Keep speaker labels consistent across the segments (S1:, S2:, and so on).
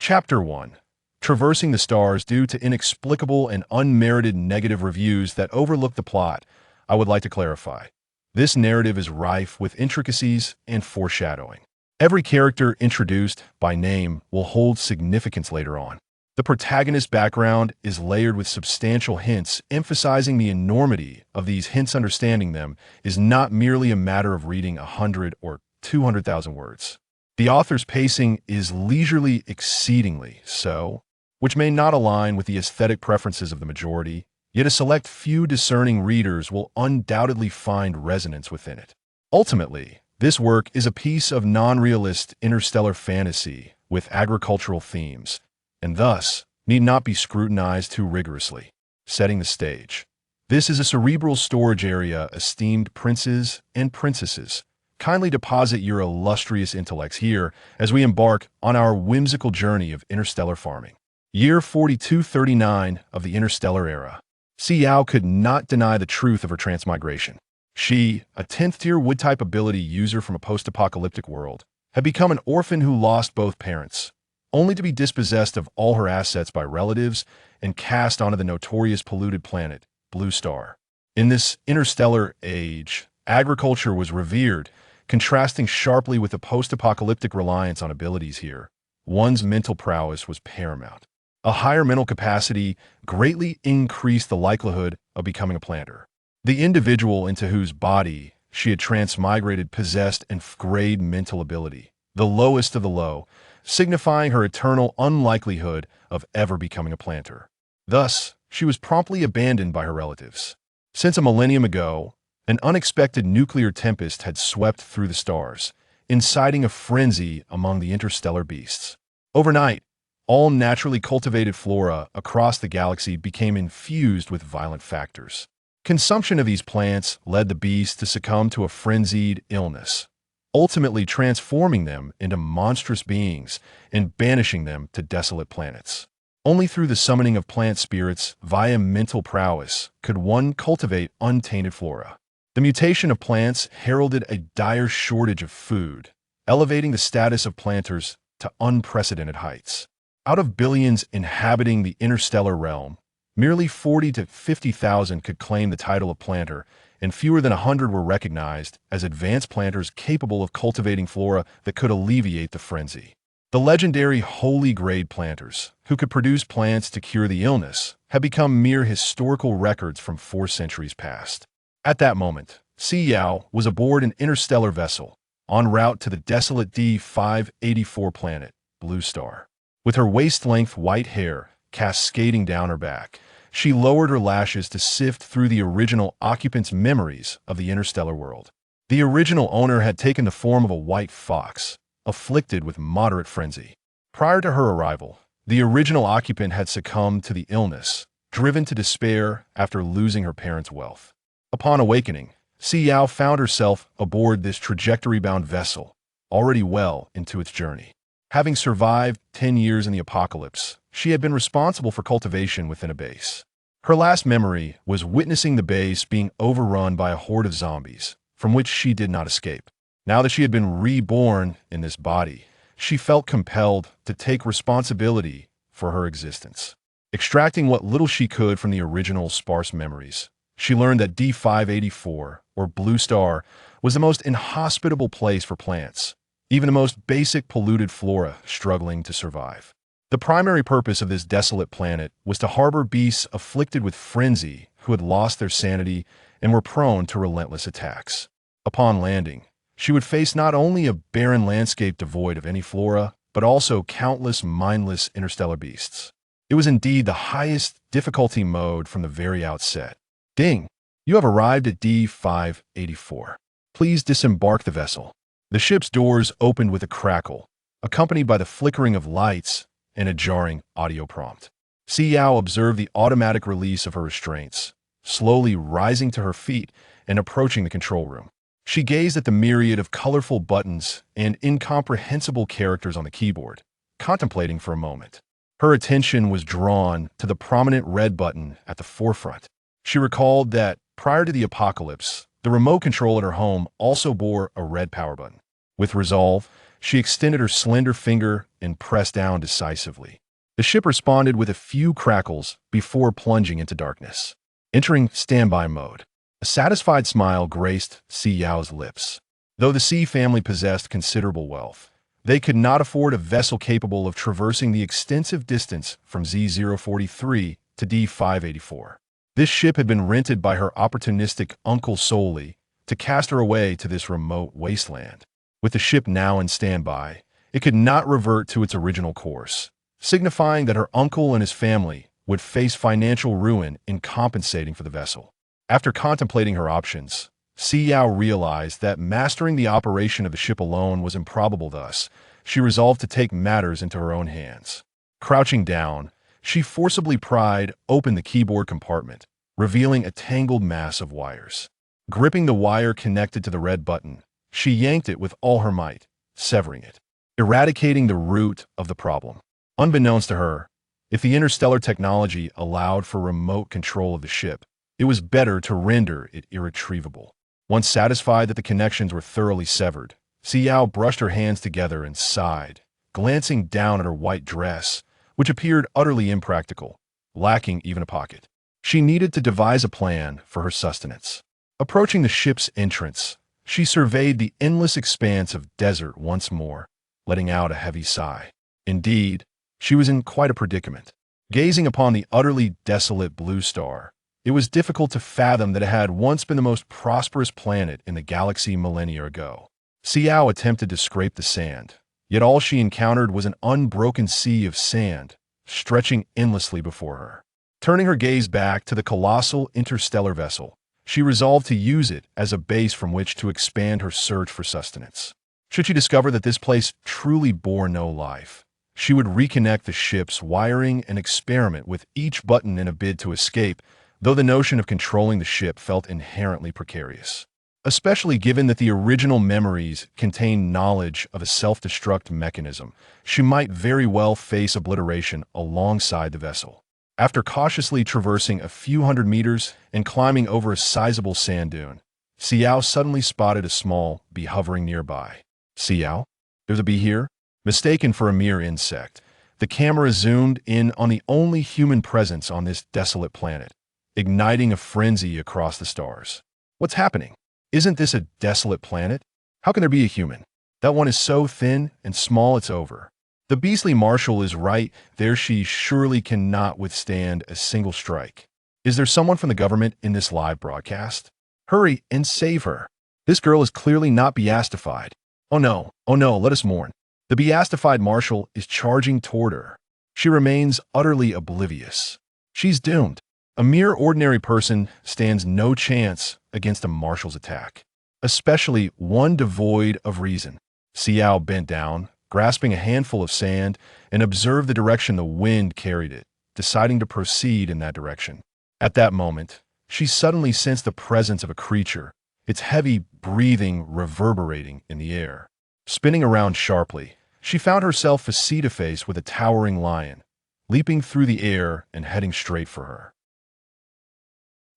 S1: Chapter 1. Traversing the Stars due to inexplicable and unmerited negative reviews that overlook the plot. I would like to clarify. This narrative is rife with intricacies and foreshadowing. Every character introduced by name will hold significance later on. The protagonist's background is layered with substantial hints, emphasizing the enormity of these hints. Understanding them is not merely a matter of reading 100 or 200,000 words. The author's pacing is leisurely, exceedingly so, which may not align with the aesthetic preferences of the majority, yet a select few discerning readers will undoubtedly find resonance within it. Ultimately, this work is a piece of non-realist interstellar fantasy with agricultural themes, and thus need not be scrutinized too rigorously. Setting the stage. This is a cerebral storage area. Esteemed princes and princesses, kindly deposit your illustrious intellects here as we embark on our whimsical journey of interstellar farming. Year 4239 of the interstellar era. Si Yao could not deny the truth of her transmigration. She, a 10th-tier wood-type ability user from a post-apocalyptic world, had become an orphan who lost both parents, only to be dispossessed of all her assets by relatives and cast onto the notorious polluted planet, Blue Star. In this interstellar age, agriculture was revered, contrasting sharply with the post-apocalyptic reliance on abilities here. One's mental prowess was paramount. A higher mental capacity greatly increased the likelihood of becoming a planter. The individual into whose body she had transmigrated possessed an grade mental ability, the lowest of the low, signifying her eternal unlikelihood of ever becoming a planter. Thus, she was promptly abandoned by her relatives. Since a millennium ago, an unexpected nuclear tempest had swept through the stars, inciting a frenzy among the interstellar beasts. Overnight, all naturally cultivated flora across the galaxy became infused with violent factors. Consumption of these plants led the beasts to succumb to a frenzied illness, ultimately transforming them into monstrous beings and banishing them to desolate planets. Only through the summoning of plant spirits via mental prowess could one cultivate untainted flora. The mutation of plants heralded a dire shortage of food, elevating the status of planters to unprecedented heights. Out of billions inhabiting the interstellar realm, merely 40 to 50,000 could claim the title of planter, and fewer than 100 were recognized as advanced planters capable of cultivating flora that could alleviate the frenzy. The legendary holy grade planters, who could produce plants to cure the illness, had become mere historical records from 4 centuries past. At that moment, Si Yao was aboard an interstellar vessel, en route to the desolate D584 planet, Blue Star. With her waist-length white hair cascading down her back, she lowered her lashes to sift through the original occupant's memories of the interstellar world. The original owner had taken the form of a white fox, afflicted with moderate frenzy. Prior to her arrival, the original occupant had succumbed to the illness, driven to despair after losing her parents' wealth. Upon awakening, Si Yao found herself aboard this trajectory-bound vessel, already well into its journey. Having survived 10 years in the apocalypse, she had been responsible for cultivation within a base. Her last memory was witnessing the base being overrun by a horde of zombies, from which she did not escape. Now that she had been reborn in this body, she felt compelled to take responsibility for her existence. Extracting what little she could from the original sparse memories, she learned that D584, or Blue Star, was the most inhospitable place for plants, even the most basic polluted flora struggling to survive. The primary purpose of this desolate planet was to harbor beasts afflicted with frenzy who had lost their sanity and were prone to relentless attacks. Upon landing, she would face not only a barren landscape devoid of any flora, but also countless mindless interstellar beasts. It was indeed the highest difficulty mode from the very outset. Ding! You have arrived at D584. Please disembark the vessel. The ship's doors opened with a crackle, accompanied by the flickering of lights and a jarring audio prompt. Si Yao observed the automatic release of her restraints, slowly rising to her feet and approaching the control room. She gazed at the myriad of colorful buttons and incomprehensible characters on the keyboard, contemplating for a moment. Her attention was drawn to the prominent red button at the forefront. She recalled that, prior to the apocalypse, the remote control at her home also bore a red power button. With resolve, She extended her slender finger and pressed down decisively. The ship responded with a few crackles before plunging into darkness. Entering standby mode. A satisfied smile graced Si Yao's lips. Though the Si family possessed considerable wealth, they could not afford a vessel capable of traversing the extensive distance from Z043 to D584. This ship had been rented by her opportunistic uncle solely to cast her away to this remote wasteland. With the ship now in standby, it could not revert to its original course, signifying that her uncle and his family would face financial ruin in compensating for the vessel. After contemplating her options, Si Yao realized that mastering the operation of the ship alone was improbable. Thus, she resolved to take matters into her own hands. Crouching down, she forcibly pried open the keyboard compartment, revealing a tangled mass of wires. Gripping the wire connected to the red button, she yanked it with all her might, severing it, eradicating the root of the problem. Unbeknownst to her, if the interstellar technology allowed for remote control of the ship, it was better to render it irretrievable. Once satisfied that the connections were thoroughly severed, Si Yao brushed her hands together and sighed, glancing down at her white dress, which appeared utterly impractical, lacking even a pocket. She needed to devise a plan for her sustenance. Approaching the ship's entrance, she surveyed the endless expanse of desert once more, letting out a heavy sigh. Indeed, she was in quite a predicament. Gazing upon the utterly desolate blue star, it was difficult to fathom that it had once been the most prosperous planet in the galaxy millennia ago. Si Yao attempted to scrape the sand, yet all she encountered was an unbroken sea of sand, stretching endlessly before her. Turning her gaze back to the colossal interstellar vessel, she resolved to use it as a base from which to expand her search for sustenance. Should she discover that this place truly bore no life, she would reconnect the ship's wiring and experiment with each button in a bid to escape, though the notion of controlling the ship felt inherently precarious. Especially given that the original memories contained knowledge of a self-destruct mechanism, she might very well face obliteration alongside the vessel. After cautiously traversing a few hundred meters and climbing over a sizable sand dune, Si Yao suddenly spotted a small bee hovering nearby. Si Yao? There's a bee here? Mistaken for a mere insect, the camera zoomed in on the only human presence on this desolate planet, igniting a frenzy across the stars. What's happening? Isn't this a desolate planet? How can there be a human? That one is so thin and small it's over. The beastly marshal is right there. She surely cannot withstand a single strike. Is there someone from the government in this live broadcast? Hurry and save her. This girl is clearly not beastified. Oh no, let us mourn. The beastified marshal is charging toward her. She remains utterly oblivious. She's doomed. A mere ordinary person stands no chance against a marshal's attack, especially one devoid of reason. Si Yao bent down, grasping a handful of sand, and observed the direction the wind carried it, deciding to proceed in that direction. At that moment, she suddenly sensed the presence of a creature, its heavy breathing reverberating in the air. Spinning around sharply, she found herself face to face with a towering lion, leaping through the air and heading straight for her.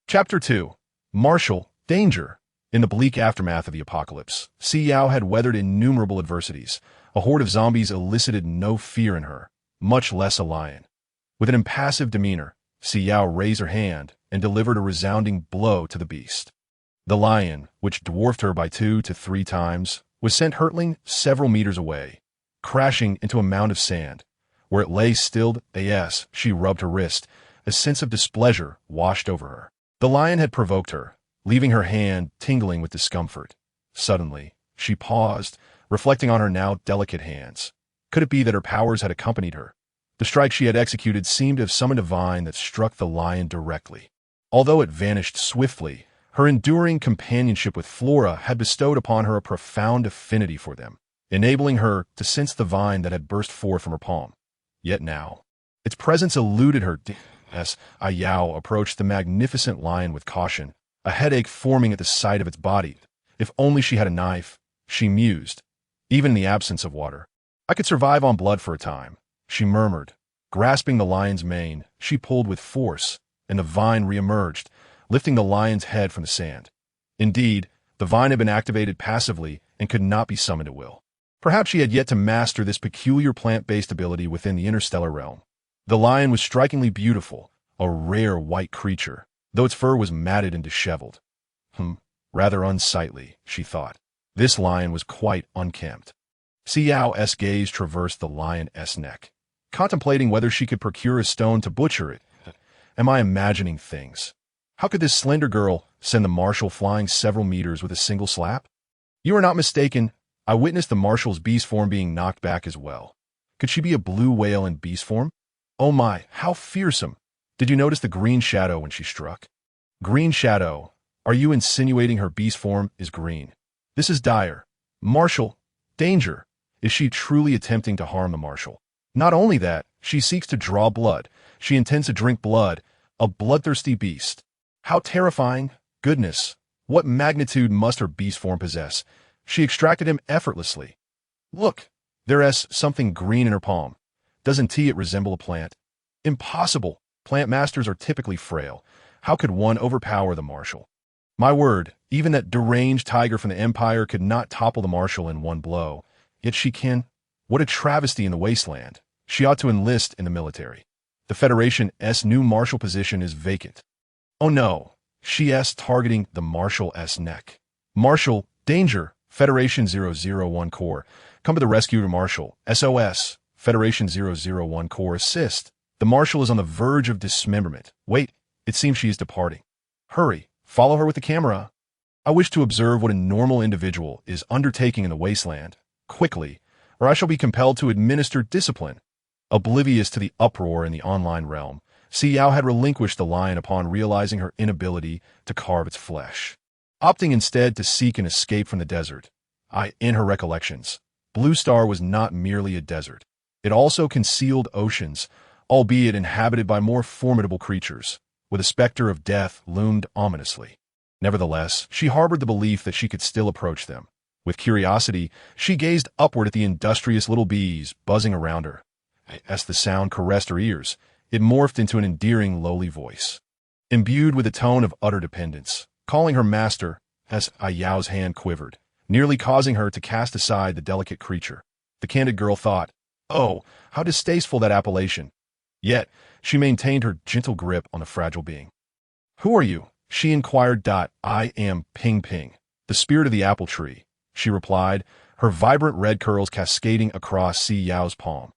S1: Chapter 2. Marshal, Danger. In the bleak aftermath of the apocalypse, Si Yao had weathered innumerable adversities. A horde of zombies elicited no fear in her, much less a lion. With an impassive demeanor, Si Yao raised her hand and delivered a resounding blow to the beast. The lion, which dwarfed her by 2 to 3 times, was sent hurtling several meters away, crashing into a mound of sand. Where it lay stilled, she rubbed her wrist. A sense of displeasure washed over her. The lion had provoked her, leaving her hand tingling with discomfort. Suddenly, she paused, reflecting on her now delicate hands. Could it be that her powers had accompanied her? The strike she had executed seemed to have summoned a vine that struck the lion directly. Although it vanished swiftly, her enduring companionship with Flora had bestowed upon her a profound affinity for them, enabling her to sense the vine that had burst forth from her palm. Yet now, its presence eluded her as Si Yao approached the magnificent lion with caution, a headache forming at the sight of its body. If only she had a knife, she mused. Even in the absence of water, I could survive on blood for a time, she murmured. Grasping the lion's mane, she pulled with force, and the vine reemerged, lifting the lion's head from the sand. Indeed, the vine had been activated passively and could not be summoned at will. Perhaps she had yet to master this peculiar plant-based ability within the interstellar realm. The lion was strikingly beautiful, a rare white creature, though its fur was matted and disheveled. Rather unsightly, she thought. This lion was quite unkempt. Si Yao's gaze traversed the lion's neck, contemplating whether she could procure a stone to butcher it. Am I imagining things? How could this slender girl send the marshal flying several meters with a single slap? You are not mistaken. I witnessed the marshal's beast form being knocked back as well. Could she be a blue whale in beast form? Oh my, how fearsome! Did you notice the green shadow when she struck? Green shadow. Are you insinuating her beast form is green? This is dire. Marshal, danger. Is she truly attempting to harm the marshal? Not only that, she seeks to draw blood. She intends to drink blood, a bloodthirsty beast. How terrifying. Goodness, what magnitude must her beast form possess? She extracted him effortlessly. Look, there's something green in her palm. Doesn't it resemble a plant? Impossible. Plant masters are typically frail. How could one overpower the marshal? My word, even that deranged tiger from the Empire could not topple the marshal in one blow. Yet she can. What a travesty in the wasteland. She ought to enlist in the military. The Federation's new marshal position is vacant. Oh no, she's targeting the marshal's neck. Marshal, danger, Federation 001 Corps. Come to the rescue of Marshal. SOS, Federation 001 Corps assist. The marshal is on the verge of dismemberment. Wait, it seems she is departing. Hurry, follow her with the camera. I wish to observe what a normal individual is undertaking in the wasteland, quickly, or I shall be compelled to administer discipline. Oblivious to the uproar in the online realm, Si Yao had relinquished the lion upon realizing her inability to carve its flesh, opting instead to seek an escape from the desert. In her recollections, Blue Star was not merely a desert. It also concealed oceans, albeit inhabited by more formidable creatures, with a specter of death loomed ominously. Nevertheless, she harbored the belief that she could still approach them. With curiosity, she gazed upward at the industrious little bees buzzing around her. As the sound caressed her ears, it morphed into an endearing, lowly voice, imbued with a tone of utter dependence, calling her master. As Si Yao's hand quivered, nearly causing her to cast aside the delicate creature. The candid girl thought, oh, how distasteful that appellation. Yet, she maintained her gentle grip on the fragile being. Who are you? She inquired. I am Ping Ping, the spirit of the apple tree, she replied, her vibrant red curls cascading across Si Yao's palm.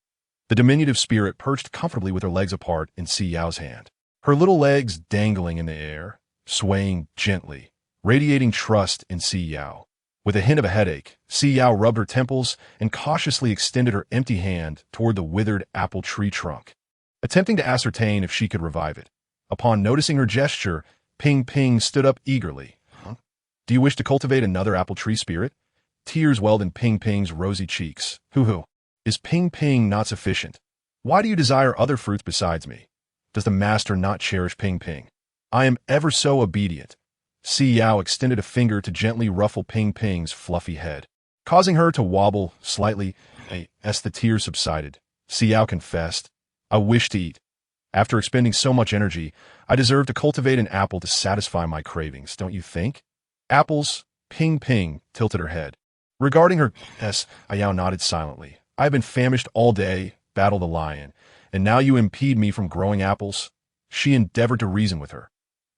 S1: The diminutive spirit perched comfortably with her legs apart in Si Yao's hand, her little legs dangling in the air, swaying gently, radiating trust in Si Yao. With a hint of a headache, Si Yao rubbed her temples and cautiously extended her empty hand toward the withered apple tree trunk, attempting to ascertain if she could revive it. Upon noticing her gesture, Ping Ping stood up eagerly. Do you wish to cultivate another apple tree spirit? Tears welled in Ping Ping's rosy cheeks. Hoo-hoo. Is Ping Ping not sufficient? Why do you desire other fruits besides me? Does the master not cherish Ping Ping? I am ever so obedient. Si Yao extended a finger to gently ruffle Ping Ping's fluffy head, causing her to wobble slightly. As the tears subsided, Si Yao confessed, I wish to eat. After expending so much energy, I deserve to cultivate an apple to satisfy my cravings, don't you think? Apples? Ping Ping tilted her head. Regarding her, Si Yao nodded silently. I have been famished all day, battled the lion, and now you impede me from growing apples? She endeavored to reason with her.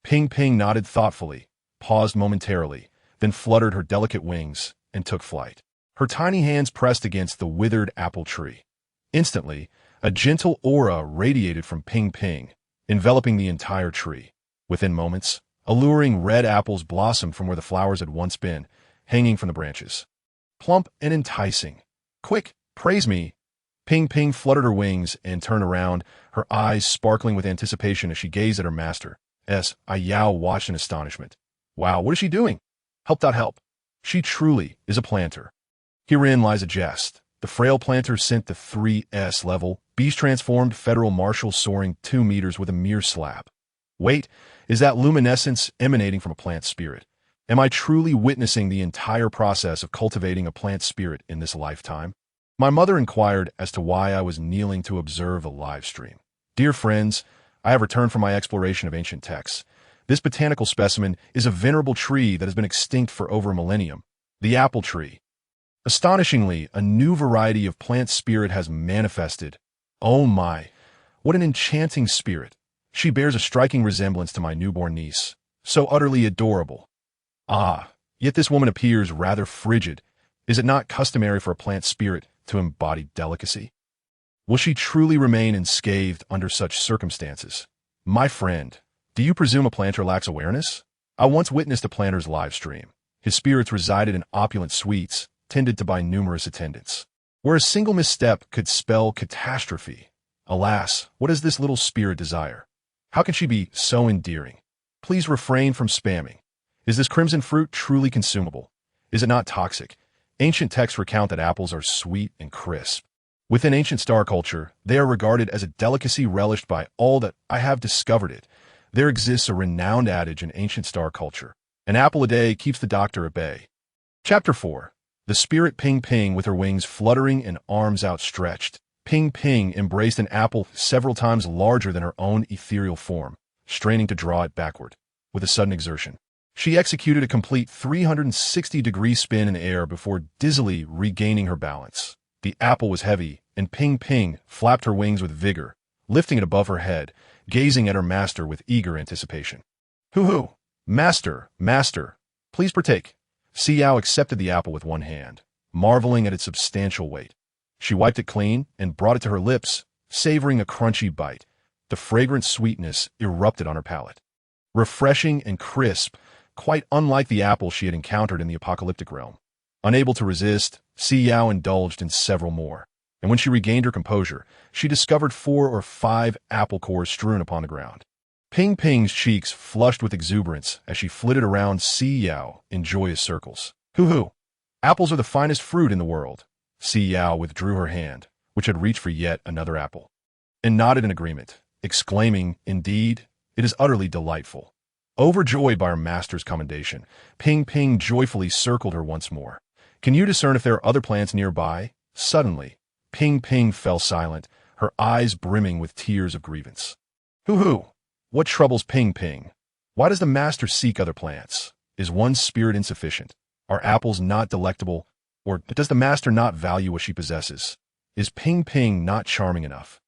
S1: Ping Ping nodded thoughtfully, paused momentarily, then fluttered her delicate wings and took flight. Her tiny hands pressed against the withered apple tree. Instantly, a gentle aura radiated from Ping Ping, enveloping the entire tree. Within moments, alluring red apples blossomed from where the flowers had once been, hanging from the branches. Plump and enticing. Quick, praise me. Ping Ping fluttered her wings and turned around, her eyes sparkling with anticipation as she gazed at her master. Si Yao watched in astonishment. Wow, what is she doing? Help. She truly is a planter. Herein lies a jest. The frail planter sent the 3S level, beast-transformed federal marshal soaring 2 meters with a mere slap. Wait, is that luminescence emanating from a plant spirit? Am I truly witnessing the entire process of cultivating a plant spirit in this lifetime? My mother inquired as to why I was kneeling to observe the live stream. Dear friends, I have returned from my exploration of ancient texts. This botanical specimen is a venerable tree that has been extinct for over a millennium, the apple tree. Astonishingly, a new variety of plant spirit has manifested. Oh my, what an enchanting spirit. She bears a striking resemblance to my newborn niece. So utterly adorable. Ah, yet this woman appears rather frigid. Is it not customary for a plant spirit to embody delicacy? Will she truly remain unscathed under such circumstances? My friend, do you presume a planter lacks awareness? I once witnessed a planter's live stream. His spirits resided in opulent suites, tended to by numerous attendants, where a single misstep could spell catastrophe. Alas, what does this little spirit desire? How can she be so endearing? Please refrain from spamming. Is this crimson fruit truly consumable? Is it not toxic? Ancient texts recount that apples are sweet and crisp. Within ancient star culture, they are regarded as a delicacy relished by all that I have discovered it. There exists a renowned adage in ancient star culture. An apple a day keeps the doctor at bay. Chapter 4. The spirit Ping Ping with her wings fluttering and arms outstretched. Ping Ping embraced an apple several times larger than her own ethereal form, straining to draw it backward. With a sudden exertion, she executed a complete 360-degree spin in air before dizzily regaining her balance. The apple was heavy, and Ping Ping flapped her wings with vigor, lifting it above her head, gazing at her master with eager anticipation. Hoo-hoo! Master, master, please partake. Si Yao accepted the apple with one hand, marveling at its substantial weight. She wiped it clean and brought it to her lips, savoring a crunchy bite. The fragrant sweetness erupted on her palate. Refreshing and crisp, quite unlike the apple she had encountered in the apocalyptic realm. Unable to resist, Si Yao indulged in several more, and when she regained her composure, she discovered 4 or 5 apple cores strewn upon the ground. Ping Ping's cheeks flushed with exuberance as she flitted around Si Yao in joyous circles. Hoo-hoo! Apples are the finest fruit in the world. Si Yao withdrew her hand, which had reached for yet another apple, and nodded in agreement, exclaiming, "Indeed, it is utterly delightful." Overjoyed by her master's commendation, Ping Ping joyfully circled her once more. Can you discern if there are other plants nearby? Suddenly, Ping Ping fell silent, her eyes brimming with tears of grievance. Hoo-hoo! What troubles Ping Ping? Why does the master seek other plants? Is one spirit insufficient? Are apples not delectable? Or does the master not value what she possesses? Is Ping Ping not charming enough?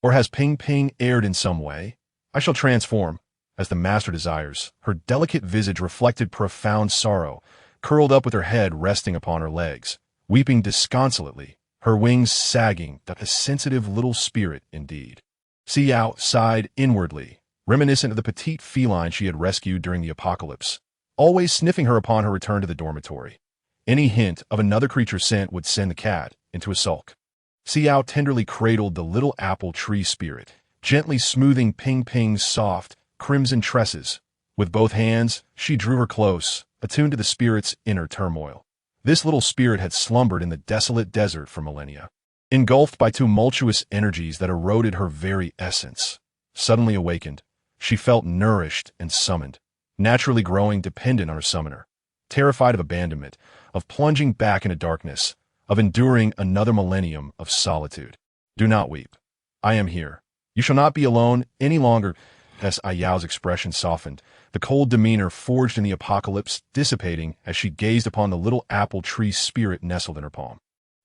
S1: Or has Ping Ping erred in some way? I shall transform, as the master desires. Her delicate visage reflected profound sorrow, curled up with her head resting upon her legs, weeping disconsolately, her wings sagging, a sensitive little spirit indeed. Si Yao sighed inwardly, reminiscent of the petite feline she had rescued during the apocalypse, always sniffing her upon her return to the dormitory. Any hint of another creature's scent would send the cat into a sulk. Si Yao tenderly cradled the little apple tree spirit, gently smoothing Ping Ping's soft, crimson tresses. With both hands, she drew her close, attuned to the spirit's inner turmoil. This little spirit had slumbered in the desolate desert for millennia, engulfed by tumultuous energies that eroded her very essence. Suddenly awakened, she felt nourished and summoned, naturally growing dependent on her summoner, terrified of abandonment, of plunging back into darkness, of enduring another millennium of solitude. Do not weep. I am here. You shall not be alone any longer. As Si Yao's expression softened, the cold demeanor forged in the apocalypse dissipating as she gazed upon the little apple tree spirit nestled in her palm.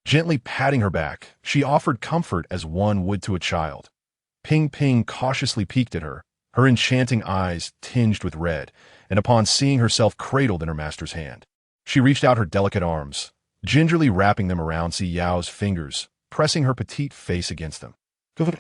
S1: Gently patting her back, she offered comfort as one would to a child. Ping Ping cautiously peeked at her, her enchanting eyes tinged with red, and upon seeing herself cradled in her master's hand, she reached out her delicate arms, gingerly wrapping them around Si Yao's fingers, pressing her petite face against them.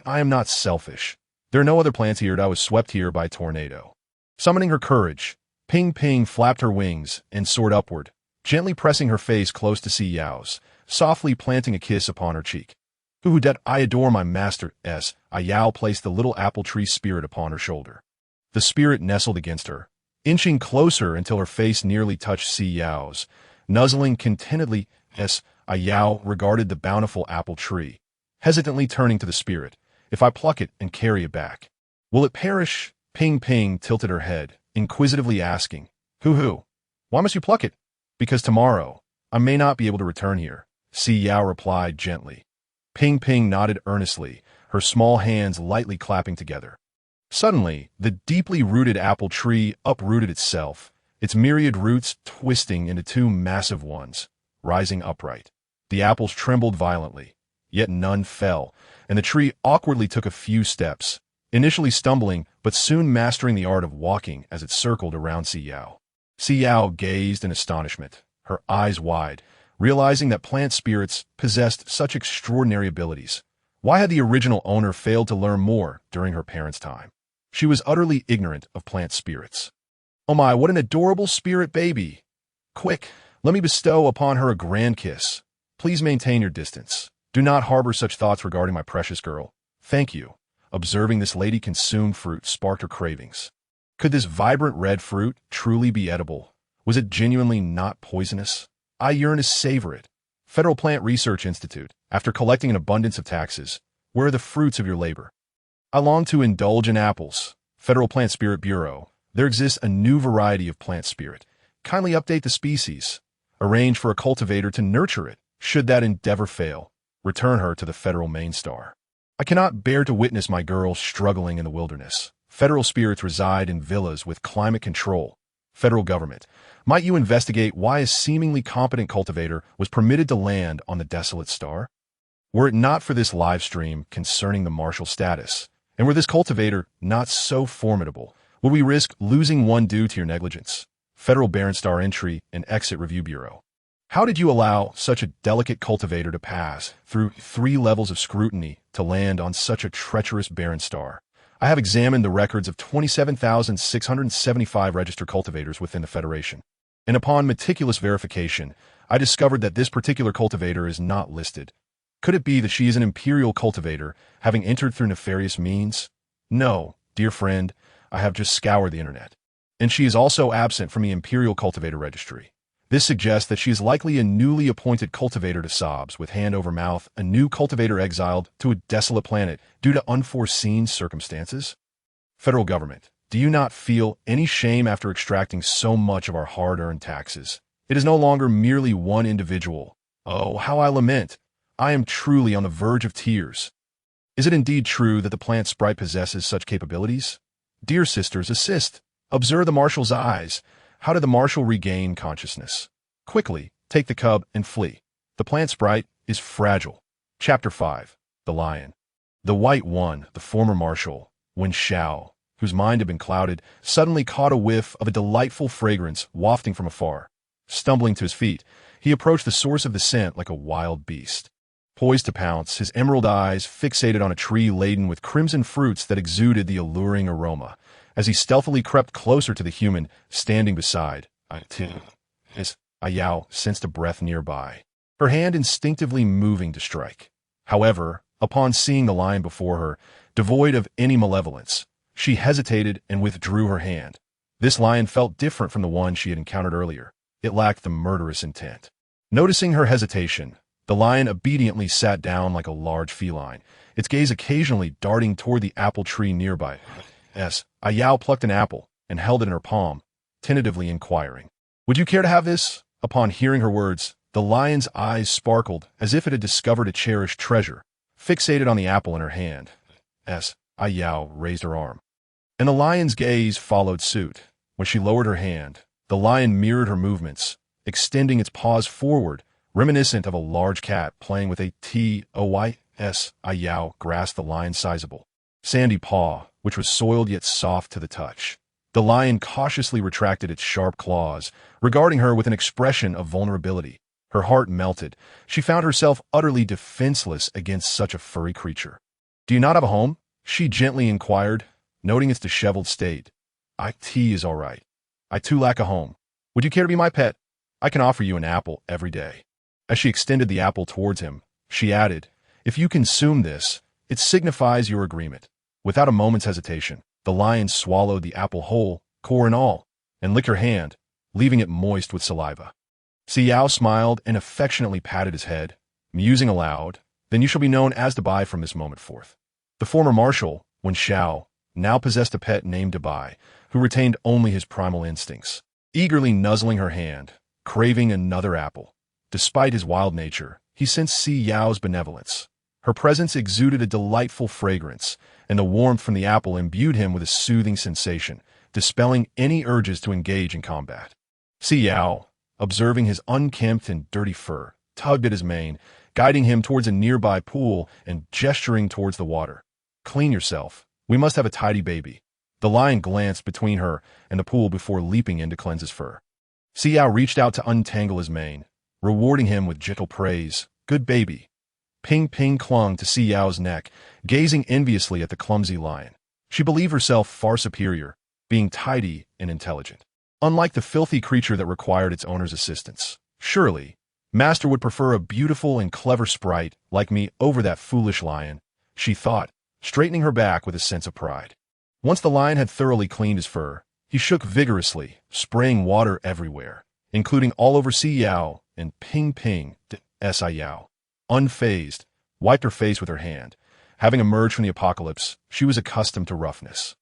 S1: I am not selfish. There are no other plants here, and I was swept here by a tornado. Summoning her courage, Ping Ping flapped her wings and soared upward, gently pressing her face close to Si Yao's, softly planting a kiss upon her cheek. That I adore my master. Si Yao placed the little apple tree spirit upon her shoulder. The spirit nestled against her, inching closer until her face nearly touched Si Yao's, nuzzling contentedly. Si Yao regarded the bountiful apple tree, hesitantly turning to the spirit. If I pluck it and carry it back, will it perish? Ping Ping tilted her head, inquisitively asking, Why must you pluck it? Because tomorrow, I may not be able to return here, Si Yao replied gently. Ping Ping nodded earnestly, her small hands lightly clapping together. Suddenly, the deeply rooted apple tree uprooted itself, its myriad roots twisting into 2 massive ones, rising upright. The apples trembled violently, yet none fell, and the tree awkwardly took a few steps, initially stumbling but soon mastering the art of walking as it circled around Si Yao. Si Yao gazed in astonishment, her eyes wide, realizing that plant spirits possessed such extraordinary abilities. Why had the original owner failed to learn more during her parents' time? She was utterly ignorant of plant spirits. "Oh my, what an adorable spirit baby! Quick, let me bestow upon her a grand kiss. Please maintain your distance. Do not harbor such thoughts regarding my precious girl. Thank you." Observing this lady consume fruit sparked her cravings. Could this vibrant red fruit truly be edible? Was it genuinely not poisonous? I yearn to savor it. Federal Plant Research Institute, after collecting an abundance of taxes, where are the fruits of your labor? I long to indulge in apples. Federal Plant Spirit Bureau, there exists a new variety of plant spirit. Kindly update the species. Arrange for a cultivator to nurture it. Should that endeavor fail, return her to the federal main star. I cannot bear to witness my girl struggling in the wilderness. Federal spirits reside in villas with climate control. Federal government, might you investigate why a seemingly competent cultivator was permitted to land on the desolate star? Were it not for this live stream concerning the martial status, and were this cultivator not so formidable, would we risk losing one due to your negligence? Federal Barren Star Entry and Exit Review Bureau. How did you allow such a delicate cultivator to pass through 3 levels of scrutiny to land on such a treacherous barren star? I have examined the records of 27,675 registered cultivators within the Federation, and upon meticulous verification, I discovered that this particular cultivator is not listed. Could it be that she is an imperial cultivator, having entered through nefarious means? No, dear friend, I have just scoured the internet. And she is also absent from the imperial cultivator registry. This suggests that she is likely a newly appointed cultivator to Sobs, with hand over mouth, a new cultivator exiled to a desolate planet due to unforeseen circumstances. Federal government, do you not feel any shame after extracting so much of our hard-earned taxes? It is no longer merely one individual. Oh, how I lament. I am truly on the verge of tears. Is it indeed true that the plant sprite possesses such capabilities? Dear sisters, assist. Observe the marshal's eyes. How did the marshal regain consciousness? Quickly, take the cub and flee. The plant sprite is fragile. Chapter 5. The Lion. The White One, the former marshal, Si Yao, whose mind had been clouded, suddenly caught a whiff of a delightful fragrance wafting from afar. Stumbling to his feet, he approached the source of the scent like a wild beast. Poised to pounce, his emerald eyes fixated on a tree laden with crimson fruits that exuded the alluring aroma. As he stealthily crept closer to the human standing beside, Si Yao sensed a breath nearby, her hand instinctively moving to strike. However, upon seeing the lion before her, devoid of any malevolence, she hesitated and withdrew her hand. This lion felt different from the one she had encountered earlier. It lacked the murderous intent. Noticing her hesitation, the lion obediently sat down like a large feline, its gaze occasionally darting toward the apple tree nearby. Si Yao plucked an apple and held it in her palm, tentatively inquiring, "Would you care to have this?" Upon hearing her words, the lion's eyes sparkled as if it had discovered a cherished treasure. Fixated on the apple in her hand, Si Yao raised her arm, and the lion's gaze followed suit. When she lowered her hand, the lion mirrored her movements, extending its paws forward, reminiscent of a large cat playing with a toy. Si Yao grasped the lion's sizable, sandy paw, which was soiled yet soft to the touch. The lion cautiously retracted its sharp claws, regarding her with an expression of vulnerability. Her heart melted. She found herself utterly defenseless against such a furry creature. "Do you not have a home?" she gently inquired, noting its disheveled state. "It is all right. I too lack a home. Would you care to be my pet? I can offer you an apple every day." As she extended the apple towards him, she added, "If you consume this, it signifies your agreement." Without a moment's hesitation, the lion swallowed the apple whole, core and all, and licked her hand, leaving it moist with saliva. Si Yao smiled and affectionately patted his head, musing aloud, "Then you shall be known as Dabai from this moment forth." The former marshal, Si Yao, now possessed a pet named Dabai, who retained only his primal instincts, eagerly nuzzling her hand, craving another apple. Despite his wild nature, he sensed Si Yao's benevolence. Her presence exuded a delightful fragrance, and the warmth from the apple imbued him with a soothing sensation, dispelling any urges to engage in combat. Si Yao, observing his unkempt and dirty fur, tugged at his mane, guiding him towards a nearby pool and gesturing towards the water. "Clean yourself. We must have a tidy baby." The lion glanced between her and the pool before leaping in to cleanse his fur. Si Yao reached out to untangle his mane, rewarding him with gentle praise. "Good baby." Ping Ping clung to Si Yao's neck, gazing enviously at the clumsy lion. She believed herself far superior, being tidy and intelligent. Unlike the filthy creature that required its owner's assistance. Surely, Master would prefer a beautiful and clever sprite like me over that foolish lion, she thought, straightening her back with a sense of pride. Once the lion had thoroughly cleaned his fur, he shook vigorously, spraying water everywhere, including all over Si Yao and Ping Ping, Si Yao. Unfazed, wiped her face with her hand. Having emerged from the apocalypse, she was accustomed to roughness.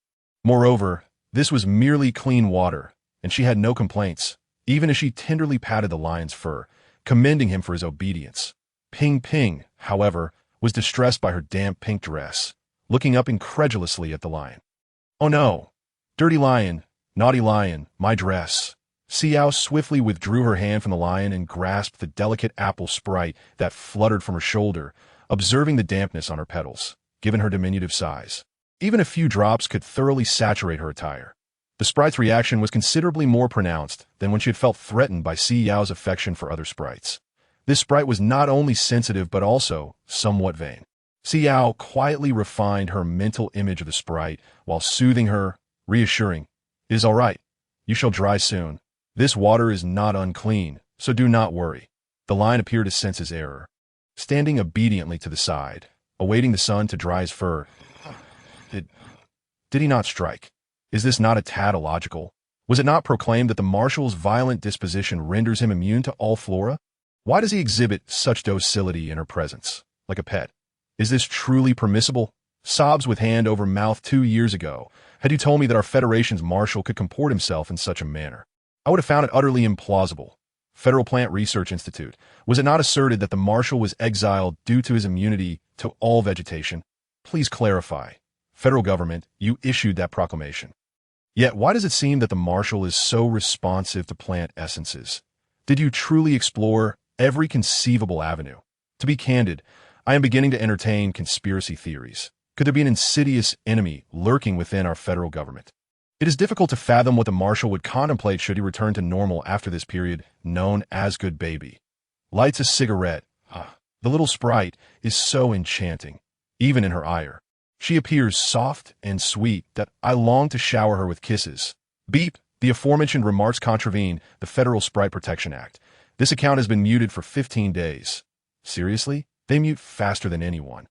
S1: Moreover, this was merely clean water, and she had no complaints, even as she tenderly patted the lion's fur, commending him for his obedience. Ping Ping, however, was distressed by her damp pink dress, looking up incredulously at the lion. "Oh no! Dirty lion, naughty lion, my dress." Si Yao swiftly withdrew her hand from the lion and grasped the delicate apple sprite that fluttered from her shoulder, observing the dampness on her petals, given her diminutive size. Even a few drops could thoroughly saturate her attire. The sprite's reaction was considerably more pronounced than when she had felt threatened by Si Yao's affection for other sprites. This sprite was not only sensitive but also somewhat vain. Si Yao quietly refined her mental image of the sprite while soothing her, reassuring, "It is all right. You shall dry soon. This water is not unclean, so do not worry." The lion appeared to sense his error. Standing obediently to the side, awaiting the sun to dry his fur. Did he not strike? Is this not a tad illogical? Was it not proclaimed that the marshal's violent disposition renders him immune to all flora? Why does he exhibit such docility in her presence, like a pet? Is this truly permissible? Sobs with hand over mouth 2 years ago, had you told me that our Federation's marshal could comport himself in such a manner, I would have found it utterly implausible. Federal Plant Research Institute, was it not asserted that the marshal was exiled due to his immunity to all vegetation? Please clarify. Federal government, you issued that proclamation. Yet why does it seem that the marshal is so responsive to plant essences? Did you truly explore every conceivable avenue? To be candid, I am beginning to entertain conspiracy theories. Could there be an insidious enemy lurking within our federal government? It is difficult to fathom what the marshal would contemplate should he return to normal after this period known as good baby. Lights a cigarette. The little sprite is so enchanting, even in her ire. She appears soft and sweet that I long to shower her with kisses. Beep, the aforementioned remarks contravene the Federal Sprite Protection Act. This account has been muted for 15 days. Seriously? They mute faster than anyone.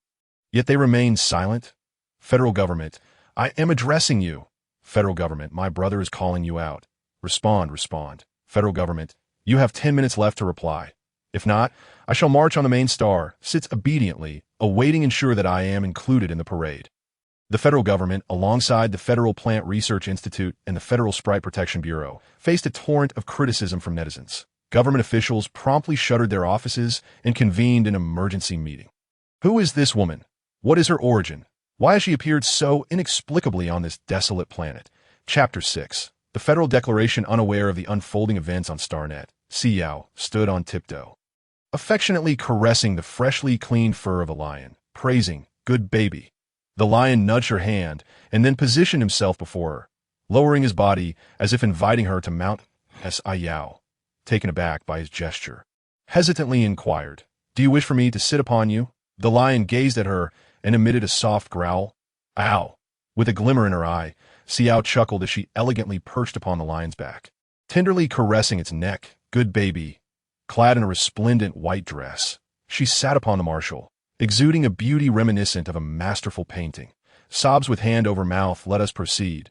S1: Yet they remain silent? Federal government, I am addressing you. Federal government, my brother is calling you out. Respond. Federal government, you have 10 minutes left to reply. If not, I shall march on the main star, sits obediently, awaiting ensure that I am included in the parade. The federal government, alongside the Federal Plant Research Institute and the Federal Sprite Protection Bureau, faced a torrent of criticism from netizens. Government officials promptly shuttered their offices and convened an emergency meeting. Who is this woman? What is her origin? Why has she appeared so inexplicably on this desolate planet? Chapter 6. The Federal Declaration, unaware of the unfolding events on StarNet, Si Yao stood on tiptoe, affectionately caressing the freshly cleaned fur of a lion, praising, "Good baby." The lion nudged her hand and then positioned himself before her, lowering his body as if inviting her to mount. Si Yao, taken aback by his gesture, hesitantly inquired, "Do you wish for me to sit upon you?" The lion gazed at her and emitted a soft growl. "Ow!" With a glimmer in her eye, Si Yao chuckled as she elegantly perched upon the lion's back, tenderly caressing its neck. "Good baby." Clad in a resplendent white dress, she sat upon the marshal, exuding a beauty reminiscent of a masterful painting. Sobs with hand over mouth. Let us proceed.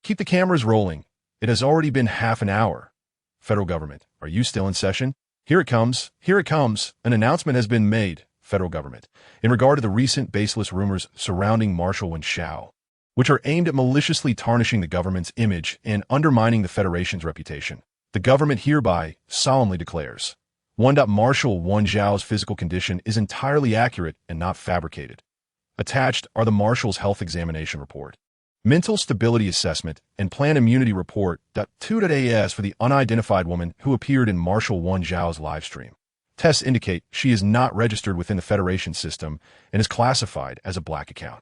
S1: Keep the cameras rolling. It has already been half an hour. Federal government, are you still in session? Here it comes. An announcement has been made. Federal government, in regard to the recent baseless rumors surrounding Marshal Wen Shao, which are aimed at maliciously tarnishing the government's image and undermining the Federation's reputation. The government hereby solemnly declares 1. Marshal Wen Zhao's physical condition is entirely accurate and not fabricated. Attached are the Marshal's health examination report, Mental Stability Assessment and Plant Immunity Report. 2.as for the unidentified woman who appeared in Marshal Wan Zhao's livestream. Tests indicate she is not registered within the Federation system and is classified as a black account.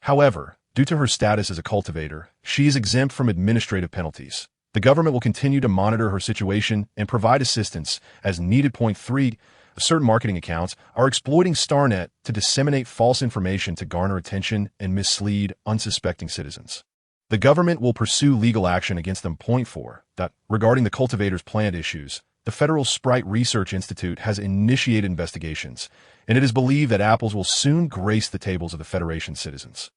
S1: However, due to her status as a cultivator, she is exempt from administrative penalties. The government will continue to monitor her situation and provide assistance as needed. Point 3. Certain marketing accounts are exploiting StarNet to disseminate false information to garner attention and mislead unsuspecting citizens. The government will pursue legal action against them. Point 4. Regarding the cultivators' plant issues, the Federal Sprite Research Institute has initiated investigations, and it is believed that apples will soon grace the tables of the Federation citizens.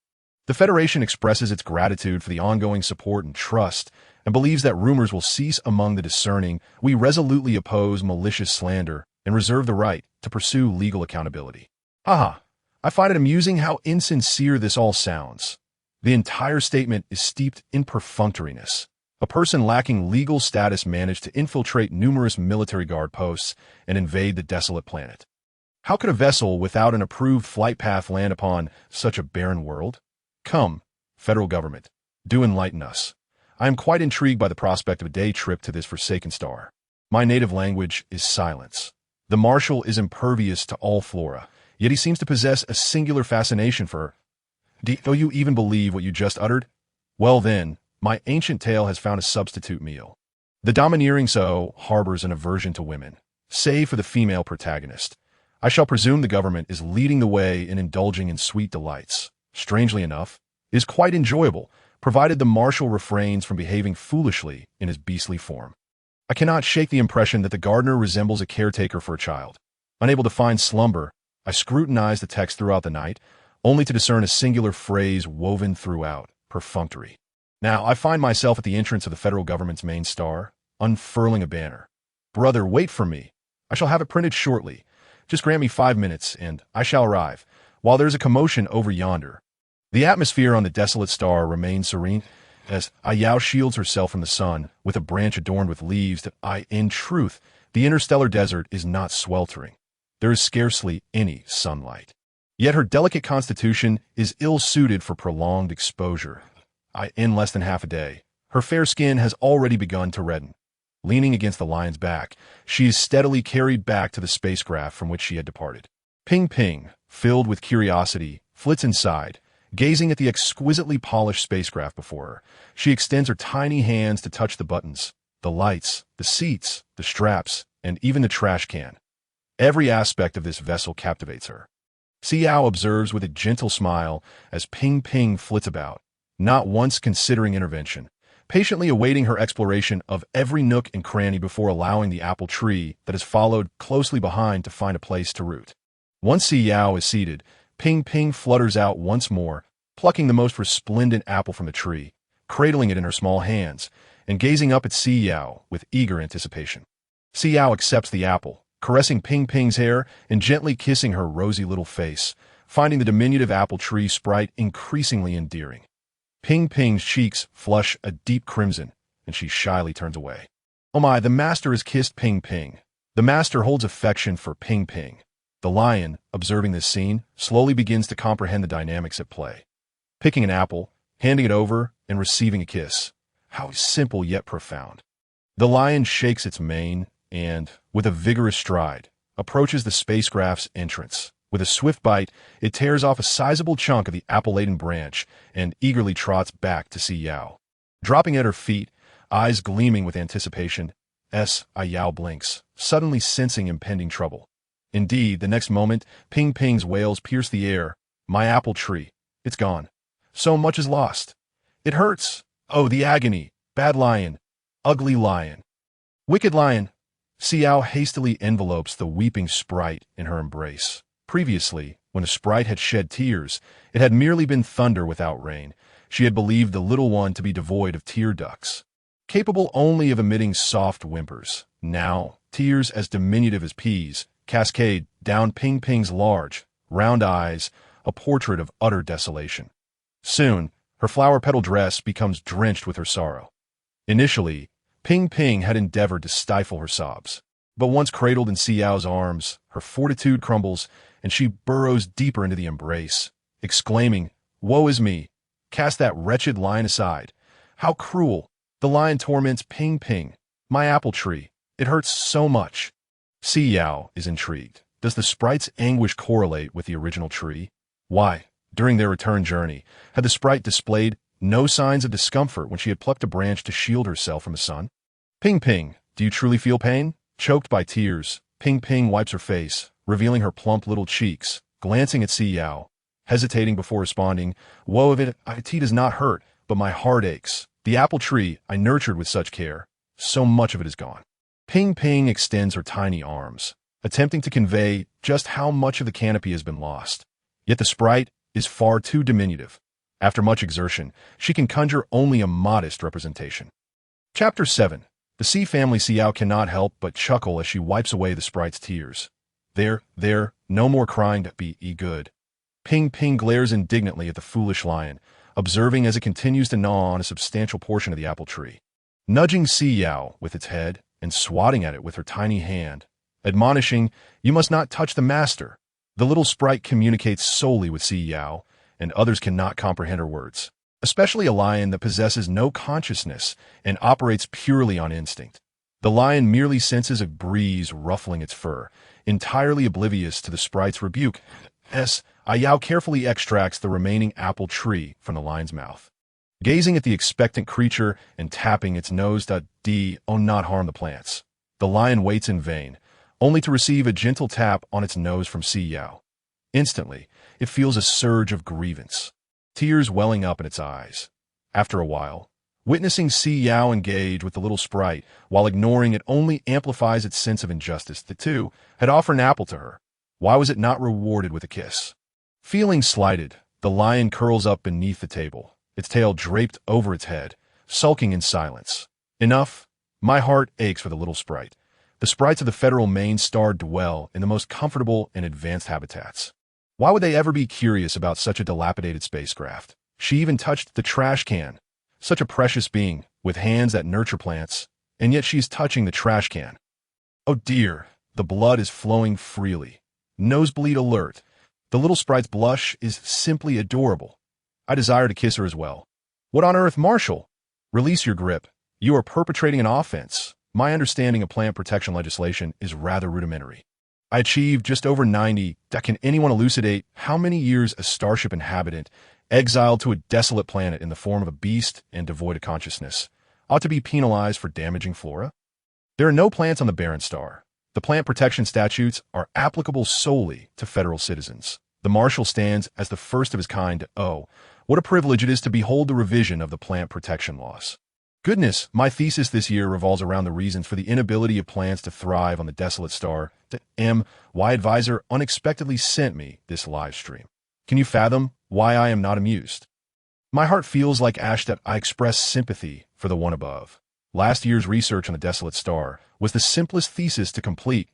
S1: The Federation expresses its gratitude for the ongoing support and trust, and believes that rumors will cease among the discerning. We resolutely oppose malicious slander and reserve the right to pursue legal accountability. Haha, I find it amusing how insincere this all sounds. The entire statement is steeped in perfunctoriness. A person lacking legal status managed to infiltrate numerous military guard posts and invade the desolate planet. How could a vessel without an approved flight path land upon such a barren world? Come, federal government, do enlighten us. I am quite intrigued by the prospect of a day trip to this forsaken star. My native language is silence. The Marshal is impervious to all flora, yet he seems to possess a singular fascination for her. Do you even believe what you just uttered? Well then, my ancient tale has found a substitute meal. The domineering So harbors an aversion to women, save for the female protagonist. I shall presume the government is leading the way in indulging in sweet delights. Strangely enough, it is quite enjoyable, provided the Marshal refrains from behaving foolishly in his beastly form. I cannot shake the impression that the gardener resembles a caretaker for a child. Unable to find slumber, I scrutinize the text throughout the night, only to discern a singular phrase woven throughout, perfunctory. Now, I find myself at the entrance of the federal government's main star, unfurling a banner. Brother, wait for me. I shall have it printed shortly. Just grant me 5 minutes, and I shall arrive, while there is a commotion over yonder. The atmosphere on the desolate star remains serene, as Si Yao shields herself from the sun with a branch adorned with leaves. In truth, the interstellar desert is not sweltering. There is scarcely any sunlight. Yet her delicate constitution is ill-suited for prolonged exposure. In less than half a day, her fair skin has already begun to redden. Leaning against the lion's back, she is steadily carried back to the spacecraft from which she had departed. Ping Ping, filled with curiosity, flits inside. Gazing at the exquisitely polished spacecraft before her, she extends her tiny hands to touch the buttons, the lights, the seats, the straps, and even the trash can. Every aspect of this vessel captivates her. Si Yao observes with a gentle smile as Ping Ping flits about, not once considering intervention, patiently awaiting her exploration of every nook and cranny before allowing the apple tree that has followed closely behind to find a place to root. Once Si Yao is seated, Ping Ping flutters out once more, plucking the most resplendent apple from the tree, cradling it in her small hands, and gazing up at Si Yao with eager anticipation. Si Yao accepts the apple, caressing Ping Ping's hair and gently kissing her rosy little face, finding the diminutive apple tree sprite increasingly endearing. Ping Ping's cheeks flush a deep crimson, and she shyly turns away. Oh my, the master has kissed Ping Ping. The master holds affection for Ping Ping. The lion, observing this scene, slowly begins to comprehend the dynamics at play. Picking an apple, handing it over, and receiving a kiss. How simple yet profound. The lion shakes its mane and, with a vigorous stride, approaches the spacecraft's entrance. With a swift bite, it tears off a sizable chunk of the apple-laden branch and eagerly trots back to Si Yao. Dropping at her feet, eyes gleaming with anticipation, Si Yao blinks, suddenly sensing impending trouble. Indeed, the next moment, Ping Ping's wails pierce the air. My apple tree. It's gone. So much is lost. It hurts. Oh, the agony. Bad lion. Ugly lion. Wicked lion. Si Yao hastily envelopes the weeping sprite in her embrace. Previously, when the sprite had shed tears, it had merely been thunder without rain. She had believed the little one to be devoid of tear ducts, capable only of emitting soft whimpers. Now, tears as diminutive as peas cascade down Ping Ping's large, round eyes, a portrait of utter desolation. Soon, her flower-petal dress becomes drenched with her sorrow. Initially, Ping Ping had endeavored to stifle her sobs, but once cradled in Si Yao's arms, her fortitude crumbles, and she burrows deeper into the embrace, exclaiming, "Woe is me! Cast that wretched lion aside. How cruel. The lion torments Ping Ping, my apple tree. It hurts so much. Si Yao is intrigued. Does the sprite's anguish correlate with the original tree? Why, during their return journey, had the sprite displayed no signs of discomfort when she had plucked a branch to shield herself from the sun? Ping Ping, do you truly feel pain? Choked by tears, Ping Ping wipes her face, revealing her plump little cheeks, glancing at Si Yao, hesitating before responding. Woe of it, it does not hurt, but my heart aches. The apple tree I nurtured with such care, so much of it is gone. Ping Ping extends her tiny arms, attempting to convey just how much of the canopy has been lost. Yet the sprite is far too diminutive. After much exertion, she can conjure only a modest representation. Chapter 7. The Si family. Si Yao cannot help but chuckle as she wipes away the sprite's tears. There, no more crying to be good. Ping Ping glares indignantly at the foolish lion, observing as it continues to gnaw on a substantial portion of the apple tree. Nudging Si Yao with its head and swatting at it with her tiny hand, admonishing, "You must not touch the master." The little sprite communicates solely with Si Yao, and others cannot comprehend her words, especially a lion that possesses no consciousness and operates purely on instinct. The lion merely senses a breeze ruffling its fur, entirely oblivious to the sprite's rebuke. Si Yao carefully extracts the remaining apple tree from the lion's mouth. Gazing at the expectant creature and tapping its nose to not harm the plants. The lion waits in vain, only to receive a gentle tap on its nose from Si Yao. Instantly, it feels a surge of grievance, tears welling up in its eyes. After a while, witnessing Si Yao engage with the little sprite while ignoring it only amplifies its sense of injustice. The two had offered an apple to her. Why was it not rewarded with a kiss? Feeling slighted, the lion curls up beneath the table, its tail draped over its head, sulking in silence. Enough. My heart aches for the little sprite. The sprites of the federal main star dwell in the most comfortable and advanced habitats. Why would they ever be curious about such a dilapidated spacecraft? She even touched the trash can. Such a precious being, with hands that nurture plants, and yet she's touching the trash can. Oh dear, the blood is flowing freely. Nosebleed alert. The little sprite's blush is simply adorable. I desire to kiss her as well. What on earth, Marshall? Release your grip. You are perpetrating an offense. My understanding of plant protection legislation is rather rudimentary. I achieved just over 90. Can anyone elucidate how many years a starship inhabitant, exiled to a desolate planet in the form of a beast and devoid of consciousness, ought to be penalized for damaging flora? There are no plants on the barren star. The plant protection statutes are applicable solely to federal citizens. The Marshal stands as the first of his kind. Oh, what a privilege it is to behold the revision of the plant protection laws. Goodness, my thesis this year revolves around the reasons for the inability of plants to thrive on the desolate star. My advisor unexpectedly sent me this live stream. Can you fathom why I am not amused? My heart feels like ash that I express sympathy for the one above. Last year's research on the desolate star was the simplest thesis to complete.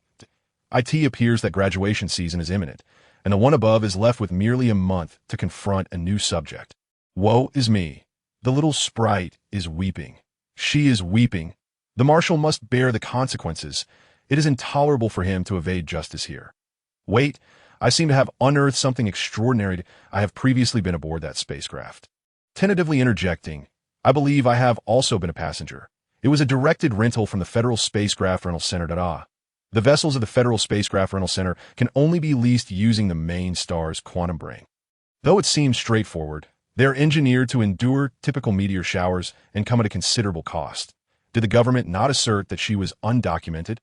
S1: It appears that graduation season is imminent, and the one above is left with merely a month to confront a new subject. Woe is me. The little sprite is weeping. She is weeping. The Marshal must bear the consequences. It is intolerable for him to evade justice here. Wait, I seem to have unearthed something extraordinary. I have previously been aboard that spacecraft. Tentatively interjecting, I believe I have also been a passenger. It was a directed rental from the Federal Spacecraft Rental Center. The vessels of the Federal Spacecraft Rental Center can only be leased using the main star's quantum brain. Though it seems straightforward, they are engineered to endure typical meteor showers and come at a considerable cost. Did the government not assert that she was undocumented?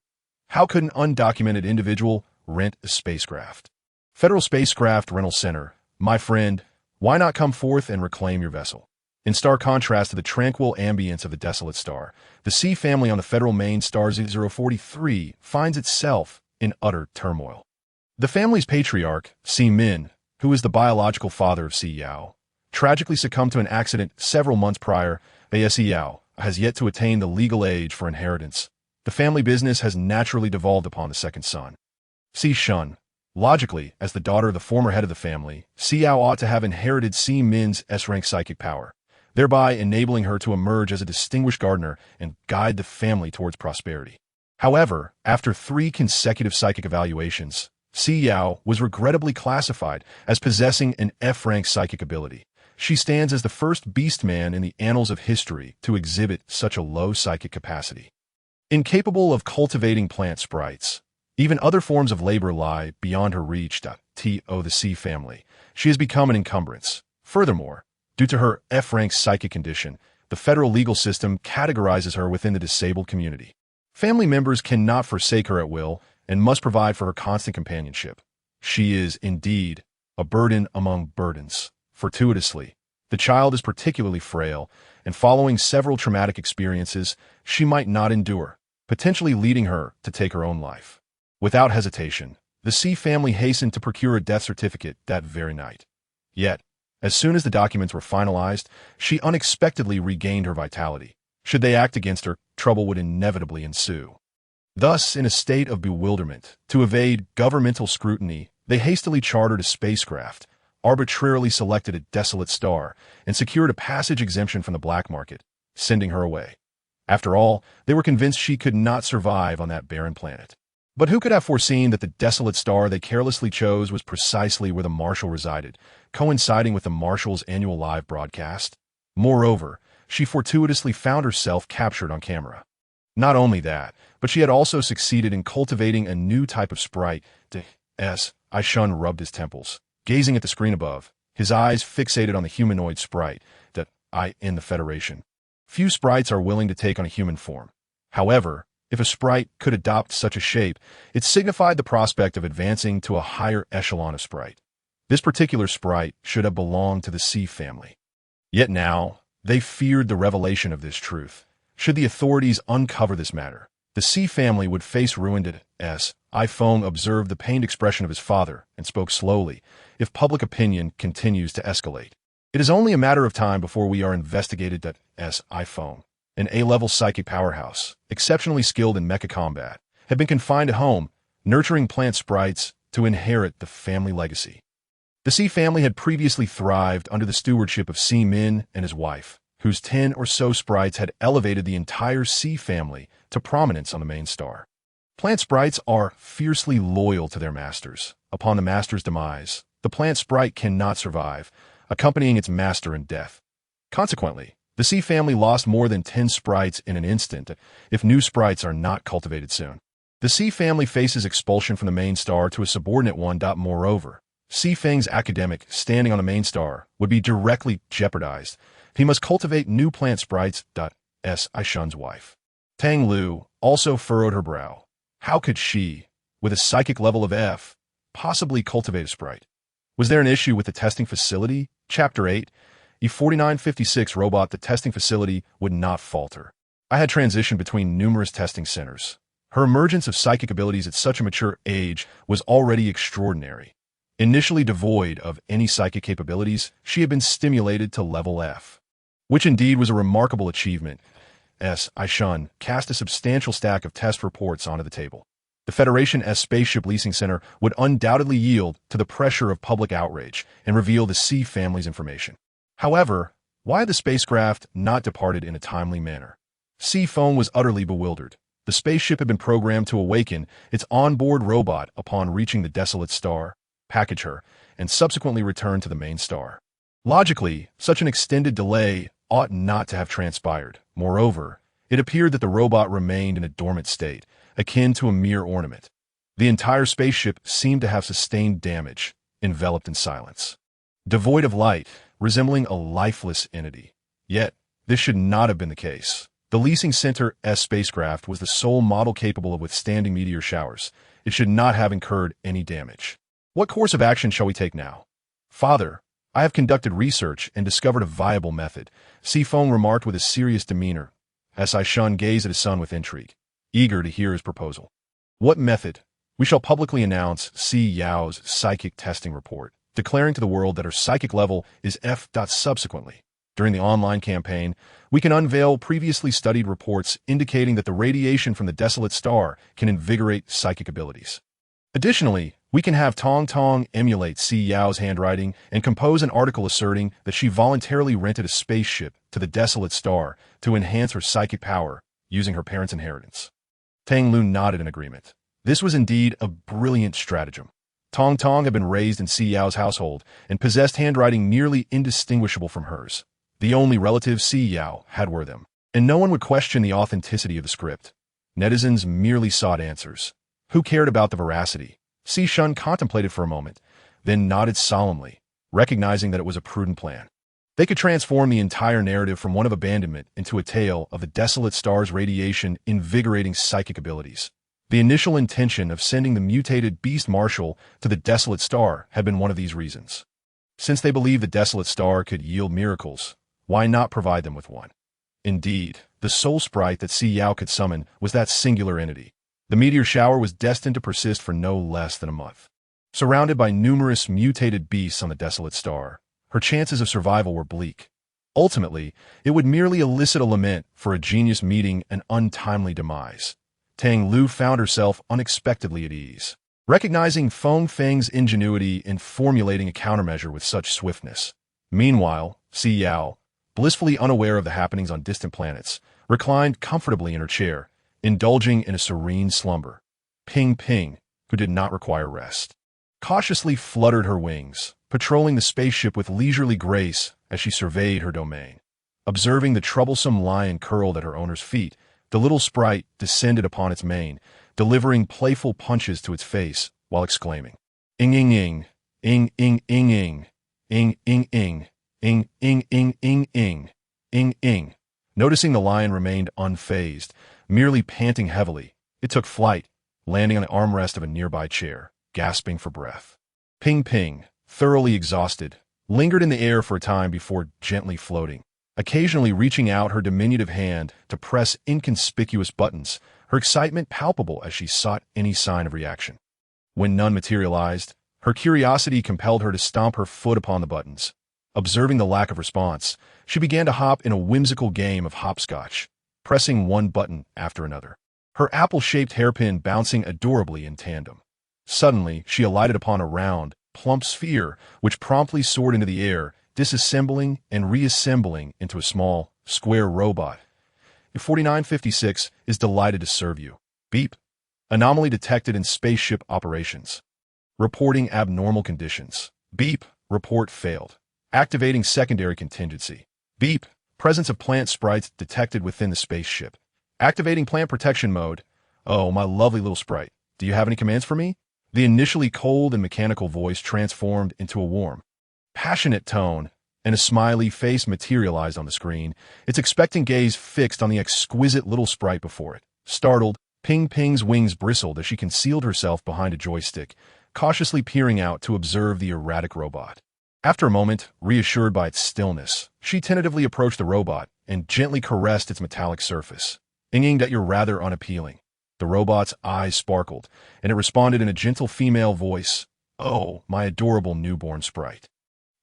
S1: How could an undocumented individual rent a spacecraft? Federal Spacecraft Rental Center, my friend, why not come forth and reclaim your vessel? In stark contrast to the tranquil ambience of the desolate star, the Si family on the federal main star 043 finds itself in utter turmoil. The family's patriarch, Si Min, who is the biological father of Si Yao, tragically succumbed to an accident several months prior. Si Yao has yet to attain the legal age for inheritance. The family business has naturally devolved upon the second son. Si Shun. Logically, as the daughter of the former head of the family, Si Yao ought to have inherited Si Min's S-rank psychic power, thereby enabling her to emerge as a distinguished gardener and guide the family towards prosperity. However, after 3 consecutive psychic evaluations, Si Yao was regrettably classified as possessing an F-rank psychic ability. she stands as the first beastman in the annals of history to exhibit such a low psychic capacity. Incapable of cultivating plant sprites, even other forms of labor lie beyond her reach. The Si family. She has become an encumbrance. Furthermore, due to her F-rank psychic condition, the federal legal system categorizes her within the disabled community. Family members cannot forsake her at will and must provide for her constant companionship. She is, indeed, a burden among burdens. Fortuitously, the child is particularly frail, and following several traumatic experiences, she might not endure, potentially leading her to take her own life. Without hesitation, the Si family hastened to procure a death certificate that very night. Yet, as soon as the documents were finalized, she unexpectedly regained her vitality. Should they act against her, trouble would inevitably ensue. Thus, in a state of bewilderment, to evade governmental scrutiny, they hastily chartered a spacecraft, arbitrarily selected a desolate star, and secured a passage exemption from the black market, sending her away. After all, they were convinced she could not survive on that barren planet. But who could have foreseen that the desolate star they carelessly chose was precisely where the Marshal resided, coinciding with the Marshal's annual live broadcast? Moreover, she fortuitously found herself captured on camera. Not only that, but she had also succeeded in cultivating a new type of sprite. Si Yao rubbed his temples, gazing at the screen above, his eyes fixated on the humanoid sprite in the Federation. Few sprites are willing to take on a human form. However, if a sprite could adopt such a shape, it signified the prospect of advancing to a higher echelon of sprite. This particular sprite should have belonged to the Si family. Yet now, they feared the revelation of this truth. Should the authorities uncover this matter, the Si family would face ruin. Si Yao observed the pained expression of his father and spoke slowly. If public opinion continues to escalate, it is only a matter of time before we are investigated. Si Yao, an A-level psychic powerhouse, exceptionally skilled in mecha combat, had been confined at home, nurturing plant sprites to inherit the family legacy. The Si family had previously thrived under the stewardship of Si Min and his wife, whose 10 or so sprites had elevated the entire Si family to prominence on the main star. Plant sprites are fiercely loyal to their masters. Upon the master's demise, the plant sprite cannot survive, accompanying its master in death. Consequently, the Si family lost more than 10 sprites in an instant if new sprites are not cultivated soon. The Si family faces expulsion from the main star to a subordinate one. Moreover, Si Feng's academic standing on the main star would be directly jeopardized. He must cultivate new plant sprites. Si Yao's wife, Tang Lu, also furrowed her brow. How could she, with a psychic level of F, possibly cultivate a sprite? Was there an issue with the testing facility? Chapter 8. E4956 robot. The testing facility would not falter. I had transitioned between numerous testing centers. Her emergence of psychic abilities at such a mature age was already extraordinary. Initially devoid of any psychic capabilities, she had been stimulated to level F, which indeed was a remarkable achievement. Si Yao cast a substantial stack of test reports onto the table. The Federation's Spaceship Leasing Center would undoubtedly yield to the pressure of public outrage and reveal the Si family's information. However, why had the spacecraft not departed in a timely manner? Si Yao was utterly bewildered. The spaceship had been programmed to awaken its onboard robot upon reaching the desolate star, package her, and subsequently return to the main star. Logically, such an extended delay ought not to have transpired. Moreover, it appeared that the robot remained in a dormant state, akin to a mere ornament. The entire spaceship seemed to have sustained damage, enveloped in silence. Devoid of light, resembling a lifeless entity. Yet, this should not have been the case. The leasing center's spacecraft was the sole model capable of withstanding meteor showers. It should not have incurred any damage. What course of action shall we take now? Father, I have conducted research and discovered a viable method, Si Yao remarked with a serious demeanor. Si Yao gazed at his son with intrigue, eager to hear his proposal. What method? We shall publicly announce Si Yao's psychic testing report, declaring to the world that her psychic level is F. Subsequently, during the online campaign, we can unveil previously studied reports indicating that the radiation from the desolate star can invigorate psychic abilities. Additionally, we can have Tong Tong emulate Si Yao's handwriting and compose an article asserting that she voluntarily rented a spaceship to the desolate star to enhance her psychic power using her parents' inheritance. Tang Lu nodded in agreement. This was indeed a brilliant stratagem. Tong Tong had been raised in Si Yao's household and possessed handwriting nearly indistinguishable from hers. The only relatives Si Yao had were them, and no one would question the authenticity of the script. Netizens merely sought answers. Who cared about the veracity? Si Shun contemplated for a moment, then nodded solemnly, recognizing that it was a prudent plan. They could transform the entire narrative from one of abandonment into a tale of the desolate star's radiation invigorating psychic abilities. The initial intention of sending the mutated beast marshal to the desolate star had been one of these reasons. Since they believed the desolate star could yield miracles, why not provide them with one? Indeed, the soul sprite that Si Yao could summon was that singular entity. The meteor shower was destined to persist for no less than a month. Surrounded by numerous mutated beasts on the desolate star, her chances of survival were bleak. Ultimately, it would merely elicit a lament for a genius meeting an untimely demise. Tang Lu found herself unexpectedly at ease, recognizing Feng Feng's ingenuity in formulating a countermeasure with such swiftness. Meanwhile, Si Yao, blissfully unaware of the happenings on distant planets, reclined comfortably in her chair, indulging in a serene slumber. Ping Ping, who did not require rest, cautiously fluttered her wings, patrolling the spaceship with leisurely grace as she surveyed her domain. Observing the troublesome lion curled at her owner's feet, the little sprite descended upon its mane, delivering playful punches to its face while exclaiming, "Ing ing ing, ing ing ing ing, ing ing ing, ing ing ing ing ing, ing ing." Noticing the lion remained unfazed, merely panting heavily, it took flight, landing on the armrest of a nearby chair, gasping for breath. Ping Ping, thoroughly exhausted, lingered in the air for a time before gently floating, occasionally reaching out her diminutive hand to press inconspicuous buttons, her excitement palpable as she sought any sign of reaction. When none materialized, her curiosity compelled her to stomp her foot upon the buttons. Observing the lack of response, she began to hop in a whimsical game of hopscotch, pressing one button after another, her apple-shaped hairpin bouncing adorably in tandem. Suddenly, she alighted upon a round, plump sphere, which promptly soared into the air, disassembling and reassembling into a small, square robot. 4956 is delighted to serve you. Beep. Anomaly detected in spaceship operations. Reporting abnormal conditions. Beep. Report failed. Activating secondary contingency. Beep. Presence of plant sprites detected within the spaceship. Activating plant protection mode. Oh, my lovely little sprite. Do you have any commands for me? The initially cold and mechanical voice transformed into a warm, passionate tone, and a smiley face materialized on the screen, its expectant gaze fixed on the exquisite little sprite before it. Startled, Ping Ping's wings bristled as she concealed herself behind a joystick, cautiously peering out to observe the erratic robot. After a moment, reassured by its stillness, she tentatively approached the robot and gently caressed its metallic surface, inging that you're rather unappealing. The robot's eyes sparkled, and it responded in a gentle female voice, "Oh, my adorable newborn sprite.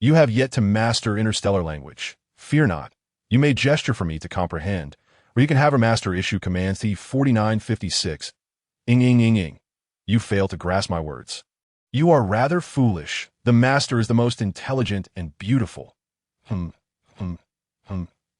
S1: You have yet to master interstellar language. Fear not. You may gesture for me to comprehend, or you can have a master issue commands to 4956. Ing ing ing ing. You fail to grasp my words. You are rather foolish. The master is the most intelligent and beautiful.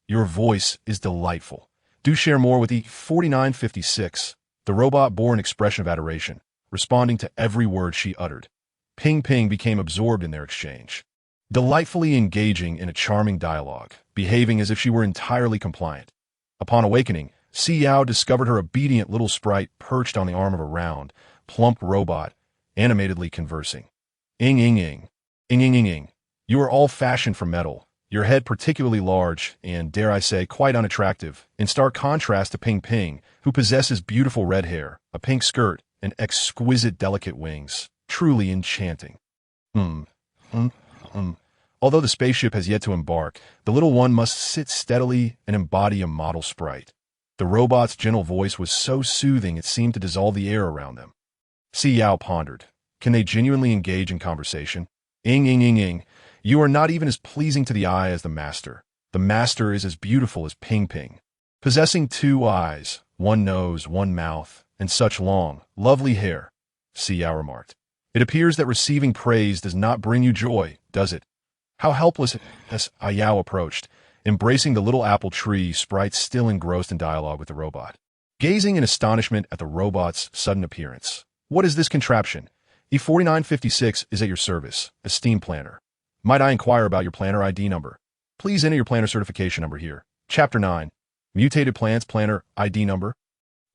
S1: Your voice is delightful. Do share more with the 4956. The robot bore an expression of adoration, responding to every word she uttered. Ping Ping became absorbed in their exchange, delightfully engaging in a charming dialogue, behaving as if she were entirely compliant. Upon awakening, Si Yao discovered her obedient little sprite perched on the arm of a round, plump robot, animatedly conversing. Ing ing ing. Ing ing ing ing. You are all fashioned for metal, your head particularly large and, dare I say, quite unattractive, in stark contrast to Ping Ping, who possesses beautiful red hair, a pink skirt, and exquisite delicate wings. Truly enchanting. Although the spaceship has yet to embark, the little one must sit steadily and embody a model sprite. The robot's gentle voice was so soothing it seemed to dissolve the air around them. Si Yao pondered. Can they genuinely engage in conversation? Ing ing ing ing. You are not even as pleasing to the eye as the master. The master is as beautiful as Ping Ping. Possessing 2 eyes, 1 nose, 1 mouth, and such long, lovely hair, Si Yao remarked. It appears that receiving praise does not bring you joy, does it? How helpless as Si Yao approached, embracing the little apple tree sprite still engrossed in dialogue with the robot. Gazing in astonishment at the robot's sudden appearance. What is this contraption? E4956 is at your service, esteemed planner. Might I inquire about your planner ID number? Please enter your planner certification number here. Chapter 9. Mutated Plants Planner ID number.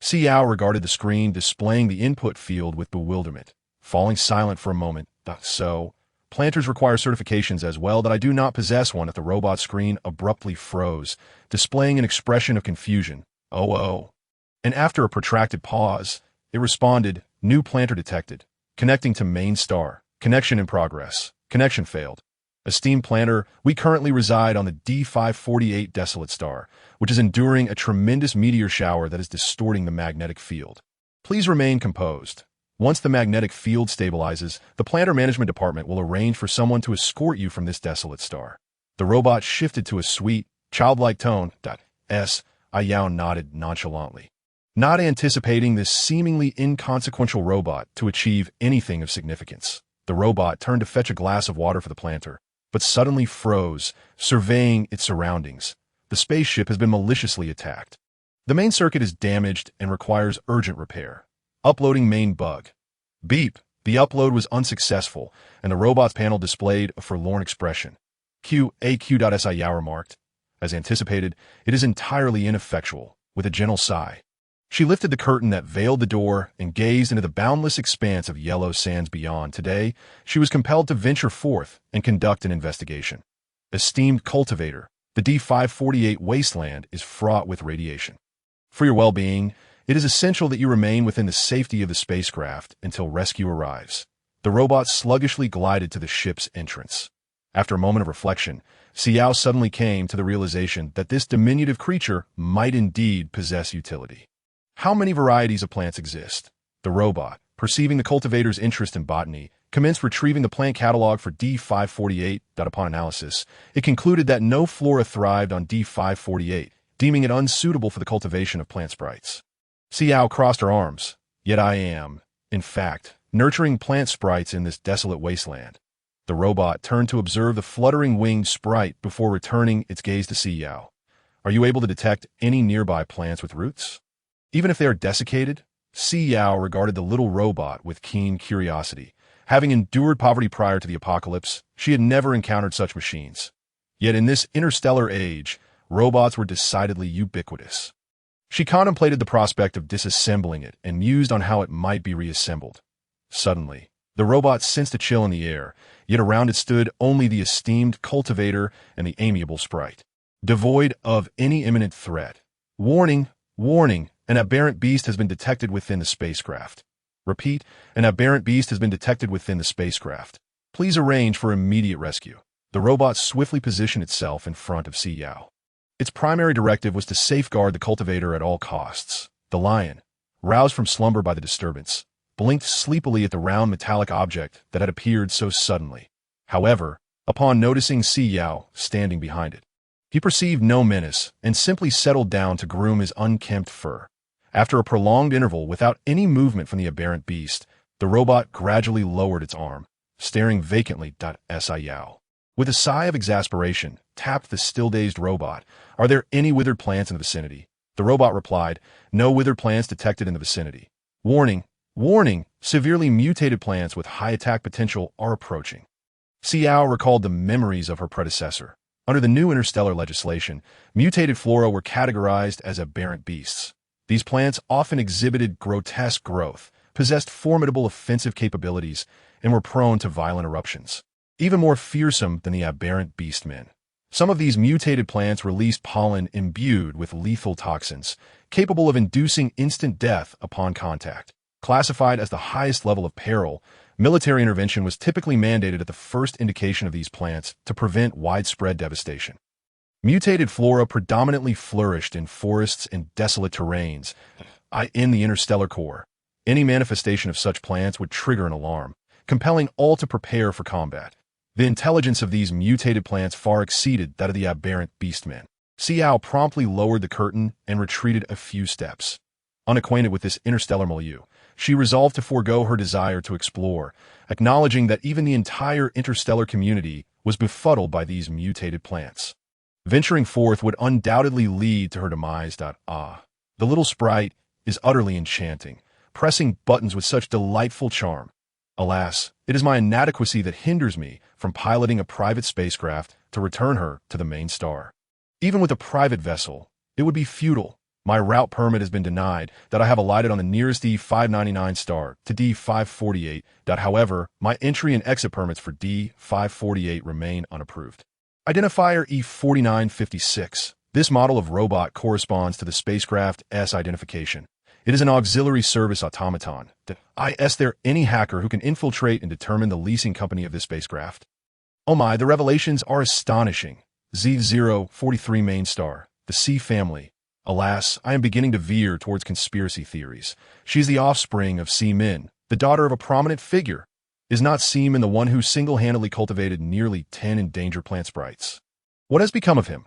S1: Si Yao regarded the screen displaying the input field with bewilderment, falling silent for a moment. So, planters require certifications as well that I do not possess one. At the robot screen abruptly froze, displaying an expression of confusion. Oh. And after a protracted pause, it responded, new planter detected. Connecting to main star. Connection in progress. Connection failed. Esteemed planner, we currently reside on the D548 desolate star, which is enduring a tremendous meteor shower that is distorting the magnetic field. Please remain composed. Once the magnetic field stabilizes, the planter management department will arrange for someone to escort you from this desolate star. The robot shifted to a sweet, childlike tone. Si Yao nodded nonchalantly, not anticipating this seemingly inconsequential robot to achieve anything of significance. The robot turned to fetch a glass of water for the planter, but suddenly froze, surveying its surroundings. The spaceship has been maliciously attacked. The main circuit is damaged and requires urgent repair. Uploading main bug. Beep. The upload was unsuccessful, and the robot's panel displayed a forlorn expression. Si Yao remarked. As anticipated, it is entirely ineffectual, with a gentle sigh. She lifted the curtain that veiled the door and gazed into the boundless expanse of yellow sands beyond. Today, she was compelled to venture forth and conduct an investigation. Esteemed Cultivator, the D548 wasteland is fraught with radiation. For your well-being, it is essential that you remain within the safety of the spacecraft until rescue arrives. The robot sluggishly glided to the ship's entrance. After a moment of reflection, Si Yao suddenly came to the realization that this diminutive creature might indeed possess utility. How many varieties of plants exist? The robot, perceiving the cultivator's interest in botany, commenced retrieving the plant catalog for D548. Upon analysis, it concluded that no flora thrived on D548, deeming it unsuitable for the cultivation of plant sprites. Si Yao crossed her arms. Yet I am, in fact, nurturing plant sprites in this desolate wasteland. The robot turned to observe the fluttering winged sprite before returning its gaze to Si Yao. Are you able to detect any nearby plants with roots? Even if they are desiccated? Si Yao regarded the little robot with keen curiosity. Having endured poverty prior to the apocalypse, she had never encountered such machines. Yet in this interstellar age, robots were decidedly ubiquitous. She contemplated the prospect of disassembling it and mused on how it might be reassembled. Suddenly, the robot sensed a chill in the air, yet around it stood only the esteemed cultivator and the amiable sprite, devoid of any imminent threat. Warning, warning, an aberrant beast has been detected within the spacecraft. Repeat, an aberrant beast has been detected within the spacecraft. Please arrange for immediate rescue. The robot swiftly positioned itself in front of Si Yao. Its primary directive was to safeguard the cultivator at all costs. The lion, roused from slumber by the disturbance, blinked sleepily at the round metallic object that had appeared so suddenly. However, upon noticing Si Yao standing behind it, he perceived no menace and simply settled down to groom his unkempt fur. After a prolonged interval without any movement from the aberrant beast, the robot gradually lowered its arm, staring vacantly at Si Yao. With a sigh of exasperation, tapped the still-dazed robot. Are there any withered plants in the vicinity? The robot replied, no withered plants detected in the vicinity. Warning, warning, severely mutated plants with high attack potential are approaching. Si Yao recalled the memories of her predecessor. Under the new interstellar legislation, mutated flora were categorized as aberrant beasts. These plants often exhibited grotesque growth, possessed formidable offensive capabilities, and were prone to violent eruptions, even more fearsome than the aberrant beastmen. Some of these mutated plants released pollen imbued with lethal toxins, capable of inducing instant death upon contact. Classified as the highest level of peril, military intervention was typically mandated at the first indication of these plants to prevent widespread devastation. Mutated flora predominantly flourished in forests and desolate terrains, in the interstellar core. Any manifestation of such plants would trigger an alarm, compelling all to prepare for combat. The intelligence of these mutated plants far exceeded that of the aberrant beastmen. Si Yao promptly lowered the curtain and retreated a few steps. Unacquainted with this interstellar milieu, she resolved to forego her desire to explore, acknowledging that even the entire interstellar community was befuddled by these mutated plants. Venturing forth would undoubtedly lead to her demise. The little sprite is utterly enchanting, pressing buttons with such delightful charm. Alas, it is my inadequacy that hinders me from piloting a private spacecraft to return her to the main star. Even with a private vessel, it would be futile. My route permit has been denied that I have alighted on the nearest D599 star to D548. However, my entry and exit permits for D548 remain unapproved. Identifier E4956. This model of robot corresponds to the spacecraft's identification. It is an auxiliary service automaton. Is there any hacker who can infiltrate and determine the leasing company of this spacecraft? Oh my, the revelations are astonishing. Z043 main star, the Si family. Alas, I am beginning to veer towards conspiracy theories. She is the offspring of Si Min, the daughter of a prominent figure. Is not Si Min the one who single-handedly cultivated nearly 10 endangered plant sprites? What has become of him?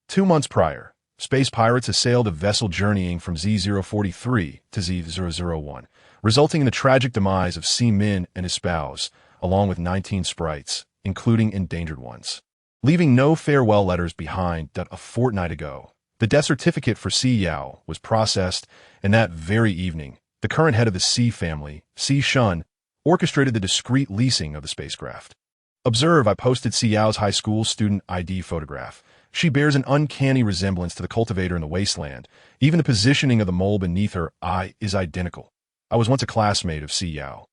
S1: 2 months prior, space pirates assailed a vessel journeying from Z043 to Z001, resulting in the tragic demise of Si Min and his spouse, along with 19 sprites, including endangered ones. Leaving no farewell letters behind. A fortnight ago, the death certificate for Si Yao was processed, and that very evening, the current head of the Si family, Si Shun, orchestrated the discreet leasing of the spacecraft. Observe, I posted Si Yao's high school student ID photograph. She bears an uncanny resemblance to the cultivator in the wasteland. Even the positioning of the mole beneath her eye is identical. I was once a classmate of Si Yao,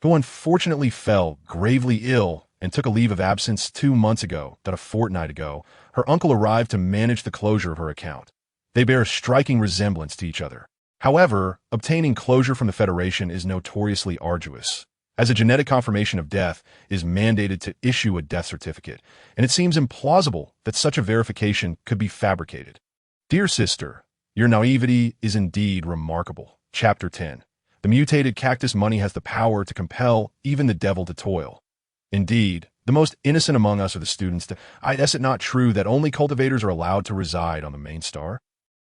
S1: who unfortunately fell gravely ill and took a leave of absence 2 months ago. A fortnight ago, her uncle arrived to manage the closure of her account. They bear a striking resemblance to each other. However, obtaining closure from the Federation is notoriously arduous, as a genetic confirmation of death is mandated to issue a death certificate, and it seems implausible that such a verification could be fabricated. Dear sister, your naivety is indeed remarkable. Chapter 10. The mutated cactus money has the power to compel even the devil to toil. Indeed, the most innocent among us are the students. Is it not true that only cultivators are allowed to reside on the main star?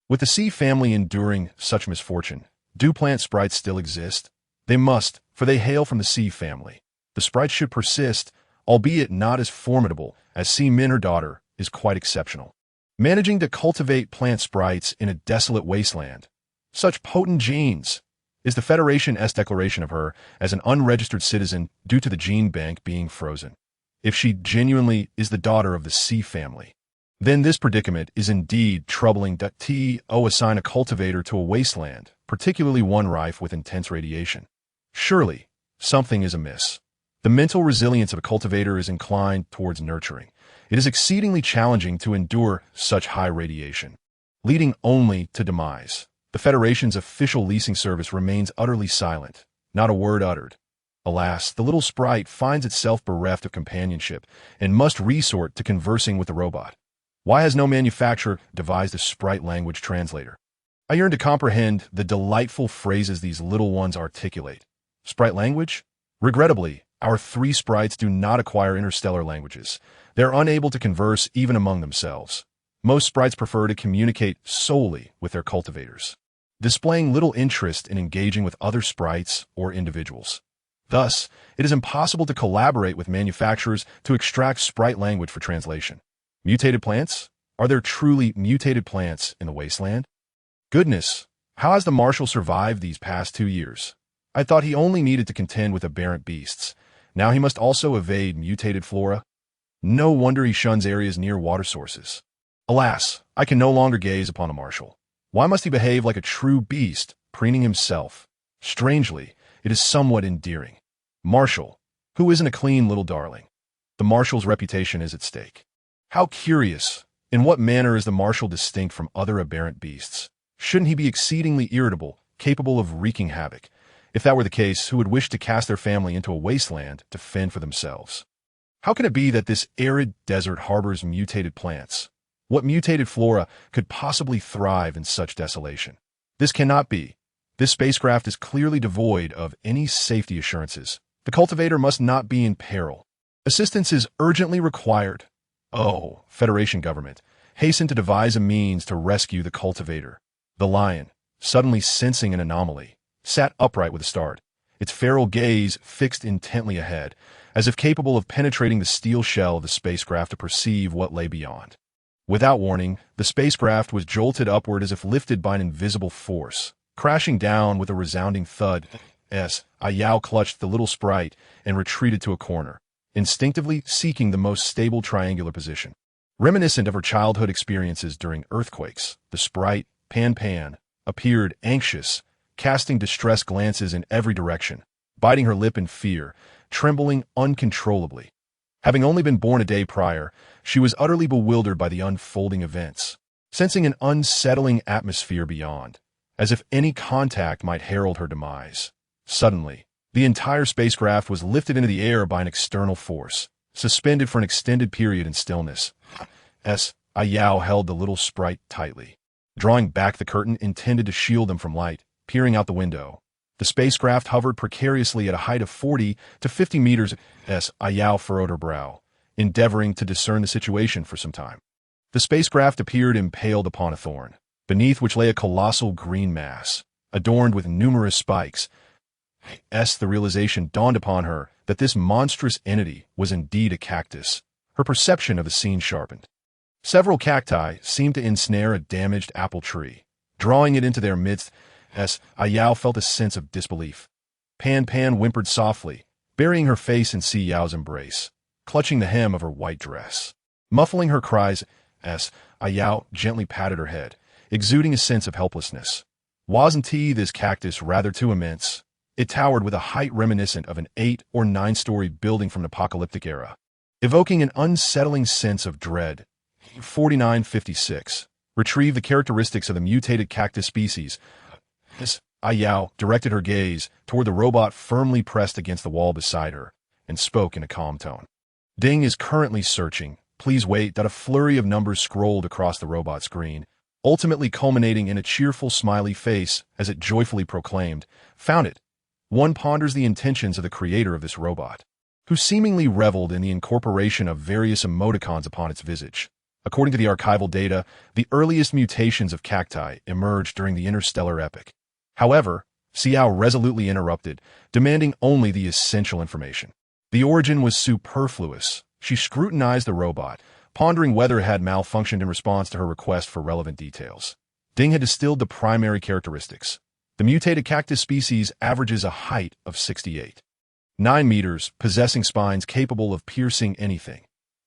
S1: With the Si family enduring such misfortune, do plant sprites still exist? They must, for they hail from the Si family. The sprites should persist, albeit not as formidable as Si Min, her daughter, is quite exceptional. Managing to cultivate plant sprites in a desolate wasteland. Such potent genes. Is the Federation's declaration of her as an unregistered citizen due to the gene bank being frozen? If she genuinely is the daughter of the Si family, then this predicament is indeed troubling. Assign a cultivator to a wasteland, particularly one rife with intense radiation. Surely, something is amiss. The mental resilience of a cultivator is inclined towards nurturing. It is exceedingly challenging to endure such high radiation, leading only to demise. The Federation's official leasing service remains utterly silent, not a word uttered. Alas, the little sprite finds itself bereft of companionship and must resort to conversing with the robot. Why has no manufacturer devised a sprite language translator? I yearn to comprehend the delightful phrases these little ones articulate. Sprite language? Regrettably, our 3 sprites do not acquire interstellar languages. They're unable to converse even among themselves. Most sprites prefer to communicate solely with their cultivators, displaying little interest in engaging with other sprites or individuals. Thus, it is impossible to collaborate with manufacturers to extract sprite language for translation. Mutated plants? Are there truly mutated plants in the wasteland? Goodness, how has the Marshal survived these past 2 years? I thought he only needed to contend with aberrant beasts. Now he must also evade mutated flora. No wonder he shuns areas near water sources. Alas, I can no longer gaze upon a Marshal. Why must he behave like a true beast, preening himself? Strangely, it is somewhat endearing. Marshal, who isn't a clean little darling? The Marshal's reputation is at stake. How curious! In what manner is the Marshal distinct from other aberrant beasts? Shouldn't he be exceedingly irritable, capable of wreaking havoc? If that were the case, who would wish to cast their family into a wasteland to fend for themselves? How can it be that this arid desert harbors mutated plants? What mutated flora could possibly thrive in such desolation? This cannot be. This spacecraft is clearly devoid of any safety assurances. The cultivator must not be in peril. Assistance is urgently required. Oh, Federation government, hasten to devise a means to rescue the cultivator. The lion, suddenly sensing an anomaly, sat upright with a start, its feral gaze fixed intently ahead, as if capable of penetrating the steel shell of the spacecraft to perceive what lay beyond. Without warning, the spacecraft was jolted upward as if lifted by an invisible force, crashing down with a resounding thud. Si Yao clutched the little sprite and retreated to a corner, instinctively seeking the most stable triangular position. Reminiscent of her childhood experiences during earthquakes, the sprite, Pan, appeared anxious, casting distressed glances in every direction, biting her lip in fear, trembling uncontrollably. Having only been born a day prior, she was utterly bewildered by the unfolding events, sensing an unsettling atmosphere beyond, as if any contact might herald her demise. Suddenly, the entire spacecraft was lifted into the air by an external force, suspended for an extended period in stillness. Si Yao held the little sprite tightly, drawing back the curtain intended to shield them from light, peering out the window. The spacecraft hovered precariously at a height of 40 to 50 meters. Si Yao furrowed her brow, endeavoring to discern the situation for some time. The spacecraft appeared impaled upon a thorn, beneath which lay a colossal green mass, adorned with numerous spikes. The realization dawned upon her that this monstrous entity was indeed a cactus. Her perception of the scene sharpened. Several cacti seemed to ensnare a damaged apple tree, drawing it into their midst. Si Yao felt a sense of disbelief. Pan whimpered softly, burying her face in Si Yao's embrace, clutching the hem of her white dress. Muffling her cries, Si Yao gently patted her head, exuding a sense of helplessness. Wasn't this cactus rather too immense? It towered with a height reminiscent of an 8- or 9-story building from an apocalyptic era, evoking an unsettling sense of dread. 4956. Retrieve the characteristics of the mutated cactus species. Si Yao directed her gaze toward the robot firmly pressed against the wall beside her, and spoke in a calm tone. Ding is currently searching. Please wait. A flurry of numbers scrolled across the robot screen, ultimately culminating in a cheerful smiley face as it joyfully proclaimed, "Found it." One ponders the intentions of the creator of this robot, who seemingly reveled in the incorporation of various emoticons upon its visage. According to the archival data, the earliest mutations of cacti emerged during the interstellar epoch. However, Si Yao resolutely interrupted, demanding only the essential information. The origin was superfluous. She scrutinized the robot, pondering whether it had malfunctioned in response to her request for relevant details. Ding had distilled the primary characteristics. The mutated cactus species averages a height of 68.9 meters, possessing spines capable of piercing anything.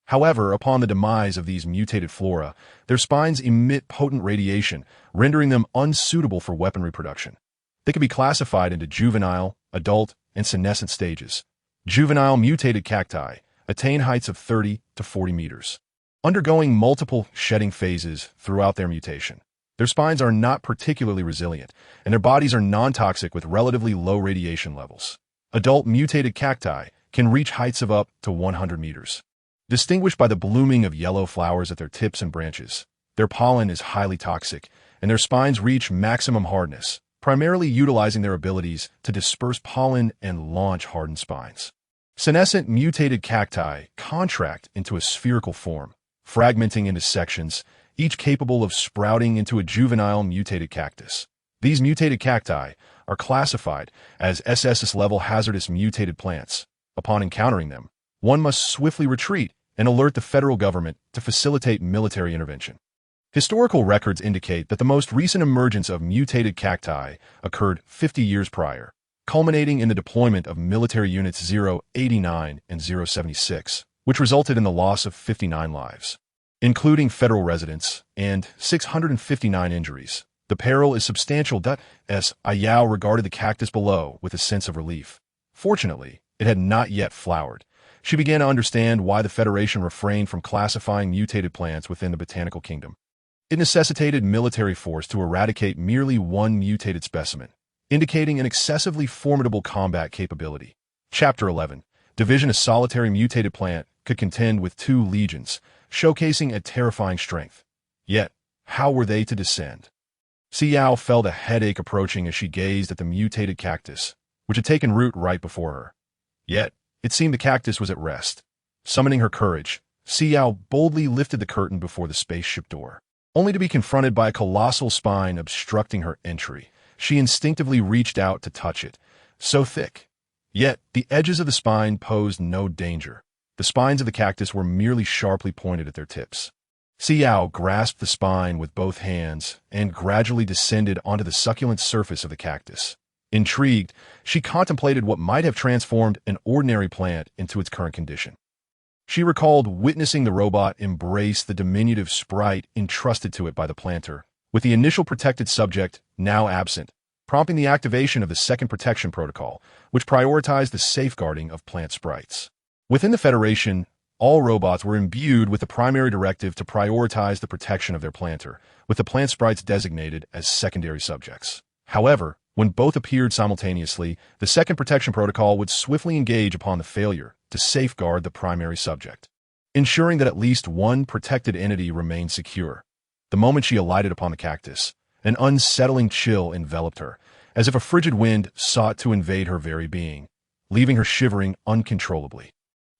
S1: However, upon the demise of these mutated flora, their spines emit potent radiation, rendering them unsuitable for weaponry production. They can be classified into juvenile, adult, and senescent stages. Juvenile mutated cacti attain heights of 30 to 40 meters, undergoing multiple shedding phases throughout their mutation. Their spines are not particularly resilient, and their bodies are non-toxic with relatively low radiation levels. Adult mutated cacti can reach heights of up to 100 meters. Distinguished by the blooming of yellow flowers at their tips and branches, their pollen is highly toxic, and their spines reach maximum hardness, primarily utilizing their abilities to disperse pollen and launch hardened spines. Senescent mutated cacti contract into a spherical form, fragmenting into sections, each capable of sprouting into a juvenile mutated cactus. These mutated cacti are classified as SS-level hazardous mutated plants. Upon encountering them, one must swiftly retreat and alert the federal government to facilitate military intervention. Historical records indicate that the most recent emergence of mutated cacti occurred 50 years prior, culminating in the deployment of military units 089 and 076, which resulted in the loss of 59 lives, including federal residents, and 659 injuries. The peril is substantial. Si Yao regarded the cactus below with a sense of relief. Fortunately, it had not yet flowered. She began to understand why the Federation refrained from classifying mutated plants within the botanical kingdom. It necessitated military force to eradicate merely one mutated specimen, indicating an excessively formidable combat capability. Chapter 11. Division: a solitary mutated plant could contend with 2 legions, showcasing a terrifying strength. Yet, how were they to descend? Si Yao felt a headache approaching as she gazed at the mutated cactus, which had taken root right before her. Yet, it seemed the cactus was at rest. Summoning her courage, Si Yao boldly lifted the curtain before the spaceship door, only to be confronted by a colossal spine obstructing her entry. She instinctively reached out to touch it, so thick. Yet, the edges of the spine posed no danger. The spines of the cactus were merely sharply pointed at their tips. Si Yao grasped the spine with both hands and gradually descended onto the succulent surface of the cactus. Intrigued, she contemplated what might have transformed an ordinary plant into its current condition. She recalled witnessing the robot embrace the diminutive sprite entrusted to it by the planter, with the initial protected subject now absent, prompting the activation of the second protection protocol, which prioritized the safeguarding of plant sprites. Within the Federation, all robots were imbued with the primary directive to prioritize the protection of their planter, with the plant sprites designated as secondary subjects. However, when both appeared simultaneously, the second protection protocol would swiftly engage upon the failure to safeguard the primary subject, ensuring that at least one protected entity remained secure. The moment she alighted upon the cactus, an unsettling chill enveloped her, as if a frigid wind sought to invade her very being, leaving her shivering uncontrollably.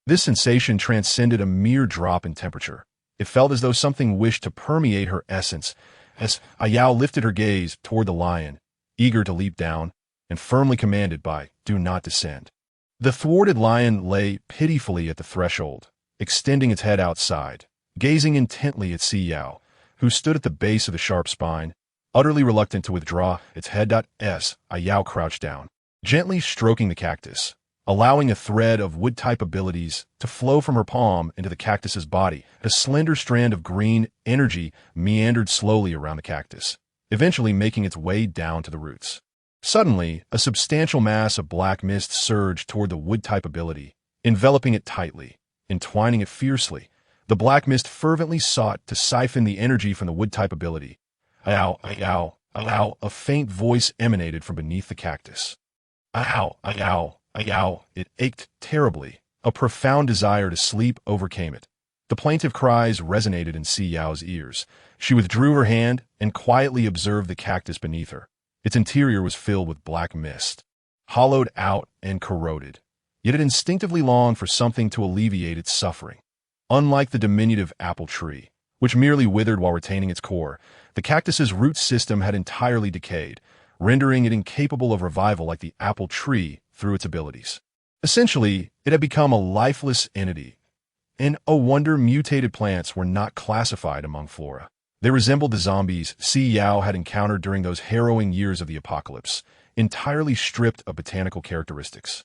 S1: This sensation transcended a mere drop in temperature. It felt as though something wished to permeate her essence, as Si Yao lifted her gaze toward the lion, eager to leap down, and firmly commanded by, "Do not descend." The thwarted lion lay pitifully at the threshold, extending its head outside, gazing intently at Si Yao, who stood at the base of the sharp spine, utterly reluctant to withdraw its head. Si Yao crouched down, gently stroking the cactus, allowing a thread of wood-type abilities to flow from her palm into the cactus's body. A slender strand of green energy meandered slowly around the cactus, eventually making its way down to the roots. Suddenly, a substantial mass of black mist surged toward the wood-type ability, enveloping it tightly, entwining it fiercely. The black mist fervently sought to siphon the energy from the wood-type ability. "Ow, ow, ow," a faint voice emanated from beneath the cactus. "Ow, ow, ow." It ached terribly. A profound desire to sleep overcame it. The plaintive cries resonated in Si Yao's ears. She withdrew her hand and quietly observed the cactus beneath her. Its interior was filled with black mist, hollowed out and corroded. Yet it instinctively longed for something to alleviate its suffering. Unlike the diminutive apple tree, which merely withered while retaining its core, the cactus's root system had entirely decayed, rendering it incapable of revival like the apple tree through its abilities. Essentially, it had become a lifeless entity. And oh wonder, mutated plants were not classified among flora. They resembled the zombies Si Yao had encountered during those harrowing years of the apocalypse, entirely stripped of botanical characteristics.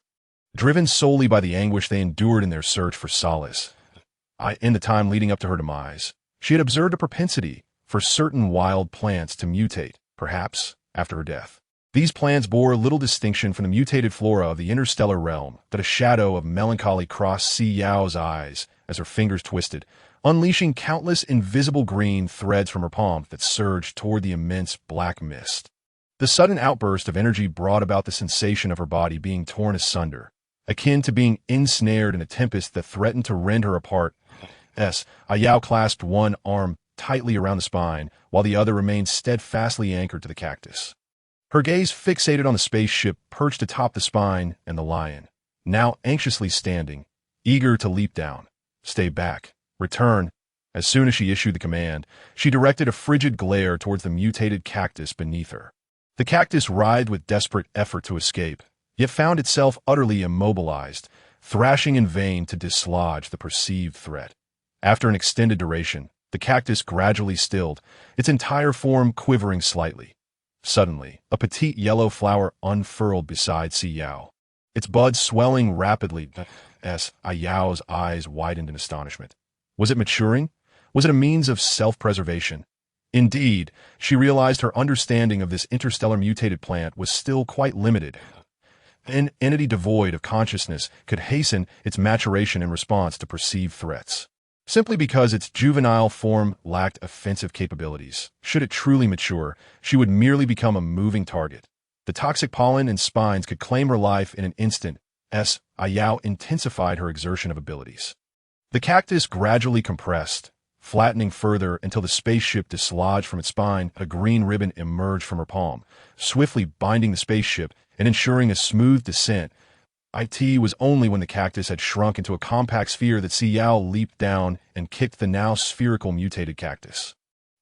S1: Driven solely by the anguish they endured in their search for solace, in the time leading up to her demise, she had observed a propensity for certain wild plants to mutate, perhaps after her death. These plants bore little distinction from the mutated flora of the interstellar realm, that a shadow of melancholy crossed Si Yao's eyes as her fingers twisted, unleashing countless invisible green threads from her palm that surged toward the immense black mist. The sudden outburst of energy brought about the sensation of her body being torn asunder, akin to being ensnared in a tempest that threatened to rend her apart. Si Yao clasped one arm tightly around the spine, while the other remained steadfastly anchored to the cactus. Her gaze fixated on the spaceship perched atop the spine and the lion, now anxiously standing, eager to leap down. "Stay back. Return." As soon as she issued the command, she directed a frigid glare towards the mutated cactus beneath her. The cactus writhed with desperate effort to escape, yet found itself utterly immobilized, thrashing in vain to dislodge the perceived threat. After an extended duration, the cactus gradually stilled, its entire form quivering slightly. Suddenly, a petite yellow flower unfurled beside Si Yao, its buds swelling rapidly. Si Yao's eyes widened in astonishment. Was it maturing? Was it a means of self-preservation? Indeed, she realized her understanding of this interstellar mutated plant was still quite limited. An entity devoid of consciousness could hasten its maturation in response to perceived threats. Simply because its juvenile form lacked offensive capabilities, should it truly mature, she would merely become a moving target. The toxic pollen and spines could claim her life in an instant. Si Yao intensified her exertion of abilities. The cactus gradually compressed, flattening further until the spaceship dislodged from its spine. A green ribbon emerged from her palm, swiftly binding the spaceship and ensuring a smooth descent. It was only when the cactus had shrunk into a compact sphere that Si Yao leaped down and kicked the now spherical mutated cactus.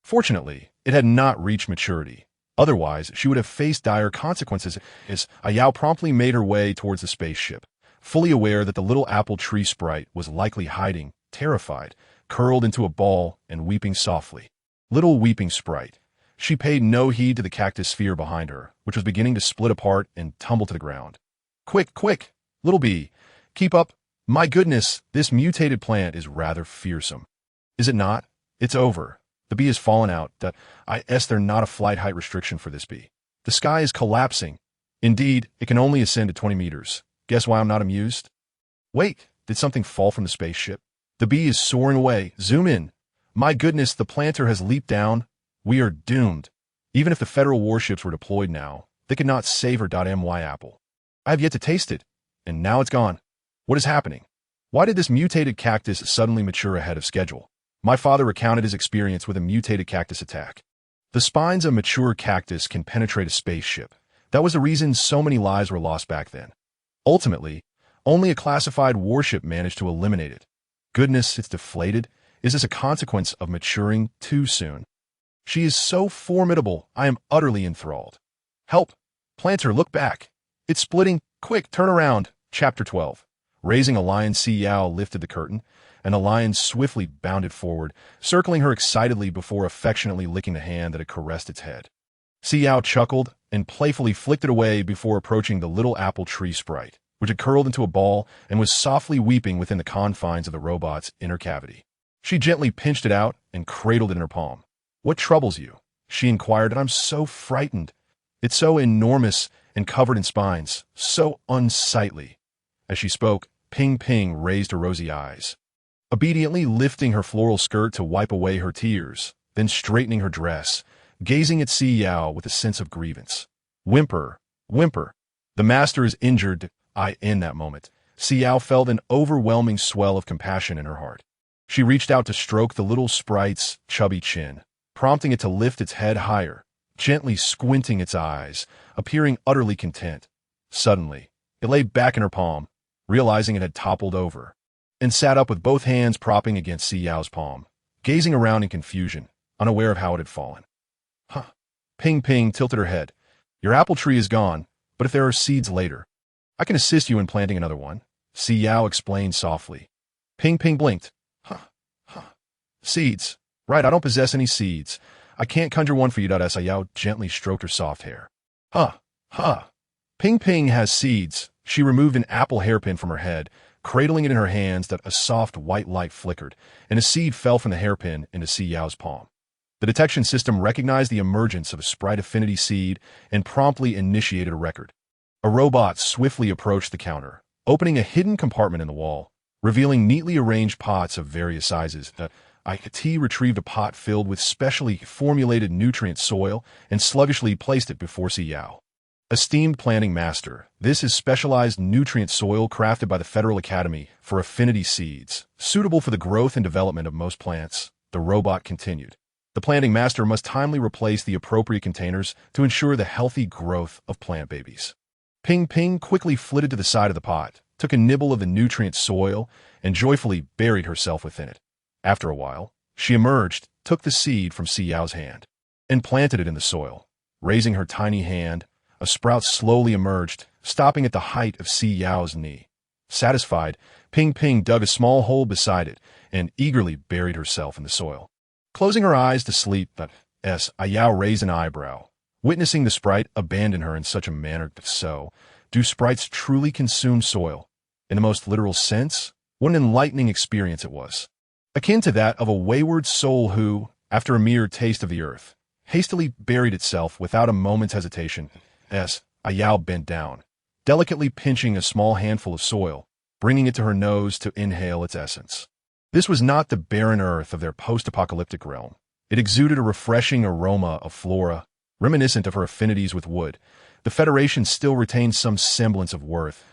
S1: Fortunately, it had not reached maturity. Otherwise, she would have faced dire consequences. Si Yao promptly made her way towards the spaceship, fully aware that the little apple tree sprite was likely hiding, terrified, curled into a ball and weeping softly. Little weeping sprite. She paid no heed to the cactus sphere behind her, which was beginning to split apart and tumble to the ground. Quick, quick, little bee, keep up. My goodness, this mutated plant is rather fearsome. Is it not? It's over. The bee has fallen out. They're not a flight height restriction for this bee. The sky is collapsing. Indeed, it can only ascend to 20 meters. Guess why I'm not amused? Wait, did something fall from the spaceship? The bee is soaring away. Zoom in. My goodness, the planter has leaped down. We are doomed. Even if the federal warships were deployed now, they could not save her. My apple. I have yet to taste it, and now it's gone. What is happening? Why did this mutated cactus suddenly mature ahead of schedule? My father recounted his experience with a mutated cactus attack. The spines of mature cactus can penetrate a spaceship. That was the reason so many lives were lost back then. Ultimately, only a classified warship managed to eliminate it. Goodness, it's deflated. Is this a consequence of maturing too soon? She is so formidable, I am utterly enthralled. Help! Planter, look back. It's splitting. Quick, turn around. Chapter 12. Raising a lion, Si Yao lifted the curtain, and the lion swiftly bounded forward, circling her excitedly before affectionately licking the hand that had caressed its head. Si Yao chuckled and playfully flicked it away before approaching the little apple tree sprite, which had curled into a ball and was softly weeping within the confines of the robot's inner cavity. She gently pinched it out and cradled it in her palm. What troubles you? She inquired, and I'm so frightened. It's so enormous and covered in spines, so unsightly. As she spoke, Ping Ping raised her rosy eyes, obediently lifting her floral skirt to wipe away her tears, then straightening her dress, gazing at Si Yao with a sense of grievance. Whimper, whimper. The master is injured. In that moment, Si Yao felt an overwhelming swell of compassion in her heart. She reached out to stroke the little sprite's chubby chin, prompting it to lift its head higher, gently squinting its eyes, appearing utterly content. Suddenly, it lay back in her palm, realizing it had toppled over, and sat up with both hands propping against Si Yao's palm, gazing around in confusion, unaware of how it had fallen. Huh. Ping Ping tilted her head. Your apple tree is gone, but if there are seeds later, I can assist you in planting another one, Si Yao explained softly. Ping Ping blinked. Seeds. Right, I don't possess any seeds. I can't conjure one for you. Si Yao gently stroked her soft hair. Ping Ping has seeds. She removed an apple hairpin from her head, cradling it in her hands. That a soft white light flickered, and a seed fell from the hairpin into Si Yao's palm. The detection system recognized the emergence of a sprite affinity seed and promptly initiated a record. A robot swiftly approached the counter, opening a hidden compartment in the wall, revealing neatly arranged pots of various sizes. IT retrieved a pot filled with specially formulated nutrient soil and sluggishly placed it before Si Yao. Esteemed planting master, this is specialized nutrient soil crafted by the Federal Academy for affinity seeds, suitable for the growth and development of most plants, the robot continued. The planting master must timely replace the appropriate containers to ensure the healthy growth of plant babies. Ping Ping quickly flitted to the side of the pot, took a nibble of the nutrient soil, and joyfully buried herself within it. After a while, she emerged, took the seed from Si Yao's hand, and planted it in the soil. Raising her tiny hand, a sprout slowly emerged, stopping at the height of Si Yao's knee. Satisfied, Ping Ping dug a small hole beside it and eagerly buried herself in the soil. Closing her eyes to sleep, Si Yao raised an eyebrow, witnessing the sprite abandon her in such a manner. So, do sprites truly consume soil? In the most literal sense, what an enlightening experience it was. Akin to that of a wayward soul who, after a mere taste of the earth, hastily buried itself without a moment's hesitation. Si Yao bent down, delicately pinching a small handful of soil, bringing it to her nose to inhale its essence. This was not the barren earth of their post-apocalyptic realm. It exuded a refreshing aroma of flora, reminiscent of her affinities with wood. The Federation still retained some semblance of worth.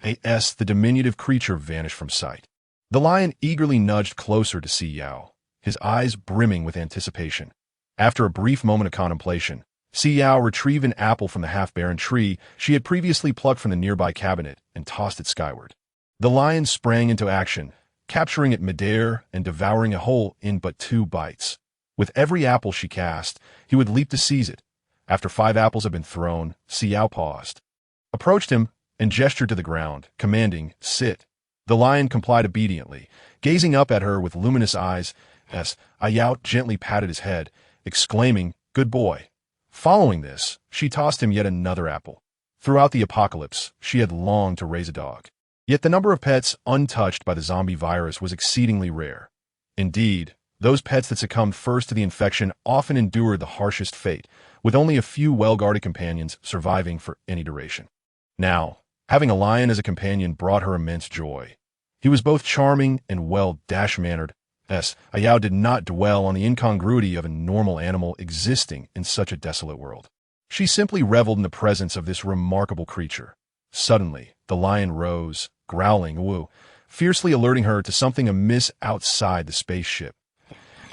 S1: The diminutive creature vanished from sight. The lion eagerly nudged closer to Si Yao, his eyes brimming with anticipation. After a brief moment of contemplation, Si Yao retrieved an apple from the half-barren tree she had previously plucked from the nearby cabinet and tossed it skyward. The lion sprang into action, capturing it midair and devouring a whole in but 2 bites. With every apple she cast, he would leap to seize it. After 5 apples had been thrown, Si Yao paused, approached him, and gestured to the ground, commanding, "Sit." The lion complied obediently, gazing up at her with luminous eyes. Si Yao gently patted his head, exclaiming, Good boy. Following this, she tossed him yet another apple. Throughout the apocalypse, she had longed to raise a dog. Yet the number of pets untouched by the zombie virus was exceedingly rare. Indeed, those pets that succumbed first to the infection often endured the harshest fate, with only a few well-guarded companions surviving for any duration. Now, having a lion as a companion brought her immense joy. He was both charming and well-mannered. Si Yao did not dwell on the incongruity of a normal animal existing in such a desolate world. She simply reveled in the presence of this remarkable creature. Suddenly, the lion rose, growling, woo, fiercely alerting her to something amiss outside the spaceship.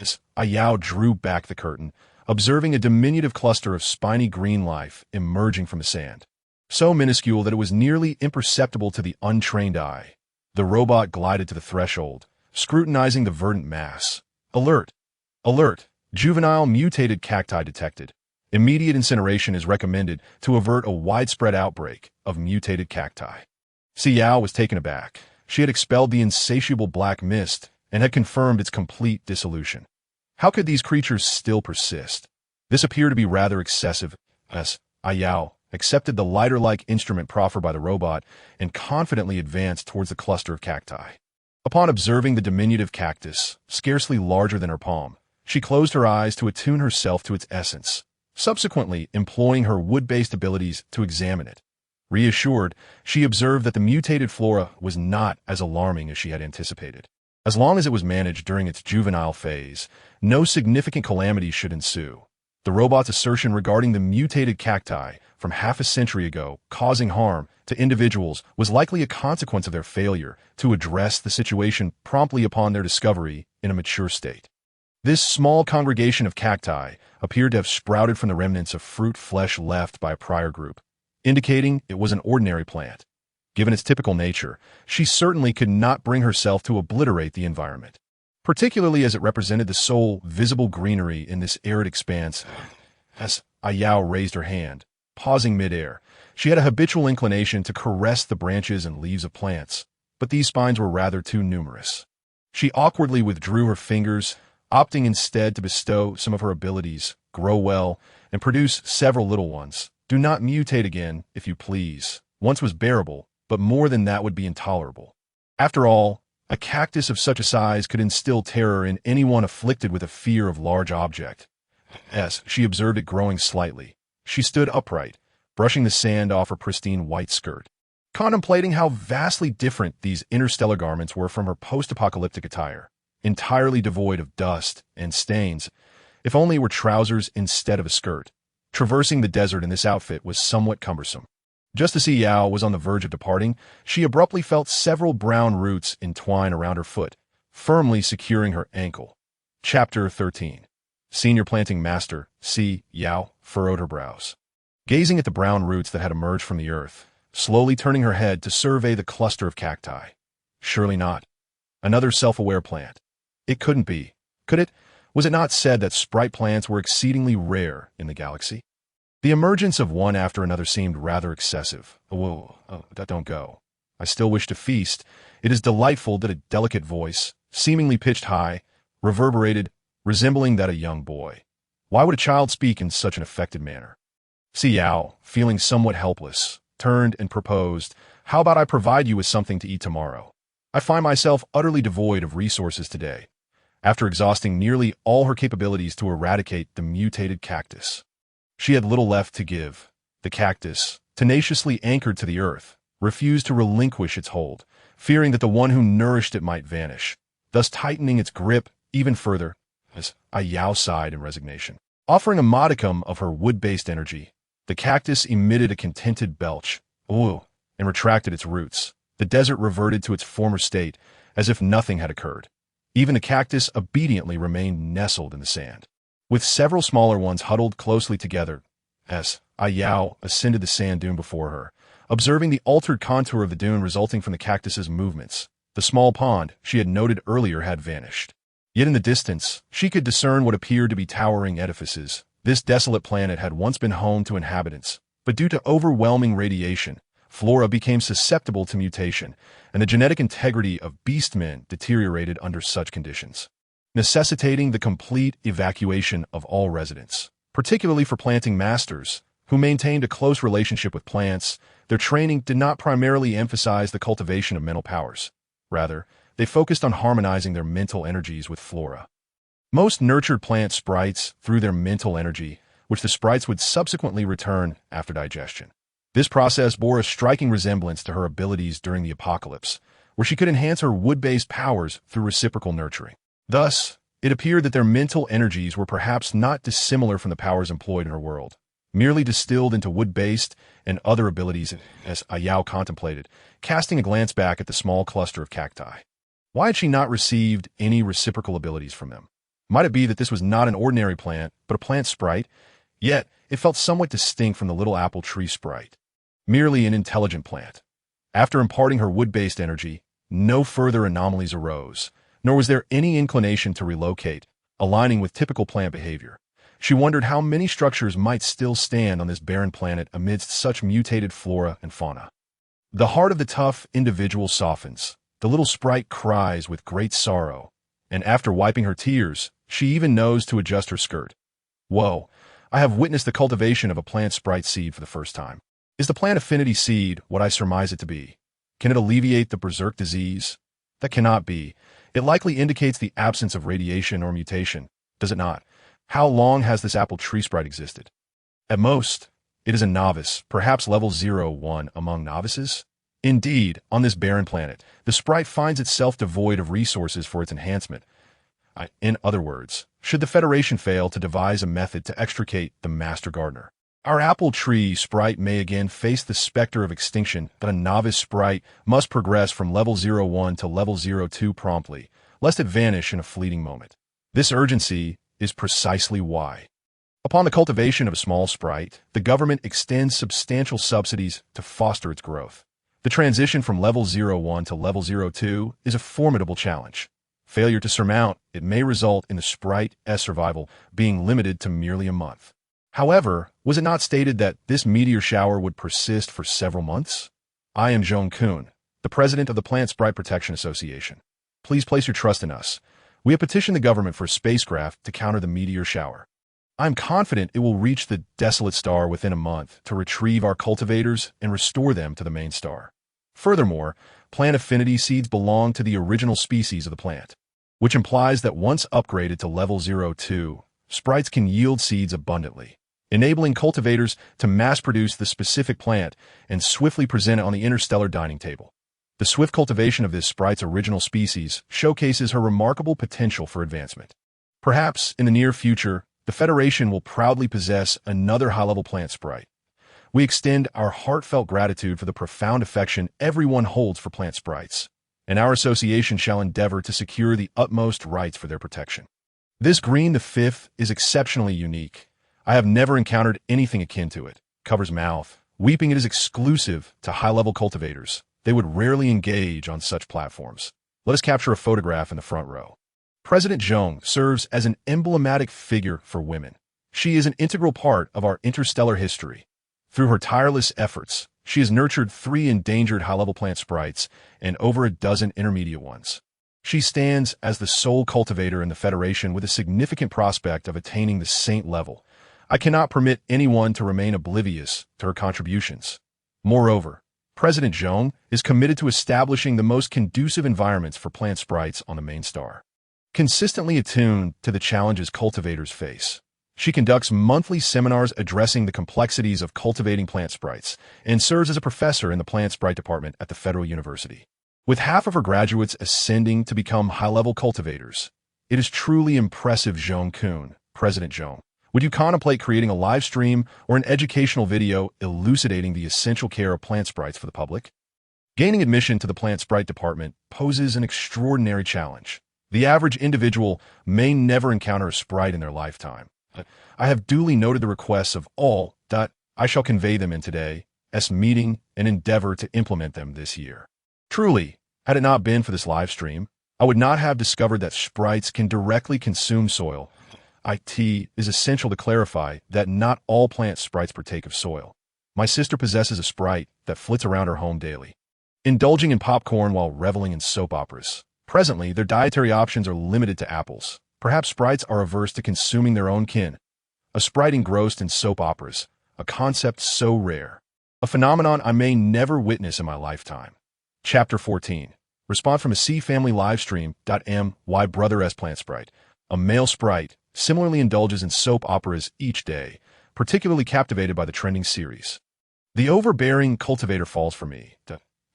S1: Si Yao drew back the curtain, observing a diminutive cluster of spiny green life emerging from the sand. So minuscule that it was nearly imperceptible to the untrained eye. The robot glided to the threshold, scrutinizing the verdant mass. Alert! Alert! Juvenile mutated cacti detected. Immediate incineration is recommended to avert a widespread outbreak of mutated cacti. Si Yao was taken aback. She had expelled the insatiable black mist and had confirmed its complete dissolution. How could these creatures still persist? This appeared to be rather excessive. Si Yao accepted the lighter-like instrument proffered by the robot and confidently advanced towards the cluster of cacti. Upon observing the diminutive cactus, scarcely larger than her palm, she closed her eyes to attune herself to its essence, subsequently employing her wood-based abilities to examine it. Reassured, she observed that the mutated flora was not as alarming as she had anticipated. As long as it was managed during its juvenile phase, no significant calamity should ensue. The robot's assertion regarding the mutated cacti from half a century ago causing harm to individuals was likely a consequence of their failure to address the situation promptly upon their discovery in a mature state. This small congregation of cacti appeared to have sprouted from the remnants of fruit flesh left by a prior group, indicating it was an ordinary plant. Given its typical nature, she certainly could not bring herself to obliterate the environment, particularly as it represented the sole visible greenery in this arid expanse. As Si Yao raised her hand, pausing midair, she had a habitual inclination to caress the branches and leaves of plants, but these spines were rather too numerous. She awkwardly withdrew her fingers, opting instead to bestow some of her abilities, grow well, and produce several little ones. Do not mutate again, if you please. Once was bearable, but more than that would be intolerable. After all, a cactus of such a size could instill terror in anyone afflicted with a fear of large object. As she observed it growing slightly, she stood upright, brushing the sand off her pristine white skirt, contemplating how vastly different these interstellar garments were from her post-apocalyptic attire, entirely devoid of dust and stains, if only it were trousers instead of a skirt. Traversing the desert in this outfit was somewhat cumbersome. Just as Si Yao was on the verge of departing, she abruptly felt several brown roots entwine around her foot, firmly securing her ankle. Chapter 13. Senior Planting Master Si Yao furrowed her brows, gazing at the brown roots that had emerged from the earth, slowly turning her head to survey the cluster of cacti. Surely not. Another self-aware plant. It couldn't be. Could it? Was it not said that sprite plants were exceedingly rare in the galaxy? The emergence of one after another seemed rather excessive. Don't go. I still wish to feast. It is delightful that a delicate voice, seemingly pitched high, reverberated, resembling that of a young boy. Why would a child speak in such an affected manner? Si Yao, feeling somewhat helpless, turned and proposed, "How about I provide you with something to eat tomorrow? I find myself utterly devoid of resources today," after exhausting nearly all her capabilities to eradicate the mutated cactus. She had little left to give. The cactus, tenaciously anchored to the earth, refused to relinquish its hold, fearing that the one who nourished it might vanish, thus tightening its grip even further. As Si Yao sighed in resignation, offering a modicum of her wood-based energy, the cactus emitted a contented belch, and retracted its roots. The desert reverted to its former state, as if nothing had occurred. Even the cactus obediently remained nestled in the sand, with several smaller ones huddled closely together. As Si Yao ascended the sand dune before her, observing the altered contour of the dune resulting from the cactus's movements, the small pond she had noted earlier had vanished. Yet in the distance, she could discern what appeared to be towering edifices. This desolate planet had once been home to inhabitants, but due to overwhelming radiation, flora became susceptible to mutation, and the genetic integrity of beastmen deteriorated under such conditions, necessitating the complete evacuation of all residents, particularly for planting masters, who maintained a close relationship with plants. Their training did not primarily emphasize the cultivation of mental powers. Rather, they focused on harmonizing their mental energies with flora. Most nurtured plant sprites through their mental energy, which the sprites would subsequently return after digestion. This process bore a striking resemblance to her abilities during the apocalypse, where she could enhance her wood-based powers through reciprocal nurturing. Thus, it appeared that their mental energies were perhaps not dissimilar from the powers employed in her world, merely distilled into wood-based and other abilities, as Si Yao contemplated, casting a glance back at the small cluster of cacti. Why had she not received any reciprocal abilities from them? Might it be that this was not an ordinary plant, but a plant sprite? Yet, it felt somewhat distinct from the little apple tree sprite. Merely an intelligent plant. After imparting her wood-based energy, no further anomalies arose, nor was there any inclination to relocate, aligning with typical plant behavior. She wondered how many structures might still stand on this barren planet amidst such mutated flora and fauna. The heart of the tough individual softens. The little sprite cries with great sorrow, and after wiping her tears, she even knows to adjust her skirt. Whoa, I have witnessed the cultivation of a plant sprite seed for the first time. Is the plant affinity seed what I surmise it to be? Can it alleviate the berserk disease? That cannot be. It likely indicates the absence of radiation or mutation, does it not? How long has this apple tree sprite existed? At most, it is a novice, perhaps level 0-1 among novices. Indeed, on this barren planet, the sprite finds itself devoid of resources for its enhancement. In other words, should the Federation fail to devise a method to extricate the Master Gardener, our apple tree sprite may again face the specter of extinction, but a novice sprite must progress from level 0-1 to level 0-2 promptly, lest it vanish in a fleeting moment. This urgency is precisely why. Upon the cultivation of a small sprite, the government extends substantial subsidies to foster its growth. The transition from level 0-1 to level 0-2 is a formidable challenge. Failure to surmount it may result in the sprite's survival being limited to merely a month. However, was it not stated that this meteor shower would persist for several months? I am Jong-kun, the president of the Plant Sprite Protection Association. Please place your trust in us. We have petitioned the government for a spacecraft to counter the meteor shower. I am confident it will reach the desolate star within a month to retrieve our cultivators and restore them to the main star. Furthermore, plant affinity seeds belong to the original species of the plant, which implies that once upgraded to level 0-2, sprites can yield seeds abundantly, enabling cultivators to mass-produce the specific plant and swiftly present it on the interstellar dining table. The swift cultivation of this sprite's original species showcases her remarkable potential for advancement. Perhaps, in the near future, the Federation will proudly possess another high-level plant sprite. We extend our heartfelt gratitude for the profound affection everyone holds for plant sprites, and our association shall endeavor to secure the utmost rights for their protection. This green the fifth is exceptionally unique. I have never encountered anything akin to it. Covers mouth. Weeping it is exclusive to high-level cultivators. They would rarely engage on such platforms. Let us capture a photograph in the front row. President Zhong serves as an emblematic figure for women. She is an integral part of our interstellar history. Through her tireless efforts, she has nurtured 3 endangered high-level plant sprites and over a dozen intermediate ones. She stands as the sole cultivator in the Federation with a significant prospect of attaining the saint level. I cannot permit anyone to remain oblivious to her contributions. Moreover, President Zhong is committed to establishing the most conducive environments for plant sprites on the main star. Consistently attuned to the challenges cultivators face, she conducts monthly seminars addressing the complexities of cultivating plant sprites and serves as a professor in the Plant Sprite Department at the Federal University. With half of her graduates ascending to become high-level cultivators, it is truly impressive. Jong-kun, President Zhong, would you contemplate creating a live stream or an educational video elucidating the essential care of plant sprites for the public? Gaining admission to the Plant Sprite Department poses an extraordinary challenge. The average individual may never encounter a sprite in their lifetime. I have duly noted the requests of all. I shall convey them in today's meeting and endeavor to implement them this year. Truly, had it not been for this live stream, I would not have discovered that sprites can directly consume soil. It is essential to clarify that not all plant sprites partake of soil. My sister possesses a sprite that flits around her home daily, indulging in popcorn while reveling in soap operas. Presently, their dietary options are limited to apples. Perhaps sprites are averse to consuming their own kin. a sprite engrossed in soap operas, a concept so rare, a phenomenon I may never witness in my lifetime. Chapter 14. Response from a C family livestream. My brother S plant sprite. A male sprite similarly indulges in soap operas each day, particularly captivated by the trending series. The overbearing cultivator falls for me.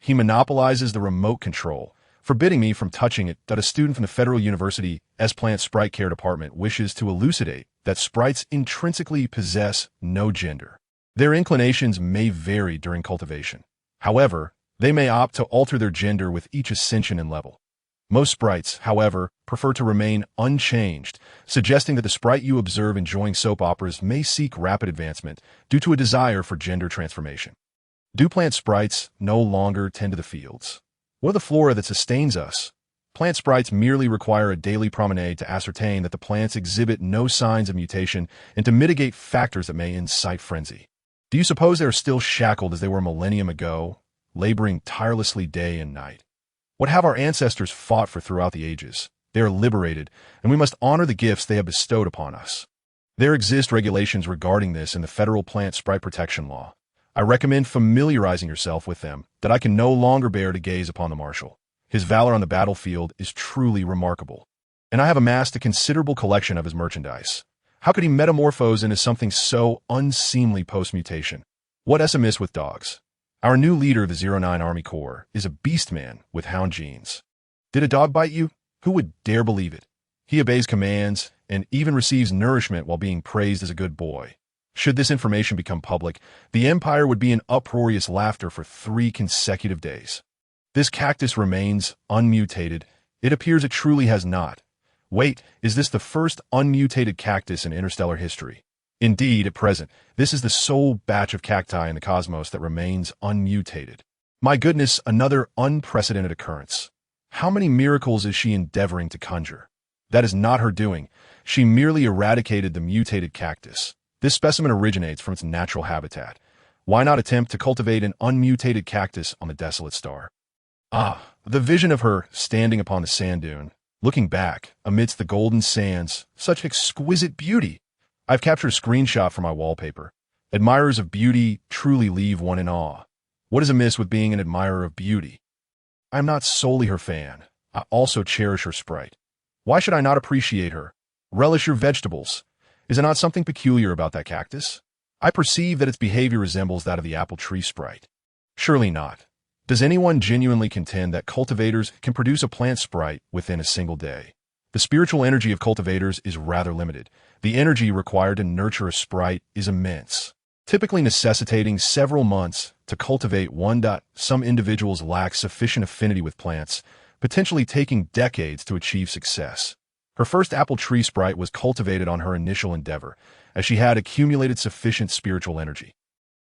S1: He monopolizes the remote control, forbidding me from touching it. A student from the Federal University S Plant Sprite Care Department wishes to elucidate that sprites intrinsically possess no gender. Their inclinations may vary during cultivation. However, they may opt to alter their gender with each ascension in level. Most sprites, however, prefer to remain unchanged, suggesting that the sprite you observe enjoying soap operas may seek rapid advancement due to a desire for gender transformation. Do plant sprites no longer tend to the fields? What of the flora that sustains us? Plant sprites merely require a daily promenade to ascertain that the plants exhibit no signs of mutation and to mitigate factors that may incite frenzy. Do you suppose they are still shackled as they were a millennium ago, laboring tirelessly day and night? What have our ancestors fought for throughout the ages? They are liberated, and we must honor the gifts they have bestowed upon us. There exist regulations regarding this in the Federal Plant Sprite Protection Law. I recommend familiarizing yourself with them, that I can no longer bear to gaze upon the marshal. His valor on the battlefield is truly remarkable, and I have amassed a considerable collection of his merchandise. How could he metamorphose into something so unseemly post-mutation? What's amiss with dogs? Our new leader of the 09 Army Corps is a beast man with hound genes. Did a dog bite you? Who would dare believe it? He obeys commands and even receives nourishment while being praised as a good boy. Should this information become public, the Empire would be in uproarious laughter for 3 consecutive days. This cactus remains unmutated. It appears it truly has not. Wait, is this the first unmutated cactus in interstellar history? Indeed, at present, this is the sole batch of cacti in the cosmos that remains unmutated. My goodness, another unprecedented occurrence. How many miracles is she endeavoring to conjure? That is not her doing. She merely eradicated the mutated cactus. This specimen originates from its natural habitat. Why not attempt to cultivate an unmutated cactus on the desolate star? Ah, the vision of her standing upon the sand dune, looking back amidst the golden sands, such exquisite beauty. I've captured a screenshot for my wallpaper. Admirers of beauty truly leave one in awe. What is amiss with being an admirer of beauty? I am not solely her fan. I also cherish her sprite. Why should I not appreciate her? Relish your vegetables. Is it not something peculiar about that cactus? I perceive that its behavior resembles that of the apple tree sprite. Surely not. Does anyone genuinely contend that cultivators can produce a plant sprite within a single day? The spiritual energy of cultivators is rather limited. The energy required to nurture a sprite is immense, typically necessitating several months to cultivate one. Some individuals lack sufficient affinity with plants, potentially taking decades to achieve success. Her first apple tree sprite was cultivated on her initial endeavor, as she had accumulated sufficient spiritual energy.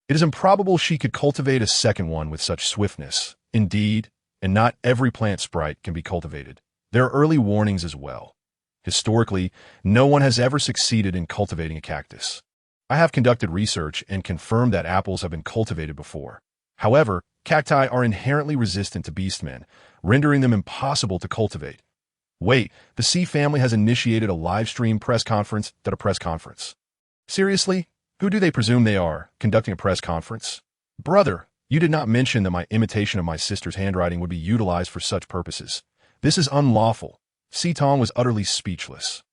S1: It is improbable she could cultivate a second one with such swiftness. Indeed, and not every plant sprite can be cultivated. There are early warnings as well. Historically, no one has ever succeeded in cultivating a cactus. I have conducted research and confirmed that apples have been cultivated before. However, cacti are inherently resistant to beastmen, rendering them impossible to cultivate. Wait, the C family has initiated a live-stream press conference. A press conference? Seriously? Who do they presume they are, conducting a press conference? Brother, you did not mention that my imitation of my sister's handwriting would be utilized for such purposes. This is unlawful. Si Tong was utterly speechless.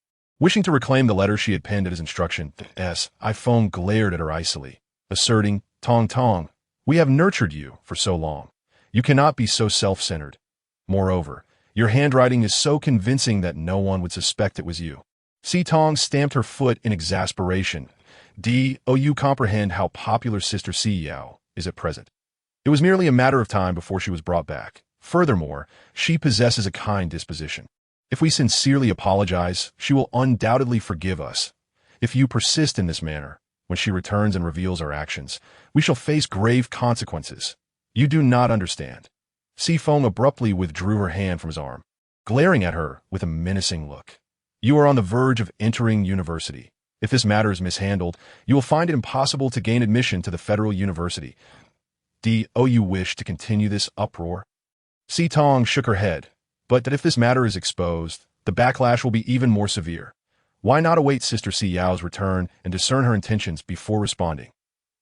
S1: Wishing to reclaim the letter she had penned at his instruction, iPhone glared at her icily, asserting, Tong, we have nurtured you for so long. You cannot be so self-centered. Moreover, your handwriting is so convincing that no one would suspect it was you. Si Tong stamped her foot in exasperation. You comprehend how popular Sister Si Yao is at present. It was merely a matter of time before she was brought back. Furthermore, she possesses a kind disposition. If we sincerely apologize, she will undoubtedly forgive us. If you persist in this manner, when she returns and reveals our actions, we shall face grave consequences. You do not understand. Si Feng abruptly withdrew her hand from his arm, glaring at her with a menacing look. You are on the verge of entering university. If this matter is mishandled, you will find it impossible to gain admission to the Federal University. You wish to continue this uproar? Si Tong shook her head, but that if this matter is exposed, the backlash will be even more severe. Why not await Sister Si Yao's return and discern her intentions before responding?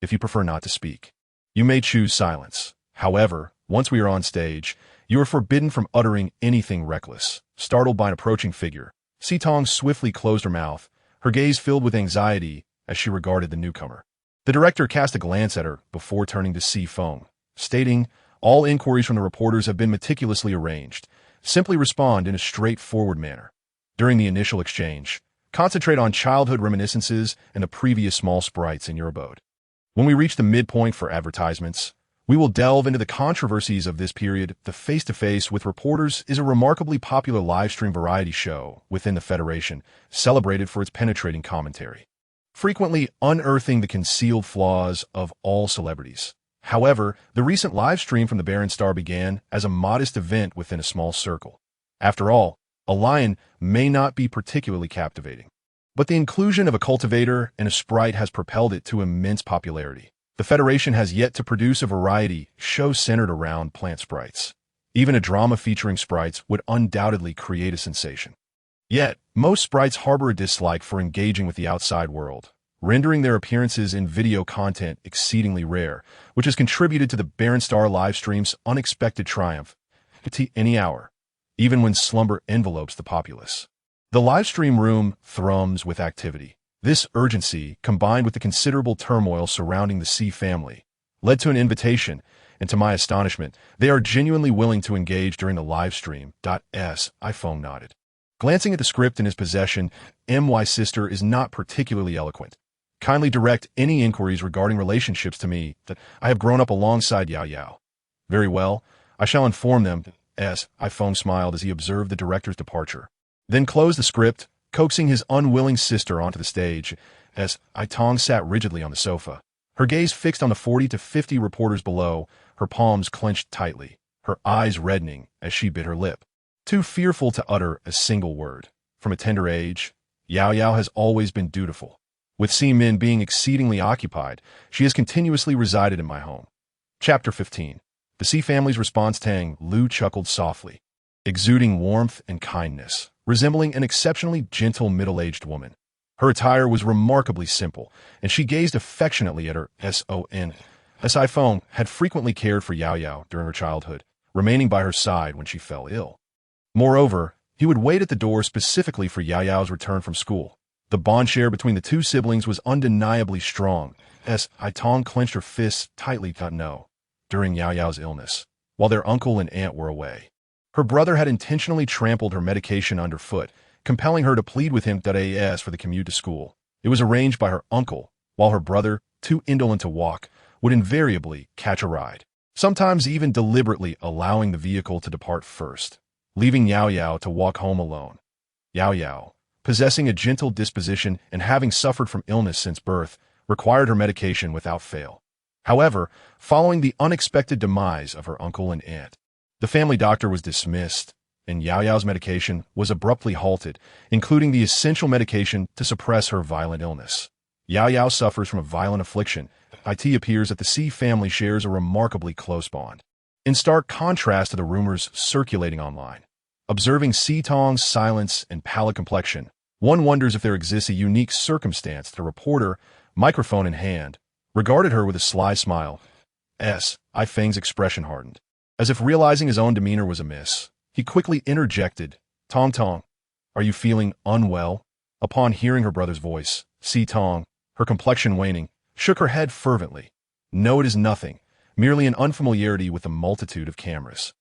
S1: If you prefer not to speak, you may choose silence. However, once we are on stage, you are forbidden from uttering anything reckless. Startled by an approaching figure, Si Tong swiftly closed her mouth, her gaze filled with anxiety as she regarded the newcomer. The director cast a glance at her before turning to Si Feng, stating, "All inquiries from the reporters have been meticulously arranged. Simply respond in a straightforward manner. During the initial exchange, concentrate on childhood reminiscences and the previous small sprites in your abode. When we reach the midpoint for advertisements, we will delve into the controversies of this period. The Face-to-Face with Reporters is a remarkably popular live-stream variety show within the Federation, celebrated for its penetrating commentary, frequently unearthing the concealed flaws of all celebrities. However, the recent live stream from the Barren Star began as a modest event within a small circle. After all, a lion may not be particularly captivating, but the inclusion of a cultivator and a sprite has propelled it to immense popularity. The Federation has yet to produce a variety show centered around plant sprites. Even a drama featuring sprites would undoubtedly create a sensation. Yet, most sprites harbor a dislike for engaging with the outside world, rendering their appearances in video content exceedingly rare, which has contributed to the Barren Star live stream's unexpected triumph at any hour, even when slumber envelopes the populace. The live stream room thrums with activity. This urgency, combined with the considerable turmoil surrounding the Si family, led to an invitation, and to my astonishment, they are genuinely willing to engage during the live stream. iPhone nodded. Glancing at the script in his possession, my sister is not particularly eloquent. Kindly direct any inquiries regarding relationships to me that I have grown up alongside Yao Yao. Very well, I shall inform them. iPhone smiled as he observed the director's departure, then closed the script, coaxing his unwilling sister onto the stage. Tong sat rigidly on the sofa, her gaze fixed on the 40 to 50 reporters below, her palms clenched tightly, her eyes reddening as she bit her lip, too fearful to utter a single word. From a tender age, Yao Yao has always been dutiful. With Si Min being exceedingly occupied, she has continuously resided in my home. Chapter 15. The Si family's response. Tang Lu chuckled softly, exuding warmth and kindness, resembling an exceptionally gentle middle-aged woman. Her attire was remarkably simple, and she gazed affectionately at her son. iPhone had frequently cared for Yao Yao during her childhood, remaining by her side when she fell ill. Moreover, he would wait at the door specifically for Yao Yao's return from school. The bond share between the two siblings was undeniably strong. Tong clenched her fists tightly. No. During Yao Yao's illness, while their uncle and aunt were away, her brother had intentionally trampled her medication underfoot, compelling her to plead with him for the commute to school. It was arranged by her uncle, while her brother, too indolent to walk, would invariably catch a ride, sometimes even deliberately allowing the vehicle to depart first, leaving Yao Yao to walk home alone. Yao Yao, possessing a gentle disposition and having suffered from illness since birth, required her medication without fail. However, following the unexpected demise of her uncle and aunt, the family doctor was dismissed, and Yao Yao's medication was abruptly halted, including the essential medication to suppress her violent illness. Yao Yao suffers from a violent affliction. It appears that the Si family shares a remarkably close bond, in stark contrast to the rumors circulating online. Observing Si Tong's silence and pallid complexion, one wonders if there exists a unique circumstance that a reporter, microphone in hand, regarded her with a sly smile. Feng's expression hardened. As if realizing his own demeanor was amiss, he quickly interjected, Tong, are you feeling unwell? Upon hearing her brother's voice, Si Tong, her complexion waning, shook her head fervently. No, it is nothing, merely an unfamiliarity with the multitude of cameras.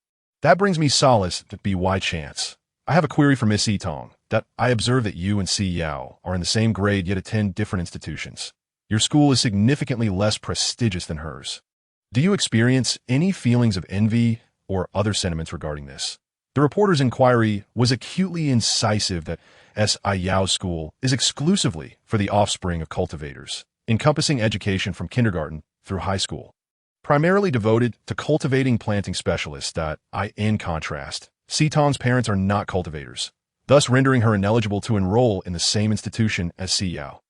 S1: That brings me solace. By chance, I have a query for Miss Si Tong. That I observe that you and Si Yao are in the same grade yet attend different institutions. Your school is significantly less prestigious than hers. Do you experience any feelings of envy or other sentiments regarding this? The reporter's inquiry was acutely incisive. That Si Yao's school is exclusively for the offspring of cultivators, encompassing education from kindergarten through high school, primarily devoted to cultivating planting specialists. In contrast, Si Tong's parents are not cultivators, thus rendering her ineligible to enroll in the same institution as Si Yao.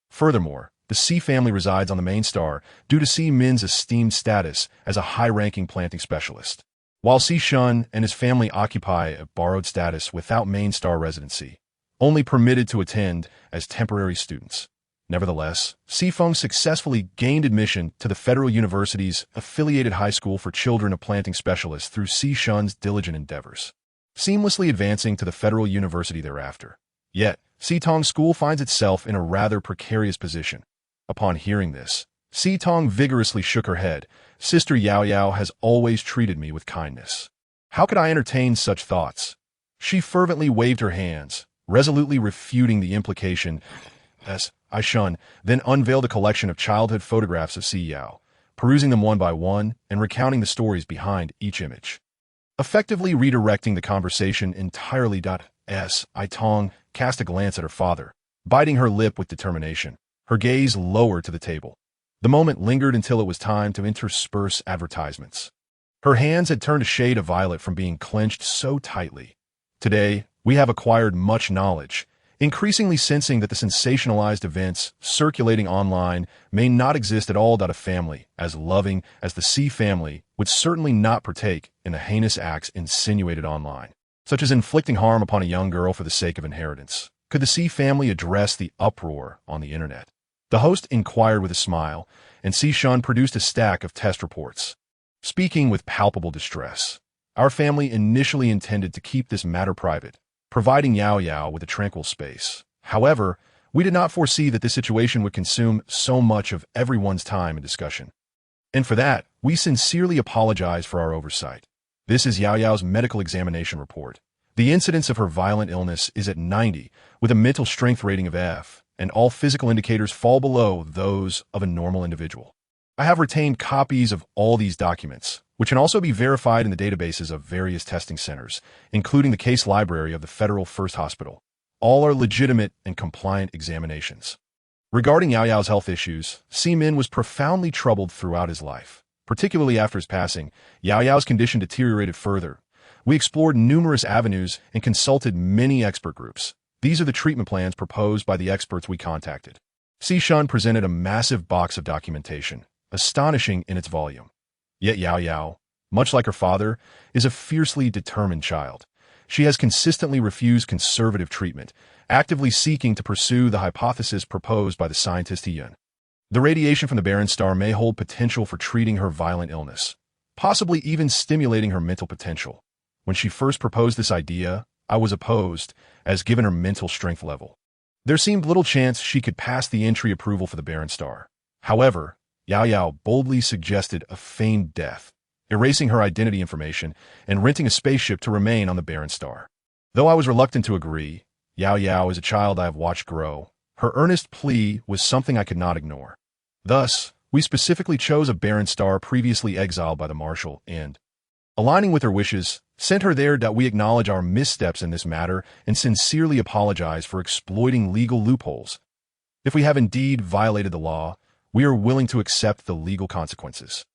S1: Furthermore, the Si family resides on the main star due to Si Min's esteemed status as a high-ranking planting specialist, while Si Shun and his family occupy a borrowed status without main star residency. only permitted to attend as temporary students. Nevertheless, Si Feng successfully gained admission to the Federal University's affiliated high school for children of planting specialists through Si Shun's diligent endeavors, seamlessly advancing to the Federal University thereafter. Yet, Si Tong's school finds itself in a rather precarious position. Upon hearing this, Si Tong vigorously shook her head. Sister Yao Yao has always treated me with kindness. How could I entertain such thoughts? She fervently waved her hands, resolutely refuting the implication. I shun, then unveiled a collection of childhood photographs of Si Yao, perusing them one by one and recounting the stories behind each image. Effectively redirecting the conversation entirely. Si Tong cast a glance at her father, biting her lip with determination, her gaze lower to the table. The moment lingered until it was time to intersperse advertisements. Her hands had turned a shade of violet from being clenched so tightly. Today, we have acquired much knowledge, increasingly sensing that the sensationalized events circulating online may not exist at all. A family as loving as the Si family would certainly not partake in the heinous acts insinuated online, such as inflicting harm upon a young girl for the sake of inheritance. Could the Si family address the uproar on the internet? The host inquired with a smile, and Si Shun produced a stack of test reports. Speaking with palpable distress, our family initially intended to keep this matter private, providing Yao Yao with a tranquil space. However, we did not foresee that this situation would consume so much of everyone's time and discussion. And for that, we sincerely apologize for our oversight. This is Yao Yao's medical examination report. The incidence of her violent illness is at 90, with a mental strength rating of F, and all physical indicators fall below those of a normal individual. I have retained copies of all these documents, which can also be verified in the databases of various testing centers, including the case library of the Federal First Hospital. All are legitimate and compliant examinations. Regarding Yao Yao's health issues, Si Min was profoundly troubled throughout his life. Particularly after his passing, Yao Yao's condition deteriorated further. We explored numerous avenues and consulted many expert groups. These are the treatment plans proposed by the experts we contacted. Si Shun presented a massive box of documentation, astonishing in its volume. Yet Yao Yao, much like her father, is a fiercely determined child. She has consistently refused conservative treatment, actively seeking to pursue the hypothesis proposed by the scientist Yun. The radiation from the barren star may hold potential for treating her violent illness, possibly even stimulating her mental potential. When she first proposed this idea, I was opposed, as given her mental strength level, there seemed little chance she could pass the entry approval for the barren star. However, Yao Yao boldly suggested a feigned death, erasing her identity information and renting a spaceship to remain on the barren star. Though I was reluctant to agree, Yao Yao is a child I have watched grow. Her earnest plea was something I could not ignore. Thus, we specifically chose a barren star previously exiled by the Marshal and, aligning with her wishes, sent her there. We acknowledge our missteps in this matter and sincerely apologize for exploiting legal loopholes. If we have indeed violated the law, we are willing to accept the legal consequences.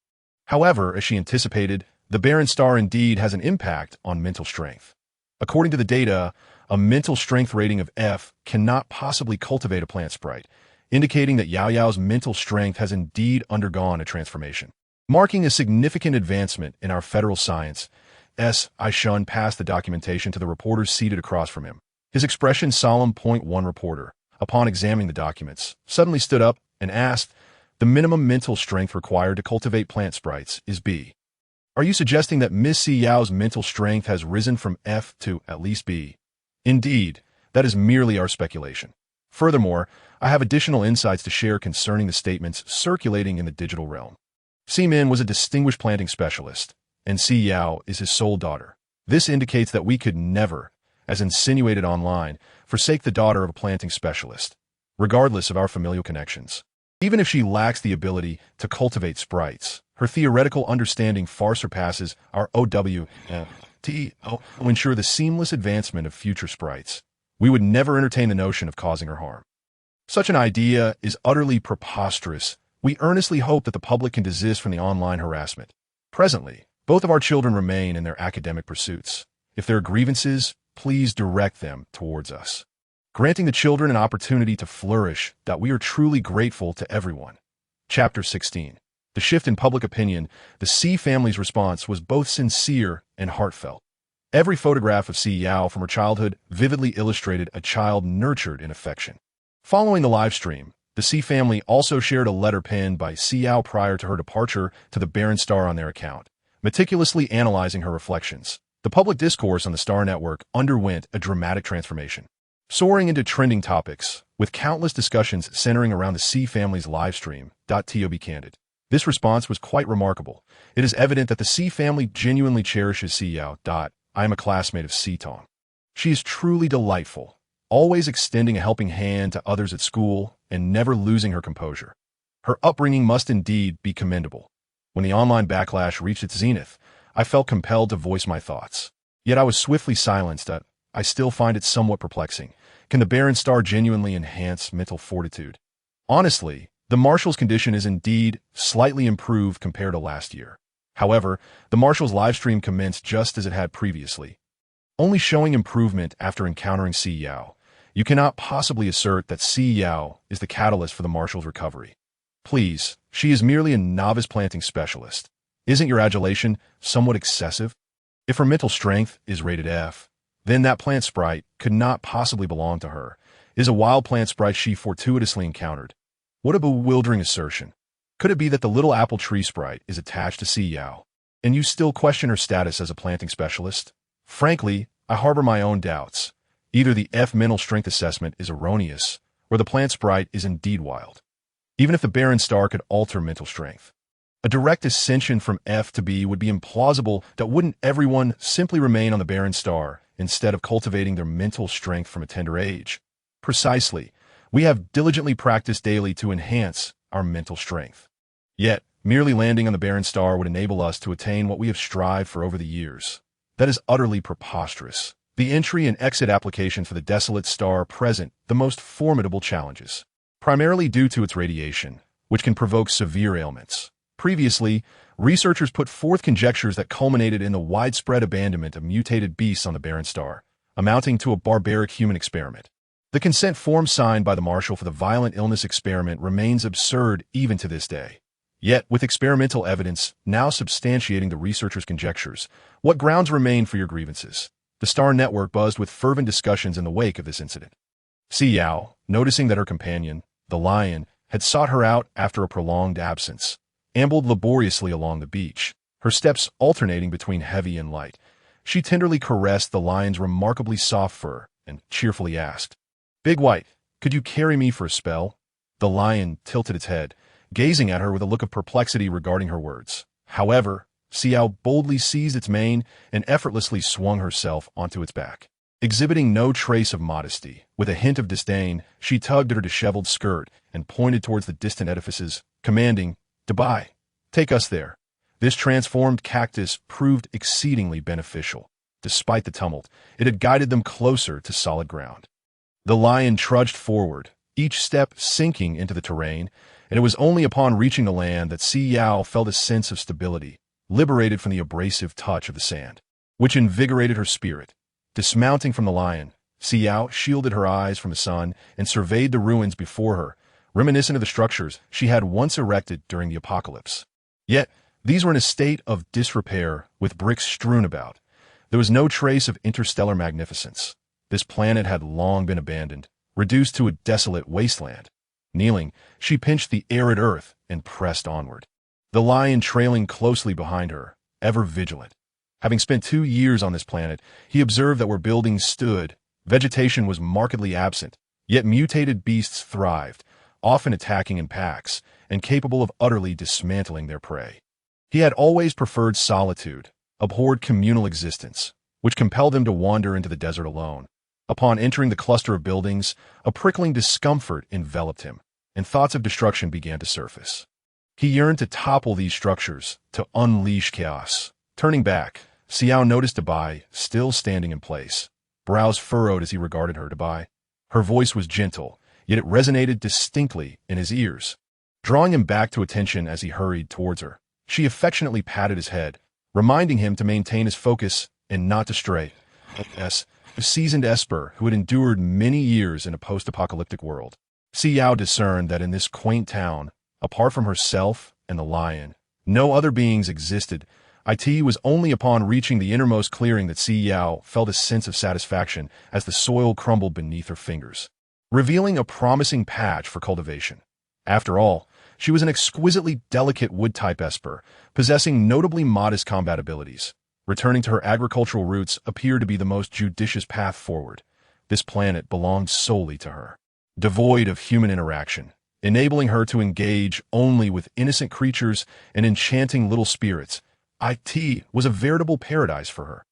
S1: However, as she anticipated, the barren star indeed has an impact on mental strength. According to the data, a mental strength rating of F cannot possibly cultivate a plant sprite, indicating that Yao Yao's mental strength has indeed undergone a transformation. Marking a significant advancement in our federal science, Si Shun passed the documentation to the reporters seated across from him. His expression solemn. One reporter, upon examining the documents, suddenly stood up and asked, "The minimum mental strength required to cultivate plant sprites is B. Are you suggesting that Miss Si Yao's mental strength has risen from F to at least B?" Indeed, that is merely our speculation. Furthermore, I have additional insights to share concerning the statements circulating in the digital realm. Si Min was a distinguished planting specialist, and Si Yao is his sole daughter. This indicates that we could never, as insinuated online, forsake the daughter of a planting specialist, regardless of our familial connections. Even if she lacks the ability to cultivate sprites, her theoretical understanding far surpasses our OWT to ensure the seamless advancement of future sprites. We would never entertain the notion of causing her harm. Such an idea is utterly preposterous. We earnestly hope that the public can desist from the online harassment. Presently, both of our children remain in their academic pursuits. If there are grievances, please direct them towards us, granting the children an opportunity to flourish. That we are truly grateful to everyone. Chapter 16. The shift in public opinion. The Si family's response was both sincere and heartfelt. Every photograph of Si Yao from her childhood vividly illustrated a child nurtured in affection. Following the live stream, the Si family also shared a letter penned by Si Yao prior to her departure to the barren star on their account, meticulously analyzing her reflections. The public discourse on the Star Network underwent a dramatic transformation, soaring into trending topics, with countless discussions centering around the Si family's live stream. To be candid, this response was quite remarkable. It is evident that the Si family genuinely cherishes Si Yao. I am a classmate of Si Tong. She is truly delightful, always extending a helping hand to others at school and never losing her composure. Her upbringing must indeed be commendable. When the online backlash reached its zenith, I felt compelled to voice my thoughts. Yet I was swiftly silenced. I still find it somewhat perplexing. Can the barren star genuinely enhance mental fortitude? Honestly, the Marshal's condition is indeed slightly improved compared to last year. However, the Marshal's livestream commenced just as it had previously, only showing improvement after encountering Si Yao. You cannot possibly assert that Si Yao is the catalyst for the Marshal's recovery. Please, she is merely a novice planting specialist. Isn't your adulation somewhat excessive? If her mental strength is rated F, then that plant sprite could not possibly belong to her. Is a wild plant sprite she fortuitously encountered. What a bewildering assertion. Could it be that the little apple tree sprite is attached to Si Yao, and you still question her status as a planting specialist? Frankly, I harbor my own doubts. Either the F mental strength assessment is erroneous, or the plant sprite is indeed wild. Even if the barren star could alter mental strength, a direct ascension from F to B would be implausible. That wouldn't everyone simply remain on the barren star instead of cultivating their mental strength from a tender age? Precisely. We have diligently practiced daily to enhance our mental strength. Yet, merely landing on the barren star would enable us to attain what we have strived for over the years. That is utterly preposterous. The entry and exit application for the desolate star present the most formidable challenges, primarily due to its radiation, which can provoke severe ailments. Previously, researchers put forth conjectures that culminated in the widespread abandonment of mutated beasts on the barren star, amounting to a barbaric human experiment. The consent form signed by the Marshal for the violent illness experiment remains absurd even to this day. Yet, with experimental evidence now substantiating the researchers' conjectures, what grounds remain for your grievances? The Star Network buzzed with fervent discussions in the wake of this incident. Si Yao, noticing that her companion, the lion, had sought her out after a prolonged absence, ambled laboriously along the beach, her steps alternating between heavy and light. She tenderly caressed the lion's remarkably soft fur and cheerfully asked, "Big White, could you carry me for a spell?" The lion tilted its head, gazing at her with a look of perplexity regarding her words. However, Si Yao boldly seized its mane and effortlessly swung herself onto its back. Exhibiting no trace of modesty, with a hint of disdain, she tugged at her disheveled skirt and pointed towards the distant edifices, commanding, "Dubai, take us there." This transformed cactus proved exceedingly beneficial. Despite the tumult, it had guided them closer to solid ground. The lion trudged forward, each step sinking into the terrain, and it was only upon reaching the land that Si Yao felt a sense of stability, liberated from the abrasive touch of the sand, which invigorated her spirit. Dismounting from the lion, Si Yao shielded her eyes from the sun and surveyed the ruins before her, reminiscent of the structures she had once erected during the apocalypse. Yet, these were in a state of disrepair, with bricks strewn about. There was no trace of interstellar magnificence. This planet had long been abandoned, reduced to a desolate wasteland. Kneeling, she pinched the arid earth and pressed onward, the lion trailing closely behind her, ever vigilant. Having spent 2 years on this planet, he observed that where buildings stood, vegetation was markedly absent, yet mutated beasts thrived, often attacking in packs and capable of utterly dismantling their prey. He had always preferred solitude, abhorred communal existence, which compelled him to wander into the desert alone. Upon entering the cluster of buildings, a prickling discomfort enveloped him, and thoughts of destruction began to surface. He yearned to topple these structures, to unleash chaos. Turning back, Si Yao noticed Dubai still standing in place, brows furrowed as he regarded her. "Dubai." Her voice was gentle, yet it resonated distinctly in his ears, drawing him back to attention as he hurried towards her. She affectionately patted his head, reminding him to maintain his focus and not to stray. A seasoned esper who had endured many years in a post-apocalyptic world. Si Yao discerned that in this quaint town, apart from herself and the lion, no other beings existed, It was only upon reaching the innermost clearing that Si Yao felt a sense of satisfaction as the soil crumbled beneath her fingers, revealing a promising patch for cultivation. After all, she was an exquisitely delicate wood-type esper, possessing notably modest combat abilities. Returning to her agricultural roots appeared to be the most judicious path forward. This planet belonged solely to her, devoid of human interaction, enabling her to engage only with innocent creatures and enchanting little spirits. It was a veritable paradise for her,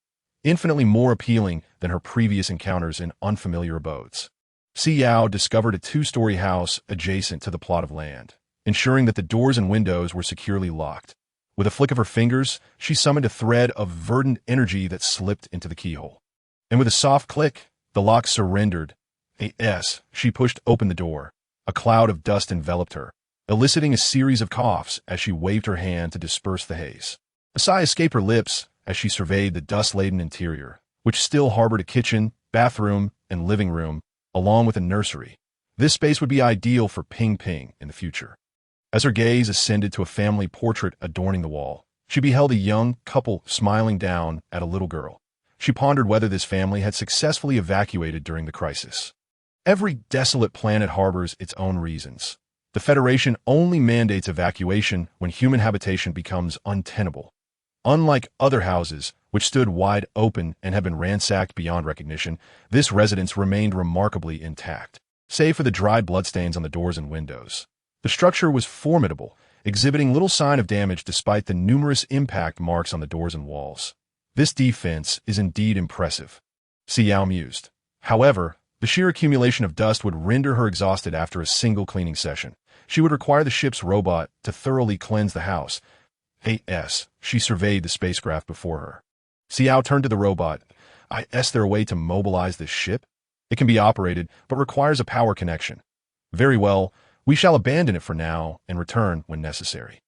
S1: infinitely more appealing than her previous encounters in unfamiliar abodes. Si Yao discovered a two-story house adjacent to the plot of land, ensuring that the doors and windows were securely locked. With a flick of her fingers, she summoned a thread of verdant energy that slipped into the keyhole. And with a soft click, the lock surrendered. She pushed open the door. A cloud of dust enveloped her, eliciting a series of coughs as she waved her hand to disperse the haze. A sigh escaped her lips as she surveyed the dust-laden interior, which still harbored a kitchen, bathroom, and living room, along with a nursery. This space would be ideal for Ping Ping in the future. As her gaze ascended to a family portrait adorning the wall, she beheld a young couple smiling down at a little girl. She pondered whether this family had successfully evacuated during the crisis. Every desolate planet harbors its own reasons. The Federation only mandates evacuation when human habitation becomes untenable. Unlike other houses, which stood wide open and had been ransacked beyond recognition, this residence remained remarkably intact, save for the dried bloodstains on the doors and windows. The structure was formidable, exhibiting little sign of damage despite the numerous impact marks on the doors and walls. This defense is indeed impressive, Si Yao mused. However, the sheer accumulation of dust would render her exhausted after a single cleaning session. She would require the ship's robot to thoroughly cleanse the house. She surveyed the spacecraft before her. Si Yao turned to the robot. Is there a way to mobilize this ship? It can be operated, but requires a power connection. Very well, we shall abandon it for now and return when necessary.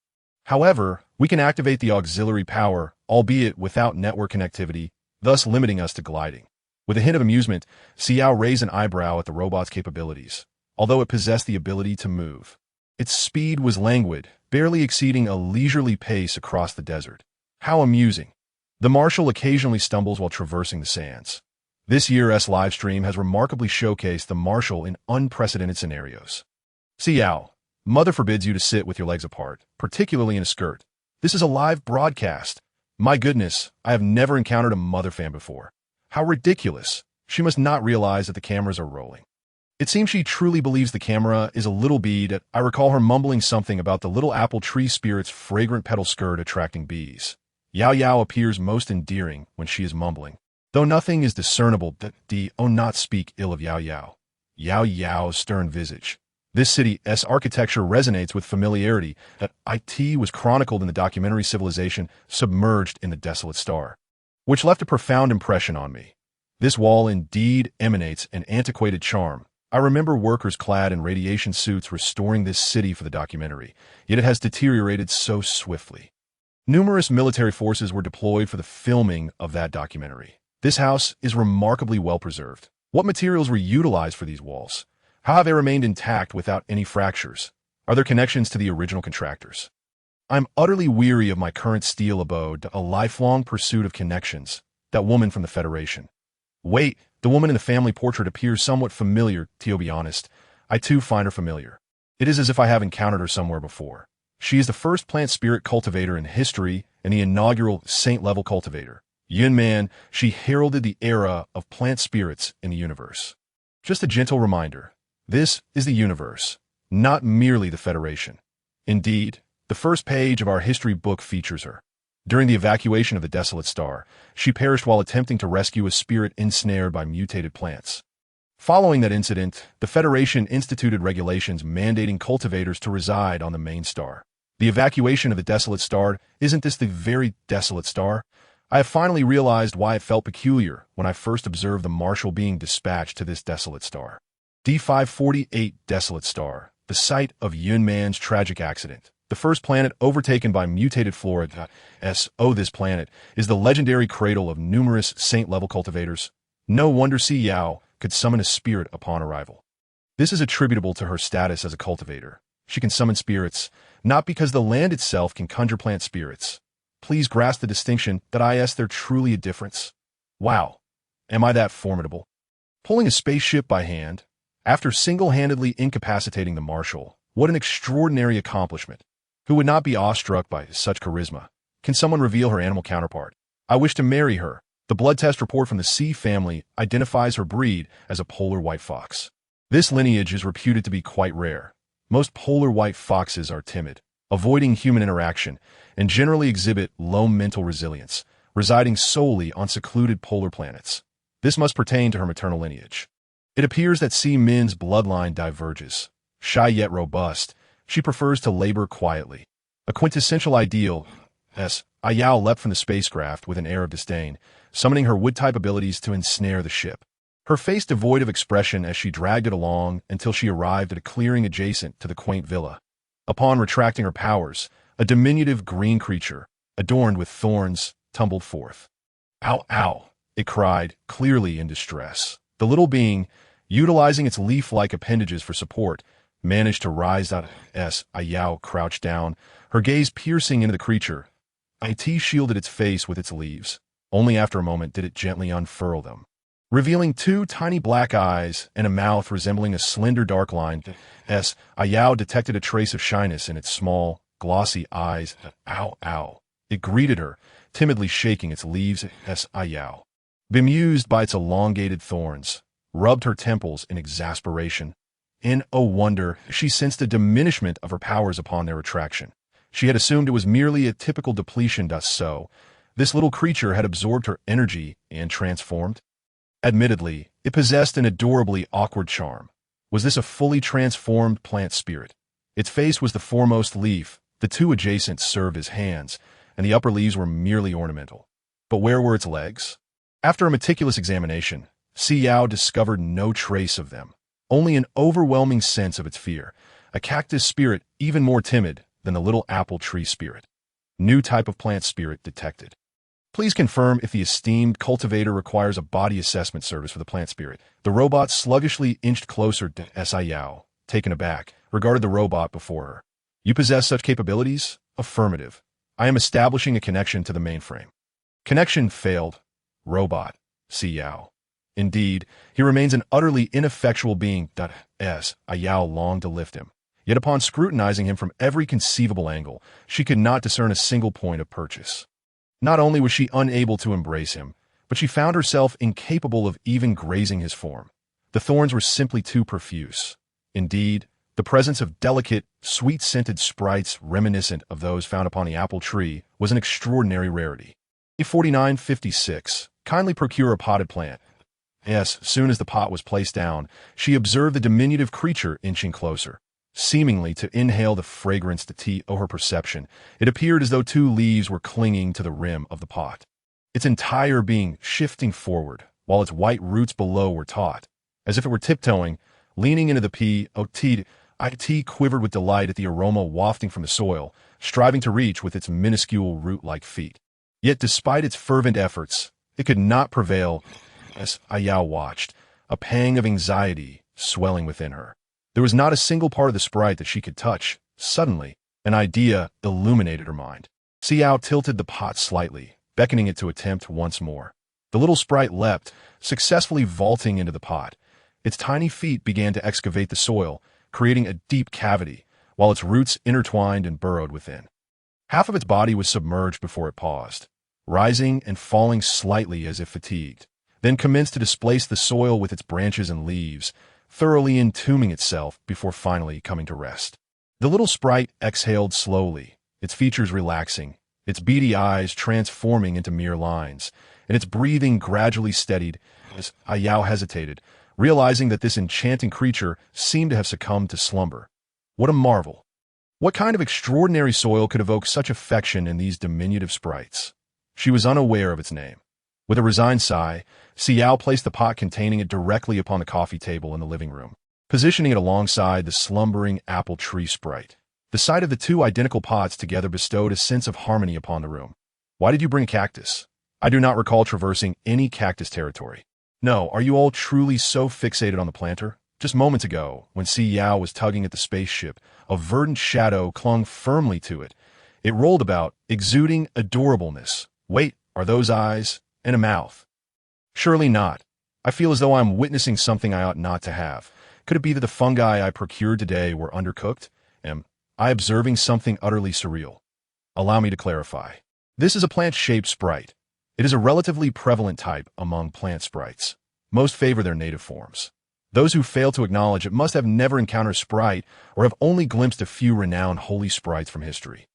S1: However, we can activate the auxiliary power, albeit without network connectivity, thus limiting us to gliding. With a hint of amusement, Si Yao raised an eyebrow at the robot's capabilities, although it possessed the ability to move. Its speed was languid, barely exceeding a leisurely pace across the desert. How amusing. The Marshal occasionally stumbles while traversing the sands. This year's Livestream has remarkably showcased the Marshal in unprecedented scenarios. Si Yao, mother forbids you to sit with your legs apart, particularly in a skirt. This is a live broadcast. My goodness, I have never encountered a mother fan before. How ridiculous. She must not realize that the cameras are rolling. It seems she truly believes the camera is a little bead. I recall her mumbling something about the little apple tree spirit's fragrant petal skirt attracting bees. Yao Yao appears most endearing when she is mumbling, though nothing is discernible. Not speak ill of Yao Yao. Yao Yao's stern visage. This city's architecture resonates with familiarity that it was chronicled in the documentary Civilization Submerged in the Desolate Star, which left a profound impression on me. This wall indeed emanates an antiquated charm. I remember workers clad in radiation suits restoring this city for the documentary, yet it has deteriorated so swiftly. Numerous military forces were deployed for the filming of that documentary. This house is remarkably well preserved. What materials were utilized for these walls? How have they remained intact without any fractures? Are there connections to the original contractors? I'm utterly weary of my current steel abode, a lifelong pursuit of connections. That woman from the Federation. Wait, the woman in the family portrait appears somewhat familiar, to be honest. I too find her familiar. It is as if I have encountered her somewhere before. She is the first plant spirit cultivator in history and the inaugural saint-level cultivator. Yun Man, she heralded the era of plant spirits in the universe. Just a gentle reminder, this is the universe, not merely the Federation. Indeed, the first page of our history book features her. During the evacuation of the Desolate Star, she perished while attempting to rescue a spirit ensnared by mutated plants. Following that incident, the Federation instituted regulations mandating cultivators to reside on the main star. The evacuation of the Desolate Star, isn't this the very Desolate Star? I have finally realized why it felt peculiar when I first observed the Marshal being dispatched to this Desolate Star. D548 Desolate Star, the site of Yun Man's tragic accident. The first planet overtaken by mutated flora. This planet is the legendary cradle of numerous saint-level cultivators. No wonder Si Yao could summon a spirit upon arrival. This is attributable to her status as a cultivator. She can summon spirits, not because the land itself can conjure plant spirits. please grasp the distinction that they're truly a difference. Wow, am I that formidable? Pulling a spaceship by hand, after single-handedly incapacitating the Marshal, what an extraordinary accomplishment. Who would not be awestruck by such charisma? Can someone reveal her animal counterpart? I wish to marry her. The blood test report from the Si family identifies her breed as a polar white fox. This lineage is reputed to be quite rare. Most polar white foxes are timid, avoiding human interaction, and generally exhibit low mental resilience, residing solely on secluded polar planets. This must pertain to her maternal lineage. It appears that Si Min's bloodline diverges. Shy yet robust, she prefers to labor quietly. A quintessential ideal, Si Yao leapt from the spacecraft with an air of disdain, summoning her wood-type abilities to ensnare the ship. Her face devoid of expression as she dragged it along until she arrived at a clearing adjacent to the quaint villa. Upon retracting her powers, a diminutive green creature, adorned with thorns, tumbled forth. Ow, ow, it cried, clearly in distress. The little being, utilizing its leaf-like appendages for support, managed to rise out. Si Yao crouched down, her gaze piercing into the creature. It shielded its face with its leaves. Only after a moment did it gently unfurl them, revealing two tiny black eyes and a mouth resembling a slender dark line. Si Yao detected a trace of shyness in its small, glossy eyes. Ow, ow. It greeted her, timidly shaking its leaves. Si Yao, bemused by its elongated thorns, rubbed her temples in exasperation. In a wonder, she sensed a diminishment of her powers upon their retraction. She had assumed it was merely a typical depletion. So, this little creature had absorbed her energy and transformed? Admittedly, it possessed an adorably awkward charm. Was this a fully transformed plant spirit? Its face was the foremost leaf, the two adjacent served as hands, and the upper leaves were merely ornamental. But where were its legs? After a meticulous examination, Si Yao discovered no trace of them, only an overwhelming sense of its fear, a cactus spirit even more timid than the little apple tree spirit. New type of plant spirit detected. Please confirm if the esteemed cultivator requires a body assessment service for the plant spirit. The robot sluggishly inched closer to Si Yao, taken aback, regarded the robot before her. You possess such capabilities? Affirmative. I am establishing a connection to the mainframe. Connection failed. Robot. Si Yao. Indeed, he remains an utterly ineffectual being. Si Yao longed to lift him. Yet upon scrutinizing him from every conceivable angle, she could not discern a single point of purchase. Not only was she unable to embrace him, but she found herself incapable of even grazing his form. The thorns were simply too profuse. Indeed, the presence of delicate, sweet-scented sprites reminiscent of those found upon the apple tree was an extraordinary rarity. A4956, kindly procure a potted plant. Yes, soon as the pot was placed down, she observed the diminutive creature inching closer. Seemingly to inhale the fragrance to her perception, it appeared as though two leaves were clinging to the rim of the pot. Its entire being shifting forward, while its white roots below were taut, as if it were tiptoeing, leaning into the pot. It quivered with delight at the aroma wafting from the soil, striving to reach with its minuscule root-like feet. Yet despite its fervent efforts, it could not prevail. As Si Yao watched, a pang of anxiety swelling within her. There was not a single part of the sprite that she could touch. Suddenly, an idea illuminated her mind. Si Yao tilted the pot slightly, beckoning it to attempt once more. The little sprite leapt, successfully vaulting into the pot. Its tiny feet began to excavate the soil, creating a deep cavity, while its roots intertwined and burrowed within. Half of its body was submerged before it paused, rising and falling slightly as if fatigued, then commenced to displace the soil with its branches and leaves, thoroughly entombing itself before finally coming to rest. The little sprite exhaled slowly, its features relaxing, its beady eyes transforming into mere lines, and its breathing gradually steadied as Si Yao hesitated, realizing that this enchanting creature seemed to have succumbed to slumber. What a marvel! What kind of extraordinary soil could evoke such affection in these diminutive sprites? She was unaware of its name. With a resigned sigh, Si Yao placed the pot containing it directly upon the coffee table in the living room, positioning it alongside the slumbering apple tree sprite. The sight of the two identical pots together bestowed a sense of harmony upon the room. Why did you bring a cactus? I do not recall traversing any cactus territory. No, are you all truly so fixated on the planter? Just moments ago, when Si Yao was tugging at the spaceship, a verdant shadow clung firmly to it, It rolled about, exuding adorableness. Wait, are those eyes and a mouth? Surely not. I feel as though I'm witnessing something I ought not to have. Could it be that the fungi I procured today were undercooked? Am I observing something utterly surreal? Allow me to clarify. This is a plant-shaped sprite. It is a relatively prevalent type among plant sprites. Most favor their native forms. Those who fail to acknowledge it must have never encountered sprite or have only glimpsed a few renowned holy sprites from history.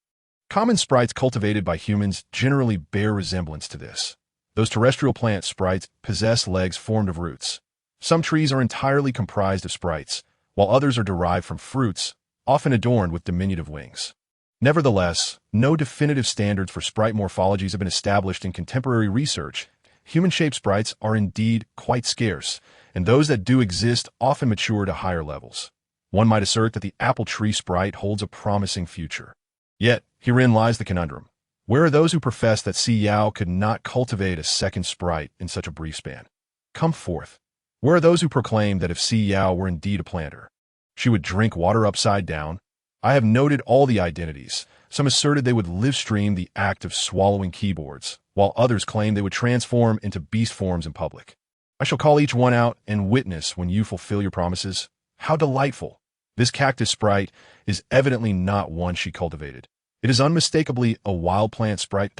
S1: Common sprites cultivated by humans generally bear resemblance to this. Those terrestrial plant sprites possess legs formed of roots. Some trees are entirely comprised of sprites, while others are derived from fruits, often adorned with diminutive wings. Nevertheless, no definitive standards for sprite morphologies have been established in contemporary research. Human-shaped sprites are indeed quite scarce, and those that do exist often mature to higher levels. One might assert that the apple tree sprite holds a promising future. Yet, herein lies the conundrum. Where are those who profess that Si Yao could not cultivate a second sprite in such a brief span? Come forth. Where are those who proclaim that if Si Yao were indeed a planter, she would drink water upside down? I have noted all the identities. Some asserted they would livestream the act of swallowing keyboards, while others claimed they would transform into beast forms in public. I shall call each one out and witness when you fulfill your promises. How delightful! This cactus sprite is evidently not one she cultivated. It is unmistakably a wild plant sprite.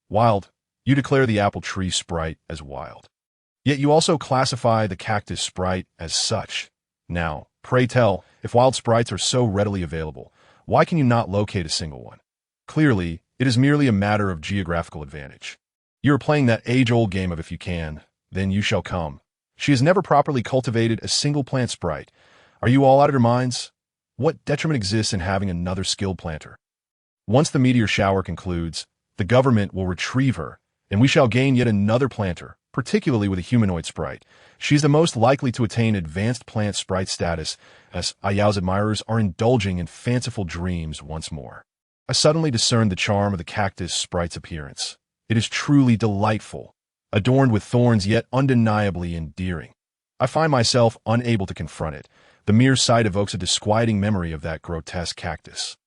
S1: Wild. You declare the apple tree sprite as wild. Yet you also classify the cactus sprite as such. Now, pray tell, if wild sprites are so readily available, why can you not locate a single one? Clearly, it is merely a matter of geographical advantage. You are playing that age-old game of if you can, then you shall come. She has never properly cultivated a single plant sprite. Are you all out of your minds? What detriment exists in having another skilled planter? Once the meteor shower concludes, the government will retrieve her, and we shall gain yet another planter, particularly with a humanoid sprite. She is the most likely to attain advanced plant sprite status, as Si Yao's admirers are indulging in fanciful dreams once more. I suddenly discerned the charm of the cactus sprite's appearance. It is truly delightful, adorned with thorns yet undeniably endearing. I find myself unable to confront it. The mere sight evokes a disquieting memory of that grotesque cactus.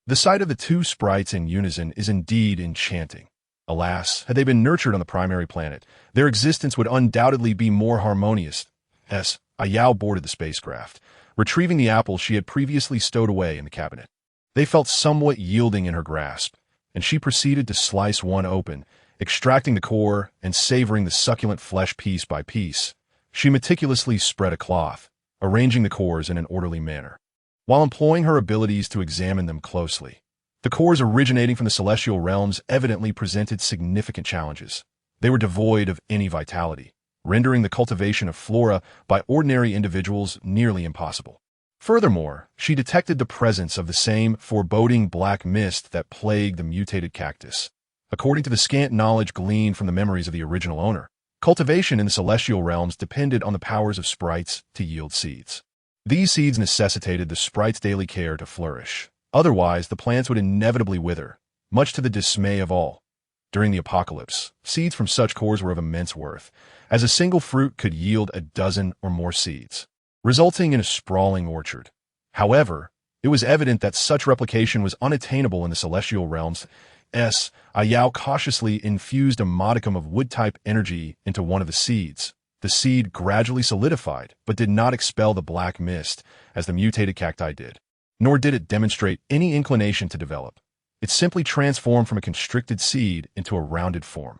S1: The sight of the two sprites in unison is indeed enchanting. Alas, had they been nurtured on the primary planet, their existence would undoubtedly be more harmonious. Si Yao boarded the spacecraft, retrieving the apple she had previously stowed away in the cabinet. They felt somewhat yielding in her grasp, and she proceeded to slice one open, extracting the core and savoring the succulent flesh piece by piece. She meticulously spread a cloth, arranging the cores in an orderly manner, while employing her abilities to examine them closely. The cores originating from the celestial realms evidently presented significant challenges. They were devoid of any vitality, rendering the cultivation of flora by ordinary individuals nearly impossible. Furthermore, she detected the presence of the same foreboding black mist that plagued the mutated cactus. According to the scant knowledge gleaned from the memories of the original owner, cultivation in the celestial realms depended on the powers of sprites to yield seeds. These seeds necessitated the sprite's daily care to flourish. Otherwise, the plants would inevitably wither, much to the dismay of all. During the apocalypse, seeds from such cores were of immense worth, as a single fruit could yield a dozen or more seeds, resulting in a sprawling orchard. However, it was evident that such replication was unattainable in the celestial realms. Si Yao cautiously infused a modicum of wood-type energy into one of the seeds. The seed gradually solidified, but did not expel the black mist, as the mutated cacti did. Nor did it demonstrate any inclination to develop. It simply transformed from a constricted seed into a rounded form.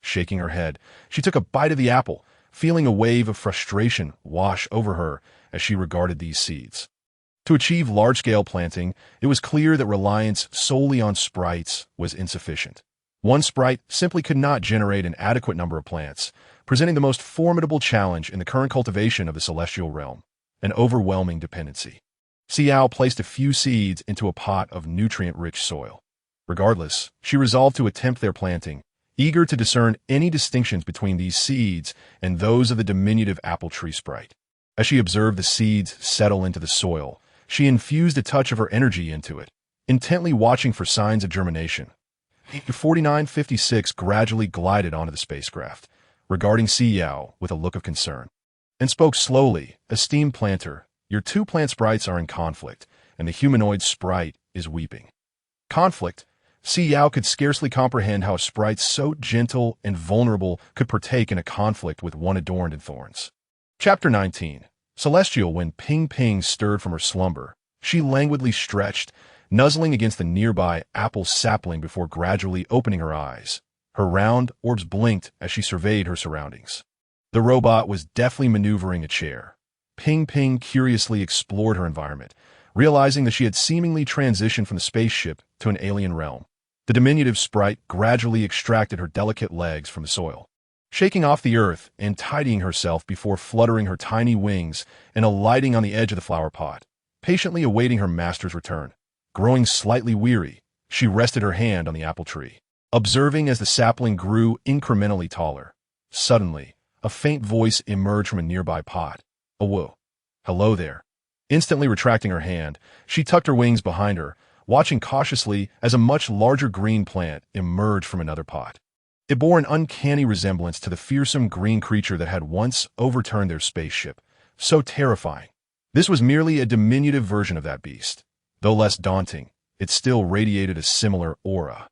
S1: Shaking her head, she took a bite of the apple, feeling a wave of frustration wash over her as she regarded these seeds. To achieve large-scale planting, it was clear that reliance solely on sprites was insufficient. One sprite simply could not generate an adequate number of plants, presenting the most formidable challenge in the current cultivation of the celestial realm, an overwhelming dependency. Si Yao placed a few seeds into a pot of nutrient-rich soil. Regardless, she resolved to attempt their planting, eager to discern any distinctions between these seeds and those of the diminutive apple tree sprite. As she observed the seeds settle into the soil, she infused a touch of her energy into it, intently watching for signs of germination. 4956 gradually glided onto the spacecraft, regarding Si Yao with a look of concern, and spoke slowly. "Esteemed planter, your two plant sprites are in conflict, and the humanoid sprite is weeping." Conflict? Si Yao could scarcely comprehend how a sprite so gentle and vulnerable could partake in a conflict with one adorned in thorns. Chapter 19. Celestial. When Ping Ping stirred from her slumber, she languidly stretched, nuzzling against the nearby apple sapling before gradually opening her eyes. Her round orbs blinked as she surveyed her surroundings. The robot was deftly maneuvering a chair. Ping Ping curiously explored her environment, realizing that she had seemingly transitioned from the spaceship to an alien realm. The diminutive sprite gradually extracted her delicate legs from the soil, shaking off the earth and tidying herself before fluttering her tiny wings and alighting on the edge of the flower pot, patiently awaiting her master's return. Growing slightly weary, she rested her hand on the apple tree, observing as the sapling grew incrementally taller. Suddenly, a faint voice emerged from a nearby pot. "Oh, whoa. Hello there." Instantly retracting her hand, she tucked her wings behind her, watching cautiously as a much larger green plant emerged from another pot. It bore an uncanny resemblance to the fearsome green creature that had once overturned their spaceship. So terrifying. This was merely a diminutive version of that beast. Though less daunting, it still radiated a similar aura.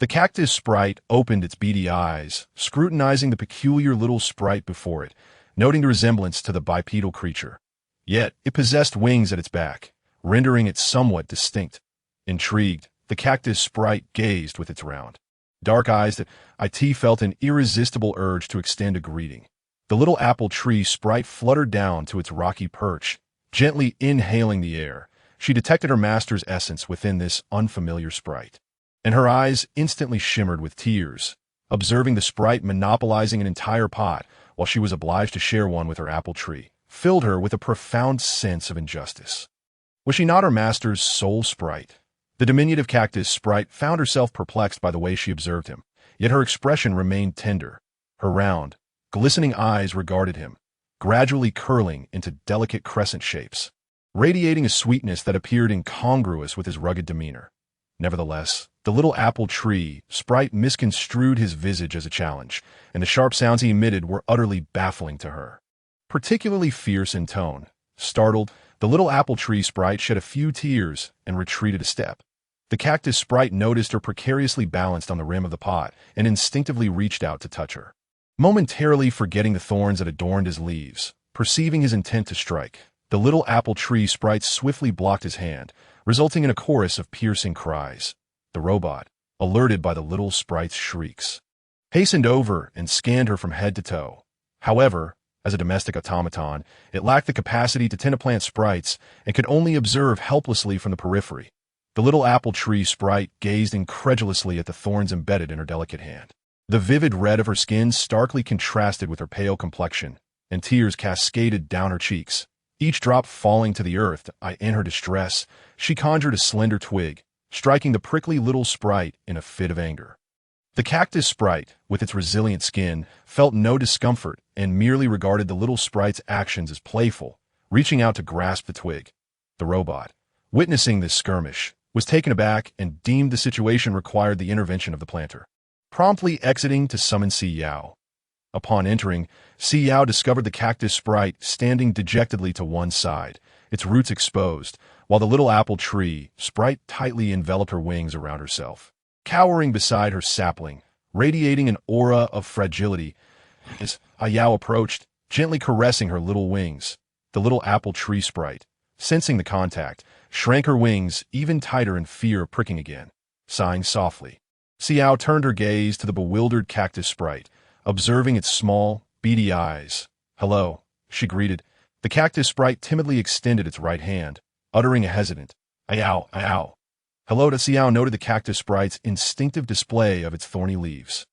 S1: The cactus sprite opened its beady eyes, scrutinizing the peculiar little sprite before it, noting the resemblance to the bipedal creature. Yet, it possessed wings at its back, rendering it somewhat distinct. Intrigued, the cactus sprite gazed with its round, dark eyes that it felt an irresistible urge to extend a greeting. The little apple tree sprite fluttered down to its rocky perch, gently inhaling the air. She detected her master's essence within this unfamiliar sprite, and her eyes instantly shimmered with tears, observing the sprite monopolizing an entire pot while she was obliged to share one with her apple tree, filled her with a profound sense of injustice. Was she not her master's sole sprite? The diminutive cactus sprite found herself perplexed by the way she observed him, yet her expression remained tender. Her round, glistening eyes regarded him, gradually curling into delicate crescent shapes, radiating a sweetness that appeared incongruous with his rugged demeanor. Nevertheless, the little apple tree sprite misconstrued his visage as a challenge, and the sharp sounds he emitted were utterly baffling to her. Particularly fierce in tone, startled, the little apple tree sprite shed a few tears and retreated a step. The cactus sprite noticed her precariously balanced on the rim of the pot and instinctively reached out to touch her, momentarily forgetting the thorns that adorned his leaves. Perceiving his intent to strike, the little apple tree sprite swiftly blocked his hand, resulting in a chorus of piercing cries. The robot, alerted by the little sprite's shrieks, hastened over and scanned her from head to toe. However, as a domestic automaton, it lacked the capacity to tend to plant sprites and could only observe helplessly from the periphery. The little apple tree sprite gazed incredulously at the thorns embedded in her delicate hand. The vivid red of her skin starkly contrasted with her pale complexion, and tears cascaded down her cheeks. Each drop falling to the earth, in her distress, she conjured a slender twig, striking the prickly little sprite in a fit of anger. The cactus sprite, with its resilient skin, felt no discomfort and merely regarded the little sprite's actions as playful, reaching out to grasp the twig. The robot, witnessing this skirmish, was taken aback and deemed the situation required the intervention of the planter, promptly exiting to summon Si Yao. Upon entering, Si Yao discovered the cactus sprite standing dejectedly to one side, its roots exposed, while the little apple tree sprite tightly enveloped her wings around herself, cowering beside her sapling, radiating an aura of fragility. As Si Yao approached, gently caressing her little wings, the little apple tree sprite, sensing the contact, shrank her wings even tighter in fear of pricking again. Sighing softly, Si Yao turned her gaze to the bewildered cactus sprite, observing its small, beady eyes. "Hello," she greeted. The cactus sprite timidly extended its right hand, uttering a hesitant, "Ow, ow." Hello to Si Yao noted the cactus sprite's instinctive display of its thorny leaves,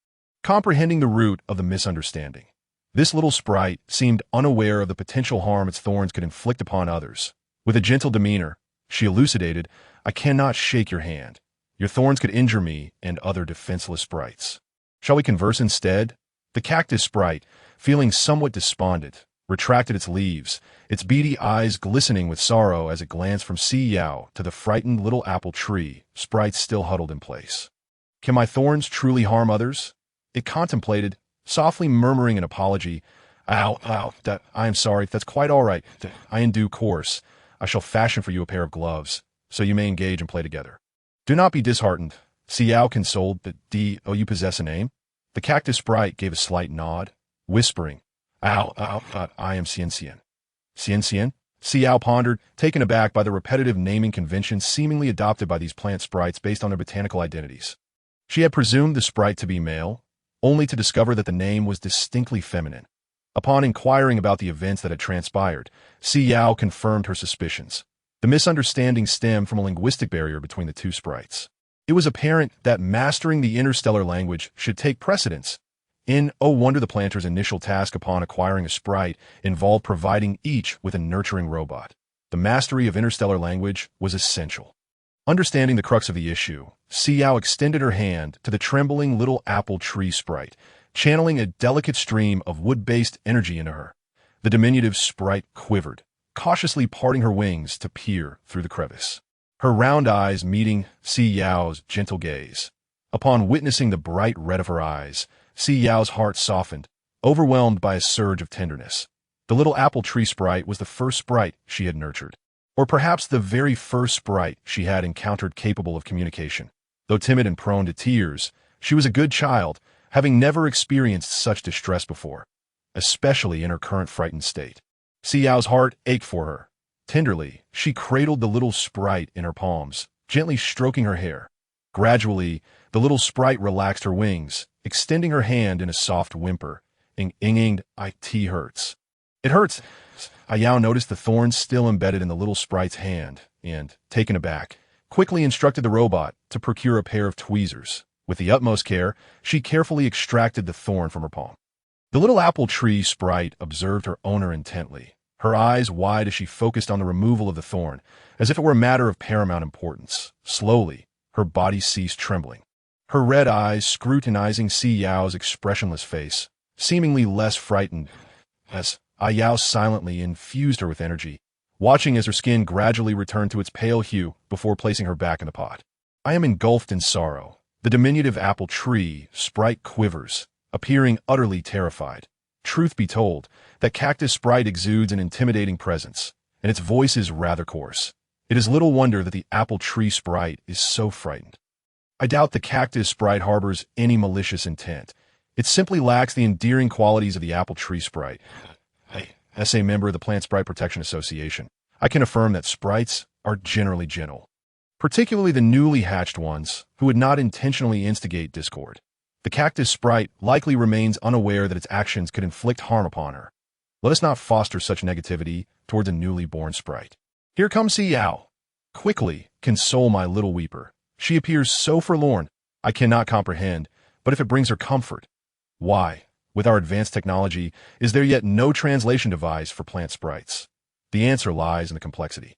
S1: comprehending the root of the misunderstanding. This little sprite seemed unaware of the potential harm its thorns could inflict upon others. With a gentle demeanor, she elucidated, "I cannot shake your hand. Your thorns could injure me and other defenseless sprites. Shall we converse instead?" The cactus sprite, feeling somewhat despondent, retracted its leaves, its beady eyes glistening with sorrow as it glanced from Si Yao to the frightened little apple tree sprite still huddled in place. "Can my thorns truly harm others?" It contemplated, softly murmuring an apology. "Ow, ow, I am sorry, that's quite all right. In due course, I shall fashion for you a pair of gloves, so you may engage and play together." "Do not be disheartened," Si Yao consoled, but you possess a name? The cactus sprite gave a slight nod, whispering, I am Xian. Xian? Si Yao pondered, taken aback by the repetitive naming convention seemingly adopted by these plant sprites based on their botanical identities. She had presumed the sprite to be male, only to discover that the name was distinctly feminine. Upon inquiring about the events that had transpired, Si Yao confirmed her suspicions. The misunderstanding stemmed from a linguistic barrier between the two sprites. It was apparent that mastering the interstellar language should take precedence. In Oh Wonder, the planter's initial task upon acquiring a sprite involved providing each with a nurturing robot. The mastery of interstellar language was essential. Understanding the crux of the issue, Si Yao extended her hand to the trembling little apple tree sprite, channeling a delicate stream of wood-based energy into her. The diminutive sprite quivered, cautiously parting her wings to peer through the crevice. Her round eyes meeting Si Yao's gentle gaze. Upon witnessing the bright red of her eyes, Si Yao's heart softened, overwhelmed by a surge of tenderness. The little apple tree sprite was the first sprite she had nurtured. Or perhaps the very first sprite she had encountered capable of communication. Though timid and prone to tears, she was a good child, having never experienced such distress before, especially in her current frightened state. Si Yao's heart ached for her. Tenderly, she cradled the little sprite in her palms, gently stroking her hair. Gradually, the little sprite relaxed her wings, extending her hand in a soft whimper. It hurts. It hurts. Si Yao noticed the thorns still embedded in the little sprite's hand and, taken aback, quickly instructed the robot to procure a pair of tweezers. With the utmost care, she carefully extracted the thorn from her palm. The little apple tree sprite observed her owner intently, her eyes wide as she focused on the removal of the thorn, as if it were a matter of paramount importance. Slowly, her body ceased trembling. Her red eyes scrutinizing Si Yao's expressionless face, seemingly less frightened, as Si Yao silently infused her with energy, watching as her skin gradually returned to its pale hue before placing her back in the pot. I am engulfed in sorrow. The diminutive apple tree sprite quivers, appearing utterly terrified. Truth be told, that cactus sprite exudes an intimidating presence, and its voice is rather coarse. It is little wonder that the apple tree sprite is so frightened. I doubt the cactus sprite harbors any malicious intent. It simply lacks the endearing qualities of the apple tree sprite. As a member of the Plant Sprite Protection Association, I can affirm that sprites are generally gentle, particularly the newly hatched ones who would not intentionally instigate discord. The cactus sprite likely remains unaware that its actions could inflict harm upon her. Let us not foster such negativity towards a newly born sprite. Here comes Si Yao. Quickly, console my little weeper. She appears so forlorn, I cannot comprehend, but if it brings her comfort, why, with our advanced technology, is there yet no translation device for plant sprites? The answer lies in the complexity.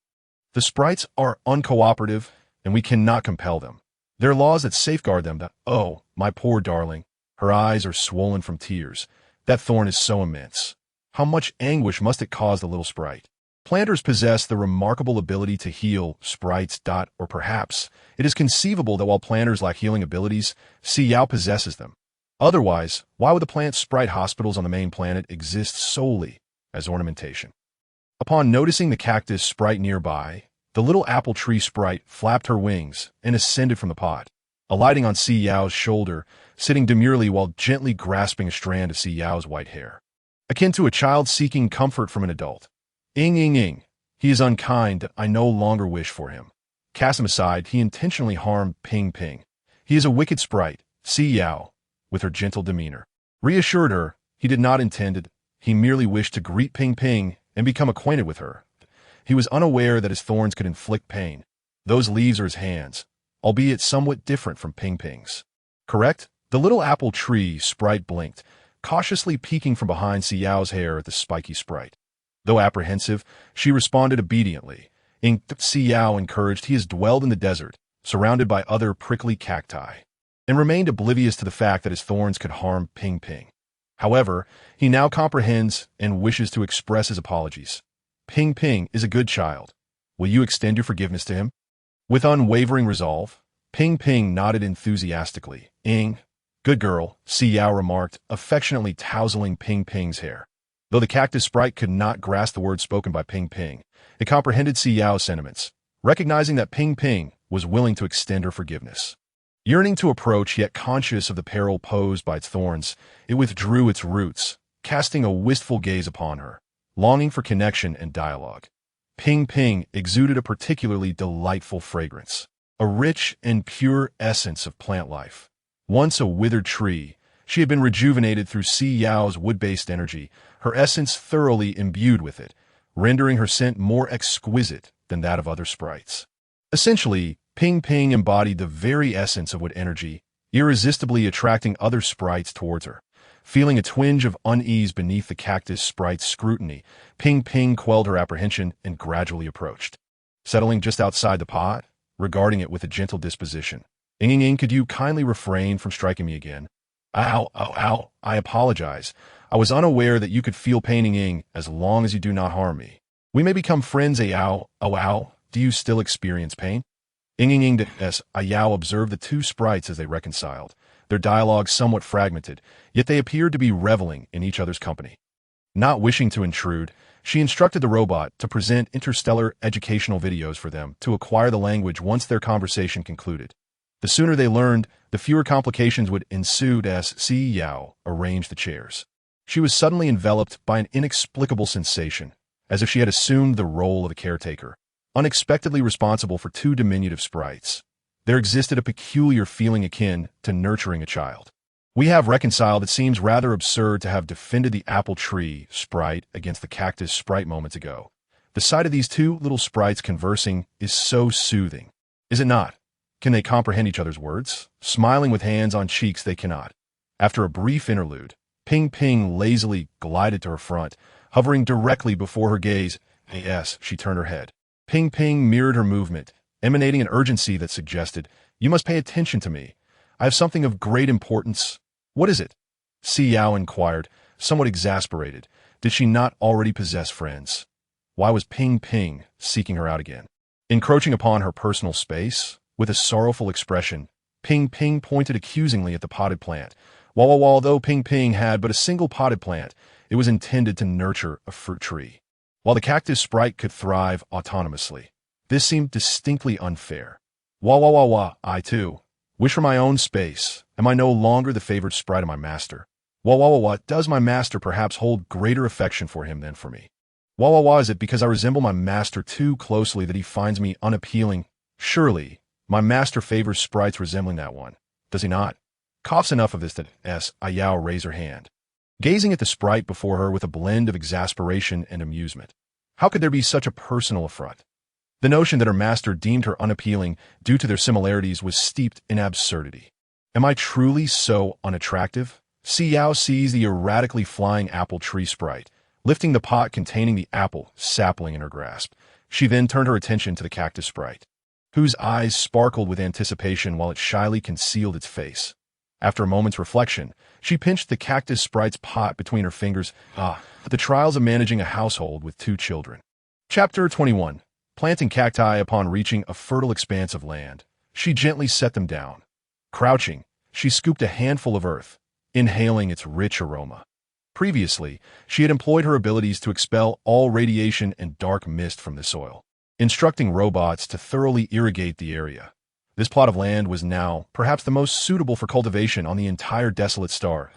S1: The sprites are uncooperative, and we cannot compel them. There are laws that safeguard them that, oh, my poor darling, her eyes are swollen from tears. That thorn is so immense. How much anguish must it cause the little sprite? Planters possess the remarkable ability to heal sprites. Or perhaps it is conceivable that while planters lack healing abilities, Si Yao possesses them. Otherwise, why would the plant sprite hospitals on the main planet exist solely as ornamentation? Upon noticing the cactus sprite nearby, the little apple tree sprite flapped her wings and ascended from the pot, alighting on Si Yao's shoulder, sitting demurely while gently grasping a strand of Si Yao's white hair. Akin to a child seeking comfort from an adult. He is unkind, I no longer wish for him. Cast him aside, he intentionally harmed Ping. He is a wicked sprite, Si Yao, with her gentle demeanor, reassured her he did not intend it. He merely wished to greet Ping and become acquainted with her. He was unaware that his thorns could inflict pain. Those leaves are his hands, albeit somewhat different from Ping's. Correct? The little apple tree sprite blinked, cautiously peeking from behind Si Yao's hair at the spiky sprite. Though apprehensive, she responded obediently. Si Yao encouraged he has dwelled in the desert, surrounded by other prickly cacti, and remained oblivious to the fact that his thorns could harm Ping. However, he now comprehends and wishes to express his apologies. Ping is a good child. Will you extend your forgiveness to him? With unwavering resolve, Ping nodded enthusiastically. Good girl, Si Yao remarked, affectionately tousling Ping's hair. Though the cactus sprite could not grasp the words spoken by Ping, it comprehended Si Yao's sentiments, recognizing that Ping was willing to extend her forgiveness. Yearning to approach, yet conscious of the peril posed by its thorns, it withdrew its roots, casting a wistful gaze upon her, longing for connection and dialogue. Ping Ping exuded a particularly delightful fragrance, a rich and pure essence of plant life. Once a withered tree, she had been rejuvenated through Si Yao's wood-based energy, her essence thoroughly imbued with it, rendering her scent more exquisite than that of other sprites. Essentially, Ping Ping embodied the very essence of wood energy, irresistibly attracting other sprites towards her. Feeling a twinge of unease beneath the cactus sprite's scrutiny, Ping Ping quelled her apprehension and gradually approached. Settling just outside the pot, regarding it with a gentle disposition. Ing, could you kindly refrain from striking me again? Ow, ow, ow, I apologize. I was unaware that you could feel pain, Ing, as long as you do not harm me. We may become friends, ow, ow, ow. Do you still experience pain? Ing, Si Yao observed the two sprites as they reconciled, their dialogue somewhat fragmented, yet they appeared to be reveling in each other's company. Not wishing to intrude, she instructed the robot to present interstellar educational videos for them to acquire the language once their conversation concluded. The sooner they learned, the fewer complications would ensue as Si Yao arranged the chairs. She was suddenly enveloped by an inexplicable sensation, as if she had assumed the role of a caretaker, unexpectedly responsible for two diminutive sprites. There existed a peculiar feeling akin to nurturing a child. We have reconciled. It seems rather absurd to have defended the apple tree sprite against the cactus sprite moments ago. The sight of these two little sprites conversing is so soothing. Is it not? Can they comprehend each other's words? Smiling with hands on cheeks they cannot. After a brief interlude, Ping Ping lazily glided to her front, hovering directly before her gaze. Yes, she turned her head. Ping Ping mirrored her movement, emanating an urgency that suggested, "You must pay attention to me. I have something of great importance." "What is it?" Si Yao inquired, somewhat exasperated. Did she not already possess friends? Why was Ping Ping seeking her out again? Encroaching upon her personal space? With a sorrowful expression, Ping Ping pointed accusingly at the potted plant. Although Ping Ping had but a single potted plant, it was intended to nurture a fruit tree. While the cactus sprite could thrive autonomously, this seemed distinctly unfair. I too wish for my own space. Am I no longer the favored sprite of my master? Does my master perhaps hold greater affection for him than for me? Is it because I resemble my master too closely that he finds me unappealing? Surely, my master favors sprites resembling that one, does he not? Coughs enough of this that Si Yao raised her hand, gazing at the sprite before her with a blend of exasperation and amusement. How could there be such a personal affront? The notion that her master deemed her unappealing due to their similarities was steeped in absurdity. Am I truly so unattractive? Si Yao seized the erratically flying apple tree sprite, lifting the pot containing the apple sapling in her grasp. She then turned her attention to the cactus sprite, whose eyes sparkled with anticipation while it shyly concealed its face. After a moment's reflection, she pinched the cactus sprite's pot between her fingers. The trials of managing a household with two children. Chapter 21. Planting cacti. Upon reaching a fertile expanse of land, she gently set them down. Crouching, she scooped a handful of earth, inhaling its rich aroma. Previously, she had employed her abilities to expel all radiation and dark mist from the soil, instructing robots to thoroughly irrigate the area. This plot of land was now perhaps the most suitable for cultivation on the entire desolate star.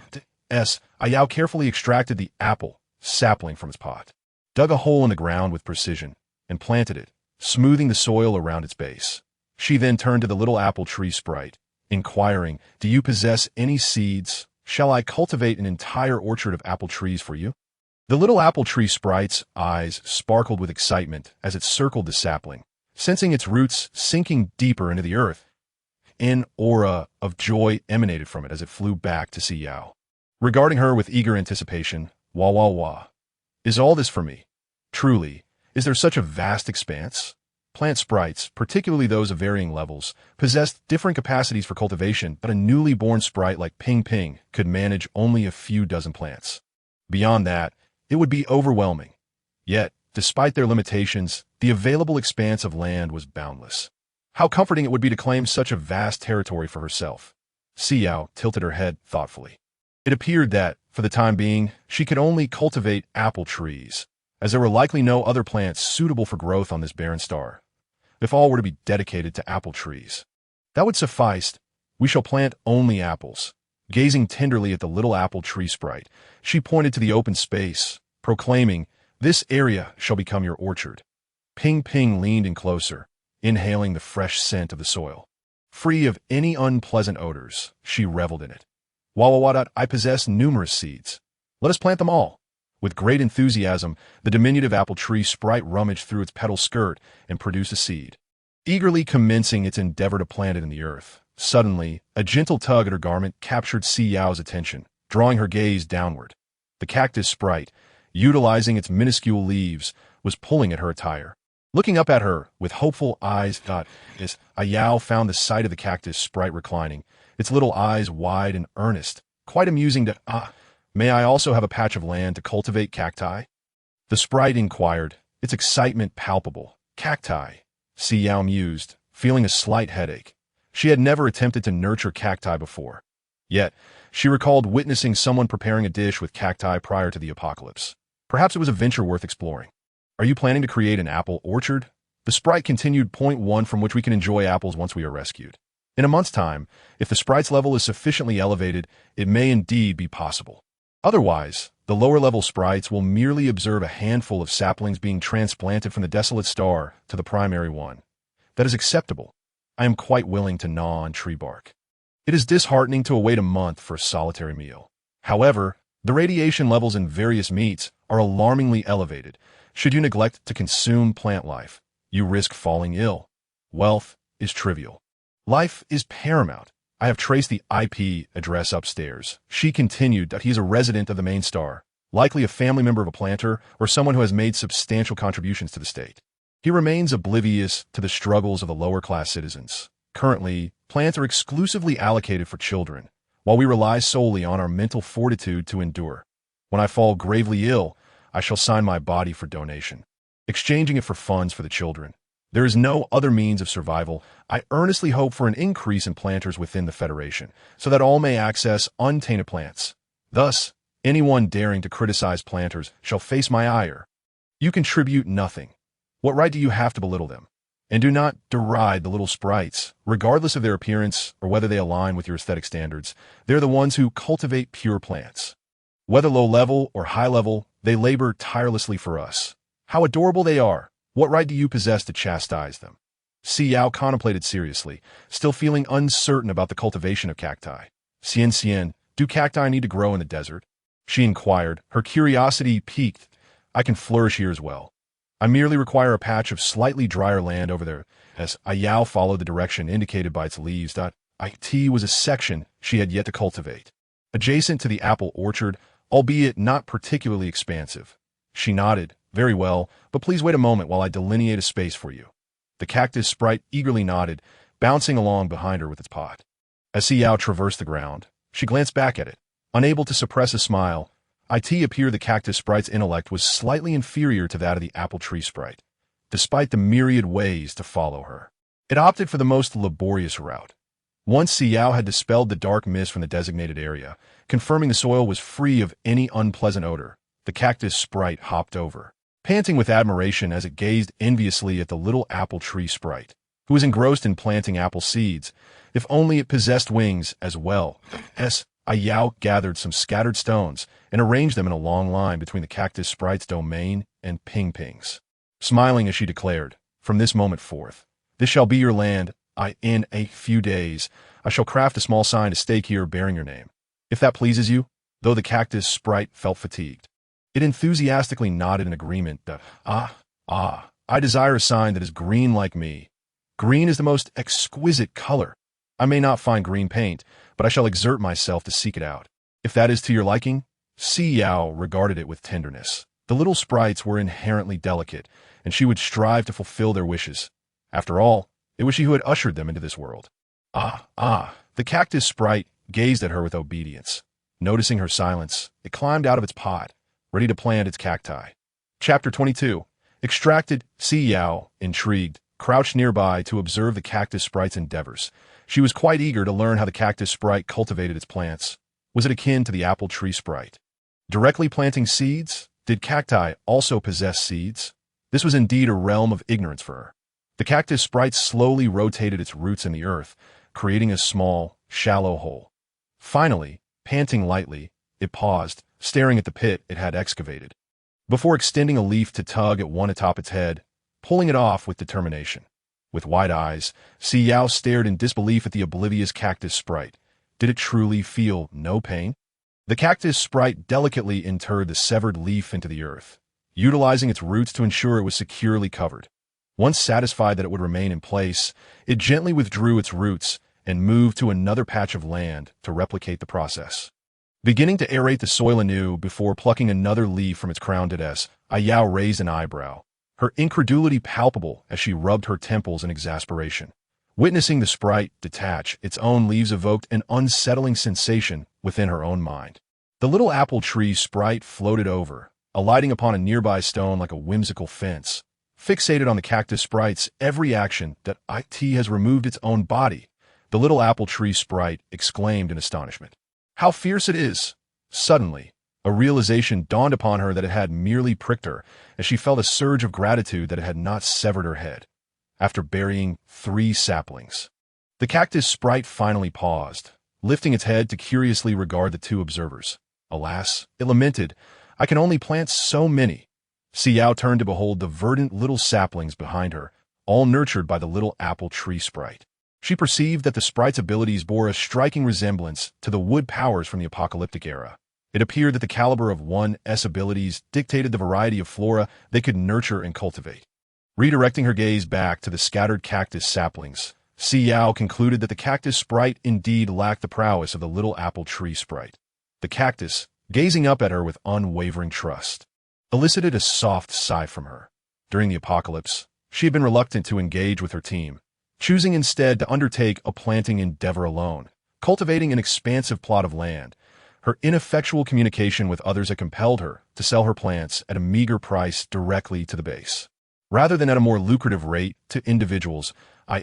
S1: Si Yao carefully extracted the apple sapling from its pot, dug a hole in the ground with precision, and planted it, smoothing the soil around its base. She then turned to the little apple tree sprite, inquiring, "Do you possess any seeds? Shall I cultivate an entire orchard of apple trees for you?" The little apple tree sprite's eyes sparkled with excitement as it circled the sapling, sensing its roots sinking deeper into the earth. An aura of joy emanated from it as it flew back to Si Yao, regarding her with eager anticipation. Is all this for me? Truly, is there such a vast expanse? Plant sprites, particularly those of varying levels, possessed different capacities for cultivation, but a newly born sprite like Ping Ping could manage only a few dozen plants. Beyond that, it would be overwhelming. Yet, despite their limitations, the available expanse of land was boundless. How comforting it would be to claim such a vast territory for herself. Si Yao tilted her head thoughtfully. It appeared that, for the time being, she could only cultivate apple trees, as there were likely no other plants suitable for growth on this barren star. If all were to be dedicated to apple trees, that would suffice. We shall plant only apples. Gazing tenderly at the little apple tree sprite, she pointed to the open space, proclaiming, "This area shall become your orchard." Ping Ping leaned in closer, inhaling the fresh scent of the soil. Free of any unpleasant odors, she reveled in it. Wawawadat, I possess numerous seeds. Let us plant them all. With great enthusiasm, the diminutive apple tree sprite rummaged through its petal skirt and produced a seed. Eagerly commencing its endeavor to plant it in the earth, suddenly, a gentle tug at her garment captured Si Yao's attention, drawing her gaze downward. The cactus sprite, utilizing its minuscule leaves, was pulling at her attire. Looking up at her with hopeful eyes, Si Yao found the sight of the cactus sprite reclining, its little eyes wide and earnest, quite amusing to, may I also have a patch of land to cultivate cacti? The sprite inquired, its excitement palpable. Cacti, Si Yao mused, feeling a slight headache. She had never attempted to nurture cacti before. Yet, she recalled witnessing someone preparing a dish with cacti prior to the apocalypse. Perhaps it was a venture worth exploring. Are you planning to create an apple orchard? The sprite continued. Point 1 from which we can enjoy apples once we are rescued. In a month's time, if the sprite's level is sufficiently elevated, it may indeed be possible. Otherwise, the lower-level sprites will merely observe a handful of saplings being transplanted from the desolate star to the primary one. That is acceptable. I am quite willing to gnaw on tree bark. It is disheartening to await a month for a solitary meal. However, the radiation levels in various meats are alarmingly elevated. Should you neglect to consume plant life, you risk falling ill. Wealth is trivial. Life is paramount. I have traced the IP address upstairs. She continued that he is a resident of the main star, likely a family member of a planter or someone who has made substantial contributions to the state. He remains oblivious to the struggles of the lower-class citizens. Currently, plants are exclusively allocated for children, while we rely solely on our mental fortitude to endure. When I fall gravely ill, I shall sign my body for donation, exchanging it for funds for the children. There is no other means of survival. I earnestly hope for an increase in planters within the Federation, so that all may access untainted plants. Thus, anyone daring to criticize planters shall face my ire. You contribute nothing. What right do you have to belittle them? And do not deride the little sprites, regardless of their appearance or whether they align with your aesthetic standards. They're the ones who cultivate pure plants. Whether low-level or high-level, they labor tirelessly for us. How adorable they are! What right do you possess to chastise them? Si Yao contemplated seriously, still feeling uncertain about the cultivation of cacti. Xian, do cacti need to grow in the desert? She inquired, her curiosity piqued. I can flourish here as well. I merely require a patch of slightly drier land over there. As Si Yao followed the direction indicated by its leaves, it was a section she had yet to cultivate. Adjacent to the apple orchard, albeit not particularly expansive. She nodded. Very well, but please wait a moment while I delineate a space for you. The cactus sprite eagerly nodded, bouncing along behind her with its pot. As Si Yao traversed the ground, she glanced back at it. Unable to suppress a smile, it appeared the cactus sprite's intellect was slightly inferior to that of the apple tree sprite, despite the myriad ways to follow her. It opted for the most laborious route. Once Si Yao had dispelled the dark mist from the designated area, confirming the soil was free of any unpleasant odor, the cactus sprite hopped over, panting with admiration as it gazed enviously at the little apple tree sprite, who was engrossed in planting apple seeds. If only it possessed wings as well. Si Yao gathered some scattered stones and arranged them in a long line between the cactus sprite's domain and Ping Ping's. Smiling as she declared, from this moment forth, this shall be your land. In a few days, I shall craft a small sign to stake here bearing your name. If that pleases you, though the cactus sprite felt fatigued. It enthusiastically nodded in agreement. I desire a sign that is green like me. Green is the most exquisite color. I may not find green paint, but I shall exert myself to seek it out. If that is to your liking, Si Yao regarded it with tenderness. The little sprites were inherently delicate, and she would strive to fulfill their wishes. After all, it was she who had ushered them into this world. The cactus sprite gazed at her with obedience. Noticing her silence, it climbed out of its pot, ready to plant its cacti. Chapter 22. Extracted. Si Yao, intrigued, crouched nearby to observe the cactus sprite's endeavors. She was quite eager to learn how the cactus sprite cultivated its plants. Was it akin to the apple tree sprite? Directly planting seeds? Did cacti also possess seeds? This was indeed a realm of ignorance for her. The cactus sprite slowly rotated its roots in the earth, creating a small, shallow hole. Finally, panting lightly, it paused, staring at the pit it had excavated. Before extending a leaf to tug at one atop its head, pulling it off with determination. With wide eyes, Si Yao stared in disbelief at the oblivious cactus sprite. Did it truly feel no pain? The cactus sprite delicately interred the severed leaf into the earth, utilizing its roots to ensure it was securely covered. Once satisfied that it would remain in place, it gently withdrew its roots and moved to another patch of land to replicate the process. Beginning to aerate the soil anew before plucking another leaf from its crown, Si Yao raised an eyebrow, her incredulity palpable as she rubbed her temples in exasperation. Witnessing the sprite detach its own leaves evoked an unsettling sensation within her own mind. The little apple tree sprite floated over, alighting upon a nearby stone like a whimsical fence. Fixated on the cactus sprite's every action that it has removed its own body, the little apple tree sprite exclaimed in astonishment. How fierce it is! Suddenly, a realization dawned upon her that it had merely pricked her, as she felt a surge of gratitude that it had not severed her head. After burying 3 saplings, the cactus sprite finally paused, lifting its head to curiously regard the 2 observers. Alas, it lamented, I can only plant so many. Si Yao turned to behold the verdant little saplings behind her, all nurtured by the little apple tree sprite. She perceived that the sprite's abilities bore a striking resemblance to the wood powers from the apocalyptic era. It appeared that the caliber of one's abilities dictated the variety of flora they could nurture and cultivate. Redirecting her gaze back to the scattered cactus saplings, Si Yao concluded that the cactus sprite indeed lacked the prowess of the little apple tree sprite. The cactus, gazing up at her with unwavering trust, elicited a soft sigh from her. During the apocalypse, she had been reluctant to engage with her team, choosing instead to undertake a planting endeavor alone, cultivating an expansive plot of land. Her ineffectual communication with others had compelled her to sell her plants at a meager price directly to the base, rather than at a more lucrative rate to individuals.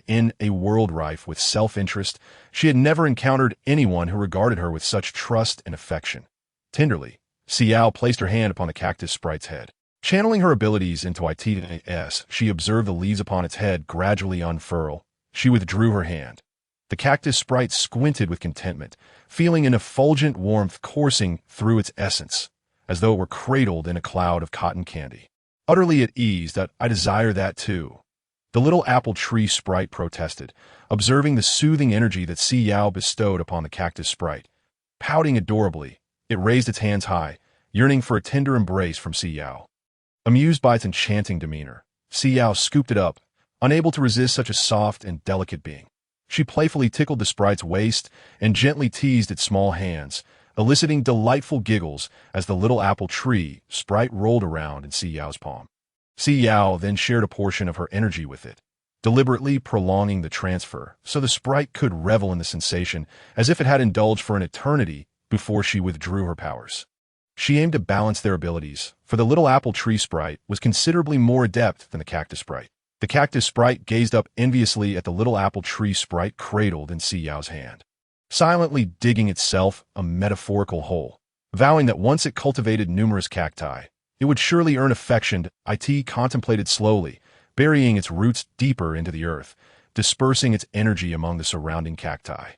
S1: In a world rife with self-interest, she had never encountered anyone who regarded her with such trust and affection. Tenderly, Si Yao placed her hand upon the cactus sprite's head. Channeling her abilities into its, she observed the leaves upon its head gradually unfurl. She withdrew her hand. The cactus sprite squinted with contentment, feeling an effulgent warmth coursing through its essence, as though it were cradled in a cloud of cotton candy. Utterly at ease, that I desire that too. The little apple tree sprite protested, observing the soothing energy that Si Yao bestowed upon the cactus sprite. Pouting adorably, it raised its hands high, yearning for a tender embrace from Si Yao. Amused by its enchanting demeanor, Si Yao scooped it up, unable to resist such a soft and delicate being. She playfully tickled the sprite's waist and gently teased its small hands, eliciting delightful giggles as the little apple tree sprite rolled around in Si Yao's palm. Si Yao then shared a portion of her energy with it, deliberately prolonging the transfer so the sprite could revel in the sensation as if it had indulged for an eternity before she withdrew her powers. She aimed to balance their abilities, for the little apple tree sprite was considerably more adept than the cactus sprite. The cactus sprite gazed up enviously at the little apple tree sprite cradled in Si Yao's hand, silently digging itself a metaphorical hole, vowing that once it cultivated numerous cacti, it would surely earn affection. It contemplated slowly, burying its roots deeper into the earth, dispersing its energy among the surrounding cacti.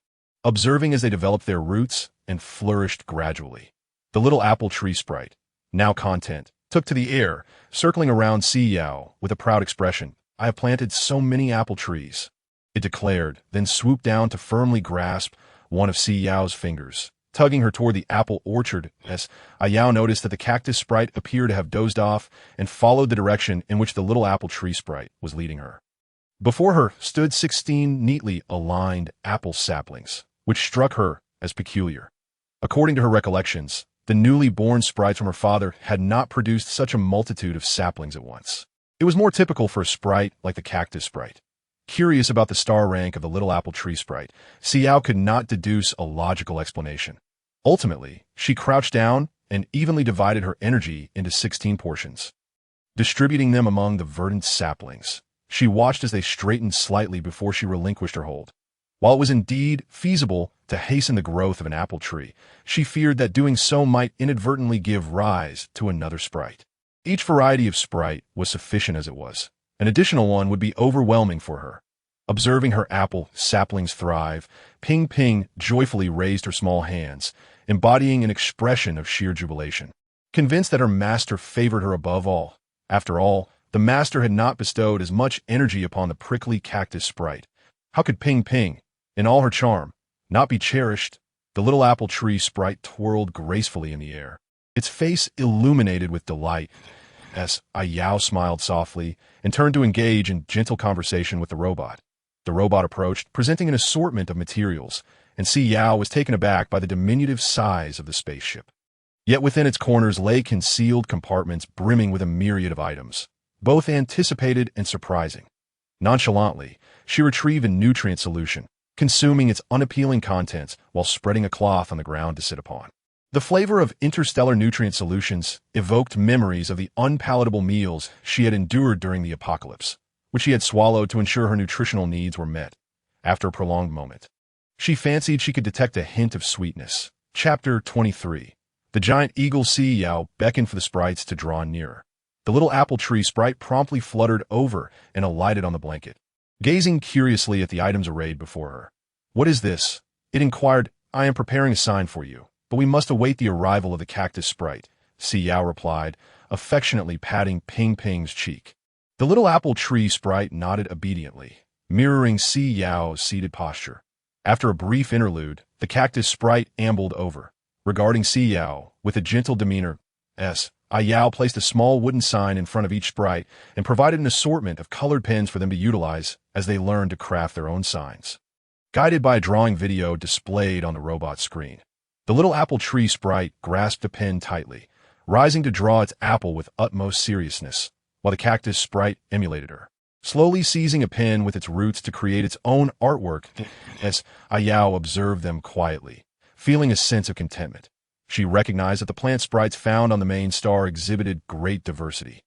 S1: Observing as they developed their roots and flourished gradually, the little apple tree sprite, now content, took to the air, circling around Si Yao with a proud expression. I have planted so many apple trees, it declared, then swooped down to firmly grasp one of Si Yao's fingers, tugging her toward the apple orchard. As Si Yao noticed that the cactus sprite appeared to have dozed off and followed the direction in which the little apple tree sprite was leading her. Before her stood 16 neatly aligned apple saplings, which struck her as peculiar. According to her recollections, the newly born sprites from her father had not produced such a multitude of saplings at once. It was more typical for a sprite like the cactus sprite. Curious about the star rank of the little apple tree sprite, Si Yao could not deduce a logical explanation. Ultimately, she crouched down and evenly divided her energy into 16 portions, distributing them among the verdant saplings. She watched as they straightened slightly before she relinquished her hold. While it was indeed feasible to hasten the growth of an apple tree, she feared that doing so might inadvertently give rise to another sprite. Each variety of sprite was sufficient as it was. An additional one would be overwhelming for her. Observing her apple saplings thrive, Ping Ping joyfully raised her small hands, embodying an expression of sheer jubilation. Convinced that her master favored her above all. After all, the master had not bestowed as much energy upon the prickly cactus sprite. How could Ping Ping, in all her charm, not be cherished? The little apple tree sprite twirled gracefully in the air, its face illuminated with delight. Si Yao smiled softly and turned to engage in gentle conversation with the robot. The robot approached, presenting an assortment of materials, and Si Yao was taken aback by the diminutive size of the spaceship. Yet within its corners lay concealed compartments brimming with a myriad of items, both anticipated and surprising. Nonchalantly, she retrieved a nutrient solution, consuming its unappealing contents while spreading a cloth on the ground to sit upon. The flavor of interstellar nutrient solutions evoked memories of the unpalatable meals she had endured during the apocalypse, which she had swallowed to ensure her nutritional needs were met. After a prolonged moment, she fancied she could detect a hint of sweetness. Chapter 23. The giant eagle Si Yao beckoned for the sprites to draw nearer. The little apple tree sprite promptly fluttered over and alighted on the blanket, gazing curiously at the items arrayed before her. "What is this?" it inquired. "I am preparing a sign for you, but we must await the arrival of the cactus sprite," Si Yao replied, affectionately patting Ping Ping's cheek. The little apple tree sprite nodded obediently, mirroring Si Yao's seated posture. After a brief interlude, the cactus sprite ambled over, regarding Si Yao with a gentle demeanor. Si Yao placed a small wooden sign in front of each sprite and provided an assortment of colored pens for them to utilize as they learned to craft their own signs. Guided by a drawing video displayed on the robot screen, the little apple tree sprite grasped a pen tightly, rising to draw its apple with utmost seriousness, while the cactus sprite emulated her, slowly seizing a pen with its roots to create its own artwork. As Si Yao observed them quietly, feeling a sense of contentment, she recognized that the plant sprites found on the main star exhibited great diversity.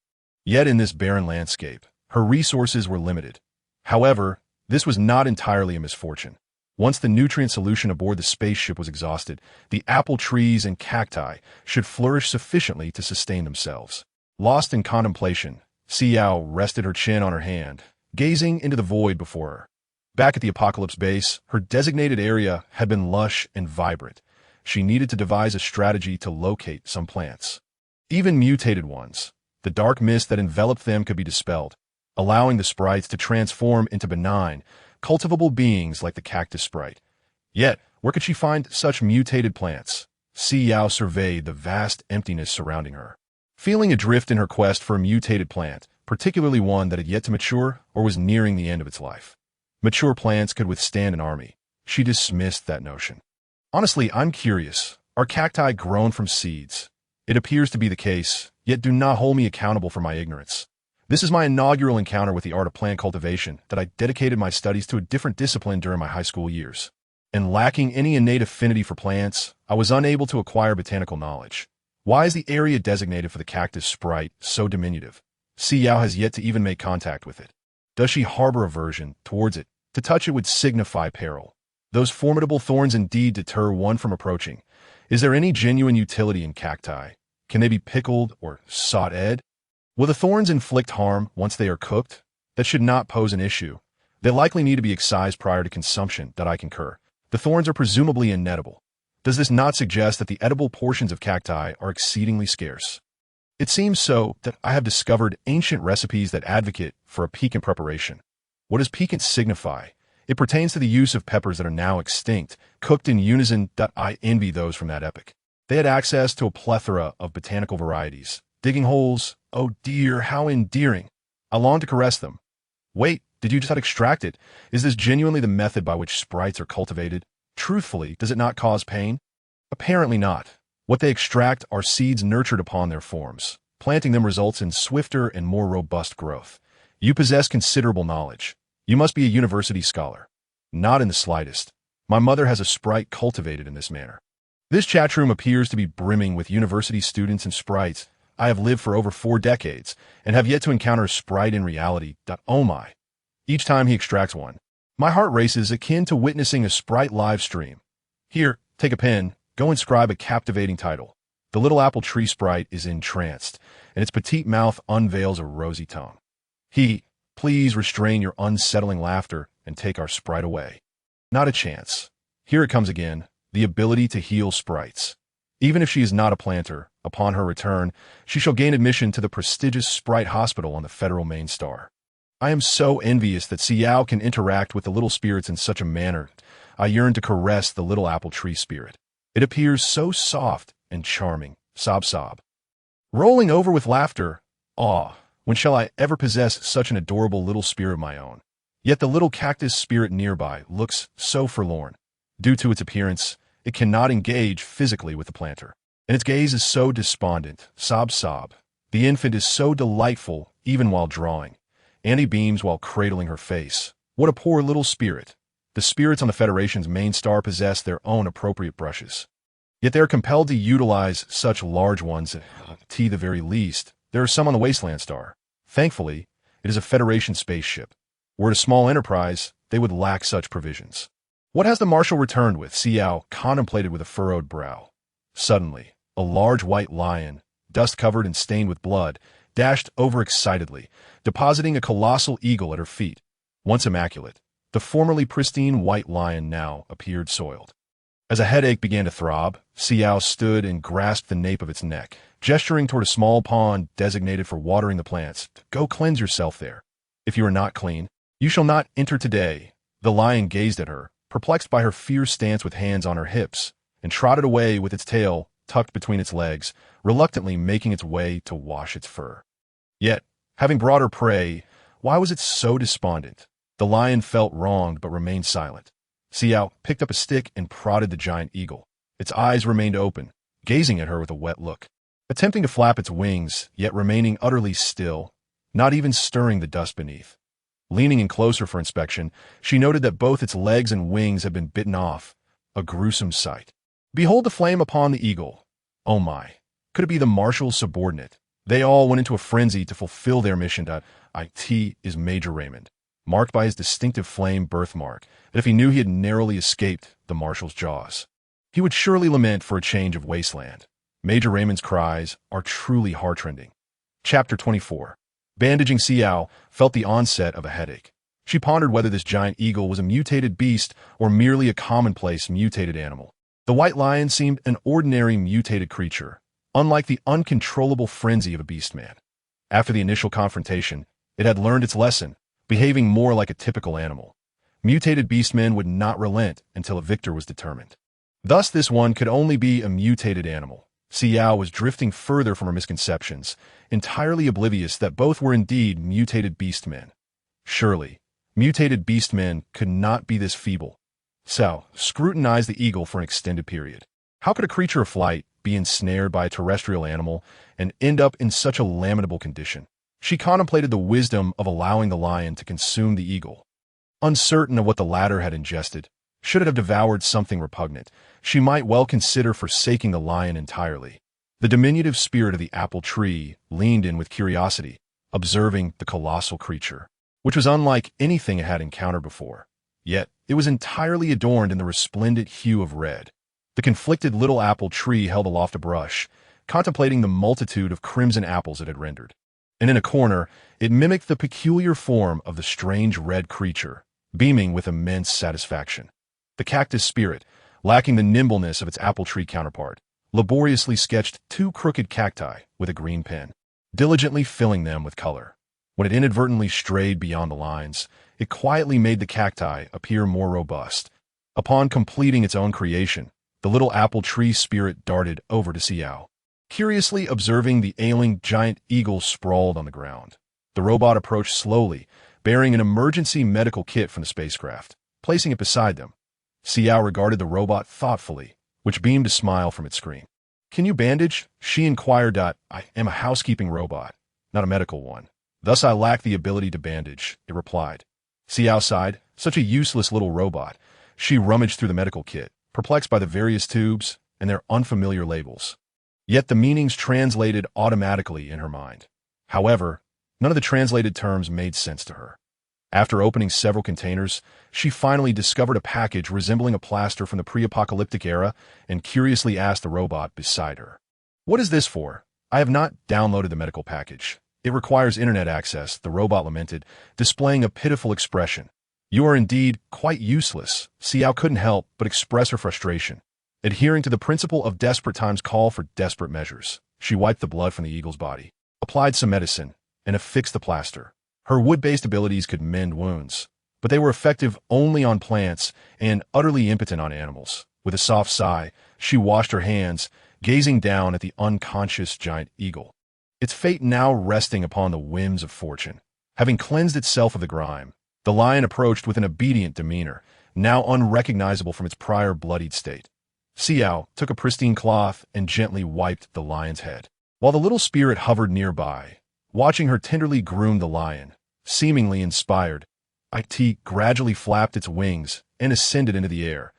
S1: Yet in this barren landscape, her resources were limited. However, this was not entirely a misfortune. Once the nutrient solution aboard the spaceship was exhausted, the apple trees and cacti should flourish sufficiently to sustain themselves. Lost in contemplation, Si Yao rested her chin on her hand, gazing into the void before her. Back at the Apocalypse base, her designated area had been lush and vibrant. She needed to devise a strategy to locate some plants. Even mutated ones, the dark mist that enveloped them could be dispelled, allowing the sprites to transform into benign, cultivable beings like the cactus sprite. Yet, where could she find such mutated plants? Si Yao surveyed the vast emptiness surrounding her, feeling adrift in her quest for a mutated plant, particularly one that had yet to mature or was nearing the end of its life. Mature plants could withstand an army. She dismissed that notion. Honestly, I'm curious. Are cacti grown from seeds? It appears to be the case, yet do not hold me accountable for my ignorance. This is my inaugural encounter with the art of plant cultivation that I dedicated my studies to a different discipline during my high school years. And lacking any innate affinity for plants, I was unable to acquire botanical knowledge. Why is the area designated for the cactus sprite so diminutive? Si Yao has yet to even make contact with it. Does she harbor aversion towards it? To touch it would signify peril. Those formidable thorns indeed deter one from approaching. Is there any genuine utility in cacti? Can they be pickled or sautéed? Will the thorns inflict harm once they are cooked? That should not pose an issue. They likely need to be excised prior to consumption, that I concur. The thorns are presumably inedible. Does this not suggest that the edible portions of cacti are exceedingly scarce? It seems so that I have discovered ancient recipes that advocate for a piquant preparation. What does piquant signify? It pertains to the use of peppers that are now extinct, cooked in unison. I envy those from that epoch. They had access to a plethora of botanical varieties. Digging holes, oh dear, how endearing. I long to caress them. Wait, did you just extract it? Is this genuinely the method by which sprites are cultivated? Truthfully, does it not cause pain? Apparently not. What they extract are seeds nurtured upon their forms. Planting them results in swifter and more robust growth. You possess considerable knowledge. You must be a university scholar. Not in the slightest. My mother has a sprite cultivated in this manner. This chat room appears to be brimming with university students and sprites. I have lived for over 4 decades and have yet to encounter a sprite in reality. Oh my. Each time he extracts one, my heart races akin to witnessing a sprite live stream. Here, take a pen, go inscribe a captivating title. The little apple tree sprite is entranced, and its petite mouth unveils a rosy tongue. Please restrain your unsettling laughter and take our sprite away. Not a chance. Here it comes again, the ability to heal sprites. Even if she is not a planter, upon her return, she shall gain admission to the prestigious Sprite Hospital on the Federal Main Star. I am so envious that Si Yao can interact with the little spirits in such a manner. I yearn to caress the little apple tree spirit. It appears so soft and charming. Sob sob. Rolling over with laughter. Aw, when shall I ever possess such an adorable little spirit of my own? Yet the little cactus spirit nearby looks so forlorn. Due to its appearance, it cannot engage physically with the planter, and its gaze is so despondent. Sob sob. The infant is so delightful even while drawing. Annie beams while cradling her face. What a poor little spirit. The spirits on the Federation's main star possess their own appropriate brushes. Yet they are compelled to utilize such large ones at the very least. There are some on the Wasteland Star. Thankfully, it is a Federation spaceship. Were it a small enterprise, they would lack such provisions. What has the Marshal returned with? Si Yao contemplated with a furrowed brow. Suddenly, a large white lion, dust-covered and stained with blood, dashed over excitedly, depositing a colossal eagle at her feet. Once immaculate, the formerly pristine white lion now appeared soiled. As a headache began to throb, Si Yao stood and grasped the nape of its neck, gesturing toward a small pond designated for watering the plants. Go cleanse yourself there. If you are not clean, you shall not enter today. The lion gazed at her, perplexed by her fierce stance with hands on her hips, and trotted away with its tail tucked between its legs, reluctantly making its way to wash its fur. Yet, having brought her prey, why was it so despondent? The lion felt wronged but remained silent. Si Yao picked up a stick and prodded the giant eagle. Its eyes remained open, gazing at her with a wet look, attempting to flap its wings, yet remaining utterly still, not even stirring the dust beneath. Leaning in closer for inspection, she noted that both its legs and wings had been bitten off, a gruesome sight. Behold the flame upon the eagle. Oh my, could it be the Marshal's subordinate? They all went into a frenzy to fulfill their mission. It is Major Raymond, marked by his distinctive flame birthmark, that if he knew he had narrowly escaped the Marshal's jaws, he would surely lament for a change of wasteland. Major Raymond's cries are truly heartrending. Chapter 24. Bandaging Si Yao felt the onset of a headache. She pondered whether this giant eagle was a mutated beast or merely a commonplace mutated animal. The white lion seemed an ordinary mutated creature, unlike the uncontrollable frenzy of a beastman. After the initial confrontation, it had learned its lesson, behaving more like a typical animal. Mutated beastmen would not relent until a victor was determined. Thus this one could only be a mutated animal. Si Yao was drifting further from her misconceptions, entirely oblivious that both were indeed mutated beastmen. Surely, mutated beastmen could not be this feeble. So, scrutinized the eagle for an extended period. How could a creature of flight be ensnared by a terrestrial animal and end up in such a lamentable condition? She contemplated the wisdom of allowing the lion to consume the eagle. Uncertain of what the latter had ingested, should it have devoured something repugnant, she might well consider forsaking the lion entirely. The diminutive spirit of the apple tree leaned in with curiosity, observing the colossal creature, which was unlike anything it had encountered before. Yet, it was entirely adorned in the resplendent hue of red. The conflicted little apple tree held aloft a brush, contemplating the multitude of crimson apples it had rendered. And in a corner, it mimicked the peculiar form of the strange red creature, beaming with immense satisfaction. The cactus spirit, lacking the nimbleness of its apple tree counterpart, laboriously sketched two crooked cacti with a green pen, diligently filling them with color. When it inadvertently strayed beyond the lines, it quietly made the cacti appear more robust. Upon completing its own creation, the little apple tree spirit darted over to Si Yao, curiously observing the ailing giant eagle sprawled on the ground. The robot approached slowly, bearing an emergency medical kit from the spacecraft, placing it beside them. Si Yao regarded the robot thoughtfully, which beamed a smile from its screen. "Can you bandage?" she inquired. "I am a housekeeping robot, not a medical one. Thus I lack the ability to bandage," it replied. Si Yao sighed. Such a useless little robot. She rummaged through the medical kit, perplexed by the various tubes and their unfamiliar labels. Yet the meanings translated automatically in her mind. However, none of the translated terms made sense to her. After opening several containers, she finally discovered a package resembling a plaster from the pre-apocalyptic era and curiously asked the robot beside her, "What is this for?" "I have not downloaded the medical package. It requires internet access," the robot lamented, displaying a pitiful expression. You are indeed quite useless. Si Yao couldn't help but express her frustration. Adhering to the principle of desperate times call for desperate measures, she wiped the blood from the eagle's body, applied some medicine, and affixed the plaster. Her wood-based abilities could mend wounds, but they were effective only on plants and utterly impotent on animals. With a soft sigh, she washed her hands, gazing down at the unconscious giant eagle. Its fate now resting upon the whims of fortune. Having cleansed itself of the grime, the lion approached with an obedient demeanor, now unrecognizable from its prior bloodied state. Si Yao took a pristine cloth and gently wiped the lion's head, while the little spirit hovered nearby, watching her tenderly groom the lion. Seemingly inspired, it gradually flapped its wings and ascended into the air,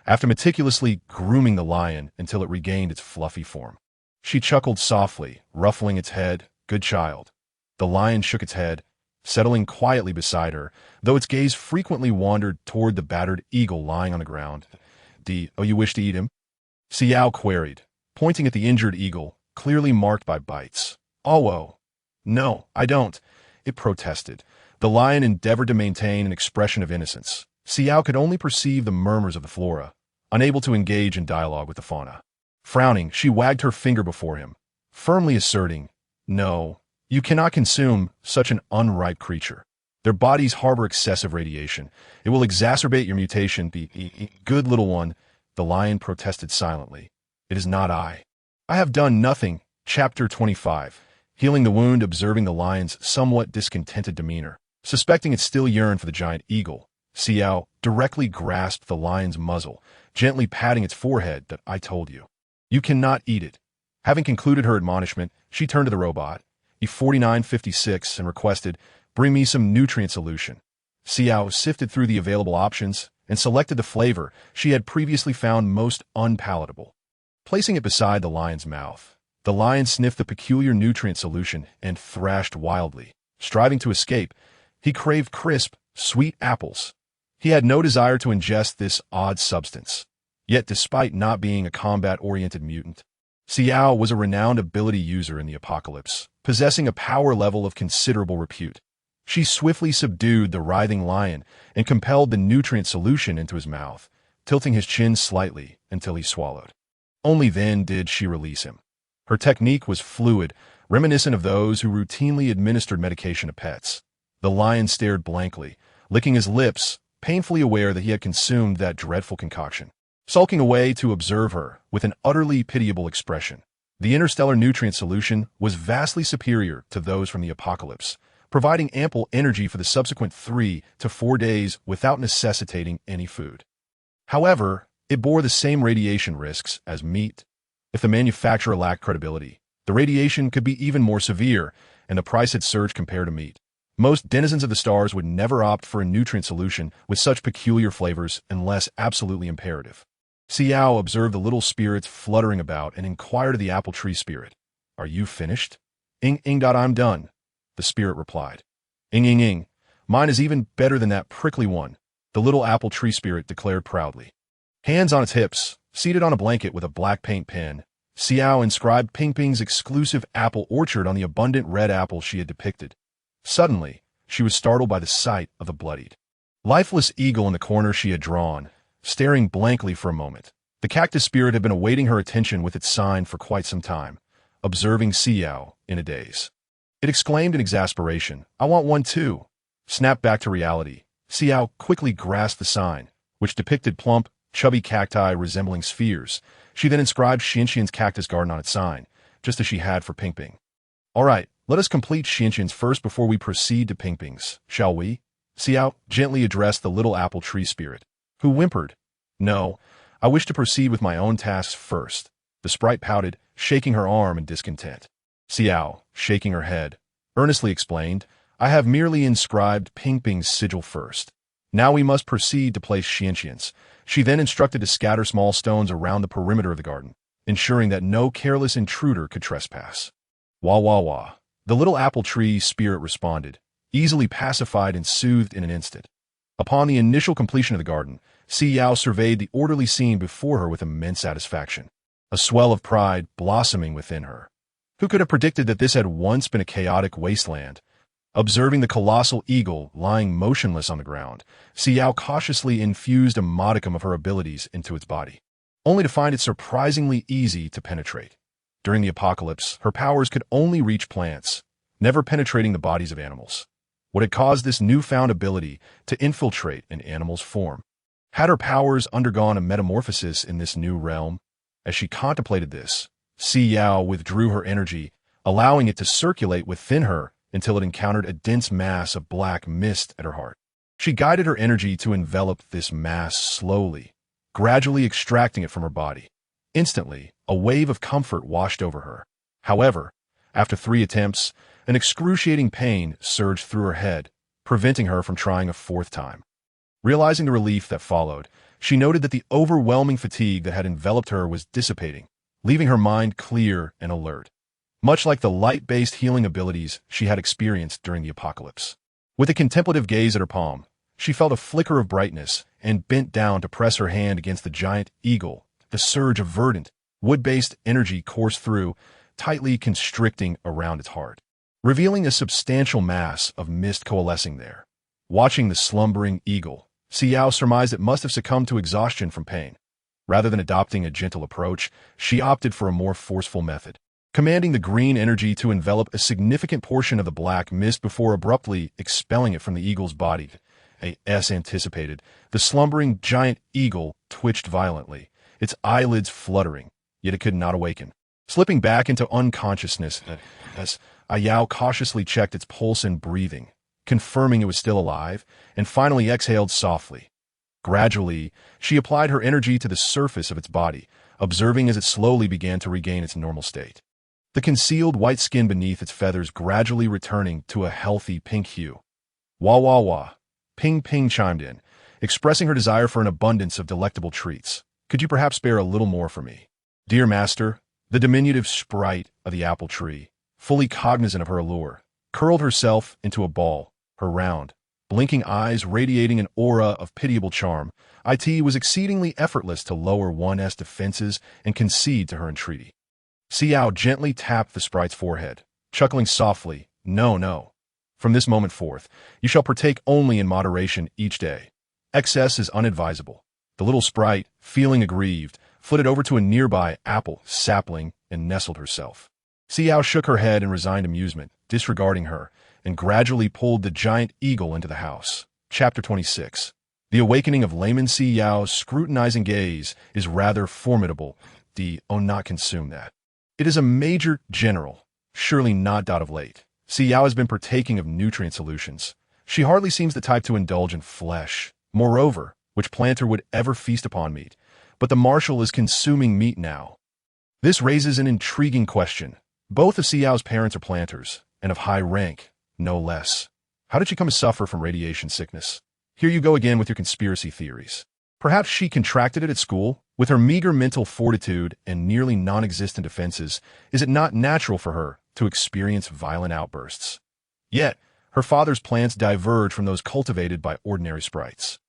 S1: after meticulously grooming the lion until it regained its fluffy form. She chuckled softly, ruffling its head. Good child. The lion shook its head, settling quietly beside her, though its gaze frequently wandered toward the battered eagle lying on the ground. Oh, you wish to eat him? Si Yao queried, pointing at the injured eagle, clearly marked by bites. Oh. No, I don't, it protested. The lion endeavored to maintain an expression of innocence. Si Yao could only perceive the murmurs of the flora, unable to engage in dialogue with the fauna. Frowning, she wagged her finger before him, firmly asserting, "No, you cannot consume such an unripe creature. Their bodies harbor excessive radiation. It will exacerbate your mutation. Good little one," the lion protested silently. "It is not I. I have done nothing." Chapter 25. Healing the wound, observing the lion's somewhat discontented demeanor. Suspecting it still yearned for the giant eagle, Si Yao directly grasped the lion's muzzle, gently patting its forehead. "That I told you. You cannot eat it." Having concluded her admonishment, she turned to the robot, E4956, and requested, "Bring me some nutrient solution." Si Yao sifted through the available options and selected the flavor she had previously found most unpalatable. Placing it beside the lion's mouth, the lion sniffed the peculiar nutrient solution and thrashed wildly. Striving to escape, he craved crisp, sweet apples. He had no desire to ingest this odd substance. Yet despite not being a combat-oriented mutant, Si Yao was a renowned ability user in the apocalypse, possessing a power level of considerable repute. She swiftly subdued the writhing lion and compelled the nutrient solution into his mouth, tilting his chin slightly until he swallowed. Only then did she release him. Her technique was fluid, reminiscent of those who routinely administered medication to pets. The lion stared blankly, licking his lips, painfully aware that he had consumed that dreadful concoction, sulking away to observe her with an utterly pitiable expression. The interstellar nutrient solution was vastly superior to those from the apocalypse, providing ample energy for the subsequent 3 to 4 days without necessitating any food. However, it bore the same radiation risks as meat. If the manufacturer lacked credibility, the radiation could be even more severe, and the price had surged compared to meat. Most denizens of the stars would never opt for a nutrient solution with such peculiar flavors unless absolutely imperative. Si Yao observed the little spirits fluttering about and inquired of the apple tree spirit, "Are you finished?" I'm done," the spirit replied. Ing. Mine is even better than that prickly one," the little apple tree spirit declared proudly. Hands on its hips, seated on a blanket with a black paint pen, Si Yao inscribed Ping's exclusive apple orchard on the abundant red apples she had depicted. Suddenly, she was startled by the sight of the bloodied, lifeless eagle in the corner she had drawn, staring blankly for a moment. The cactus spirit had been awaiting her attention with its sign for quite some time, observing Si Yao in a daze. It exclaimed in exasperation, "I want one too." Snapped back to reality, Si Yao quickly grasped the sign, which depicted plump, chubby cacti resembling spheres. She then inscribed Xianxian's cactus garden on its sign, just as she had for Ping. "All right, let us complete Xianxian's first before we proceed to Ping's, shall we?" Si Yao gently addressed the little apple tree spirit, who whimpered, "No, I wish to proceed with my own tasks first." The sprite pouted, shaking her arm in discontent. Si Yao, shaking her head, earnestly explained, "I have merely inscribed Ping's sigil first. Now we must proceed to place Xianxian's." She then instructed to scatter small stones around the perimeter of the garden, ensuring that no careless intruder could trespass. "Wah wah wah," the little apple tree spirit responded, easily pacified and soothed in an instant. Upon the initial completion of the garden, Si Yao surveyed the orderly scene before her with immense satisfaction, a swell of pride blossoming within her. Who could have predicted that this had once been a chaotic wasteland? Observing the colossal eagle lying motionless on the ground, Si Yao cautiously infused a modicum of her abilities into its body, only to find it surprisingly easy to penetrate. During the apocalypse, her powers could only reach plants, never penetrating the bodies of animals. What had caused this newfound ability to infiltrate an animal's form? Had her powers undergone a metamorphosis in this new realm? As she contemplated this, Si Yao withdrew her energy, allowing it to circulate within her until it encountered a dense mass of black mist at her heart. She guided her energy to envelop this mass slowly, gradually extracting it from her body. Instantly, a wave of comfort washed over her. However, after 3 attempts, an excruciating pain surged through her head, preventing her from trying a 4th time. Realizing the relief that followed, she noted that the overwhelming fatigue that had enveloped her was dissipating, leaving her mind clear and alert, much like the light-based healing abilities she had experienced during the apocalypse. With a contemplative gaze at her palm, she felt a flicker of brightness and bent down to press her hand against the giant eagle. The surge of verdant, wood-based energy coursed through, tightly constricting around its heart, revealing a substantial mass of mist coalescing there. Watching the slumbering eagle, Si Yao surmised it must have succumbed to exhaustion from pain. Rather than adopting a gentle approach, she opted for a more forceful method, commanding the green energy to envelop a significant portion of the black mist before abruptly expelling it from the eagle's body. As anticipated, the slumbering giant eagle twitched violently, its eyelids fluttering, yet it could not awaken. Slipping back into unconsciousness, as Si Yao cautiously checked its pulse and breathing, confirming it was still alive, and finally exhaled softly. Gradually, she applied her energy to the surface of its body, observing as it slowly began to regain its normal state. The concealed white skin beneath its feathers gradually returning to a healthy pink hue. Wah wah wah. Ping Ping chimed in, expressing her desire for an abundance of delectable treats. Could you perhaps spare a little more for me? Dear master, the diminutive sprite of the apple tree, fully cognizant of her allure, curled herself into a ball, her round, blinking eyes radiating an aura of pitiable charm. It was exceedingly effortless to lower one's defenses and concede to her entreaty. Si Yao gently tapped the sprite's forehead, chuckling softly, No, no. From this moment forth, you shall partake only in moderation each day. Excess is unadvisable. The little sprite, feeling aggrieved, flitted over to a nearby apple sapling and nestled herself. Si Yao shook her head in resigned amusement, disregarding her, and gradually pulled the giant eagle into the house. Chapter 26. The awakening of layman Si Yao's scrutinizing gaze is rather formidable. Not consume that. It is a major general, surely not of late. Si Yao has been partaking of nutrient solutions. She hardly seems the type to indulge in flesh. Moreover, which planter would ever feast upon meat? But the marshal is consuming meat now. This raises an intriguing question. Both of Si Yao's parents are planters, and of high rank, no less. How did she come to suffer from radiation sickness? Here you go again with your conspiracy theories. Perhaps she contracted it at school? With her meager mental fortitude and nearly non-existent defenses, is it not natural for her to experience violent outbursts? Yet, her father's plants diverge from those cultivated by ordinary sprites.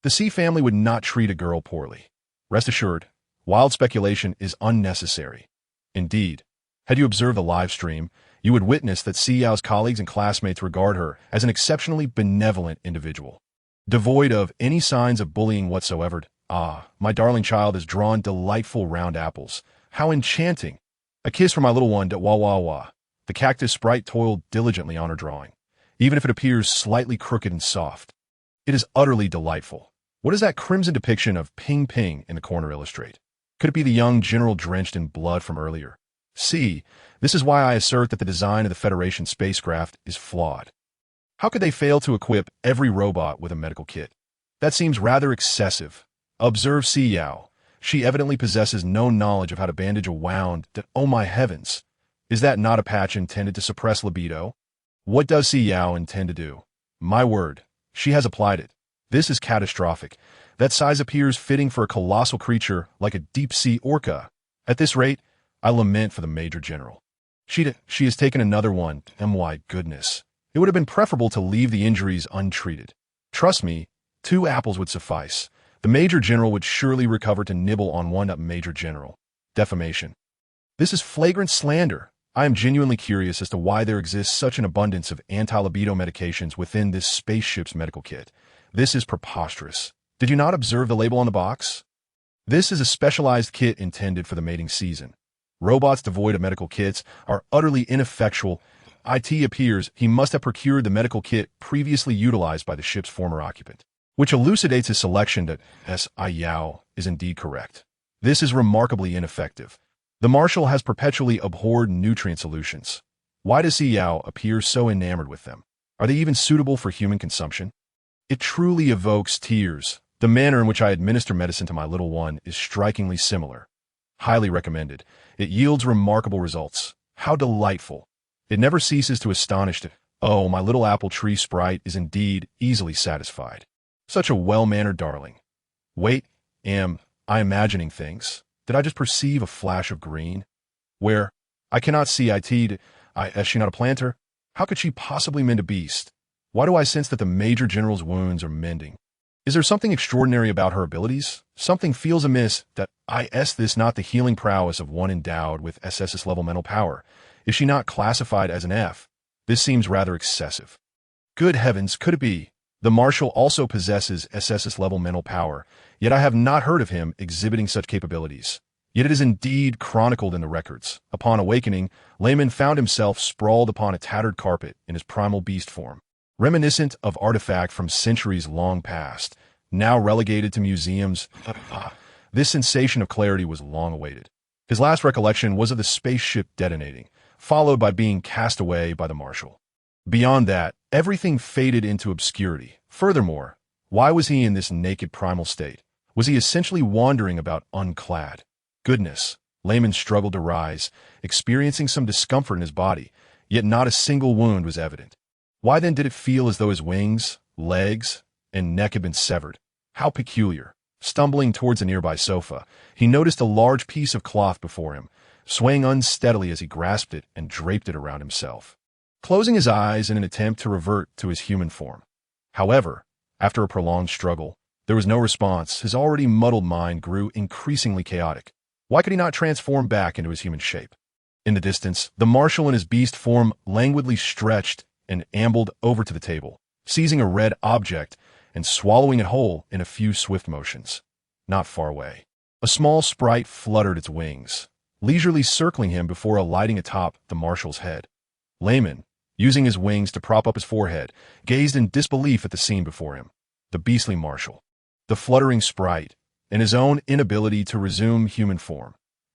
S1: The Si family would not treat a girl poorly. Rest assured, wild speculation is unnecessary. Indeed, had you observed the live stream, you would witness that Si Yao's colleagues and classmates regard her as an exceptionally benevolent individual, devoid of any signs of bullying whatsoever. My darling child has drawn delightful round apples. How enchanting! A kiss for my little one, wah wah wah. The cactus sprite toiled diligently on her drawing, even if it appears slightly crooked and soft. It is utterly delightful. What does that crimson depiction of Ping Ping in the corner illustrate? Could it be the young general drenched in blood from earlier? See, this is why I assert that the design of the Federation spacecraft is flawed. How could they fail to equip every robot with a medical kit? That seems rather excessive. Observe Si Yao. She evidently possesses no knowledge of how to bandage a wound that, oh my heavens, is that not a patch intended to suppress libido? What does Si Yao intend to do? My word, she has applied it. This is catastrophic. That size appears fitting for a colossal creature like a deep-sea orca. At this rate, I lament for the Major General. She has taken another one, and my goodness. It would have been preferable to leave the injuries untreated. Trust me, 2 apples would suffice. The Major General would surely recover to nibble on one Major General. Defamation. This is flagrant slander. I am genuinely curious as to why there exists such an abundance of anti-libido medications within this spaceship's medical kit. This is preposterous. Did you not observe the label on the box? This is a specialized kit intended for the mating season. Robots devoid of medical kits are utterly ineffectual. It appears he must have procured the medical kit previously utilized by the ship's former occupant, which elucidates his selection that Si Yao is indeed correct. This is remarkably ineffective. The Marshal has perpetually abhorred nutrient solutions. Why does Si Yao appear so enamored with them? Are they even suitable for human consumption? It truly evokes tears. The manner in which I administer medicine to my little one is strikingly similar. Highly recommended. It yields remarkable results. How delightful. It never ceases to astonish to, oh, my little apple tree sprite is indeed easily satisfied. Such a well-mannered darling. Wait, am I imagining things? Did I just perceive a flash of green? Where? I cannot see it. Is she not a planter? How could she possibly mend a beast? Why do I sense that the Major General's wounds are mending? Is there something extraordinary about her abilities? Something feels amiss that this not the healing prowess of one endowed with SS-level mental power. Is she not classified as an F? This seems rather excessive. Good heavens, could it be? The Marshal also possesses SS-level mental power, yet I have not heard of him exhibiting such capabilities. Yet it is indeed chronicled in the records. Upon awakening, Layman found himself sprawled upon a tattered carpet in his primal beast form, reminiscent of artifact from centuries long past, now relegated to museums. This sensation of clarity was long awaited. His last recollection was of the spaceship detonating, followed by being cast away by the Marshal. Beyond that, everything faded into obscurity. Furthermore, why was he in this naked primal state? Was he essentially wandering about unclad? Goodness, Layman struggled to rise, experiencing some discomfort in his body, yet not a single wound was evident. Why then did it feel as though his wings, legs, and neck had been severed? How peculiar. Stumbling towards a nearby sofa, he noticed a large piece of cloth before him, swaying unsteadily as he grasped it and draped it around himself, closing his eyes in an attempt to revert to his human form. However, after a prolonged struggle, there was no response. His already muddled mind grew increasingly chaotic. Why could he not transform back into his human shape? In the distance, the Marshal in his beast form languidly stretched and ambled over to the table, seizing a red object and swallowing it whole in a few swift motions. Not far away, a small sprite fluttered its wings, leisurely circling him before alighting atop the Marshal's head. Layman, using his wings to prop up his forehead, gazed in disbelief at the scene before him. The beastly Marshal, the fluttering sprite, and his own inability to resume human form.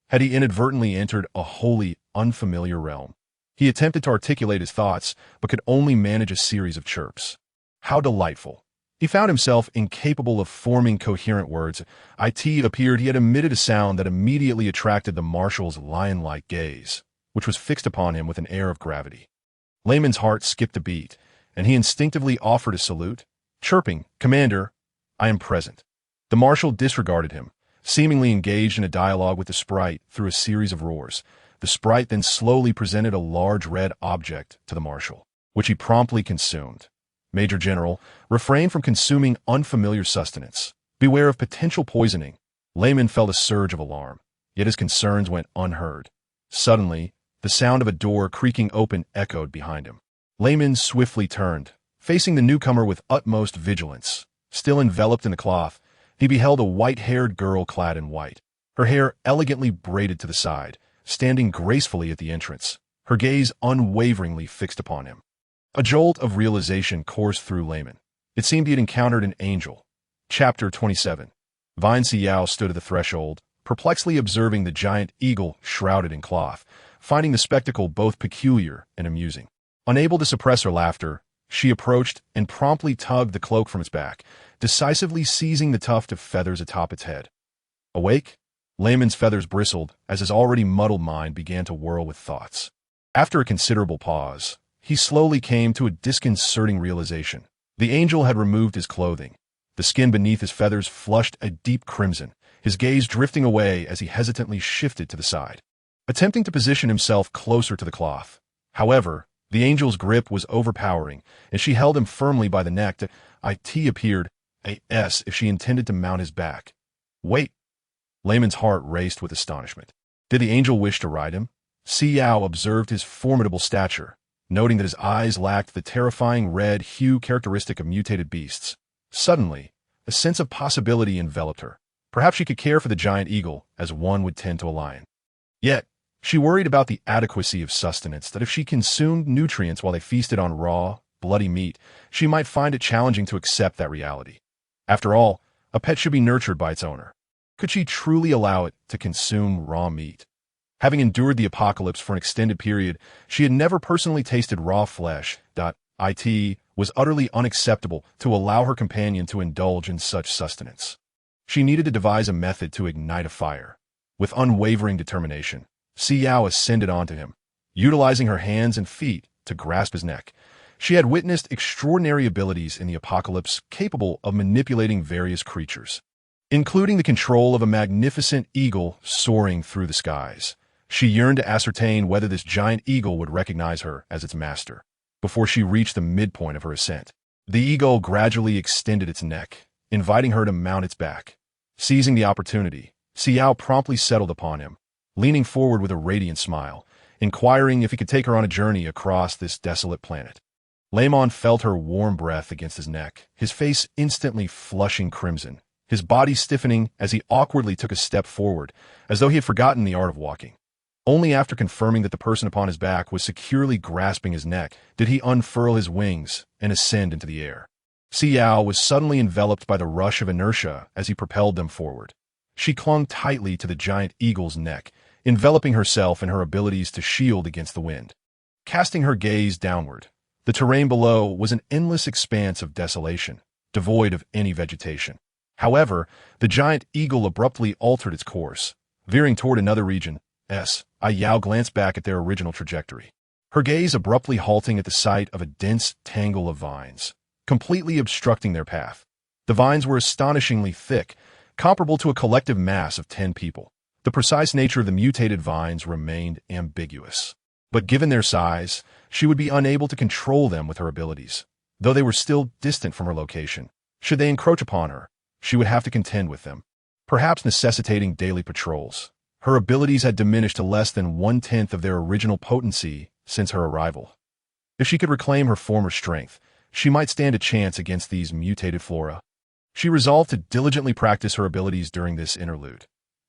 S1: Had he inadvertently entered a wholly unfamiliar realm? He attempted to articulate his thoughts, but could only manage a series of chirps. How delightful. He found himself incapable of forming coherent words. It appeared he had emitted a sound that immediately attracted the Marshal's lion-like gaze, which was fixed upon him with an air of gravity. Layman's heart skipped a beat, and he instinctively offered a salute, chirping, "Commander, I am present." The Marshal disregarded him, seemingly engaged in a dialogue with the sprite through a series of roars. The sprite then slowly presented a large red object to the Marshal, which he promptly consumed. Major General, refrain from consuming unfamiliar sustenance. Beware of potential poisoning. Layman felt a surge of alarm, yet his concerns went unheard. Suddenly, the sound of a door creaking open echoed behind him. Layman swiftly turned, facing the newcomer with utmost vigilance. Still enveloped in the cloth, he beheld a white-haired girl clad in white, her hair elegantly braided to the side, standing gracefully at the entrance, her gaze unwaveringly fixed upon him. A jolt of realization coursed through Layman. It seemed he had encountered an angel. Chapter 27. Si Yao stood at the threshold, perplexedly observing the giant eagle shrouded in cloth, finding the spectacle both peculiar and amusing. Unable to suppress her laughter, she approached and promptly tugged the cloak from its back, decisively seizing the tuft of feathers atop its head. Awake? Layman's feathers bristled as his already muddled mind began to whirl with thoughts. After a considerable pause, he slowly came to a disconcerting realization. The angel had removed his clothing. The skin beneath his feathers flushed a deep crimson, his gaze drifting away as he hesitantly shifted to the side, attempting to position himself closer to the cloth. However, the angel's grip was overpowering, and she held him firmly by the neck. It appeared as if she intended to mount his back. Wait! Layman's heart raced with astonishment. Did the angel wish to ride him? Si Yao observed his formidable stature, noting that his eyes lacked the terrifying red hue characteristic of mutated beasts. Suddenly, a sense of possibility enveloped her. Perhaps she could care for the giant eagle as one would tend to a lion. Yet, she worried about the adequacy of sustenance, that if she consumed nutrients while they feasted on raw, bloody meat, she might find it challenging to accept that reality. After all, a pet should be nurtured by its owner. Could she truly allow it to consume raw meat? Having endured the apocalypse for an extended period, she had never personally tasted raw flesh. It was utterly unacceptable to allow her companion to indulge in such sustenance. She needed to devise a method to ignite a fire. With unwavering determination, Si Yao ascended onto him, utilizing her hands and feet to grasp his neck. She had witnessed extraordinary abilities in the apocalypse capable of manipulating various creatures, including the control of a magnificent eagle soaring through the skies. She yearned to ascertain whether this giant eagle would recognize her as its master. Before she reached the midpoint of her ascent, the eagle gradually extended its neck, inviting her to mount its back. Seizing the opportunity, Si Yao promptly settled upon him, leaning forward with a radiant smile, inquiring if he could take her on a journey across this desolate planet. Lamon felt her warm breath against his neck, his face instantly flushing crimson, his body stiffening as he awkwardly took a step forward, as though he had forgotten the art of walking. Only after confirming that the person upon his back was securely grasping his neck did he unfurl his wings and ascend into the air. Si Yao was suddenly enveloped by the rush of inertia as he propelled them forward. She clung tightly to the giant eagle's neck, enveloping herself in her abilities to shield against the wind. Casting her gaze downward, the terrain below was an endless expanse of desolation, devoid of any vegetation. However, the giant eagle abruptly altered its course, veering toward another region. Si Yao glanced back at their original trajectory, her gaze abruptly halting at the sight of a dense tangle of vines, completely obstructing their path. The vines were astonishingly thick, comparable to a collective mass of 10 people. The precise nature of the mutated vines remained ambiguous. But given their size, she would be unable to control them with her abilities. Though they were still distant from her location, should they encroach upon her, she would have to contend with them, perhaps necessitating daily patrols. Her abilities had diminished to less than 1/10 of their original potency since her arrival. If she could reclaim her former strength, she might stand a chance against these mutated flora. She resolved to diligently practice her abilities during this interlude.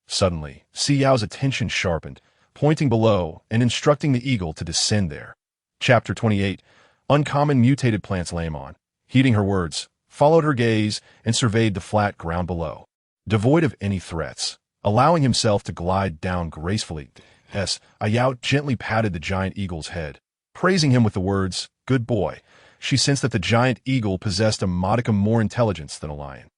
S1: Suddenly, Si Yao's attention sharpened, pointing below and instructing the eagle to descend there. Chapter 28. Uncommon mutated plants. Lamon, heeding her words, followed her gaze and surveyed the flat ground below. Devoid of any threats, allowing himself to glide down gracefully, Si Yao gently patted the giant eagle's head, praising him with the words, "Good boy." She sensed that the giant eagle possessed a modicum more intelligence than a lion.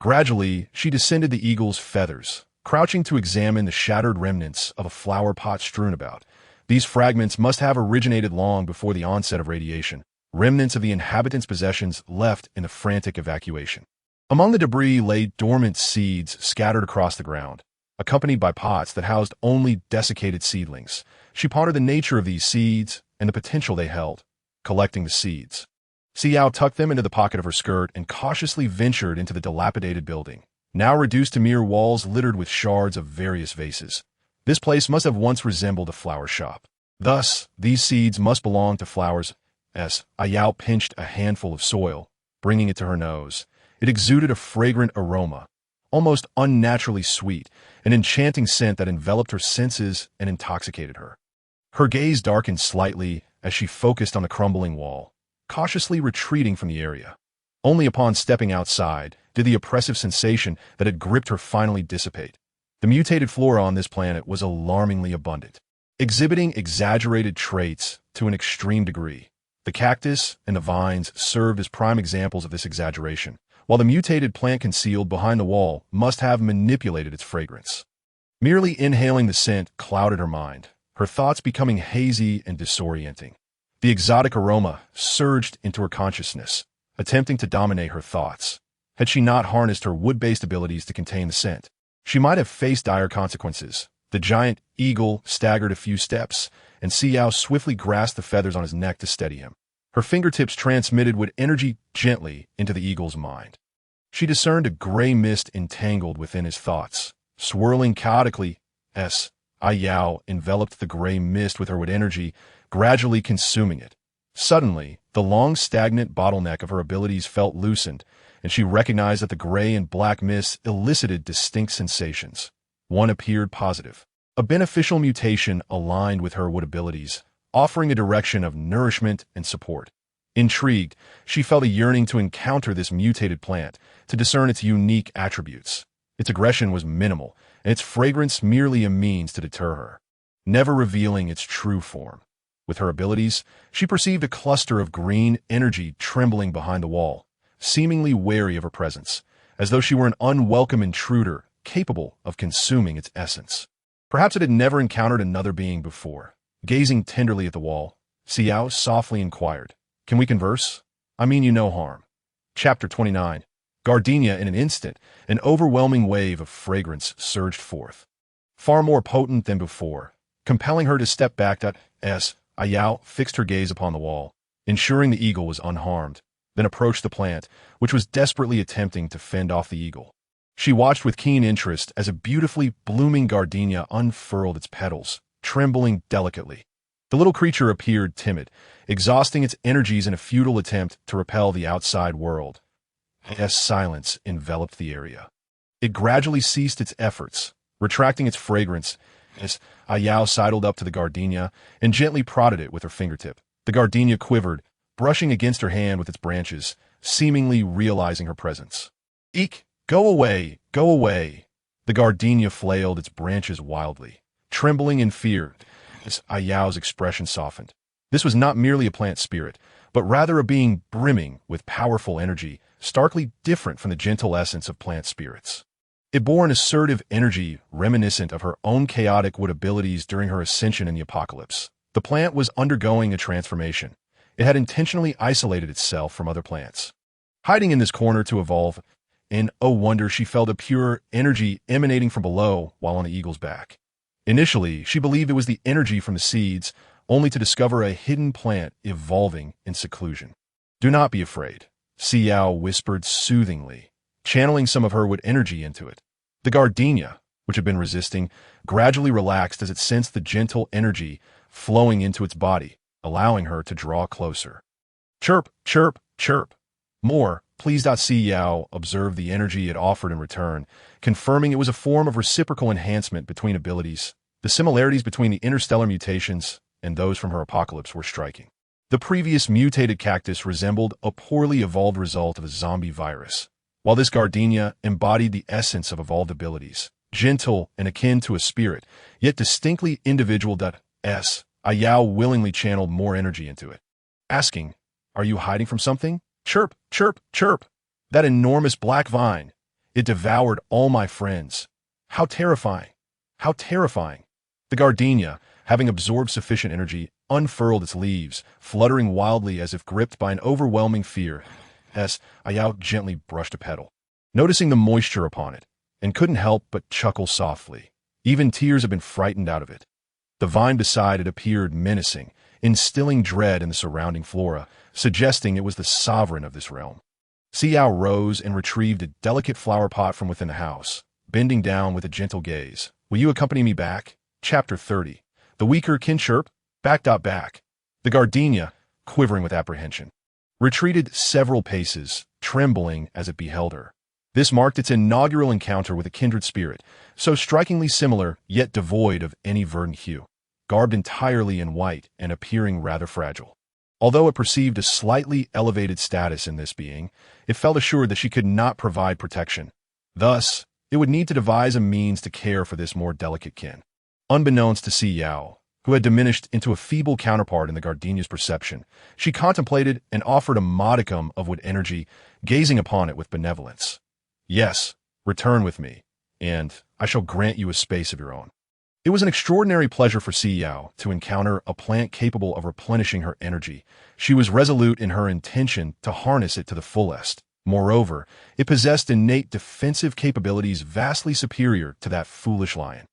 S1: Gradually, she descended the eagle's feathers, crouching to examine the shattered remnants of a flower pot strewn about. These fragments must have originated long before the onset of radiation, remnants of the inhabitants' possessions left in the frantic evacuation. Among the debris lay dormant seeds scattered across the ground, accompanied by pots that housed only desiccated seedlings. She pondered the nature of these seeds and the potential they held, collecting the seeds. Si Yao tucked them into the pocket of her skirt and cautiously ventured into the dilapidated building, now reduced to mere walls littered with shards of various vases. This place must have once resembled a flower shop. Thus, these seeds must belong to flowers. Si Yao pinched a handful of soil, bringing it to her nose. It exuded a fragrant aroma, almost unnaturally sweet, an enchanting scent that enveloped her senses and intoxicated her. Her gaze darkened slightly as she focused on the crumbling wall, cautiously retreating from the area. Only upon stepping outside did the oppressive sensation that had gripped her finally dissipate. The mutated flora on this planet was alarmingly abundant, exhibiting exaggerated traits to an extreme degree. The cactus and the vines served as prime examples of this exaggeration, while the mutated plant concealed behind the wall must have manipulated its fragrance. Merely inhaling the scent clouded her mind, her thoughts becoming hazy and disorienting. The exotic aroma surged into her consciousness, attempting to dominate her thoughts. Had she not harnessed her wood-based abilities to contain the scent, she might have faced dire consequences. The giant eagle staggered a few steps, and Si Yao swiftly grasped the feathers on his neck to steady him. Her fingertips transmitted wood energy gently into the eagle's mind. She discerned a gray mist entangled within his thoughts, swirling chaotically. Si Yao enveloped the gray mist with her wood energy, gradually consuming it. Suddenly, the long stagnant bottleneck of her abilities felt loosened, and she recognized that the gray and black mist elicited distinct sensations. One appeared positive. A beneficial mutation aligned with her wood abilities, offering a direction of nourishment and support. Intrigued, she felt a yearning to encounter this mutated plant, to discern its unique attributes. Its aggression was minimal, and its fragrance merely a means to deter her, never revealing its true form. With her abilities, she perceived a cluster of green energy trembling behind the wall, seemingly wary of her presence, as though she were an unwelcome intruder capable of consuming its essence. Perhaps it had never encountered another being before. Gazing tenderly at the wall, Si Yao softly inquired, "Can we converse? I mean you no harm." Chapter 29. Gardenia. In an instant, an overwhelming wave of fragrance surged forth, far more potent than before, compelling her to step back. Si Yao fixed her gaze upon the wall, ensuring the eagle was unharmed, then approached the plant, which was desperately attempting to fend off the eagle. She watched with keen interest as a beautifully blooming gardenia unfurled its petals, trembling delicately. The little creature appeared timid, exhausting its energies in a futile attempt to repel the outside world. As silence enveloped the area, it gradually ceased its efforts, retracting its fragrance as Si Yao sidled up to the gardenia and gently prodded it with her fingertip. The gardenia quivered, brushing against her hand with its branches, seemingly realizing her presence. "Eek! Go away! Go away!" The gardenia flailed its branches wildly, trembling in fear as Si Yao's expression softened. This was not merely a plant spirit, but rather a being brimming with powerful energy, starkly different from the gentle essence of plant spirits. It bore an assertive energy reminiscent of her own chaotic wood abilities during her ascension in the apocalypse. The plant was undergoing a transformation. It had intentionally isolated itself from other plants, hiding in this corner to evolve, and oh wonder, she felt a pure energy emanating from below while on the eagle's back. Initially, she believed it was the energy from the seeds, only to discover a hidden plant evolving in seclusion. "Do not be afraid," Si Yao whispered soothingly, channeling some of her wood energy into it. The gardenia, which had been resisting, gradually relaxed as it sensed the gentle energy flowing into its body, allowing her to draw closer. "Chirp, chirp, chirp. More, please." Si Yao observed the energy it offered in return, confirming it was a form of reciprocal enhancement between abilities. The similarities between the interstellar mutations and those from her apocalypse were striking. The previous mutated cactus resembled a poorly evolved result of a zombie virus, while this gardenia embodied the essence of evolved abilities, gentle and akin to a spirit, yet distinctly individual. Si Yao willingly channeled more energy into it, asking, "Are you hiding from something? Chirp, chirp, chirp." That enormous black vine, it devoured all my friends. How terrifying! How terrifying! The gardenia, having absorbed sufficient energy, unfurled its leaves, fluttering wildly as if gripped by an overwhelming fear. Si Yao gently brushed a petal, noticing the moisture upon it, and couldn't help but chuckle softly. Even tears had been frightened out of it. The vine beside it appeared menacing, instilling dread in the surrounding flora, suggesting it was the sovereign of this realm. Si Yao rose and retrieved a delicate flower pot from within the house, bending down with a gentle gaze. "Will you accompany me back?" Chapter 30. The weaker kin chirp, back. The gardenia, quivering with apprehension, retreated several paces, trembling as it beheld her. This marked its inaugural encounter with a kindred spirit, so strikingly similar, yet devoid of any verdant hue, garbed entirely in white and appearing rather fragile. Although it perceived a slightly elevated status in this being, it felt assured that she could not provide protection. Thus, it would need to devise a means to care for this more delicate kin. Unbeknownst to Si Yao, who had diminished into a feeble counterpart in the gardenia's perception, she contemplated and offered a modicum of wood energy, gazing upon it with benevolence. "Yes, return with me, and I shall grant you a space of your own." It was an extraordinary pleasure for Si Yao to encounter a plant capable of replenishing her energy. She was resolute in her intention to harness it to the fullest. Moreover, it possessed innate defensive capabilities vastly superior to that foolish lion.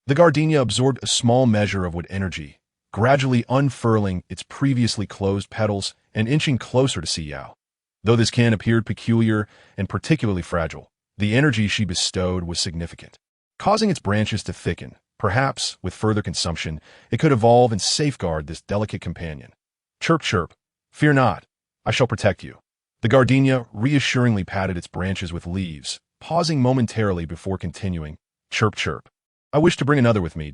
S1: The gardenia absorbed a small measure of wood energy, gradually unfurling its previously closed petals and inching closer to Si Yao. Though this kin appeared peculiar and particularly fragile, the energy she bestowed was significant, causing its branches to thicken, Perhaps, with further consumption, it could evolve and safeguard this delicate companion. Chirp, chirp. Fear not. I shall protect you. The gardenia reassuringly patted its branches with leaves, pausing momentarily before continuing. Chirp, chirp. I wish to bring another with me.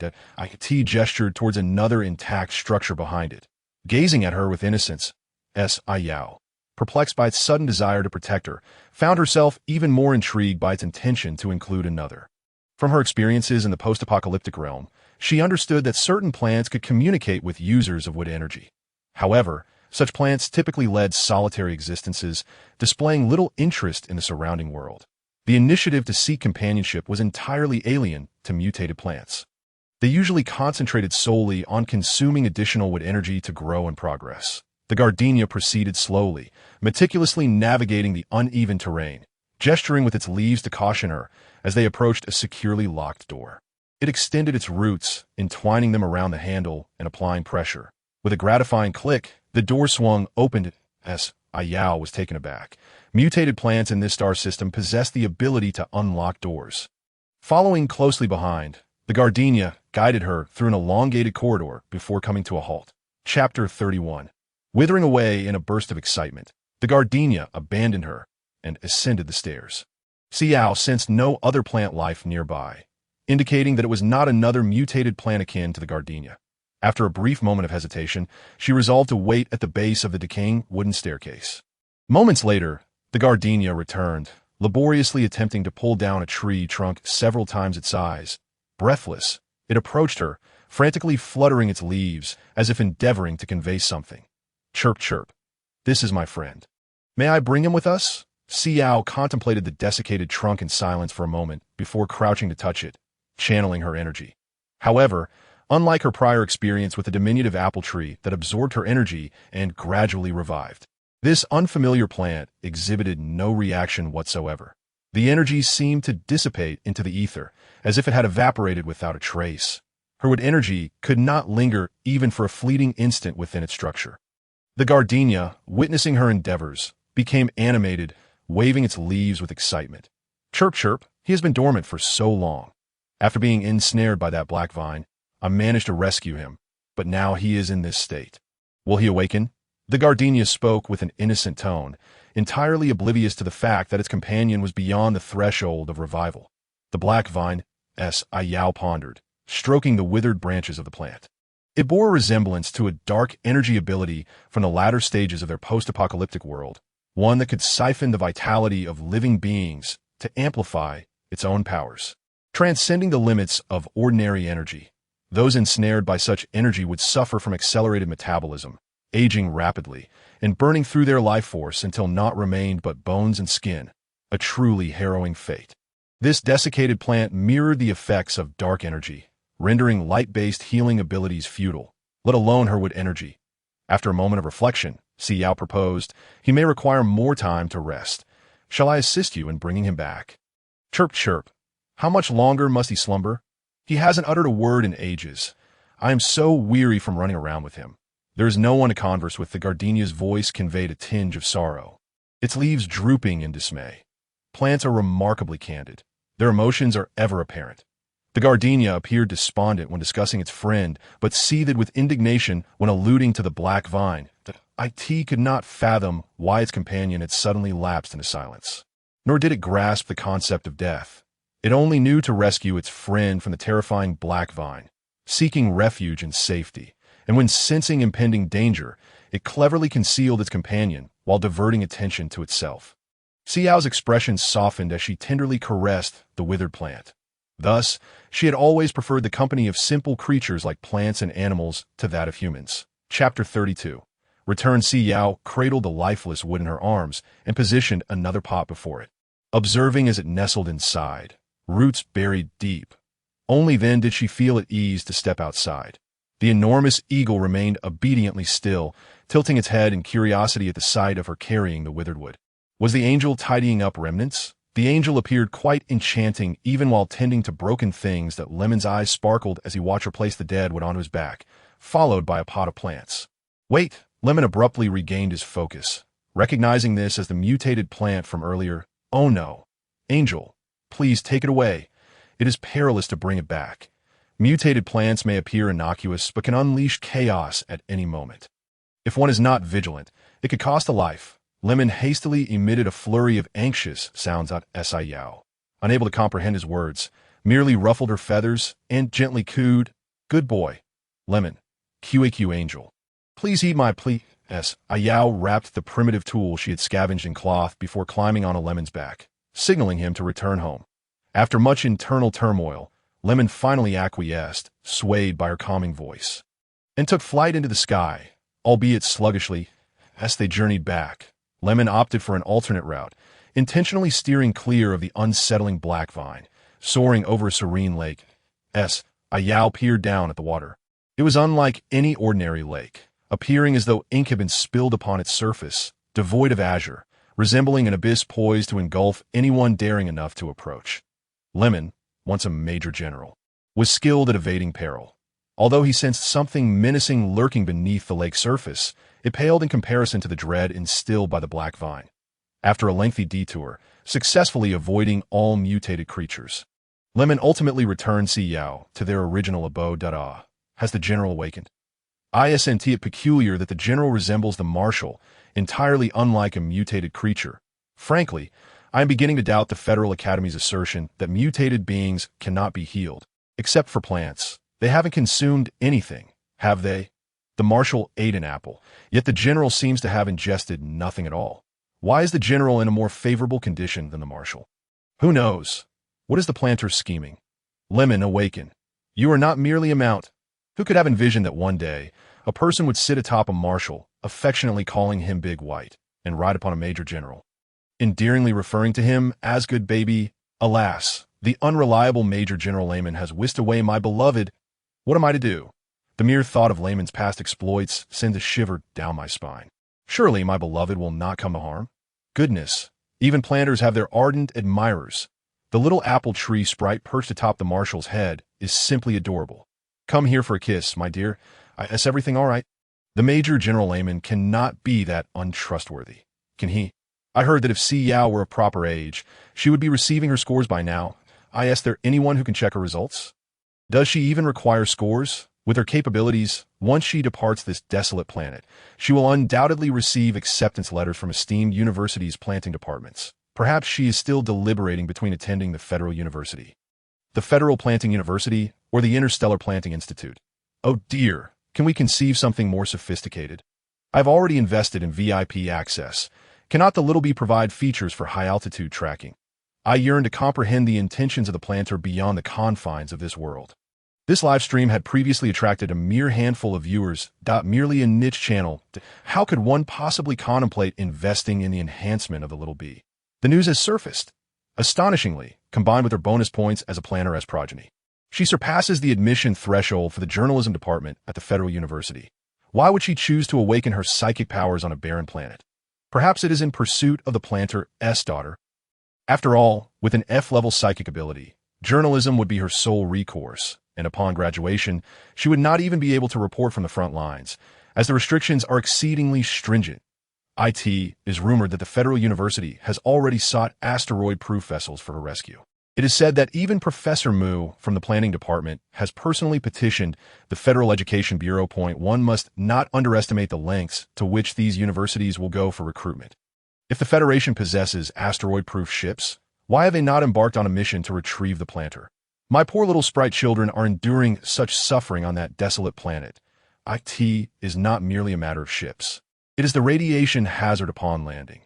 S1: T gestured towards another intact structure behind it. Gazing at her with innocence, Si Yao, perplexed by its sudden desire to protect her, found herself even more intrigued by its intention to include another. From her experiences in the post-apocalyptic realm, she understood that certain plants could communicate with users of wood energy. However, such plants typically led solitary existences, displaying little interest in the surrounding world. The initiative to seek companionship was entirely alien to mutated plants. They usually concentrated solely on consuming additional wood energy to grow and progress. The gardenia proceeded slowly, meticulously navigating the uneven terrain, gesturing with its leaves to caution her as they approached a securely locked door. It extended its roots, entwining them around the handle and applying pressure. With a gratifying click, the door swung open as Si Yao was taken aback. Mutated plants in this star system possess the ability to unlock doors. Following closely behind, the gardenia guided her through an elongated corridor before coming to a halt. Chapter 31. Withering away in a burst of excitement, the gardenia abandoned her and ascended the stairs. Si Yao sensed no other plant life nearby, indicating that it was not another mutated plant akin to the gardenia. After a brief moment of hesitation, she resolved to wait at the base of the decaying wooden staircase. Moments later, the gardenia returned, laboriously attempting to pull down a tree trunk several times its size. Breathless, it approached her, frantically fluttering its leaves as if endeavoring to convey something. Chirp, chirp. This is my friend. May I bring him with us? Si Yao contemplated the desiccated trunk in silence for a moment before crouching to touch it, channeling her energy. However, unlike her prior experience with the diminutive apple tree that absorbed her energy and gradually revived, this unfamiliar plant exhibited no reaction whatsoever. The energy seemed to dissipate into the ether, as if it had evaporated without a trace. Her wood energy could not linger even for a fleeting instant within its structure. The gardenia, witnessing her endeavors, became animated, waving its leaves with excitement. Chirp, chirp, he has been dormant for so long. After being ensnared by that black vine, I managed to rescue him, but now he is in this state. Will he awaken? The gardenia spoke with an innocent tone, entirely oblivious to the fact that its companion was beyond the threshold of revival. The black vine, Si Yao pondered, stroking the withered branches of the plant. It bore a resemblance to a dark energy ability from the latter stages of their post-apocalyptic world, one that could siphon the vitality of living beings to amplify its own powers. Transcending the limits of ordinary energy, those ensnared by such energy would suffer from accelerated metabolism, aging rapidly, and burning through their life force until naught remained but bones and skin, a truly harrowing fate. This desiccated plant mirrored the effects of dark energy, rendering light-based healing abilities futile, let alone her wood energy. After a moment of reflection, Si Yao proposed, he may require more time to rest. Shall I assist you in bringing him back? Chirp, chirp. How much longer must he slumber? He hasn't uttered a word in ages. I am so weary from running around with him. There is no one to converse with. The gardenia's voice conveyed a tinge of sorrow, its leaves drooping in dismay. Plants are remarkably candid. Their emotions are ever apparent. The gardenia appeared despondent when discussing its friend, but seethed with indignation when alluding to the black vine. The IT could not fathom why its companion had suddenly lapsed into silence. Nor did it grasp the concept of death. It only knew to rescue its friend from the terrifying black vine, seeking refuge and safety. And when sensing impending danger, it cleverly concealed its companion while diverting attention to itself. Si Yao's expression softened as she tenderly caressed the withered plant. Thus, she had always preferred the company of simple creatures like plants and animals to that of humans. Chapter 32. Returned. Si Yao cradled the lifeless wood in her arms and positioned another pot before it, observing as it nestled inside, roots buried deep. Only then did she feel at ease to step outside. The enormous eagle remained obediently still, tilting its head in curiosity at the sight of her carrying the withered wood. Was the angel tidying up remnants? The angel appeared quite enchanting even while tending to broken things that Lemon's eyes sparkled as he watched her place the dead wood onto his back, followed by a pot of plants. Wait! Lemon abruptly regained his focus, recognizing this as the mutated plant from earlier. Oh no! Angel, please take it away. It is perilous to bring it back. Mutated plants may appear innocuous but can unleash chaos at any moment. If one is not vigilant, it could cost a life. Lemon hastily emitted a flurry of anxious sounds at Si Yao. Unable to comprehend his words, merely ruffled her feathers and gently cooed, "Good boy. Lemon. QAQ angel. Please heed my plea." Si Yao wrapped the primitive tool she had scavenged in cloth before climbing on a Lemon's back, signaling him to return home. After much internal turmoil, Lemon finally acquiesced, swayed by her calming voice, and took flight into the sky, albeit sluggishly. As they journeyed back, Lemon opted for an alternate route, intentionally steering clear of the unsettling black vine, soaring over a serene lake. Si Yao peered down at the water. It was unlike any ordinary lake, appearing as though ink had been spilled upon its surface, devoid of azure, resembling an abyss poised to engulf anyone daring enough to approach. Lemon, once a major general, was skilled at evading peril. Although he sensed something menacing lurking beneath the lake's surface, it paled in comparison to the dread instilled by the black vine. After a lengthy detour, successfully avoiding all mutated creatures, Lemon ultimately returned Si Yao to their original abode. Has the general awakened? Isn't it peculiar that the general resembles the marshal, entirely unlike a mutated creature? Frankly, I am beginning to doubt the Federal Academy's assertion that mutated beings cannot be healed, except for plants. They haven't consumed anything, have they? The marshal ate an apple, yet the general seems to have ingested nothing at all. Why is the general in a more favorable condition than the marshal? Who knows? What is the planter scheming? Lemon, awaken. You are not merely a mount. Who could have envisioned that one day a person would sit atop a marshal, affectionately calling him Big White, and ride upon a major general, endearingly referring to him as good baby? Alas, the unreliable Major General Layman has whisked away my beloved. What am I to do? The mere thought of Layman's past exploits sends a shiver down my spine. Surely my beloved will not come to harm. Goodness, even planters have their ardent admirers. The little apple tree sprite perched atop the marshal's head is simply adorable. Come here for a kiss, my dear. Is everything all right? The Major General Layman cannot be that untrustworthy, can he? I heard that if Si Yao were of proper age, she would be receiving her scores by now. Is there anyone who can check her results? Does she even require scores? With her capabilities, once she departs this desolate planet, she will undoubtedly receive acceptance letters from esteemed universities' planting departments. Perhaps she is still deliberating between attending the Federal University, the Federal Planting University, or the Interstellar Planting Institute. Oh dear, can we conceive something more sophisticated? I've already invested in VIP access. Cannot the little bee provide features for high-altitude tracking? I yearn to comprehend the intentions of the planter beyond the confines of this world. This live stream had previously attracted a mere handful of viewers, merely a niche channel. How could one possibly contemplate investing in the enhancement of the little bee? The news has surfaced. Astonishingly, combined with her bonus points as a planter as progeny, she surpasses the admission threshold for the journalism department at the Federal University. Why would she choose to awaken her psychic powers on a barren planet? Perhaps it is in pursuit of the planter's daughter. After all, with an F-level psychic ability, journalism would be her sole recourse, and upon graduation, she would not even be able to report from the front lines, as the restrictions are exceedingly stringent. It is rumored that the Federal University has already sought asteroid-proof vessels for her rescue. It is said that even Professor Mu from the planning department has personally petitioned the Federal Education Bureau. One must not underestimate the lengths to which these universities will go for recruitment. If the Federation possesses asteroid-proof ships, why have they not embarked on a mission to retrieve the planter? My poor little sprite children are enduring such suffering on that desolate planet. It is not merely a matter of ships. It is the radiation hazard upon landing.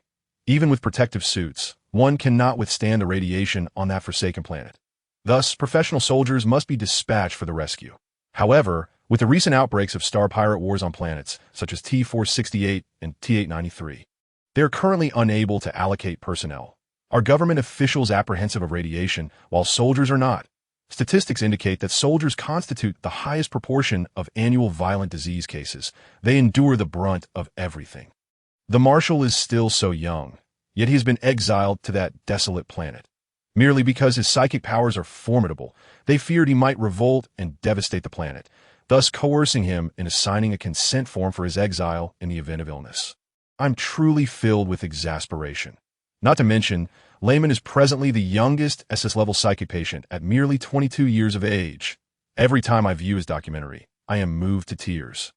S1: Even with protective suits, one cannot withstand the radiation on that forsaken planet. Thus, professional soldiers must be dispatched for the rescue. However, with the recent outbreaks of star pirate wars on planets, such as T-468 and T-893, they are currently unable to allocate personnel. Are government officials apprehensive of radiation, while soldiers are not? Statistics indicate that soldiers constitute the highest proportion of annual violent disease cases. They endure the brunt of everything. The marshal is still so young, yet he has been exiled to that desolate planet. Merely because his psychic powers are formidable, they feared he might revolt and devastate the planet, thus coercing him into signing a consent form for his exile in the event of illness. I'm truly filled with exasperation. Not to mention, Layman is presently the youngest SS-level psychic patient at merely 22 years of age. Every time I view his documentary, I am moved to tears.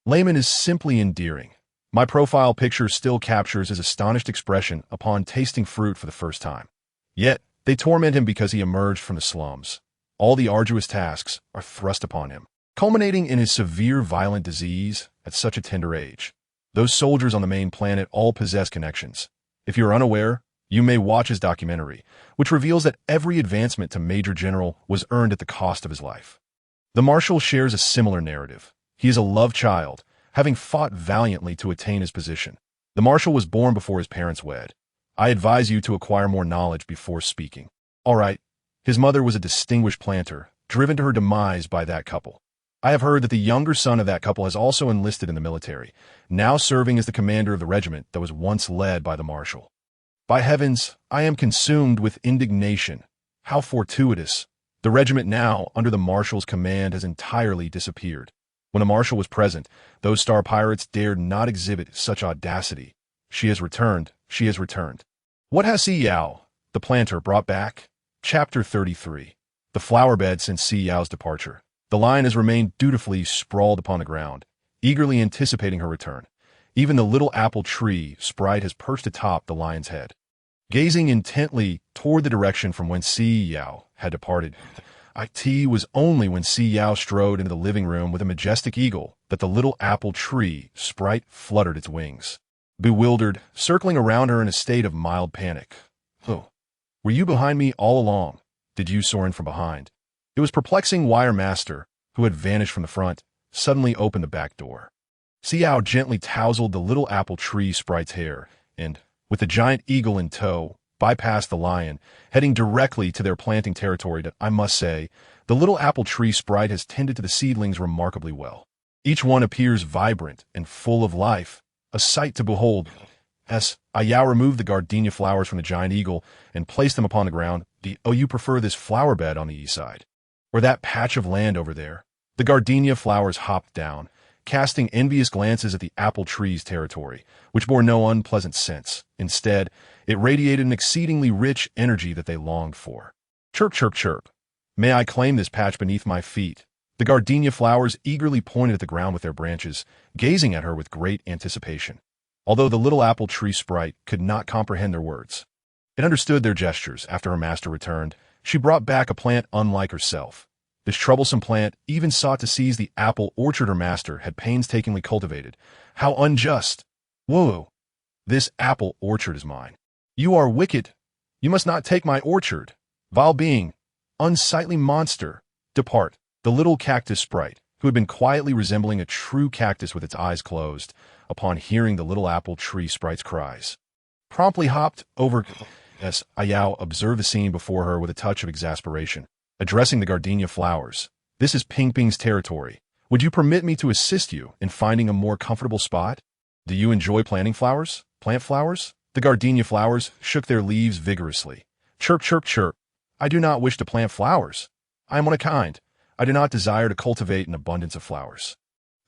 S1: Layman is simply endearing. My profile picture still captures his astonished expression upon tasting fruit for the first time. Yet, they torment him because he emerged from the slums. All the arduous tasks are thrust upon him, culminating in his severe violent disease at such a tender age. Those soldiers on the main planet all possess connections. If you're unaware, you may watch his documentary, which reveals that every advancement to Major General was earned at the cost of his life. The Marshal shares a similar narrative. He is a love child, having fought valiantly to attain his position. The Marshal was born before his parents wed. I advise you to acquire more knowledge before speaking. All right, his mother was a distinguished planter, driven to her demise by that couple. I have heard that the younger son of that couple has also enlisted in the military, now serving as the commander of the regiment that was once led by the Marshal. By heavens, I am consumed with indignation. How fortuitous. The regiment now, under the Marshal's command, has entirely disappeared. When the Marshal was present, those star pirates dared not exhibit such audacity. She has returned. She has returned. What has Si Yao, the planter, brought back? Chapter 33. The flower bed since Si Yao's departure. The lion has remained dutifully sprawled upon the ground, eagerly anticipating her return. Even the little apple tree sprite has perched atop the lion's head, gazing intently toward the direction from whence Si Yao had departed. It was only when Si Yao strode into the living room with a majestic eagle that the little apple tree sprite fluttered its wings. Bewildered, circling around her in a state of mild panic. Oh, were you behind me all along? Did you soar in from behind? It was perplexing why her master, who had vanished from the front, suddenly opened the back door. Si Yao gently tousled the little apple tree sprite's hair, and, with the giant eagle in tow, bypassed the lion, heading directly to their planting territory that, I must say, the little apple tree sprite has tended to the seedlings remarkably well. Each one appears vibrant and full of life, a sight to behold. Si Yao removed the gardenia flowers from the giant eagle and placed them upon the ground. You prefer this flower bed on the east side? Or that patch of land over there? The gardenia flowers hopped down, casting envious glances at the apple tree's territory, which bore no unpleasant scents. Instead, it radiated an exceedingly rich energy that they longed for. Chirp, chirp, chirp. May I claim this patch beneath my feet? The gardenia flowers eagerly pointed at the ground with their branches, gazing at her with great anticipation. Although the little apple tree sprite could not comprehend their words, it understood their gestures. After her master returned, she brought back a plant unlike herself. This troublesome plant even sought to seize the apple orchard her master had painstakingly cultivated. How unjust! Whoa! This apple orchard is mine. You are wicked. You must not take my orchard. Vile being, unsightly monster, depart. The little cactus sprite, who had been quietly resembling a true cactus with its eyes closed, upon hearing the little apple tree sprite's cries, promptly hopped over. Si Yao observed the scene before her with a touch of exasperation. Addressing the gardenia flowers, "This is Ping Ping's territory. Would you permit me to assist you in finding a more comfortable spot? Do you enjoy planting flowers? Plant flowers?" The gardenia flowers shook their leaves vigorously. Chirp, chirp, chirp. I do not wish to plant flowers. I am one of kind. I do not desire to cultivate an abundance of flowers.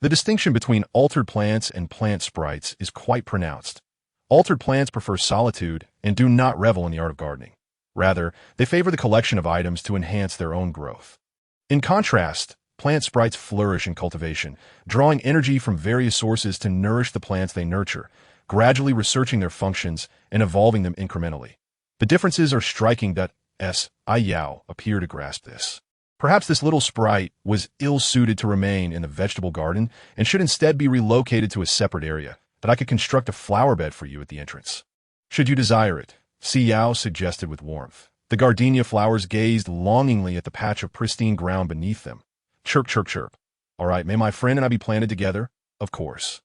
S1: The distinction between altered plants and plant sprites is quite pronounced. Altered plants prefer solitude and do not revel in the art of gardening. Rather, they favor the collection of items to enhance their own growth. In contrast, plant sprites flourish in cultivation, drawing energy from various sources to nourish the plants they nurture, gradually researching their functions and evolving them incrementally. The differences are striking that Si Yao appear to grasp this. Perhaps this little sprite was ill-suited to remain in the vegetable garden and should instead be relocated to a separate area, that I could construct a flower bed for you at the entrance. Should you desire it, Si Yao suggested with warmth. The gardenia flowers gazed longingly at the patch of pristine ground beneath them. Chirp, chirp, chirp. All right, may my friend and I be planted together? Of course.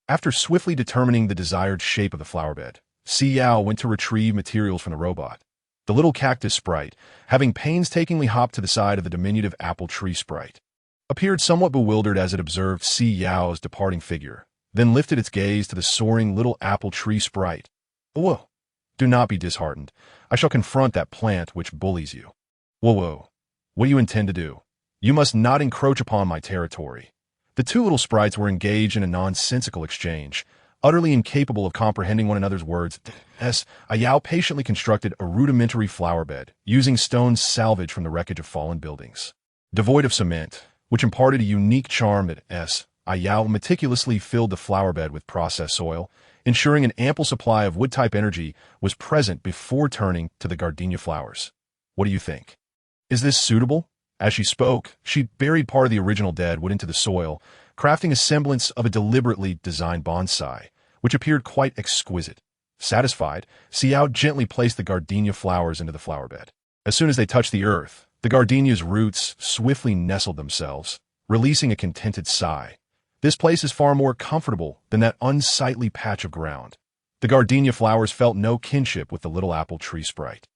S1: After swiftly determining the desired shape of the flower bed, Si Yao went to retrieve materials from the robot. The little cactus sprite, having painstakingly hopped to the side of the diminutive apple tree sprite, appeared somewhat bewildered as it observed Si Yao's departing figure, then lifted its gaze to the soaring little apple tree sprite. Whoa! Do not be disheartened. I shall confront that plant which bullies you. Whoa! What do you intend to do? You must not encroach upon my territory. The two little sprites were engaged in a nonsensical exchange, utterly incapable of comprehending one another's words. Si Yao patiently constructed a rudimentary flower bed, using stones salvaged from the wreckage of fallen buildings. devoid of cement, which imparted a unique charm that Si Yao meticulously filled the flower bed with processed soil, ensuring an ample supply of wood-type energy was present before turning to the gardenia flowers. What do you think? Is this suitable? As she spoke, she buried part of the original dead wood into the soil, crafting a semblance of a deliberately designed bonsai, which appeared quite exquisite. Satisfied, Si Yao gently placed the gardenia flowers into the flower bed. As soon as they touched the earth, the gardenia's roots swiftly nestled themselves, releasing a contented sigh. This place is far more comfortable than that unsightly patch of ground. The gardenia flowers felt no kinship with the little apple tree sprite.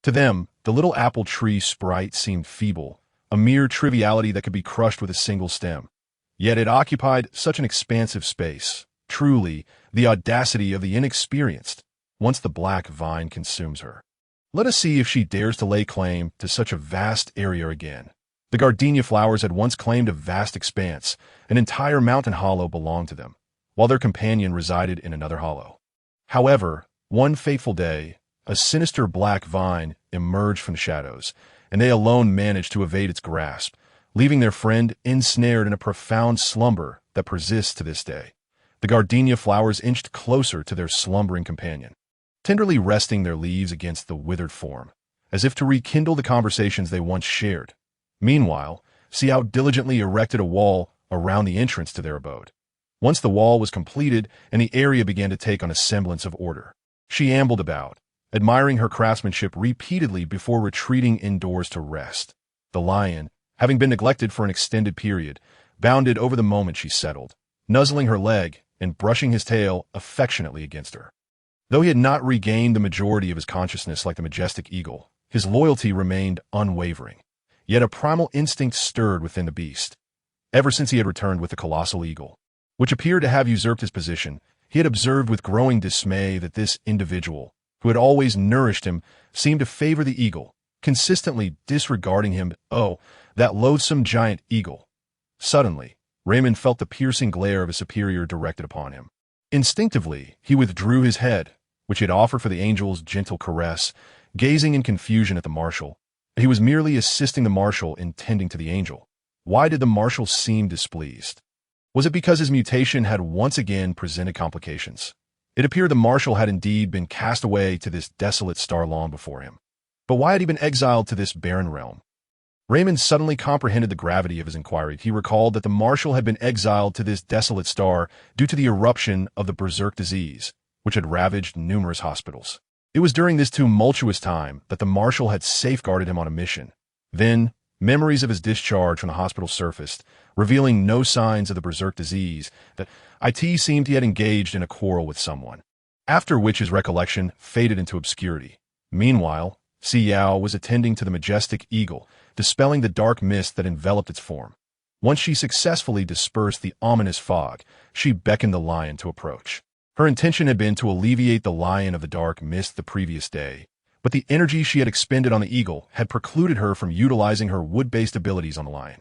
S1: To them, the little apple tree sprite seemed feeble, a mere triviality that could be crushed with a single stem. Yet it occupied such an expansive space. Truly, the audacity of the inexperienced, once the black vine consumes her. Let us see if she dares to lay claim to such a vast area again. The gardenia flowers had once claimed a vast expanse. An entire mountain hollow belonged to them, while their companion resided in another hollow. However, one fateful day, a sinister black vine emerged from the shadows, and they alone managed to evade its grasp, leaving their friend ensnared in a profound slumber that persists to this day. The gardenia flowers inched closer to their slumbering companion, tenderly resting their leaves against the withered form, as if to rekindle the conversations they once shared. Meanwhile, Si Yao diligently erected a wall around the entrance to their abode. Once the wall was completed and the area began to take on a semblance of order, she ambled about, admiring her craftsmanship repeatedly before retreating indoors to rest. The lion, having been neglected for an extended period, bounded over the moment she settled, nuzzling her leg and brushing his tail affectionately against her. Though he had not regained the majority of his consciousness like the majestic eagle, his loyalty remained unwavering. Yet a primal instinct stirred within the beast. Ever since he had returned with the colossal eagle, which appeared to have usurped his position, he had observed with growing dismay that this individual, who had always nourished him, seemed to favor the eagle, consistently disregarding him. Oh, that loathsome giant eagle! Suddenly, Raymond felt the piercing glare of a superior directed upon him. Instinctively, he withdrew his head, which he had offered for the angel's gentle caress, gazing in confusion at the marshal. He was merely assisting the marshal in tending to the angel. Why did the marshal seem displeased? Was it because his mutation had once again presented complications? It appeared the marshal had indeed been cast away to this desolate star long before him. But why had he been exiled to this barren realm? Raymond suddenly comprehended the gravity of his inquiry. He recalled that the marshal had been exiled to this desolate star due to the eruption of the berserk disease, which had ravaged numerous hospitals. It was during this tumultuous time that the marshal had safeguarded him on a mission. Then, memories of his discharge from the hospital surfaced, revealing no signs of the berserk disease, that it seemed he had engaged in a quarrel with someone, after which his recollection faded into obscurity. Meanwhile, Si Yao was attending to the majestic eagle, dispelling the dark mist that enveloped its form. Once she successfully dispersed the ominous fog, she beckoned the lion to approach. Her intention had been to alleviate the lion of the dark mist the previous day, but the energy she had expended on the eagle had precluded her from utilizing her wood-based abilities on the lion.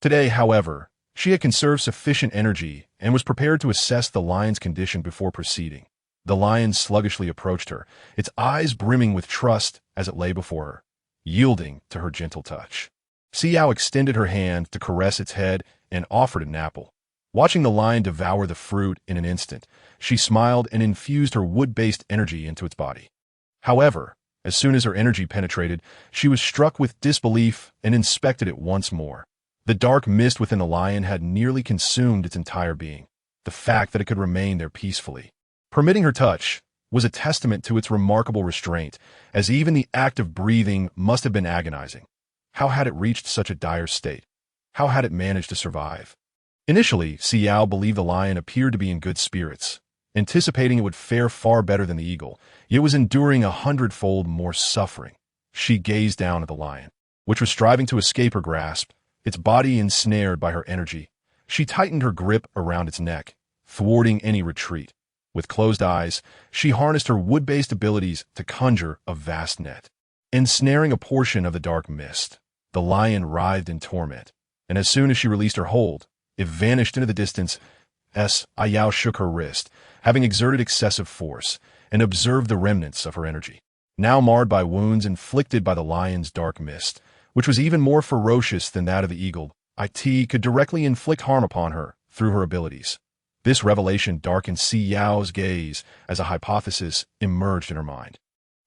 S1: Today, however, she had conserved sufficient energy and was prepared to assess the lion's condition before proceeding. The lion sluggishly approached her, its eyes brimming with trust as it lay before her, yielding to her gentle touch. Si Yao extended her hand to caress its head and offered it an apple. Watching the lion devour the fruit in an instant, she smiled and infused her wood-based energy into its body. However, as soon as her energy penetrated, she was struck with disbelief and inspected it once more. The dark mist within the lion had nearly consumed its entire being. The fact that it could remain there peacefully, permitting her touch, was a testament to its remarkable restraint, as even the act of breathing must have been agonizing. How had it reached such a dire state? How had it managed to survive? Initially, Si Yao believed the lion appeared to be in good spirits, anticipating it would fare far better than the eagle, yet was enduring 100-fold more suffering. She gazed down at the lion, which was striving to escape her grasp, its body ensnared by her energy. She tightened her grip around its neck, thwarting any retreat. With closed eyes, she harnessed her wood-based abilities to conjure a vast net, ensnaring a portion of the dark mist. The lion writhed in torment, and as soon as she released her hold, it vanished into the distance. Si Yao shook her wrist, having exerted excessive force, and observed the remnants of her energy, now marred by wounds inflicted by the lion's dark mist, which was even more ferocious than that of the eagle. It could directly inflict harm upon her through her abilities. This revelation darkened Si Yao's gaze as a hypothesis emerged in her mind.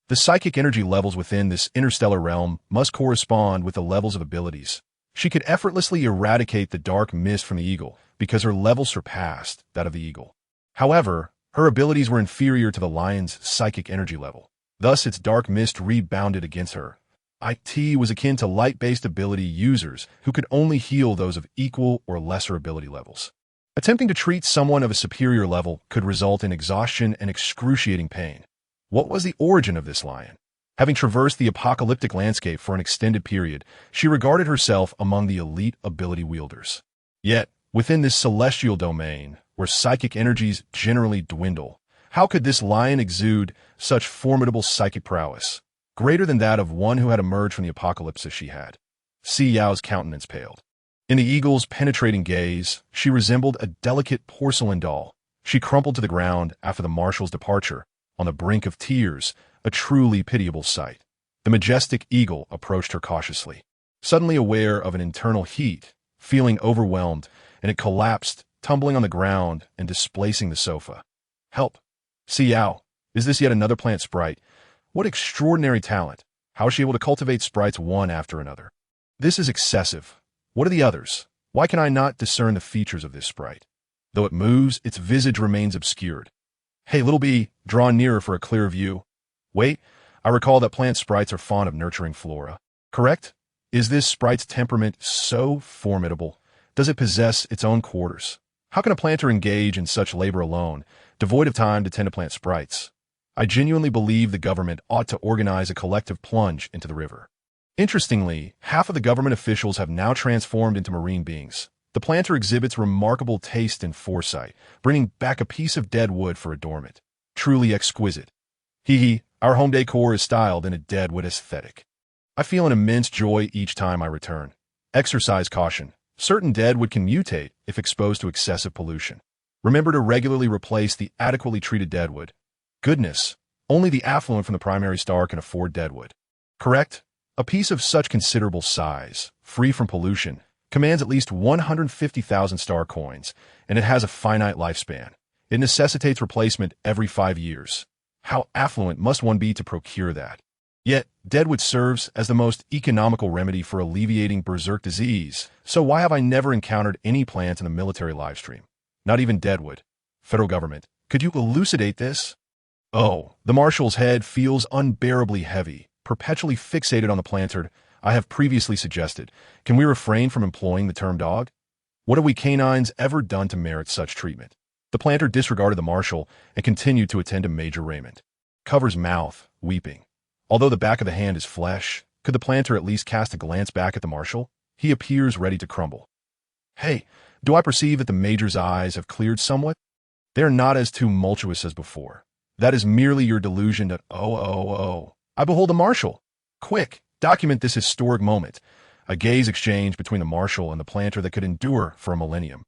S1: The psychic energy levels within this interstellar realm must correspond with the levels of abilities. She could effortlessly eradicate the dark mist from the eagle because her level surpassed that of the eagle. However, her abilities were inferior to the lion's psychic energy level. Thus, its dark mist rebounded against her. It was akin to light-based ability users who could only heal those of equal or lesser ability levels. Attempting to treat someone of a superior level could result in exhaustion and excruciating pain. What was the origin of this lion? Having traversed the apocalyptic landscape for an extended period, she regarded herself among the elite ability wielders. Yet, within this celestial domain, where psychic energies generally dwindle, how could this lion exude such formidable psychic prowess, greater than that of one who had emerged from the apocalypse as she had? Si Yao's countenance paled. In the eagle's penetrating gaze, she resembled a delicate porcelain doll. She crumpled to the ground after the marshal's departure, on the brink of tears, a truly pitiable sight. The majestic eagle approached her cautiously. Suddenly aware of an internal heat, feeling overwhelmed, and it collapsed, tumbling on the ground and displacing the sofa. Help! Si Yao, is this yet another plant sprite? What extraordinary talent! How is she able to cultivate sprites one after another? This is excessive. What are the others? Why can I not discern the features of this sprite? Though it moves, its visage remains obscured. Hey, little bee, draw nearer for a clear view. Wait, I recall that plant sprites are fond of nurturing flora. Correct? Is this sprite's temperament so formidable? Does it possess its own quarters? How can a planter engage in such labor alone, devoid of time to tend to plant sprites? I genuinely believe the government ought to organize a collective plunge into the river. Interestingly, half of the government officials have now transformed into marine beings. The planter exhibits remarkable taste and foresight, bringing back a piece of dead wood for adornment. Truly exquisite. Our home decor is styled in a dead wood aesthetic. I feel an immense joy each time I return. Exercise caution. Certain dead wood can mutate if exposed to excessive pollution. Remember to regularly replace the adequately treated deadwood. Goodness, only the affluent from the primary star can afford deadwood. Correct? A piece of such considerable size, free from pollution, commands at least 150,000 star coins, and it has a finite lifespan. It necessitates replacement every 5 years. How affluent must one be to procure that? Yet, deadwood serves as the most economical remedy for alleviating berserk disease, so why have I never encountered any plant in the military livestream? Not even deadwood. Federal government, could you elucidate this? Oh, the marshal's head feels unbearably heavy. Perpetually fixated on the planter I have previously suggested. Can we refrain from employing the term dog? What have we canines ever done to merit such treatment? The planter disregarded the marshal and continued to attend to Major Raymond. Covers mouth, weeping. Although the back of the hand is flesh, could the planter at least cast a glance back at the marshal? He appears ready to crumble. Hey, do I perceive that the Major's eyes have cleared somewhat? They are not as tumultuous as before. That is merely your delusion that, I behold a marshal. Quick, document this historic moment. A gaze exchange between the marshal and the planter that could endure for a millennium.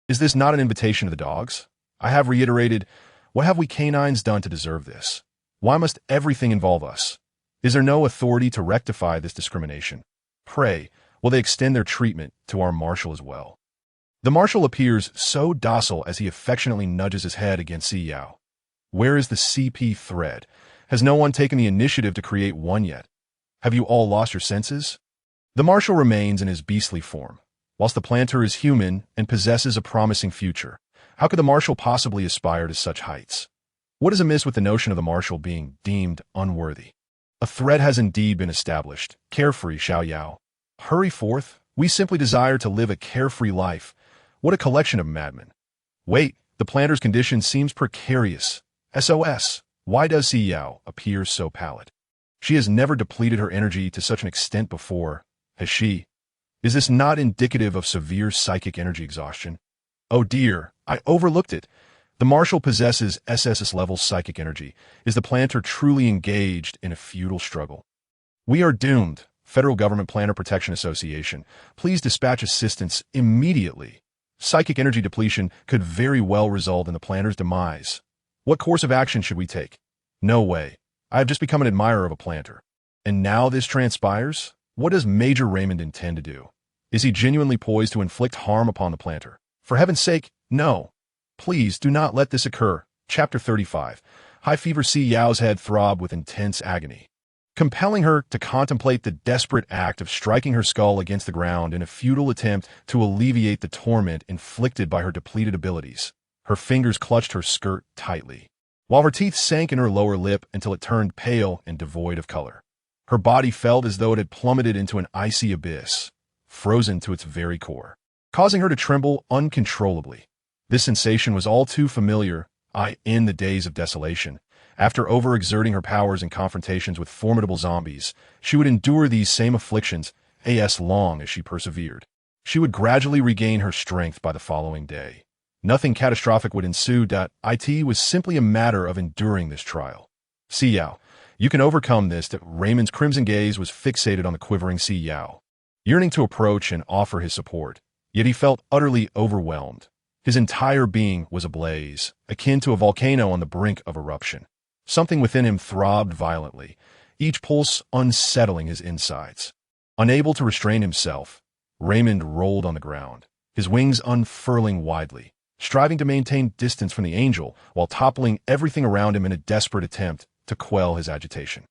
S1: Is this not an invitation to the dogs? I have reiterated, what have we canines done to deserve this? Why must everything involve us? Is there no authority to rectify this discrimination? Pray, will they extend their treatment to our marshal as well? The marshal appears so docile as he affectionately nudges his head against Si Yao. Where is the CP thread? Has no one taken the initiative to create one yet? Have you all lost your senses? The marshal remains in his beastly form. Whilst the planter is human and possesses a promising future, how could the marshal possibly aspire to such heights? What is amiss with the notion of the marshal being deemed unworthy? A thread has indeed been established. Carefree, Si Yao. Hurry forth. We simply desire to live a carefree life. What a collection of madmen. Wait, the planter's condition seems precarious. SOS. Why does Si Yao appear so pallid? She has never depleted her energy to such an extent before, has she? Is this not indicative of severe psychic energy exhaustion? Oh dear, I overlooked it. The marshal possesses SS-level psychic energy. Is the planter truly engaged in a futile struggle? We are doomed. Federal Government Planter Protection Association, please dispatch assistance immediately. Psychic energy depletion could very well result in the planter's demise. What course of action should we take? No way. I have just become an admirer of a planter. And now this transpires? What does Major Raymond intend to do? Is he genuinely poised to inflict harm upon the planter? For heaven's sake, no. Please do not let this occur. Chapter 35. High fever. Si Yao's head throbbed with intense agony, compelling her to contemplate the desperate act of striking her skull against the ground in a futile attempt to alleviate the torment inflicted by her depleted abilities. Her fingers clutched her skirt tightly, while her teeth sank in her lower lip until it turned pale and devoid of color. Her body felt as though it had plummeted into an icy abyss, frozen to its very core, causing her to tremble uncontrollably. This sensation was all too familiar, in the days of desolation. After overexerting her powers in confrontations with formidable zombies, she would endure these same afflictions as long as she persevered. She would gradually regain her strength by the following day. Nothing catastrophic would ensue. It was simply a matter of enduring this trial. Si Yao, you can overcome this. Raymond's crimson gaze was fixated on the quivering Si Yao, yearning to approach and offer his support. Yet he felt utterly overwhelmed. His entire being was ablaze, akin to a volcano on the brink of eruption. Something within him throbbed violently, each pulse unsettling his insides. Unable to restrain himself, Raymond rolled on the ground, his wings unfurling widely, striving to maintain distance from the angel while toppling everything around him in a desperate attempt to quell his agitation.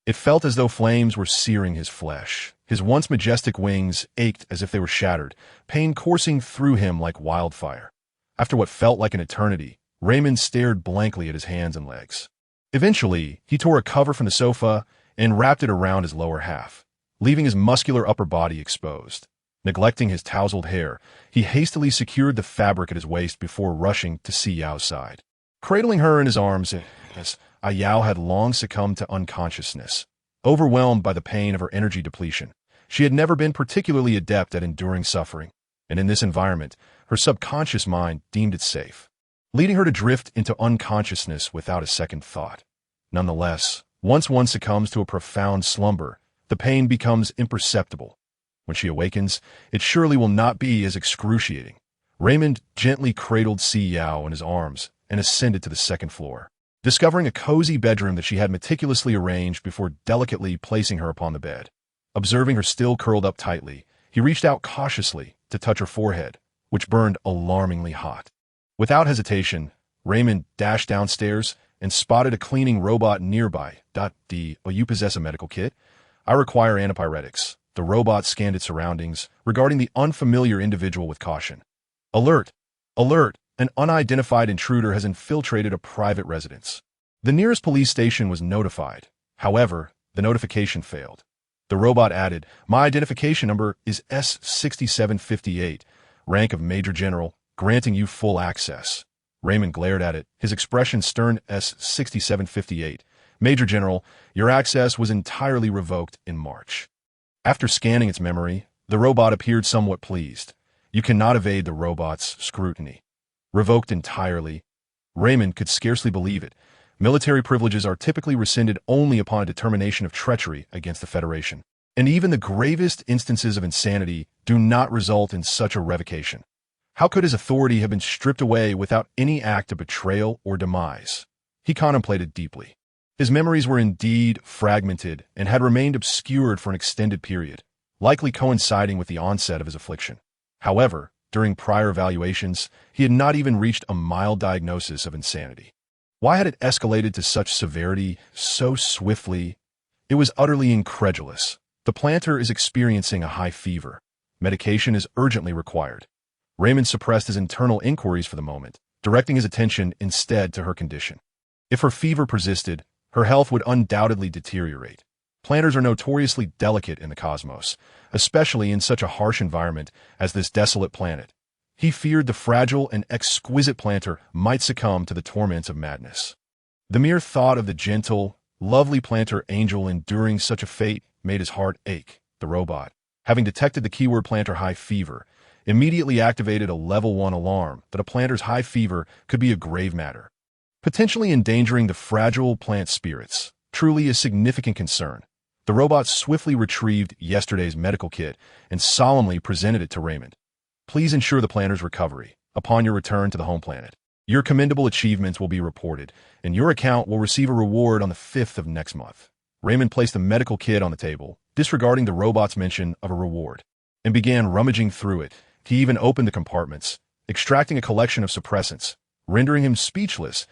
S1: It felt as though flames were searing his flesh. His once majestic wings ached as if they were shattered, pain coursing through him like wildfire. After what felt like an eternity, Raymond stared blankly at his hands and legs. Eventually, he tore a cover from the sofa and wrapped it around his lower half, leaving his muscular upper body exposed. Neglecting his tousled hair, he hastily secured the fabric at his waist before rushing to Si Yao's side. Cradling her in his arms, Si Yao had long succumbed to unconsciousness. Overwhelmed by the pain of her energy depletion, she had never been particularly adept at enduring suffering, and in this environment, her subconscious mind deemed it safe, leading her to drift into unconsciousness without a second thought. Nonetheless, once one succumbs to a profound slumber, the pain becomes imperceptible. When she awakens, it surely will not be as excruciating. Raymond gently cradled Si Yao in his arms and ascended to the second floor, discovering a cozy bedroom that she had meticulously arranged before delicately placing her upon the bed. Observing her still curled up tightly, he reached out cautiously to touch her forehead, which burned alarmingly hot. Without hesitation, Raymond dashed downstairs and spotted a cleaning robot nearby. You possess a medical kit? I require antipyretics. The robot scanned its surroundings, regarding the unfamiliar individual with caution. Alert! Alert! An unidentified intruder has infiltrated a private residence. The nearest police station was notified. However, the notification failed. The robot added, my identification number is S6758, rank of Major General, granting you full access. Raymond glared at it, his expression stern. S6758. Major General, your access was entirely revoked in March. After scanning its memory, the robot appeared somewhat pleased. You cannot evade the robot's scrutiny. Revoked entirely. Raymond could scarcely believe it. Military privileges are typically rescinded only upon a determination of treachery against the Federation. And even the gravest instances of insanity do not result in such a revocation. How could his authority have been stripped away without any act of betrayal or demise? He contemplated deeply. His memories were indeed fragmented and had remained obscured for an extended period, likely coinciding with the onset of his affliction. However, during prior evaluations, he had not even reached a mild diagnosis of insanity. Why had it escalated to such severity so swiftly? It was utterly incredulous. The planter is experiencing a high fever. Medication is urgently required. Raymond suppressed his internal inquiries for the moment, directing his attention instead to her condition. If her fever persisted, her health would undoubtedly deteriorate. Planters are notoriously delicate in the cosmos, especially in such a harsh environment as this desolate planet. He feared the fragile and exquisite planter might succumb to the torments of madness. The mere thought of the gentle, lovely planter angel enduring such a fate made his heart ache. The robot, having detected the keyword planter high fever, immediately activated a level 1 alarm that a planter's high fever could be a grave matter, potentially endangering the fragile plant spirits. Truly a significant concern. The robot swiftly retrieved yesterday's medical kit and solemnly presented it to Raymond. Please ensure the planter's recovery upon your return to the home planet. Your commendable achievements will be reported, and your account will receive a reward on the 5th of next month. Raymond placed the medical kit on the table, disregarding the robot's mention of a reward, and began rummaging through it. He even opened the compartments, extracting a collection of suppressants, rendering him speechless.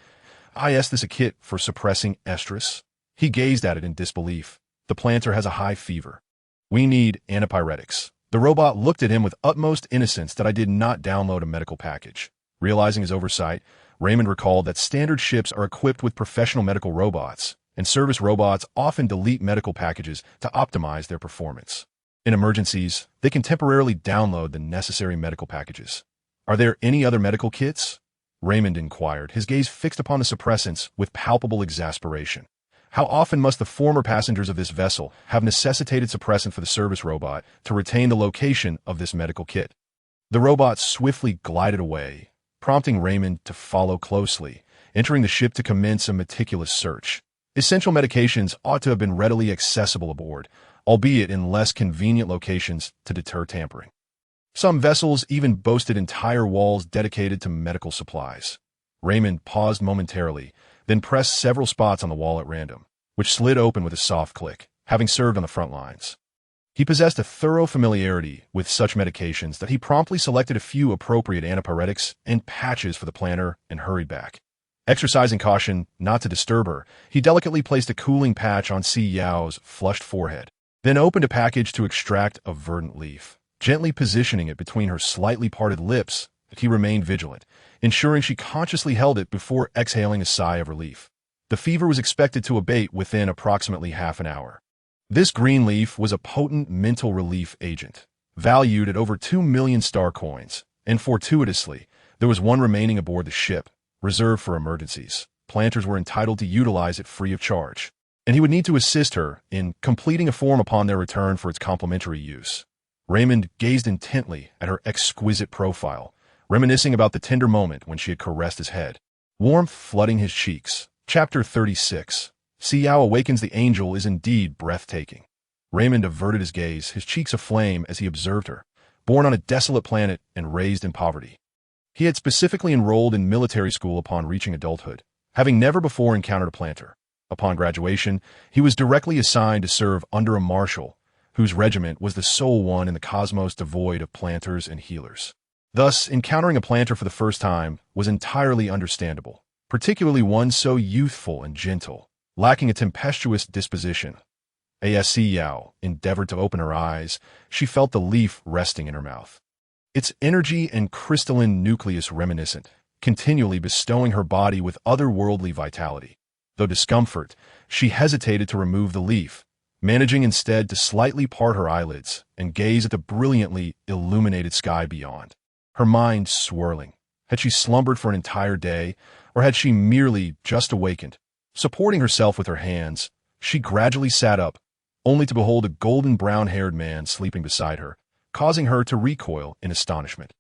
S1: "I asked this a kit for suppressing estrus?" He gazed at it in disbelief. "The planter has a high fever. We need antipyretics." The robot looked at him with utmost innocence that I did not download a medical package. Realizing his oversight, Raymond recalled that standard ships are equipped with professional medical robots, and service robots often delete medical packages to optimize their performance. In emergencies, they can temporarily download the necessary medical packages. "Are there any other medical kits?" Raymond inquired, his gaze fixed upon the suppressants with palpable exasperation. How often must the former passengers of this vessel have necessitated suppressant for the service robot to retain the location of this medical kit? The robot swiftly glided away, prompting Raymond to follow closely, entering the ship to commence a meticulous search. Essential medications ought to have been readily accessible aboard, albeit in less convenient locations to deter tampering. Some vessels even boasted entire walls dedicated to medical supplies. Raymond paused momentarily, then pressed several spots on the wall at random, which slid open with a soft click, having served on the front lines. He possessed a thorough familiarity with such medications that he promptly selected a few appropriate antipyretics and patches for the planter and hurried back. Exercising caution not to disturb her, he delicately placed a cooling patch on Si Yao's flushed forehead, then opened a package to extract a verdant leaf. Gently positioning it between her slightly parted lips, he remained vigilant, ensuring she consciously held it before exhaling a sigh of relief. The fever was expected to abate within approximately half an hour. This green leaf was a potent mental relief agent, valued at over 2 million star coins, and fortuitously, there was one remaining aboard the ship, reserved for emergencies. Planters were entitled to utilize it free of charge, and he would need to assist her in completing a form upon their return for its complimentary use. Raymond gazed intently at her exquisite profile, reminiscing about the tender moment when she had caressed his head. Warmth flooding his cheeks. Chapter 36. Si Yao Awakens the Angel is indeed breathtaking. Raymond averted his gaze, his cheeks aflame as he observed her, born on a desolate planet and raised in poverty. He had specifically enrolled in military school upon reaching adulthood, having never before encountered a planter. Upon graduation, he was directly assigned to serve under a marshal, whose regiment was the sole one in the cosmos devoid of planters and healers. Thus, encountering a planter for the first time was entirely understandable, particularly one so youthful and gentle, lacking a tempestuous disposition. As Si Yao endeavored to open her eyes, she felt the leaf resting in her mouth, its energy and crystalline nucleus reminiscent, continually bestowing her body with otherworldly vitality. Though discomfort, she hesitated to remove the leaf, managing instead to slightly part her eyelids and gaze at the brilliantly illuminated sky beyond. Her mind swirling. Had she slumbered for an entire day, or had she merely just awakened? Supporting herself with her hands, she gradually sat up, only to behold a golden brown-haired man sleeping beside her, causing her to recoil in astonishment.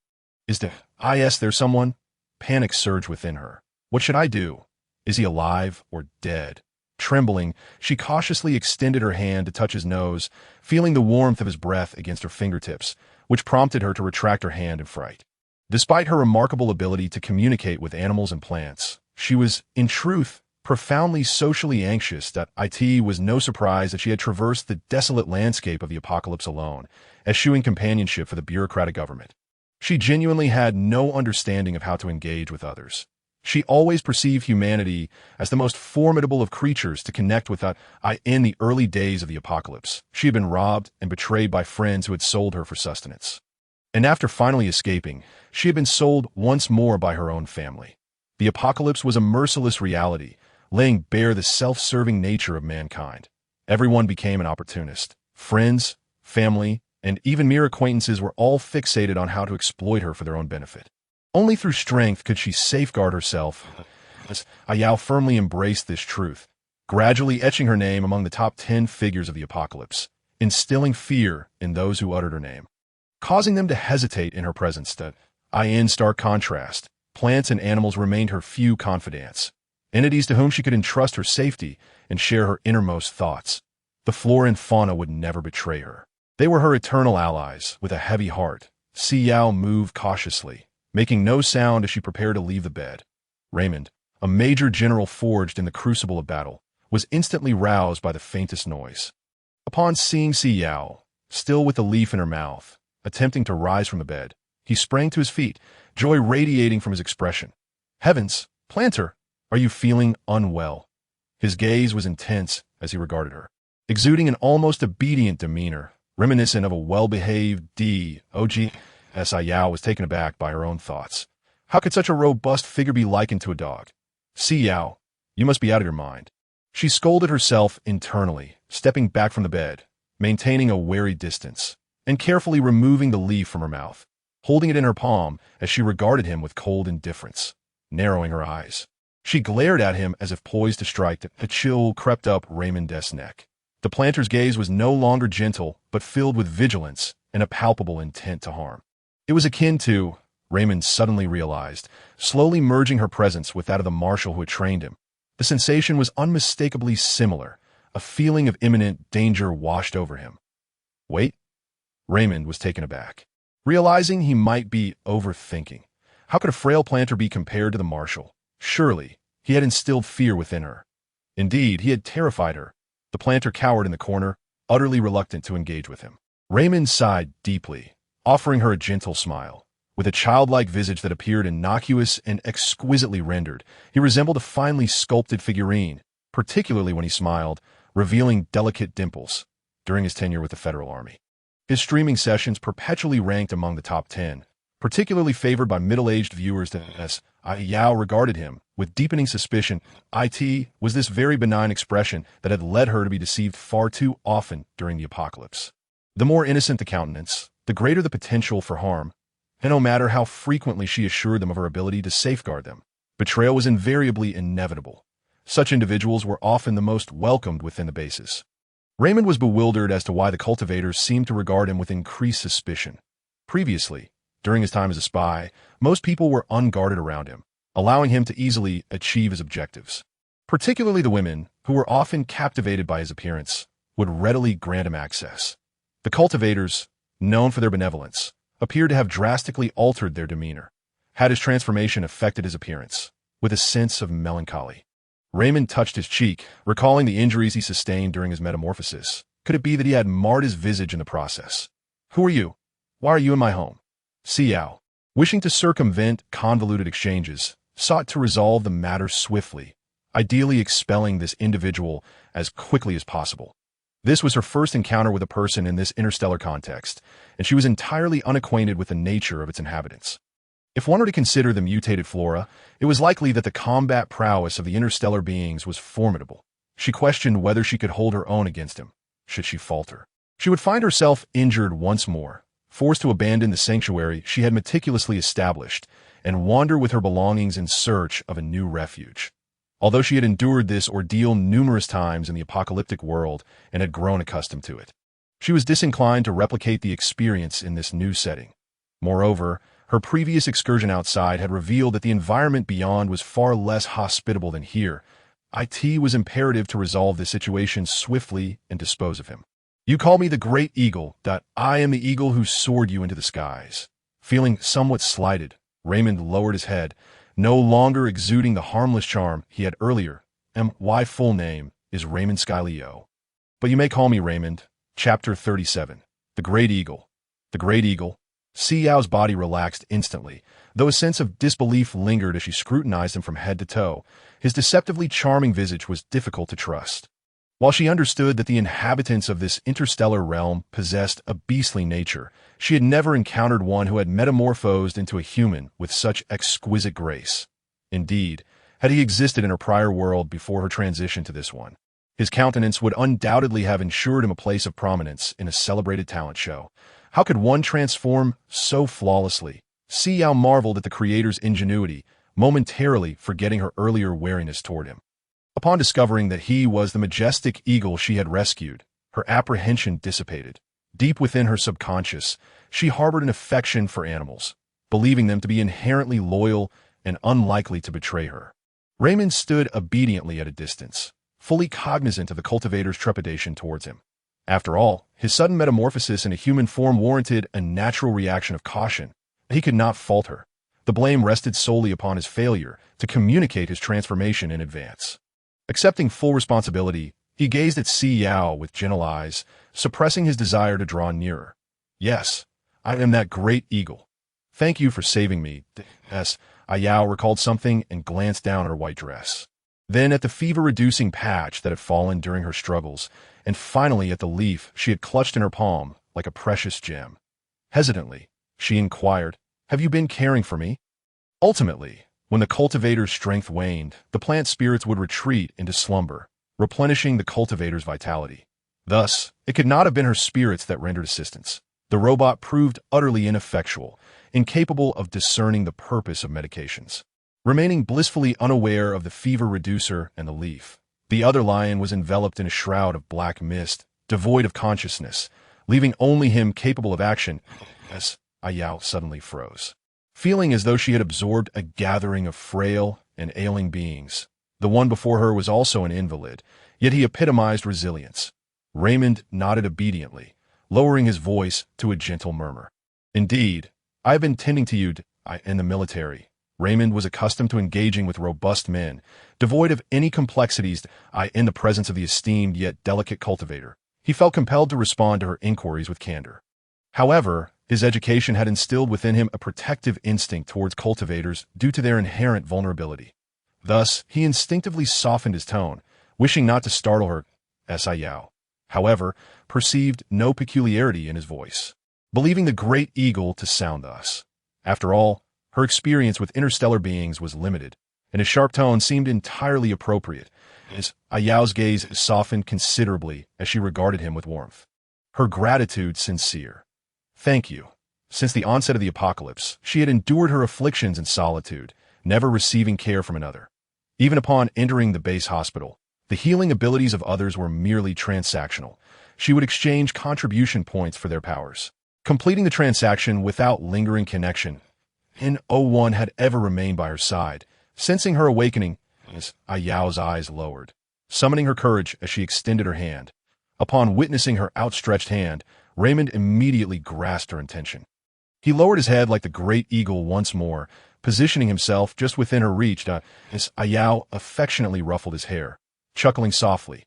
S1: Is there someone? Panic surged within her. What should I do? Is he alive or dead? Trembling, she cautiously extended her hand to touch his nose, feeling the warmth of his breath against her fingertips, which prompted her to retract her hand in fright. Despite her remarkable ability to communicate with animals and plants, she was, in truth, profoundly socially anxious. That it was no surprise that she had traversed the desolate landscape of the apocalypse alone, eschewing companionship for the bureaucratic government. She genuinely had no understanding of how to engage with others. She always perceived humanity as the most formidable of creatures to connect with. In the early days of the apocalypse, she had been robbed and betrayed by friends who had sold her for sustenance. And after finally escaping, she had been sold once more by her own family. The apocalypse was a merciless reality, laying bare the self-serving nature of mankind. Everyone became an opportunist. Friends, family, and even mere acquaintances were all fixated on how to exploit her for their own benefit. Only through strength could she safeguard herself. Si Yao firmly embraced this truth, gradually etching her name among the top 10 figures of the apocalypse, instilling fear in those who uttered her name, causing them to hesitate in her presence. In stark contrast, plants and animals remained her few confidants, entities to whom she could entrust her safety and share her innermost thoughts. The flora and fauna would never betray her. They were her eternal allies. With a heavy heart, Si Yao moved cautiously, making no sound as she prepared to leave the bed. Raymond, a major general forged in the crucible of battle, was instantly roused by the faintest noise. Upon seeing Si Yao, still with the leaf in her mouth, attempting to rise from the bed, he sprang to his feet, joy radiating from his expression. Heavens, Planter, are you feeling unwell? His gaze was intense as he regarded her, exuding an almost obedient demeanor, reminiscent of a well-behaved dog. Si Yao was taken aback by her own thoughts. How could such a robust figure be likened to a dog? Si Yao, you must be out of your mind. She scolded herself internally, stepping back from the bed, maintaining a wary distance, and carefully removing the leaf from her mouth, holding it in her palm as she regarded him with cold indifference, narrowing her eyes. She glared at him as if poised to strike. A chill crept up Raymond's neck. The planter's gaze was no longer gentle, but filled with vigilance and a palpable intent to harm. It was akin to, Raymond suddenly realized, slowly merging her presence with that of the marshal who had trained him. The sensation was unmistakably similar. A feeling of imminent danger washed over him. Wait? Raymond was taken aback, realizing he might be overthinking. How could a frail planter be compared to the marshal? Surely, he had instilled fear within her. Indeed, he had terrified her. The planter cowered in the corner, utterly reluctant to engage with him. Raymond sighed deeply, offering her a gentle smile. With a childlike visage that appeared innocuous and exquisitely rendered, he resembled a finely sculpted figurine, particularly when he smiled, revealing delicate dimples. During his tenure with the Federal Army, his streaming sessions perpetually ranked among the top 10, particularly favored by middle-aged viewers. As Si Yao regarded him with deepening suspicion, it was this very benign expression that had led her to be deceived far too often during the apocalypse. The more innocent the countenance, the greater the potential for harm, and no matter how frequently she assured them of her ability to safeguard them, betrayal was invariably inevitable. Such individuals were often the most welcomed within the bases. Raymond was bewildered as to why the cultivators seemed to regard him with increased suspicion. Previously, during his time as a spy, most people were unguarded around him, allowing him to easily achieve his objectives. Particularly the women, who were often captivated by his appearance, would readily grant him access. The cultivators, known for their benevolence, appeared to have drastically altered their demeanor. Had his transformation affected his appearance, with a sense of melancholy? Raymond touched his cheek, recalling the injuries he sustained during his metamorphosis. Could it be that he had marred his visage in the process? Who are you? Why are you in my home? Si Yao, wishing to circumvent convoluted exchanges, sought to resolve the matter swiftly, ideally expelling this individual as quickly as possible. This was her first encounter with a person in this interstellar context, and she was entirely unacquainted with the nature of its inhabitants. If one were to consider the mutated flora, it was likely that the combat prowess of the interstellar beings was formidable. She questioned whether she could hold her own against him. Should she falter, she would find herself injured once more, forced to abandon the sanctuary she had meticulously established and wander with her belongings in search of a new refuge. Although she had endured this ordeal numerous times in the apocalyptic world and had grown accustomed to it, she was disinclined to replicate the experience in this new setting. Moreover, her previous excursion outside had revealed that the environment beyond was far less hospitable than here. It was imperative to resolve this situation swiftly and dispose of him. You call me the Great Eagle. I am the eagle who soared you into the skies. Feeling somewhat slighted, Raymond lowered his head, no longer exuding the harmless charm he had earlier. My full name is Raymond Si Yao. But you may call me Raymond. Chapter 37. The Great Eagle. The Great Eagle. Si Yao's body relaxed instantly, though a sense of disbelief lingered as she scrutinized him from head to toe. His deceptively charming visage was difficult to trust. While she understood that the inhabitants of this interstellar realm possessed a beastly nature, she had never encountered one who had metamorphosed into a human with such exquisite grace. Indeed, had he existed in her prior world before her transition to this one, his countenance would undoubtedly have ensured him a place of prominence in a celebrated talent show. How could one transform so flawlessly? Si Yao marveled at the creator's ingenuity, momentarily forgetting her earlier wariness toward him. Upon discovering that he was the majestic eagle she had rescued, her apprehension dissipated. Deep within her subconscious, she harbored an affection for animals, believing them to be inherently loyal and unlikely to betray her. Raymond stood obediently at a distance, fully cognizant of the cultivator's trepidation towards him. After all, his sudden metamorphosis into human form warranted a natural reaction of caution. He could not fault her. The blame rested solely upon his failure to communicate his transformation in advance. Accepting full responsibility, He gazed at Si Yao with gentle eyes, suppressing his desire to draw nearer. Yes, I am that great eagle. Thank you for saving me. Si Yao recalled something and glanced down at her white dress. Then at the fever-reducing patch that had fallen during her struggles, and finally at the leaf she had clutched in her palm like a precious gem. Hesitantly, she inquired, "Have you been caring for me?" Ultimately, when the cultivator's strength waned, the plant spirits would retreat into slumber, replenishing the cultivator's vitality. Thus, it could not have been her spirits that rendered assistance. The robot proved utterly ineffectual, incapable of discerning the purpose of medications. Remaining blissfully unaware of the fever reducer and the leaf, the other lion was enveloped in a shroud of black mist, devoid of consciousness, leaving only him capable of action. Si Yao suddenly froze, feeling as though she had absorbed a gathering of frail and ailing beings. The one before her was also an invalid, yet he epitomized resilience. Raymond nodded obediently, lowering his voice to a gentle murmur. Indeed, I have been tending to you in the military. Raymond was accustomed to engaging with robust men, devoid of any complexities in the presence of the esteemed yet delicate cultivator. He felt compelled to respond to her inquiries with candor. However, his education had instilled within him a protective instinct towards cultivators due to their inherent vulnerability. Thus, he instinctively softened his tone, wishing not to startle her. Si Yao, however, perceived no peculiarity in his voice, believing the great eagle to sound thus. After all, her experience with interstellar beings was limited, and his sharp tone seemed entirely appropriate. Si Yao's gaze softened considerably as she regarded him with warmth. Her gratitude sincere. Thank you. Since the onset of the apocalypse, she had endured her afflictions in solitude, never receiving care from another. Even upon entering the base hospital, the healing abilities of others were merely transactional. She would exchange contribution points for their powers, completing the transaction without lingering connection. No one had ever remained by her side. Sensing her awakening, Si Yao's eyes lowered, summoning her courage as she extended her hand. Upon witnessing her outstretched hand, Raymond immediately grasped her intention. He lowered his head like the great eagle once more, positioning himself just within her reach. Si Yao affectionately ruffled his hair, chuckling softly.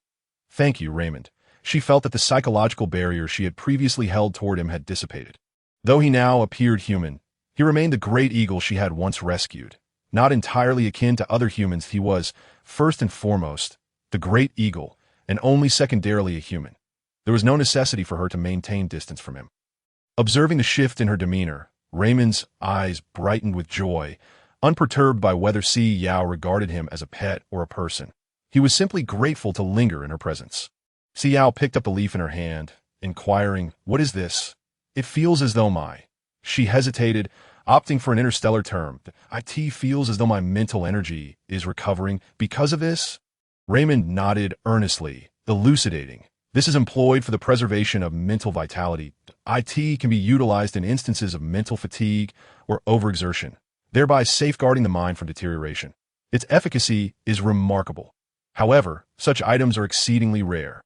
S1: Thank you, Raymond. She felt that the psychological barrier she had previously held toward him had dissipated. Though he now appeared human, he remained the great eagle she had once rescued. Not entirely akin to other humans, he was, first and foremost, the great eagle, and only secondarily a human. There was no necessity for her to maintain distance from him. Observing the shift in her demeanor, Raymond's eyes brightened with joy, unperturbed by whether Si Yao regarded him as a pet or a person. He was simply grateful to linger in her presence. Si Yao picked up the leaf in her hand, inquiring, "What is this? It feels as though my..." She hesitated, opting for an interstellar term. "It feels as though my mental energy is recovering because of this?" Raymond nodded earnestly, elucidating. This is employed for the preservation of mental vitality. It can be utilized in instances of mental fatigue or overexertion, thereby safeguarding the mind from deterioration. Its efficacy is remarkable. However, such items are exceedingly rare.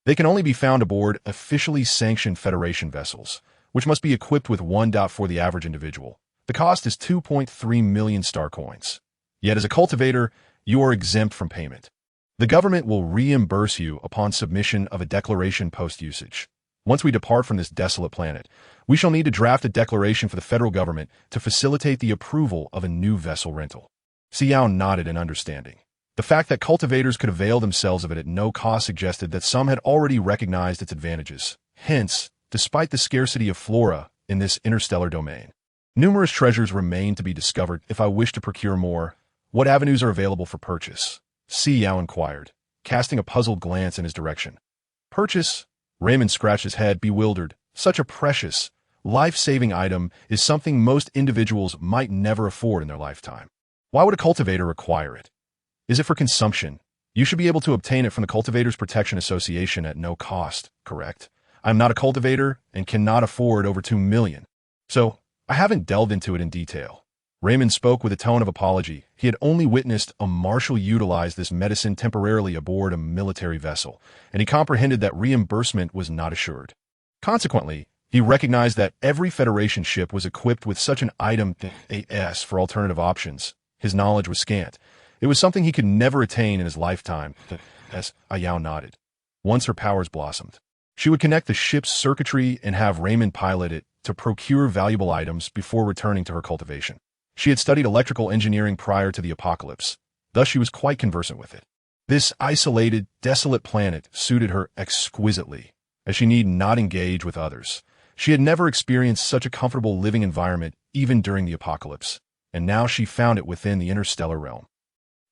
S1: They can only be found aboard officially sanctioned Federation vessels, which must be equipped with 1. For the average individual. The cost is 2.3 million star coins. Yet as a cultivator, you are exempt from payment. The government will reimburse you upon submission of a declaration post-usage. Once we depart from this desolate planet, we shall need to draft a declaration for the federal government to facilitate the approval of a new vessel rental. Si Yao nodded in understanding. The fact that cultivators could avail themselves of it at no cost suggested that some had already recognized its advantages. Hence, despite the scarcity of flora in this interstellar domain, numerous treasures remain to be discovered. If I wish to procure more, what avenues are available for purchase? Si Yao inquired, casting a puzzled glance in his direction. Purchase? Raymond scratched his head, bewildered. Such a precious, life-saving item is something most individuals might never afford in their lifetime. Why would a cultivator require it? Is it for consumption? You should be able to obtain it from the Cultivators Protection Association at no cost, correct? I'm not a cultivator and cannot afford over 2 million. So, I haven't delved into it in detail. Raymond spoke with a tone of apology. He had only witnessed a marshal utilize this medicine temporarily aboard a military vessel, and he comprehended that reimbursement was not assured. Consequently, he recognized that every Federation ship was equipped with such an item. As for alternative options, his knowledge was scant. It was something he could never attain in his lifetime. Si Yao nodded. once her powers blossomed. She would connect the ship's circuitry and have Raymond pilot it to procure valuable items before returning to her cultivation. She had studied electrical engineering prior to the apocalypse, thus she was quite conversant with it. This isolated, desolate planet suited her exquisitely, as she need not engage with others. She had never experienced such a comfortable living environment even during the apocalypse, and now she found it within the interstellar realm.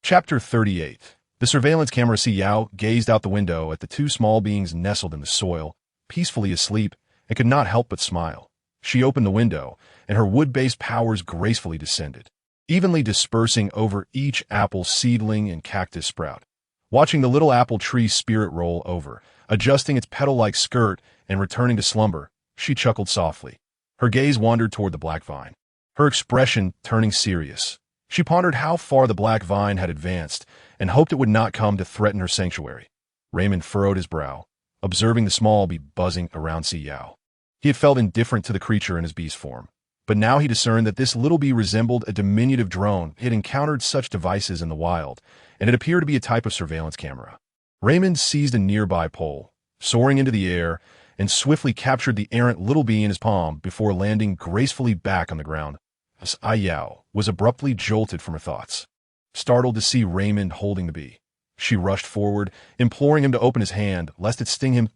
S1: Chapter 38. The surveillance camera Si Yao gazed out the window at the two small beings nestled in the soil, peacefully asleep, and could not help but smile. She opened the window, and her wood-based powers gracefully descended, evenly dispersing over each apple seedling and cactus sprout. Watching the little apple tree spirit roll over, adjusting its petal-like skirt and returning to slumber, she chuckled softly. Her gaze wandered toward the black vine, her expression turning serious. She pondered how far the black vine had advanced and hoped it would not come to threaten her sanctuary. Raymond furrowed his brow, observing the small bee buzzing around Si Yao. He had felt indifferent to the creature in his beast form, but now he discerned that this little bee resembled a diminutive drone. He had encountered such devices in the wild, and it appeared to be a type of surveillance camera. Raymond seized a nearby pole, soaring into the air, and swiftly captured the errant little bee in his palm before landing gracefully back on the ground. Si Yao was abruptly jolted from her thoughts. Startled to see Raymond holding the bee, she rushed forward, imploring him to open his hand, lest it sting him.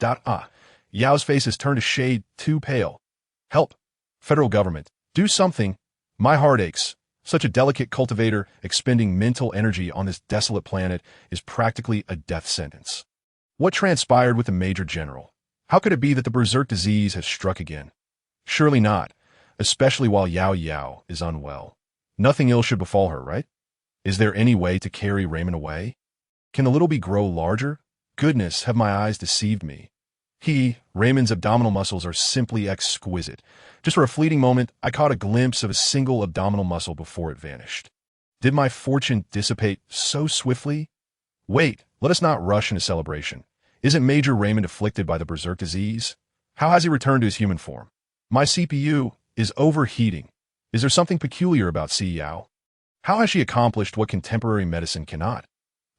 S1: Yao's face has turned a shade too pale. Help! Federal government, do something! My heart aches. Such a delicate cultivator expending mental energy on this desolate planet is practically a death sentence. What transpired with the Major General? How could it be that the berserk disease has struck again? Surely not, especially while Yao is unwell. Nothing ill should befall her, right? Is there any way to carry Raymond away? Can the little bee grow larger? Goodness, have my eyes deceived me? Raymond's abdominal muscles are simply exquisite. Just for a fleeting moment, I caught a glimpse of a single abdominal muscle before it vanished. Did my fortune dissipate so swiftly? Wait, let us not rush into celebration. Isn't Major Raymond afflicted by the berserk disease? How has he returned to his human form? My CPU is overheating. Is there something peculiar about Si Yao? How has she accomplished what contemporary medicine cannot?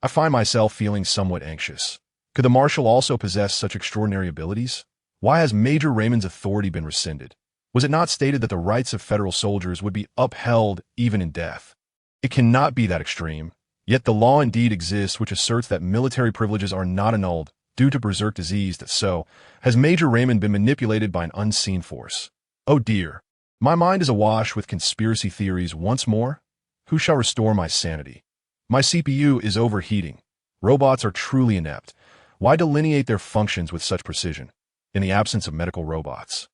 S1: I find myself feeling somewhat anxious. Could the Marshal also possess such extraordinary abilities? Why has Major Raymond's authority been rescinded? Was it not stated that the rights of federal soldiers would be upheld even in death? It cannot be that extreme. Yet the law indeed exists which asserts that military privileges are not annulled due to berserk disease. That so, has Major Raymond been manipulated by an unseen force? Oh dear. My mind is awash with conspiracy theories once more. Who shall restore my sanity? My CPU is overheating. Robots are truly inept. Why delineate their functions with such precision, in the absence of medical robots?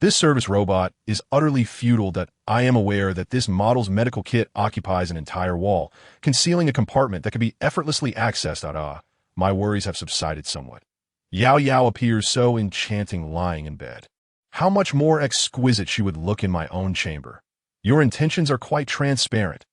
S1: This service robot is utterly futile. That I am aware that this model's medical kit occupies an entire wall, concealing a compartment that can be effortlessly accessed. My worries have subsided somewhat. Yao appears so enchanting lying in bed. How much more exquisite she would look in my own chamber. Your intentions are quite transparent.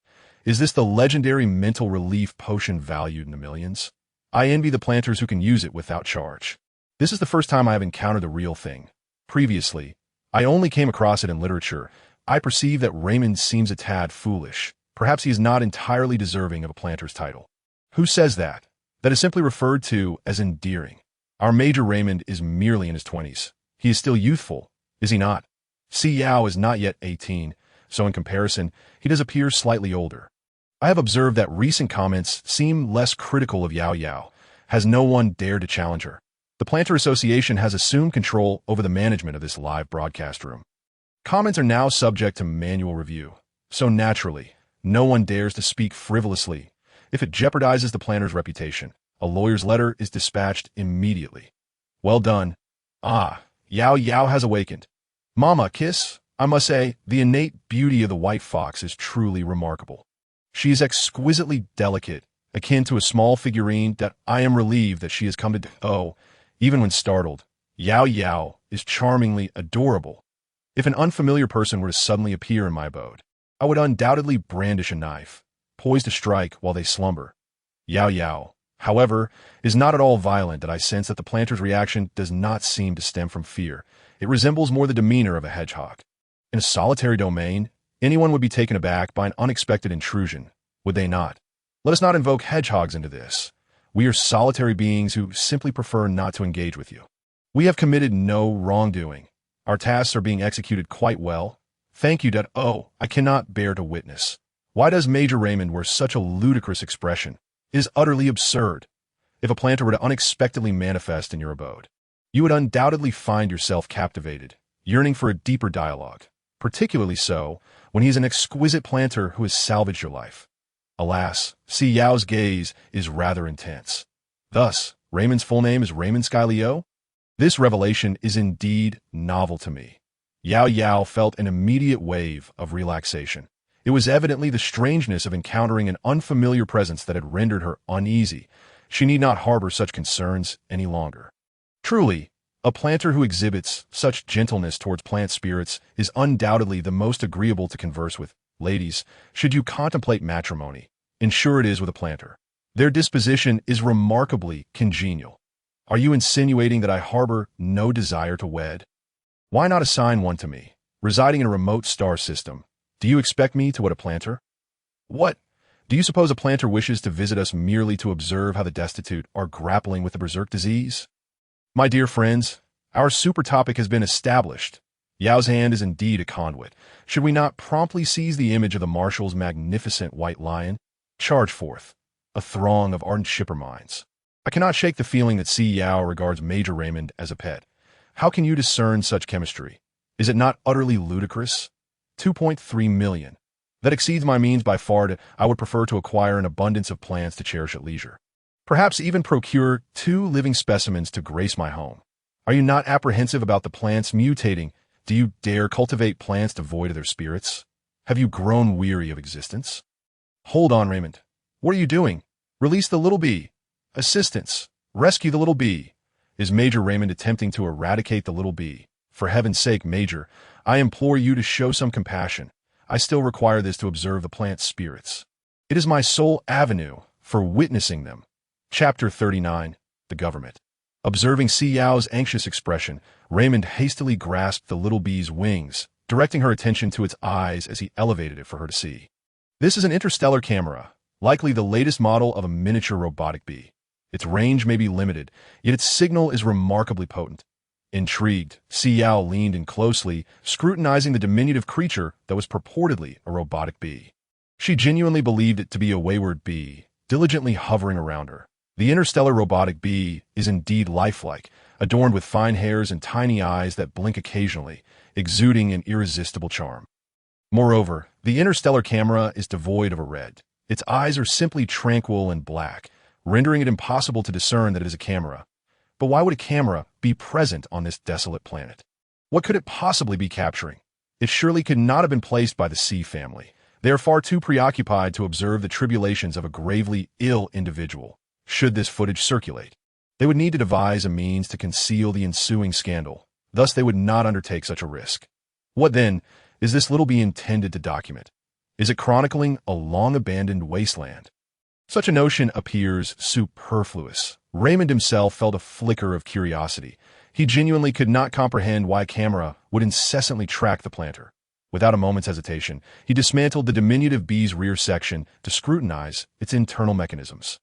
S1: Is this the legendary mental relief potion valued in the millions? I envy the planters who can use it without charge. This is the first time I have encountered the real thing. Previously, I only came across it in literature. I perceive that Raymond seems a tad foolish. Perhaps he is not entirely deserving of a planter's title. Who says that? That is simply referred to as endearing. Our Major Raymond is merely in his 20s. He is still youthful, is he not? Si Yao is not yet 18, so in comparison, he does appear slightly older. I have observed that recent comments seem less critical of Yao. Has no one dared to challenge her? The Planter Association has assumed control over the management of this live broadcast room. Comments are now subject to manual review, so naturally, no one dares to speak frivolously. If it jeopardizes the planter's reputation, a lawyer's letter is dispatched immediately. Well done. Yao has awakened. Mama, kiss. I must say, the innate beauty of the white fox is truly remarkable. She is exquisitely delicate, akin to a small figurine. That I am relieved that she has come to even when startled. Yao is charmingly adorable. If an unfamiliar person were to suddenly appear in my abode, I would undoubtedly brandish a knife, poised to strike while they slumber. Yao, however, is not at all violent. That I sense that the planter's reaction does not seem to stem from fear. It resembles more the demeanor of a hedgehog. In a solitary domain, anyone would be taken aback by an unexpected intrusion, would they not? Let us not invoke hedgehogs into this. We are solitary beings who simply prefer not to engage with you. We have committed no wrongdoing. Our tasks are being executed quite well. Thank you, I cannot bear to witness. Why does Major Raymond wear such a ludicrous expression? It is utterly absurd. If a planter were to unexpectedly manifest in your abode, you would undoubtedly find yourself captivated, yearning for a deeper dialogue, particularly so when he is an exquisite planter who has salvaged your life. Alas, Si Yao's gaze is rather intense. Thus, Raymond's full name is Raymond Si Yao? This revelation is indeed novel to me. Yao felt an immediate wave of relaxation. It was evidently the strangeness of encountering an unfamiliar presence that had rendered her uneasy. She need not harbor such concerns any longer. Truly, a planter who exhibits such gentleness towards plant spirits is undoubtedly the most agreeable to converse with. Ladies, should you contemplate matrimony, ensure it is with a planter. Their disposition is remarkably congenial. Are you insinuating that I harbor no desire to wed? Why not assign one to me, residing in a remote star system? Do you expect me to wed a planter? What? Do you suppose a planter wishes to visit us merely to observe how the destitute are grappling with the berserk disease? My dear friends, our super topic has been established. Yao's hand is indeed a conduit. Should we not promptly seize the image of the marshal's magnificent white lion? Charge forth, a throng of ardent shipper minds. I cannot shake the feeling that Si Yao regards Major Raymond as a pet. How can you discern such chemistry? Is it not utterly ludicrous? 2.3 million. That exceeds my means by far. I would prefer to acquire an abundance of plants to cherish at leisure. Perhaps even procure 2 living specimens to grace my home. Are you not apprehensive about the plants mutating? Do you dare cultivate plants devoid of their spirits? Have you grown weary of existence? Hold on, Raymond. What are you doing? Release the little bee. Assistance. Rescue the little bee. Is Major Raymond attempting to eradicate the little bee? For heaven's sake, Major, I implore you to show some compassion. I still require this to observe the plant spirits. It is my sole avenue for witnessing them. Chapter 39. The Government. Observing Si Yao's anxious expression, Raymond hastily grasped the little bee's wings, directing her attention to its eyes as he elevated it for her to see. This is an interstellar camera, likely the latest model of a miniature robotic bee. Its range may be limited, yet its signal is remarkably potent. Intrigued, Si Yao leaned in closely, scrutinizing the diminutive creature that was purportedly a robotic bee. She genuinely believed it to be a wayward bee, diligently hovering around her. The interstellar robotic bee is indeed lifelike, adorned with fine hairs and tiny eyes that blink occasionally, exuding an irresistible charm. Moreover, the interstellar camera is devoid of a red. Its eyes are simply tranquil and black, rendering it impossible to discern that it is a camera. But why would a camera be present on this desolate planet? What could it possibly be capturing? It surely could not have been placed by the Si family. They are far too preoccupied to observe the tribulations of a gravely ill individual. Should this footage circulate, they would need to devise a means to conceal the ensuing scandal. Thus, they would not undertake such a risk. What, then, is this little bee intended to document? Is it chronicling a long-abandoned wasteland? Such a notion appears superfluous. Raymond himself felt a flicker of curiosity. He genuinely could not comprehend why a camera would incessantly track the planter. Without a moment's hesitation, he dismantled the diminutive bee's rear section to scrutinize its internal mechanisms.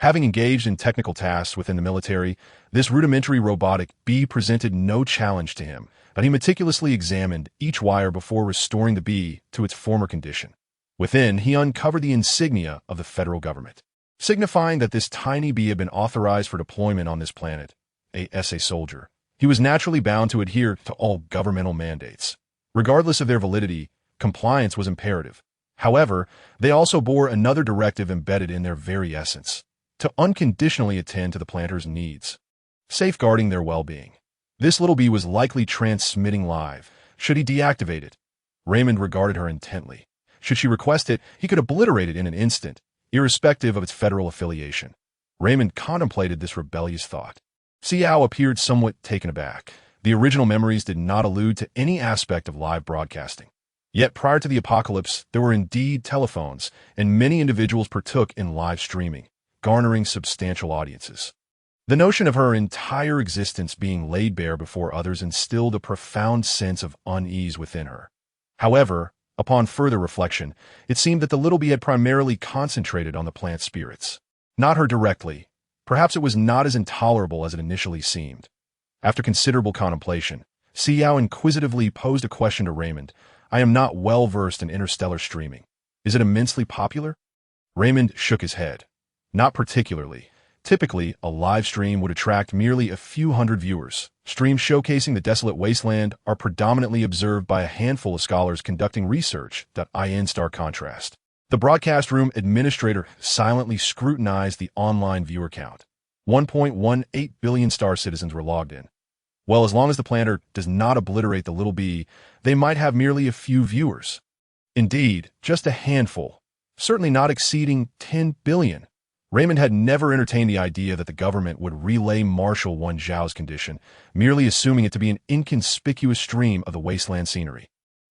S1: Having engaged in technical tasks within the military, this rudimentary robotic bee presented no challenge to him, but he meticulously examined each wire before restoring the bee to its former condition. Within, he uncovered the insignia of the federal government, signifying that this tiny bee had been authorized for deployment on this planet, a soldier. He was naturally bound to adhere to all governmental mandates. Regardless of their validity, compliance was imperative. However, they also bore another directive embedded in their very essence: to unconditionally attend to the planter's needs, safeguarding their well-being. This little bee was likely transmitting live. Should he deactivate it? Raymond regarded her intently. Should she request it, he could obliterate it in an instant, irrespective of its federal affiliation. Raymond contemplated this rebellious thought. Si Yao appeared somewhat taken aback. The original memories did not allude to any aspect of live broadcasting. Yet prior to the apocalypse, there were indeed telephones, and many individuals partook in live streaming, garnering substantial audiences. The notion of her entire existence being laid bare before others instilled a profound sense of unease within her. However, upon further reflection, it seemed that the little bee had primarily concentrated on the plant spirits. Not her directly. Perhaps it was not as intolerable as it initially seemed. After considerable contemplation, Si Yao inquisitively posed a question to Raymond. I am not well versed in interstellar streaming. Is it immensely popular? Raymond shook his head. Not particularly. Typically, a live stream would attract merely a few hundred viewers. Streams showcasing the desolate wasteland are predominantly observed by a handful of scholars conducting research. In stark contrast, the broadcast room administrator silently scrutinized the online viewer count. 1.18 billion star citizens were logged in. Well, as long as the planter does not obliterate the little b, they might have merely a few viewers. Indeed, just a handful, certainly not exceeding 10 billion. Raymond had never entertained the idea that the government would relay Marshal Wan Zhao's condition, merely assuming it to be an inconspicuous stream of the wasteland scenery,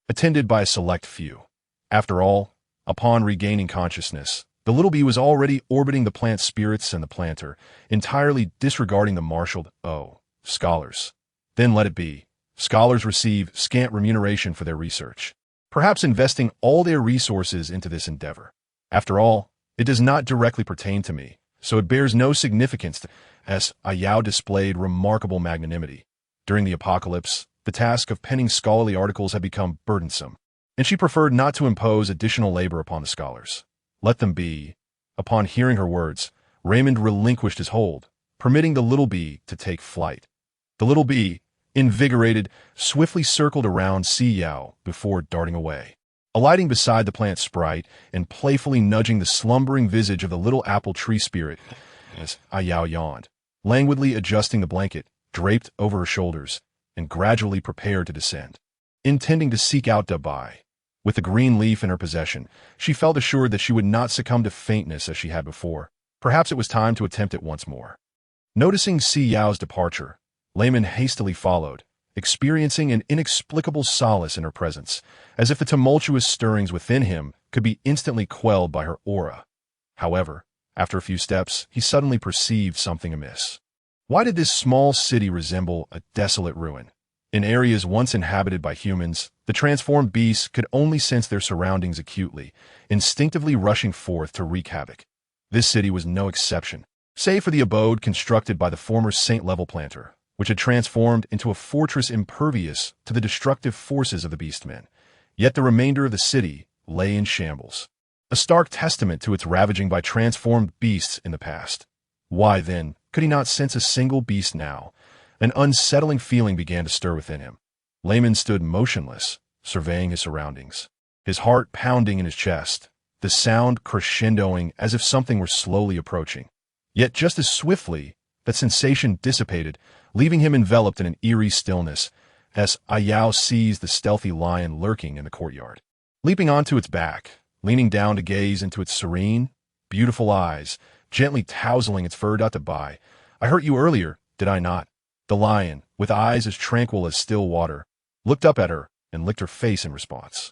S1: attended by a select few. After all, upon regaining consciousness, the little bee was already orbiting the plant spirits and the planter, entirely disregarding the marshaled, scholars. Then let it be. Scholars receive scant remuneration for their research, perhaps investing all their resources into this endeavor. After all, it does not directly pertain to me, so it bears no significance. Si Yao displayed remarkable magnanimity. During the apocalypse, the task of penning scholarly articles had become burdensome, and she preferred not to impose additional labor upon the scholars. Let them be. Upon hearing her words, Raymond relinquished his hold, permitting the little bee to take flight. The little bee, invigorated, swiftly circled around Si Yao before darting away. Alighting beside the plant sprite and playfully nudging the slumbering visage of the little apple tree spirit, Si Yao yawned, languidly adjusting the blanket draped over her shoulders, and gradually prepared to descend. Intending to seek out Dabai, with the green leaf in her possession, she felt assured that she would not succumb to faintness as she had before. Perhaps it was time to attempt it once more. Noticing Si Yao's departure, Layman hastily followed, experiencing an inexplicable solace in her presence, as if the tumultuous stirrings within him could be instantly quelled by her aura. However, after a few steps, he suddenly perceived something amiss. Why did this small city resemble a desolate ruin? In areas once inhabited by humans, the transformed beasts could only sense their surroundings acutely, instinctively rushing forth to wreak havoc. This city was no exception, save for the abode constructed by the former Saint-level planter, which had transformed into a fortress impervious to the destructive forces of the beastmen. Yet the remainder of the city lay in shambles, a stark testament to its ravaging by transformed beasts in the past. Why, then, could he not sense a single beast now? An unsettling feeling began to stir within him. Layman stood motionless, surveying his surroundings, his heart pounding in his chest, the sound crescendoing as if something were slowly approaching. Yet just as swiftly, that sensation dissipated, leaving him enveloped in an eerie stillness, as Si Yao seized the stealthy lion lurking in the courtyard. Leaping onto its back, leaning down to gaze into its serene, beautiful eyes, gently tousling its fur. By, I hurt you earlier, did I not? The lion, with eyes as tranquil as still water, looked up at her and licked her face in response.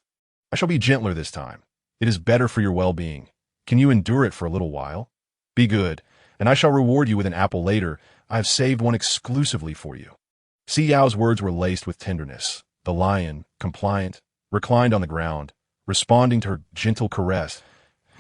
S1: I shall be gentler this time. It is better for your well-being. Can you endure it for a little while? Be good, and I shall reward you with an apple later. I have saved one exclusively for you. Si Yao's words were laced with tenderness. The lion, compliant, reclined on the ground, responding to her gentle caress.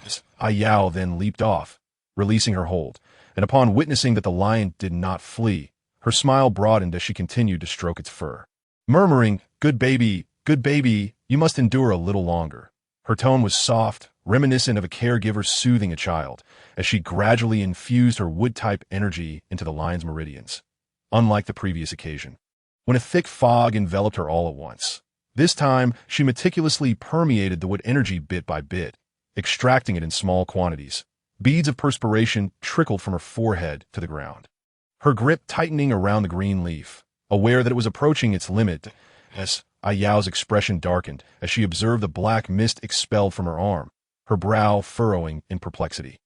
S1: Si Yao then leaped off, releasing her hold, and upon witnessing that the lion did not flee, her smile broadened as she continued to stroke its fur. Murmuring, good baby, you must endure a little longer." Her tone was soft, reminiscent of a caregiver soothing a child, as she gradually infused her wood-type energy into the lion's meridians. Unlike the previous occasion, when a thick fog enveloped her all at once, this time she meticulously permeated the wood energy bit by bit, extracting it in small quantities. Beads of perspiration trickled from her forehead to the ground, her grip tightening around the green leaf, aware that it was approaching its limit. As Si Yao's expression darkened as she observed the black mist expelled from her arm, her brow furrowing in perplexity.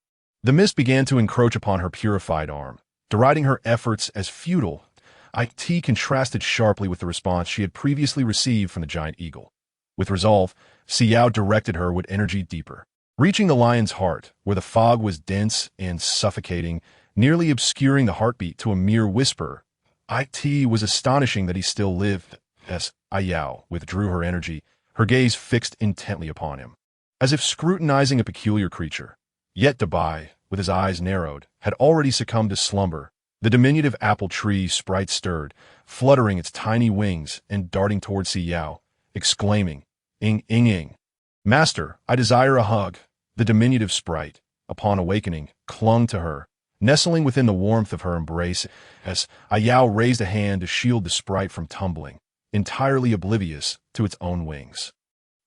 S1: The mist began to encroach upon her purified arm, deriding her efforts as futile. It contrasted sharply with the response she had previously received from the giant eagle. With resolve, Si Yao directed her with energy deeper, reaching the lion's heart, where the fog was dense and suffocating, nearly obscuring the heartbeat to a mere whisper. It was astonishing that he still lived. As Si Yao withdrew her energy, her gaze fixed intently upon him, as if scrutinizing a peculiar creature. Yet Dabai, with his eyes narrowed, had already succumbed to slumber. The diminutive apple tree sprite stirred, fluttering its tiny wings and darting toward Si Yao, exclaiming, "Ing, ing, ing. Master, I desire a hug." The diminutive sprite, upon awakening, clung to her, nestling within the warmth of her embrace as Si Yao raised a hand to shield the sprite from tumbling, entirely oblivious to its own wings.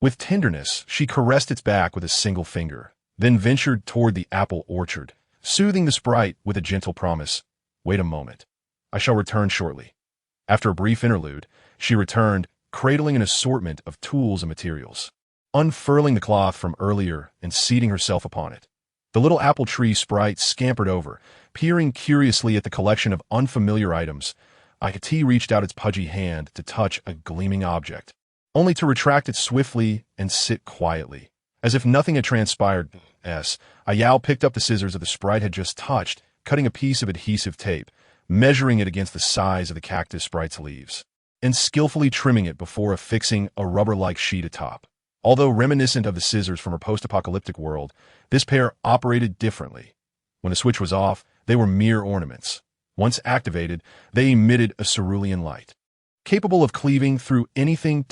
S1: With tenderness, she caressed its back with a single finger, then ventured toward the apple orchard, soothing the sprite with a gentle promise. "Wait a moment. I shall return shortly." After a brief interlude, she returned, cradling an assortment of tools and materials, unfurling the cloth from earlier and seating herself upon it. The little apple tree sprite scampered over, peering curiously at the collection of unfamiliar items. Ikati reached out its pudgy hand to touch a gleaming object, only to retract it swiftly and sit quietly, as if nothing had transpired. Si Yao picked up the scissors that the sprite had just touched, cutting a piece of adhesive tape, measuring it against the size of the cactus sprite's leaves, and skillfully trimming it before affixing a rubber-like sheet atop. Although reminiscent of the scissors from her post-apocalyptic world, this pair operated differently. When the switch was off, they were mere ornaments. Once activated, they emitted a cerulean light, capable of cleaving through anything.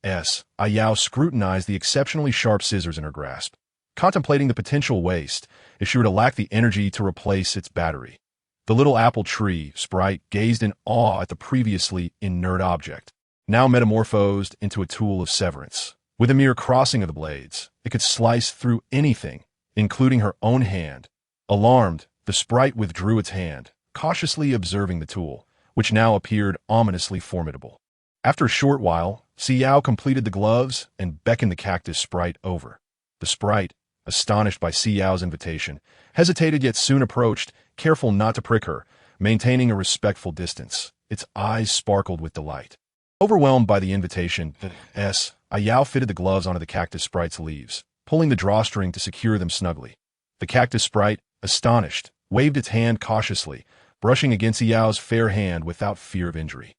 S1: Si Yao scrutinized the exceptionally sharp scissors in her grasp, contemplating the potential waste if she were to lack the energy to replace its battery. The little apple tree sprite gazed in awe at the previously inert object, now metamorphosed into a tool of severance. With a mere crossing of the blades, it could slice through anything, including her own hand. Alarmed, the sprite withdrew its hand, cautiously observing the tool, which now appeared ominously formidable. After a short while, Si Yao completed the gloves and beckoned the cactus sprite over. The sprite, astonished by Si Yao's invitation, hesitated yet soon approached, careful not to prick her, maintaining a respectful distance. Its eyes sparkled with delight. Overwhelmed by the invitation, Si Yao fitted the gloves onto the cactus sprite's leaves, pulling the drawstring to secure them snugly. The cactus sprite, astonished, waved its hand cautiously, brushing against Si Yao's fair hand without fear of injury.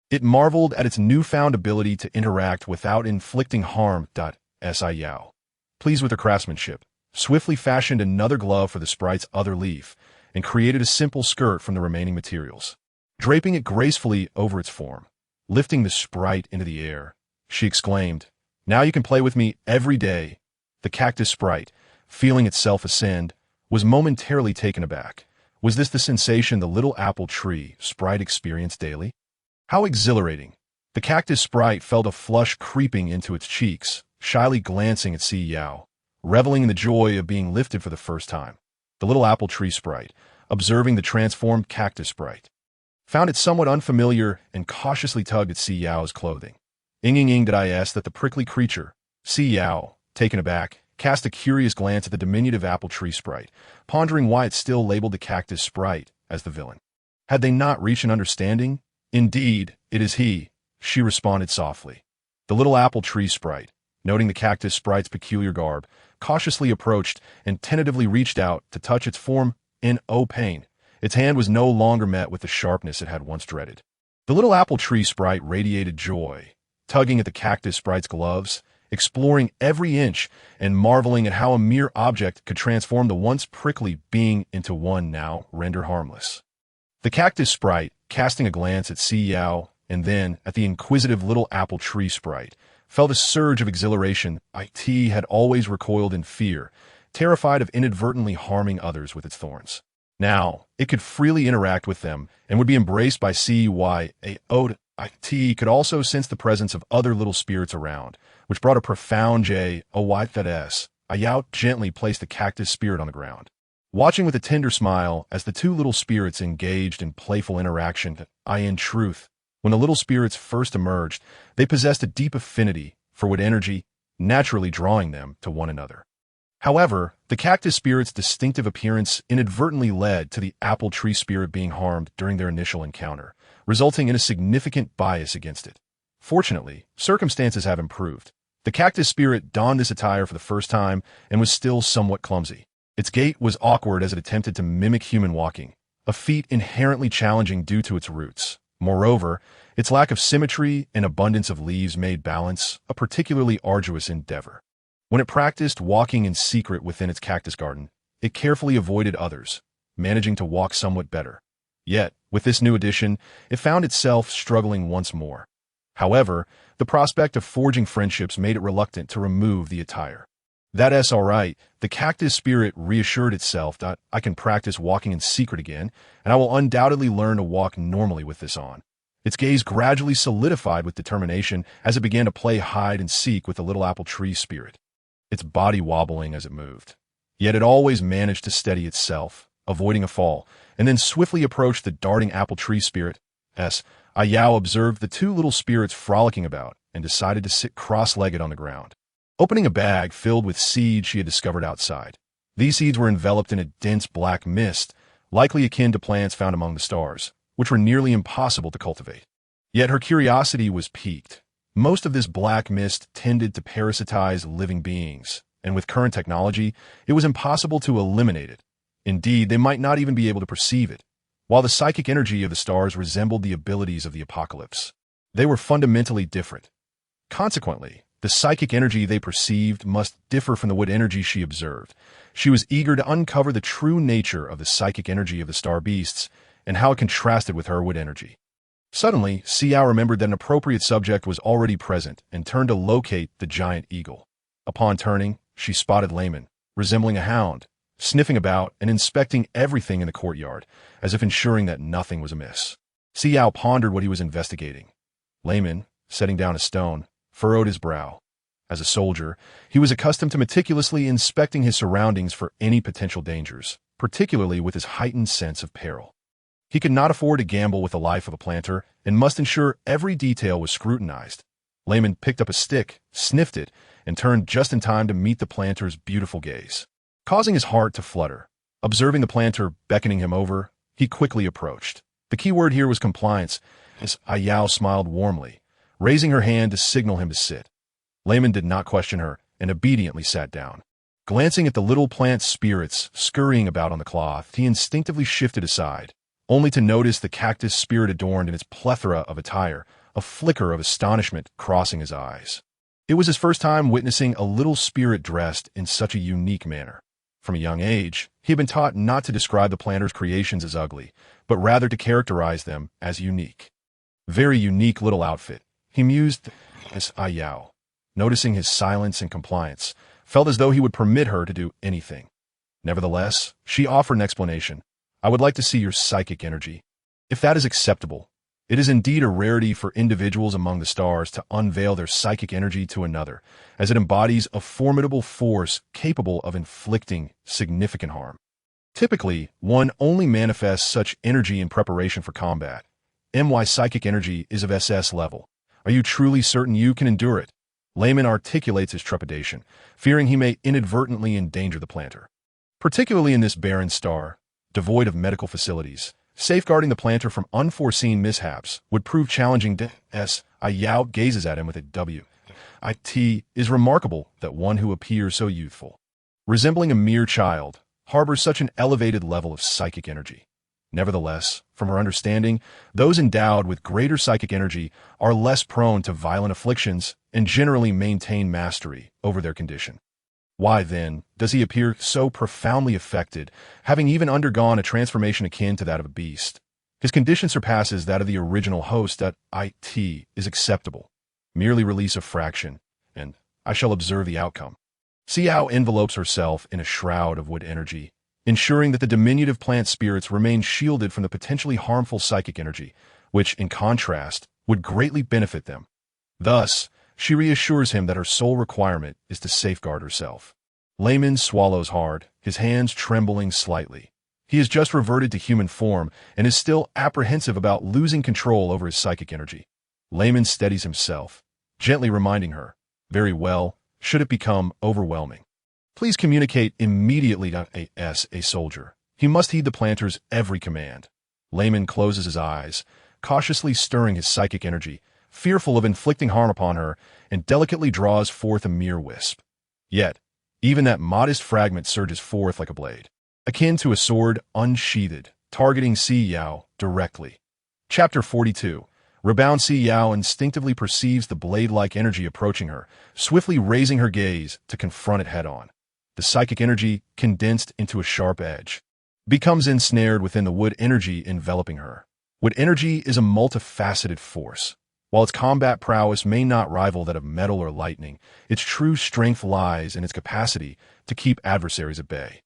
S1: It marveled at its newfound ability to interact without inflicting harm. Si Yao, pleased with her craftsmanship, swiftly fashioned another glove for the sprite's other leaf and created a simple skirt from the remaining materials, draping it gracefully over its form. Lifting the sprite into the air, she exclaimed, "Now you can play with me every day." The cactus sprite, feeling itself ascend, was momentarily taken aback. Was this the sensation the little apple tree sprite experienced daily? How exhilarating! The cactus sprite felt a flush creeping into its cheeks, shyly glancing at Si Yao, reveling in the joy of being lifted for the first time. The little apple tree sprite, observing the transformed cactus sprite, found it somewhat unfamiliar and cautiously tugged at Si Yao's clothing. Ing did I ask that the prickly creature. Si Yao, taken aback, cast a curious glance at the diminutive apple tree sprite, pondering why it still labeled the cactus sprite as the villain. Had they not reached an understanding? "Indeed, it is he," she responded softly. The little apple tree sprite, noting the cactus sprite's peculiar garb, cautiously approached and tentatively reached out to touch its form. No pain. Its hand was no longer met with the sharpness it had once dreaded. The little apple tree sprite radiated joy, tugging at the cactus sprite's gloves, exploring every inch and marveling at how a mere object could transform the once prickly being into one now rendered harmless. The cactus sprite, casting a glance at Si Yao and then at the inquisitive little apple tree sprite, felt a surge of exhilaration. It had always recoiled in fear, terrified of inadvertently harming others with its thorns. Now, it could freely interact with them and would be embraced by Si Yao. It could also sense the presence of other little spirits around, which brought a profound joy. Yao gently placed the cactus spirit on the ground, watching with a tender smile as the two little spirits engaged in playful interaction. In truth, when the little spirits first emerged, they possessed a deep affinity for wood energy, naturally drawing them to one another. However, the cactus spirit's distinctive appearance inadvertently led to the apple tree spirit being harmed during their initial encounter, resulting in a significant bias against it. Fortunately, circumstances have improved. The cactus spirit donned this attire for the first time and was still somewhat clumsy. Its gait was awkward as it attempted to mimic human walking, a feat inherently challenging due to its roots. Moreover, its lack of symmetry and abundance of leaves made balance a particularly arduous endeavor. When it practiced walking in secret within its cactus garden, it carefully avoided others, managing to walk somewhat better. Yet, with this new addition, it found itself struggling once more. However, the prospect of forging friendships made it reluctant to remove the attire. That's all right, the cactus spirit reassured itself that I can practice walking in secret again, and I will undoubtedly learn to walk normally with this on. Its gaze gradually solidified with determination as it began to play hide and seek with the little apple tree spirit, its body wobbling as it moved. Yet it always managed to steady itself, avoiding a fall, and then swiftly approached the darting apple tree spirit. Si Yao observed the two little spirits frolicking about and decided to sit cross-legged on the ground, opening a bag filled with seeds she had discovered outside. These seeds were enveloped in a dense black mist, likely akin to plants found among the stars, which were nearly impossible to cultivate. Yet her curiosity was piqued. Most of this black mist tended to parasitize living beings, and with current technology, it was impossible to eliminate it. Indeed, they might not even be able to perceive it. While the psychic energy of the stars resembled the abilities of the apocalypse, they were fundamentally different. Consequently, the psychic energy they perceived must differ from the wood energy she observed. She was eager to uncover the true nature of the psychic energy of the star beasts and how it contrasted with her wood energy. Suddenly, Si Yao remembered that an appropriate subject was already present and turned to locate the giant eagle. Upon turning, she spotted Layman, resembling a hound, sniffing about and inspecting everything in the courtyard, as if ensuring that nothing was amiss. Si Yao pondered what he was investigating. Layman, setting down a stone, furrowed his brow. As a soldier, he was accustomed to meticulously inspecting his surroundings for any potential dangers, particularly with his heightened sense of peril. He could not afford to gamble with the life of a planter and must ensure every detail was scrutinized. Layman picked up a stick, sniffed it, and turned just in time to meet the planter's beautiful gaze. Causing his heart to flutter, observing the planter beckoning him over, he quickly approached. The key word here was compliance, as Si Yao smiled warmly, raising her hand to signal him to sit. Layman did not question her and obediently sat down. Glancing at the little plant spirits scurrying about on the cloth, he instinctively shifted aside, only to notice the cactus spirit adorned in its plethora of attire, a flicker of astonishment crossing his eyes. It was his first time witnessing a little spirit dressed in such a unique manner. From a young age, he had been taught not to describe the planter's creations as ugly, but rather to characterize them as unique. Very unique little outfit, he mused as Si Yao, noticing his silence and compliance, felt as though he would permit her to do anything. Nevertheless, she offered an explanation. I would like to see your psychic energy. If that is acceptable, it is indeed a rarity for individuals among the stars to unveil their psychic energy to another, as it embodies a formidable force capable of inflicting significant harm. Typically, one only manifests such energy in preparation for combat. My psychic energy is of SS level. Are you truly certain you can endure it? Layman articulates his trepidation, fearing he may inadvertently endanger the planter. Particularly in this barren star, devoid of medical facilities, safeguarding the planter from unforeseen mishaps would prove challenging. Si Yao gazes at him with a W. It is remarkable that one who appears so youthful, resembling a mere child, harbors such an elevated level of psychic energy. Nevertheless, from her understanding, those endowed with greater psychic energy are less prone to violent afflictions and generally maintain mastery over their condition. Why, then, does he appear so profoundly affected, having even undergone a transformation akin to that of a beast? His condition surpasses that of the original host. That it is acceptable. Merely release a fraction, and I shall observe the outcome. Si Yao envelopes herself in a shroud of wood energy, ensuring that the diminutive plant spirits remain shielded from the potentially harmful psychic energy, which, in contrast, would greatly benefit them. Thus, she reassures him that her sole requirement is to safeguard herself. Layman swallows hard, his hands trembling slightly. He has just reverted to human form and is still apprehensive about losing control over his psychic energy. Layman steadies himself, gently reminding her, very well, should it become overwhelming. Please communicate immediately to a soldier. He must heed the planter's every command. Layman closes his eyes, cautiously stirring his psychic energy, fearful of inflicting harm upon her, and delicately draws forth a mere wisp. Yet, even that modest fragment surges forth like a blade, akin to a sword unsheathed, targeting Si Yao directly. Chapter 42. Rebound. Si Yao instinctively perceives the blade-like energy approaching her, swiftly raising her gaze to confront it head-on. the psychic energy condensed into a sharp edge, becomes ensnared within the wood energy enveloping her. Wood energy is a multifaceted force. While its combat prowess may not rival that of metal or lightning, its true strength lies in its capacity to keep adversaries at bay.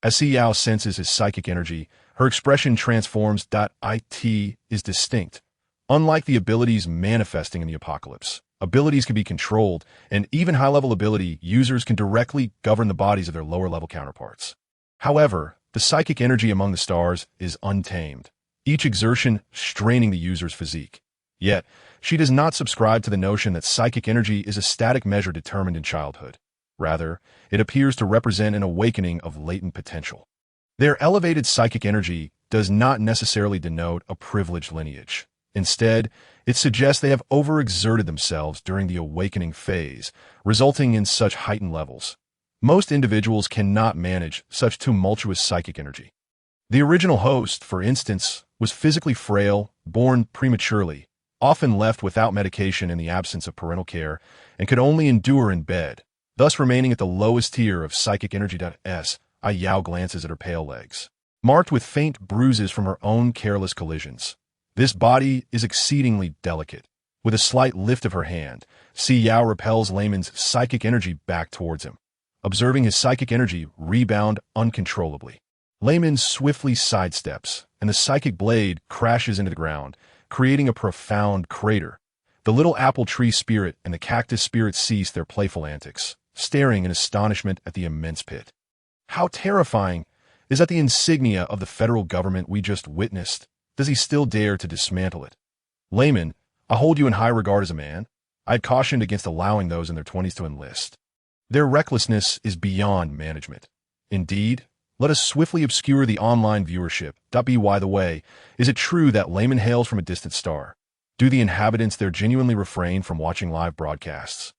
S1: As Si Yao senses his psychic energy, her expression transforms. It is distinct. Unlike the abilities manifesting in the apocalypse, abilities can be controlled, and even high-level ability users can directly govern the bodies of their lower-level counterparts. However, the psychic energy among the stars is untamed, each exertion straining the user's physique. Yet, she does not subscribe to the notion that psychic energy is a static measure determined in childhood. Rather, it appears to represent an awakening of latent potential. Their elevated psychic energy does not necessarily denote a privileged lineage. Instead, it suggests they have overexerted themselves during the awakening phase, resulting in such heightened levels. Most individuals cannot manage such tumultuous psychic energy. The original host, for instance, was physically frail, born prematurely, often left without medication in the absence of parental care, and could only endure in bed, thus remaining at the lowest tier of psychic energy. Si Yao glances at her pale legs, marked with faint bruises from her own careless collisions. This body is exceedingly delicate. With a slight lift of her hand, Si Yao repels Layman's psychic energy back towards him, observing his psychic energy rebound uncontrollably. Layman swiftly sidesteps, and the psychic blade crashes into the ground, creating a profound crater. The little apple tree spirit and the cactus spirit cease their playful antics, staring in astonishment at the immense pit. How terrifying! Is that the insignia of the federal government we just witnessed? Does he still dare to dismantle it? Layman, I hold you in high regard as a man. I had cautioned against allowing those in their 20s to enlist. Their recklessness is beyond management. Indeed, let us swiftly obscure the online viewership. By the way, is it true that Layman hails from a distant star? Do the inhabitants there genuinely refrain from watching live broadcasts?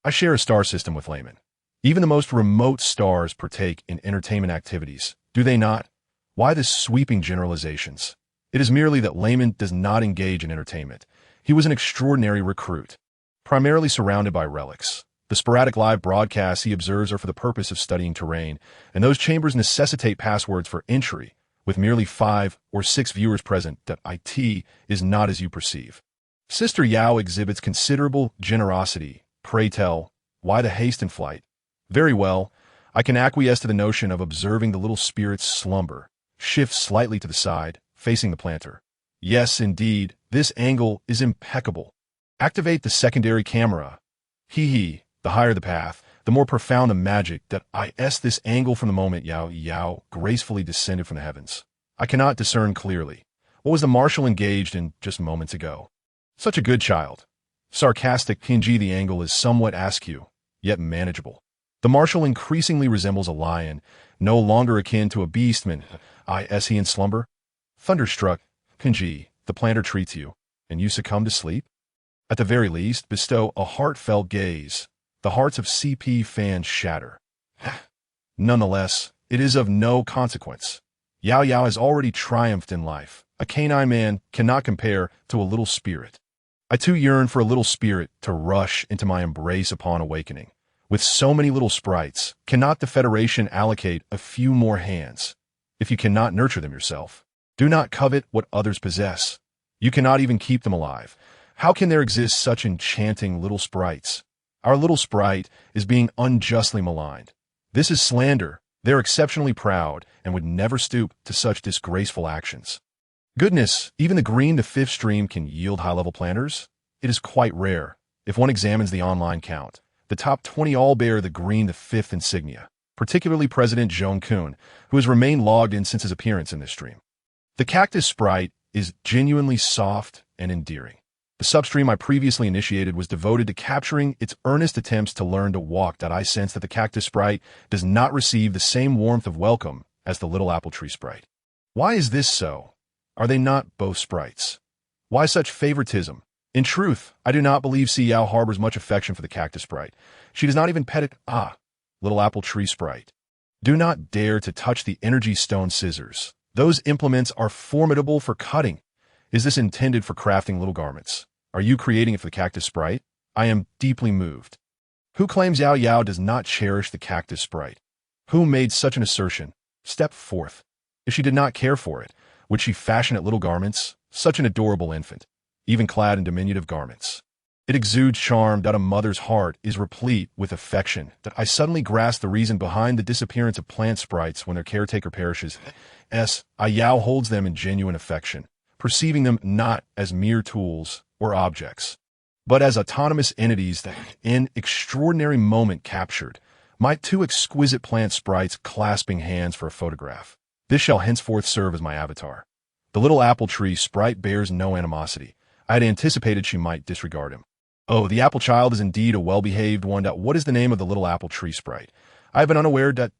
S1: I share a star system with Layman. Even the most remote stars partake in entertainment activities, do they not? Why the sweeping generalizations? It is merely that Layman does not engage in entertainment. He was an extraordinary recruit, primarily surrounded by relics. The sporadic live broadcasts he observes are for the purpose of studying terrain, and those chambers necessitate passwords for entry, with merely 5 or 6 viewers present. It is not as you perceive. Sister Yao exhibits considerable generosity. Pray tell, why the haste in flight? Very well, I can acquiesce to the notion of observing the little spirit's slumber. Shift slightly to the side, facing the planter. Yes, indeed, this angle is impeccable. Activate the secondary camera. The higher the path, the more profound the magic. This angle from the moment Yao gracefully descended from the heavens. I cannot discern clearly. What was the marshal engaged in just moments ago? Such a good child. Sarcastic. The angle is somewhat askew, yet manageable. The marshal increasingly resembles a lion, no longer akin to a beastman. Is he in slumber? Thunderstruck. The planter treats you, and you succumb to sleep? At the very least, bestow a heartfelt gaze. The hearts of CP fans shatter. Nonetheless, it is of no consequence. Yao has already triumphed in life. A canine man cannot compare to a little spirit. I too yearn for a little spirit to rush into my embrace upon awakening. With so many little sprites, cannot the Federation allocate a few more hands? If you cannot nurture them yourself, do not covet what others possess. You cannot even keep them alive. How can there exist such enchanting little sprites? Our little sprite is being unjustly maligned. This is slander. They're exceptionally proud and would never stoop to such disgraceful actions. Goodness, even the green to 5th stream can yield high-level planters? It is quite rare. If one examines the online count, the top 20 all bear the green to 5th insignia, particularly President Zhong Kun, who has remained logged in since his appearance in this stream. The cactus sprite is genuinely soft and endearing. The substream I previously initiated was devoted to capturing its earnest attempts to learn to walk. I sense that the cactus sprite does not receive the same warmth of welcome as the little apple tree sprite. Why is this so? Are they not both sprites? Why such favoritism? In truth, I do not believe Si Yao harbors much affection for the cactus sprite. She does not even pet it. Little apple tree sprite. Do not dare to touch the energy stone scissors. Those implements are formidable for cutting. Is this intended for crafting little garments? Are you creating it for the cactus sprite? I am deeply moved. Who claims Yao does not cherish the cactus sprite? Who made such an assertion? Step forth. If she did not care for it, would she fashion it little garments? Such an adorable infant, even clad in diminutive garments. It exudes charm that a mother's heart is replete with affection, that I suddenly grasp the reason behind the disappearance of plant sprites when their caretaker perishes. Si Yao holds them in genuine affection, perceiving them not as mere tools or objects, but as autonomous entities that, in extraordinary moment captured, my two exquisite plant sprites clasping hands for a photograph. This shall henceforth serve as my avatar. The little apple tree sprite bears no animosity. I had anticipated she might disregard him. Oh, the apple child is indeed a well-behaved one. What is the name of the little apple tree sprite? I have been unaware that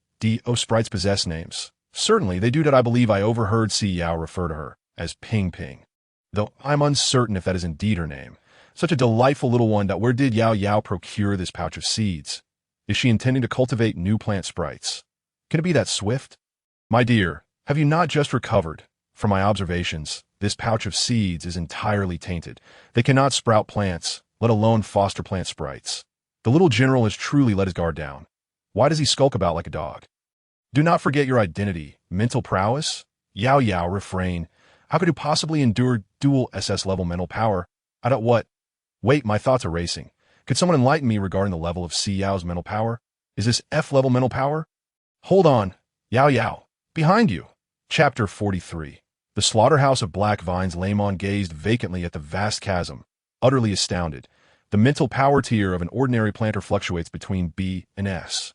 S1: sprites possess names. Certainly, they do that. I believe I overheard Si Yao refer to her as Ping Ping, though I'm uncertain if that is indeed her name. Such a delightful little one. Where did Yao Yao procure this pouch of seeds? Is she intending to cultivate new plant sprites? Can it be that swift? My dear, have you not just recovered? From my observations, this pouch of seeds is entirely tainted. They cannot sprout plants, let alone foster plant sprites. The little general has truly let his guard down. Why does he skulk about like a dog? Do not forget your identity. Mental prowess? Yao Yao, refrain. How could you possibly endure dual SS level mental power? I don't what? Wait, my thoughts are racing. Could someone enlighten me regarding the level of Si Yao's mental power? Is this F-level mental power? Hold on. Yao Yao. Behind you. Chapter 43. The slaughterhouse of black vines. Lamon gazed vacantly at the vast chasm, utterly astounded. The mental power tier of an ordinary planter fluctuates between B and S.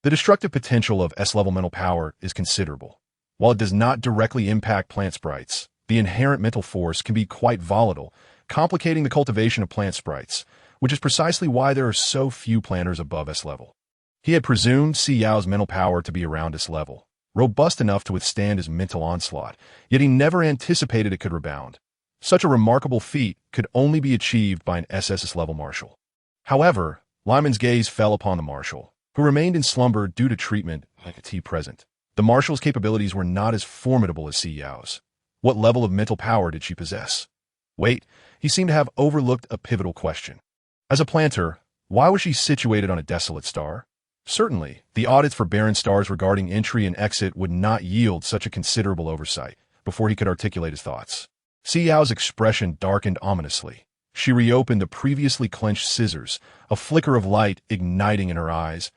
S1: The destructive potential of S-level mental power is considerable. While it does not directly impact plant sprites, the inherent mental force can be quite volatile, complicating the cultivation of plant sprites, which is precisely why there are so few planters above S-level. He had presumed Si Yao's mental power to be around S-level, robust enough to withstand his mental onslaught, yet he never anticipated it could rebound. Such a remarkable feat could only be achieved by an SS-level marshal. However, Lyman's gaze fell upon the marshal, who remained in slumber due to treatment like a T-present. The marshal's capabilities were not as formidable as Si Yao's. What level of mental power did she possess? Wait, he seemed to have overlooked a pivotal question. As a planter, why was she situated on a desolate star? Certainly, the audits for barren stars regarding entry and exit would not yield such a considerable oversight before he could articulate his thoughts. Si Yao's expression darkened ominously. She reopened the previously clenched scissors, a flicker of light igniting in her eyes.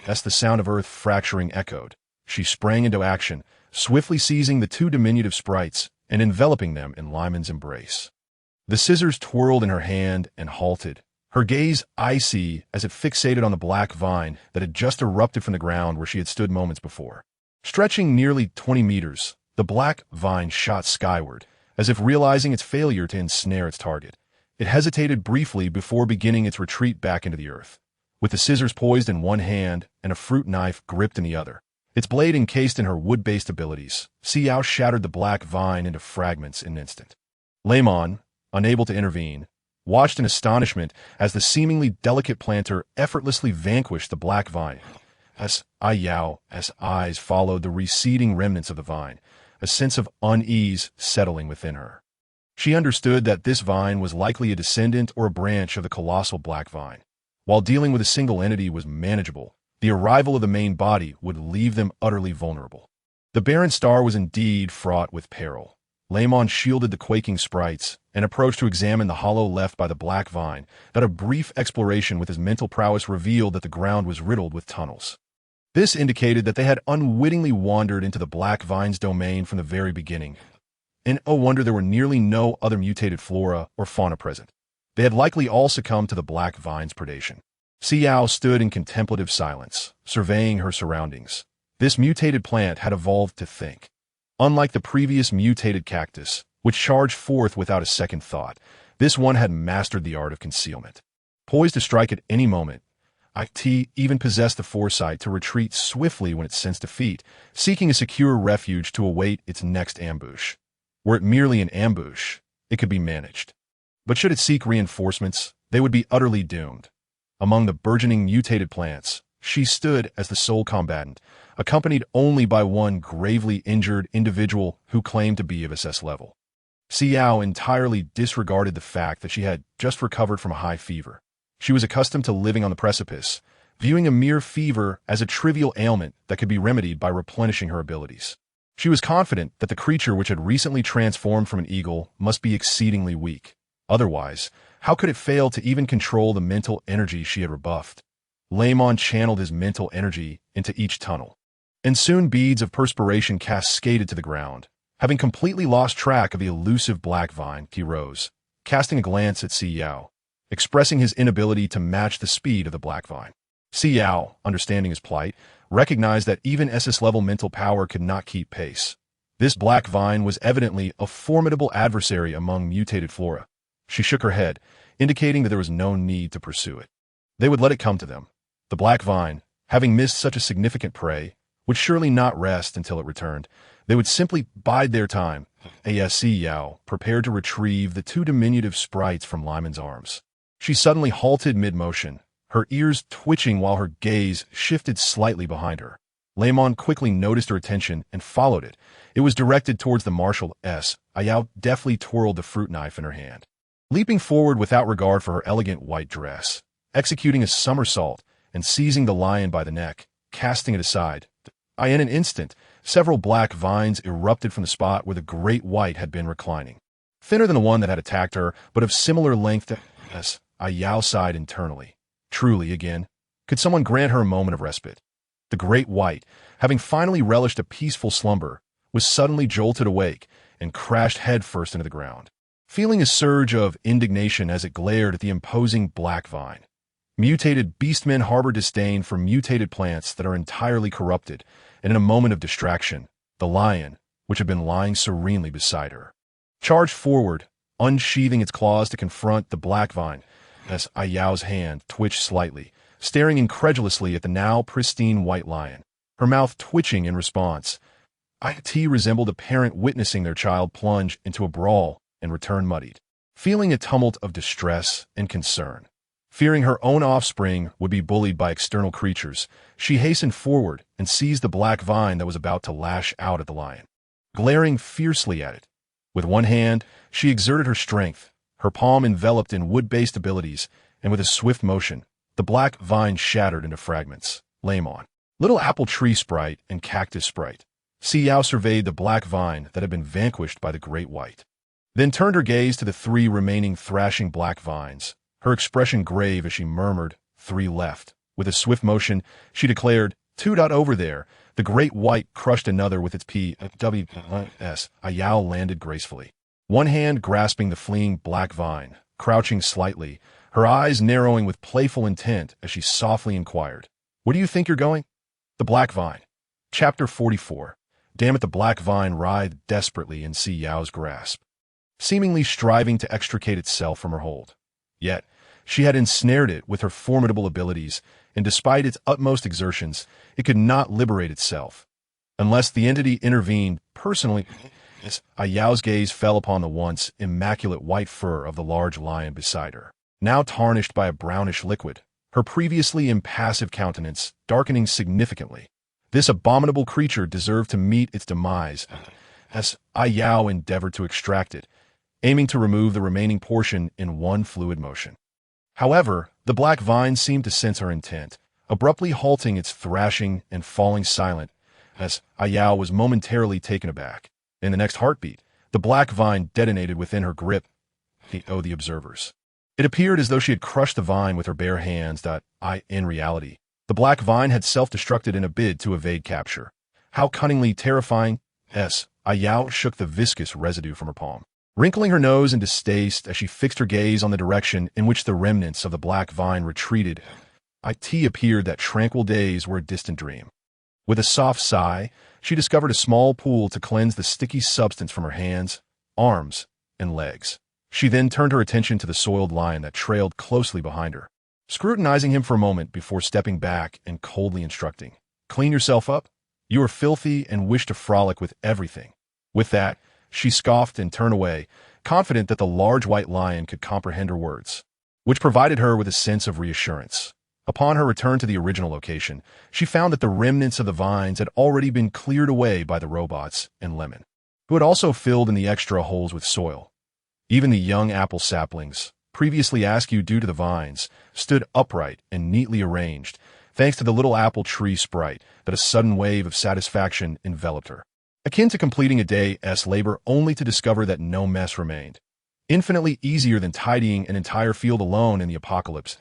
S1: As the sound of earth fracturing echoed, she sprang into action, swiftly seizing the two diminutive sprites and enveloping them in Lyman's embrace. The scissors twirled in her hand and halted, her gaze icy as it fixated on the black vine that had just erupted from the ground where she had stood moments before. Stretching nearly 20 meters, the black vine shot skyward, as if realizing its failure to ensnare its target. It hesitated briefly before beginning its retreat back into the earth, with the scissors poised in one hand and a fruit knife gripped in the other. Its blade encased in her wood-based abilities, Si Yao shattered the black vine into fragments in an instant. Lamon, unable to intervene, watched in astonishment as the seemingly delicate planter effortlessly vanquished the black vine. As Si Yao's eyes followed the receding remnants of the vine, a sense of unease settling within her. She understood that this vine was likely a descendant or a branch of the colossal black vine. While dealing with a single entity was manageable, the arrival of the main body would leave them utterly vulnerable. The barren star was indeed fraught with peril. Lamon shielded the quaking sprites and approached to examine the hollow left by the black vine, that a brief exploration with his mental prowess revealed that the ground was riddled with tunnels. This indicated that they had unwittingly wandered into the black vine's domain from the very beginning. And oh wonder there were nearly no other mutated flora or fauna present. They had likely all succumbed to the black vine's predation. Si Yao stood in contemplative silence, surveying her surroundings. This mutated plant had evolved to think. Unlike the previous mutated cactus, which charged forth without a second thought, this one had mastered the art of concealment. Poised to strike at any moment, it even possessed the foresight to retreat swiftly when it sensed defeat, seeking a secure refuge to await its next ambush. Were it merely an ambush, it could be managed. But should it seek reinforcements, they would be utterly doomed. Among the burgeoning mutated plants, she stood as the sole combatant, accompanied only by one gravely injured individual who claimed to be of SS level. Si Yao entirely disregarded the fact that she had just recovered from a high fever. She was accustomed to living on the precipice, viewing a mere fever as a trivial ailment that could be remedied by replenishing her abilities. She was confident that the creature which had recently transformed from an eagle must be exceedingly weak. Otherwise, how could it fail to even control the mental energy she had rebuffed? Lamon channeled his mental energy into each tunnel, and soon beads of perspiration cascaded to the ground. Having completely lost track of the elusive black vine, he rose, casting a glance at Si Yao, expressing his inability to match the speed of the black vine. Si Yao, understanding his plight, recognized that even SS-level mental power could not keep pace. This black vine was evidently a formidable adversary among mutated flora. She shook her head, indicating that there was no need to pursue it. They would let it come to them. The black vine, having missed such a significant prey, would surely not rest until it returned. They would simply bide their time. Si Yao prepared to retrieve the two diminutive sprites from Lyman's arms. She suddenly halted mid-motion, her ears twitching while her gaze shifted slightly behind her. Lamon quickly noticed her attention and followed it. It was directed towards the martial Si Yao deftly twirled the fruit knife in her hand, leaping forward without regard for her elegant white dress, executing a somersault and seizing the lion by the neck, casting it aside. In an instant, several black vines erupted from the spot where the great white had been reclining. Thinner than the one that had attacked her, but of similar length to Si Yao sighed internally. Truly, again, could someone grant her a moment of respite? The great white, having finally relished a peaceful slumber, was suddenly jolted awake and crashed headfirst into the ground, feeling a surge of indignation as it glared at the imposing black vine. Mutated beastmen harbor disdain for mutated plants that are entirely corrupted, and in a moment of distraction, the lion, which had been lying serenely beside her, charged forward, unsheathing its claws to confront the black vine. Si Yao's hand twitched slightly, staring incredulously at the now pristine white lion, her mouth twitching in response. It resembled a parent witnessing their child plunge into a brawl and return muddied, feeling a tumult of distress and concern. Fearing her own offspring would be bullied by external creatures, she hastened forward and seized the black vine that was about to lash out at the lion, glaring fiercely at it. With one hand, she exerted her strength, her palm enveloped in wood-based abilities, and with a swift motion, the black vine shattered into fragments. Lamon, little apple tree sprite and cactus sprite. Si Yao surveyed the black vine that had been vanquished by the great white, then turned her gaze to the three remaining thrashing black vines, her expression grave as she murmured, "3 left." With a swift motion, she declared, "2 over there." The great white crushed another with its PWS. Yao landed gracefully, one hand grasping the fleeing black vine, crouching slightly, her eyes narrowing with playful intent as she softly inquired, "Where do you think you're going?" The black vine. Chapter 44. Damn it, the black vine writhed desperately in Si Yao's grasp, seemingly striving to extricate itself from her hold. Yet, she had ensnared it with her formidable abilities, and despite its utmost exertions, it could not liberate itself. Unless the entity intervened personally, Yao's gaze fell upon the once immaculate white fur of the large lion beside her, now tarnished by a brownish liquid, her previously impassive countenance darkening significantly. This abominable creature deserved to meet its demise, as Yao endeavored to extract it, aiming to remove the remaining portion in one fluid motion. However, the black vine seemed to sense her intent, abruptly halting its thrashing and falling silent, as Yao was momentarily taken aback. In the next heartbeat, the black vine detonated within her grip. The observers. It appeared as though she had crushed the vine with her bare hands. In reality, the black vine had self-destructed in a bid to evade capture. How cunningly terrifying! Yao shook the viscous residue from her palm, wrinkling her nose in distaste as she fixed her gaze on the direction in which the remnants of the black vine retreated. It appeared that tranquil days were a distant dream. With a soft sigh, she discovered a small pool to cleanse the sticky substance from her hands, arms, and legs. She then turned her attention to the soiled lion that trailed closely behind her, scrutinizing him for a moment before stepping back and coldly instructing, "Clean yourself up? You are filthy and wish to frolic with everything." With that, she scoffed and turned away, confident that the large white lion could comprehend her words, which provided her with a sense of reassurance. Upon her return to the original location, she found that the remnants of the vines had already been cleared away by the robots and Lemon, who had also filled in the extra holes with soil. Even the young apple saplings, previously askew due to the vines, stood upright and neatly arranged, thanks to the little apple tree sprite, that a sudden wave of satisfaction enveloped her. Akin to completing a day's labor only to discover that no mess remained. Infinitely easier than tidying an entire field alone in the apocalypse.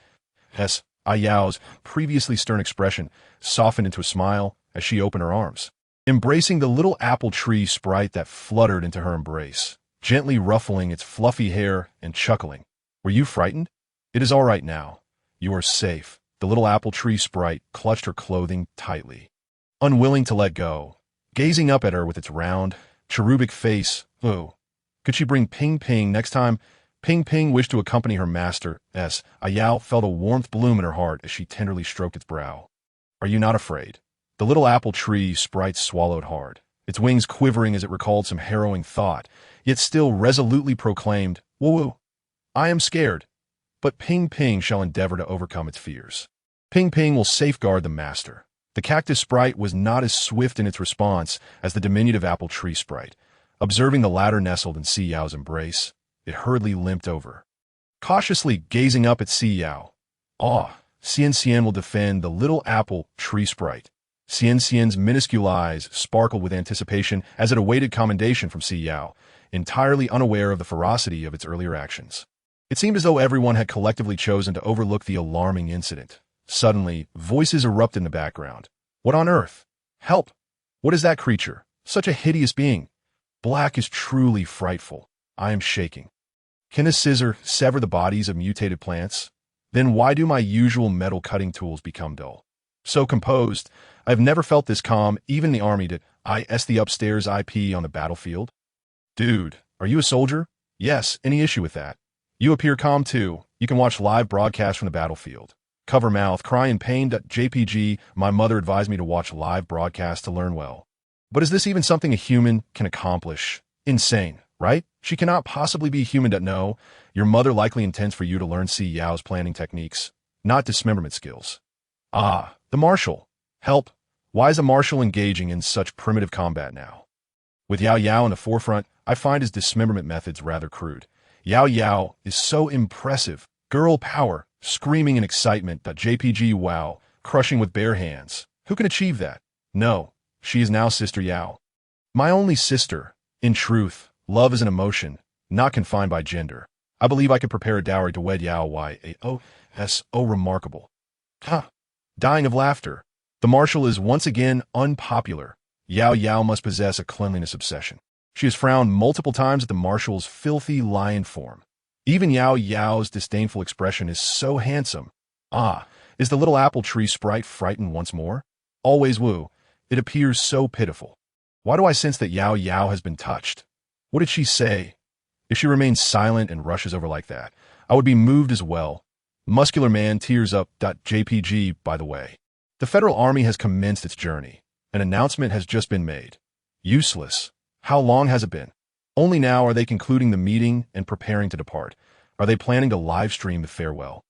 S1: Si Yao's previously stern expression softened into a smile as she opened her arms, embracing the little apple tree sprite that fluttered into her embrace, gently ruffling its fluffy hair and chuckling. Were you frightened? It is all right now. You are safe. The little apple tree sprite clutched her clothing tightly, unwilling to let go, gazing up at her with its round, cherubic face. Oh, could she bring Ping Ping next time? Ping Ping wished to accompany her master. Si Yao felt a warmth bloom in her heart as she tenderly stroked its brow. Are you not afraid? The little apple tree sprite swallowed hard, its wings quivering as it recalled some harrowing thought, yet still resolutely proclaimed, Woo-woo, I am scared, but Ping Ping shall endeavor to overcome its fears. Ping Ping will safeguard the master. The cactus sprite was not as swift in its response as the diminutive apple tree sprite. Observing the latter nestled in Si Yao's embrace, it hurriedly limped over, cautiously gazing up at Si Yao. Xian will defend the little apple tree sprite. Xian's minuscule eyes sparkled with anticipation as it awaited commendation from Si Yao, entirely unaware of the ferocity of its earlier actions. It seemed as though everyone had collectively chosen to overlook the alarming incident. Suddenly, voices erupted in the background. What on earth? Help! What is that creature? Such a hideous being. Black is truly frightful. I am shaking. Can a scissor sever the bodies of mutated plants? Then why do my usual metal cutting tools become dull? So composed, I've never felt this calm, even the army did. The upstairs IP on the battlefield. Dude, are you a soldier? Yes, any issue with that? You appear calm too. You can watch live broadcasts from the battlefield. Cover mouth, cry in pain. JPG, my mother advised me to watch live broadcasts to learn well. But is this even something a human can accomplish? Insane, right? She cannot possibly be human. No, your mother likely intends for you to learn Si Yao's planning techniques, not dismemberment skills. The marshal. Help. Why is a marshal engaging in such primitive combat now? With Yao Yao in the forefront, I find his dismemberment methods rather crude. Yao Yao is so impressive. Girl power, screaming in excitement. JPG wow, crushing with bare hands. Who can achieve that? No, she is now Sister Yao. My only sister. In truth, love is an emotion, not confined by gender. I believe I could prepare a dowry to wed Yao Yao. Remarkable. Dying of laughter. The marshal is once again unpopular. Yao Yao must possess a cleanliness obsession. She has frowned multiple times at the marshal's filthy lion form. Even Yao Yao's disdainful expression is so handsome. Is the little apple tree sprite frightened once more? Always woo. It appears so pitiful. Why do I sense that Yao Yao has been touched? What did she say? If she remains silent and rushes over like that, I would be moved as well. Muscular man tears up. JPG, by the way. The Federal Army has commenced its journey. An announcement has just been made. Useless. How long has it been? Only now are they concluding the meeting and preparing to depart. Are they planning to livestream the farewell?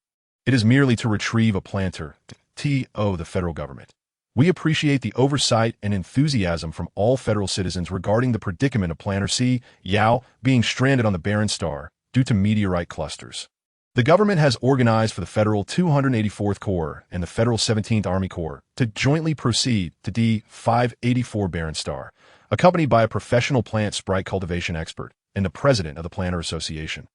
S1: It is merely to retrieve a planter. The federal government. We appreciate the oversight and enthusiasm from all federal citizens regarding the predicament of Planter Si Yao being stranded on the barren star due to meteorite clusters. The government has organized for the Federal 284th Corps and the Federal 17th Army Corps to jointly proceed to D584 barren star, accompanied by a professional plant sprite cultivation expert and the president of the Planter Association.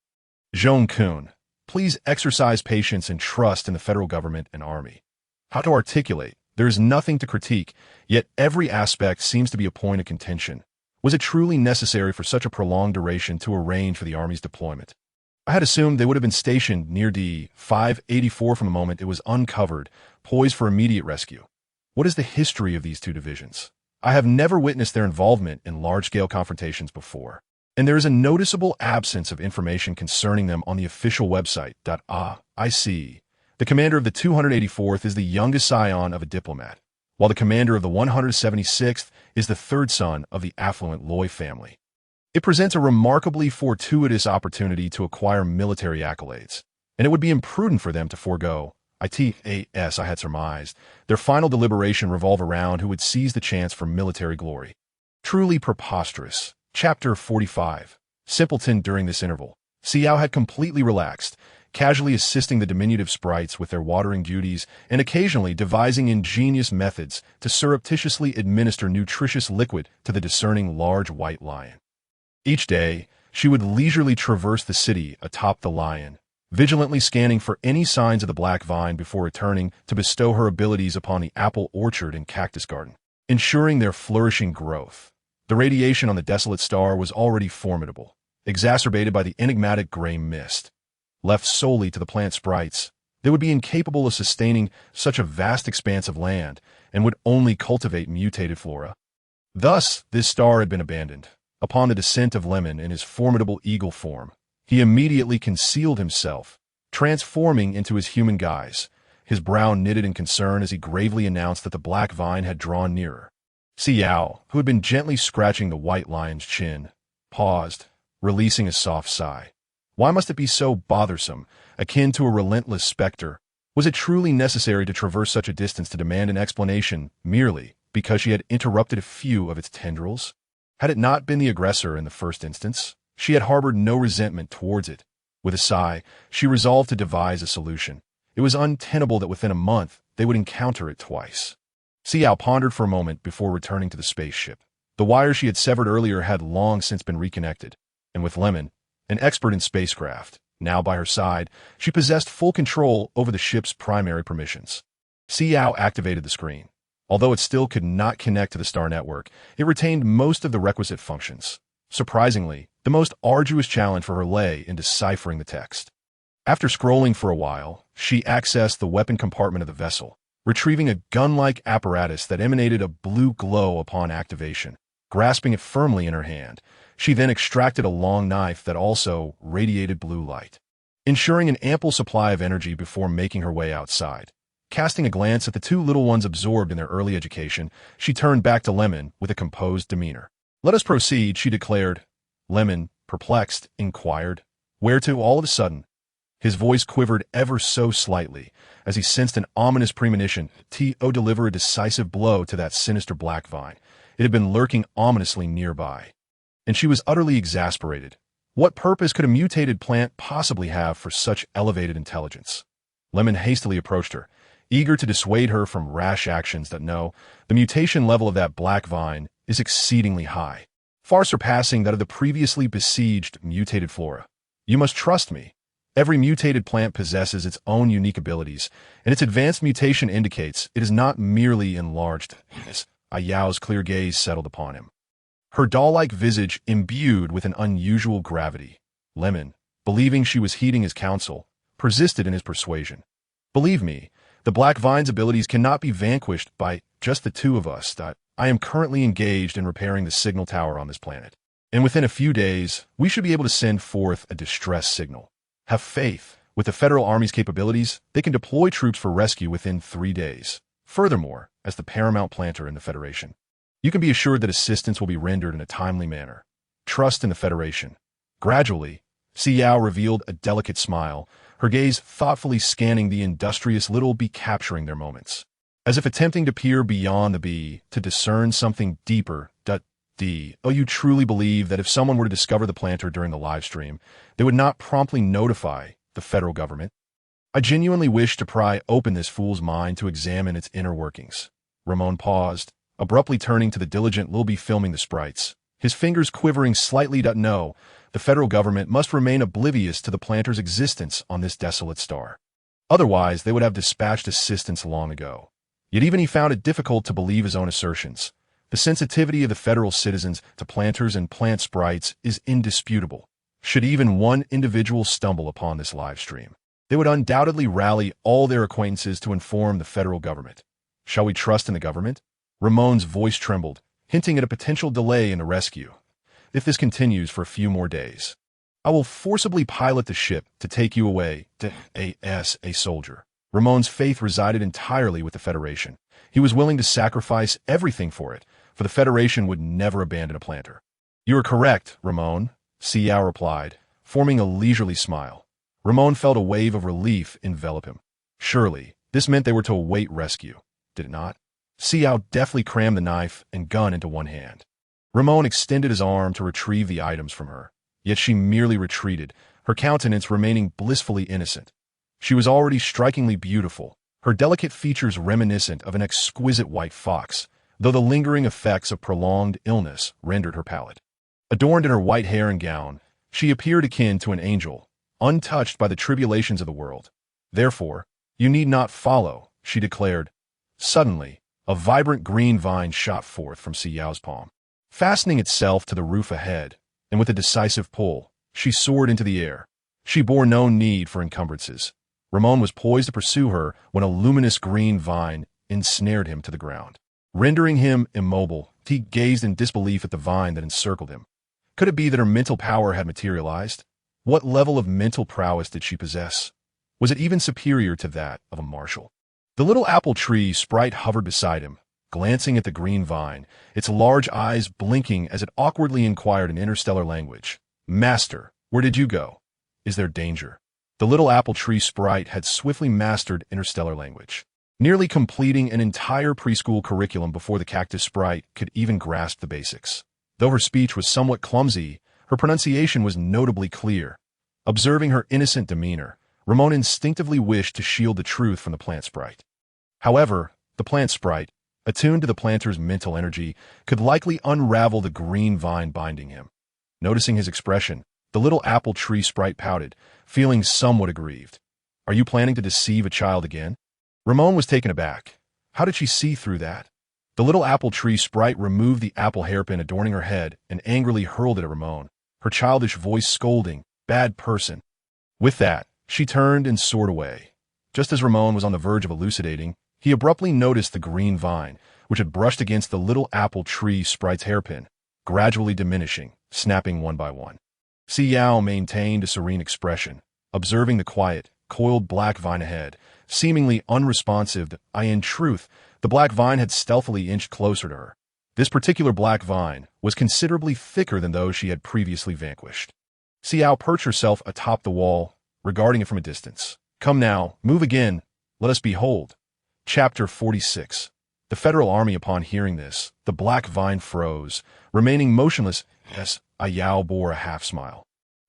S1: Zhong Kun, please exercise patience and trust in the federal government and army. How to articulate? There is nothing to critique, yet every aspect seems to be a point of contention. Was it truly necessary for such a prolonged duration to arrange for the Army's deployment? I had assumed they would have been stationed near D584 from the moment it was uncovered, poised for immediate rescue. What is the history of these two divisions? I have never witnessed their involvement in large-scale confrontations before, and there is a noticeable absence of information concerning them on the official website. I see. The commander of the 284th is the youngest scion of a diplomat, while the commander of the 176th is the third son of the affluent Loy family. It presents a remarkably fortuitous opportunity to acquire military accolades, and it would be imprudent for them to forego. I had surmised. Their final deliberation revolve around who would seize the chance for military glory. Truly preposterous. Chapter 45. Simpleton. During this interval, Si Yao had completely relaxed, casually assisting the diminutive sprites with their watering duties and occasionally devising ingenious methods to surreptitiously administer nutritious liquid to the discerning large white lion. Each day, she would leisurely traverse the city atop the lion, vigilantly scanning for any signs of the black vine before returning to bestow her abilities upon the apple orchard and cactus garden, ensuring their flourishing growth. The radiation on the desolate star was already formidable, exacerbated by the enigmatic gray mist. Left solely to the plant sprites, they would be incapable of sustaining such a vast expanse of land and would only cultivate mutated flora. Thus, this star had been abandoned. Upon the descent of Lemon in his formidable eagle form, he immediately concealed himself, transforming into his human guise, his brow knitted in concern as he gravely announced that the black vine had drawn nearer. Si Yao, who had been gently scratching the white lion's chin, paused, releasing a soft sigh. Why must it be so bothersome, akin to a relentless specter? Was it truly necessary to traverse such a distance to demand an explanation merely because she had interrupted a few of its tendrils? Had it not been the aggressor in the first instance, she had harbored no resentment towards it. With a sigh, she resolved to devise a solution. It was untenable that within a month they would encounter it twice. Si Yao pondered for a moment before returning to the spaceship. The wires she had severed earlier had long since been reconnected, and with Lemon, an expert in spacecraft, now by her side, she possessed full control over the ship's primary permissions. Si Yao activated the screen. Although it still could not connect to the star network, it retained most of the requisite functions. Surprisingly, the most arduous challenge for her lay in deciphering the text. After scrolling for a while, she accessed the weapon compartment of the vessel, retrieving a gun-like apparatus that emanated a blue glow upon activation. Grasping it firmly in her hand, she then extracted a long knife that also radiated blue light, ensuring an ample supply of energy before making her way outside. Casting a glance at the two little ones absorbed in their early education, she turned back to Lemon with a composed demeanor. "Let us proceed," she declared. Lemon, perplexed, inquired, "Where to all of a sudden?" His voice quivered ever so slightly as he sensed an ominous premonition to deliver a decisive blow to that sinister black vine. It had been lurking ominously nearby. And she was utterly exasperated. What purpose could a mutated plant possibly have for such elevated intelligence? Lemon hastily approached her, eager to dissuade her from rash actions that no, the mutation level of that black vine is exceedingly high, far surpassing that of the previously besieged mutated flora. You must trust me. Every mutated plant possesses its own unique abilities, and its advanced mutation indicates it is not merely enlarged. Si Yao's clear gaze settled upon him, her doll-like visage imbued with an unusual gravity. Lemon, believing she was heeding his counsel, persisted in his persuasion. "Believe me, the black vine's abilities cannot be vanquished by just the two of us. I am currently engaged in repairing the signal tower on this planet, and within a few days, we should be able to send forth a distress signal. Have faith. With the Federal Army's capabilities, they can deploy troops for rescue within 3 days. Furthermore, as the paramount planter in the Federation, you can be assured that assistance will be rendered in a timely manner. Trust in the Federation." Gradually, Si Yao revealed a delicate smile, her gaze thoughtfully scanning the industrious little bee capturing their moments, as if attempting to peer beyond the bee to discern something deeper. You truly believe that if someone were to discover the planter during the live stream, they would not promptly notify the federal government? I genuinely wish to pry open this fool's mind to examine its inner workings. Ramon paused, abruptly turning to the diligent little bee filming the sprites, his fingers quivering slightly. No, the federal government must remain oblivious to the planter's existence on this desolate star. Otherwise, they would have dispatched assistance long ago. Yet even he found it difficult to believe his own assertions. The sensitivity of the federal citizens to planters and plant sprites is indisputable. Should even one individual stumble upon this live stream, they would undoubtedly rally all their acquaintances to inform the federal government. Shall we trust in the government? Ramon's voice trembled, hinting at a potential delay in the rescue. If this continues for a few more days, I will forcibly pilot the ship to take you away to as a soldier. Ramon's faith resided entirely with the Federation. He was willing to sacrifice everything for it, for the Federation would never abandon a planter. "You are correct, Ramon," Si Yao replied, forming a leisurely smile. Ramon felt a wave of relief envelop him. Surely, this meant they were to await rescue, did it not? Si Yao deftly crammed the knife and gun into one hand. Ramon extended his arm to retrieve the items from her, yet she merely retreated, her countenance remaining blissfully innocent. She was already strikingly beautiful, her delicate features reminiscent of an exquisite white fox, though the lingering effects of prolonged illness rendered her pallid. Adorned in her white hair and gown, she appeared akin to an angel, untouched by the tribulations of the world. Therefore, you need not follow, she declared. Suddenly, a vibrant green vine shot forth from Si Yao's palm. Fastening itself to the roof ahead, and with a decisive pull, she soared into the air. She bore no need for encumbrances. Ramon was poised to pursue her when a luminous green vine ensnared him to the ground. Rendering him immobile, he gazed in disbelief at the vine that encircled him. Could it be that her mental power had materialized? What level of mental prowess did she possess? Was it even superior to that of a marshal? The little apple tree sprite hovered beside him, glancing at the green vine, its large eyes blinking as it awkwardly inquired in interstellar language. "Master, where did you go? Is there danger?" The little apple tree sprite had swiftly mastered interstellar language, nearly completing an entire preschool curriculum before the cactus sprite could even grasp the basics. Though her speech was somewhat clumsy, her pronunciation was notably clear. Observing her innocent demeanor, Ramon instinctively wished to shield the truth from the plant sprite. However, the plant sprite, attuned to the planter's mental energy, could likely unravel the green vine binding him. Noticing his expression, the little apple tree sprite pouted, feeling somewhat aggrieved. "Are you planning to deceive a child again?" Ramon was taken aback. How did she see through that? The little apple tree sprite removed the apple hairpin adorning her head and angrily hurled it at Ramon, her childish voice scolding, "Bad person." With that, she turned and soared away. Just as Ramon was on the verge of elucidating, he abruptly noticed the green vine, which had brushed against the little apple tree sprite's hairpin, gradually diminishing, snapping one by one. Si Yao maintained a serene expression, observing the quiet, coiled black vine ahead, seemingly unresponsive. In truth, the black vine had stealthily inched closer to her. This particular black vine was considerably thicker than those she had previously vanquished. Si Yao perched herself atop the wall, regarding it from a distance. "Come now, move again, let us behold." Chapter 46. The Federal Army. Upon hearing this, the black vine froze, remaining motionless as Si Yao bore a half-smile.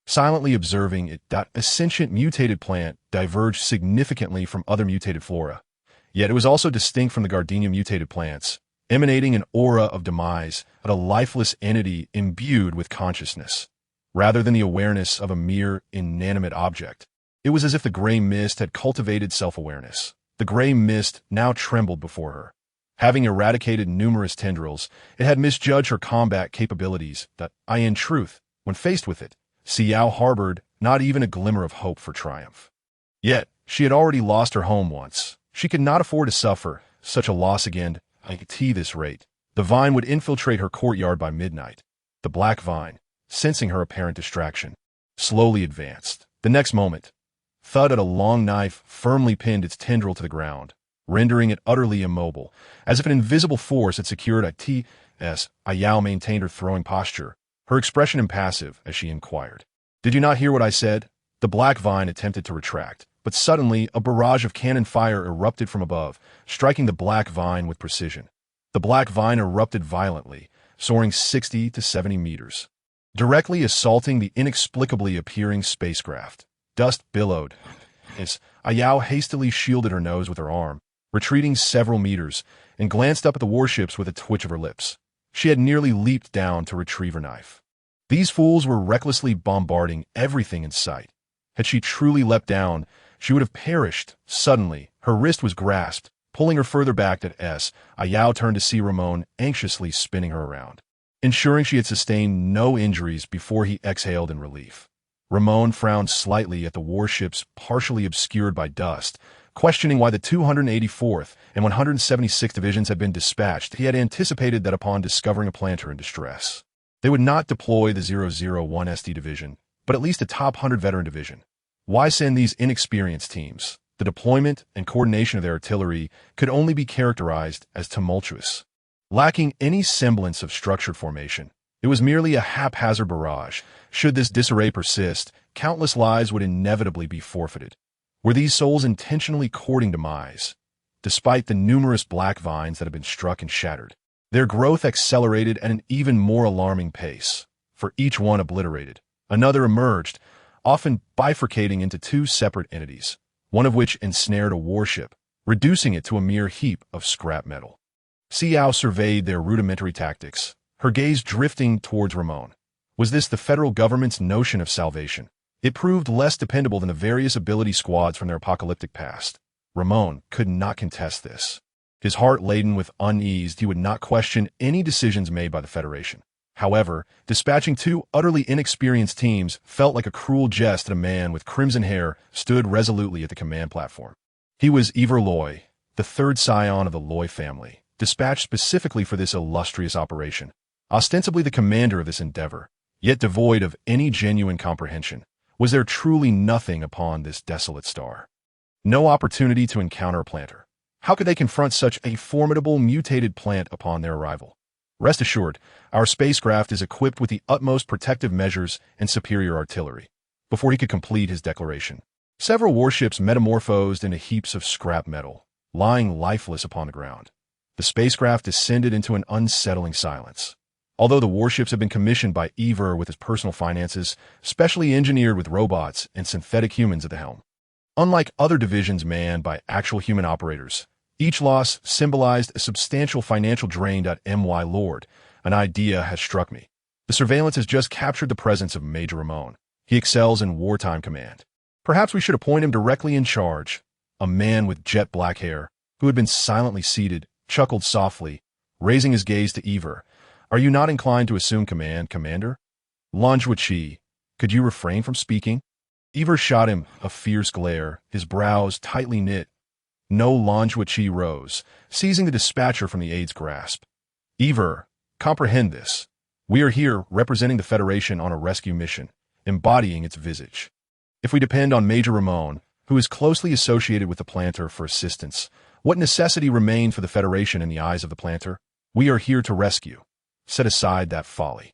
S1: Silently observing it, a sentient mutated plant diverged significantly from other mutated flora. Yet it was also distinct from the gardenia mutated plants, emanating an aura of demise, a lifeless entity imbued with consciousness, rather than the awareness of a mere inanimate object. It was as if the gray mist had cultivated self-awareness. The gray mist now trembled before her. Having eradicated numerous tendrils, it had misjudged her combat capabilities. In truth, when faced with it, Si Yao harbored not even a glimmer of hope for triumph. Yet, she had already lost her home once. She could not afford to suffer such a loss again. At this rate, the vine would infiltrate her courtyard by midnight. The black vine, sensing her apparent distraction, slowly advanced. The next moment, thud at a long knife firmly pinned its tendril to the ground, rendering it utterly immobile, as if an invisible force had secured it. Si Yao maintained her throwing posture, her expression impassive as she inquired. "Did you not hear what I said?" The black vine attempted to retract, but suddenly a barrage of cannon fire erupted from above, striking the black vine with precision. The black vine erupted violently, soaring 60 to 70 meters, directly assaulting the inexplicably appearing spacecraft. Dust billowed as Si Yao hastily shielded her nose with her arm, retreating several meters, and glanced up at the warships with a twitch of her lips. She had nearly leaped down to retrieve her knife. These fools were recklessly bombarding everything in sight. Had she truly leapt down, she would have perished. Suddenly, her wrist was grasped, pulling her further back at Si Yao turned to see Ramon anxiously spinning her around, ensuring she had sustained no injuries before he exhaled in relief. Ramon frowned slightly at the warships partially obscured by dust, questioning why the 284th and 176th Divisions had been dispatched. He had anticipated that upon discovering a planter in distress, they would not deploy the 001 SD Division, but at least a top 100 veteran division. Why send these inexperienced teams? The deployment and coordination of their artillery could only be characterized as tumultuous. Lacking any semblance of structured formation, it was merely a haphazard barrage. Should this disarray persist, countless lives would inevitably be forfeited. Were these souls intentionally courting demise? Despite the numerous black vines that had been struck and shattered, their growth accelerated at an even more alarming pace. For each one obliterated, another emerged, often bifurcating into two separate entities, one of which ensnared a warship, reducing it to a mere heap of scrap metal. Si Yao surveyed their rudimentary tactics, her gaze drifting towards Ramon. Was this the federal government's notion of salvation? It proved less dependable than the various ability squads from their apocalyptic past. Ramon could not contest this. His heart laden with unease, he would not question any decisions made by the Federation. However, dispatching two utterly inexperienced teams felt like a cruel jest that a man with crimson hair stood resolutely at the command platform. He was Ivor Loy, the third scion of the Loy family, dispatched specifically for this illustrious operation, ostensibly the commander of this endeavor, yet devoid of any genuine comprehension. Was there truly nothing upon this desolate star? No opportunity to encounter a planter. How could they confront such a formidable mutated plant upon their arrival? Rest assured, our spacecraft is equipped with the utmost protective measures and superior artillery. Before he could complete his declaration, several warships metamorphosed into heaps of scrap metal, lying lifeless upon the ground. The spacecraft descended into an unsettling silence. Although the warships had been commissioned by Ivor with his personal finances, specially engineered with robots and synthetic humans at the helm. Unlike other divisions manned by actual human operators, each loss symbolized a substantial financial drain. My lord, an idea has struck me. The surveillance has just captured the presence of Major Ramon. He excels in wartime command. Perhaps we should appoint him directly in charge. A man with jet black hair, who had been silently seated, chuckled softly, raising his gaze to Ivor. Are you not inclined to assume command, Commander? Longwuchi, could you refrain from speaking? Ivor shot him a fierce glare, his brows tightly knit. No. Longwuchi rose, seizing the dispatcher from the aide's grasp. Ivor, comprehend this. We are here representing the Federation on a rescue mission, embodying its visage. If we depend on Major Ramon, who is closely associated with the planter, for assistance, what necessity remained for the Federation in the eyes of the planter? We are here to rescue. Set aside that folly.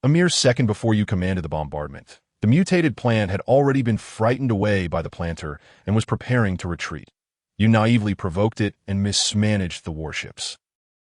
S1: A mere second before you commanded the bombardment, the mutated plant had already been frightened away by the planter and was preparing to retreat. You naively provoked it and mismanaged the warships.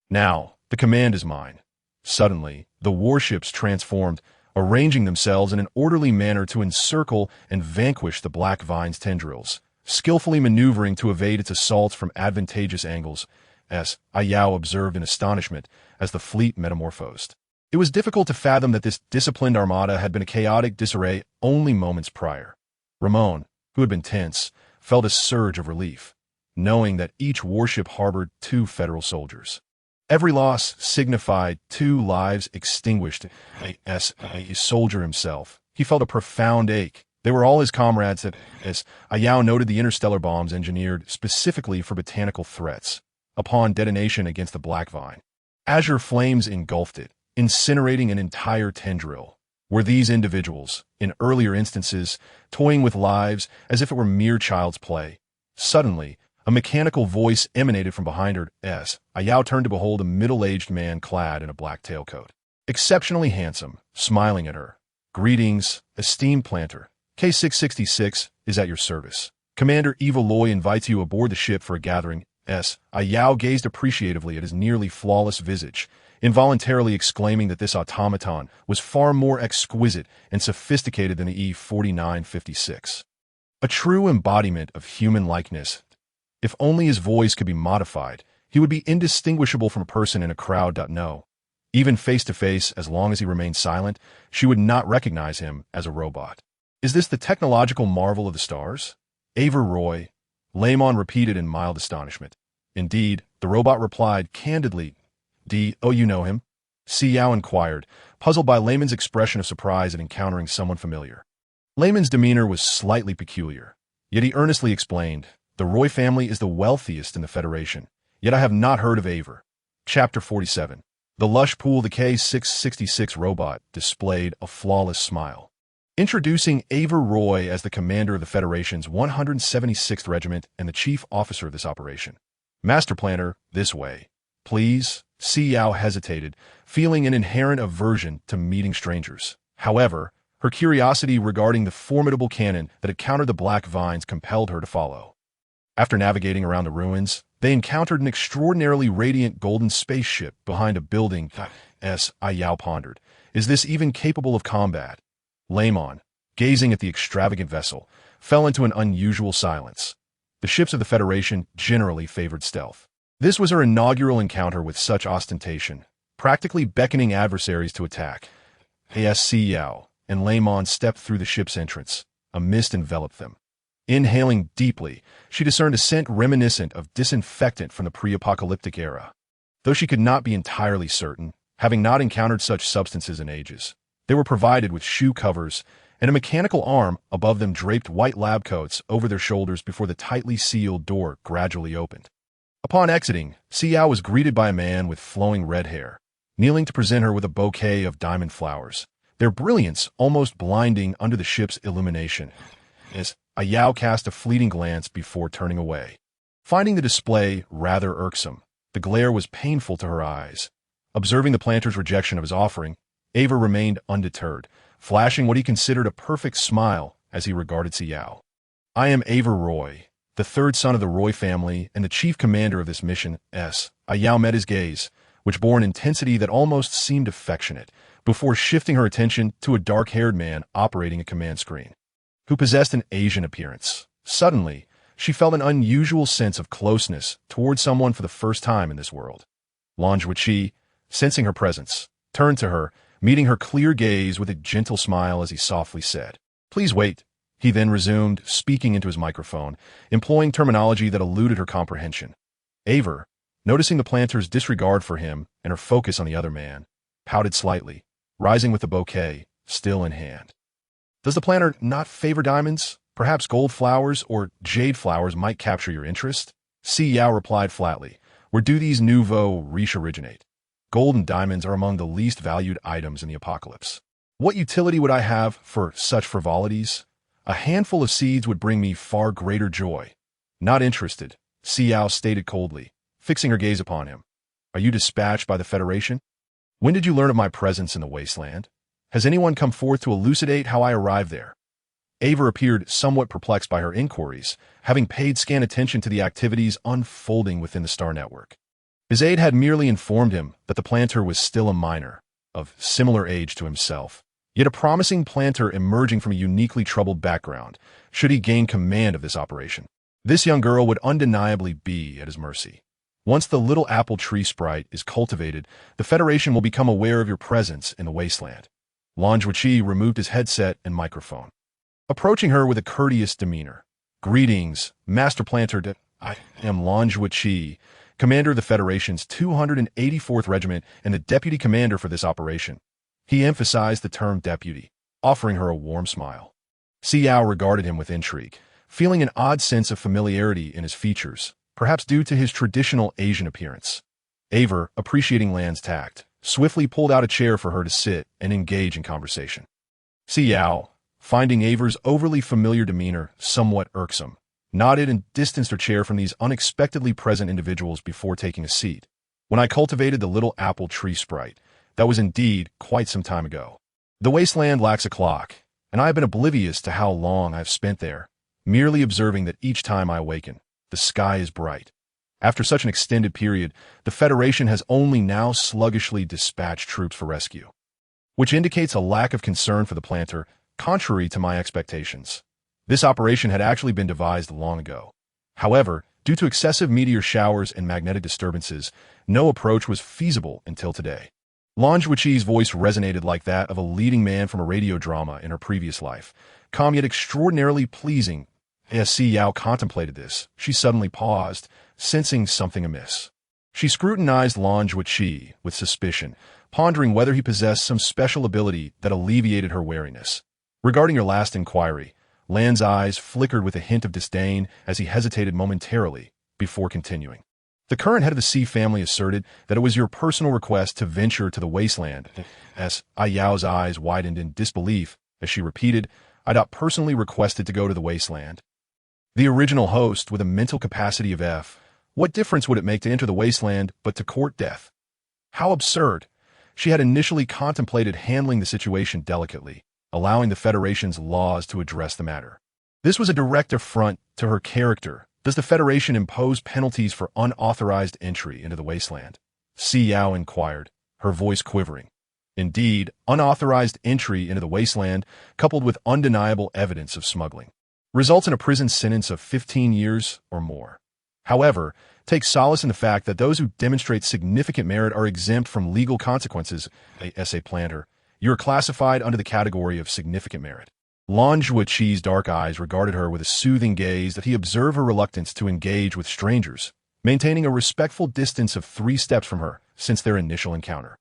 S1: Now, the command is mine. Suddenly, the warships transformed, arranging themselves in an orderly manner to encircle and vanquish the Black Vine's tendrils, skillfully maneuvering to evade its assaults from advantageous angles, as Si Yao observed in astonishment as the fleet metamorphosed. It was difficult to fathom that this disciplined armada had been a chaotic disarray only moments prior. Ramon, who had been tense, felt a surge of relief, knowing that each warship harbored two federal soldiers. Every loss signified two lives extinguished. As a soldier himself, he felt a profound ache. They were all his comrades that, as Si Yao noted, the interstellar bombs engineered specifically for botanical threats. Upon detonation against the Black Vine, azure flames engulfed it, incinerating an entire tendril. Were these individuals, in earlier instances, toying with lives as if it were mere child's play? Suddenly, a mechanical voice emanated from behind her as Si Yao turned to behold a middle-aged man clad in a black tailcoat. Exceptionally handsome, smiling at her. Greetings, esteemed planter. K666 is at your service. Commander Ivor Loy invites you aboard the ship for a gathering. Si Yao gazed appreciatively at his nearly flawless visage, involuntarily exclaiming that this automaton was far more exquisite and sophisticated than the E-4956. A true embodiment of human likeness. If only his voice could be modified, he would be indistinguishable from a person in a crowd. No. Even face-to-face, as long as he remained silent, she would not recognize him as a robot. Is this the technological marvel of the stars? Ivor Roy, Lamon repeated in mild astonishment. Indeed, the robot replied candidly. Oh, you know him? Si Yao inquired, puzzled by Lamon's expression of surprise at encountering someone familiar. Lamon's demeanor was slightly peculiar, yet he earnestly explained, the Roy family is the wealthiest in the Federation, yet I have not heard of Ivor. Chapter 47. The lush pool. The K666 robot displayed a flawless smile. Introducing Ivor Roy as the commander of the Federation's 176th Regiment and the chief officer of this operation. Master Planner, this way. Please. Si Yao hesitated, feeling an inherent aversion to meeting strangers. However, her curiosity regarding the formidable cannon that had countered the Black Vines compelled her to follow. After navigating around the ruins, they encountered an extraordinarily radiant golden spaceship behind a building. Si Yao pondered, is this even capable of combat? Lamon, gazing at the extravagant vessel, fell into an unusual silence. The ships of the Federation generally favored stealth. This was her inaugural encounter with such ostentation, practically beckoning adversaries to attack. As Si Yao and Lemon stepped through the ship's entrance, a mist enveloped them. Inhaling deeply, she discerned a scent reminiscent of disinfectant from the pre-apocalyptic era. Though she could not be entirely certain, having not encountered such substances in ages, they were provided with shoe covers, and a mechanical arm above them draped white lab coats over their shoulders before the tightly sealed door gradually opened. Upon exiting, Si Yao was greeted by a man with flowing red hair, kneeling to present her with a bouquet of diamond flowers, their brilliance almost blinding under the ship's illumination. As Si Yao cast a fleeting glance before turning away. Finding the display rather irksome, the glare was painful to her eyes. Observing the planter's rejection of his offering, Ava remained undeterred, flashing what he considered a perfect smile as he regarded Si Yao. "I am Ava Roy, the third son of the Roy family and the chief commander of this mission." Si Yao met his gaze, which bore an intensity that almost seemed affectionate, before shifting her attention to a dark-haired man operating a command screen, who possessed an Asian appearance. Suddenly, she felt an unusual sense of closeness toward someone for the first time in this world. Lanjuichi, sensing her presence, turned to her, meeting her clear gaze with a gentle smile as he softly said, "Please wait." He then resumed, speaking into his microphone, employing terminology that eluded her comprehension. Ava, noticing the planter's disregard for him and her focus on the other man, pouted slightly, rising with the bouquet, still in hand. "Does the planter not favor diamonds? Perhaps gold flowers or jade flowers might capture your interest?" Si Yao replied flatly, "Where do these nouveaux riches originate? Gold and diamonds are among the least valued items in the apocalypse. What utility would I have for such frivolities? A handful of seeds would bring me far greater joy." "Not interested," Si Yao stated coldly, fixing her gaze upon him. "Are you dispatched by the Federation? When did you learn of my presence in the wasteland? Has anyone come forth to elucidate how I arrived there?" Ava appeared somewhat perplexed by her inquiries, having paid scant attention to the activities unfolding within the Star Network. His aide had merely informed him that the planter was still a minor, of similar age to himself, yet a promising planter emerging from a uniquely troubled background, should he gain command of this operation. This young girl would undeniably be at his mercy. Once the little apple tree sprite is cultivated, the Federation will become aware of your presence in the wasteland. Lanjuichi removed his headset and microphone, approaching her with a courteous demeanor. "Greetings, Master Planter. I am Lanjuichi, commander of the Federation's 284th Regiment and the deputy commander for this operation." He emphasized the term deputy, offering her a warm smile. Si Yao regarded him with intrigue, feeling an odd sense of familiarity in his features, perhaps due to his traditional Asian appearance. Ava, appreciating Lan's tact, swiftly pulled out a chair for her to sit and engage in conversation. Si Yao, finding Ava's overly familiar demeanor somewhat irksome, nodded and distanced her chair from these unexpectedly present individuals before taking a seat. "When I cultivated the little apple tree sprite, that was indeed quite some time ago. The wasteland lacks a clock, and I have been oblivious to how long I have spent there, merely observing that each time I awaken, the sky is bright. After such an extended period, the Federation has only now sluggishly dispatched troops for rescue, which indicates a lack of concern for the planter, contrary to my expectations. This operation had actually been devised long ago. However, due to excessive meteor showers and magnetic disturbances, no approach was feasible until today." Lanjuichi's voice resonated like that of a leading man from a radio drama in her previous life, calm yet extraordinarily pleasing. As Si Yao contemplated this, she suddenly paused, sensing something amiss. She scrutinized Lanjuichi with suspicion, pondering whether he possessed some special ability that alleviated her wariness. "Regarding your last inquiry," Lan's eyes flickered with a hint of disdain as he hesitated momentarily before continuing. "The current head of the Si family asserted that it was your personal request to venture to the wasteland." As Si Yao's eyes widened in disbelief as she repeated, "I personally requested to go to the wasteland. The original host with a mental capacity of F. What difference would it make to enter the wasteland but to court death? How absurd." She had initially contemplated handling the situation delicately, allowing the Federation's laws to address the matter. This was a direct affront to her character. Does the Federation impose penalties for unauthorized entry into the wasteland? Si Yao inquired, her voice quivering. Indeed, unauthorized entry into the wasteland, coupled with undeniable evidence of smuggling, results in a prison sentence of 15 years or more. However, take solace in the fact that those who demonstrate significant merit are exempt from legal consequences. As a planter, you are classified under the category of significant merit. Lanjuaqi's dark eyes regarded her with a soothing gaze that he observed her reluctance to engage with strangers, maintaining a respectful distance of 3 steps from her since their initial encounter.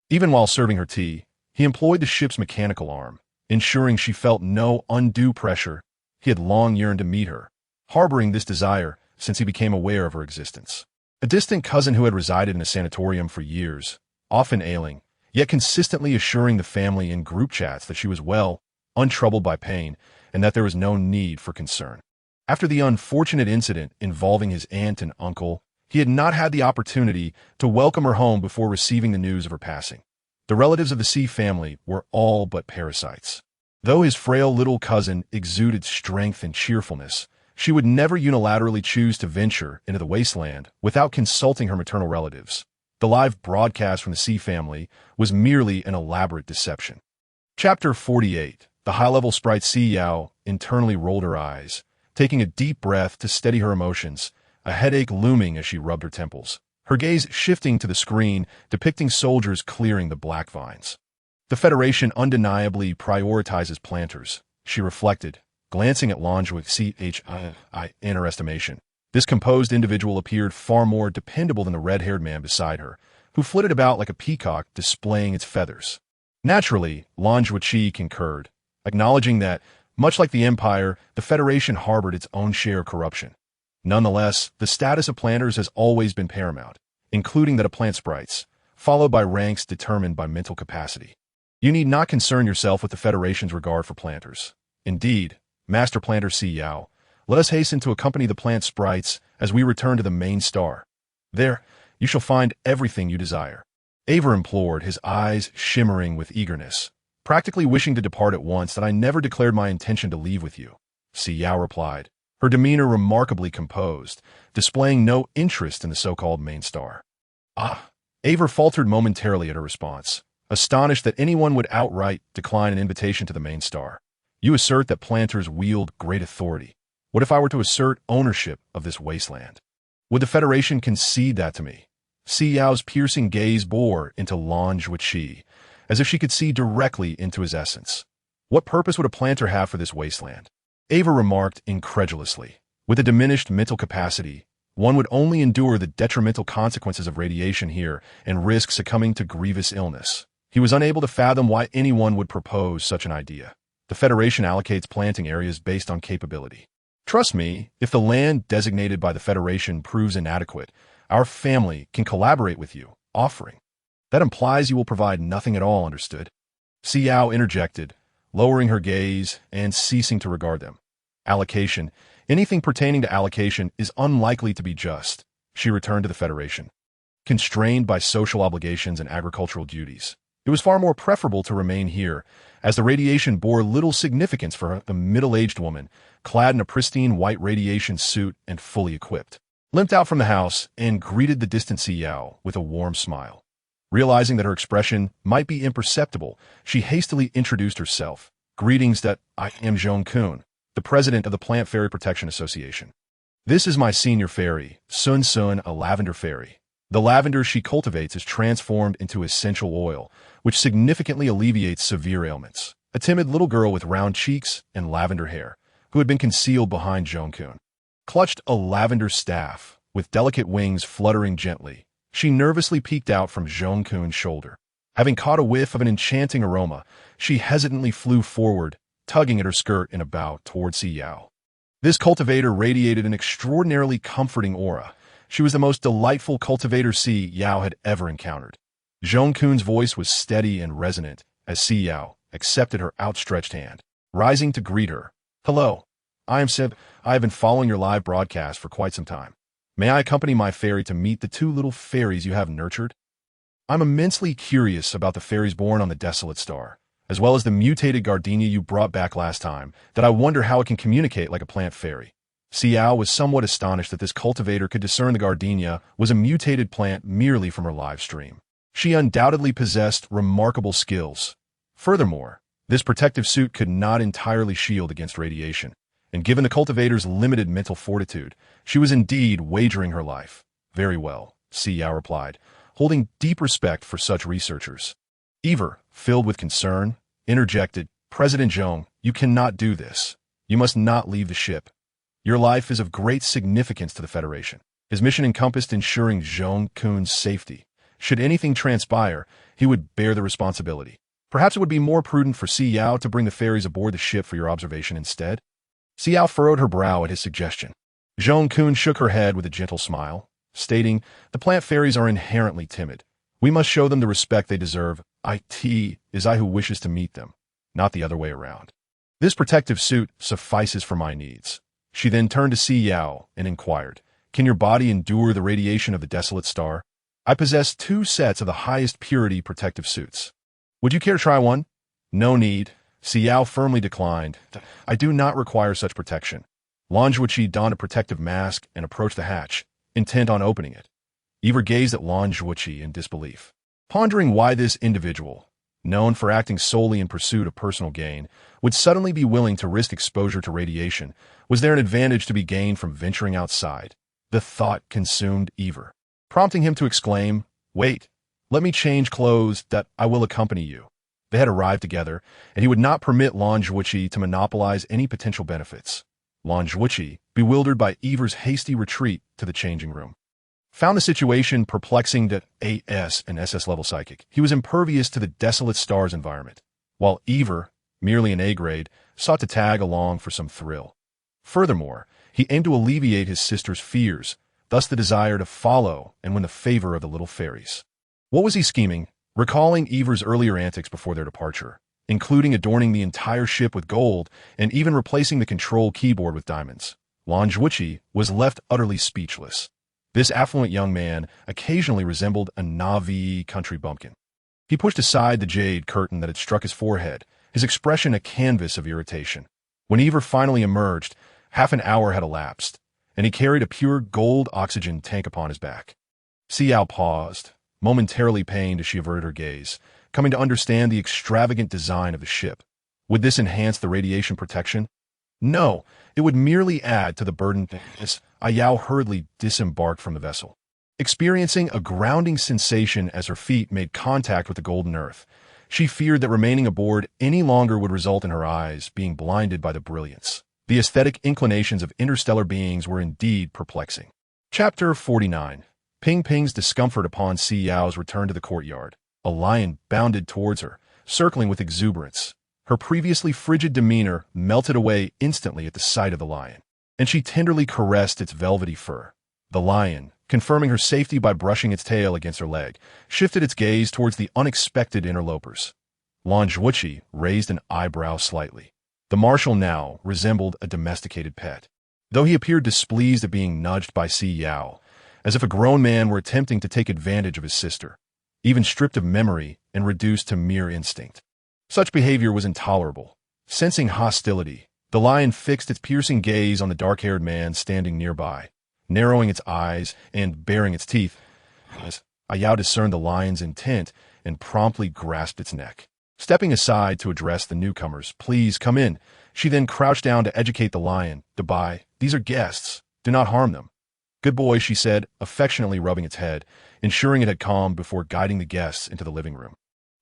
S1: Even while serving her tea, he employed the ship's mechanical arm, ensuring she felt no undue pressure. He had long yearned to meet her, harboring this desire since he became aware of her existence. A distant cousin who had resided in a sanatorium for years, often ailing, yet consistently assuring the family in group chats that she was well, untroubled by pain, and that there was no need for concern. After the unfortunate incident involving his aunt and uncle, he had not had the opportunity to welcome her home before receiving the news of her passing. The relatives of the Si family were all but parasites. Though his frail little cousin exuded strength and cheerfulness, she would never unilaterally choose to venture into the wasteland without consulting her maternal relatives. The live broadcast from the Si family was merely an elaborate deception. Chapter 48. The high-level sprite Si Yao internally rolled her eyes, taking a deep breath to steady her emotions, a headache looming as she rubbed her temples, her gaze shifting to the screen depicting soldiers clearing the black vines. The Federation undeniably prioritizes planters, she reflected, glancing at Lanjuaqi's in her estimation. This composed individual appeared far more dependable than the red-haired man beside her, who flitted about like a peacock displaying its feathers. Naturally, Lanjuaqi concurred, acknowledging that, much like the Empire, the Federation harbored its own share of corruption. Nonetheless, the status of planters has always been paramount, including that of plant sprites, followed by ranks determined by mental capacity. You need not concern yourself with the Federation's regard for planters. Indeed, Master Planter Si Yao, let us hasten to accompany the plant sprites as we return to the main star. There, you shall find everything you desire. Aver implored, his eyes shimmering with eagerness, practically wishing to depart at once. That I never declared my intention to leave with you, Si Yao replied, her demeanor remarkably composed, displaying no interest in the so-called main star. Aver faltered momentarily at her response, astonished that anyone would outright decline an invitation to the main star. You assert that planters wield great authority. What if I were to assert ownership of this wasteland? Would the Federation concede that to me? Si Yao's piercing gaze bore into Lanjuaqi, as if she could see directly into his essence. What purpose would a planter have for this wasteland? Ava remarked incredulously. With a diminished mental capacity, one would only endure the detrimental consequences of radiation here and risk succumbing to grievous illness. He was unable to fathom why anyone would propose such an idea. The Federation allocates planting areas based on capability. Trust me, if the land designated by the Federation proves inadequate, our family can collaborate with you, offering. That implies you will provide nothing at all, understood? Si Yao interjected, lowering her gaze and ceasing to regard them. Allocation. Anything pertaining to allocation is unlikely to be just, she returned to the Federation. Constrained by social obligations and agricultural duties, it was far more preferable to remain here, as the radiation bore little significance for the middle-aged woman, clad in a pristine white radiation suit and fully equipped, limped out from the house and greeted the distant Si Yao with a warm smile. Realizing that her expression might be imperceptible, she hastily introduced herself. Greetings, that I am Zhong-kun, the president of the Plant Fairy Protection Association. This is my senior fairy, Sun Sun, a lavender fairy. The lavender she cultivates is transformed into essential oil, which significantly alleviates severe ailments. A timid little girl with round cheeks and lavender hair, who had been concealed behind Zhong-kun, clutched a lavender staff, with delicate wings fluttering gently. She nervously peeked out from Zhong-kun's shoulder. Having caught a whiff of an enchanting aroma, she hesitantly flew forward, tugging at her skirt in a bow toward Si Yao. This cultivator radiated an extraordinarily comforting aura. She was the most delightful cultivator Si Yao had ever encountered. Zhong-kun's voice was steady and resonant as Si Yao accepted her outstretched hand, rising to greet her. Hello, I am Sib. I have been following your live broadcast for quite some time. May I accompany my fairy to meet the 2 little fairies you have nurtured? I'm immensely curious about the fairies born on the desolate star, as well as the mutated gardenia you brought back last time, that I wonder how it can communicate like a plant fairy. Si Yao was somewhat astonished that this cultivator could discern the gardenia was a mutated plant merely from her live stream. She undoubtedly possessed remarkable skills. Furthermore, this protective suit could not entirely shield against radiation, and given the cultivator's limited mental fortitude, she was indeed wagering her life. Very well, Si Yao replied, holding deep respect for such researchers. Ever, filled with concern, interjected, President Zhong, you cannot do this. You must not leave the ship. Your life is of great significance to the Federation. His mission encompassed ensuring Zhong Kun's safety. Should anything transpire, he would bear the responsibility. Perhaps it would be more prudent for Si Yao to bring the fairies aboard the ship for your observation instead. Si Yao furrowed her brow at his suggestion. Zhong Kun shook her head with a gentle smile, stating, the plant fairies are inherently timid. We must show them the respect they deserve. It is I who wishes to meet them, not the other way around. This protective suit suffices for my needs. She then turned to Si Yao and inquired, can your body endure the radiation of the desolate star? I possess 2 sets of the highest purity protective suits. Would you care to try one? No need. Si Yao firmly declined. I do not require such protection. Lan Zhuoqi donned a protective mask and approached the hatch, intent on opening it. Ever gazed at Lan Zhuoqi in disbelief, pondering why this individual, known for acting solely in pursuit of personal gain, would suddenly be willing to risk exposure to radiation. Was there an advantage to be gained from venturing outside? The thought consumed Ever, prompting him to exclaim, wait, let me change clothes, that I will accompany you. They had arrived together, and he would not permit Lan Zhuoqi to monopolize any potential benefits. Lan Zhuoqi, bewildered by Ever's hasty retreat to the changing room, found the situation perplexing to AS and SS level psychic. He was impervious to the desolate star's environment, while Ever, merely an A grade, sought to tag along for some thrill. Furthermore, he aimed to alleviate his sister's fears, thus the desire to follow and win the favor of the little fairies. What was he scheming? Recalling Ever's earlier antics before their departure, including adorning the entire ship with gold and even replacing the control keyboard with diamonds, Lan Zhuoqi was left utterly speechless. This affluent young man occasionally resembled a Na'vi country bumpkin. He pushed aside the jade curtain that had struck his forehead, his expression a canvas of irritation. When Ever finally emerged, half an hour had elapsed, and he carried a pure gold oxygen tank upon his back. Si Yao paused, momentarily pained as she averted her gaze, coming to understand the extravagant design of the ship. Would this enhance the radiation protection? No, it would merely add to the burden. As Si Yao hurriedly disembarked from the vessel, experiencing a grounding sensation as her feet made contact with the golden earth. She feared that remaining aboard any longer would result in her eyes being blinded by the brilliance. The aesthetic inclinations of interstellar beings were indeed perplexing. Chapter 49. Ping Ping's discomfort upon Si Yao's return to the courtyard. A lion bounded towards her, circling with exuberance. Her previously frigid demeanor melted away instantly at the sight of the lion, and she tenderly caressed its velvety fur. The lion, confirming her safety by brushing its tail against her leg, shifted its gaze towards the unexpected interlopers. Lan Zhuoqi raised an eyebrow slightly. The marshal now resembled a domesticated pet, though he appeared displeased at being nudged by Si Yao, as if a grown man were attempting to take advantage of his sister, even stripped of memory and reduced to mere instinct. Such behavior was intolerable. Sensing hostility, the lion fixed its piercing gaze on the dark-haired man standing nearby, narrowing its eyes and baring its teeth. As Si Yao discerned the lion's intent and promptly grasped its neck. Stepping aside to address the newcomers, please come in, she then crouched down to educate the lion. Dubai, these are guests. Do not harm them. Good boy, she said, affectionately rubbing its head, ensuring it had calmed before guiding the guests into the living room.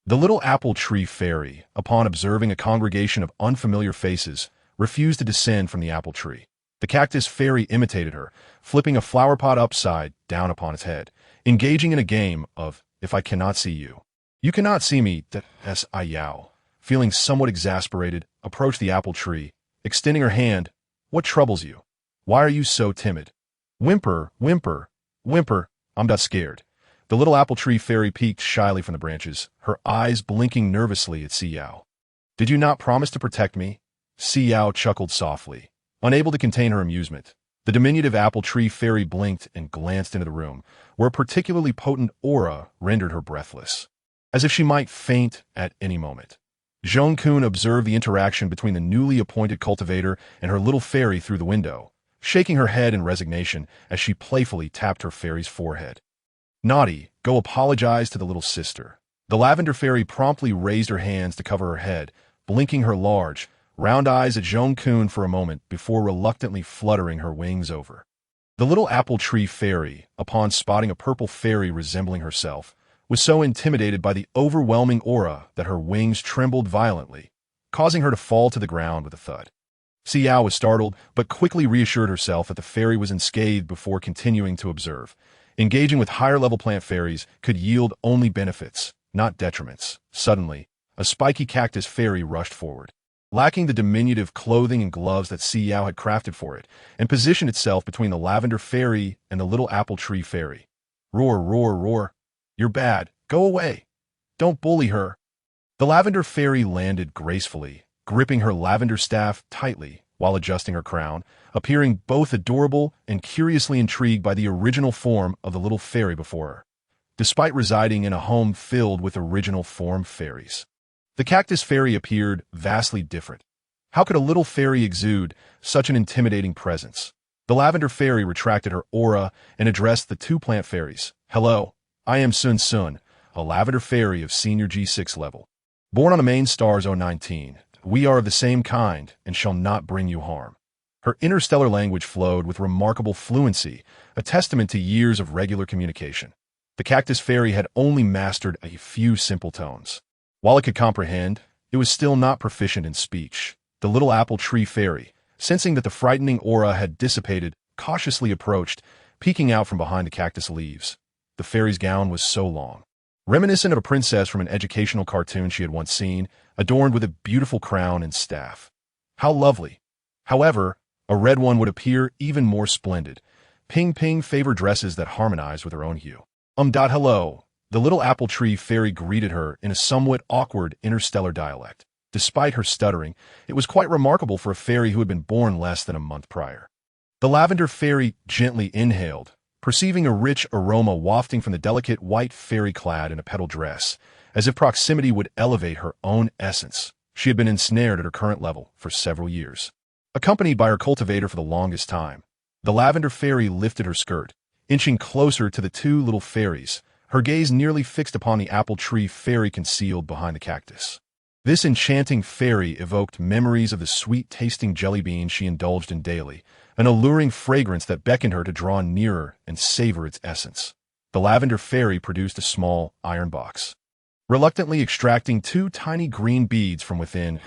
S1: The little apple tree fairy, upon observing a congregation of unfamiliar faces, refused to descend from the apple tree. The cactus fairy imitated her, flipping a flower pot upside down upon its head, engaging in a game of, if I cannot see you, you cannot see me. Si Yao, feeling somewhat exasperated, approached the apple tree, extending her hand. What troubles you? Why are you so timid? Whimper, whimper, whimper, I'm not scared. The little apple tree fairy peeked shyly from the branches, her eyes blinking nervously at Si Yao. Did you not promise to protect me? Si Yao chuckled softly, unable to contain her amusement. The diminutive apple tree fairy blinked and glanced into the room, where a particularly potent aura rendered her breathless, as if she might faint at any moment. Zhong Kun observed the interaction between the newly appointed cultivator and her little fairy through the window, shaking her head in resignation as she playfully tapped her fairy's forehead. Naughty, Go apologize to the little sister." The lavender fairy promptly raised her hands to cover her head, blinking her large, round eyes at Joan-kun for a moment before reluctantly fluttering her wings over. The little apple tree fairy, upon spotting a purple fairy resembling herself, was so intimidated by the overwhelming aura that her wings trembled violently, causing her to fall to the ground with a thud. Si Yao was startled, but quickly reassured herself that the fairy was unscathed before continuing to observe. Engaging with higher-level plant fairies could yield only benefits, not detriments. Suddenly, a spiky cactus fairy rushed forward, lacking the diminutive clothing and gloves that Si Yao had crafted for it, and positioned itself between the lavender fairy and the little apple tree fairy. "Roar, roar, roar. You're bad. Go away. Don't bully her." The lavender fairy landed gracefully, gripping her lavender staff tightly while adjusting her crown, appearing both adorable and curiously intrigued by the original form of the little fairy before her, despite residing in a home filled with original form fairies. The cactus fairy appeared vastly different. How could a little fairy exude such an intimidating presence? The lavender fairy retracted her aura and addressed the two plant fairies. "Hello, I am Sun Sun, a lavender fairy of senior G6 level. Born on the main stars 019, we are of the same kind and shall not bring you harm." Her interstellar language flowed with remarkable fluency, a testament to years of regular communication. The cactus fairy had only mastered a few simple tones. While it could comprehend, it was still not proficient in speech. The little apple tree fairy, sensing that the frightening aura had dissipated, cautiously approached, peeking out from behind the cactus leaves. The fairy's gown was so long, reminiscent of a princess from an educational cartoon she had once seen, adorned with a beautiful crown and staff. How lovely! However, a red one would appear even more splendid. Ping Ping favored dresses that harmonized with her own hue. Hello. The little apple tree fairy greeted her in a somewhat awkward interstellar dialect. Despite her stuttering, it was quite remarkable for a fairy who had been born less than a month prior. The lavender fairy gently inhaled, perceiving a rich aroma wafting from the delicate white fairy clad in a petal dress, as if proximity would elevate her own essence. She had been ensnared at her current level for several years. Accompanied by her cultivator for the longest time, the lavender fairy lifted her skirt, inching closer to the two little fairies, her gaze nearly fixed upon the apple tree fairy concealed behind the cactus. This enchanting fairy evoked memories of the sweet-tasting jelly beans she indulged in daily, an alluring fragrance that beckoned her to draw nearer and savor its essence. The lavender fairy produced a small iron box, reluctantly extracting two tiny green beads from within.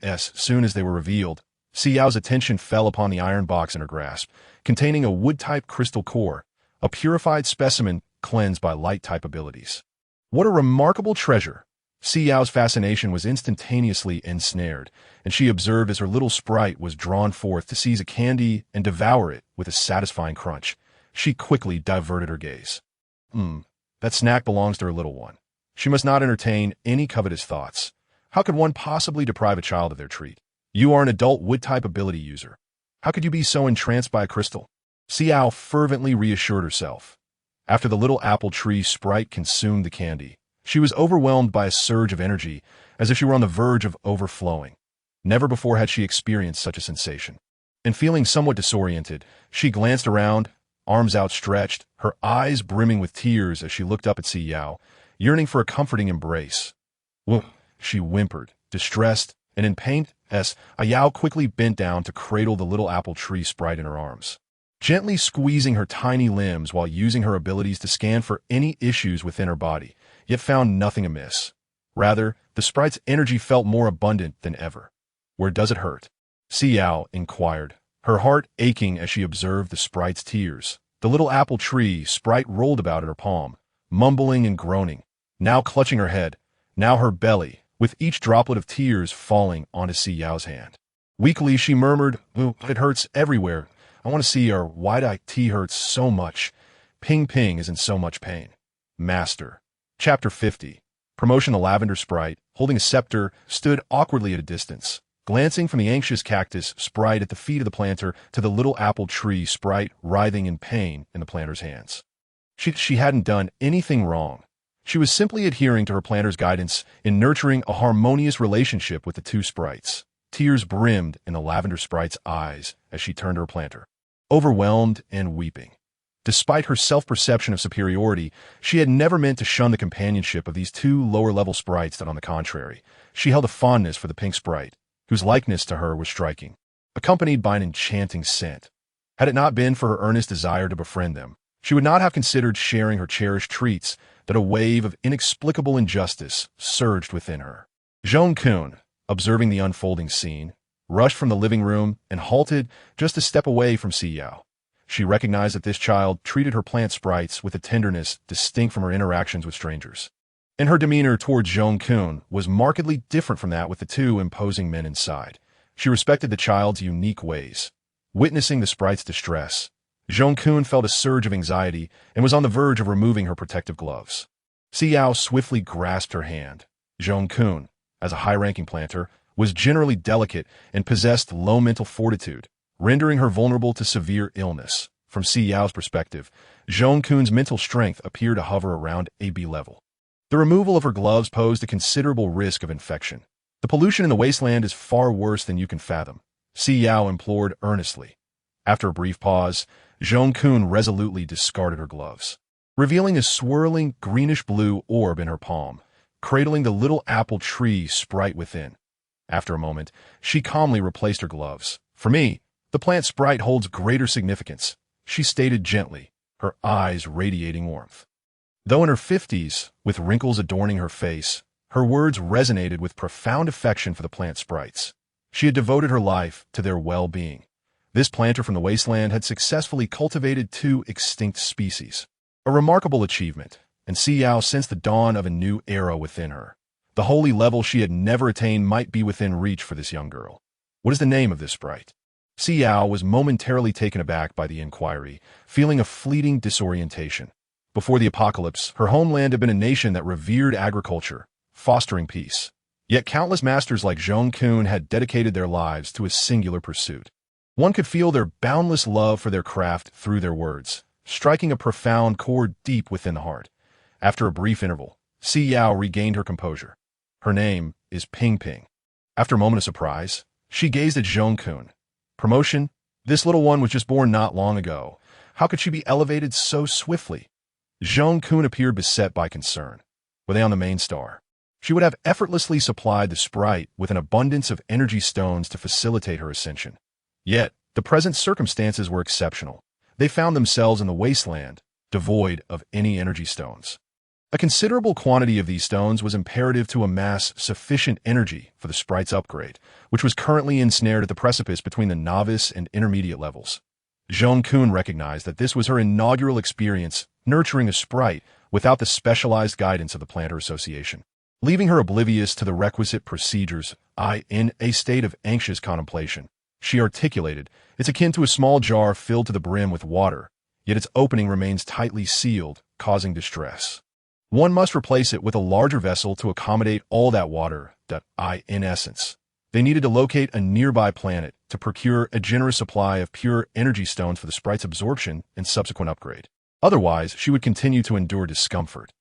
S1: As soon as they were revealed, Si Yao's attention fell upon the iron box in her grasp, containing a wood-type crystal core, a purified specimen cleansed by light-type abilities. What a remarkable treasure! Si Yao's fascination was instantaneously ensnared, and she observed as her little sprite was drawn forth to seize a candy and devour it with a satisfying crunch. She quickly diverted her gaze. That snack belongs to her little one. She must not entertain any covetous thoughts. How could one possibly deprive a child of their treat? You are an adult wood-type ability user. How could you be so entranced by a crystal? Si Yao fervently reassured herself. After the little apple tree sprite consumed the candy, she was overwhelmed by a surge of energy, as if she were on the verge of overflowing. Never before had she experienced such a sensation. And feeling somewhat disoriented, she glanced around, arms outstretched, her eyes brimming with tears as she looked up at Si Yao, yearning for a comforting embrace. "Whoa," she whimpered, distressed and in pain as Yao quickly bent down to cradle the little apple tree sprite in her arms, gently squeezing her tiny limbs while using her abilities to scan for any issues within her body, yet found nothing amiss. Rather, the sprite's energy felt more abundant than ever. "Where does it hurt?" Si Yao inquired, her heart aching as she observed the sprite's tears. The little apple tree sprite rolled about in her palm, mumbling and groaning, now clutching her head, now her belly, with each droplet of tears falling onto Si Yao's hand. Weakly, she murmured, "It hurts everywhere. I want to see her. Why-IT hurts so much. Ping Ping is in so much pain." Master. Chapter 50. Promotion. The lavender sprite, holding a scepter, stood awkwardly at a distance, glancing from the anxious cactus sprite at the feet of the planter to the little apple tree sprite writhing in pain in the planter's hands. She hadn't done anything wrong. She was simply adhering to her planter's guidance in nurturing a harmonious relationship with the two sprites. Tears brimmed in the lavender sprite's eyes as she turned to her planter, overwhelmed and weeping. Despite her self-perception of superiority, she had never meant to shun the companionship of these two lower-level sprites that, on the contrary, she held a fondness for the pink sprite, whose likeness to her was striking, accompanied by an enchanting scent. Had it not been for her earnest desire to befriend them, she would not have considered sharing her cherished treats, that a wave of inexplicable injustice surged within her. Jean Kun, observing the unfolding scene, rushed from the living room and halted just a step away from Si Yao. She recognized that this child treated her plant sprites with a tenderness distinct from her interactions with strangers. And her demeanor towards Jean Kun was markedly different from that with the two imposing men inside. She respected the child's unique ways. Witnessing the sprite's distress, Jean Kun felt a surge of anxiety and was on the verge of removing her protective gloves. Si Yao swiftly grasped her hand. Jean Kun, as a high-ranking planter, was generally delicate and possessed low mental fortitude, rendering her vulnerable to severe illness. From Si Yao's perspective, Jean Kun's mental strength appeared to hover around AB level. The removal of her gloves posed a considerable risk of infection. The pollution in the wasteland is far worse than you can fathom, Si Yao implored earnestly. After a brief pause, Jean Kun resolutely discarded her gloves, revealing a swirling greenish-blue orb in her palm, cradling the little apple tree sprite within. After a moment, she calmly replaced her gloves. "For me, the plant sprite holds greater significance," she stated gently, her eyes radiating warmth. Though in her 50s, with wrinkles adorning her face, her words resonated with profound affection for the plant sprites. She had devoted her life to their well-being. This planter from the wasteland had successfully cultivated 2 extinct species, a remarkable achievement, and Si Yao sensed the dawn of a new era within her. The holy level she had never attained might be within reach for this young girl. "What is the name of this sprite?" Si Yao was momentarily taken aback by the inquiry, feeling a fleeting disorientation. Before the apocalypse, her homeland had been a nation that revered agriculture, fostering peace. Yet countless masters like Jean Kun had dedicated their lives to a singular pursuit. One could feel their boundless love for their craft through their words, striking a profound chord deep within the heart. After a brief interval, Si Yao regained her composure. "Her name is Ping Ping." After a moment of surprise, she gazed at Jean Kun. "Promotion? This little one was just born not long ago. How could she be elevated so swiftly?" Jean Kun appeared beset by concern. Were they on the main star? She would have effortlessly supplied the sprite with an abundance of energy stones to facilitate her ascension. Yet, the present circumstances were exceptional. They found themselves in the wasteland, devoid of any energy stones. A considerable quantity of these stones was imperative to amass sufficient energy for the sprite's upgrade, which was currently ensnared at the precipice between the novice and intermediate levels. Jean Kun recognized that this was her inaugural experience nurturing a sprite without the specialized guidance of the Planter Association. Leaving her oblivious to the requisite procedures, in a state of anxious contemplation, she articulated, "It's akin to a small jar filled to the brim with water, yet its opening remains tightly sealed, causing distress. One must replace it with a larger vessel to accommodate all that water that in essence." They needed to locate a nearby planet to procure a generous supply of pure energy stones for the sprite's absorption and subsequent upgrade. Otherwise, she would continue to endure discomfort.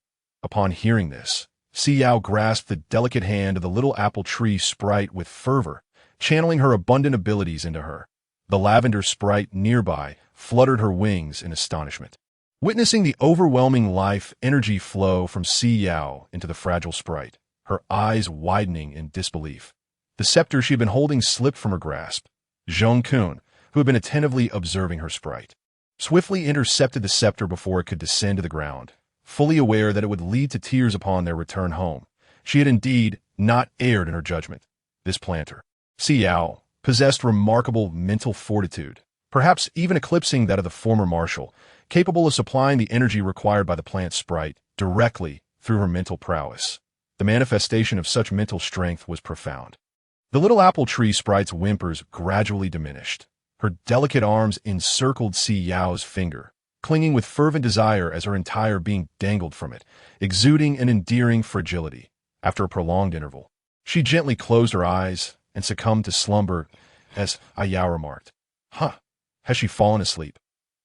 S1: Upon hearing this, Si Yao grasped the delicate hand of the little apple tree sprite with fervor, channeling her abundant abilities into her. The lavender sprite nearby fluttered her wings in astonishment. Witnessing the overwhelming life energy flow from Si Yao into the fragile sprite, her eyes widening in disbelief, the scepter she had been holding slipped from her grasp. Jean Kun, who had been attentively observing her sprite, swiftly intercepted the scepter before it could descend to the ground. Fully aware that it would lead to tears upon their return home, she had indeed not erred in her judgment. This planter, Si Yao, possessed remarkable mental fortitude, perhaps even eclipsing that of the former marshal, capable of supplying the energy required by the plant sprite directly through her mental prowess. The manifestation of such mental strength was profound. The little apple tree sprite's whimpers gradually diminished. Her delicate arms encircled Si Yao's finger, clinging with fervent desire as her entire being dangled from it, exuding an endearing fragility. After a prolonged interval, she gently closed her eyes and succumbed to slumber as Si Yao remarked, has she fallen asleep?"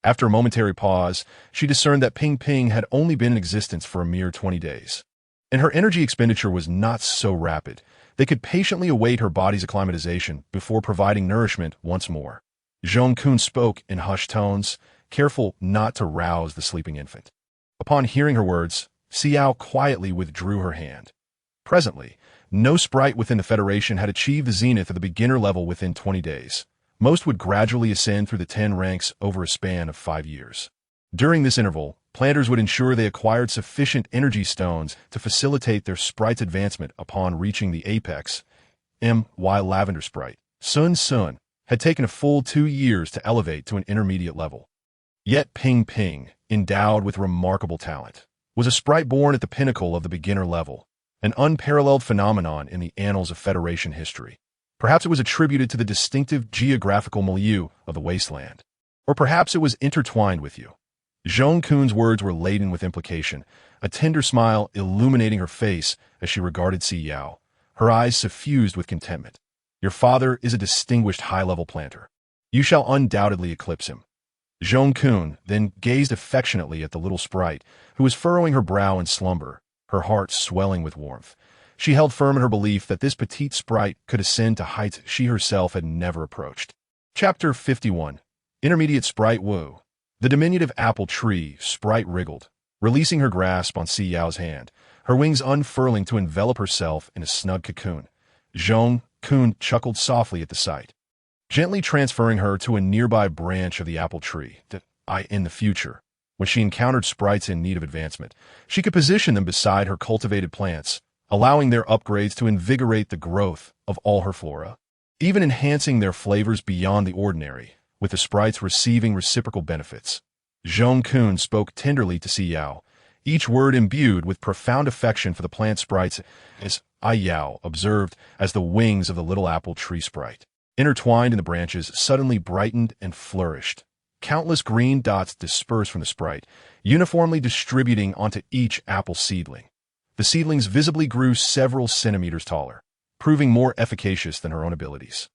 S1: After a momentary pause, she discerned that Ping Ping had only been in existence for a mere 20 days. And her energy expenditure was not so rapid. They could patiently await her body's acclimatization before providing nourishment once more. Jean Kun spoke in hushed tones, careful not to rouse the sleeping infant. Upon hearing her words, Si Yao quietly withdrew her hand. Presently, no sprite within the Federation had achieved the zenith of the beginner level within 20 days. Most would gradually ascend through the 10 ranks over a span of 5 years. During this interval, planters would ensure they acquired sufficient energy stones to facilitate their sprite's advancement upon reaching the apex. M.Y. Lavender Sprite, Sun Sun, had taken a full 2 years to elevate to an intermediate level. Yet Ping Ping, endowed with remarkable talent, was a sprite born at the pinnacle of the beginner level, an unparalleled phenomenon in the annals of Federation history. Perhaps it was attributed to the distinctive geographical milieu of the wasteland. Or perhaps it was intertwined with you. Zhong Kun's words were laden with implication, a tender smile illuminating her face as she regarded Si Yao, her eyes suffused with contentment. Your father is a distinguished high-level planter. You shall undoubtedly eclipse him. Zhong Kun then gazed affectionately at the little sprite, who was furrowing her brow in slumber, her heart swelling with warmth. She held firm in her belief that this petite sprite could ascend to heights she herself had never approached. Chapter 51. Intermediate Sprite Wu. The diminutive apple tree sprite wriggled, releasing her grasp on Si Yao's hand, her wings unfurling to envelop herself in a snug cocoon. Zhong Kun chuckled softly at the sight, gently transferring her to a nearby branch of the apple tree that, in the future, when she encountered sprites in need of advancement, she could position them beside her cultivated plants, allowing their upgrades to invigorate the growth of all her flora, even enhancing their flavors beyond the ordinary, with the sprites receiving reciprocal benefits. Zhong Kun spoke tenderly to Si Yao, each word imbued with profound affection for the plant sprites, as Si Yao observed as the wings of the little apple tree sprite, intertwined in the branches, suddenly brightened and flourished. Countless green dots dispersed from the sprite, uniformly distributing onto each apple seedling. The seedlings visibly grew several centimeters taller, proving more efficacious than her own abilities.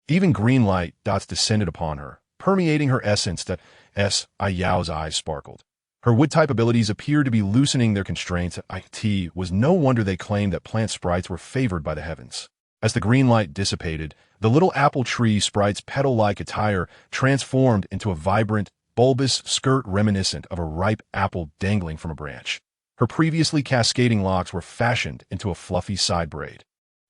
S1: Even green light dots descended upon her, permeating her essence that Si Yao's eyes sparkled. Her wood-type abilities appeared to be loosening their constraints. It was no wonder they claimed that plant sprites were favored by the heavens. As the green light dissipated, the little apple tree sprite's petal-like attire transformed into a vibrant, bulbous skirt reminiscent of a ripe apple dangling from a branch. Her previously cascading locks were fashioned into a fluffy side braid,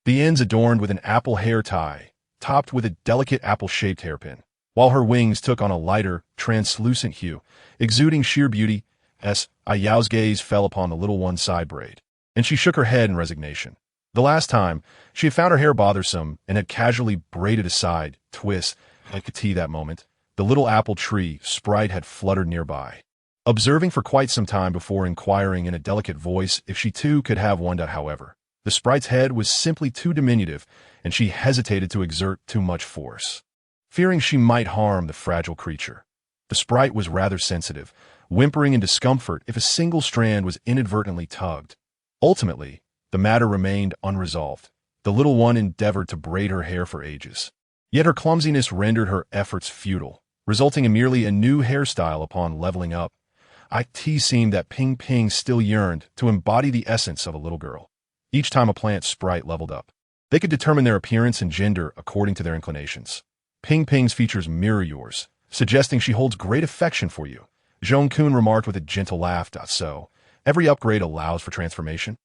S1: the ends adorned with an apple hair tie, topped with a delicate apple-shaped hairpin, while her wings took on a lighter, translucent hue, exuding sheer beauty. Si Yao's gaze fell upon the little one's side braid, and she shook her head in resignation. The last time, she had found her hair bothersome and had casually braided aside, twist, like a tea that moment. The little apple tree sprite had fluttered nearby, observing for quite some time before inquiring in a delicate voice if she too could have one. However, the sprite's head was simply too diminutive, and she hesitated to exert too much force, fearing she might harm the fragile creature. The sprite was rather sensitive, whimpering in discomfort if a single strand was inadvertently tugged. Ultimately, the matter remained unresolved. The little one endeavored to braid her hair for ages. Yet her clumsiness rendered her efforts futile, resulting in merely a new hairstyle upon leveling up. It seemed that Ping Ping still yearned to embody the essence of a little girl. Each time a plant sprite leveled up, they could determine their appearance and gender according to their inclinations. Ping Ping's features mirror yours, suggesting she holds great affection for you. Zhong Kun remarked with a gentle laugh. So, every upgrade allows for transformation?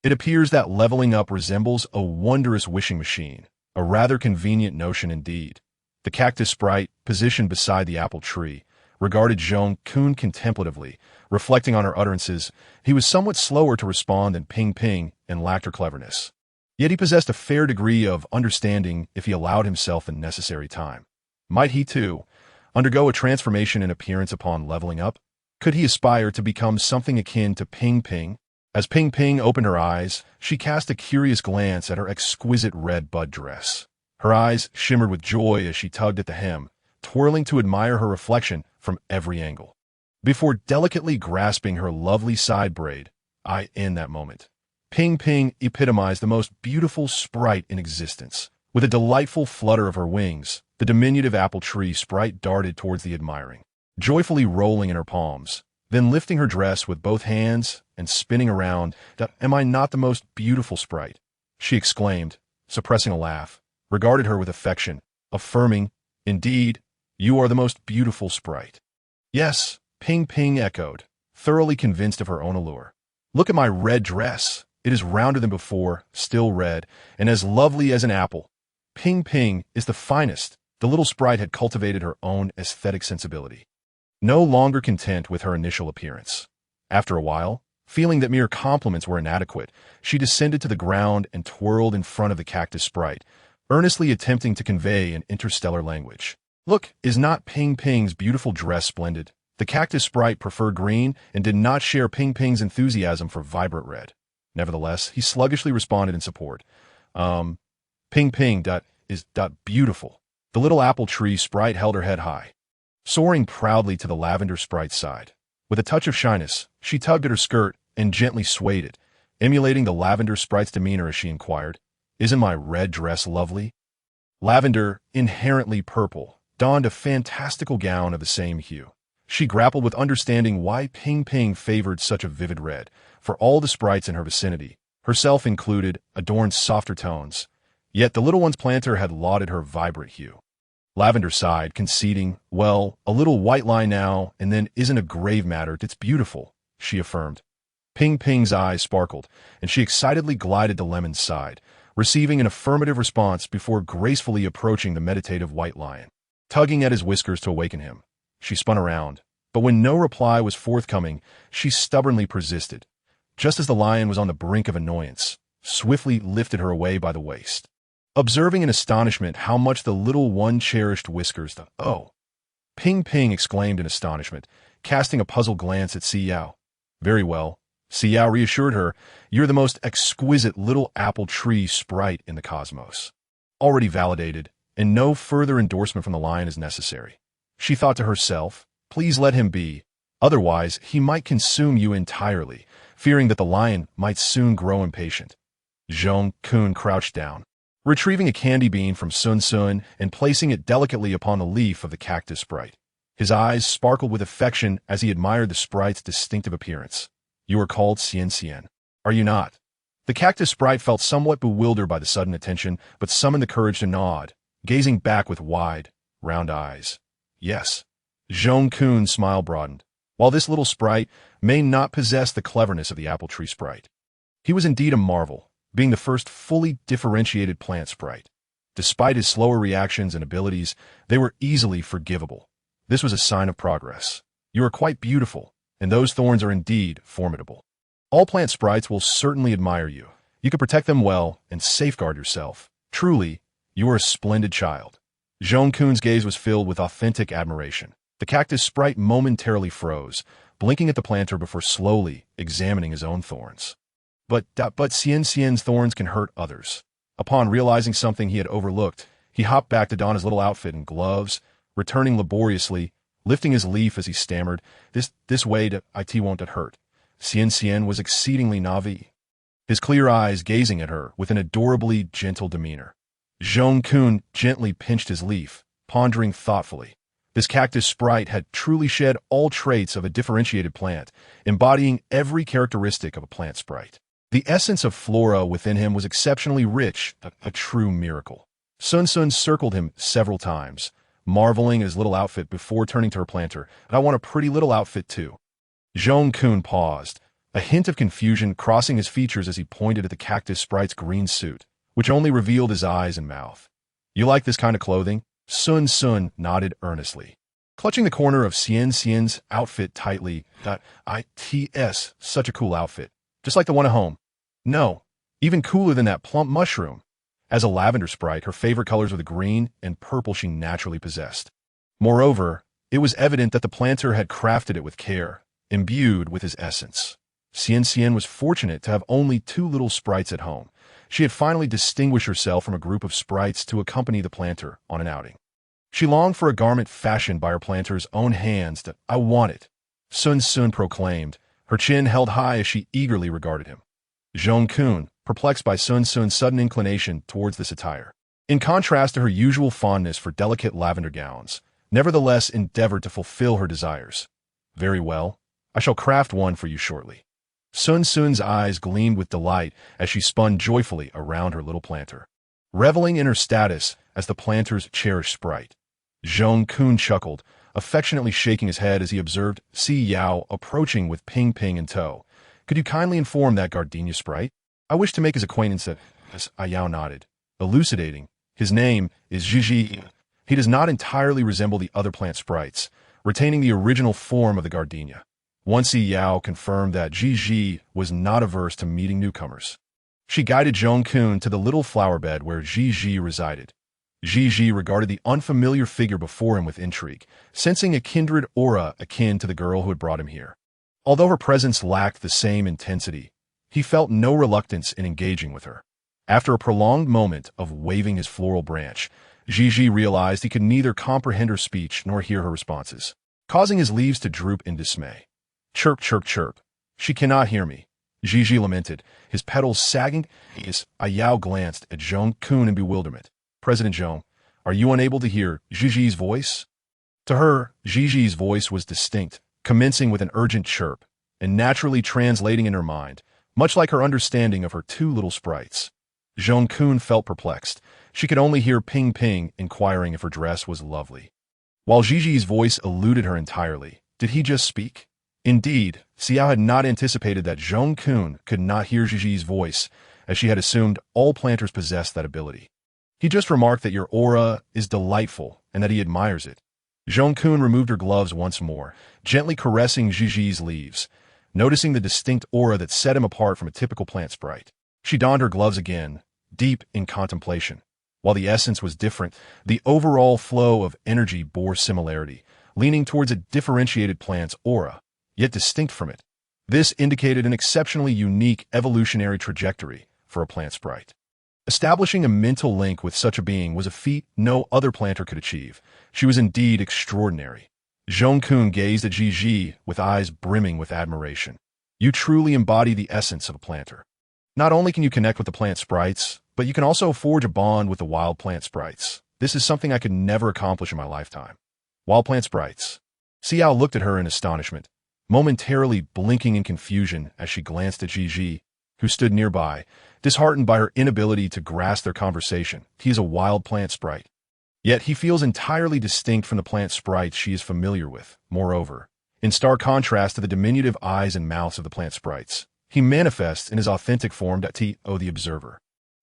S1: It appears that leveling up resembles a wondrous wishing machine, a rather convenient notion indeed. The cactus sprite, positioned beside the apple tree, regarded Zhong Kun contemplatively, reflecting on her utterances. He was somewhat slower to respond than Ping Ping and lacked her cleverness. Yet he possessed a fair degree of understanding if he allowed himself the necessary time. Might he, too, undergo a transformation in appearance upon leveling up? Could he aspire to become something akin to Ping Ping? As Ping Ping opened her eyes, she cast a curious glance at her exquisite red bud dress. Her eyes shimmered with joy as she tugged at the hem, twirling to admire her reflection from every angle. Before delicately grasping her lovely side braid, in that moment, Ping Ping epitomized the most beautiful sprite in existence. With a delightful flutter of her wings, the diminutive apple tree sprite darted towards the admiring, joyfully rolling in her palms, then lifting her dress with both hands and spinning around. Am I not the most beautiful sprite? She exclaimed, suppressing a laugh, regarded her with affection, affirming, indeed, you are the most beautiful sprite. Yes, Ping Ping echoed, thoroughly convinced of her own allure. Look at my red dress. It is rounder than before, still red, and as lovely as an apple. Ping Ping is the finest. The little sprite had cultivated her own aesthetic sensibility. No longer content with her initial appearance. After a while, feeling that mere compliments were inadequate, she descended to the ground and twirled in front of the cactus sprite, earnestly attempting to convey an interstellar language. Look, is not Ping Ping's beautiful dress splendid? The cactus sprite preferred green and did not share Ping Ping's enthusiasm for vibrant red. Nevertheless, he sluggishly responded in support. Ping Ping is beautiful. The little apple tree sprite held her head high, soaring proudly to the lavender sprite's side. With a touch of shyness, she tugged at her skirt and gently swayed it, emulating the lavender sprite's demeanor as she inquired, "Isn't my red dress lovely?" Lavender, inherently purple, donned a fantastical gown of the same hue. She grappled with understanding why Ping Ping favored such a vivid red, for all the sprites in her vicinity, herself included, adorned softer tones. Yet the little one's planter had lauded her vibrant hue. Lavender sighed, conceding, "Well, a little white line now, and then isn't a grave matter. It's beautiful," she affirmed. Ping Ping's eyes sparkled, and she excitedly glided to Lemon's side, receiving an affirmative response before gracefully approaching the meditative white lion. Tugging at his whiskers to awaken him, she spun around, but when no reply was forthcoming, she stubbornly persisted. Just as the lion was on the brink of annoyance, swiftly lifted her away by the waist. Observing in astonishment how much the little one cherished whiskers, "Oh!" Ping Ping exclaimed in astonishment, casting a puzzled glance at Si Yao. "Very well," Si Yao reassured her, "you're the most exquisite little apple tree sprite in the cosmos. Already validated, and no further endorsement from the lion is necessary." She thought to herself, "Please let him be, otherwise he might consume you entirely," fearing that the lion might soon grow impatient. Zhong Kun crouched down, retrieving a candy bean from Sun Sun and placing it delicately upon the leaf of the cactus sprite. His eyes sparkled with affection as he admired the sprite's distinctive appearance. "You are called Xian, are you not?" The cactus sprite felt somewhat bewildered by the sudden attention, but summoned the courage to nod, gazing back with wide, round eyes. "Yes." Zhong Kun's smile broadened. While this little sprite may not possess the cleverness of the apple tree sprite, he was indeed a marvel, being the first fully differentiated plant sprite. Despite his slower reactions and abilities, they were easily forgivable. This was a sign of progress. "You are quite beautiful, and those thorns are indeed formidable. All plant sprites will certainly admire you. You can protect them well and safeguard yourself. Truly, you are a splendid child." Zhong Kun's gaze was filled with authentic admiration. The cactus sprite momentarily froze, blinking at the planter before slowly examining his own thorns. But Xian's thorns can hurt others. Upon realizing something he had overlooked, he hopped back to don his little outfit and gloves, returning laboriously, lifting his leaf as he stammered, This way it won't hurt." Xian was exceedingly naive, his clear eyes gazing at her with an adorably gentle demeanor. Zhong Kun gently pinched his leaf, pondering thoughtfully. This cactus sprite had truly shed all traits of a differentiated plant, embodying every characteristic of a plant sprite. The essence of flora within him was exceptionally rich, a true miracle. Sun Sun circled him several times, marveling at his little outfit before turning to her planter. "I want a pretty little outfit too." Zhong Kun paused, a hint of confusion crossing his features as he pointed at the cactus sprite's green suit, which only revealed his eyes and mouth. "You like this kind of clothing?" Sun Sun nodded earnestly, clutching the corner of Xian's outfit tightly. "It's such a cool outfit. Just like the one at home. No, even cooler than that plump mushroom." As a lavender sprite, her favorite colors were the green and purple she naturally possessed. Moreover, it was evident that the planter had crafted it with care, imbued with his essence. Xian was fortunate to have only 2 little sprites at home. She had finally distinguished herself from a group of sprites to accompany the planter on an outing. She longed for a garment fashioned by her planter's own hands. "I want it," Sun Sun proclaimed, her chin held high as she eagerly regarded him. Zhong Kun, perplexed by Sun Sun's sudden inclination towards this attire, in contrast to her usual fondness for delicate lavender gowns, nevertheless endeavored to fulfill her desires. "Very well, I shall craft one for you shortly." Sun Sun's eyes gleamed with delight as she spun joyfully around her little planter, reveling in her status as the planter's cherished sprite. Zhong Kun chuckled, affectionately shaking his head as he observed Si Yao approaching with Ping Ping in tow. "Could you kindly inform that gardenia sprite? I wish to make his acquaintance." As Si Yao nodded, elucidating, "His name is Zhizhi. He does not entirely resemble the other plant sprites, retaining the original form of the gardenia." Once Si Yao confirmed that Zhizhi was not averse to meeting newcomers. She guided Zhong Kun to the little flower bed where Zhizhi resided. Zhizhi regarded the unfamiliar figure before him with intrigue, sensing a kindred aura akin to the girl who had brought him here. Although her presence lacked the same intensity, he felt no reluctance in engaging with her. After a prolonged moment of waving his floral branch, Zhizhi realized he could neither comprehend her speech nor hear her responses, causing his leaves to droop in dismay. "Chirp, chirp, chirp. She cannot hear me," Zhizhi lamented, his petals sagging. Si Yao glanced at Zhong Kun in bewilderment. "President Zhong, are you unable to hear Zhizhi's voice?" To her, Zhizhi's voice was distinct, commencing with an urgent chirp, and naturally translating in her mind, much like her understanding of her two little sprites. Zhong Kun felt perplexed. She could only hear Ping Ping inquiring if her dress was lovely. While Zhizhi's voice eluded her entirely, did he just speak? Indeed, Si Yao had not anticipated that Zhong Kun could not hear Zhizhi's voice, as she had assumed all planters possessed that ability. He just remarked that your aura is delightful and that he admires it. Zhong Kun removed her gloves once more, gently caressing Zhizhi's leaves, noticing the distinct aura that set him apart from a typical plant sprite. She donned her gloves again, deep in contemplation. While the essence was different, the overall flow of energy bore similarity, leaning towards a differentiated plant's aura, yet distinct from it. This indicated an exceptionally unique evolutionary trajectory for a plant sprite. Establishing a mental link with such a being was a feat no other planter could achieve. She was indeed extraordinary. Zhong Kun gazed at Zhizhi with eyes brimming with admiration. "You truly embody the essence of a planter. Not only can you connect with the plant sprites, but you can also forge a bond with the wild plant sprites. This is something I could never accomplish in my lifetime." Wild plant sprites. Si Yao looked at her in astonishment, momentarily blinking in confusion as she glanced at Zhizhi, who stood nearby, disheartened by her inability to grasp their conversation. He is a wild plant sprite. Yet he feels entirely distinct from the plant sprites she is familiar with. Moreover, in stark contrast to the diminutive eyes and mouths of the plant sprites, he manifests in his authentic form to the observer.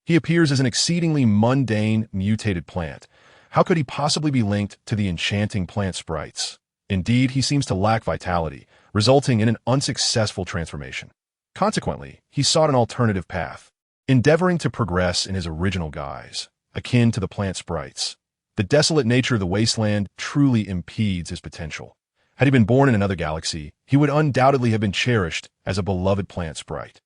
S1: He appears as an exceedingly mundane, mutated plant. How could he possibly be linked to the enchanting plant sprites? Indeed, he seems to lack vitality, resulting in an unsuccessful transformation. Consequently, he sought an alternative path, endeavoring to progress in his original guise, akin to the plant sprites. The desolate nature of the wasteland truly impedes his potential. Had he been born in another galaxy, he would undoubtedly have been cherished as a beloved plant sprite.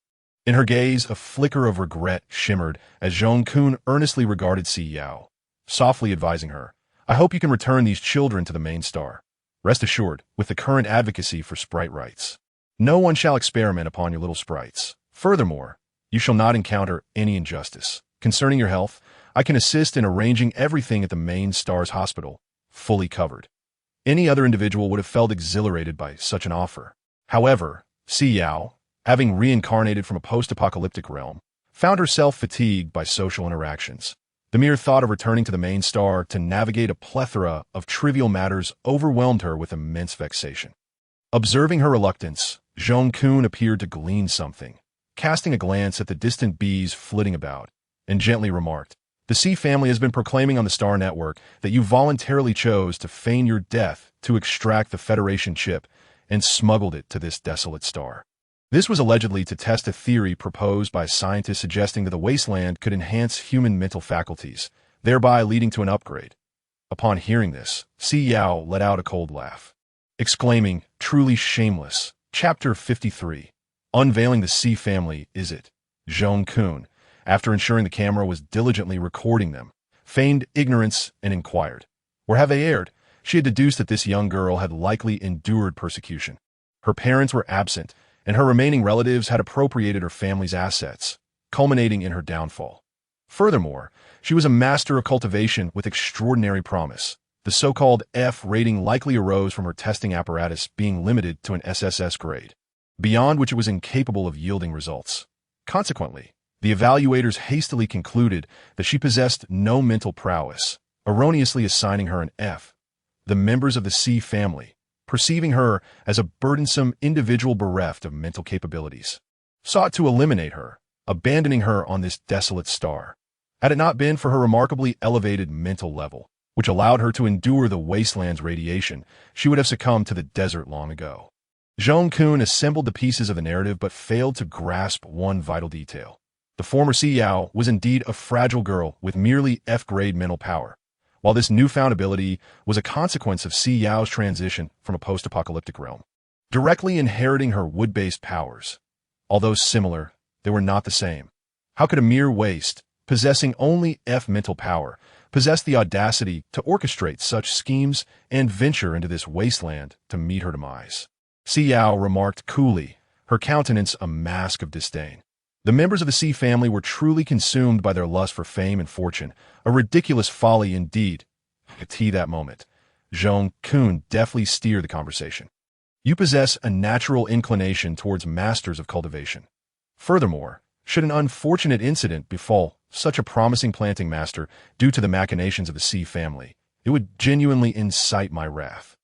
S1: In her gaze, a flicker of regret shimmered as Zhong Kun earnestly regarded Si Yao, softly advising her, "I hope you can return these children to the main star. Rest assured, with the current advocacy for sprite rights, no one shall experiment upon your little sprites. Furthermore, you shall not encounter any injustice. Concerning your health, I can assist in arranging everything at the main star's hospital, fully covered." Any other individual would have felt exhilarated by such an offer. However, Si Yao, having reincarnated from a post-apocalyptic realm, found herself fatigued by social interactions. The mere thought of returning to the main star to navigate a plethora of trivial matters overwhelmed her with immense vexation. Observing her reluctance, Zhong Kun appeared to glean something, casting a glance at the distant bees flitting about, and gently remarked, "The Si family has been proclaiming on the Star Network that you voluntarily chose to feign your death to extract the Federation chip and smuggled it to this desolate star. This was allegedly to test a theory proposed by scientists suggesting that the wasteland could enhance human mental faculties, thereby leading to an upgrade." Upon hearing this, Si Yao let out a cold laugh, exclaiming, "Truly shameless." Chapter 53. Unveiling the Si family, is it? Zhong Kun, after ensuring the camera was diligently recording them, feigned ignorance and inquired, "Where have they aired?" She had deduced that this young girl had likely endured persecution. Her parents were absent, and her remaining relatives had appropriated her family's assets, culminating in her downfall. Furthermore, she was a master of cultivation with extraordinary promise. The so-called F rating likely arose from her testing apparatus being limited to an SSS grade, beyond which it was incapable of yielding results. Consequently, the evaluators hastily concluded that she possessed no mental prowess, erroneously assigning her an F. the members of the Si family, perceiving her as a burdensome individual bereft of mental capabilities, sought to eliminate her, abandoning her on this desolate star. Had it not been for her remarkably elevated mental level, which allowed her to endure the wasteland's radiation, she would have succumbed to the desert long ago. Zhong Kun assembled the pieces of the narrative but failed to grasp one vital detail. The former Si Yao was indeed a fragile girl with merely F-grade mental power, while this newfound ability was a consequence of Si Yao's transition from a post-apocalyptic realm, directly inheriting her wood-based powers. Although similar, they were not the same. How could a mere waste, possessing only F mental power, possess the audacity to orchestrate such schemes and venture into this wasteland to meet her demise? Si Yao remarked coolly, her countenance a mask of disdain. The members of the Si family were truly consumed by their lust for fame and fortune, a ridiculous folly indeed. At that moment, Zhong Kun deftly steered the conversation. You possess a natural inclination towards masters of cultivation. Furthermore, should an unfortunate incident befall such a promising planting master due to the machinations of the Si family, it would genuinely incite my wrath.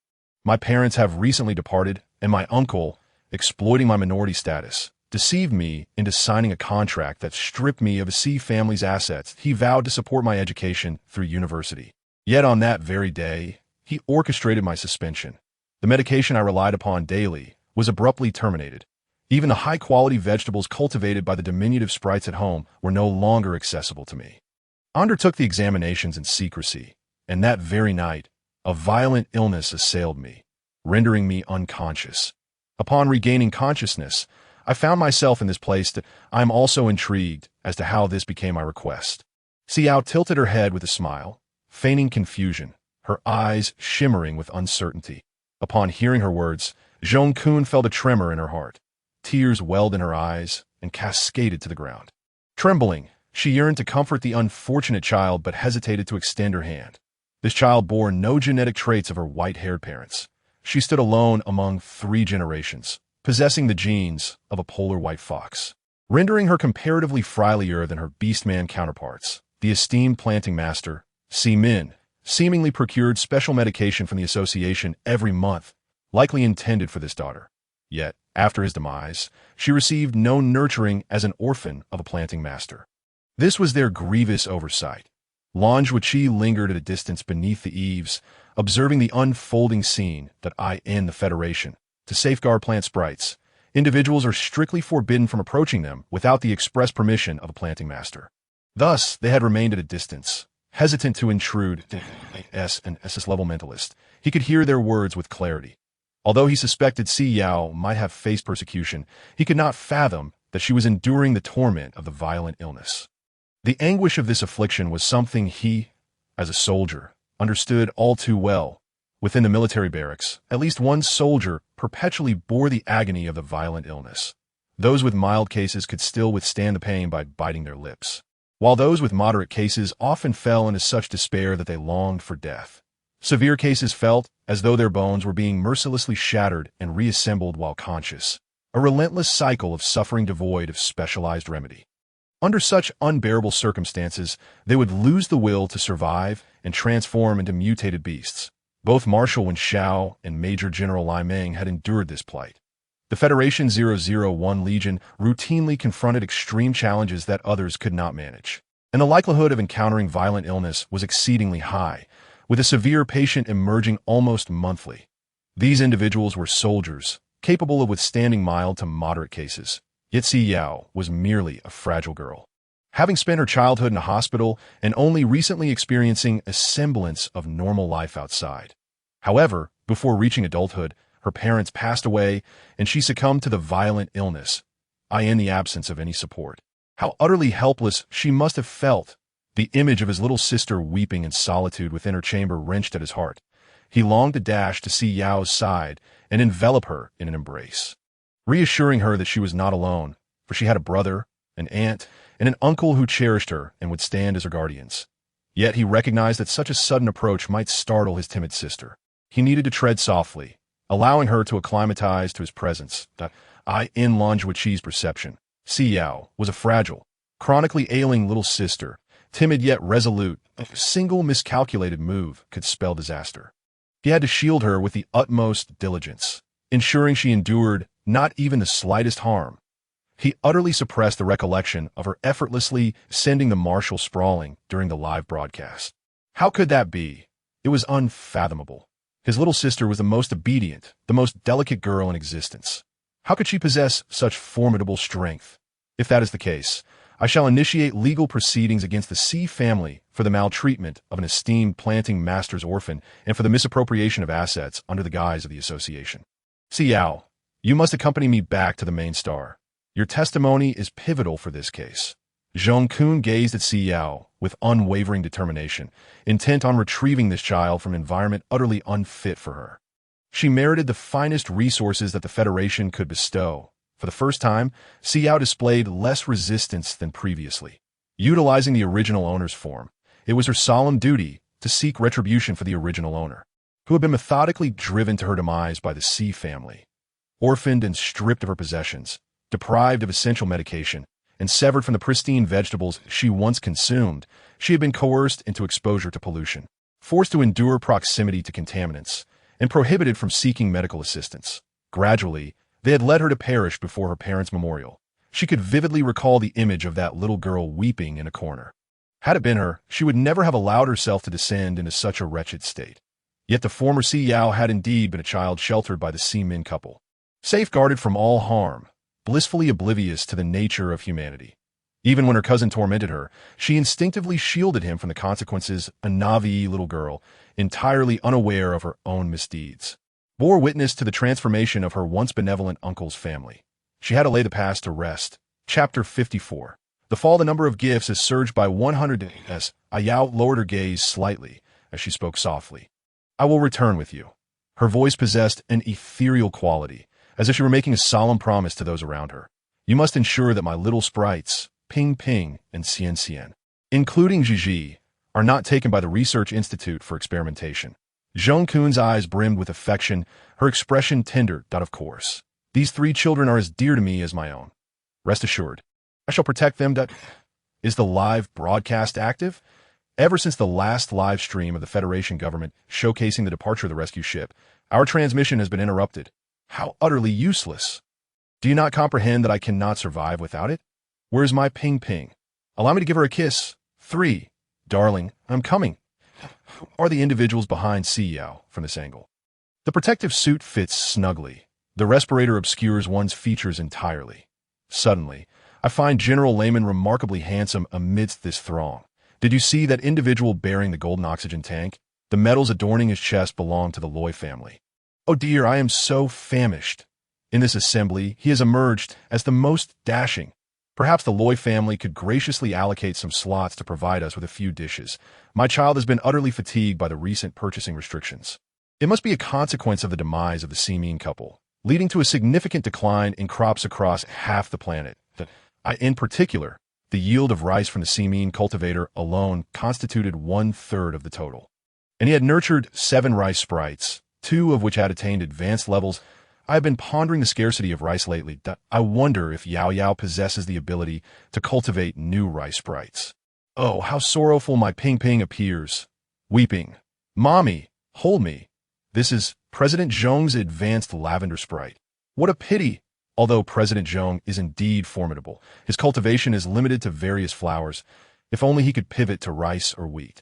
S1: My parents have recently departed, and my uncle, exploiting my minority status, deceived me into signing a contract that stripped me of the Si family's assets. He vowed to support my education through university. Yet on that very day, he orchestrated my suspension. The medication I relied upon daily was abruptly terminated. Even the high-quality vegetables cultivated by the diminutive sprites at home were no longer accessible to me. I undertook the examinations in secrecy, and that very night, a violent illness assailed me, rendering me unconscious. Upon regaining consciousness, I found myself in this place that I am also intrigued as to how this became my request. Si Yao tilted her head with a smile, feigning confusion, her eyes shimmering with uncertainty. Upon hearing her words, Zhong Kun felt a tremor in her heart. Tears welled in her eyes and cascaded to the ground. Trembling, she yearned to comfort the unfortunate child but hesitated to extend her hand. This child bore no genetic traits of her white-haired parents. She stood alone among 3 generations, possessing the genes of a polar white fox, rendering her comparatively frilier than her beastman counterparts. The esteemed planting master, Si Min, seemingly procured special medication from the association every month, likely intended for this daughter. Yet, after his demise, she received no nurturing as an orphan of a planting master. This was their grievous oversight. Lan Zhuqi lingered at a distance beneath the eaves, observing the unfolding scene that in the Federation. To safeguard plant sprites, individuals are strictly forbidden from approaching them without the express permission of a planting master. Thus, they had remained at a distance, hesitant to intrude. An SS-level mentalist, he could hear their words with clarity. Although he suspected Si Yao might have faced persecution, he could not fathom that she was enduring the torment of the violent illness. The anguish of this affliction was something he, as a soldier, understood all too well. Within the military barracks, at least one soldier perpetually bore the agony of the violent illness. Those with mild cases could still withstand the pain by biting their lips, while those with moderate cases often fell into such despair that they longed for death. Severe cases felt as though their bones were being mercilessly shattered and reassembled while conscious, a relentless cycle of suffering devoid of specialized remedy. Under such unbearable circumstances, they would lose the will to survive and transform into mutated beasts. Both Marshal Wen Xiao and Major General Lai Meng had endured this plight. The Federation 001 Legion routinely confronted extreme challenges that others could not manage, and the likelihood of encountering violent illness was exceedingly high, with a severe patient emerging almost monthly. These individuals were soldiers, capable of withstanding mild to moderate cases. Yet Si Yao was merely a fragile girl, having spent her childhood in a hospital and only recently experiencing a semblance of normal life outside. However, before reaching adulthood, her parents passed away and she succumbed to the violent illness, in the absence of any support. How utterly helpless she must have felt. The image of his little sister weeping in solitude within her chamber wrenched at his heart. He longed to dash to Si Yao's side and envelop her in an embrace, reassuring her that she was not alone, for she had a brother, an aunt, and an uncle who cherished her and would stand as her guardians. Yet he recognized that such a sudden approach might startle his timid sister. He needed to tread softly, allowing her to acclimatize to his presence. In Lan Zhuqi's perception, Si Yao was a fragile, chronically ailing little sister, timid yet resolute. A single miscalculated move could spell disaster. He had to shield her with the utmost diligence, ensuring she endured not even the slightest harm. He utterly suppressed the recollection of her effortlessly sending the marshal sprawling during the live broadcast. How could that be? It was unfathomable. His little sister was the most obedient, the most delicate girl in existence. How could she possess such formidable strength? If that is the case, I shall initiate legal proceedings against the Si family for the maltreatment of an esteemed planting master's orphan and for the misappropriation of assets under the guise of the association. Si Yao, you must accompany me back to the main star. Your testimony is pivotal for this case. Zhong Kun gazed at Si Yao with unwavering determination, intent on retrieving this child from an environment utterly unfit for her. She merited the finest resources that the Federation could bestow. For the first time, Si Yao displayed less resistance than previously. Utilizing the original owner's form, it was her solemn duty to seek retribution for the original owner, who had been methodically driven to her demise by the Si family. Orphaned and stripped of her possessions, deprived of essential medication, and severed from the pristine vegetables she once consumed, she had been coerced into exposure to pollution, forced to endure proximity to contaminants, and prohibited from seeking medical assistance. Gradually, they had led her to perish before her parents' memorial. She could vividly recall the image of that little girl weeping in a corner. Had it been her, she would never have allowed herself to descend into such a wretched state. Yet the former Si Yao had indeed been a child sheltered by the Si Min couple, safeguarded from all harm, blissfully oblivious to the nature of humanity. Even when her cousin tormented her, she instinctively shielded him from the consequences. A Navi little girl, entirely unaware of her own misdeeds, bore witness to the transformation of her once benevolent uncle's family. She had to lay the past to rest. Chapter 54. The fall. The number of gifts has surged by 100 as Si Yao lowered her gaze slightly as she spoke softly. I will return with you. Her voice possessed an ethereal quality, as if she were making a solemn promise to those around her. You must ensure that my little sprites, Ping Ping and Xian Xian, including Gigi, are not taken by the Research Institute for experimentation. Zhong Kun's eyes brimmed with affection, her expression tender. Of course. These 3 children are as dear to me as my own. Rest assured, I shall protect them. Is the live broadcast active? Ever since the last live stream of the Federation government showcasing the departure of the rescue ship, our transmission has been interrupted. How utterly useless. Do you not comprehend that I cannot survive without it? Where's my Ping Ping? Allow me to give her a kiss. 3. Darling, I'm coming. Who are the individuals behind Si Yao from this angle? The protective suit fits snugly. The respirator obscures one's features entirely. Suddenly, I find General Layman remarkably handsome amidst this throng. Did you see that individual bearing the golden oxygen tank? The medals adorning his chest belong to the Loy family. Oh dear, I am so famished. In this assembly, he has emerged as the most dashing. Perhaps the Loy family could graciously allocate some slots to provide us with a few dishes. My child has been utterly fatigued by the recent purchasing restrictions. It must be a consequence of the demise of the Si Min couple, leading to a significant decline in crops across half the planet. In particular, the yield of rice from the Si Min cultivator alone constituted 1/3 of the total. And he had nurtured 7 rice sprites, 2 of which had attained advanced levels. I have been pondering the scarcity of rice lately. I wonder if Yao Yao possesses the ability to cultivate new rice sprites. Oh, how sorrowful my Ping Ping appears. Weeping. Mommy, hold me. This is President Zhong's advanced lavender sprite. What a pity. Although President Zhong is indeed formidable, his cultivation is limited to various flowers. If only he could pivot to rice or wheat.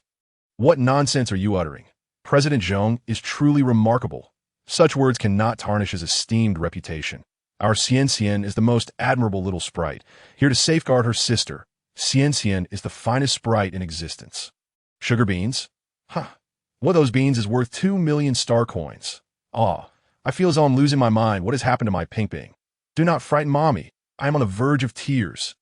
S1: What nonsense are you uttering? President Zhong is truly remarkable. Such words cannot tarnish his esteemed reputation. Our Xian Xian is the most admirable little sprite, here to safeguard her sister. Xian Xian is the finest sprite in existence. Sugar beans? Huh. One of those beans is worth 2 million star coins. Ah, I feel as though I'm losing my mind. What has happened to my Ping Ping? Do not frighten Mommy. I am on the verge of tears.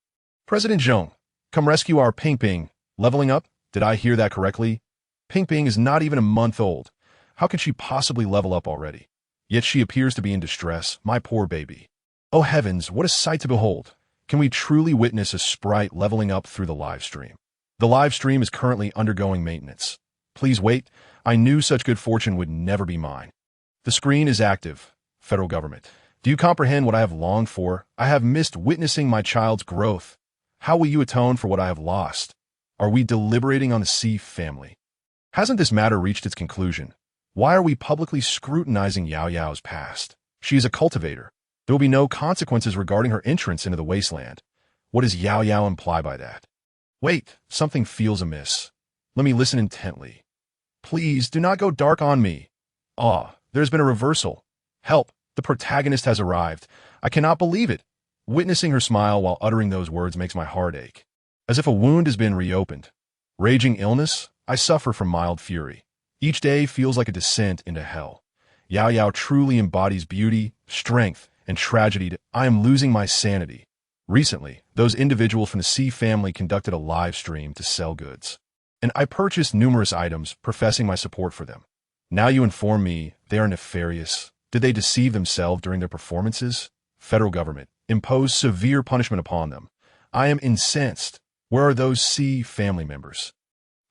S1: President Zhong, come rescue our Ping Ping. Leveling up? Did I hear that correctly? Ping Ping is not even a month old. How can she possibly level up already? Yet she appears to be in distress, my poor baby. Oh heavens, what a sight to behold. Can we truly witness a sprite leveling up through the live stream? The live stream is currently undergoing maintenance. Please wait. I knew such good fortune would never be mine. The screen is active. Federal government. Do you comprehend what I have longed for? I have missed witnessing my child's growth. How will you atone for what I have lost? Are we deliberating on the Si family? Hasn't this matter reached its conclusion? Why are we publicly scrutinizing Yao Yao's past? She is a cultivator. There will be no consequences regarding her entrance into the wasteland. What does Yao Yao imply by that? Wait, something feels amiss. Let me listen intently. Please, do not go dark on me. Ah, there's been a reversal. Help, the protagonist has arrived. I cannot believe it. Witnessing her smile while uttering those words makes my heart ache. As if a wound has been reopened. Raging illness, I suffer from mild fury. Each day feels like a descent into hell. Yao Yao truly embodies beauty, strength, and tragedy. I am losing my sanity. Recently, those individuals from the Si family conducted a live stream to sell goods. And I purchased numerous items, professing my support for them. Now you inform me they are nefarious. Did they deceive themselves during their performances? Federal government, impose severe punishment upon them. I am incensed. Where are those Si family members?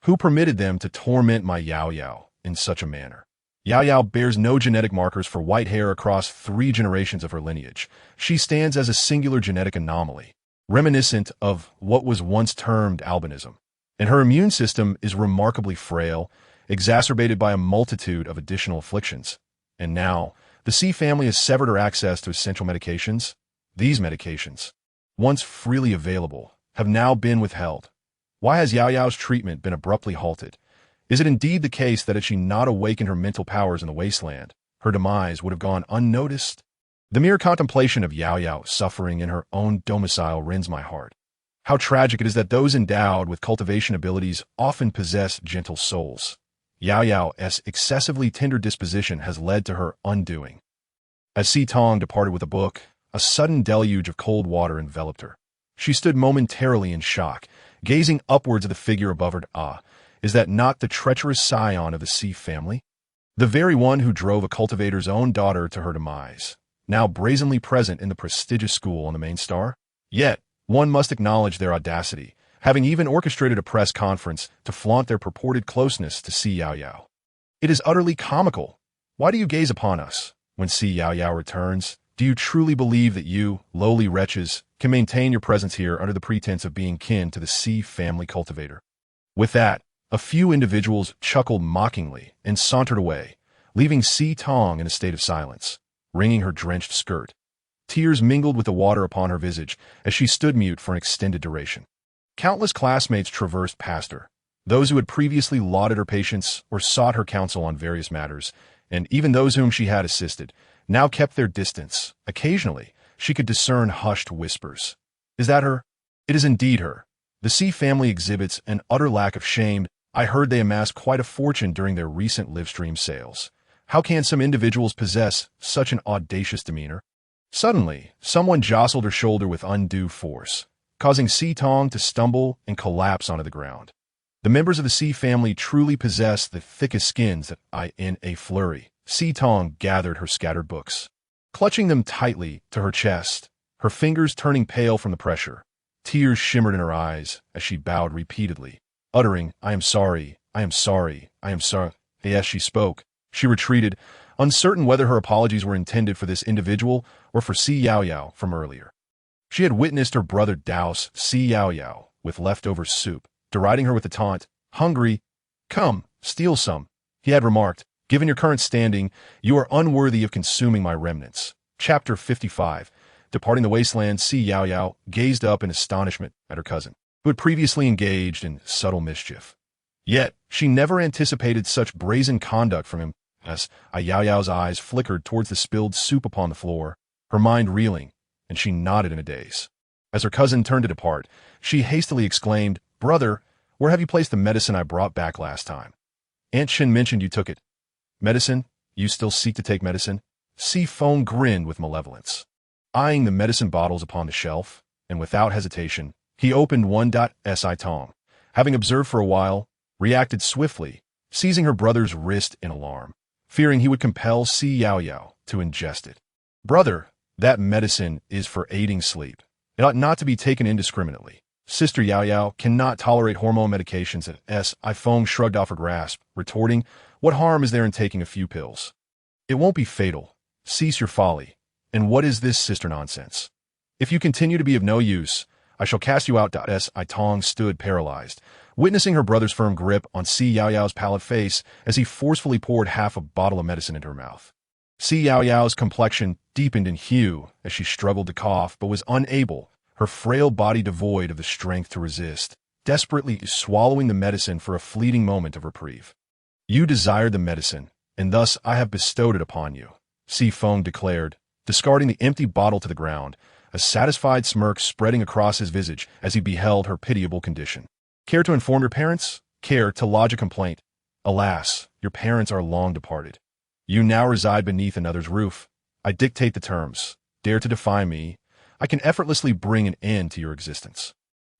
S1: Who permitted them to torment my Yao Yao in such a manner? Yao Yao bears no genetic markers for white hair across 3 generations of her lineage. She stands as a singular genetic anomaly, reminiscent of what was once termed albinism. And her immune system is remarkably frail, exacerbated by a multitude of additional afflictions. And now, the Si family has severed her access to essential medications. These medications, once freely available, have now been withheld. Why has Yao Yao's treatment been abruptly halted? Is it indeed the case that had she not awakened her mental powers in the wasteland, her demise would have gone unnoticed? The mere contemplation of Yao Yao suffering in her own domicile rends my heart. How tragic it is that those endowed with cultivation abilities often possess gentle souls. Yao Yao's excessively tender disposition has led to her undoing. As Si Tong departed with the book, a sudden deluge of cold water enveloped her. She stood momentarily in shock, gazing upwards at the figure above her. Is that not the treacherous scion of the Si family? The very one who drove a cultivator's own daughter to her demise, now brazenly present in the prestigious school on the main star? Yet, one must acknowledge their audacity, having even orchestrated a press conference to flaunt their purported closeness to Si Yao. It is utterly comical. Why do you gaze upon us? When Si Yao returns, do you truly believe that you, lowly wretches, can maintain your presence here under the pretense of being kin to the Si family cultivator? With that, a few individuals chuckled mockingly and sauntered away, leaving Si Tong in a state of silence, wringing her drenched skirt. Tears mingled with the water upon her visage as she stood mute for an extended duration. Countless classmates traversed past her, those who had previously lauded her patience or sought her counsel on various matters, and even those whom she had assisted, now kept their distance. Occasionally, she could discern hushed whispers. Is that her? It is indeed her. The Si family exhibits an utter lack of shame. I heard they amassed quite a fortune during their recent Livestream sales. How can some individuals possess such an audacious demeanor? Suddenly, someone jostled her shoulder with undue force, causing Si Tong to stumble and collapse onto the ground. The members of the Si family truly possess the thickest skins that in a flurry. Si Tong gathered her scattered books, clutching them tightly to her chest, her fingers turning pale from the pressure. Tears shimmered in her eyes as she bowed repeatedly, uttering, I am sorry, I am sorry, I am sorry. As she spoke, she retreated, uncertain whether her apologies were intended for this individual or for Si Yao from earlier. She had witnessed her brother douse Si Yao with leftover soup, deriding her with the taunt, hungry, come, steal some. He had remarked, given your current standing, you are unworthy of consuming my remnants. Chapter 55. Departing the wasteland, Si Yao gazed up in astonishment at her cousin, who had previously engaged in subtle mischief. Yet, she never anticipated such brazen conduct from him. As Yao's eyes flickered towards the spilled soup upon the floor, her mind reeling, and she nodded in a daze. As her cousin turned to depart, she hastily exclaimed, Brother, where have you placed the medicine I brought back last time? Aunt Shin mentioned you took it. Medicine? You still seek to take medicine? Si Feng grinned with malevolence. Eyeing the medicine bottles upon the shelf, and without hesitation, he opened one. Si Tong, having observed for a while, reacted swiftly, seizing her brother's wrist in alarm, fearing he would compel Si Yao to ingest it. Brother, that medicine is for aiding sleep. It ought not to be taken indiscriminately. Sister Yao cannot tolerate hormone medications. Si Feng shrugged off her grasp, retorting, what harm is there in taking a few pills? It won't be fatal. Cease your folly. And what is this sister nonsense? If you continue to be of no use, I shall cast you out. Si Tong stood paralyzed, witnessing her brother's firm grip on Si Yao's pallid face as he forcefully poured half a bottle of medicine into her mouth. Si Yao's complexion deepened in hue as she struggled to cough but was unable, her frail body devoid of the strength to resist, desperately swallowing the medicine for a fleeting moment of reprieve. "You desired the medicine, and thus I have bestowed it upon you," Si Feng declared, discarding the empty bottle to the ground, a satisfied smirk spreading across his visage as he beheld her pitiable condition. "Care to inform your parents? Care to lodge a complaint? Alas, your parents are long departed. You now reside beneath another's roof. I dictate the terms. Dare to defy me, I can effortlessly bring an end to your existence."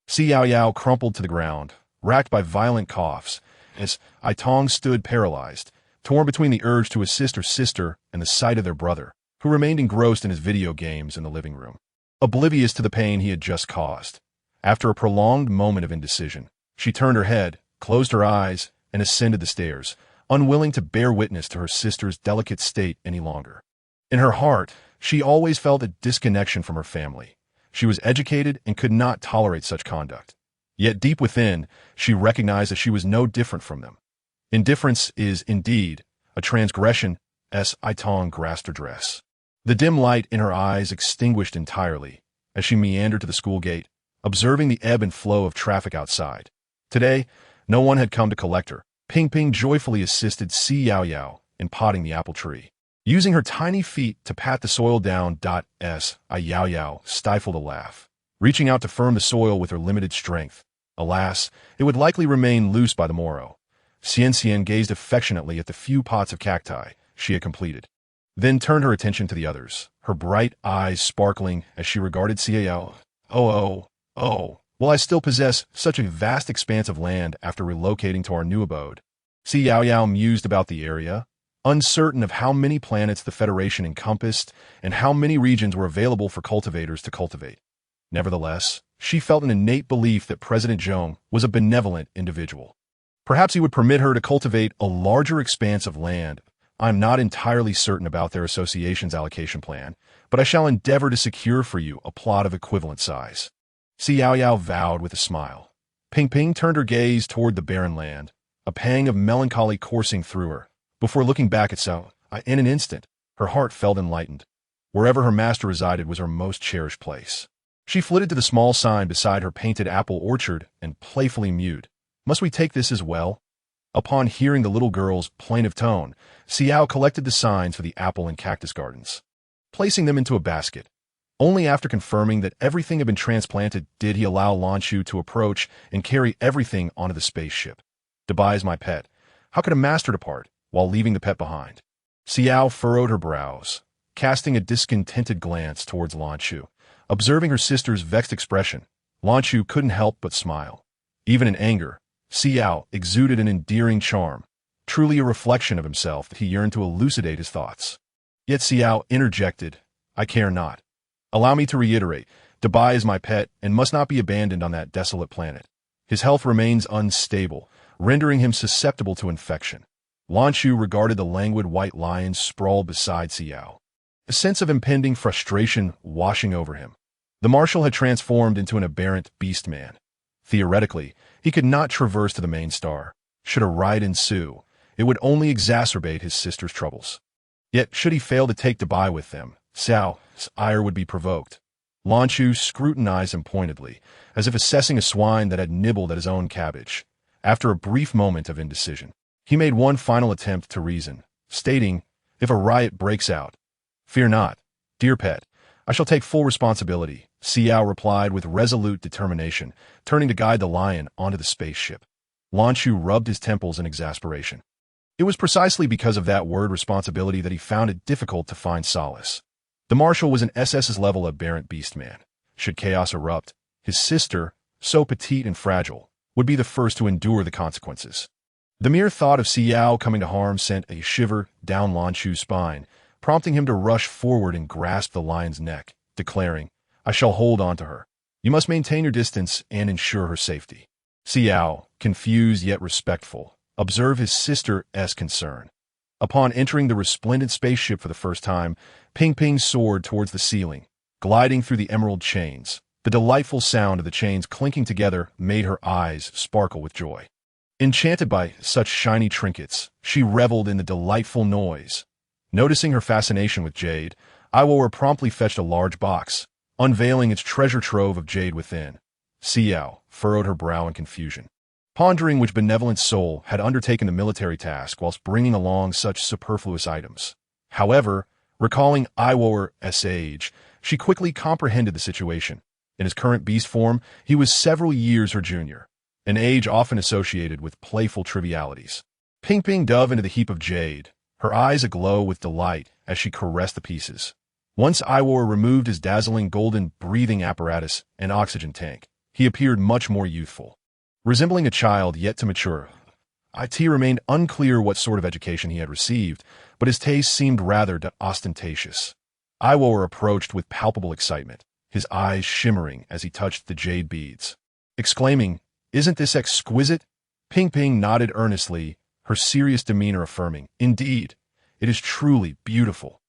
S1: Si Yao crumpled to the ground, racked by violent coughs, as Tong stood paralyzed, torn between the urge to assist her sister and the sight of their brother, who remained engrossed in his video games in the living room, oblivious to the pain he had just caused. After a prolonged moment of indecision, she turned her head, closed her eyes, and ascended the stairs, unwilling to bear witness to her sister's delicate state any longer. In her heart, she always felt a disconnection from her family. She was educated and could not tolerate such conduct. Yet deep within, she recognized that she was no different from them. Indifference is, indeed, a transgression. Tong grasped her dress. The dim light in her eyes extinguished entirely as she meandered to the school gate, observing the ebb and flow of traffic outside. Today, no one had come to collect her. Ping Ping joyfully assisted Si Yao in potting the apple tree. Using her tiny feet to pat the soil down. Yao stifled a laugh, reaching out to firm the soil with her limited strength. Alas, it would likely remain loose by the morrow. Xian gazed affectionately at the few pots of cacti she had completed, then turned her attention to the others, her bright eyes sparkling as she regarded Si Yao. Oh, will I still possess such a vast expanse of land after relocating to our new abode? Si Yao mused about the area, uncertain of how many planets the Federation encompassed and how many regions were available for cultivators to cultivate. Nevertheless, she felt an innate belief that President Zhong was a benevolent individual. Perhaps he would permit her to cultivate a larger expanse of land. I'm not entirely certain about their association's allocation plan, but I shall endeavor to secure for you a plot of equivalent size. Si Yao vowed with a smile. Ping Ping turned her gaze toward the barren land, a pang of melancholy coursing through her. Before looking back at Sao, in an instant, her heart felt enlightened. Wherever her master resided was her most cherished place. She flitted to the small sign beside her painted apple orchard and playfully mewed. Must we take this as well? Upon hearing the little girl's plaintive tone, Si Yao collected the signs for the apple and cactus gardens, placing them into a basket. Only after confirming that everything had been transplanted did he allow Lanshu to approach and carry everything onto the spaceship. Dubai is my pet. How could a master depart while leaving the pet behind? Si Yao furrowed her brows, casting a discontented glance towards Lanshu. Observing her sister's vexed expression, Lanshu couldn't help but smile. Even in anger, Si Yao exuded an endearing charm, truly a reflection of himself that he yearned to elucidate his thoughts. Yet Si Yao interjected, I care not. Allow me to reiterate, Dubai is my pet and must not be abandoned on that desolate planet. His health remains unstable, rendering him susceptible to infection. Lanshu regarded the languid white lion sprawled beside Si Yao, a sense of impending frustration washing over him. The marshal had transformed into an aberrant beast man. Theoretically, he could not traverse to the main star. Should a riot ensue, it would only exacerbate his sister's troubles. Yet, should he fail to take Dubai with them, Xiao's ire would be provoked. Lanshu scrutinized him pointedly, as if assessing a swine that had nibbled at his own cabbage. After a brief moment of indecision, he made one final attempt to reason, stating, if a riot breaks out, fear not, dear pet, I shall take full responsibility, Si Yao replied with resolute determination, turning to guide the lion onto the spaceship. Lanshu rubbed his temples in exasperation. It was precisely because of that word responsibility that he found it difficult to find solace. The marshal was an SS's level aberrant beastman. Should chaos erupt, his sister, so petite and fragile, would be the first to endure the consequences. The mere thought of Si Yao coming to harm sent a shiver down Lanshu's spine, prompting him to rush forward and grasp the lion's neck, declaring, I shall hold on to her. You must maintain your distance and ensure her safety. Si Yao, confused yet respectful, observed his sister's concern. Upon entering the resplendent spaceship for the first time, Ping Ping soared towards the ceiling, gliding through the emerald chains, The delightful sound of the chains clinking together made her eyes sparkle with joy. Enchanted by such shiny trinkets, she reveled in the delightful noise. Noticing her fascination with jade, Iwower promptly fetched a large box, unveiling its treasure trove of jade within. Si Yao furrowed her brow in confusion, pondering which benevolent soul had undertaken the military task whilst bringing along such superfluous items. However, recalling Iwower's age, she quickly comprehended the situation. In his current beast form, he was several years her junior, an age often associated with playful trivialities. Ping dove into the heap of jade, her eyes aglow with delight as she caressed the pieces. Once Iwower removed his dazzling golden breathing apparatus and oxygen tank, he appeared much more youthful. Resembling a child yet to mature, It remained unclear what sort of education he had received, but his taste seemed rather ostentatious. Iwower approached with palpable excitement, his eyes shimmering as he touched the jade beads. Exclaiming, "Isn't this exquisite?" Ping nodded earnestly, her serious demeanor affirming, "Indeed, it is truly beautiful.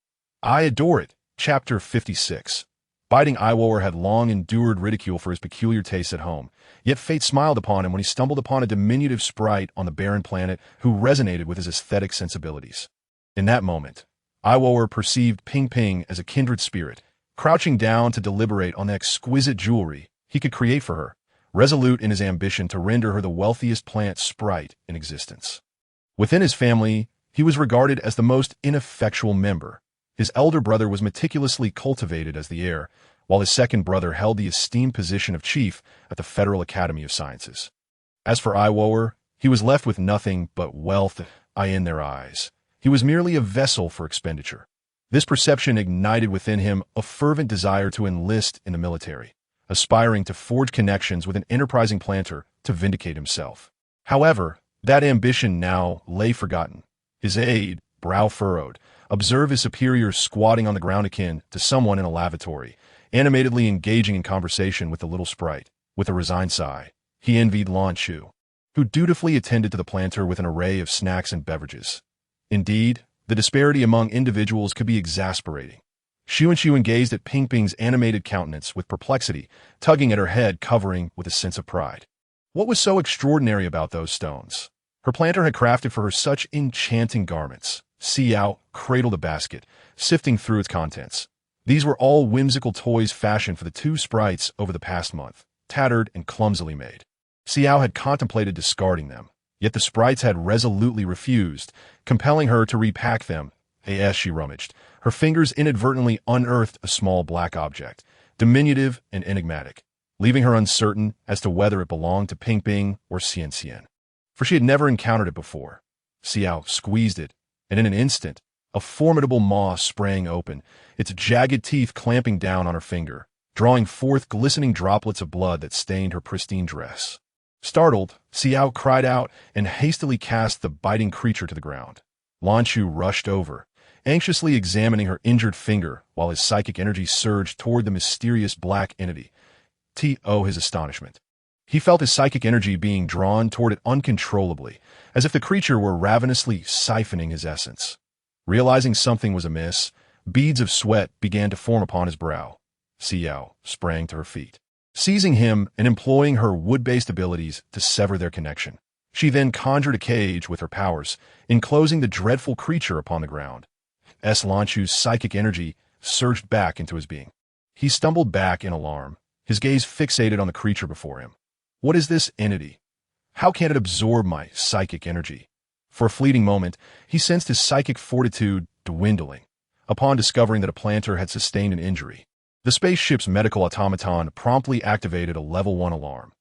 S1: I adore it." Chapter 56. Biting Iwower had long endured ridicule for his peculiar tastes at home, yet fate smiled upon him when he stumbled upon a diminutive sprite on the barren planet who resonated with his aesthetic sensibilities. In that moment, Iwower perceived Ping as a kindred spirit, crouching down to deliberate on the exquisite jewelry he could create for her, resolute in his ambition to render her the wealthiest plant sprite in existence. Within his family, he was regarded as the most ineffectual member. His elder brother was meticulously cultivated as the heir, while his second brother held the esteemed position of chief at the Federal Academy of Sciences. As for Iwower, he was left with nothing but wealth in their eyes. He was merely a vessel for expenditure. This perception ignited within him a fervent desire to enlist in the military, aspiring to forge connections with an enterprising planter to vindicate himself. However, that ambition now lay forgotten. His aide, brow furrowed, observed his superior squatting on the ground akin to someone in a lavatory, animatedly engaging in conversation with the little sprite. With a resigned sigh, he envied Lan Chu, who dutifully attended to the planter with an array of snacks and beverages. Indeed, the disparity among individuals could be exasperating. Shu gazed at Ping's animated countenance with perplexity, tugging at her head, covering with a sense of pride. What was so extraordinary about those stones? Her planter had crafted for her such enchanting garments. Si Yao cradled a basket, sifting through its contents. These were all whimsical toys fashioned for the two sprites over the past month, tattered and clumsily made. Si Yao had contemplated discarding them, yet the sprites had resolutely refused, compelling her to repack them. As she rummaged, her fingers inadvertently unearthed a small black object, diminutive and enigmatic, leaving her uncertain as to whether it belonged to Ping or Xian, for she had never encountered it before. Si Yao squeezed it, and in an instant, a formidable maw sprang open, its jagged teeth clamping down on her finger, drawing forth glistening droplets of blood that stained her pristine dress. Startled, Si Yao cried out and hastily cast the biting creature to the ground. Lan Chu rushed over, anxiously examining her injured finger while his psychic energy surged toward the mysterious black entity. His astonishment. He felt his psychic energy being drawn toward it uncontrollably, as if the creature were ravenously siphoning his essence. Realizing something was amiss, beads of sweat began to form upon his brow. Si Yao sprang to her feet, seizing him and employing her wood-based abilities to sever their connection. She then conjured a cage with her powers, enclosing the dreadful creature upon the ground. Lan Chu's psychic energy surged back into his being. He stumbled back in alarm, his gaze fixated on the creature before him. What is this entity? How can it absorb my psychic energy? For a fleeting moment, he sensed his psychic fortitude dwindling, upon discovering that a planter had sustained an injury. The spaceship's medical automaton promptly activated a Level 1 alarm.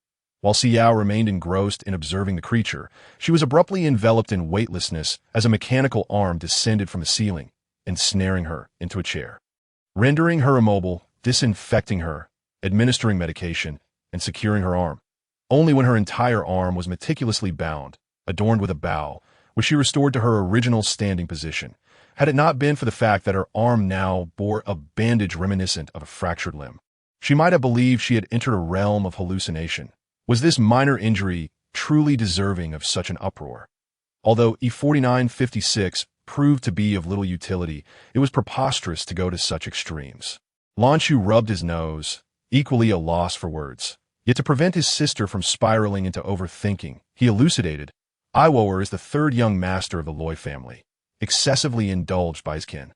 S1: While Si Yao remained engrossed in observing the creature, she was abruptly enveloped in weightlessness as a mechanical arm descended from the ceiling, ensnaring her into a chair. Rendering her immobile, disinfecting her, administering medication, and securing her arm. Only when her entire arm was meticulously bound, adorned with a bow, was she restored to her original standing position. Had it not been for the fact that her arm now bore a bandage reminiscent of a fractured limb, she might have believed she had entered a realm of hallucination. Was this minor injury truly deserving of such an uproar? Although E4956 proved to be of little utility, it was preposterous to go to such extremes. Lan Chu rubbed his nose, equally a loss for words. Yet to prevent his sister from spiraling into overthinking, he elucidated, Iwoer is the third young master of the Loy family, excessively indulged by his kin.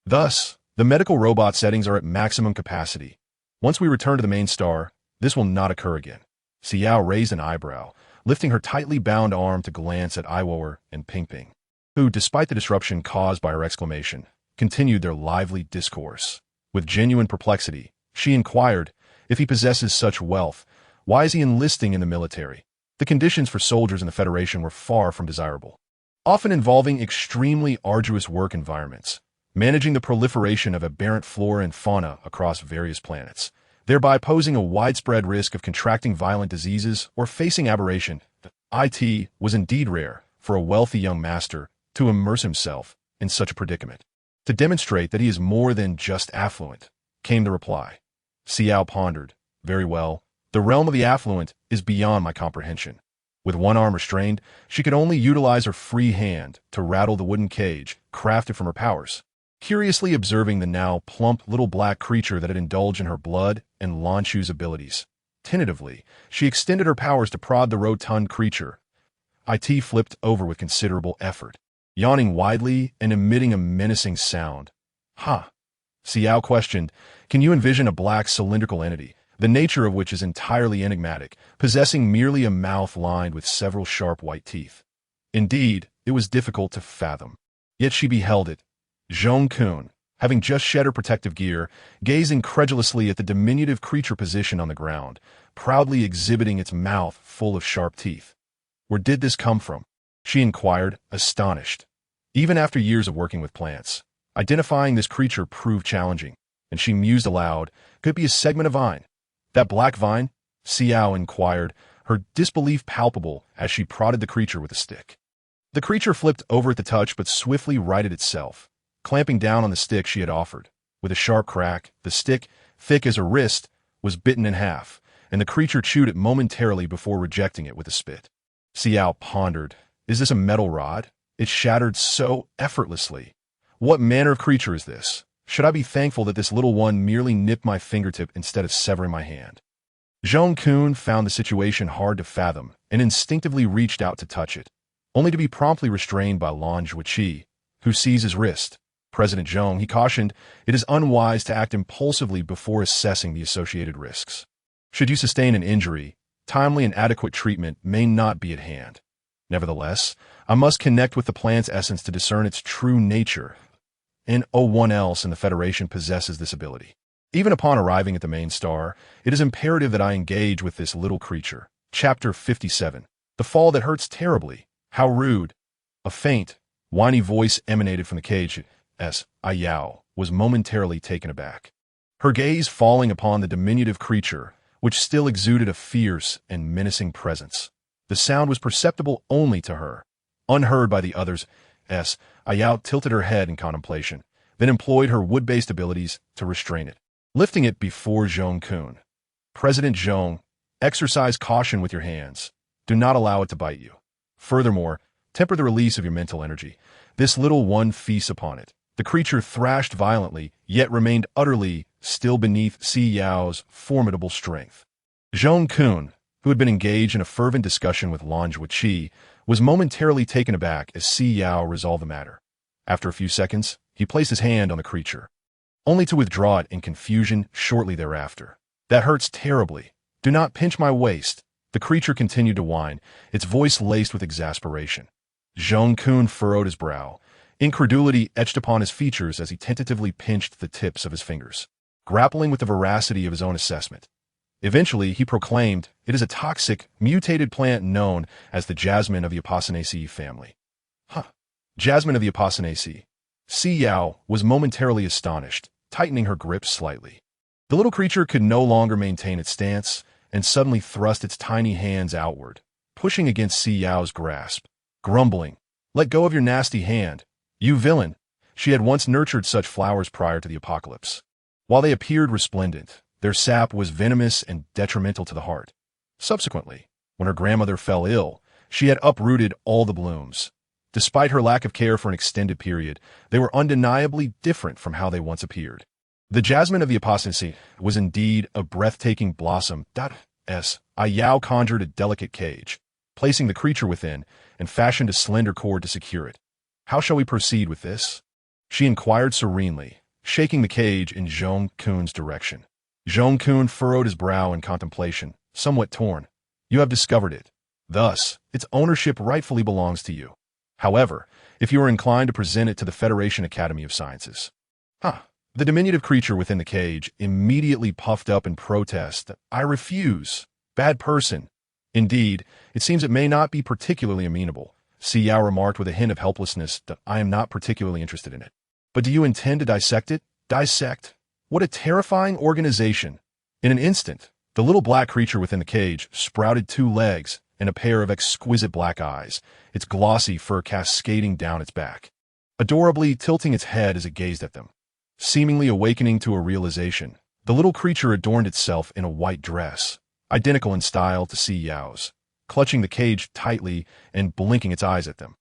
S1: Thus, the medical robot settings are at maximum capacity. Once we return to the main star, this will not occur again. Si Yao raised an eyebrow, lifting her tightly bound arm to glance at Iwoer and Ping, who, despite the disruption caused by her exclamation, continued their lively discourse. With genuine perplexity, she inquired, if he possesses such wealth, why is he enlisting in the military? The conditions for soldiers in the Federation were far from desirable, often involving extremely arduous work environments, managing the proliferation of aberrant flora and fauna across various planets, thereby posing a widespread risk of contracting violent diseases or facing aberration. It was indeed rare for a wealthy young master to immerse himself in such a predicament. To demonstrate that he is more than just affluent, came the reply. Si Yao pondered, very well, the realm of the affluent is beyond my comprehension. With one arm restrained, she could only utilize her free hand to rattle the wooden cage crafted from her powers. Curiously observing the now plump little black creature that had indulged in her blood and Lanshu's abilities. Tentatively, she extended her powers to prod the rotund creature. It flipped over with considerable effort, yawning widely and emitting a menacing sound. Si Yao questioned, can you envision a black cylindrical entity, the nature of which is entirely enigmatic, possessing merely a mouth lined with several sharp white teeth? Indeed, it was difficult to fathom. Yet she beheld it. Zhong-kun, having just shed her protective gear, gazed incredulously at the diminutive creature positioned on the ground, proudly exhibiting its mouth full of sharp teeth. Where did this come from? She inquired, astonished. Even after years of working with plants, identifying this creature proved challenging, and she mused aloud, could it be a segment of vine? That black vine? Si Yao inquired, her disbelief palpable as she prodded the creature with a stick. The creature flipped over at the touch but swiftly righted itself, clamping down on the stick she had offered. With a sharp crack, the stick, thick as her wrist, was bitten in half, and the creature chewed it momentarily before rejecting it with a spit. Si Yao pondered, is this a metal rod? It shattered so effortlessly. What manner of creature is this? Should I be thankful that this little one merely nipped my fingertip instead of severing my hand? Zhong-kun found the situation hard to fathom and instinctively reached out to touch it, only to be promptly restrained by Lan Zhuiqi, who seized his wrist. President Zhong, he cautioned, it is unwise to act impulsively before assessing the associated risks. Should you sustain an injury, timely and adequate treatment may not be at hand. Nevertheless, I must connect with the plant's essence to discern its true nature, and no one else in the Federation possesses this ability. Even upon arriving at the main star, it is imperative that I engage with this little creature. Chapter 57. The fall that hurts terribly. How rude. A faint, whiny voice emanated from the cage. Si Yao was momentarily taken aback, her gaze falling upon the diminutive creature, which still exuded a fierce and menacing presence. The sound was perceptible only to her, unheard by the others. Si Yao tilted her head in contemplation, then employed her wood-based abilities to restrain it, lifting it before Zhong-kun. President Zhong, exercise caution with your hands. Do not allow it to bite you. Furthermore, temper the release of your mental energy. This little one feasts upon it. The creature thrashed violently, yet remained utterly still beneath Si Yao's formidable strength. Zhong-kun, who had been engaged in a fervent discussion with Lan Zhuiqi, was momentarily taken aback as Si Yao resolved the matter. After a few seconds, he placed his hand on the creature, only to withdraw it in confusion shortly thereafter. That hurts terribly. Do not pinch my waist. The creature continued to whine, its voice laced with exasperation. Zhong-kun furrowed his brow. Incredulity etched upon his features as he tentatively pinched the tips of his fingers, grappling with the veracity of his own assessment. Eventually, he proclaimed, it is a toxic, mutated plant known as the jasmine of the Apocynaceae family. Jasmine of the Apocynaceae. Si Yao was momentarily astonished, tightening her grip slightly. The little creature could no longer maintain its stance and suddenly thrust its tiny hands outward, pushing against Si Yao's grasp, grumbling, let go of your nasty hand. You villain! She had once nurtured such flowers prior to the apocalypse. While they appeared resplendent, their sap was venomous and detrimental to the heart. Subsequently, when her grandmother fell ill, she had uprooted all the blooms. Despite her lack of care for an extended period, they were undeniably different from how they once appeared. The jasmine of the apostasy was indeed a breathtaking blossom. Si Yao conjured a delicate cage, placing the creature within, and fashioned a slender cord to secure it. How shall we proceed with this? She inquired serenely, shaking the cage in Zhong Kun's direction. Zhong Kun furrowed his brow in contemplation, somewhat torn. You have discovered it. Thus, its ownership rightfully belongs to you. However, if you are inclined to present it to the Federation Academy of Sciences. The diminutive creature within the cage immediately puffed up in protest. I refuse. Bad person. Indeed, it seems it may not be particularly amenable. Si Yao remarked with a hint of helplessness that I am not particularly interested in it. But do you intend to dissect it? Dissect? What a terrifying organization. In an instant, the little black creature within the cage sprouted 2 legs and a pair of exquisite black eyes, its glossy fur cascading down its back, adorably tilting its head as it gazed at them. Seemingly awakening to a realization, the little creature adorned itself in a white dress, identical in style to Si Yao's, clutching the cage tightly and blinking its eyes at them.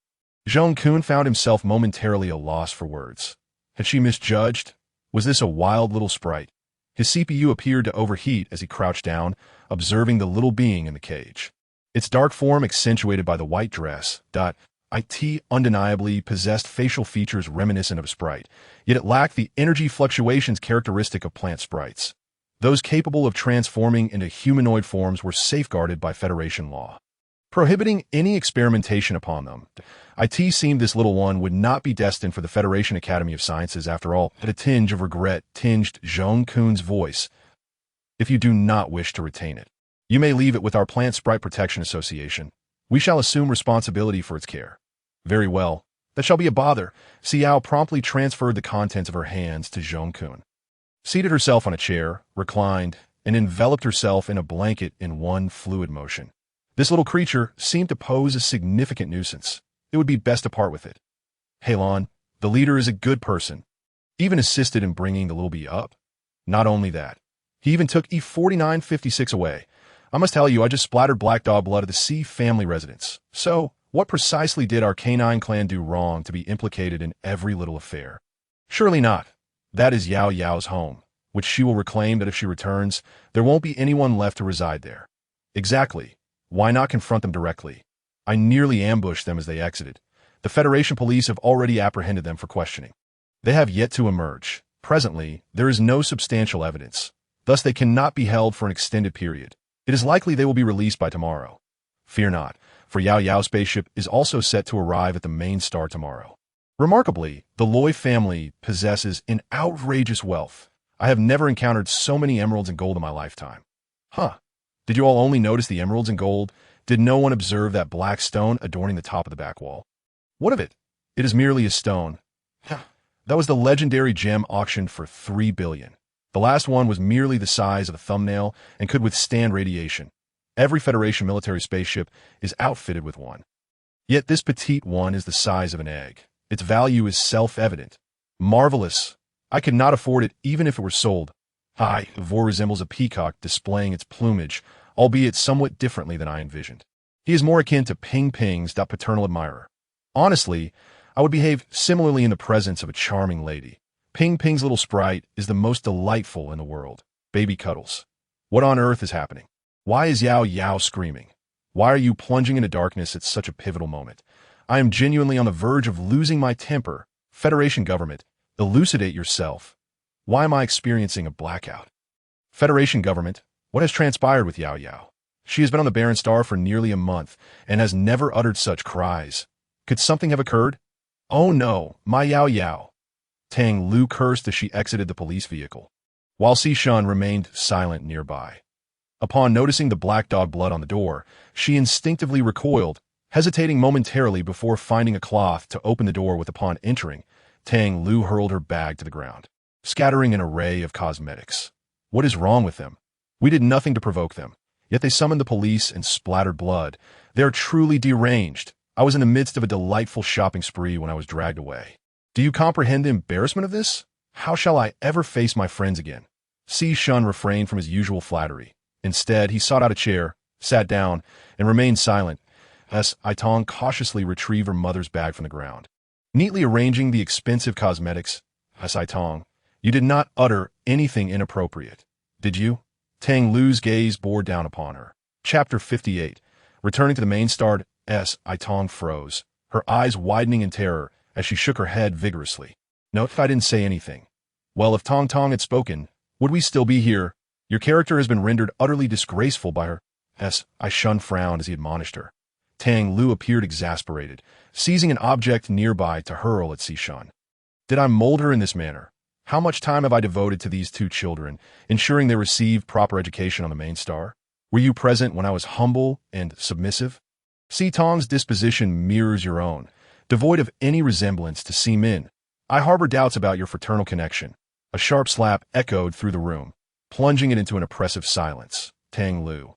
S1: Zhong Kun found himself momentarily a loss for words. Had she misjudged? Was this a wild little sprite? His CPU appeared to overheat as he crouched down, observing the little being in the cage. Its dark form accentuated by the white dress. It undeniably possessed facial features reminiscent of a sprite, yet it lacked the energy fluctuations characteristic of plant sprites. Those capable of transforming into humanoid forms were safeguarded by Federation law, prohibiting any experimentation upon them. It seemed this little one would not be destined for the Federation Academy of Sciences after all. A tinge of regret tinged Zhong Kun's voice. If you do not wish to retain it, you may leave it with our Plant Sprite Protection Association. We shall assume responsibility for its care. Very well. That shall be a bother. Si Yao promptly transferred the contents of her hands to Zhong Kun, seated herself on a chair, reclined, and enveloped herself in a blanket in one fluid motion. This little creature seemed to pose a significant nuisance. It would be best to part with it. Heilon, the leader is a good person. Even assisted in bringing the little bee up. Not only that, he even took E4956 away. I must tell you, I just splattered black dog blood at the Si family residence. So, what precisely did our canine clan do wrong to be implicated in every little affair? Surely not. That is Yao Yao's home, which she will reclaim that if she returns, there won't be anyone left to reside there. Exactly. Why not confront them directly? I nearly ambushed them as they exited. The Federation police have already apprehended them for questioning. They have yet to emerge. Presently, there is no substantial evidence. Thus, they cannot be held for an extended period. It is likely they will be released by tomorrow. Fear not, for Yao Yao's spaceship is also set to arrive at the main star tomorrow. Remarkably, the Loy family possesses an outrageous wealth. I have never encountered so many emeralds and gold in my lifetime. Did you all only notice the emeralds and gold? Did no one observe that black stone adorning the top of the back wall? What of it? It is merely a stone. That was the legendary gem auctioned for 3 billion. The last one was merely the size of a thumbnail and could withstand radiation. Every Federation military spaceship is outfitted with one. Yet this petite one is the size of an egg. Its value is self-evident. Marvelous. I could not afford it even if it were sold. The vor resembles a peacock displaying its plumage, albeit somewhat differently than I envisioned. He is more akin to Ping Ping's paternal admirer. Honestly, I would behave similarly in the presence of a charming lady. Ping Ping's little sprite is the most delightful in the world. Baby cuddles. What on earth is happening? Why is Yao Yao screaming? Why are you plunging into darkness at such a pivotal moment? I am genuinely on the verge of losing my temper. Federation government, elucidate yourself. Why am I experiencing a blackout? Federation government, what has transpired with Yao Yao? She has been on the barren star for nearly a month and has never uttered such cries. Could something have occurred? Oh no, my Yao Yao. Tang Lu cursed as she exited the police vehicle, while Si Shun remained silent nearby. Upon noticing the black dog blood on the door, she instinctively recoiled, hesitating momentarily before finding a cloth to open the door with. Upon entering, Tang Lu hurled her bag to the ground, scattering an array of cosmetics. What is wrong with them? We did nothing to provoke them, yet they summoned the police and splattered blood. They are truly deranged. I was in the midst of a delightful shopping spree when I was dragged away. Do you comprehend the embarrassment of this? How shall I ever face my friends again? Si Shun refrained from his usual flattery. Instead, he sought out a chair, sat down, and remained silent as Itong cautiously retrieved her mother's bag from the ground. Neatly arranging the expensive cosmetics, Itong, You did not utter anything inappropriate, did you? Tang Lu's gaze bore down upon her. Chapter 58. Returning to the main star, Si Tong froze, her eyes widening in terror as she shook her head vigorously. No, if I didn't say anything. Well, if Tong Tong had spoken, would we still be here? Your character has been rendered utterly disgraceful by her. Si Shun frowned as he admonished her. Tang Lu appeared exasperated, seizing an object nearby to hurl at Si Shun. Did I mold her in this manner? How much time have I devoted to these two children, ensuring they receive proper education on the main star? Were you present when I was humble and submissive? Si Tong's disposition mirrors your own, devoid of any resemblance to Si Min. I harbor doubts about your fraternal connection. A sharp slap echoed through the room, plunging it into an oppressive silence. Tang Lu,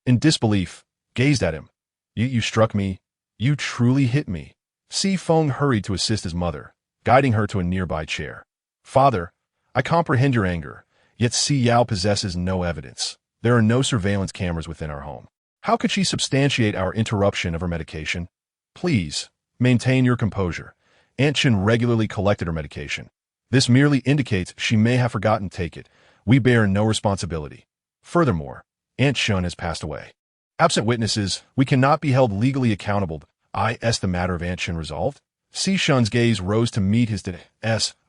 S1: in disbelief, gazed at him. You struck me. You truly hit me. Si Feng hurried to assist his mother, guiding her to a nearby chair. Father, I comprehend your anger, yet Si Yao possesses no evidence. There are no surveillance cameras within our home. How could she substantiate our interruption of her medication? Please, maintain your composure. Aunt Chen regularly collected her medication. This merely indicates she may have forgotten to take it. We bear no responsibility. Furthermore, Aunt Shun has passed away. Absent witnesses, we cannot be held legally accountable. The matter of Aunt Shun resolved? Si Shun's gaze rose to meet his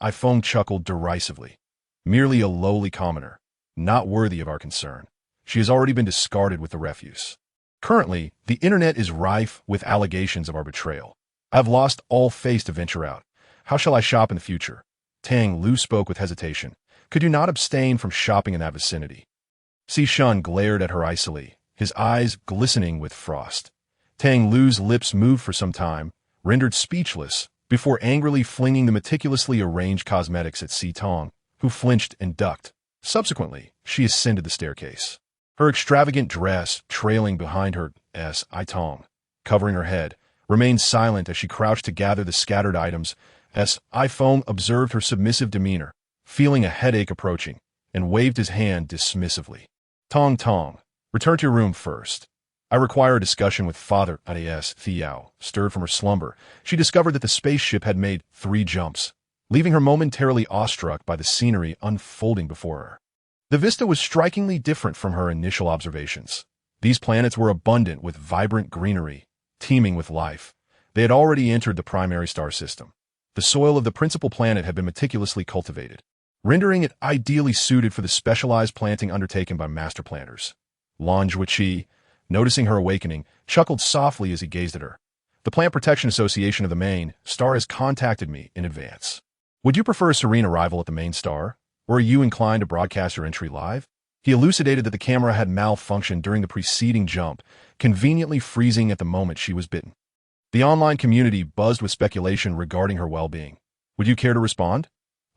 S1: I Feng chuckled derisively. Merely a lowly commoner, not worthy of our concern. She has already been discarded with the refuse. Currently, the internet is rife with allegations of our betrayal. I have lost all faith to venture out. How shall I shop in the future? Tang Lu spoke with hesitation. Could you not abstain from shopping in that vicinity? Si Shun glared at her icily, his eyes glistening with frost. Tang Lu's lips moved for some time, rendered speechless, before angrily flinging the meticulously arranged cosmetics at Si Tong, who flinched and ducked. Subsequently, she ascended the staircase. Her extravagant dress, trailing behind her, Si Tong, covering her head, remained silent as she crouched to gather the scattered items. Si Feng observed her submissive demeanor, feeling a headache approaching, and waved his hand dismissively. Tong Tong, return to your room first. I require a discussion with Father. Si Yao stirred from her slumber. She discovered that the spaceship had made 3 jumps, leaving her momentarily awestruck by the scenery unfolding before her. The vista was strikingly different from her initial observations. These planets were abundant with vibrant greenery, teeming with life. They had already entered the primary star system. The soil of the principal planet had been meticulously cultivated, rendering it ideally suited for the specialized planting undertaken by master planters. Lan Zhuiqi, noticing her awakening, chuckled softly as he gazed at her. The Plant Protection Association of the main star has contacted me in advance. Would you prefer a serene arrival at the main star, or are you inclined to broadcast your entry live? He elucidated that the camera had malfunctioned during the preceding jump, conveniently freezing at the moment she was bitten. The online community buzzed with speculation regarding her well-being. Would you care to respond?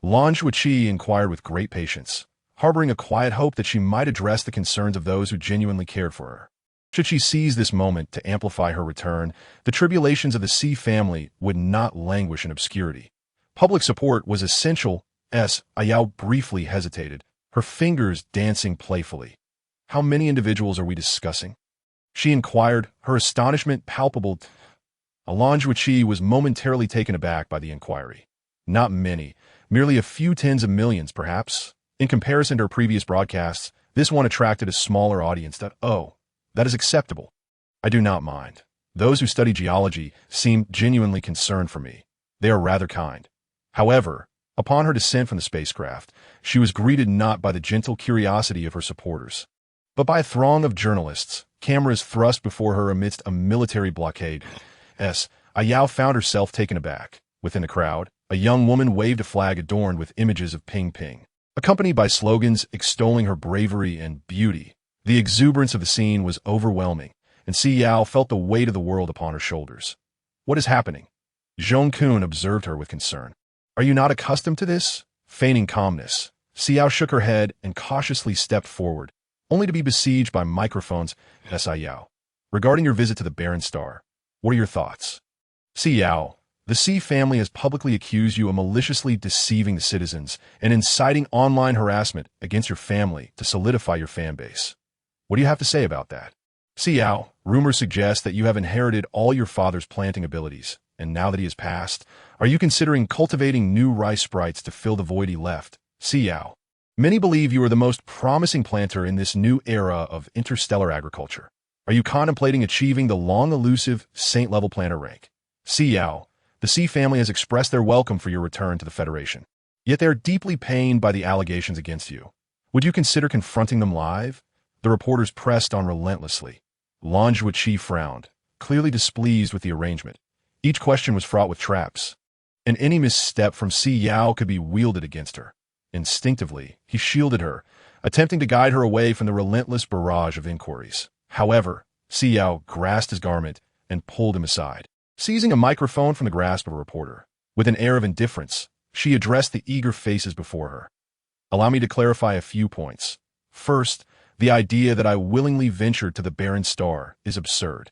S1: Lan Zhuiqi inquired with great patience, harboring a quiet hope that she might address the concerns of those who genuinely cared for her. Should she seize this moment to amplify her return, the tribulations of the Si family would not languish in obscurity. Public support was essential. Si Yao briefly hesitated, her fingers dancing playfully. How many individuals are we discussing? She inquired, her astonishment palpable. Lan Zhuiqi was momentarily taken aback by the inquiry. Not many, merely a few tens of millions, perhaps. In comparison to her previous broadcasts, this one attracted a smaller audience. That is acceptable. I do not mind. Those who study geology seem genuinely concerned for me. They are rather kind. However, upon her descent from the spacecraft, she was greeted not by the gentle curiosity of her supporters, but by a throng of journalists, cameras thrust before her amidst a military blockade. Si Yao found herself taken aback. Within the crowd, a young woman waved a flag adorned with images of Ping Ping, accompanied by slogans extolling her bravery and beauty. The exuberance of the scene was overwhelming, and Si Yao felt the weight of the world upon her shoulders. What is happening? Zhong Kun observed her with concern. Are you not accustomed to this? Feigning calmness, Si Yao shook her head and cautiously stepped forward, only to be besieged by microphones. Si Yao, regarding your visit to the barren star, what are your thoughts? Si Yao, the Si family has publicly accused you of maliciously deceiving the citizens and inciting online harassment against your family to solidify your fan base. What do you have to say about that? Si Yao, rumors suggest that you have inherited all your father's planting abilities, and now that he has passed, are you considering cultivating new rice sprites to fill the void he left? Si Yao. Many believe you are the most promising planter in this new era of interstellar agriculture. Are you contemplating achieving the long-elusive saint-level planter rank? Si Yao, the Si family has expressed their welcome for your return to the Federation. Yet they are deeply pained by the allegations against you. Would you consider confronting them live? The reporters pressed on relentlessly. Lanjuichi frowned, clearly displeased with the arrangement. Each question was fraught with traps, and any misstep from Si Yao could be wielded against her. Instinctively, he shielded her, attempting to guide her away from the relentless barrage of inquiries. However, Si Yao grasped his garment and pulled him aside. Seizing a microphone from the grasp of a reporter, with an air of indifference, she addressed the eager faces before her. Allow me to clarify a few points. First, the idea that I willingly ventured to the barren star is absurd.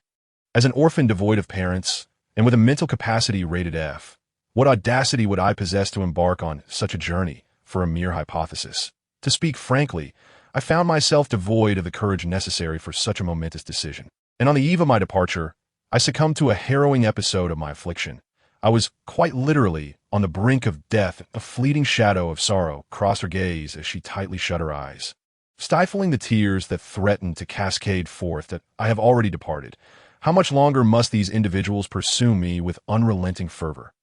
S1: As an orphan devoid of parents, and with a mental capacity rated F, what audacity would I possess to embark on such a journey for a mere hypothesis? To speak frankly, I found myself devoid of the courage necessary for such a momentous decision. And on the eve of my departure, I succumbed to a harrowing episode of my affliction. I was, quite literally, on the brink of death. A fleeting shadow of sorrow crossed her gaze as she tightly shut her eyes, stifling the tears that threatened to cascade forth. That I have already departed. How much longer must these individuals pursue me with unrelenting fervor?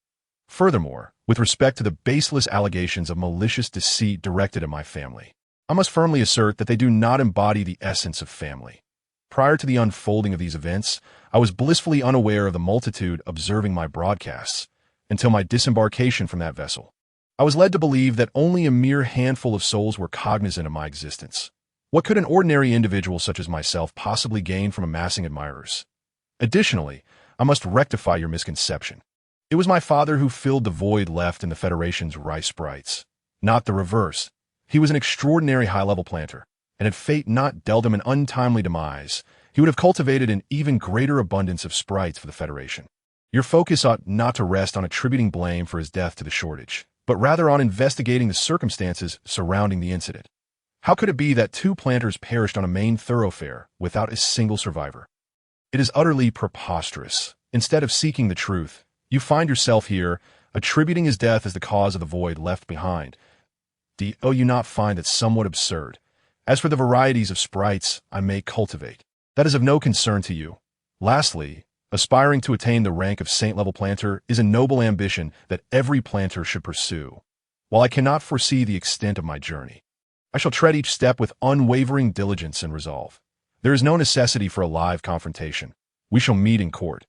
S1: Furthermore, with respect to the baseless allegations of malicious deceit directed at my family, I must firmly assert that they do not embody the essence of family. Prior to the unfolding of these events, I was blissfully unaware of the multitude observing my broadcasts until my disembarkation from that vessel. I was led to believe that only a mere handful of souls were cognizant of my existence. What could an ordinary individual such as myself possibly gain from amassing admirers? Additionally, I must rectify your misconception. It was my father who filled the void left in the Federation's rice sprites, not the reverse. He was an extraordinary high-level planter, and had fate not dealt him an untimely demise, he would have cultivated an even greater abundance of sprites for the Federation. Your focus ought not to rest on attributing blame for his death to the shortage, but rather on investigating the circumstances surrounding the incident. How could it be that 2 planters perished on a main thoroughfare without a single survivor? It is utterly preposterous. Instead of seeking the truth, you find yourself here, attributing his death as the cause of the void left behind. Do you not find that somewhat absurd? As for the varieties of sprites I may cultivate, that is of no concern to you. Lastly, aspiring to attain the rank of saint-level planter is a noble ambition that every planter should pursue. While I cannot foresee the extent of my journey, I shall tread each step with unwavering diligence and resolve. There is no necessity for a live confrontation. We shall meet in court.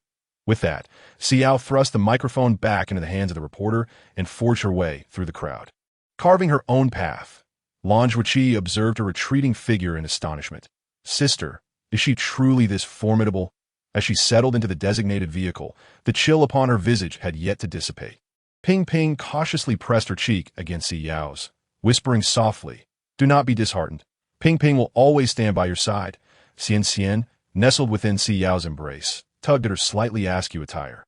S1: With that, Si Yao thrust the microphone back into the hands of the reporter and forged her way through the crowd. Carving her own path, Lanjuichi observed a retreating figure in astonishment. Sister, is she truly this formidable? As she settled into the designated vehicle, the chill upon her visage had yet to dissipate. Ping Ping cautiously pressed her cheek against Si Yao's, whispering softly, "Do not be disheartened. Ping Ping will always stand by your side." Xian, nestled within Si Yao's embrace, tugged at her slightly askew attire,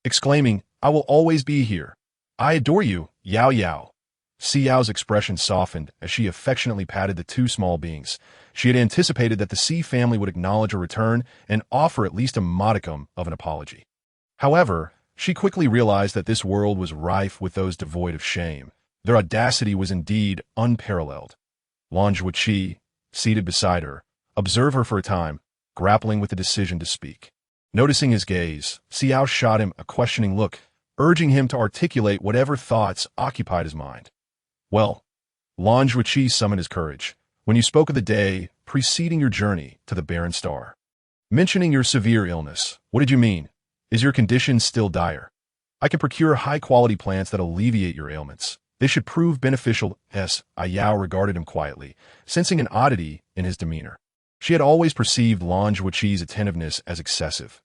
S1: exclaiming, "I will always be here. I adore you, Yao Yao." Si Yao's expression softened as she affectionately patted the 2 small beings. She had anticipated that the Si family would acknowledge her return and offer at least a modicum of an apology. However, she quickly realized that this world was rife with those devoid of shame. Their audacity was indeed unparalleled. Lanjuichi, seated beside her, observed her for a time, grappling with the decision to speak. Noticing his gaze, Si Yao shot him a questioning look, urging him to articulate whatever thoughts occupied his mind. "Well," Lanjuichi summoned his courage, "when you spoke of the day preceding your journey to the barren star, mentioning your severe illness, what did you mean? Is your condition still dire? I can procure high-quality plants that alleviate your ailments. They should prove beneficial." Si Yao regarded him quietly, sensing an oddity in his demeanor. She had always perceived Lanjuichi's attentiveness as excessive.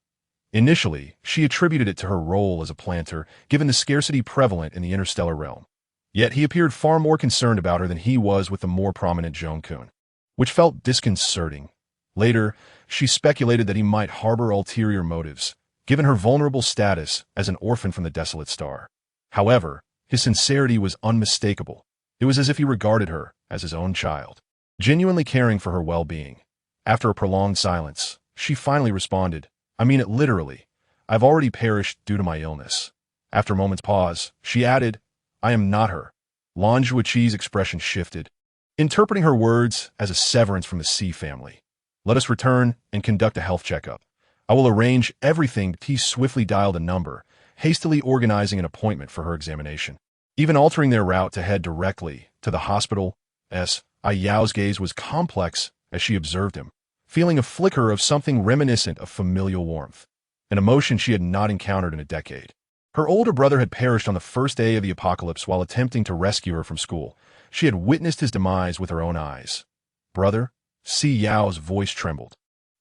S1: Initially, she attributed it to her role as a planter, given the scarcity prevalent in the interstellar realm. Yet he appeared far more concerned about her than he was with the more prominent Joan-kun, which felt disconcerting. Later, she speculated that he might harbor ulterior motives, given her vulnerable status as an orphan from the desolate star. However, his sincerity was unmistakable. It was as if he regarded her as his own child, genuinely caring for her well-being. After a prolonged silence, she finally responded, "I mean it literally. I've already perished due to my illness." After a moment's pause, she added, "I am not her. Lan Zhuqi's expression shifted, interpreting her words as a severance from the Si family. Let us return and conduct a health checkup. I will arrange everything. He swiftly dialed a number, hastily organizing an appointment for her examination, even altering their route to head directly to the hospital. Si Yao's gaze was complex as she observed him, feeling a flicker of something reminiscent of familial warmth, an emotion she had not encountered in a decade. Her older brother had perished on the first day of the apocalypse while attempting to rescue her from school. She had witnessed his demise with her own eyes. Brother? Si Yao's voice trembled,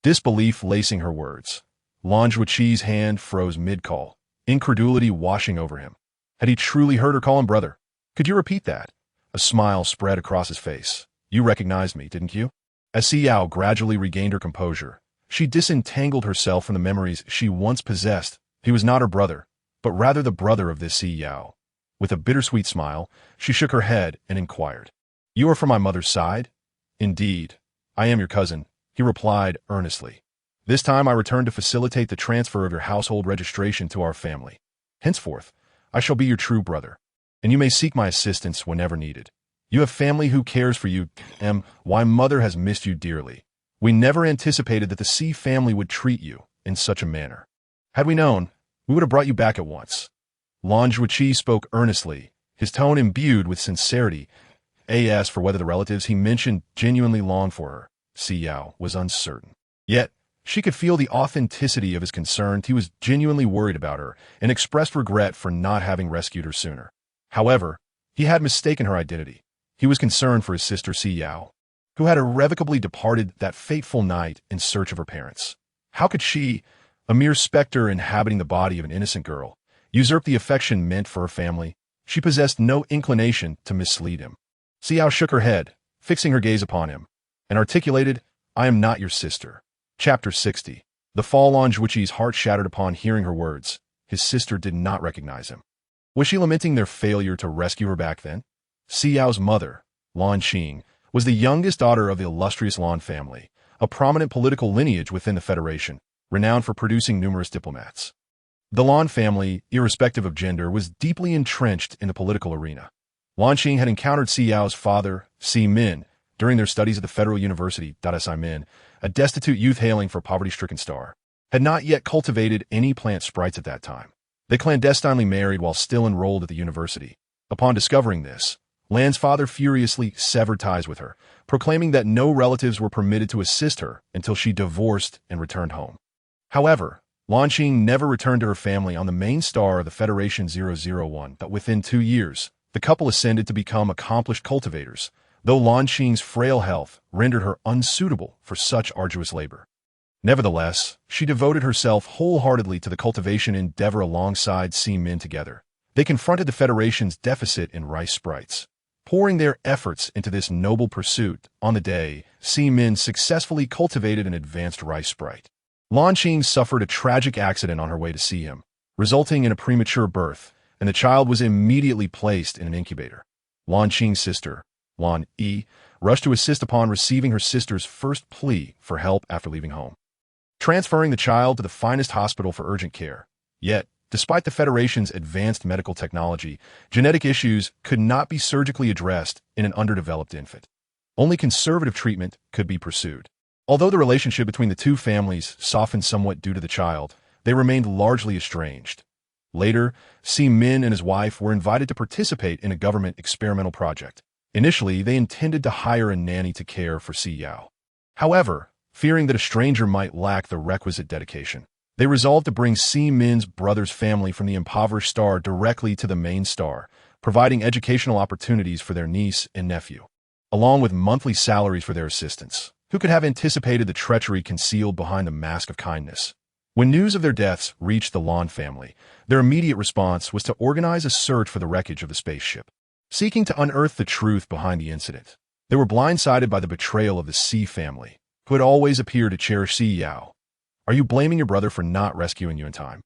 S1: disbelief lacing her words. Lan Zhuqi's hand froze mid-call, incredulity washing over him. Had he truly heard her call him brother? Could you repeat that? A smile spread across his face. You recognized me, didn't you? As Si Yao gradually regained her composure, she disentangled herself from the memories she once possessed. He was not her brother, but rather the brother of this Si Yao. With a bittersweet smile, she shook her head and inquired, You are from my mother's side? Indeed, I am your cousin, he replied earnestly. This time I return to facilitate the transfer of your household registration to our family. Henceforth, I shall be your true brother, and you may seek my assistance whenever needed. You have family who cares for you, why mother has missed you dearly. We never anticipated that the Si family would treat you in such a manner. Had we known, we would have brought you back at once. Lan Zhuqi spoke earnestly, his tone imbued with sincerity. As for whether the relatives he mentioned genuinely longed for her, Si Yao was uncertain. Yet, she could feel the authenticity of his concern. He was genuinely worried about her and expressed regret for not having rescued her sooner. However, he had mistaken her identity. He was concerned for his sister Si Yao, who had irrevocably departed that fateful night in search of her parents. How could she, a mere specter inhabiting the body of an innocent girl, usurp the affection meant for her family? She possessed no inclination to mislead him. Si Yao shook her head, fixing her gaze upon him, and articulated, I am not your sister. Chapter 60. The fall. Lan Zhuqi's heart shattered upon hearing her words. His sister did not recognize him. Was she lamenting their failure to rescue her back then? Si Yao's mother, Lan Qing, was the youngest daughter of the illustrious Lan family, a prominent political lineage within the Federation, renowned for producing numerous diplomats. The Lan family, irrespective of gender, was deeply entrenched in the political arena. Lan Qing had encountered Si Yao's father, Si Min, during their studies at the Federal University. Si Min, a destitute youth hailing for poverty-stricken star, had not yet cultivated any plant sprites at that time. They clandestinely married while still enrolled at the university. Upon discovering this, Lan's father furiously severed ties with her, proclaiming that no relatives were permitted to assist her until she divorced and returned home. However, Lan Qing never returned to her family on the main star of the Federation 001, but within 2 years, the couple ascended to become accomplished cultivators, though Lan Qing's frail health rendered her unsuitable for such arduous labor. Nevertheless, she devoted herself wholeheartedly to the cultivation endeavor alongside Si Min. Together, they confronted the Federation's deficit in rice sprites, pouring their efforts into this noble pursuit. On the day, Si Min successfully cultivated an advanced rice sprite. Lan Qing suffered a tragic accident on her way to see him, resulting in a premature birth, and the child was immediately placed in an incubator. Lan Qing's sister, Lan Yi, rushed to assist upon receiving her sister's first plea for help after leaving home, transferring the child to the finest hospital for urgent care. Yet, despite the Federation's advanced medical technology, genetic issues could not be surgically addressed in an underdeveloped infant. Only conservative treatment could be pursued. Although the relationship between the two families softened somewhat due to the child, they remained largely estranged. Later, Si Min and his wife were invited to participate in a government experimental project. Initially, they intended to hire a nanny to care for Si Yao. However, fearing that a stranger might lack the requisite dedication, they resolved to bring Si Min's brother's family from the impoverished star directly to the main star, providing educational opportunities for their niece and nephew, along with monthly salaries for their assistants. Who could have anticipated the treachery concealed behind the mask of kindness? When news of their deaths reached the Lan family, their immediate response was to organize a search for the wreckage of the spaceship, seeking to unearth the truth behind the incident. They were blindsided by the betrayal of the Si family, who had always appeared to cherish Si Yao. Are you blaming your brother for not rescuing you in time?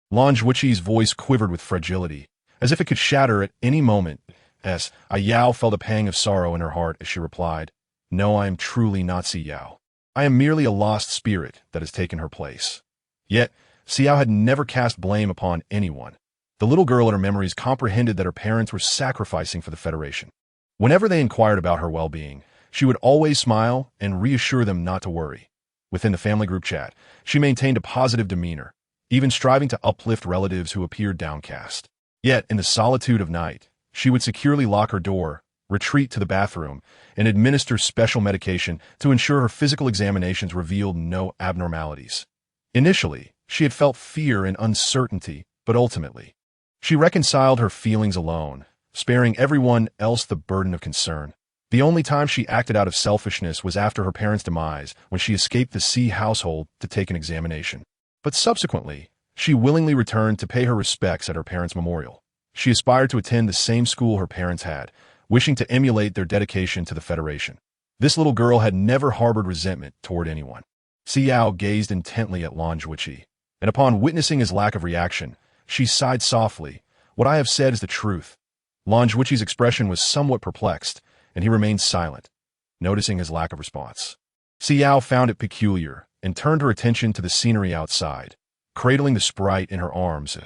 S1: Lan Zhuqi's voice quivered with fragility, as if it could shatter at any moment. Si Yao felt a pang of sorrow in her heart as she replied, No, I am truly not Si Yao. I am merely a lost spirit that has taken her place. Yet, Si Yao had never cast blame upon anyone. The little girl in her memories comprehended that her parents were sacrificing for the Federation. Whenever they inquired about her well-being, she would always smile and reassure them not to worry. Within the family group chat, she maintained a positive demeanor, even striving to uplift relatives who appeared downcast. Yet, in the solitude of night, she would securely lock her door, retreat to the bathroom, and administer special medication to ensure her physical examinations revealed no abnormalities. Initially, she had felt fear and uncertainty, but ultimately, she reconciled her feelings alone, sparing everyone else the burden of concern. The only time she acted out of selfishness was after her parents' demise, when she escaped the Si household to take an examination. But subsequently, she willingly returned to pay her respects at her parents' memorial. She aspired to attend the same school her parents had, wishing to emulate their dedication to the Federation. This little girl had never harbored resentment toward anyone. Si Yao gazed intently at Lan Zhuiqi, and upon witnessing his lack of reaction, she sighed softly. "What I have said is the truth." Lan Zhuiqi's expression was somewhat perplexed, and he remained silent, noticing his lack of response. Si Yao found it peculiar and turned her attention to the scenery outside, cradling the sprite in her arms,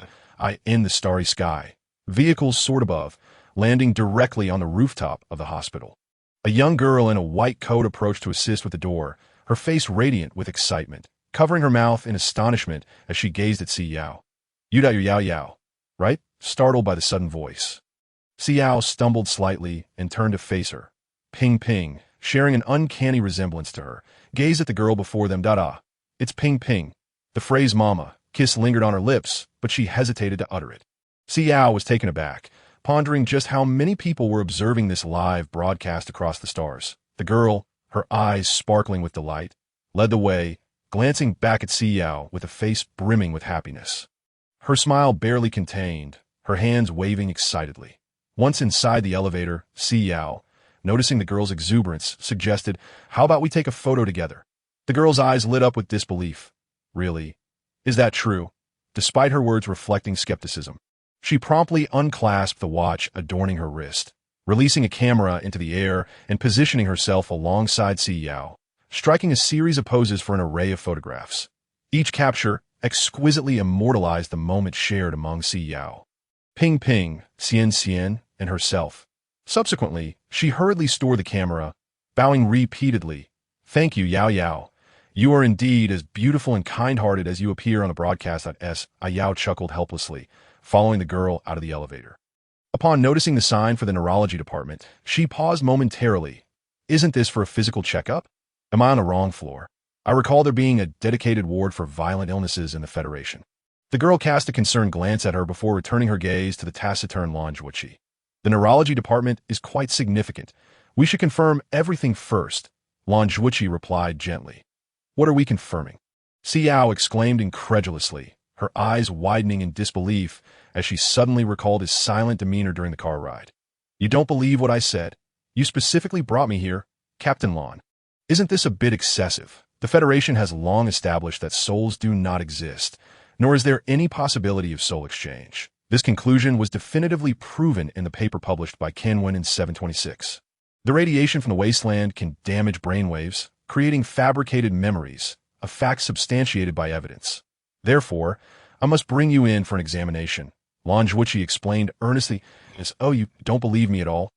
S1: in the starry sky. Vehicles soared above, landing directly on the rooftop of the hospital. A young girl in a white coat approached to assist with the door, her face radiant with excitement, covering her mouth in astonishment as she gazed at Si Yao. "You Yao, right?" startled by the sudden voice. Si Yao stumbled slightly and turned to face her. Ping Ping, sharing an uncanny resemblance to her, gazed at the girl before them. It's Ping Ping. The phrase mama, kiss lingered on her lips, but she hesitated to utter it. Si Yao was taken aback, pondering just how many people were observing this live broadcast across the stars. The girl, her eyes sparkling with delight, led the way, glancing back at Si Yao with a face brimming with happiness. Her smile barely contained, her hands waving excitedly. Once inside the elevator, Si Yao, noticing the girl's exuberance, suggested, "How about we take a photo together?" The girl's eyes lit up with disbelief. "Really? Is that true?" Despite her words reflecting skepticism. She promptly unclasped the watch adorning her wrist, releasing a camera into the air and positioning herself alongside Si Yao, striking a series of poses for an array of photographs. Each capture exquisitely immortalized the moment shared among Si Yao, Ping Ping, Xian, and herself. Subsequently, she hurriedly stored the camera, bowing repeatedly. "Thank you, Yao. You are indeed as beautiful and kind-hearted as you appear on the broadcast." Si Yao chuckled helplessly, following the girl out of the elevator. Upon noticing the sign for the neurology department, she paused momentarily. "Isn't this for a physical checkup? Am I on the wrong floor? I recall there being a dedicated ward for violent illnesses in the Federation." The girl cast a concerned glance at her before returning her gaze to the taciturn Lan Zhuiqi. "The neurology department is quite significant. We should confirm everything first," Lan Zhuiqi replied gently. "What are we confirming?" Si Yao exclaimed incredulously, her eyes widening in disbelief as she suddenly recalled his silent demeanor during the car ride. "You don't believe what I said? You specifically brought me here, Captain Lan. Isn't this a bit excessive? The Federation has long established that souls do not exist, nor is there any possibility of soul exchange. This conclusion was definitively proven in the paper published by Kenwen in 726. The radiation from the wasteland can damage brainwaves, creating fabricated memories, a fact substantiated by evidence. Therefore, I must bring you in for an examination," Lan Zhuiqi explained earnestly. "Oh, you don't believe me at all?"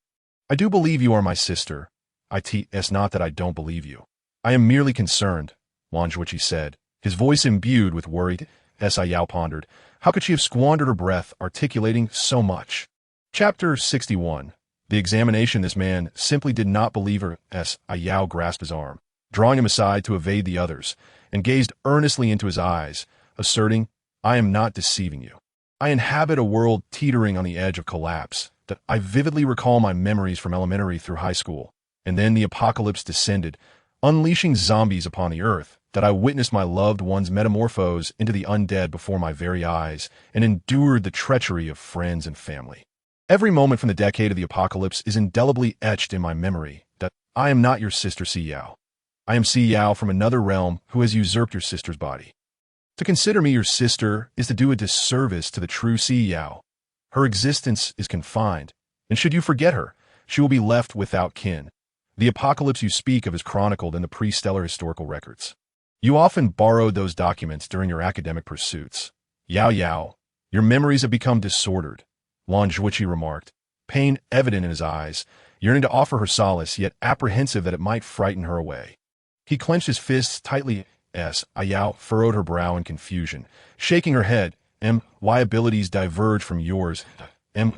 S1: "I do believe you are my sister. It's not that I don't believe you. I am merely concerned," Lan Zhuiqi said, his voice imbued with worry. Si Yao pondered. How could she have squandered her breath articulating so much? Chapter 61. The examination. This man simply did not believe her. Si Yao grasped his arm, drawing him aside to evade the others, and gazed earnestly into his eyes, asserting, "I am not deceiving you. I inhabit a world teetering on the edge of collapse. That I vividly recall my memories from elementary through high school, and then the apocalypse descended, unleashing zombies upon the earth. That I witnessed my loved ones metamorphose into the undead before my very eyes, and endured the treachery of friends and family. Every moment from the decade of the apocalypse is indelibly etched in my memory. That I am not your sister Si Yao. I am Si Yao from another realm who has usurped your sister's body. To consider me your sister is to do a disservice to the true Si Yao. Her existence is confined, and should you forget her, she will be left without kin. The apocalypse you speak of is chronicled in the pre-stellar historical records. You often borrowed those documents during your academic pursuits. Yao, Your memories have become disordered, Lan Zhuiqi remarked, pain evident in his eyes, yearning to offer her solace, yet apprehensive that it might frighten her away. He clenched his fists tightly. Si Yao furrowed her brow in confusion, shaking her head. My abilities diverge from yours.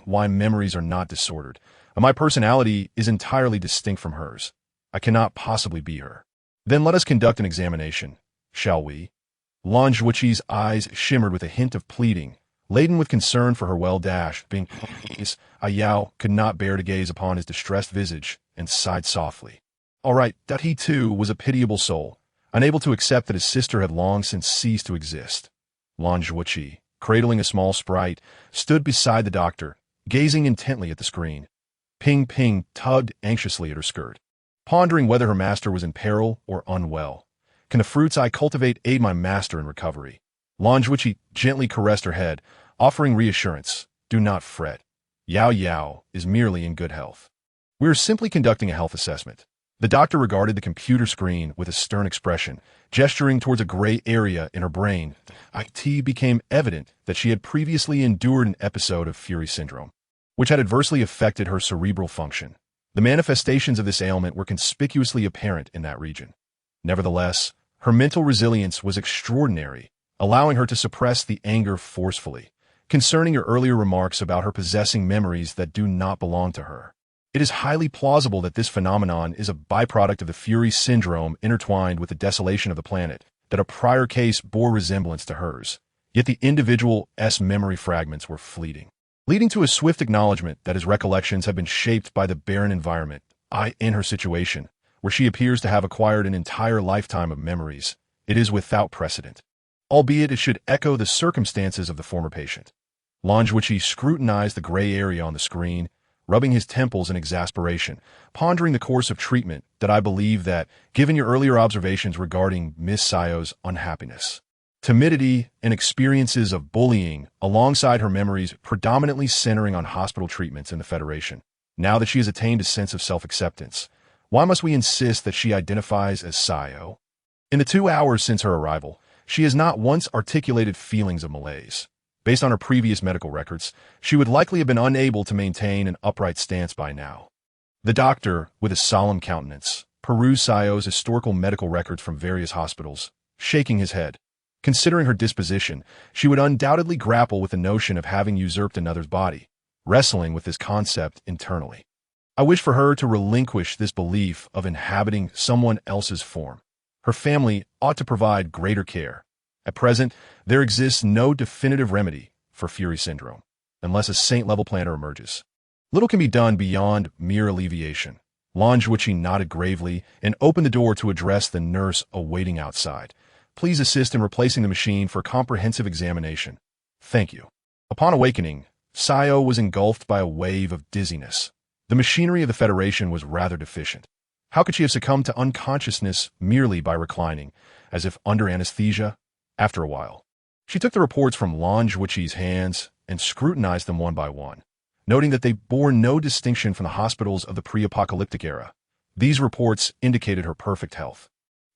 S1: My memories are not disordered. My personality is entirely distinct from hers. I cannot possibly be her. Then let us conduct an examination, shall we? Lan Zhuiqi's eyes shimmered with a hint of pleading, laden with concern for her well-being. Si Yao could not bear to gaze upon his distressed visage, and sighed softly. All right, that he too was a pitiable soul, unable to accept that his sister had long since ceased to exist. Lan Zhuiqi, cradling a small sprite, stood beside the doctor, gazing intently at the screen. Ping Ping tugged anxiously at her skirt, pondering whether her master was in peril or unwell. Can the fruits I cultivate aid my master in recovery? Lan Zhuiqi gently caressed her head, offering reassurance. Do not fret. Yao Yao is merely in good health. We are simply conducting a health assessment. The doctor regarded the computer screen with a stern expression, gesturing towards a gray area in her brain. It became evident that she had previously endured an episode of Fury syndrome, which had adversely affected her cerebral function. The manifestations of this ailment were conspicuously apparent in that region. Nevertheless, her mental resilience was extraordinary, allowing her to suppress the anger forcefully, concerning your earlier remarks about her possessing memories that do not belong to her. It is highly plausible that this phenomenon is a byproduct of the Fury syndrome intertwined with the desolation of the planet, that a prior case bore resemblance to hers, yet the individual's memory fragments were fleeting, leading to a swift acknowledgement that his recollections have been shaped by the barren environment. In her situation, where she appears to have acquired an entire lifetime of memories, it is without precedent, albeit it should echo the circumstances of the former patient. Lan Zhuiqi scrutinized the gray area on the screen, rubbing his temples in exasperation, pondering the course of treatment that I believe that, given your earlier observations regarding Miss Si Yao's unhappiness, timidity, and experiences of bullying, alongside her memories predominantly centering on hospital treatments in the Federation, now that she has attained a sense of self-acceptance, why must we insist that she identifies as Si Yao? In the 2 hours since her arrival, she has not once articulated feelings of malaise. Based on her previous medical records, she would likely have been unable to maintain an upright stance by now. The doctor, with a solemn countenance, perused Si Yao's historical medical records from various hospitals, shaking his head. Considering her disposition, she would undoubtedly grapple with the notion of having usurped another's body, wrestling with this concept internally. I wish for her to relinquish this belief of inhabiting someone else's form. Her family ought to provide greater care. At present, there exists no definitive remedy for Fury syndrome, unless a saint-level planner emerges. Little can be done beyond mere alleviation. Lan Zhuiqi nodded gravely and opened the door to address the nurse awaiting outside. Please assist in replacing the machine for comprehensive examination. Thank you. Upon awakening, Si Yao was engulfed by a wave of dizziness. The machinery of the Federation was rather deficient. How could she have succumbed to unconsciousness merely by reclining, as if under anesthesia? After a while, she took the reports from Lan Zhuiqi's hands and scrutinized them one by one, noting that they bore no distinction from the hospitals of the pre-apocalyptic era. These reports indicated her perfect health.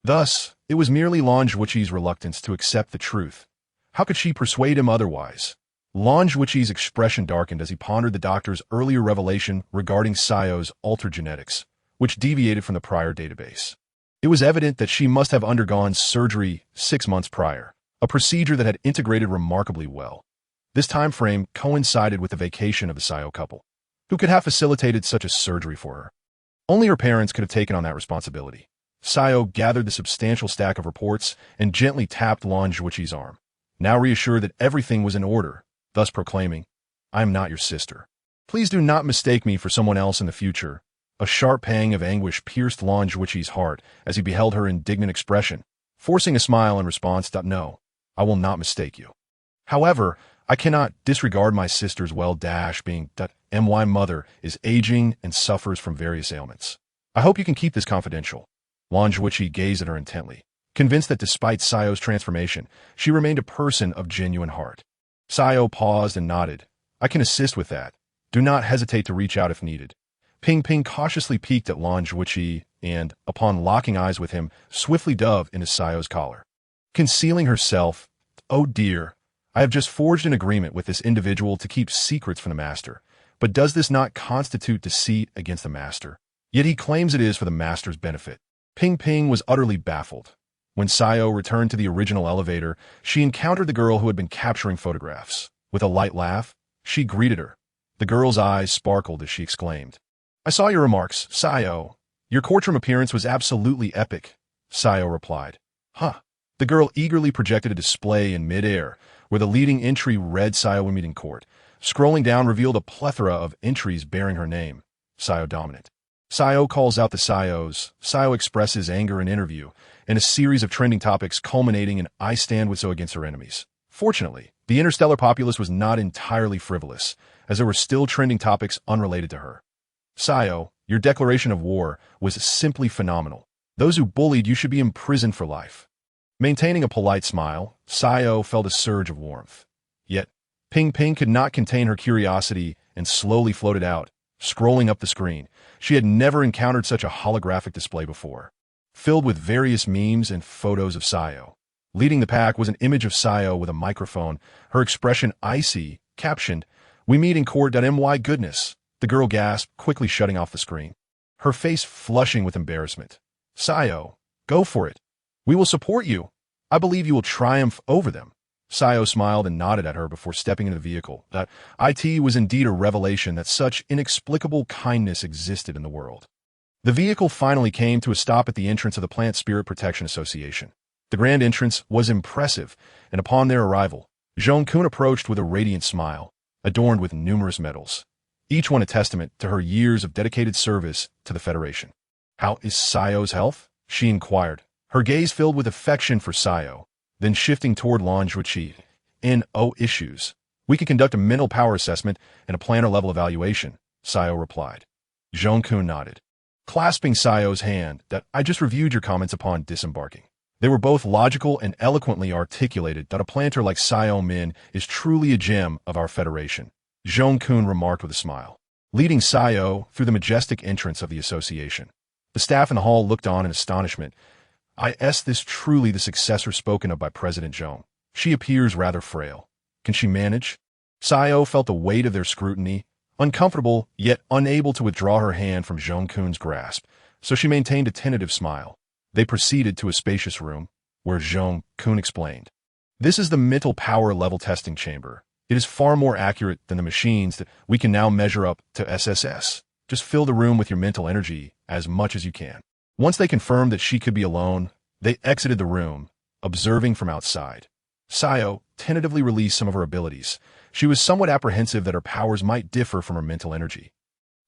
S1: Thus, it was merely Lan Zhuiqi's reluctance to accept the truth. How could she persuade him otherwise? Lan Zhuiqi's expression darkened as he pondered the doctor's earlier revelation regarding Si Yao's altered genetics, which deviated from the prior database. It was evident that she must have undergone surgery 6 months prior, a procedure that had integrated remarkably well. This time frame coincided with the vacation of the Si Yao couple, who could have facilitated such a surgery for her. Only her parents could have taken on that responsibility. Si Yao gathered the substantial stack of reports and gently tapped Lan Zhuiqi's arm, now reassured that everything was in order, thus proclaiming, I am not your sister. Please do not mistake me for someone else in the future. A sharp pang of anguish pierced Lan Zhuiqi's heart as he beheld her indignant expression, forcing a smile in response. No, I will not mistake you. However, I cannot disregard my sister's well-being. My mother is aging and suffers from various ailments. I hope you can keep this confidential. Lan Zhuiqi gazed at her intently, convinced that despite Si Yao's transformation, she remained a person of genuine heart. Si Yao paused and nodded. I can assist with that. Do not hesitate to reach out if needed. Ping Ping cautiously peeked at Lan Zhuiqi and, upon locking eyes with him, swiftly dove into Si Yao's collar. Concealing herself, oh dear, I have just forged an agreement with this individual to keep secrets from the master. But does this not constitute deceit against the master? Yet he claims it is for the master's benefit. Ping Ping was utterly baffled. When Si Yao returned to the original elevator, she encountered the girl who had been capturing photographs. With a light laugh, she greeted her. The girl's eyes sparkled as she exclaimed, "I saw your remarks, Si Yao. Your courtroom appearance was absolutely epic," Si Yao replied. "Huh." The girl eagerly projected a display in midair, where the leading entry read Si Yao meeting court. Scrolling down revealed a plethora of entries bearing her name, Si Yao dominant. Si Yao calls out the Si Yaos. Si Yao expresses anger in interview, and a series of trending topics culminating in "I stand with So against her enemies." Fortunately, the interstellar populace was not entirely frivolous, as there were still trending topics unrelated to her. Si Yao, your declaration of war was simply phenomenal. Those who bullied you should be imprisoned for life. Maintaining a polite smile, Si Yao felt a surge of warmth. Yet, Ping Ping could not contain her curiosity and slowly floated out, scrolling up the screen. She had never encountered such a holographic display before, filled with various memes and photos of Si Yao. Leading the pack was an image of Si Yao with a microphone, her expression icy, captioned, "We meet in court. My goodness." The girl gasped, quickly shutting off the screen, her face flushing with embarrassment. "Si Yao, go for it. We will support you. I believe you will triumph over them." Si Yao smiled and nodded at her before stepping into the vehicle. That it was indeed a revelation that such inexplicable kindness existed in the world. The vehicle finally came to a stop at the entrance of the Plant Spirit Protection Association. The grand entrance was impressive, and upon their arrival, Zhong Kun approached with a radiant smile, adorned with numerous medals, each one a testament to her years of dedicated service to the Federation. "How is Si Yao's health?" she inquired, her gaze filled with affection for Si Yao. Then shifting toward Lan Zhuqi, "No issues. We can conduct a mental power assessment and a planner-level evaluation," Si Yao replied. Zhong Kun nodded, clasping Si Yao's hand. "I just reviewed your comments upon disembarking. They were both logical and eloquently articulated. A planter like Si Yao Min is truly a gem of our Federation," Zhong Kun remarked with a smile, leading Si Yao through the majestic entrance of the association. The staff in the hall looked on in astonishment. "Is this truly the successor spoken of by President Zhong? She appears rather frail. Can she manage?" Si Yao felt the weight of their scrutiny, uncomfortable yet unable to withdraw her hand from Zhong Kun's grasp, so she maintained a tentative smile. They proceeded to a spacious room, where Zhong Kun explained, "This is the mental power level testing chamber. It is far more accurate than the machines that we can now measure up to SSS. Just fill the room with your mental energy as much as you can." Once they confirmed that she could be alone, they exited the room, observing from outside. Si Yao tentatively released some of her abilities. She was somewhat apprehensive that her powers might differ from her mental energy,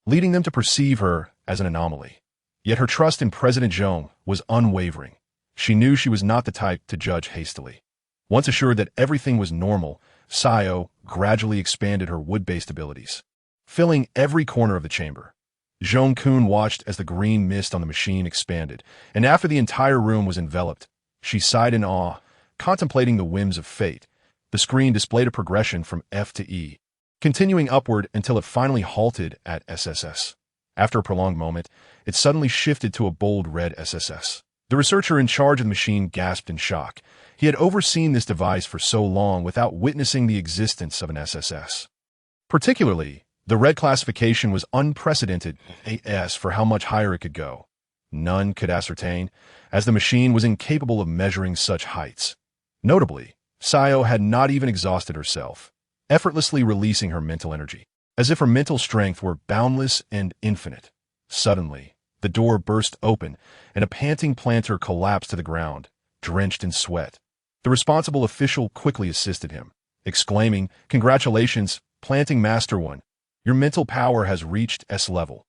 S1: leading them to perceive her as an anomaly. Yet her trust in President Zhong was unwavering. She knew she was not the type to judge hastily. Once assured that everything was normal, Si Yao gradually expanded her wood-based abilities, filling every corner of the chamber. Zhong Kun watched as the green mist on the machine expanded, and after the entire room was enveloped, she sighed in awe, contemplating the whims of fate. The screen displayed a progression from F to E, continuing upward until it finally halted at SSS. After a prolonged moment, it suddenly shifted to a bold red SSS. The researcher in charge of the machine gasped in shock. He had overseen this device for so long without witnessing the existence of an SSS. Particularly, the red classification was unprecedented as for how much higher it could go. None could ascertain, as the machine was incapable of measuring such heights. Notably, Si Yao had not even exhausted herself, effortlessly releasing her mental energy, as if her mental strength were boundless and infinite. Suddenly, the door burst open, and a panting planter collapsed to the ground, drenched in sweat. The responsible official quickly assisted him, exclaiming, "Congratulations, Planting Master 1. Your mental power has reached S level."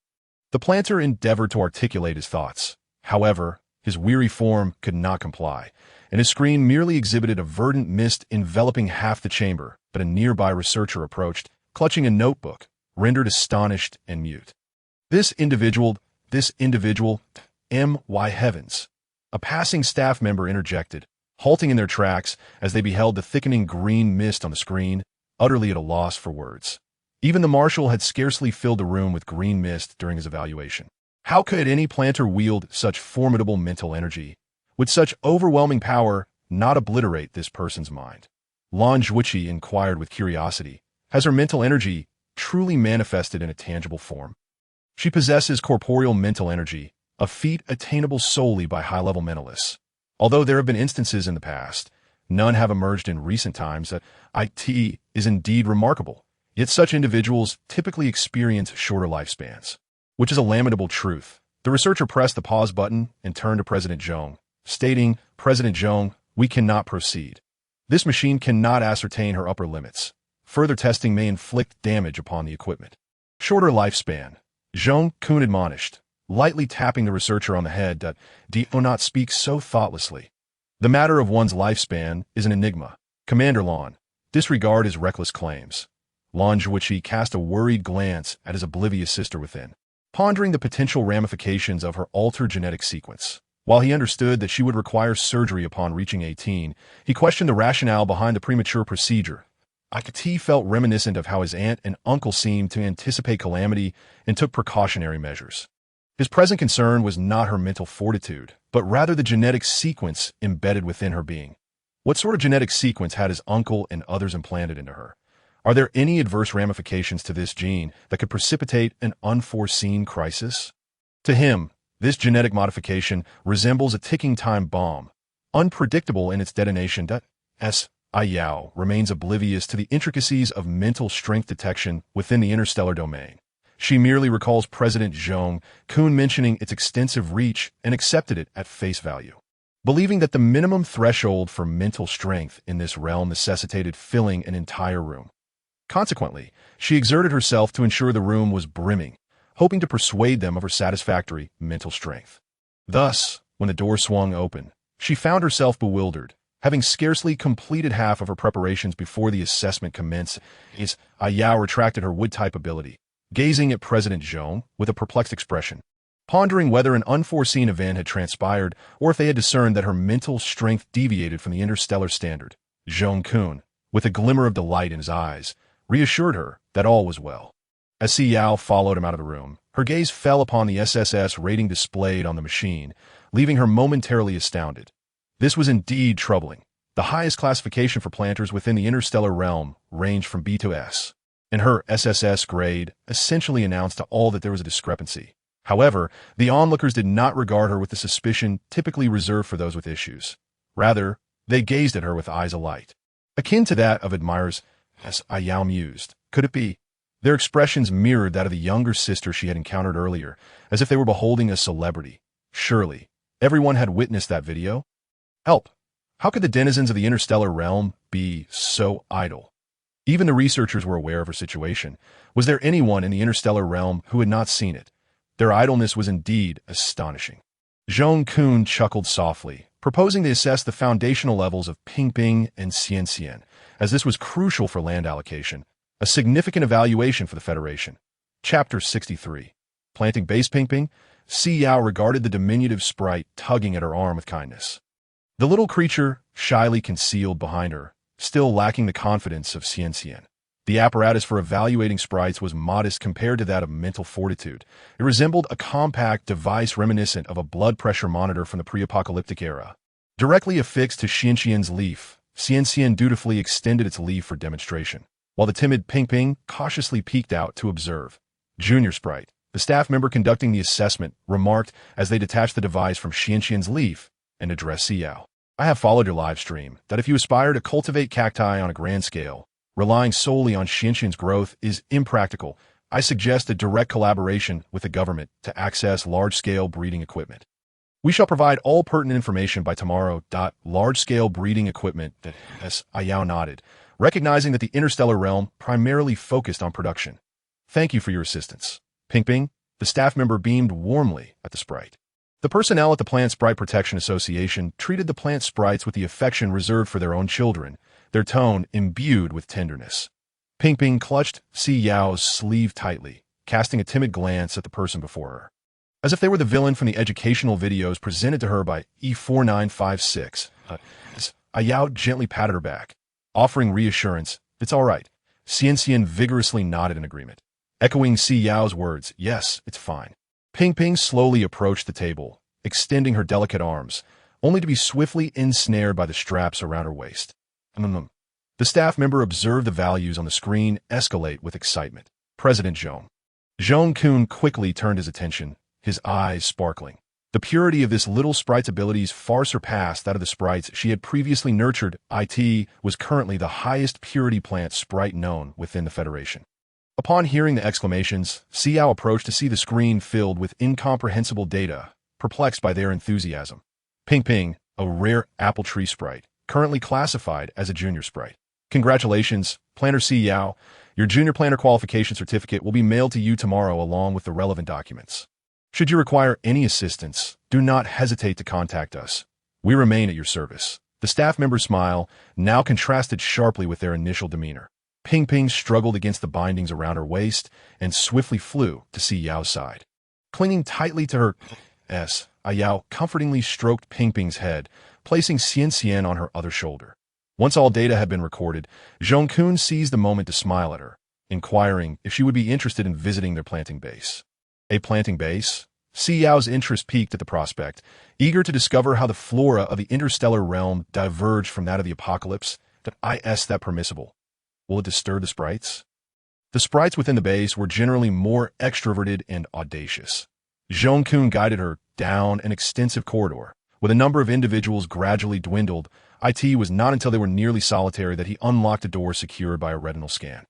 S1: The planter endeavored to articulate his thoughts. However, his weary form could not comply, and his screen merely exhibited a verdant mist enveloping half the chamber. But a nearby researcher approached, clutching a notebook, rendered astonished and mute. This individual, my heavens. A passing staff member interjected, halting in their tracks as they beheld the thickening green mist on the screen, utterly at a loss for words. Even the marshal had scarcely filled the room with green mist during his evaluation. How could any planter wield such formidable mental energy? Would such overwhelming power not obliterate this person's mind? Lan Zhuiqi inquired with curiosity. Has her mental energy truly manifested in a tangible form? She possesses corporeal mental energy, a feat attainable solely by high-level mentalists. Although there have been instances in the past, none have emerged in recent times that it is indeed remarkable. Yet such individuals typically experience shorter lifespans, which is a lamentable truth. The researcher pressed the pause button and turned to President Zhong, stating, President Zhong, we cannot proceed. This machine cannot ascertain her upper limits. Further testing may inflict damage upon the equipment. Shorter lifespan. Zhong Kun admonished, lightly tapping the researcher on the head that do not speak so thoughtlessly. The matter of one's lifespan is an enigma. Commander Lan, disregard his reckless claims. Lan Zhuiqi cast a worried glance at his oblivious sister within, pondering the potential ramifications of her altered genetic sequence. While he understood that she would require surgery upon reaching 18, he questioned the rationale behind the premature procedure. Ikati felt reminiscent of how his aunt and uncle seemed to anticipate calamity and took precautionary measures. His present concern was not her mental fortitude, but rather the genetic sequence embedded within her being. What sort of genetic sequence had his uncle and others implanted into her? Are there any adverse ramifications to this gene that could precipitate an unforeseen crisis? To him, this genetic modification resembles a ticking time bomb, unpredictable in its detonation. Si Yao remains oblivious to the intricacies of mental strength detection within the interstellar domain. She merely recalls President Zhong Kun mentioning its extensive reach and accepted it at face value, believing that the minimum threshold for mental strength in this realm necessitated filling an entire room. Consequently, she exerted herself to ensure the room was brimming, hoping to persuade them of her satisfactory mental strength. Thus, when the door swung open, she found herself bewildered, having scarcely completed half of her preparations before the assessment commenced. Si Yao retracted her wood-type ability, gazing at President Zhong with a perplexed expression, pondering whether an unforeseen event had transpired or if they had discerned that her mental strength deviated from the interstellar standard. Zhong Kun, with a glimmer of delight in his eyes, reassured her that all was well. As Si Yao followed him out of the room, her gaze fell upon the SSS rating displayed on the machine, leaving her momentarily astounded. This was indeed troubling. The highest classification for planters within the interstellar realm ranged from B to S, and her SSS grade essentially announced to all that there was a discrepancy. However, the onlookers did not regard her with the suspicion typically reserved for those with issues. Rather, they gazed at her with eyes alight, akin to that of admirers. Si Yao mused. Could it be? Their expressions mirrored that of the younger sister she had encountered earlier, as if they were beholding a celebrity. Surely, everyone had witnessed that video? Help! How could the denizens of the interstellar realm be so idle? Even the researchers were aware of her situation. Was there anyone in the interstellar realm who had not seen it? Their idleness was indeed astonishing. Zhong Kun chuckled softly, proposing to assess the foundational levels of Ping and Xian, as this was crucial for land allocation, a significant evaluation for the Federation. Chapter 63. Planting base Ping, Si Yao regarded the diminutive sprite tugging at her arm with kindness. The little creature shyly concealed behind her, still lacking the confidence of Xian. The apparatus for evaluating sprites was modest compared to that of mental fortitude. It resembled a compact device reminiscent of a blood pressure monitor from the pre-apocalyptic era. Directly affixed to Xian's leaf, Xian dutifully extended its leaf for demonstration, while the timid Ping cautiously peeked out to observe. Junior Sprite, the staff member conducting the assessment, remarked as they detached the device from Xian's leaf and addressed Si Yao. I have followed your live stream that if you aspire to cultivate cacti on a grand scale, relying solely on Xian's growth is impractical. I suggest a direct collaboration with the government to access large-scale breeding equipment. We shall provide all pertinent information by tomorrow. Large-scale breeding equipment. Si Yao nodded, recognizing that the interstellar realm primarily focused on production. Thank you for your assistance. Ping, the staff member beamed warmly at the sprite. The personnel at the Plant Sprite Protection Association treated the plant sprites with the affection reserved for their own children, their tone imbued with tenderness. Ping clutched Si Yao's sleeve tightly, casting a timid glance at the person before her, as if they were the villain from the educational videos presented to her by E4956. Si Yao gently patted her back, offering reassurance. It's all right. Xian vigorously nodded in agreement, echoing Si Yao's words. Yes, it's fine. Ping slowly approached the table, extending her delicate arms, only to be swiftly ensnared by the straps around her waist. The The staff member observed the values on the screen escalate with excitement. President Zhong. Zhong-kun quickly turned his attention, his eyes sparkling. The purity of this little sprite's abilities far surpassed that of the sprites she had previously nurtured. It was currently the highest purity plant sprite known within the Federation. Upon hearing the exclamations, Si Yao approached to see the screen filled with incomprehensible data, perplexed by their enthusiasm. Ping Ping, a rare apple tree sprite, currently classified as a junior sprite. Congratulations, Planner Si Yao. Your junior planner qualification certificate will be mailed to you tomorrow along with the relevant documents. Should you require any assistance, do not hesitate to contact us. We remain at your service. The staff member's smile now contrasted sharply with their initial demeanor. Ping Ping struggled against the bindings around her waist and swiftly flew to Si Yao's side. Clinging tightly to her Si Yao comfortingly stroked Ping Ping's head, placing Xian on her other shoulder. Once all data had been recorded, Zhong-kun seized the moment to smile at her, inquiring if she would be interested in visiting their planting base. A planting base? Si Yao's interest piqued at the prospect, eager to discover how the flora of the interstellar realm diverged from that of the apocalypse. Is that permissible? Will it disturb the sprites? The sprites within the base were generally more extroverted and audacious. Zhong-kun guided her down an extensive corridor. With a number of individuals gradually dwindled, it was not until they were nearly solitary that he unlocked a door secured by a retinal scan.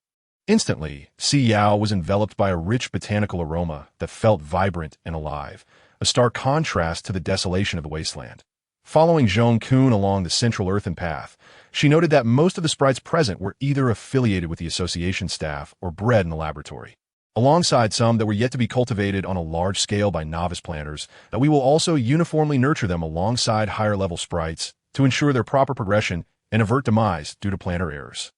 S1: Instantly, Si Yao was enveloped by a rich botanical aroma that felt vibrant and alive, a stark contrast to the desolation of the wasteland. Following Zhong-kun along the central earthen path, she noted that most of the sprites present were either affiliated with the association staff or bred in the laboratory, alongside some that were yet to be cultivated on a large scale by novice planters, that we will also uniformly nurture them alongside higher-level sprites to ensure their proper progression and avert demise due to planter errors.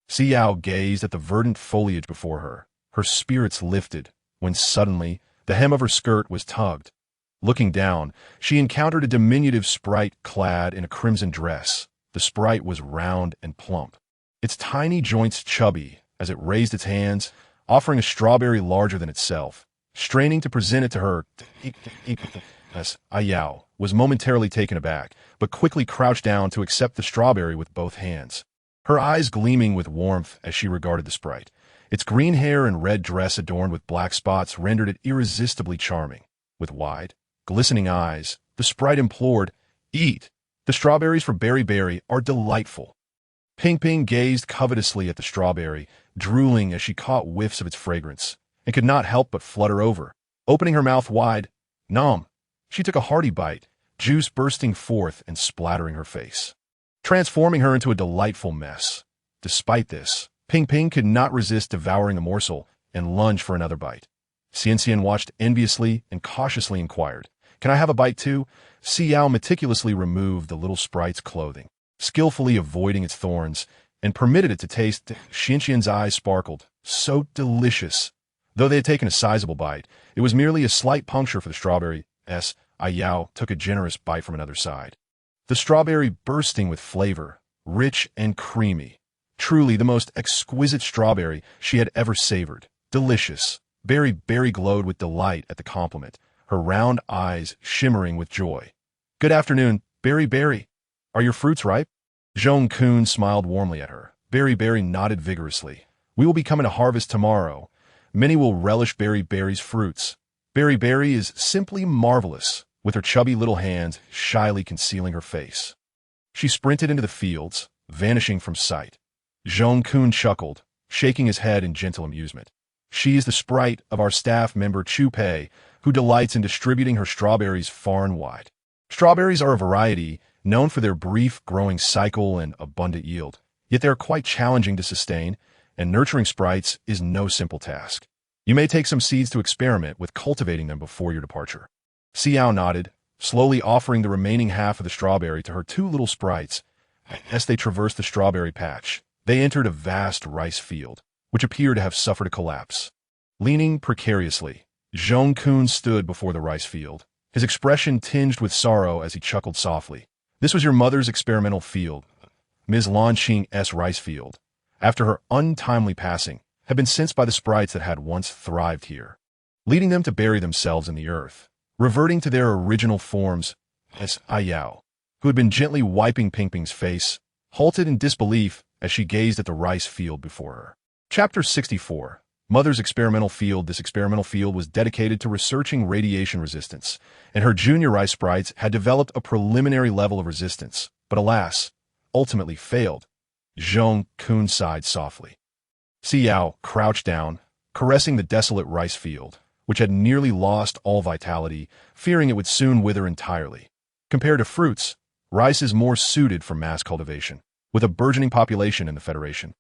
S1: Si Yao gazed at the verdant foliage before her. Her spirits lifted, when suddenly the hem of her skirt was tugged. Looking down, she encountered a diminutive sprite clad in a crimson dress. The sprite was round and plump, its tiny joints chubby as it raised its hands, offering a strawberry larger than itself. Straining to present it to her, Si Yao was momentarily taken aback, but quickly crouched down to accept the strawberry with both hands. Her eyes gleaming with warmth as she regarded the sprite. Its green hair and red dress adorned with black spots rendered it irresistibly charming. With wide, glistening eyes, the sprite implored, "Eat! The strawberries for Berry Berry are delightful." Ping Ping gazed covetously at the strawberry, drooling as she caught whiffs of its fragrance, and could not help but flutter over. Opening her mouth wide, nom! She took a hearty bite, juice bursting forth and splattering her face, transforming her into a delightful mess. Despite this, Ping Ping could not resist devouring the morsel and lunged for another bite. Xian watched enviously and cautiously inquired, "Can I have a bite too?" Si Yao meticulously removed the little sprite's clothing, skillfully avoiding its thorns, and permitted it to taste. Xian's eyes sparkled. So delicious! Though they had taken a sizable bite, it was merely a slight puncture for the strawberry. Si Yao took a generous bite from another side. The strawberry bursting with flavor, rich and creamy. Truly the most exquisite strawberry she had ever savored. Delicious. Berry Berry glowed with delight at the compliment, her round eyes shimmering with joy. "Good afternoon, Berry Berry. Are your fruits ripe?" Zhong-kun smiled warmly at her. Berry Berry nodded vigorously. "We will be coming to harvest tomorrow. Many will relish Berry Berry's fruits. Berry Berry is simply marvelous," with her chubby little hands shyly concealing her face. She sprinted into the fields, vanishing from sight. Zhong-kun chuckled, shaking his head in gentle amusement. "She is the sprite of our staff member Chu Pei, who delights in distributing her strawberries far and wide." Strawberries are a variety known for their brief growing cycle and abundant yield, yet they are quite challenging to sustain, and nurturing sprites is no simple task. You may take some seeds to experiment with cultivating them before your departure. Si Yao nodded, slowly offering the remaining half of the strawberry to her two little sprites. As they traversed the strawberry patch, they entered a vast rice field, which appeared to have suffered a collapse. Leaning precariously, Zhong-kun stood before the rice field, his expression tinged with sorrow as he chuckled softly. "This was your mother's experimental field. Ms. Lanqing's rice field, after her untimely passing, had been sensed by the sprites that had once thrived here, leading them to bury themselves in the earth, reverting to their original forms." Si Yao, who had been gently wiping Ping Ping's face, halted in disbelief as she gazed at the rice field before her. Chapter 64. Mother's experimental field. This experimental field was dedicated to researching radiation resistance, and her junior rice sprites had developed a preliminary level of resistance, but alas, ultimately failed. Zhong-kun sighed softly. Si Yao crouched down, caressing the desolate rice field, which had nearly lost all vitality, fearing it would soon wither entirely. Compared to fruits, rice is more suited for mass cultivation, with a burgeoning population in the Federation.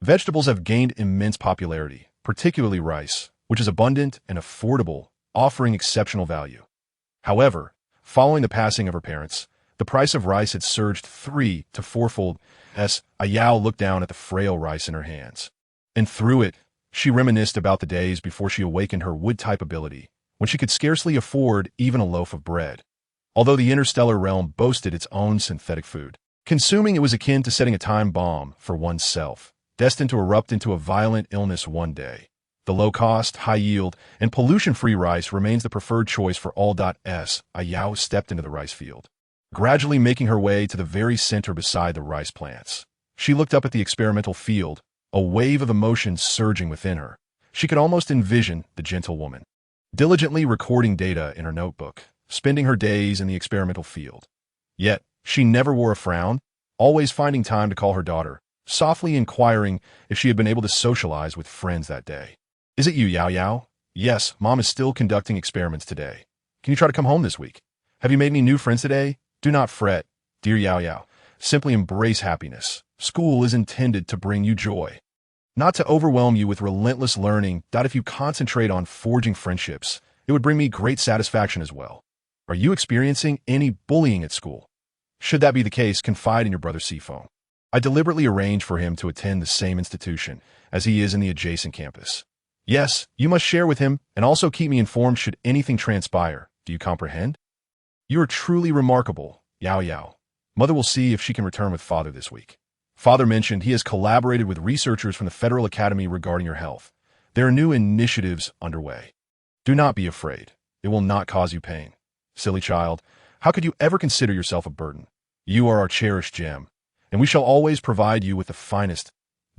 S1: Vegetables have gained immense popularity, particularly rice, which is abundant and affordable, offering exceptional value. However, following the passing of her parents, the price of rice had surged 3- to 4-fold as Si Yao looked down at the frail rice in her hands. And through it, she reminisced about the days before she awakened her wood-type ability, when she could scarcely afford even a loaf of bread. Although the interstellar realm boasted its own synthetic food, consuming it was akin to setting a time bomb for oneself, destined to erupt into a violent illness one day. The low-cost, high-yield, and pollution-free rice remains the preferred choice for all. Si Yao stepped into the rice field, gradually making her way to the very center beside the rice plants. She looked up at the experimental field, a wave of emotion surging within her. She could almost envision the gentle woman, diligently recording data in her notebook, spending her days in the experimental field. Yet, she never wore a frown, always finding time to call her daughter, softly inquiring if she had been able to socialize with friends that day. "Is it you, Yao Yao?" "Yes, Mom is still conducting experiments today. Can you try to come home this week? Have you made any new friends today?" "Do not fret, dear Yao Yao. Simply embrace happiness. School is intended to bring you joy, not to overwhelm you with relentless learning. If you concentrate on forging friendships, it would bring me great satisfaction as well." "Are you experiencing any bullying at school? Should that be the case, confide in your brother Sifong. I deliberately arranged for him to attend the same institution, as he is in the adjacent campus. Yes, you must share with him, and also keep me informed should anything transpire. Do you comprehend?" "You are truly remarkable, Yao Yao. Mother will see if she can return with Father this week. Father mentioned he has collaborated with researchers from the Federal Academy regarding your health. There are new initiatives underway. Do not be afraid. It will not cause you pain. Silly child, how could you ever consider yourself a burden? You are our cherished gem, and we shall always provide you with the finest.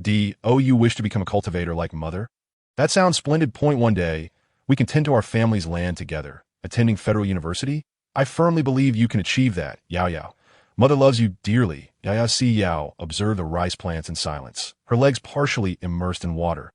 S1: You wish to become a cultivator like Mother? That sounds splendid. One day, we can tend to our family's land together, attending Federal University. I firmly believe you can achieve that, Yao Yao. Mother loves you dearly." Si Yao observed the rice plants in silence, her legs partially immersed in water.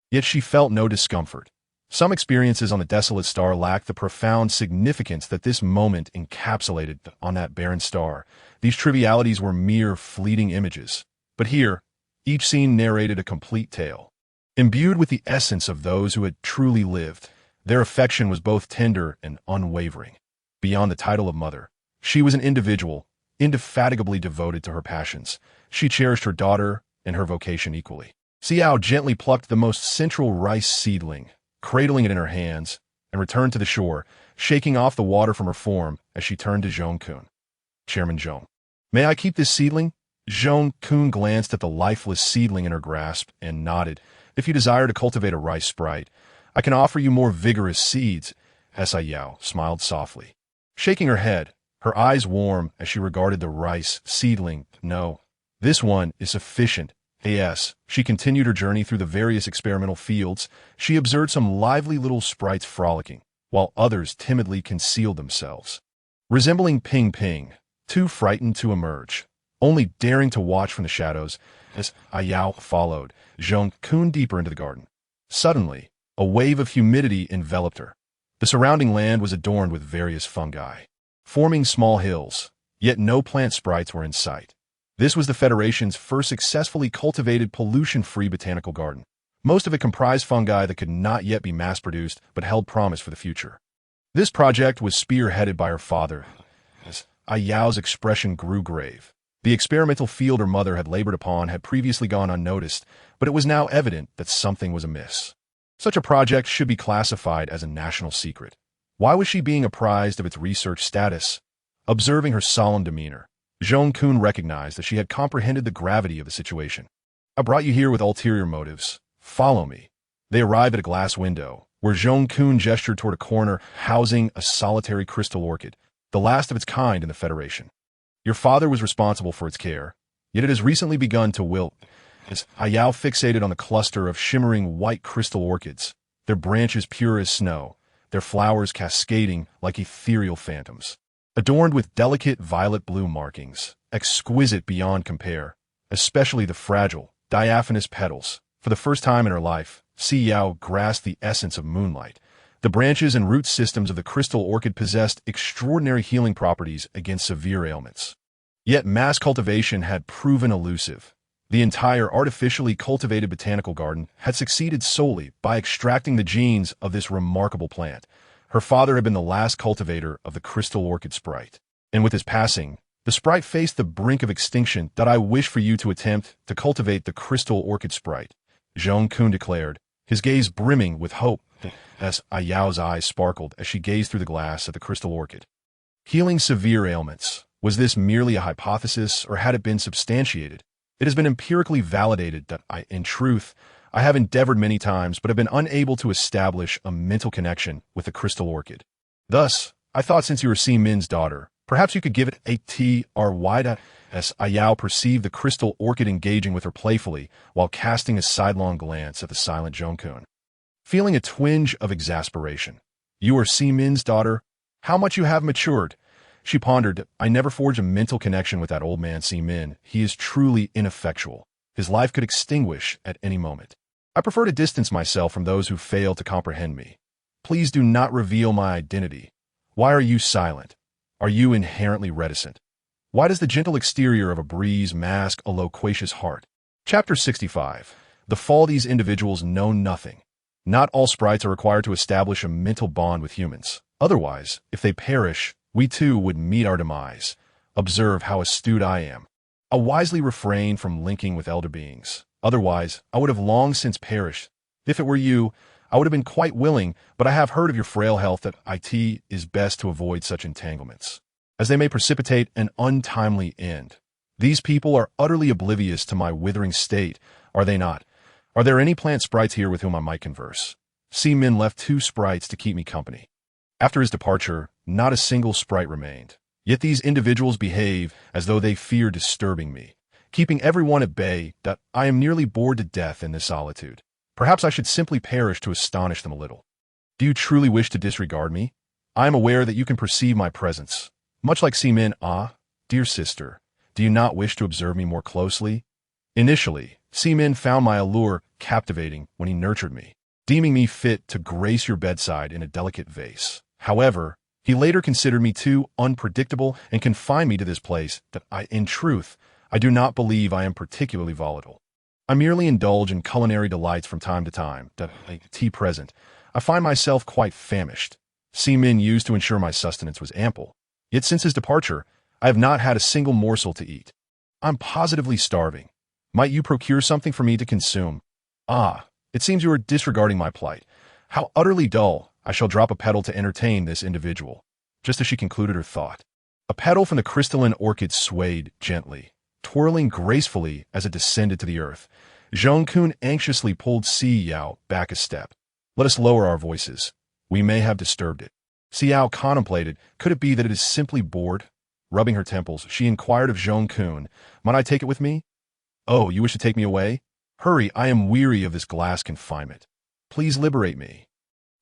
S1: Yet she felt no discomfort. Some experiences on the desolate star lacked the profound significance that this moment encapsulated on that barren star. These trivialities were mere fleeting images. But here, each scene narrated a complete tale. Imbued with the essence of those who had truly lived, their affection was both tender and unwavering. Beyond the title of mother, she was an individual, indefatigably devoted to her passions. She cherished her daughter and her vocation equally. Si Yao gently plucked the most central rice seedling, cradling it in her hands, and returned to the shore, shaking off the water from her form as she turned to Zhong-kun. "Chairman Zhong, may I keep this seedling?" Zhong-kun glanced at the lifeless seedling in her grasp and nodded. "If you desire to cultivate a rice sprite, I can offer you more vigorous seeds." Si Yao smiled softly, shaking her head, her eyes warm as she regarded the rice seedling. "No, this one is sufficient." As she continued her journey through the various experimental fields, she observed some lively little sprites frolicking, while others timidly concealed themselves, resembling Ping Ping, too frightened to emerge, only daring to watch from the shadows. As Si Yao followed Zhong-kun deeper into the garden, suddenly, a wave of humidity enveloped her. The surrounding land was adorned with various fungi, forming small hills, yet no plant sprites were in sight. This was the Federation's first successfully cultivated pollution-free botanical garden. Most of it comprised fungi that could not yet be mass-produced but held promise for the future. This project was spearheaded by her father. As Si Yao's expression grew grave, the experimental field her mother had labored upon had previously gone unnoticed, but it was now evident that something was amiss. Such a project should be classified as a national secret. Why was she being apprised of its research status? Observing her solemn demeanor, Zhong-kun recognized that she had comprehended the gravity of the situation. "I brought you here with ulterior motives. Follow me." They arrived at a glass window, where Zhong-kun gestured toward a corner housing a solitary crystal orchid, the last of its kind in the Federation. "Your father was responsible for its care. yet it has recently begun to wilt. As Si Yao fixated on the cluster of shimmering white crystal orchids, their branches pure as snow, their flowers cascading like ethereal phantoms, adorned with delicate violet-blue markings, exquisite beyond compare, especially the fragile, diaphanous petals. For the first time in her life, Si Yao grasped the essence of moonlight. The branches and root systems of the crystal orchid possessed extraordinary healing properties against severe ailments. Yet mass cultivation had proven elusive. The entire artificially cultivated botanical garden had succeeded solely by extracting the genes of this remarkable plant. Her father had been the last cultivator of the crystal orchid sprite, and with his passing, the sprite faced the brink of extinction. That I wish for you to attempt to cultivate the crystal orchid sprite, Zhong Kun declared, his gaze brimming with hope as Si Yao's eyes sparkled as she gazed through the glass at the crystal orchid. Healing severe ailments. Was this merely a hypothesis, or had it been substantiated? It has been empirically validated that in truth, I have endeavored many times but have been unable to establish a mental connection with the crystal orchid. Thus, I thought since you were Si Min's daughter, perhaps you could give it a try. As Si Yao perceived the crystal orchid engaging with her playfully while casting a sidelong glance at the silent Zhongkun. Feeling a twinge of exasperation. You are Si Min's daughter? How much you have matured! She pondered. I never forged a mental connection with that old man Si Min. He is truly ineffectual. His life could extinguish at any moment. I prefer to distance myself from those who fail to comprehend me. Please do not reveal my identity. Why are you silent? Are you inherently reticent? Why does the gentle exterior of a breeze mask a loquacious heart? Chapter 65. The fall. These individuals know nothing. Not all sprites are required to establish a mental bond with humans. Otherwise, if they perish, we too would meet our demise. Observe how astute I am. I wisely refrain from linking with elder beings. Otherwise, I would have long since perished. If it were you, I would have been quite willing, but I have heard of your frail health that it is best to avoid such entanglements, as they may precipitate an untimely end. These people are utterly oblivious to my withering state, are they not? Are there any plant sprites here with whom I might converse? Si Min left 2 sprites to keep me company. After his departure, not a single sprite remained. Yet these individuals behave as though they fear disturbing me, keeping everyone at bay. That I am nearly bored to death in this solitude. Perhaps I should simply perish to astonish them a little. Do you truly wish to disregard me? I am aware that you can perceive my presence. Much like Si Min. Dear sister, do you not wish to observe me more closely? Initially, Si Min found my allure captivating when he nurtured me, deeming me fit to grace your bedside in a delicate vase. However, he later considered me too unpredictable and confined me to this place. That in truth, I do not believe I am particularly volatile. I merely indulge in culinary delights from time to time. That tea present, I find myself quite famished. Si Min used to ensure my sustenance was ample. Yet since his departure, I have not had a single morsel to eat. I'm positively starving. Might you procure something for me to consume? It seems you are disregarding my plight. How utterly dull. I shall drop a petal to entertain this individual. Just as she concluded her thought, a petal from the crystalline orchid swayed gently, twirling gracefully as it descended to the earth. Zhong Kun anxiously pulled Si Yao back a step. Let us lower our voices. We may have disturbed it. Si Yao contemplated. Could it be that it is simply bored? Rubbing her temples, she inquired of Zhong Kun, might I take it with me? Oh, you wish to take me away? Hurry, I am weary of this glass confinement. Please liberate me.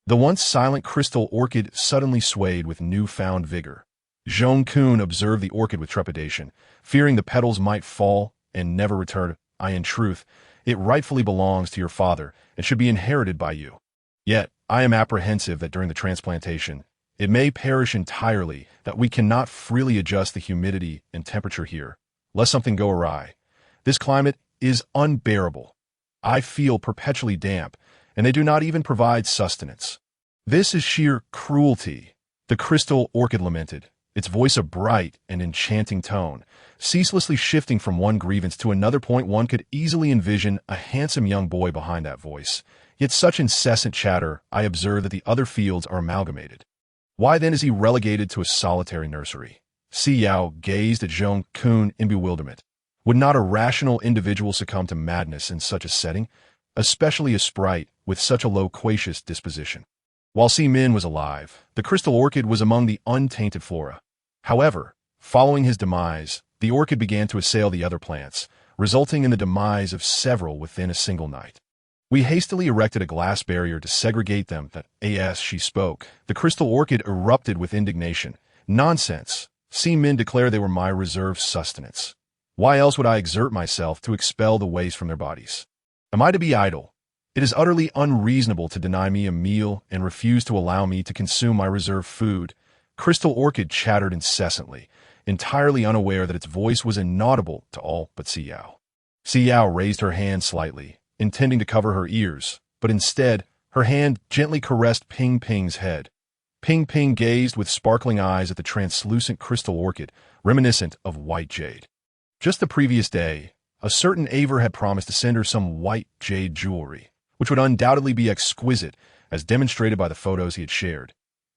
S1: The once silent crystal orchid suddenly swayed with newfound vigor. Zhong Kun observed the orchid with trepidation, fearing the petals might fall and never return. In truth, it rightfully belongs to your father and should be inherited by you. Yet, I am apprehensive that during the transplantation, it may perish entirely, that we cannot freely adjust the humidity and temperature here, lest something go awry. This climate is unbearable. I feel perpetually damp, and they do not even provide sustenance. This is sheer cruelty. The crystal orchid lamented, its voice a bright and enchanting tone, ceaselessly shifting from one grievance to another point. One could easily envision a handsome young boy behind that voice. Yet such incessant chatter, I observe that the other fields are amalgamated. Why then is he relegated to a solitary nursery? Si Yao gazed at Zhong Kun in bewilderment. Would not a rational individual succumb to madness in such a setting, especially a sprite with such a loquacious disposition? While Si Min was alive, the crystal orchid was among the untainted flora. However, following his demise, the orchid began to assail the other plants, resulting in the demise of several within a single night. We hastily erected a glass barrier to segregate them that, as she spoke, the crystal orchid erupted with indignation. Nonsense. Si Min declared they were my reserve sustenance. Why else would I exert myself to expel the waste from their bodies? Am I to be idle? It is utterly unreasonable to deny me a meal and refuse to allow me to consume my reserve food. Crystal Orchid chattered incessantly, entirely unaware that its voice was inaudible to all but Si Yao. Si Yao raised her hand slightly, intending to cover her ears, but instead, her hand gently caressed Ping Ping's head. Ping Ping gazed with sparkling eyes at the translucent crystal orchid, reminiscent of white jade. Just the previous day, a certain Aver had promised to send her some white jade jewelry, which would undoubtedly be exquisite, as demonstrated by the photos he had shared.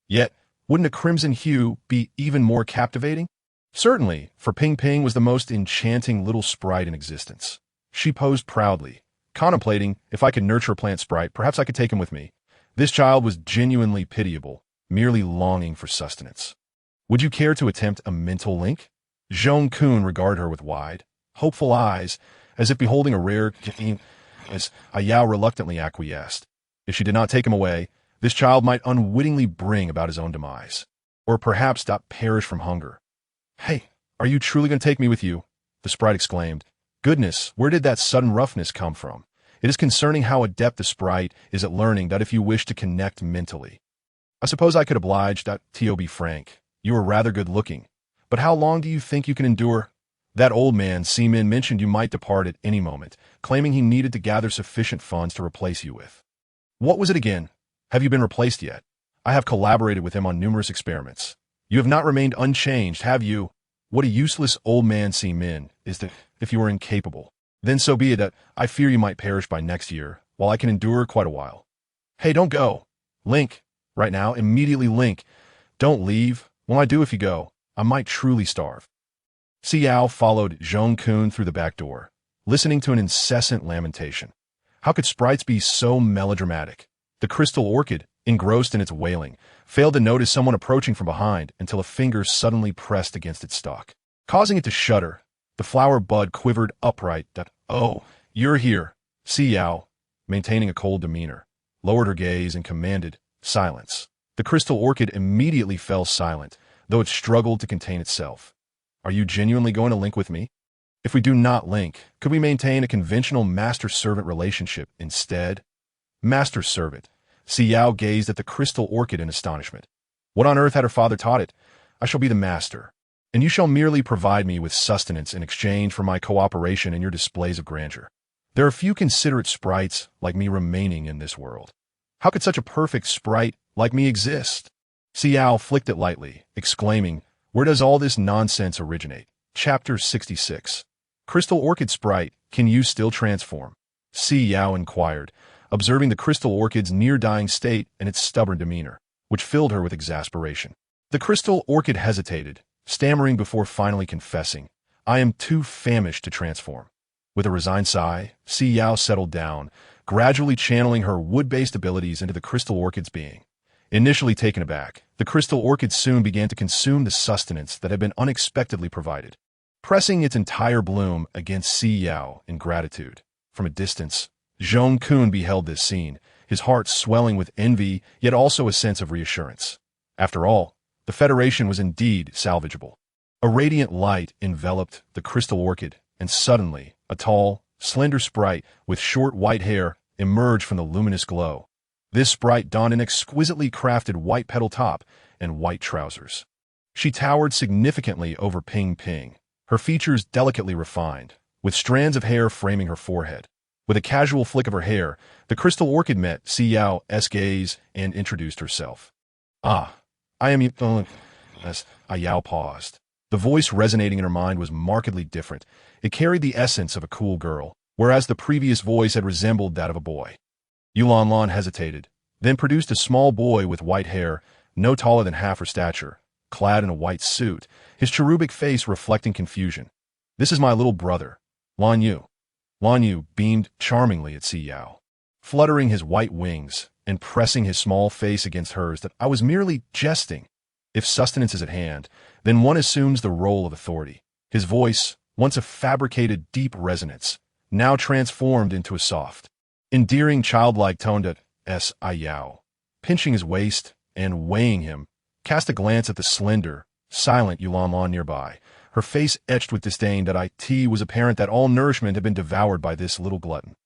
S1: Yet, wouldn't a crimson hue be even more captivating? Certainly, for Ping Ping was the most enchanting little sprite in existence. She posed proudly, contemplating if I could nurture a plant sprite, perhaps I could take him with me. This child was genuinely pitiable, merely longing for sustenance. Would you care to attempt a mental link? Zhong Kun regarded her with wide, hopeful eyes, as if beholding a rare as Si Yao reluctantly acquiesced. If she did not take him away, this child might unwittingly bring about his own demise, or perhaps perish from hunger. Hey, are you truly going to take me with you? The sprite exclaimed. Goodness, where did that sudden roughness come from? It is concerning how adept the sprite is at learning that if you wish to connect mentally. I suppose I could oblige. To be frank, you are rather good looking. But how long do you think you can endure? That old man, Si Min, mentioned you might depart at any moment, claiming he needed to gather sufficient funds to replace you with. What was it again? Have you been replaced yet? I have collaborated with him on numerous experiments. You have not remained unchanged, have you? What a useless old man Si Min is that if you are incapable. Then so be it. I fear you might perish by next year, while I can endure quite a while. Hey, don't go. Link. Right now, immediately link. Don't leave. When I do if you go, I might truly starve. Si Yao followed Zhong Kun through the back door, listening to an incessant lamentation. How could sprites be so melodramatic? The crystal orchid, engrossed in its wailing, failed to notice someone approaching from behind until a finger suddenly pressed against its stalk. Causing it to shudder, the flower bud quivered upright. Oh, you're here. Si Yao, maintaining a cold demeanor, lowered her gaze and commanded, silence. The crystal orchid immediately fell silent, though it struggled to contain itself. Are you genuinely going to link with me? If we do not link, could we maintain a conventional master-servant relationship instead? Master-servant. Si Yao gazed at the crystal orchid in astonishment. What on earth had her father taught it? I shall be the master, and you shall merely provide me with sustenance in exchange for my cooperation in your displays of grandeur. There are few considerate sprites like me remaining in this world. How could such a perfect sprite like me exist? Si Yao flicked it lightly, exclaiming, Where does all this nonsense originate? Chapter 66. Crystal Orchid Sprite, can you still transform? Si Yao inquired, observing the crystal orchid's near-dying state and its stubborn demeanor, which filled her with exasperation. The crystal orchid hesitated, stammering before finally confessing, I am too famished to transform. With a resigned sigh, Si Yao settled down, gradually channeling her wood-based abilities into the crystal orchid's being. Initially taken aback, the crystal orchid soon began to consume the sustenance that had been unexpectedly provided, pressing its entire bloom against Si Yao in gratitude. From a distance, Zhong Kun beheld this scene, his heart swelling with envy, yet also a sense of reassurance. After all, the Federation was indeed salvageable. A radiant light enveloped the crystal orchid, and suddenly, a tall, slender sprite with short white hair emerged from the luminous glow. This sprite donned an exquisitely crafted white petal top and white trousers. She towered significantly over Ping Ping, her features delicately refined, with strands of hair framing her forehead. With a casual flick of her hair, the crystal orchid met Si Yao's gaze and introduced herself. I am as Si Yao paused. The voice resonating in her mind was markedly different. It carried the essence of a cool girl, whereas the previous voice had resembled that of a boy. Yulan hesitated, then produced a small boy with white hair, no taller than half her stature, clad in a white suit, his cherubic face reflecting confusion. This is my little brother, Lan Yu. Lan Yu beamed charmingly at Si Yao, fluttering his white wings and pressing his small face against hers. That I was merely jesting. If sustenance is at hand, then one assumes the role of authority. His voice, once a fabricated deep resonance, now transformed into a soft, endearing childlike tone that Si Yao, pinching his waist and weighing him, cast a glance at the slender, silent Yulanlan nearby. Her face etched with disdain that it was apparent that all nourishment had been devoured by this little glutton.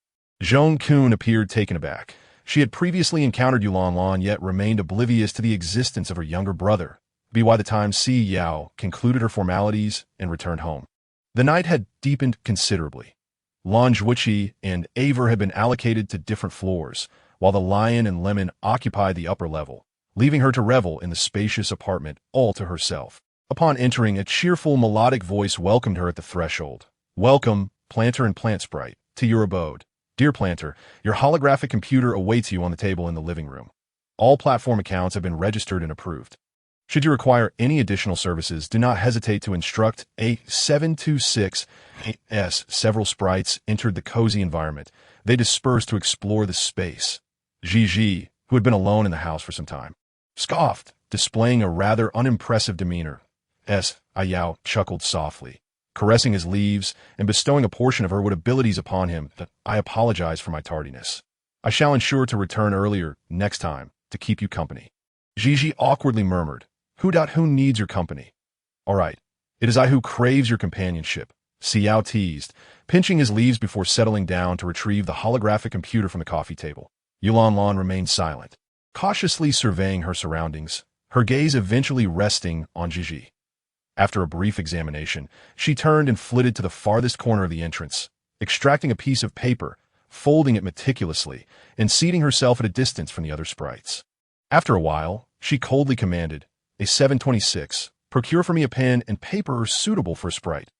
S1: Zhong Kun appeared taken aback. She had previously encountered Yulanlan yet remained oblivious to the existence of her younger brother. By the time Si Yao concluded her formalities and returned home, the night had deepened considerably. Lan Zhuiqi and Aver had been allocated to different floors, while the Lion and Lemon occupied the upper level, leaving her to revel in the spacious apartment all to herself. Upon entering, a cheerful melodic voice welcomed her at the threshold. "Welcome, Planter and Plant Sprite, to your abode. Dear Planter, your holographic computer awaits you on the table in the living room. All platform accounts have been registered and approved. Should you require any additional services, do not hesitate to instruct A726 AS." Several sprites entered the cozy environment. They dispersed to explore the space. Gigi, who had been alone in the house for some time, scoffed, displaying a rather unimpressive demeanor. Si Yao chuckled softly, caressing his leaves and bestowing a portion of her wit abilities upon him. "I apologize for my tardiness. I shall ensure to return earlier next time to keep you company." Gigi awkwardly murmured, Who needs your company?" "All right, it is I who craves your companionship," Si Yao teased, pinching his leaves before settling down to retrieve the holographic computer from the coffee table. Yulanlan remained silent, cautiously surveying her surroundings, her gaze eventually resting on Gigi. After a brief examination, she turned and flitted to the farthest corner of the entrance, extracting a piece of paper, folding it meticulously, and seating herself at a distance from the other sprites. After a while, she coldly commanded, "A726, procure for me a pen and paper suitable for a sprite."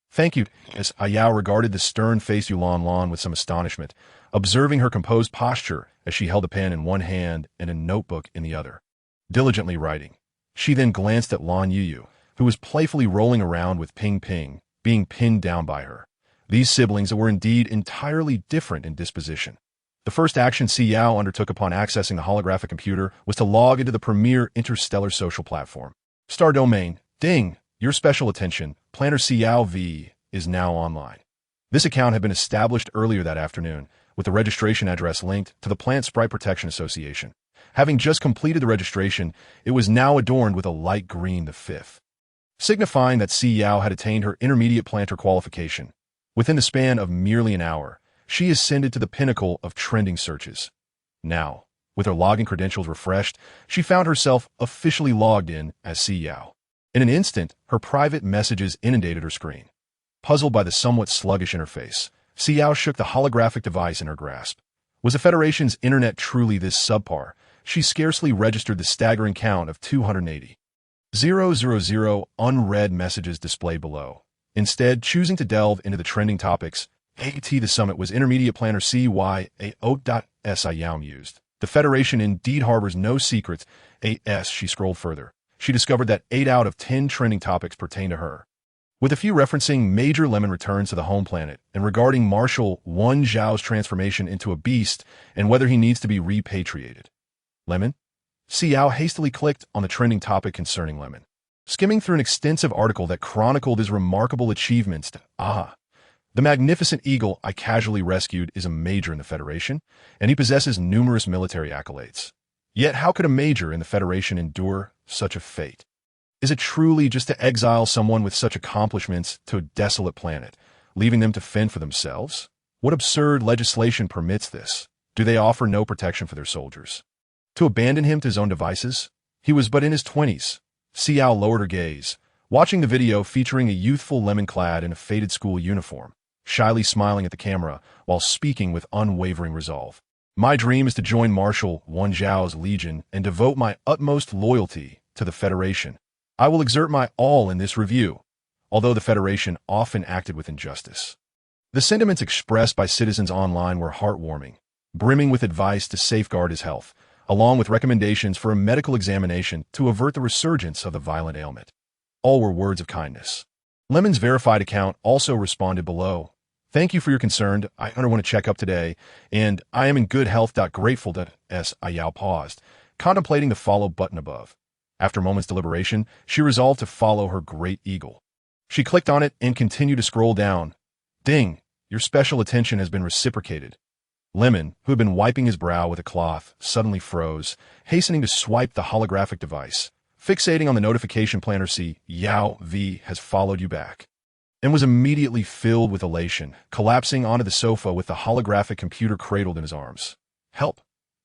S1: "Thank you," as Ayao regarded the stern-faced Yulanlan with some astonishment, observing her composed posture as she held a pen in one hand and a notebook in the other, diligently writing. She then glanced at Lan Yuyu, who was playfully rolling around with Ping Ping, being pinned down by her. These siblings were indeed entirely different in disposition. The first action Si Yao undertook upon accessing the holographic computer was to log into the premier interstellar social platform. Star domain, ding, your special attention, Planner Si Yao V is now online. This account had been established earlier that afternoon, with the registration address linked to the Plant Sprite Protection Association. Having just completed the registration, it was now adorned with a light green the 5th, signifying that Si Yao had attained her intermediate planter qualification. Within the span of merely an hour, she ascended to the pinnacle of trending searches. Now, with her login credentials refreshed, she found herself officially logged in as Si Yao. In an instant, her private messages inundated her screen. Puzzled by the somewhat sluggish interface, Si Yao shook the holographic device in her grasp. Was the Federation's internet truly this subpar? She scarcely registered the staggering count of 280,000 unread messages displayed below. Instead, choosing to delve into the trending topics, the summit was intermediate planner CYAO.Si Yao mused. The Federation indeed harbors no secrets. She scrolled further. She discovered that 8 out of 10 trending topics pertain to her, with a few referencing Major Lemon returns to the home planet and regarding Marshal Wen Zhao's transformation into a beast and whether he needs to be repatriated. Lemon? Si Yao hastily clicked on the trending topic concerning Lemon, skimming through an extensive article that chronicled his remarkable achievements. The magnificent eagle I casually rescued is a major in the Federation, and he possesses numerous military accolades. Yet how could a major in the Federation endure such a fate? Is it truly just to exile someone with such accomplishments to a desolate planet, leaving them to fend for themselves? What absurd legislation permits this? Do they offer no protection for their soldiers? To abandon him to his own devices? He was but in his 20s. Si Yao lowered her gaze, watching the video featuring a youthful Lemon clad in a faded school uniform, shyly smiling at the camera while speaking with unwavering resolve. My dream is to join Marshal Wen Zhao's legion and devote my utmost loyalty to the Federation. I will exert my all in this review, although the Federation often acted with injustice. The sentiments expressed by citizens online were heartwarming, brimming with advice to safeguard his health, along with recommendations for a medical examination to avert the resurgence of the violent ailment. All were words of kindness. Lemon's verified account also responded below. Thank you for your concern. I underwent a checkup today, and I am in good health. Grateful that Si Yao paused, contemplating the follow button above. After a moment's deliberation, she resolved to follow her great eagle. She clicked on it and continued to scroll down. Ding! Your special attention has been reciprocated. Lemon, who had been wiping his brow with a cloth, suddenly froze, hastening to swipe the holographic device. Fixating on the notification planner, Si Yao V has followed you back, and was immediately filled with elation, collapsing onto the sofa with the holographic computer cradled in his arms. Help!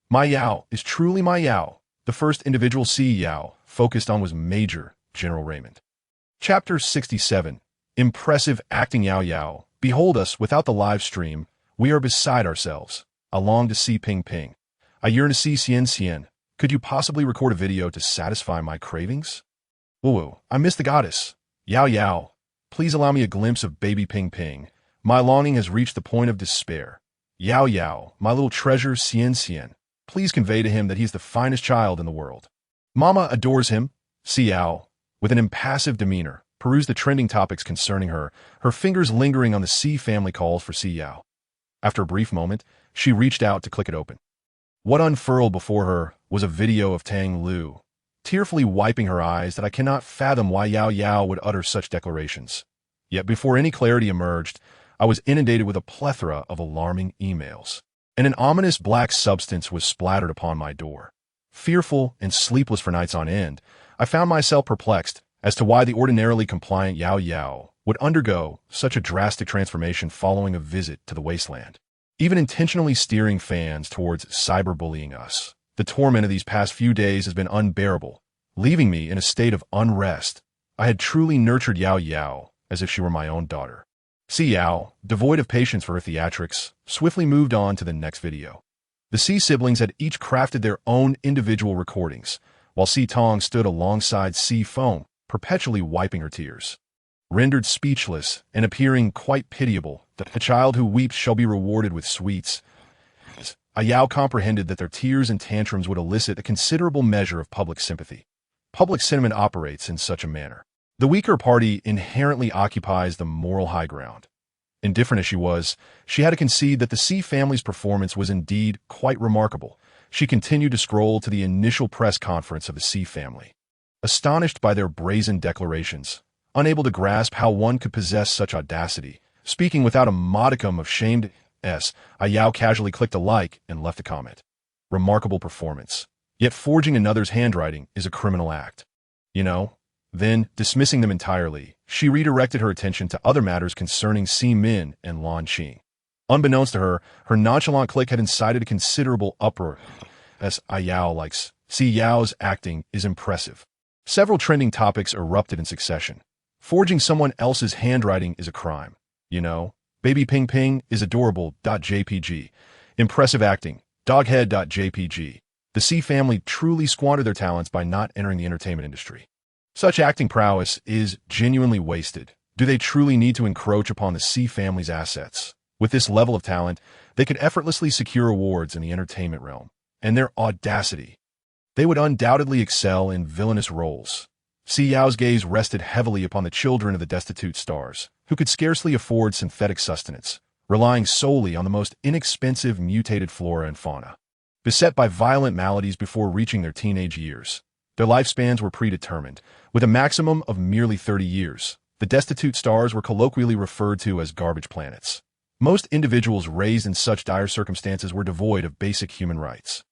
S1: My Yao is truly my Yao. The first individual Si Yao focused on was Major General Raymond. Chapter 67. Impressive acting. Yao Yao. Behold us without the live stream. We are beside ourselves. I long to see Ping Ping. I yearn to see Xian Xian. Could you possibly record a video to satisfy my cravings? Woo, I miss the goddess. Yao Yao. Please allow me a glimpse of baby Ping Ping. My longing has reached the point of despair. Yao Yao, my little treasure Xian Xian. Please convey to him that he's the finest child in the world. Mama adores him. Si Yao, with an impassive demeanor, perused the trending topics concerning her, her fingers lingering on the Si family calls for Si Yao. After a brief moment, she reached out to click it open. What unfurled before her was a video of Tang Lu, tearfully wiping her eyes that I cannot fathom why Yao Yao would utter such declarations. Yet before any clarity emerged, I was inundated with a plethora of alarming emails, and an ominous black substance was splattered upon my door. Fearful and sleepless for nights on end, I found myself perplexed as to why the ordinarily compliant Yao Yao would undergo such a drastic transformation following a visit to the wasteland. Even intentionally steering fans towards cyberbullying us, the torment of these past few days has been unbearable, leaving me in a state of unrest. I had truly nurtured Yao Yao as if she were my own daughter. Si Yao, devoid of patience for her theatrics, swiftly moved on to the next video. The Si siblings had each crafted their own individual recordings, while Si Tong stood alongside Si Foam, perpetually wiping her tears. Rendered speechless and appearing quite pitiable, the child who weeps shall be rewarded with sweets. Yao comprehended that their tears and tantrums would elicit a considerable measure of public sympathy. Public sentiment operates in such a manner. The weaker party inherently occupies the moral high ground. Indifferent as she was, she had to concede that the Si family's performance was indeed quite remarkable. She continued to scroll to the initial press conference of the Si family. Astonished by their brazen declarations, unable to grasp how one could possess such audacity, speaking without a modicum of shame, Yao casually clicked a like and left a comment. Remarkable performance. Yet forging another's handwriting is a criminal act. Then, dismissing them entirely, she redirected her attention to other matters concerning Si Min and Lan Qing. Unbeknownst to her, her nonchalant click had incited a considerable uproar. Yao likes. Si Yao's acting is impressive. Several trending topics erupted in succession. Forging someone else's handwriting is a crime. Baby Ping Ping is adorable.jpg. Impressive acting. Doghead.jpg. The Si family truly squandered their talents by not entering the entertainment industry. Such acting prowess is genuinely wasted. Do they truly need to encroach upon the Si family's assets? With this level of talent, they could effortlessly secure awards in the entertainment realm. And their audacity. They would undoubtedly excel in villainous roles. Si Yao's gaze rested heavily upon the children of the destitute stars, who could scarcely afford synthetic sustenance, relying solely on the most inexpensive mutated flora and fauna. Beset by violent maladies before reaching their teenage years, their lifespans were predetermined, with a maximum of merely 30 years. The destitute stars were colloquially referred to as garbage planets. Most individuals raised in such dire circumstances were devoid of basic human rights.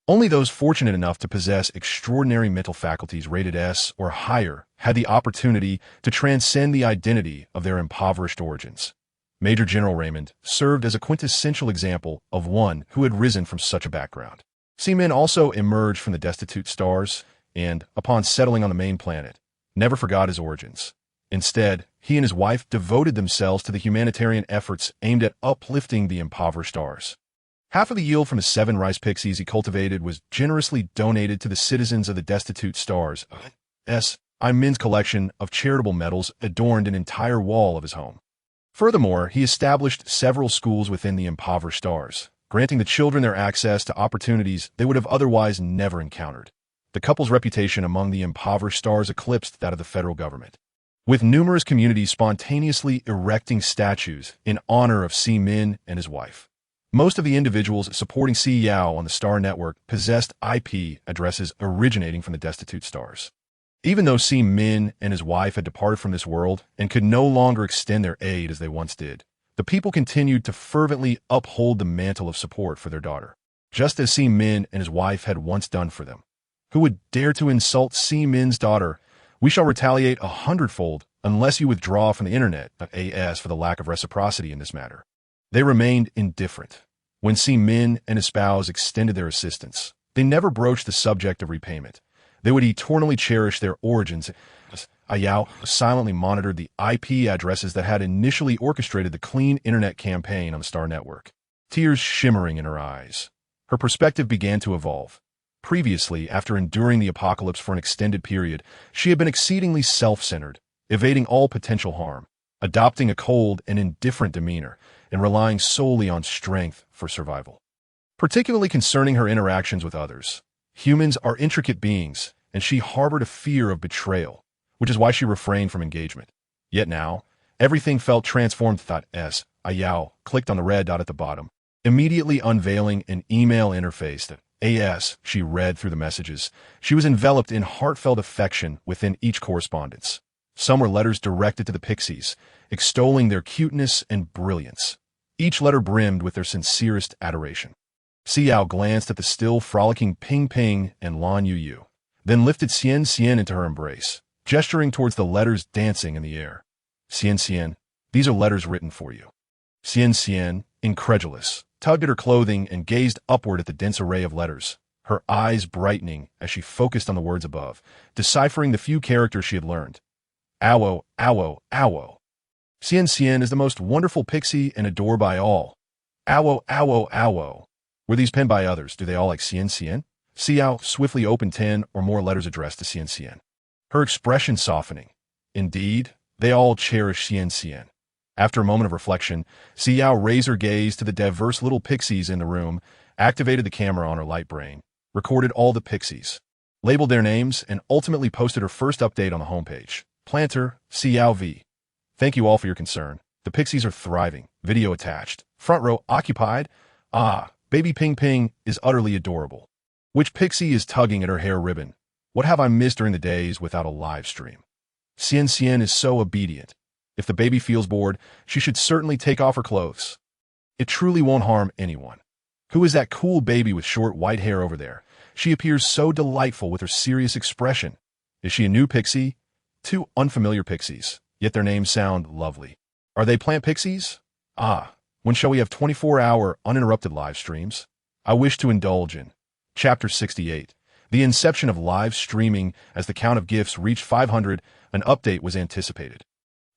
S1: Only those fortunate enough to possess extraordinary mental faculties rated S or higher had the opportunity to transcend the identity of their impoverished origins. Major General Raymond served as a quintessential example of one who had risen from such a background. Si Min also emerged from the destitute stars and, upon settling on the main planet, never forgot his origins. Instead, he and his wife devoted themselves to the humanitarian efforts aimed at uplifting the impoverished stars. Half of the yield from the 7 rice pixies he cultivated was generously donated to the citizens of the destitute stars. Si Min's collection of charitable medals adorned an entire wall of his home. Furthermore, he established several schools within the impoverished stars, granting the children their access to opportunities they would have otherwise never encountered. The couple's reputation among the impoverished stars eclipsed that of the federal government, with numerous communities spontaneously erecting statues in honor of Si Min and his wife. Most of the individuals supporting Si Yao on the Star Network possessed IP addresses originating from the destitute stars. Even though Si Min and his wife had departed from this world and could no longer extend their aid as they once did, the people continued to fervently uphold the mantle of support for their daughter, just as Si Min and his wife had once done for them. Who would dare to insult Si Min's daughter? We shall retaliate 100-fold unless you withdraw from the internet, as for the lack of reciprocity in this matter. They remained indifferent. When Si Min and his spouse extended their assistance, they never broached the subject of repayment. They would eternally cherish their origins. Si Yao silently monitored the IP addresses that had initially orchestrated the clean internet campaign on the Star Network, tears shimmering in her eyes. Her perspective began to evolve. Previously, after enduring the apocalypse for an extended period, she had been exceedingly self-centered, evading all potential harm, adopting a cold and indifferent demeanor, and relying solely on strength for survival. Particularly concerning her interactions with others. Humans are intricate beings, and she harbored a fear of betrayal, which is why she refrained from engagement. Yet now, everything felt transformed. Si Yao clicked on the red dot at the bottom, immediately unveiling an email interface that, as she read through the messages, she was enveloped in heartfelt affection within each correspondence. Some were letters directed to the pixies, extolling their cuteness and brilliance. Each letter brimmed with their sincerest adoration. Si Yao glanced at the still frolicking Ping Ping and Lan Yu, then lifted Xian Xian into her embrace, gesturing towards the letters dancing in the air. Xian Xian, these are letters written for you. Xian Xian, incredulous, tugged at her clothing and gazed upward at the dense array of letters, her eyes brightening as she focused on the words above, deciphering the few characters she had learned. Awo, Awo, Awo. Xian Xian is the most wonderful pixie and adored by all. Awo, Awo, Awo. Were these penned by others? Do they all like Xian Xian? Si Yao swiftly opened 10 or more letters addressed to Xian Xian, her expression softening. Indeed, they all cherish Xian Xian. After a moment of reflection, Si Yao raised her gaze to the diverse little pixies in the room, activated the camera on her light brain, recorded all the pixies, labeled their names, and ultimately posted her first update on the homepage. Planter, Si Yao V. Thank you all for your concern. The pixies are thriving. Video attached. Front row occupied. Baby Ping Ping is utterly adorable. Which pixie is tugging at her hair ribbon? What have I missed during the days without a live stream? Xian Xian is so obedient. If the baby feels bored, she should certainly take off her clothes. It truly won't harm anyone. Who is that cool baby with short white hair over there? She appears so delightful with her serious expression. Is she a new pixie? Two unfamiliar pixies, yet their names sound lovely. Are they plant pixies? When shall we have 24-hour uninterrupted live streams? I wish to indulge in. Chapter 68. The inception of live streaming. As the count of gifts reached 500, an update was anticipated.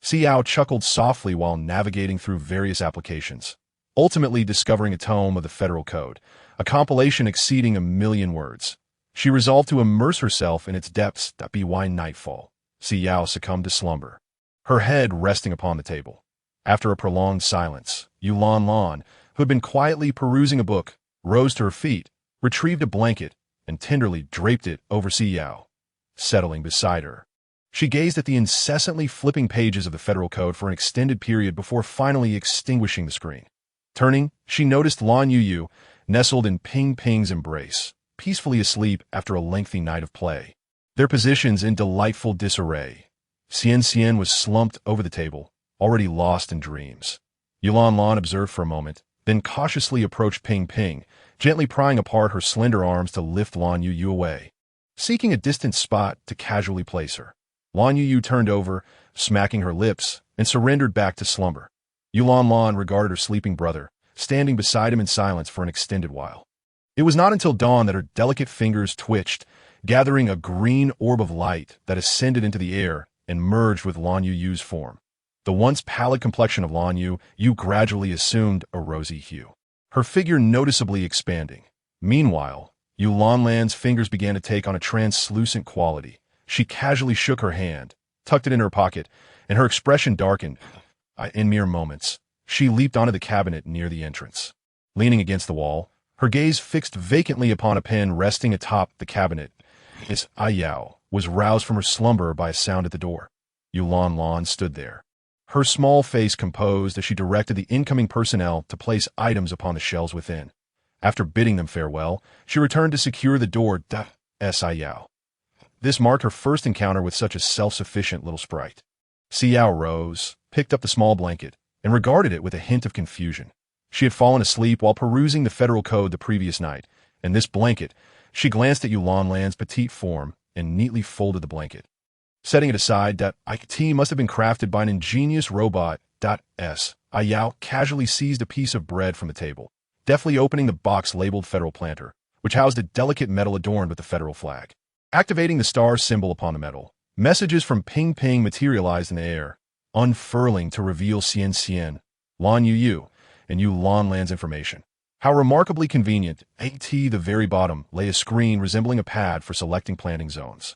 S1: Si Yao chuckled softly while navigating through various applications, ultimately discovering a tome of the Federal Code, a compilation exceeding 1 million words. She resolved to immerse herself in its depths. By nightfall, Si Yao succumbed to slumber, her head resting upon the table. After a prolonged silence, Lan, who had been quietly perusing a book, rose to her feet, retrieved a blanket, and tenderly draped it over Si Yao. Settling beside her, she gazed at the incessantly flipping pages of the Federal Code for an extended period before finally extinguishing the screen. Turning, she noticed Lan Yu, nestled in Ping Ping's embrace, peacefully asleep after a lengthy night of play, their positions in delightful disarray. Xian Xian was slumped over the table, already lost in dreams. Lan observed for a moment, then cautiously approached Ping Ping, gently prying apart her slender arms to lift Lan Yu away, seeking a distant spot to casually place her. Lan Yu turned over, smacking her lips, and surrendered back to slumber. Lan regarded her sleeping brother, standing beside him in silence for an extended while. It was not until dawn that her delicate fingers twitched, gathering a green orb of light that ascended into the air and merged with Lan Yu's form. The once pallid complexion of Lan Yu gradually assumed a rosy hue, her figure noticeably expanding. Meanwhile, Lan's fingers began to take on a translucent quality. She casually shook her hand, tucked it in her pocket, and her expression darkened. In mere moments, she leaped onto the cabinet near the entrance. Leaning against the wall, her gaze fixed vacantly upon a pen resting atop the cabinet. Si Yao was roused from her slumber by a sound at the door. Lan stood there, her small face composed as she directed the incoming personnel to place items upon the shelves within. After bidding them farewell, she returned to secure the door. Si Yao. This marked her first encounter with such a self-sufficient little sprite. Si Yao rose, picked up the small blanket, and regarded it with a hint of confusion. She had fallen asleep while perusing the federal code the previous night, and this blanket, she glanced at Yulanlan's petite form and neatly folded the blanket. Setting it aside, that IT must have been crafted by an ingenious robot. Si Yao casually seized a piece of bread from the table, deftly opening the box labeled Federal Planter, which housed a delicate metal adorned with the federal flag. Activating the star symbol upon the metal, messages from Ping Ping materialized in the air, unfurling to reveal Xian, Lan Yu, and Yulanlan's information. How remarkably convenient, at the very bottom lay a screen resembling a pad for selecting planting zones.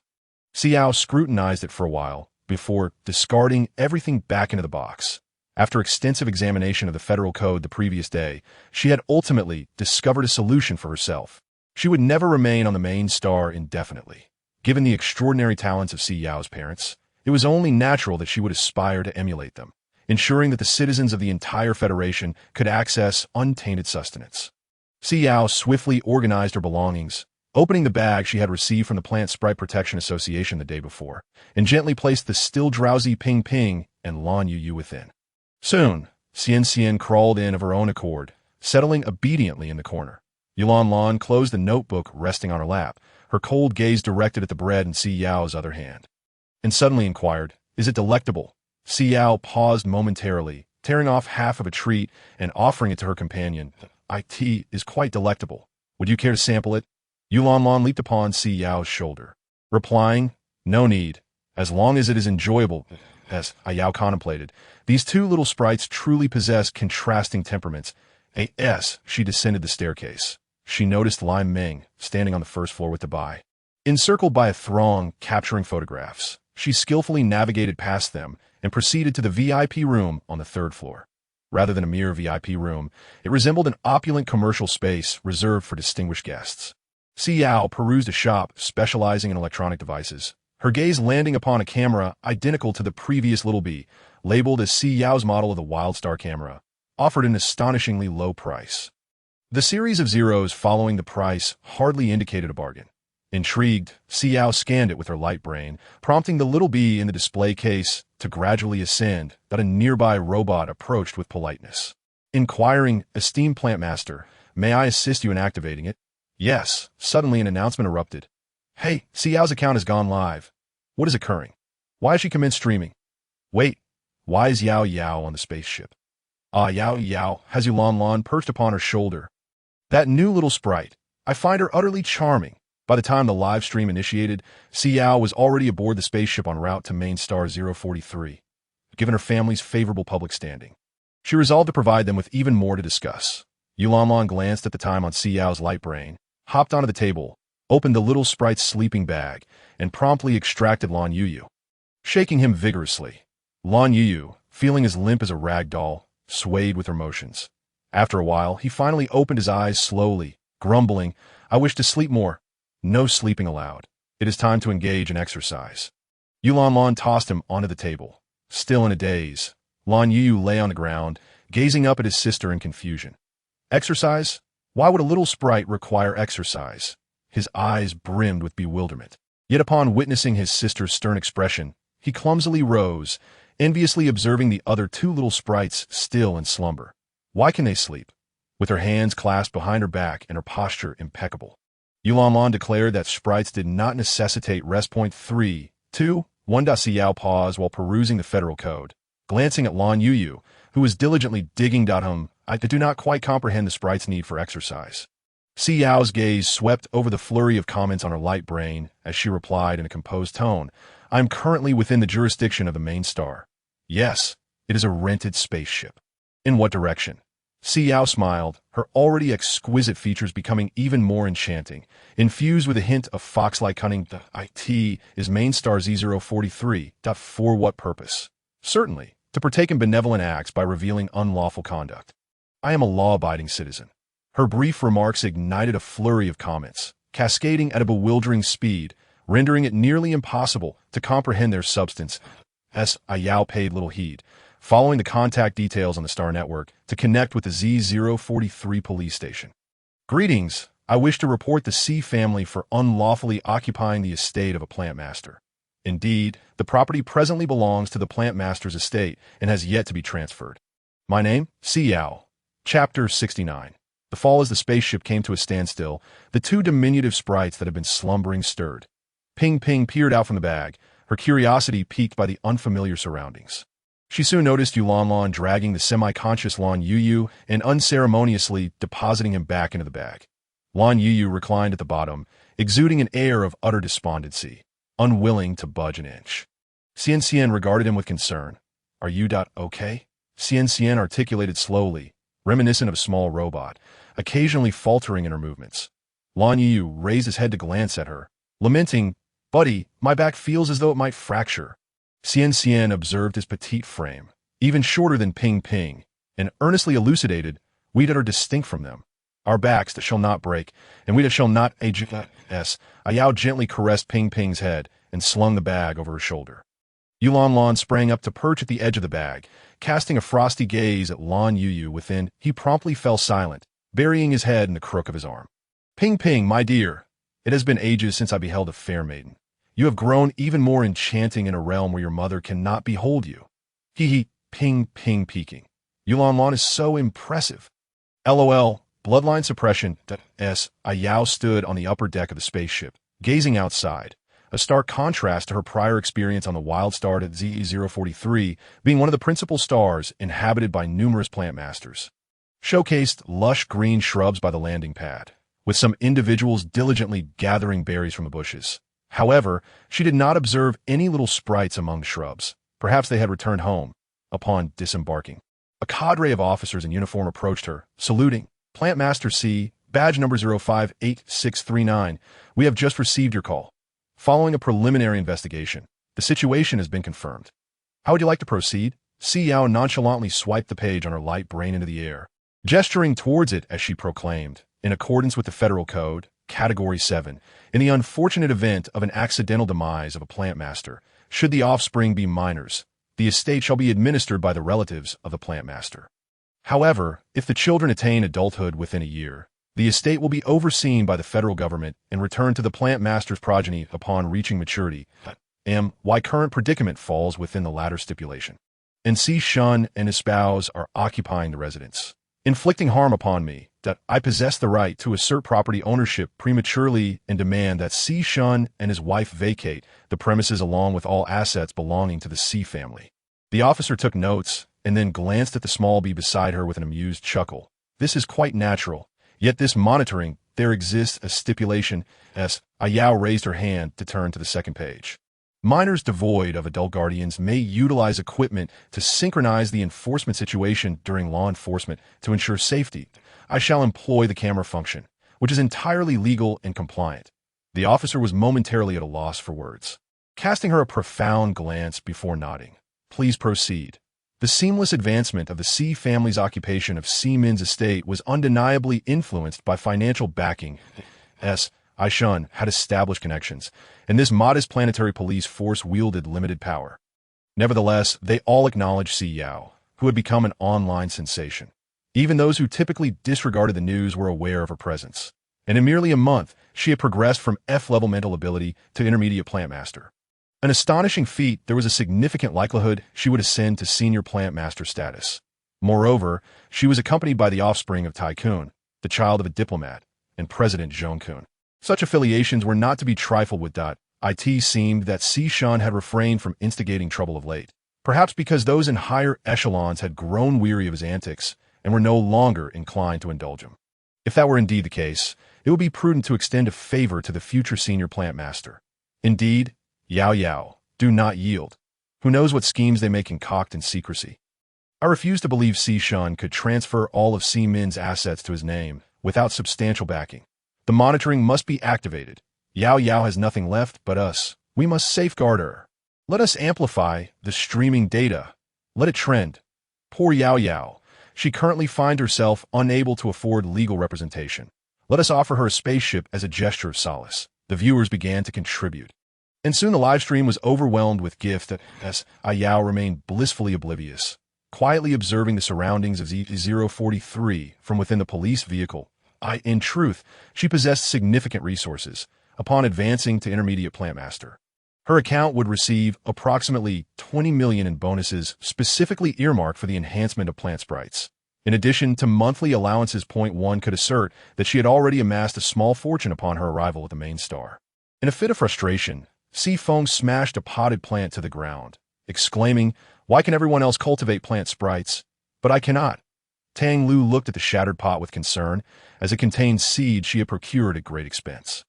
S1: Si Yao scrutinized it for a while, before discarding everything back into the box. After extensive examination of the federal code the previous day, she had ultimately discovered a solution for herself. She would never remain on the main star indefinitely. Given the extraordinary talents of Si Yao's parents, it was only natural that she would aspire to emulate them, ensuring that the citizens of the entire Federation could access untainted sustenance. Si Yao swiftly organized her belongings, opening the bag she had received from the Plant Sprite Protection Association the day before, and gently placed the still drowsy Ping Ping and Lan Yu within. Soon, Xian crawled in of her own accord, settling obediently in the corner. Yulan closed the notebook resting on her lap, her cold gaze directed at the bread in Si Yao's other hand, and suddenly inquired, "Is it delectable?" Si Yao paused momentarily, tearing off half of a treat and offering it to her companion. "It is quite delectable. Would you care to sample it?" Yulan leaped upon Si Yao's shoulder, replying, "No need, as long as it is enjoyable." As Si Yao contemplated, these two little sprites truly possessed contrasting temperaments. As she descended the staircase, she noticed Lime Ming standing on the first floor with Bai. Encircled by a throng capturing photographs, she skillfully navigated past them and proceeded to the VIP room on the third floor. Rather than a mere VIP room, it resembled an opulent commercial space reserved for distinguished guests. Si Yao perused a shop specializing in electronic devices, her gaze landing upon a camera identical to the previous Little B, labeled as Si Yao's model of the WildStar camera, offered an astonishingly low price. The series of zeros following the price hardly indicated a bargain. Intrigued, Si Yao scanned it with her light brain, prompting the Little B in the display case to gradually ascend, that a nearby robot approached with politeness. Inquiring, "Esteemed Plant Master, may I assist you in activating it?" "Yes." Suddenly an announcement erupted. "Hey, Si Yao's account has gone live. What is occurring? Why has she commenced streaming? Wait, why is Yao on the spaceship?" Yao has Yulan perched upon her shoulder. "That new little sprite. I find her utterly charming." By the time the live stream initiated, Si Yao was already aboard the spaceship en route to main star 043. Given her family's favorable public standing, she resolved to provide them with even more to discuss. Yulan glanced at the time on Si Yao's light brain, hopped onto the table, opened the little sprite's sleeping bag, and promptly extracted Lan Yu. Shaking him vigorously, Lan Yu, feeling as limp as a rag doll, swayed with her motions. After a while, he finally opened his eyes slowly, grumbling, "I wish to sleep more." "No sleeping allowed. It is time to engage in exercise." Yulan tossed him onto the table. Still in a daze, Lan Yu lay on the ground, gazing up at his sister in confusion. Exercise? Why would a little sprite require exercise? His eyes brimmed with bewilderment. Yet upon witnessing his sister's stern expression, he clumsily rose, enviously observing the other two little sprites still in slumber. Why can they sleep? With her hands clasped behind her back and her posture impeccable. Yulan declared that sprites did not necessitate rest. 3, 2, 1. Si Yao paused while perusing the federal code, glancing at Lan Yu, who was diligently digging. I do not quite comprehend the sprite's need for exercise." Si Yao's gaze swept over the flurry of comments on her light brain as she replied in a composed tone, "I am currently within the jurisdiction of the main star. Yes, it is a rented spaceship." "In what direction?" Si Yao smiled, her already exquisite features becoming even more enchanting, infused with a hint of fox-like cunning. "It is main star Z043. For what purpose?" "Certainly, to partake in benevolent acts by revealing unlawful conduct. I am a law-abiding citizen." Her brief remarks ignited a flurry of comments, cascading at a bewildering speed, rendering it nearly impossible to comprehend their substance. Si Yao paid little heed, following the contact details on the Star Network to connect with the Z043 police station. "Greetings, I wish to report the Si family for unlawfully occupying the estate of a plant master. Indeed, the property presently belongs to the plant master's estate and has yet to be transferred. My name? Si Yao. Chapter 69. The fall as the spaceship came to a standstill, the two diminutive sprites that had been slumbering stirred. Ping Ping peered out from the bag, her curiosity piqued by the unfamiliar surroundings. She soon noticed Yulan dragging the semi-conscious Lan Yuyu and unceremoniously depositing him back into the bag. Lan Yuyu reclined at the bottom, exuding an air of utter despondency, unwilling to budge an inch. Xian regarded him with concern. Are you okay? Xian articulated slowly, reminiscent of a small robot, occasionally faltering in her movements. Lan Yuyu raised his head to glance at her, lamenting, Buddy, my back feels as though it might fracture. Xian observed his petite frame, even shorter than Ping Ping, and earnestly elucidated, we that are distinct from them. Our backs that shall not break, and we that shall not age. Yao gently caressed Ping Ping's head and slung the bag over her shoulder. Yulan sprang up to perch at the edge of the bag. Casting a frosty gaze at Lan Yuyu within, he promptly fell silent, burying his head in the crook of his arm. Ping Ping, my dear, it has been ages since I beheld a fair maiden. You have grown even more enchanting in a realm where your mother cannot behold you. Ping Ping peeking. Yulan is so impressive. LOL, bloodline suppression. Yao stood on the upper deck of the spaceship, gazing outside, a stark contrast to her prior experience on the wild star at Z043, being one of the principal stars inhabited by numerous plant masters. Showcased lush green shrubs by the landing pad, with some individuals diligently gathering berries from the bushes. However, she did not observe any little sprites among shrubs. Perhaps they had returned home upon disembarking. A cadre of officers in uniform approached her, saluting. Plant Master C, badge number 058639. We have just received your call. Following a preliminary investigation, the situation has been confirmed. How would you like to proceed? Si Yao nonchalantly swiped the page on her light brain into the air, gesturing towards it as she proclaimed, in accordance with the Federal Code, Category 7, in the unfortunate event of an accidental demise of a plant master, should the offspring be minors, the estate shall be administered by the relatives of the plant master. However, if the children attain adulthood within a year, the estate will be overseen by the federal government and returned to the plant master's progeny upon reaching maturity. Why current predicament falls within the latter stipulation. And Si Shun and his spouse are occupying the residence, inflicting harm upon me, that I possess the right to assert property ownership prematurely and demand that Si Shun and his wife vacate the premises along with all assets belonging to the Si family. The officer took notes and then glanced at the small bee beside her with an amused chuckle. This is quite natural, yet this monitoring, there exists a stipulation. Yao raised her hand to turn to the second page. Minors devoid of adult guardians may utilize equipment to synchronize the enforcement situation during law enforcement to ensure safety. I shall employ the camera function, which is entirely legal and compliant. The officer was momentarily at a loss for words, casting her a profound glance before nodding. Please proceed. The seamless advancement of the Si family's occupation of Si Min's estate was undeniably influenced by financial backing. Shun had established connections, and this modest planetary police force wielded limited power. Nevertheless, they all acknowledged Si Yao, who had become an online sensation. Even those who typically disregarded the news were aware of her presence, and in merely a month, she had progressed from F-level mental ability to intermediate plant master. An astonishing feat, there was a significant likelihood she would ascend to senior plant master status. Moreover, she was accompanied by the offspring of Tycoon, the child of a diplomat, and President Zhongkun. Such affiliations were not to be trifled with. It seemed that Si Shun had refrained from instigating trouble of late, perhaps because those in higher echelons had grown weary of his antics and were no longer inclined to indulge him. If that were indeed the case, it would be prudent to extend a favor to the future senior plant master. Indeed, Yao, do not yield. Who knows what schemes they may concoct in secrecy. I refuse to believe Si Shun could transfer all of Si Min's assets to his name without substantial backing. The monitoring must be activated. Yao has nothing left but us. We must safeguard her. Let us amplify the streaming data. Let it trend. Poor Yao. She currently finds herself unable to afford legal representation. Let us offer her a spaceship as a gesture of solace. The viewers began to contribute. And soon the live stream was overwhelmed with gift as Yao remained blissfully oblivious, quietly observing the surroundings of Z043 from within the police vehicle. In truth, she possessed significant resources. Upon advancing to intermediate plant master, her account would receive approximately 20 million in bonuses specifically earmarked for the enhancement of plant sprites. In addition to monthly allowances, point one could assert that she had already amassed a small fortune upon her arrival at the main star. In a fit of frustration, Si Yao smashed a potted plant to the ground, exclaiming, "Why can everyone else cultivate plant sprites, but I cannot?" Tang Lu looked at the shattered pot with concern, as it contained seeds she had procured at great expense.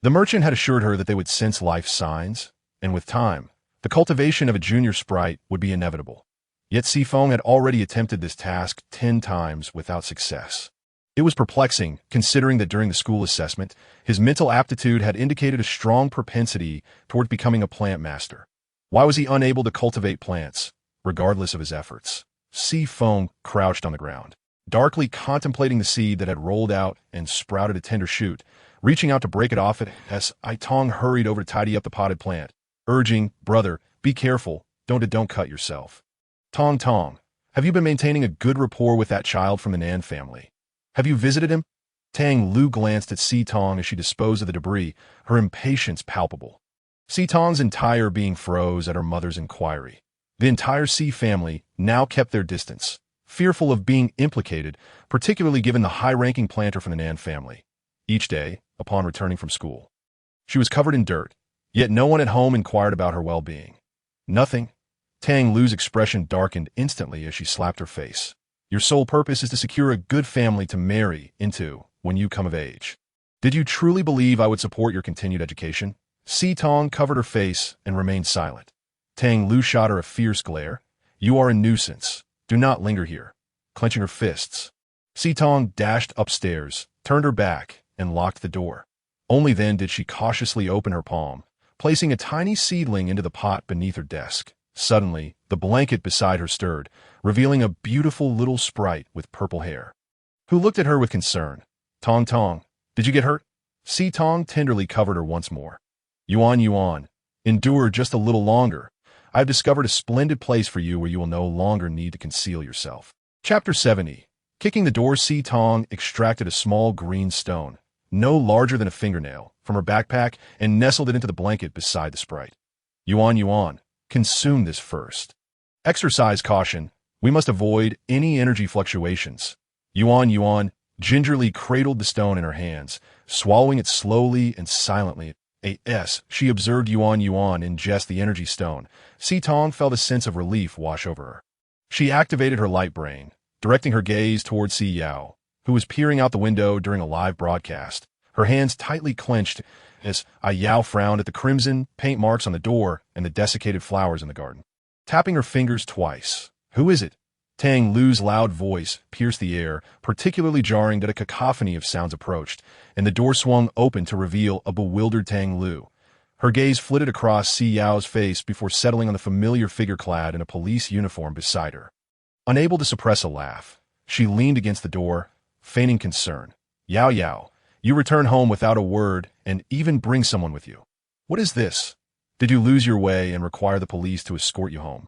S1: The merchant had assured her that they would sense life signs, and with time, the cultivation of a junior sprite would be inevitable. Yet Si Yao had already attempted this task 10 times without success. It was perplexing, considering that during the school assessment, his mental aptitude had indicated a strong propensity toward becoming a plant master. Why was he unable to cultivate plants, regardless of his efforts? Si Yao crouched on the ground, darkly contemplating the seed that had rolled out and sprouted a tender shoot. Reaching out to break it off as Tong hurried over to tidy up the potted plant, urging, "Brother, be careful, don't cut yourself." Tong, have you been maintaining a good rapport with that child from the Nan family? Have you visited him? Tang Lu glanced at Si Tong as she disposed of the debris, her impatience palpable. Si Tong's entire being froze at her mother's inquiry. The entire Si family now kept their distance, fearful of being implicated, particularly given the high-ranking planter from the Nan family. Each day, upon returning from school, she was covered in dirt, yet no one at home inquired about her well-being. Nothing. Tang Lu's expression darkened instantly as she slapped her face. Your sole purpose is to secure a good family to marry into when you come of age. Did you truly believe I would support your continued education? Si Tong covered her face and remained silent. Tang Lu shot her a fierce glare. You are a nuisance. Do not linger here. Clenching her fists, Si Tong dashed upstairs, turned her back, and locked the door. Only then did she cautiously open her palm, placing a tiny seedling into the pot beneath her desk. Suddenly, the blanket beside her stirred, revealing a beautiful little sprite with purple hair, who looked at her with concern. Tong, did you get hurt? Si Tong tenderly covered her once more. Yuan, endure just a little longer. I have discovered a splendid place for you where you will no longer need to conceal yourself. Chapter 70. Kicking the door, Si Tong extracted a small green stone, no larger than a fingernail, from her backpack and nestled it into the blanket beside the sprite. Yuan, consume this first. Exercise caution. We must avoid any energy fluctuations. Yuan gingerly cradled the stone in her hands, swallowing it slowly and silently. As she observed Yuan ingest the energy stone, Si Tong felt a sense of relief wash over her. She activated her light brain, directing her gaze towards Si Yao, who was peering out the window during a live broadcast, her hands tightly clenched as Si Yao frowned at the crimson paint marks on the door and the desiccated flowers in the garden. Tapping her fingers twice. Who is it? Tang Lu's loud voice pierced the air, particularly jarring that a cacophony of sounds approached, and the door swung open to reveal a bewildered Tang Lu. Her gaze flitted across Si Yao's face before settling on the familiar figure clad in a police uniform beside her. Unable to suppress a laugh, she leaned against the door, feigning concern. Yao, you return home without a word and even bring someone with you. What is this? Did you lose your way and require the police to escort you home?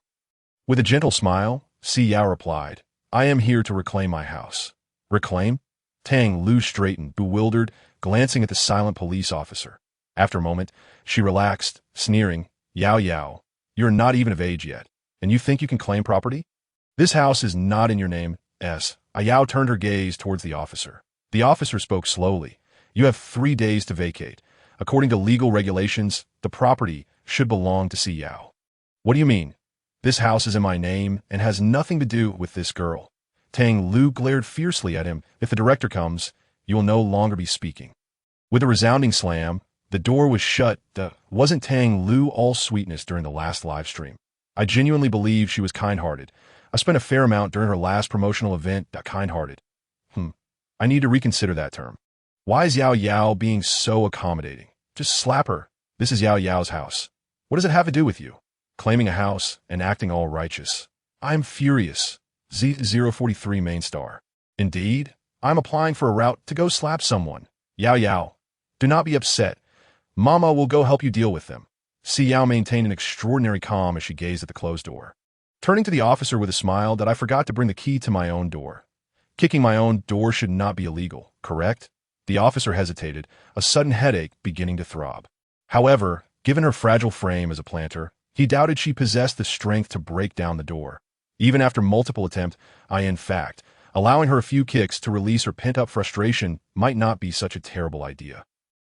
S1: With a gentle smile, Si Yao replied, I am here to reclaim my house. Reclaim? Tang Lu straightened, bewildered, glancing at the silent police officer. After a moment, she relaxed, sneering, Yao, you're not even of age yet, and you think you can claim property? This house is not in your name, Si Yao turned her gaze towards the officer. The officer spoke slowly. You have 3 days to vacate. According to legal regulations, the property should belong to Si Yao. What do you mean? This house is in my name and has nothing to do with this girl. Tang Lu glared fiercely at him. If the director comes, you will no longer be speaking. With a resounding slam, the door was shut. Wasn't Tang Lu all sweetness during the last live stream? I genuinely believe she was kind-hearted. I spent a fair amount during her last promotional event. Kind-hearted. I need to reconsider that term. Why is Yao being so accommodating? Just slap her. This is Yao's house. What does it have to do with you? Claiming a house and acting all righteous. I'm furious. Z043 main star. Indeed, I'm applying for a route to go slap someone. Yao, do not be upset. Mama will go help you deal with them. Si Yao maintained an extraordinary calm as she gazed at the closed door. Turning to the officer with a smile, that I forgot to bring the key to my own door. Kicking my own door should not be illegal, correct? The officer hesitated, a sudden headache beginning to throb. However, given her fragile frame as a planter, he doubted she possessed the strength to break down the door. Even after multiple attempts, in fact, allowing her a few kicks to release her pent-up frustration might not be such a terrible idea.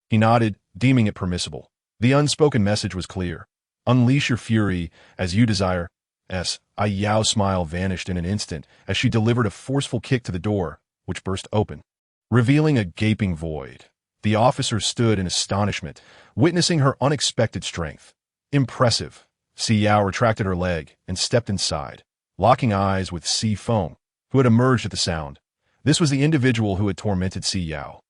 S1: He nodded, deeming it permissible. The unspoken message was clear. Unleash your fury as you desire. Si Yao's smile vanished in an instant as she delivered a forceful kick to the door, which burst open, revealing a gaping void. The officer stood in astonishment, witnessing her unexpected strength. Impressive. Si Yao retracted her leg and stepped inside, locking eyes with Si Feng, who had emerged at the sound. This was the individual who had tormented Si Yao.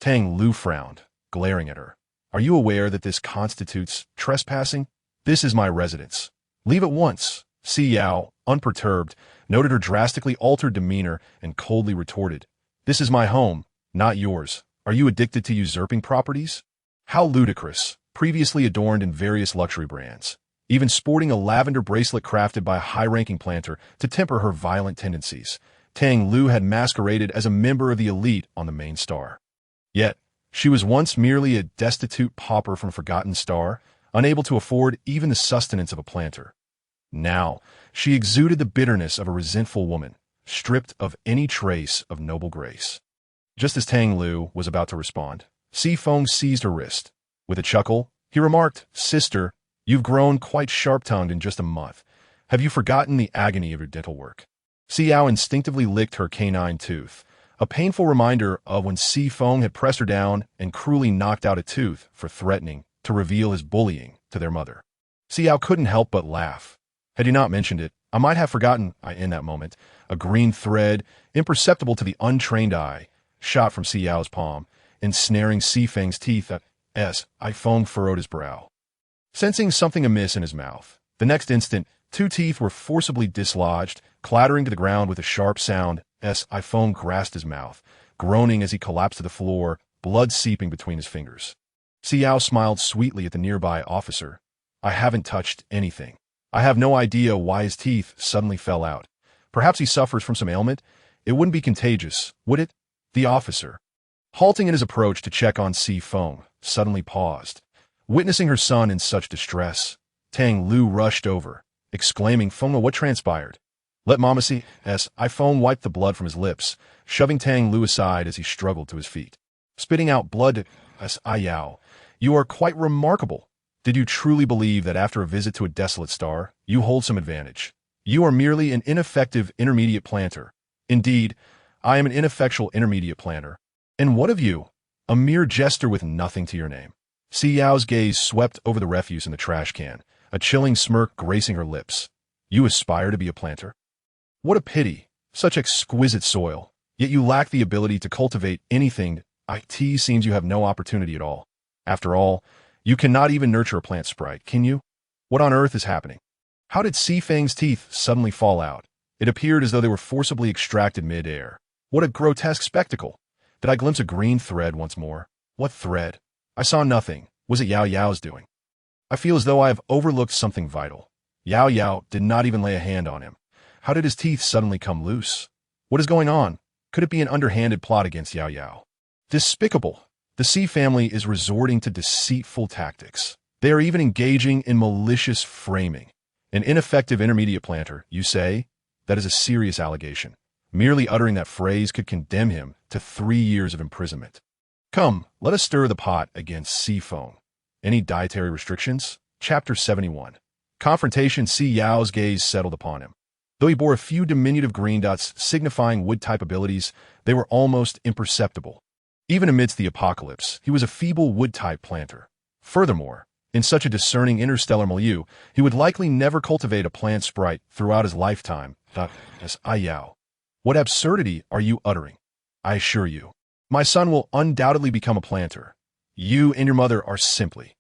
S1: Tang Lu frowned, glaring at her. Are you aware that this constitutes trespassing? This is my residence. Leave at once. Si Yao, unperturbed, noted her drastically altered demeanor and coldly retorted. This is my home, not yours. Are you addicted to usurping properties? How ludicrous, previously adorned in various luxury brands, even sporting a lavender bracelet crafted by a high-ranking planter to temper her violent tendencies. Tang Lu had masqueraded as a member of the elite on the main star. Yet, she was once merely a destitute pauper from a forgotten star, unable to afford even the sustenance of a planter. Now, she exuded the bitterness of a resentful woman, stripped of any trace of noble grace. Just as Tang Lu was about to respond, Si Feng seized her wrist. With a chuckle, he remarked, Sister, you've grown quite sharp-tongued in just a month. Have you forgotten the agony of your dental work? Si Yao instinctively licked her canine tooth, a painful reminder of when Si Feng had pressed her down and cruelly knocked out a tooth for threatening to reveal his bullying to their mother. Si Yao couldn't help but laugh. Had he not mentioned it, I might have forgotten, in that moment, a green thread, imperceptible to the untrained eye, shot from Si Yao's palm, ensnaring Si Feng's teeth. Si Feng furrowed his brow, sensing something amiss in his mouth. The next instant, two teeth were forcibly dislodged, clattering to the ground with a sharp sound. Si Feng grasped his mouth, groaning as he collapsed to the floor, blood seeping between his fingers. Si Yao smiled sweetly at the nearby officer. I haven't touched anything. I have no idea why his teeth suddenly fell out. Perhaps he suffers from some ailment? It wouldn't be contagious, would it? The officer, halting in his approach to check on Si Feng, suddenly paused. Witnessing her son in such distress, Tang Lu rushed over, exclaiming, Feng, what transpired? Let Mama see. Si Feng wiped the blood from his lips, shoving Tang Lu aside as he struggled to his feet. Spitting out blood. Si Yao, you are quite remarkable. Did you truly believe that after a visit to a desolate star, you hold some advantage? You are merely an ineffective intermediate planter. Indeed, I am an ineffectual intermediate planter. And what of you? A mere jester with nothing to your name. Si Yao's gaze swept over the refuse in the trash can, a chilling smirk gracing her lips. You aspire to be a planter? What a pity. Such exquisite soil. Yet you lack the ability to cultivate anything. It seems you have no opportunity at all. After all, you cannot even nurture a plant sprite, can you? What on earth is happening? How did Si Feng's teeth suddenly fall out? It appeared as though they were forcibly extracted mid-air. What a grotesque spectacle! Did I glimpse a green thread once more? What thread? I saw nothing. Was it Yao Yao's doing? I feel as though I have overlooked something vital. Yao Yao did not even lay a hand on him. How did his teeth suddenly come loose? What is going on? Could it be an underhanded plot against Yao Yao? Despicable! The Si family is resorting to deceitful tactics. They are even engaging in malicious framing. An ineffective intermediate planter, you say? That is a serious allegation. Merely uttering that phrase could condemn him to 3 years of imprisonment. Come, let us stir the pot against Si Feng. Any dietary restrictions? Chapter 71. Confrontation. Si Yao's gaze settled upon him. Though he bore a few diminutive green dots signifying wood-type abilities, they were almost imperceptible. Even amidst the apocalypse, he was a feeble wood-type planter. Furthermore, in such a discerning interstellar milieu, he would likely never cultivate a plant sprite throughout his lifetime. Si Yao, what absurdity are you uttering? I assure you, my son will undoubtedly become a planter. You and your mother are simply...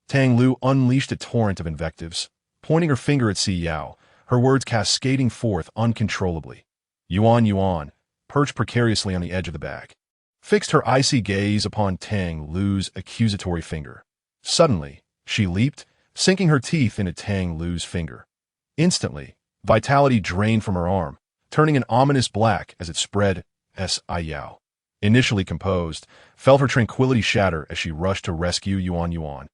S1: Tang Lu unleashed a torrent of invectives, pointing her finger at Si Yao, her words cascading forth uncontrollably. Yuan, perched precariously on the edge of the bag, fixed her icy gaze upon Tang Lu's accusatory finger. Suddenly, she leaped, sinking her teeth into Tang Lu's finger. Instantly, vitality drained from her arm, turning an ominous black as it spread. Si Yao, initially composed, felt her tranquility shatter as she rushed to rescue Yuan Yuan,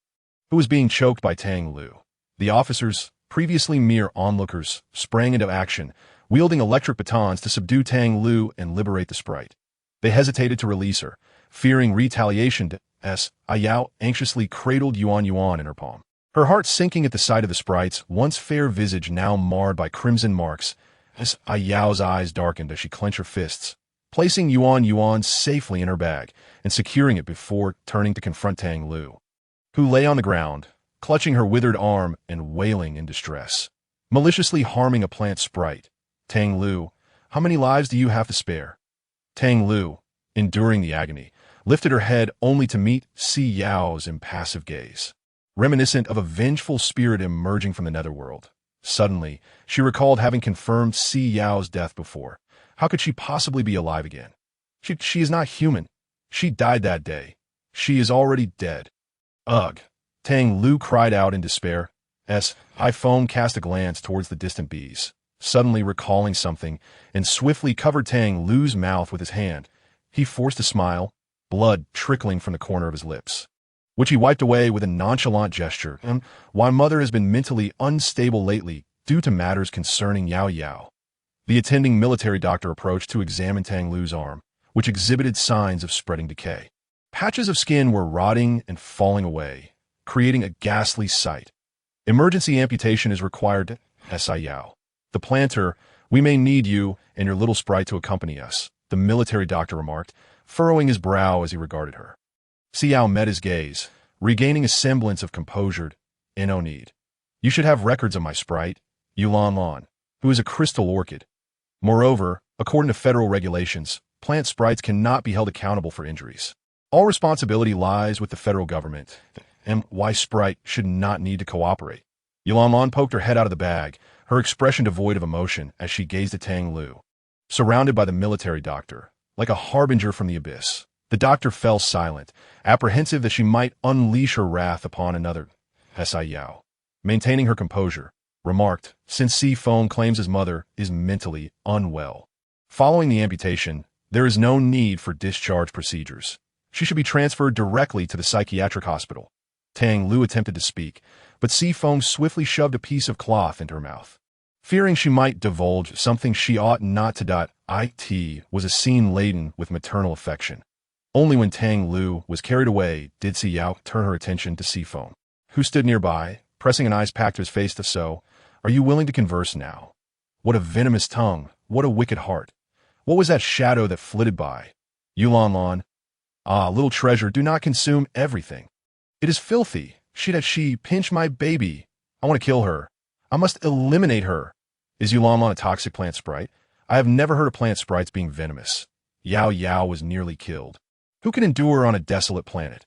S1: who was being choked by Tang Lu. The officers, previously mere onlookers, sprang into action, wielding electric batons to subdue Tang Lu and liberate the sprite. They hesitated to release her, fearing retaliation as Si Yao anxiously cradled Yuan Yuan in her palm. Her heart sinking at the sight of the sprite's once fair visage now marred by crimson marks, as Si Yao's eyes darkened as she clenched her fists, placing Yuan Yuan safely in her bag and securing it before turning to confront Tang Lu, who lay on the ground, clutching her withered arm and wailing in distress. Maliciously harming a plant sprite. Tang Lu, how many lives do you have to spare? Tang Lu, enduring the agony, lifted her head only to meet Si Yao's impassive gaze, reminiscent of a vengeful spirit emerging from the netherworld. Suddenly, she recalled having confirmed Si Yao's death before. How could she possibly be alive again? She is not human. She died that day. She is already dead. Ugh! Tang Lu cried out in despair, as iPhone cast a glance towards the distant bees, suddenly recalling something, and swiftly covered Tang Lu's mouth with his hand. He forced a smile, blood trickling from the corner of his lips, which he wiped away with a nonchalant gesture. Why mother has been mentally unstable lately due to matters concerning Yao Yao. The attending military doctor approached to examine Tang Lu's arm, which exhibited signs of spreading decay. Patches of skin were rotting and falling away, creating a ghastly sight. Emergency amputation is required, Si Yao. The planter, we may need you and your little sprite to accompany us, the military doctor remarked, furrowing his brow as he regarded her. Si Yao met his gaze, regaining a semblance of composure. No need. You should have records of my sprite, Yulan Lan, who is a crystal orchid. Moreover, according to federal regulations, plant sprites cannot be held accountable for injuries. All responsibility lies with the federal government, and why sprite should not need to cooperate. Yulan Lan poked her head out of the bag, her expression devoid of emotion as she gazed at Tang Lu. Surrounded by the military doctor, like a harbinger from the abyss, the doctor fell silent, apprehensive that she might unleash her wrath upon another. Si Yao, maintaining her composure, remarked, since Si Feng claims his mother is mentally unwell. Following the amputation, there is no need for discharge procedures. She should be transferred directly to the psychiatric hospital. Tang Lu attempted to speak, but Si Feng swiftly shoved a piece of cloth into her mouth. Fearing she might divulge something she ought not to. It was a scene laden with maternal affection. Only when Tang Lu was carried away did Si Yao turn her attention to Si Feng, who stood nearby, pressing an ice pack to his face. So, are you willing to converse now? What a venomous tongue, what a wicked heart. What was that shadow that flitted by? Yulan Lan. Ah, little treasure, do not consume everything. It is filthy. She pinch my baby. I want to kill her. I must eliminate her. Is Yulan Lan a toxic plant sprite? I have never heard of plant sprites being venomous. Yao Yao was nearly killed. Who can endure on a desolate planet?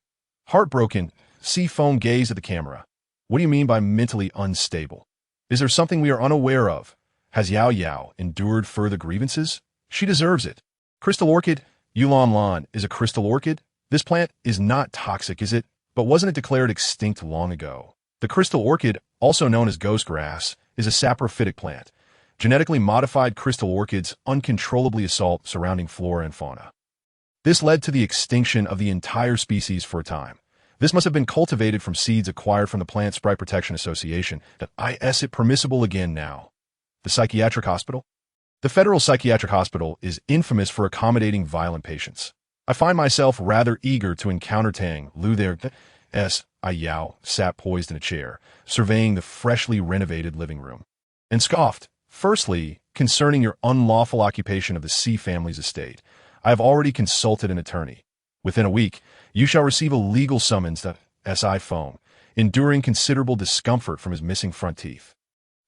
S1: Heartbroken, Si Feng gazed at the camera. What do you mean by mentally unstable? Is there something we are unaware of? Has Yao Yao endured further grievances? She deserves it. Crystal orchid? Yulan Lan is a crystal orchid? This plant is not toxic, is it? But wasn't it declared extinct long ago? The crystal orchid, also known as ghost grass, is a saprophytic plant. Genetically modified crystal orchids uncontrollably assault surrounding flora and fauna. This led to the extinction of the entire species for a time. This must have been cultivated from seeds acquired from the Plant Sprite Protection Association. Is it permissible again now? The psychiatric hospital? The Federal Psychiatric Hospital is infamous for accommodating violent patients. I find myself rather eager to encounter Tang Lu there. Si Yao sat poised in a chair, surveying the freshly renovated living room, and scoffed. Firstly, concerning your unlawful occupation of the Si family's estate, I have already consulted an attorney. Within a week, you shall receive a legal summons to Si Feng, enduring considerable discomfort from his missing front teeth.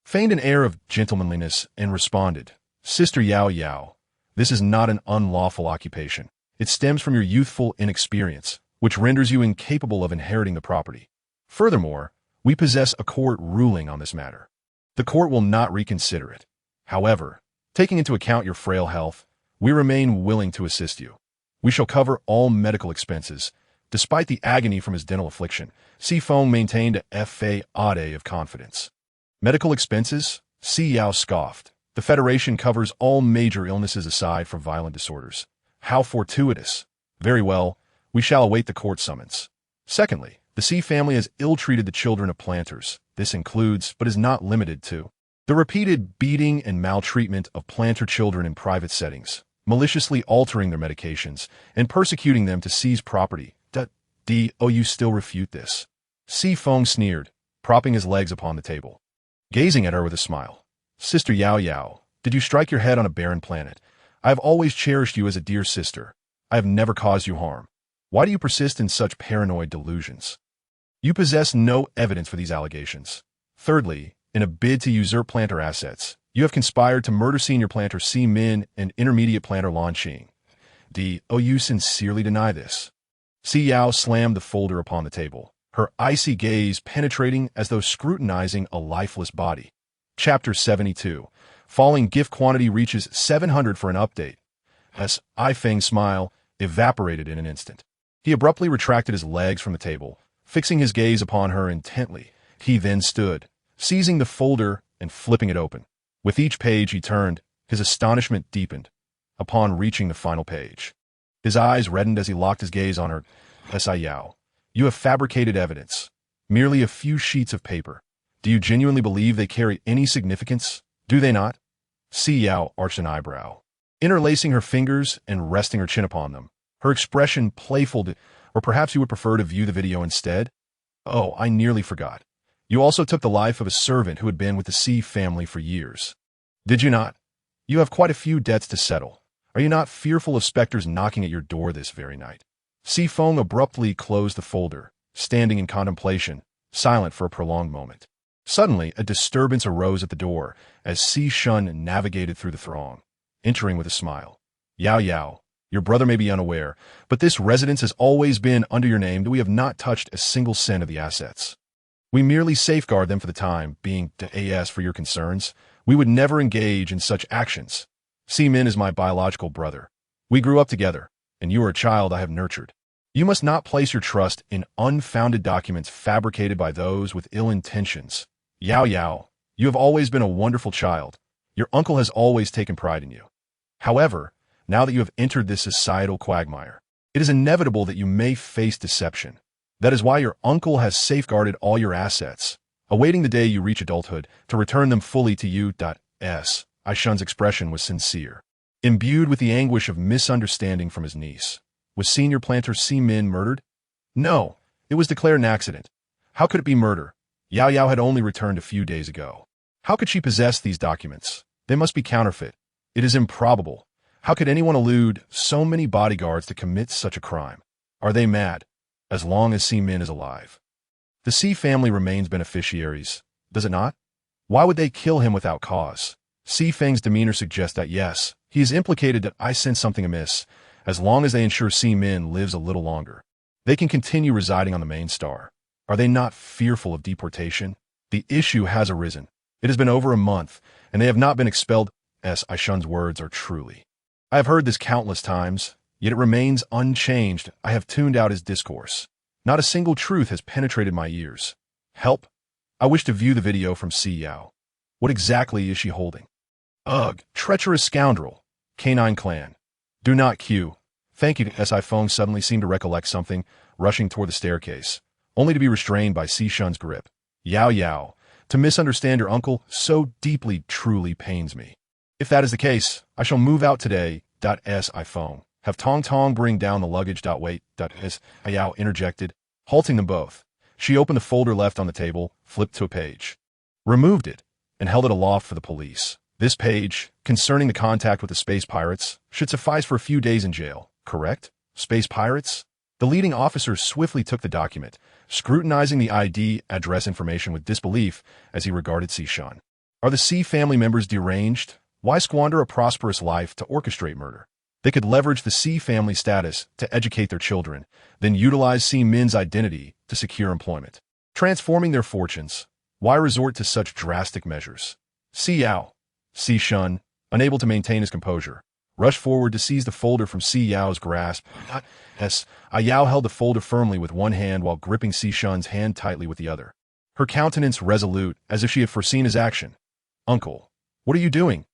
S1: Feigned an air of gentlemanliness and responded, Sister Yao Yao, this is not an unlawful occupation. It stems from your youthful inexperience, which renders you incapable of inheriting the property. Furthermore, we possess a court ruling on this matter. The court will not reconsider it. However, taking into account your frail health, we remain willing to assist you. We shall cover all medical expenses. Despite the agony from his dental affliction, Si Feng maintained a facade of confidence. Medical expenses? Si Yao scoffed. The Federation covers all major illnesses aside from violent disorders. How fortuitous. Very well, we shall await the court summons. Secondly, the Si family has ill-treated the children of planters. This includes, but is not limited to, the repeated beating and maltreatment of planter children in private settings, maliciously altering their medications, and persecuting them to seize property. You still refute this? Si Feng sneered, propping his legs upon the table, gazing at her with a smile. Sister Yao, did you strike your head on a barren planet? I have always cherished you as a dear sister. I have never caused you harm. Why do you persist in such paranoid delusions? You possess no evidence for these allegations. Thirdly, in a bid to usurp planter assets, you have conspired to murder senior planter Si Min and intermediate planter Lan Qing. You sincerely deny this? Si Yao slammed the folder upon the table, her icy gaze penetrating as though scrutinizing a lifeless body. Chapter 72. Falling gift quantity reaches 700 for an update. As I Feng's smile evaporated in an instant. He abruptly retracted his legs from the table, fixing his gaze upon her intently. He then stood, seizing the folder and flipping it open. With each page he turned, his astonishment deepened. Upon reaching the final page, his eyes reddened as he locked his gaze on her. Si Yao, you have fabricated evidence. Merely a few sheets of paper. Do you genuinely believe they carry any significance? Do they not? Si Yao arched an eyebrow, interlacing her fingers and resting her chin upon them, her expression playful. Or perhaps you would prefer to view the video instead? Oh, I nearly forgot. You also took the life of a servant who had been with the Si family for years. Did you not? You have quite a few debts to settle. Are you not fearful of specters knocking at your door this very night? Si Feng abruptly closed the folder, standing in contemplation, silent for a prolonged moment. Suddenly, a disturbance arose at the door as Si Shun navigated through the throng, entering with a smile. Yao, your brother may be unaware, but this residence has always been under your name, that we have not touched a single cent of the assets. We merely safeguard them for the time being. As for your concerns, we would never engage in such actions. Si Min is my biological brother. We grew up together, and you are a child I have nurtured. You must not place your trust in unfounded documents fabricated by those with ill intentions. Yao, you have always been a wonderful child. Your uncle has always taken pride in you. However, now that you have entered this societal quagmire, it is inevitable that you may face deception. That is why your uncle has safeguarded all your assets, awaiting the day you reach adulthood to return them fully to you. Aishun's expression was sincere, imbued with the anguish of misunderstanding from his niece. Was senior planter Si Min murdered? No, it was declared an accident. How could it be murder? Yao had only returned a few days ago. How could she possess these documents? They must be counterfeit. It is improbable. How could anyone elude so many bodyguards to commit such a crime? Are they mad? As long as Si Min is alive, the Si family remains beneficiaries, does it not? Why would they kill him without cause? Si Feng's demeanor suggests that yes, he is implicated, that I sense something amiss. As long as they ensure Si Min lives a little longer, they can continue residing on the main star. Are they not fearful of deportation? The issue has arisen. It has been over a month, and they have not been expelled. Aishun's words are truly. I have heard this countless times, yet it remains unchanged. I have tuned out his discourse. Not a single truth has penetrated my ears. Help! I wish to view the video from Si Yao. What exactly is she holding? Ugh, treacherous scoundrel. Canine clan. Do not queue. Thank you. Si Feng suddenly seemed to recollect something, rushing toward the staircase, only to be restrained by Si Shun's grip. Yao, to misunderstand your uncle so deeply truly pains me. If that is the case, I shall move out today. Si Feng. Have Tong bring down the luggage. Wait. Yao interjected, halting them both. She opened the folder left on the table, flipped to a page, removed it, and held it aloft for the police. This page, concerning the contact with the space pirates, should suffice for a few days in jail, correct? Space pirates? The leading officer swiftly took the document, scrutinizing the ID address information with disbelief as he regarded Si Shun. Are the Si family members deranged? Why squander a prosperous life to orchestrate murder? They could leverage the Si family status to educate their children, then utilize Si Min's identity to secure employment. Transforming their fortunes. Why resort to such drastic measures? Si Yao. Si Shun, unable to maintain his composure, rushed forward to seize the folder from Si Yao's grasp. Yao held the folder firmly with one hand while gripping Si Shun's hand tightly with the other, her countenance resolute as if she had foreseen his action. Uncle, what are you doing?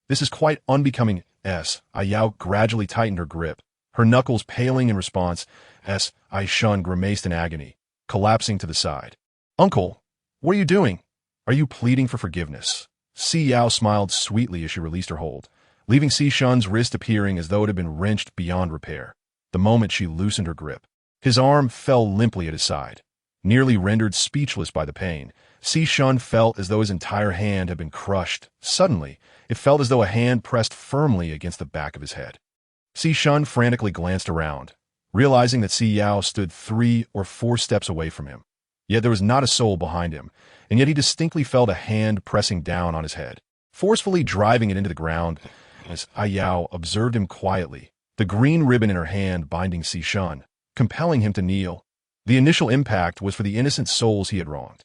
S1: This is quite unbecoming. Si Yao gradually tightened her grip, her knuckles paling in response as Si Shun grimaced in agony, collapsing to the side. "Uncle, what are you doing? Are you pleading for forgiveness?" Si Yao smiled sweetly as she released her hold, leaving Si Shun's wrist appearing as though it had been wrenched beyond repair. The moment she loosened her grip, his arm fell limply at his side. Nearly rendered speechless by the pain, Si Shun felt as though his entire hand had been crushed. Suddenly, it felt as though a hand pressed firmly against the back of his head. Si Shun frantically glanced around, realizing that Si Yao stood 3 or 4 steps away from him. Yet there was not a soul behind him, and yet he distinctly felt a hand pressing down on his head, forcefully driving it into the ground. As Si Yao observed him quietly, the green ribbon in her hand binding Si Shun, compelling him to kneel. The initial impact was for the innocent souls he had wronged.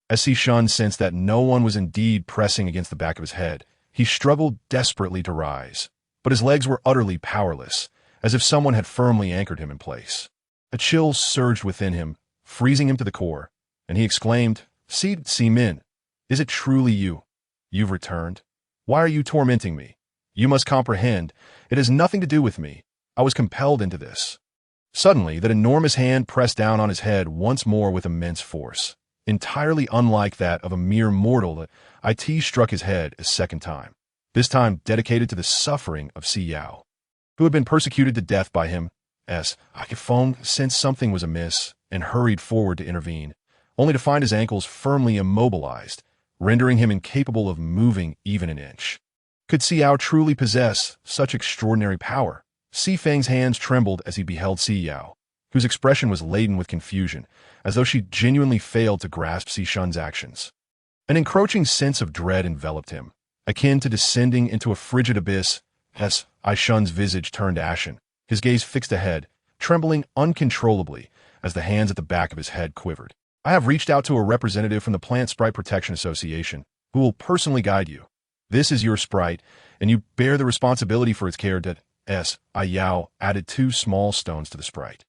S1: As Si Shun sensed that no one was indeed pressing against the back of his head, he struggled desperately to rise, but his legs were utterly powerless, as if someone had firmly anchored him in place. A chill surged within him, freezing him to the core, and he exclaimed, Si Min, is it truly you? You've returned? Why are you tormenting me? You must comprehend, it has nothing to do with me. I was compelled into this." Suddenly, that enormous hand pressed down on his head once more with immense force. Entirely unlike that of a mere mortal, it struck his head a second time, this time dedicated to the suffering of Si Yao, who had been persecuted to death by him. Akifone sensed something was amiss and hurried forward to intervene, only to find his ankles firmly immobilized, rendering him incapable of moving even an inch. Could Si Yao truly possess such extraordinary power? Si Feng's hands trembled as he beheld Si Yao, whose expression was laden with confusion, as though she genuinely failed to grasp Si Shun's actions. An encroaching sense of dread enveloped him, akin to descending into a frigid abyss. As Si Shun's visage turned ashen, his gaze fixed ahead, trembling uncontrollably as the hands at the back of his head quivered. "I have reached out to a representative from the Plant Sprite Protection Association, who will personally guide you. This is your sprite, and you bear the responsibility for its care." Si Yao added 2 small stones to the sprite.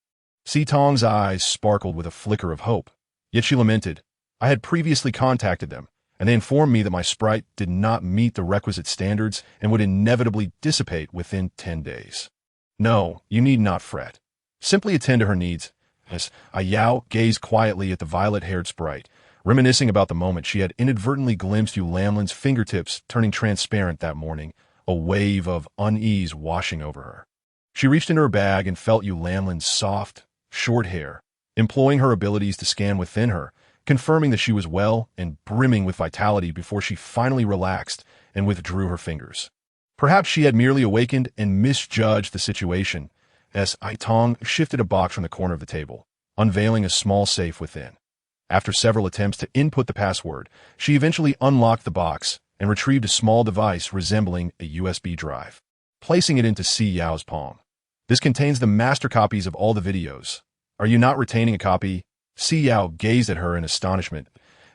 S1: Si Tong's eyes sparkled with a flicker of hope, yet she lamented, "I had previously contacted them, and they informed me that my sprite did not meet the requisite standards and would inevitably dissipate within 10 days. No, you need not fret. Simply attend to her needs." As Si Yao gazed quietly at the violet-haired sprite, reminiscing about the moment she had inadvertently glimpsed Yu Lanlin's fingertips turning transparent that morning, a wave of unease washing over her. She reached into her bag and felt Yu Lanlin's soft, short hair, employing her abilities to scan within her, confirming that she was well and brimming with vitality before she finally relaxed and withdrew her fingers. Perhaps she had merely awakened and misjudged the situation, as Tong shifted a box from the corner of the table, unveiling a small safe within. After several attempts to input the password, she eventually unlocked the box and retrieved a small device resembling a USB drive, placing it into Si Yao's palm. "This contains the master copies of all the videos. Are you not retaining a copy?" Si Yao gazed at her in astonishment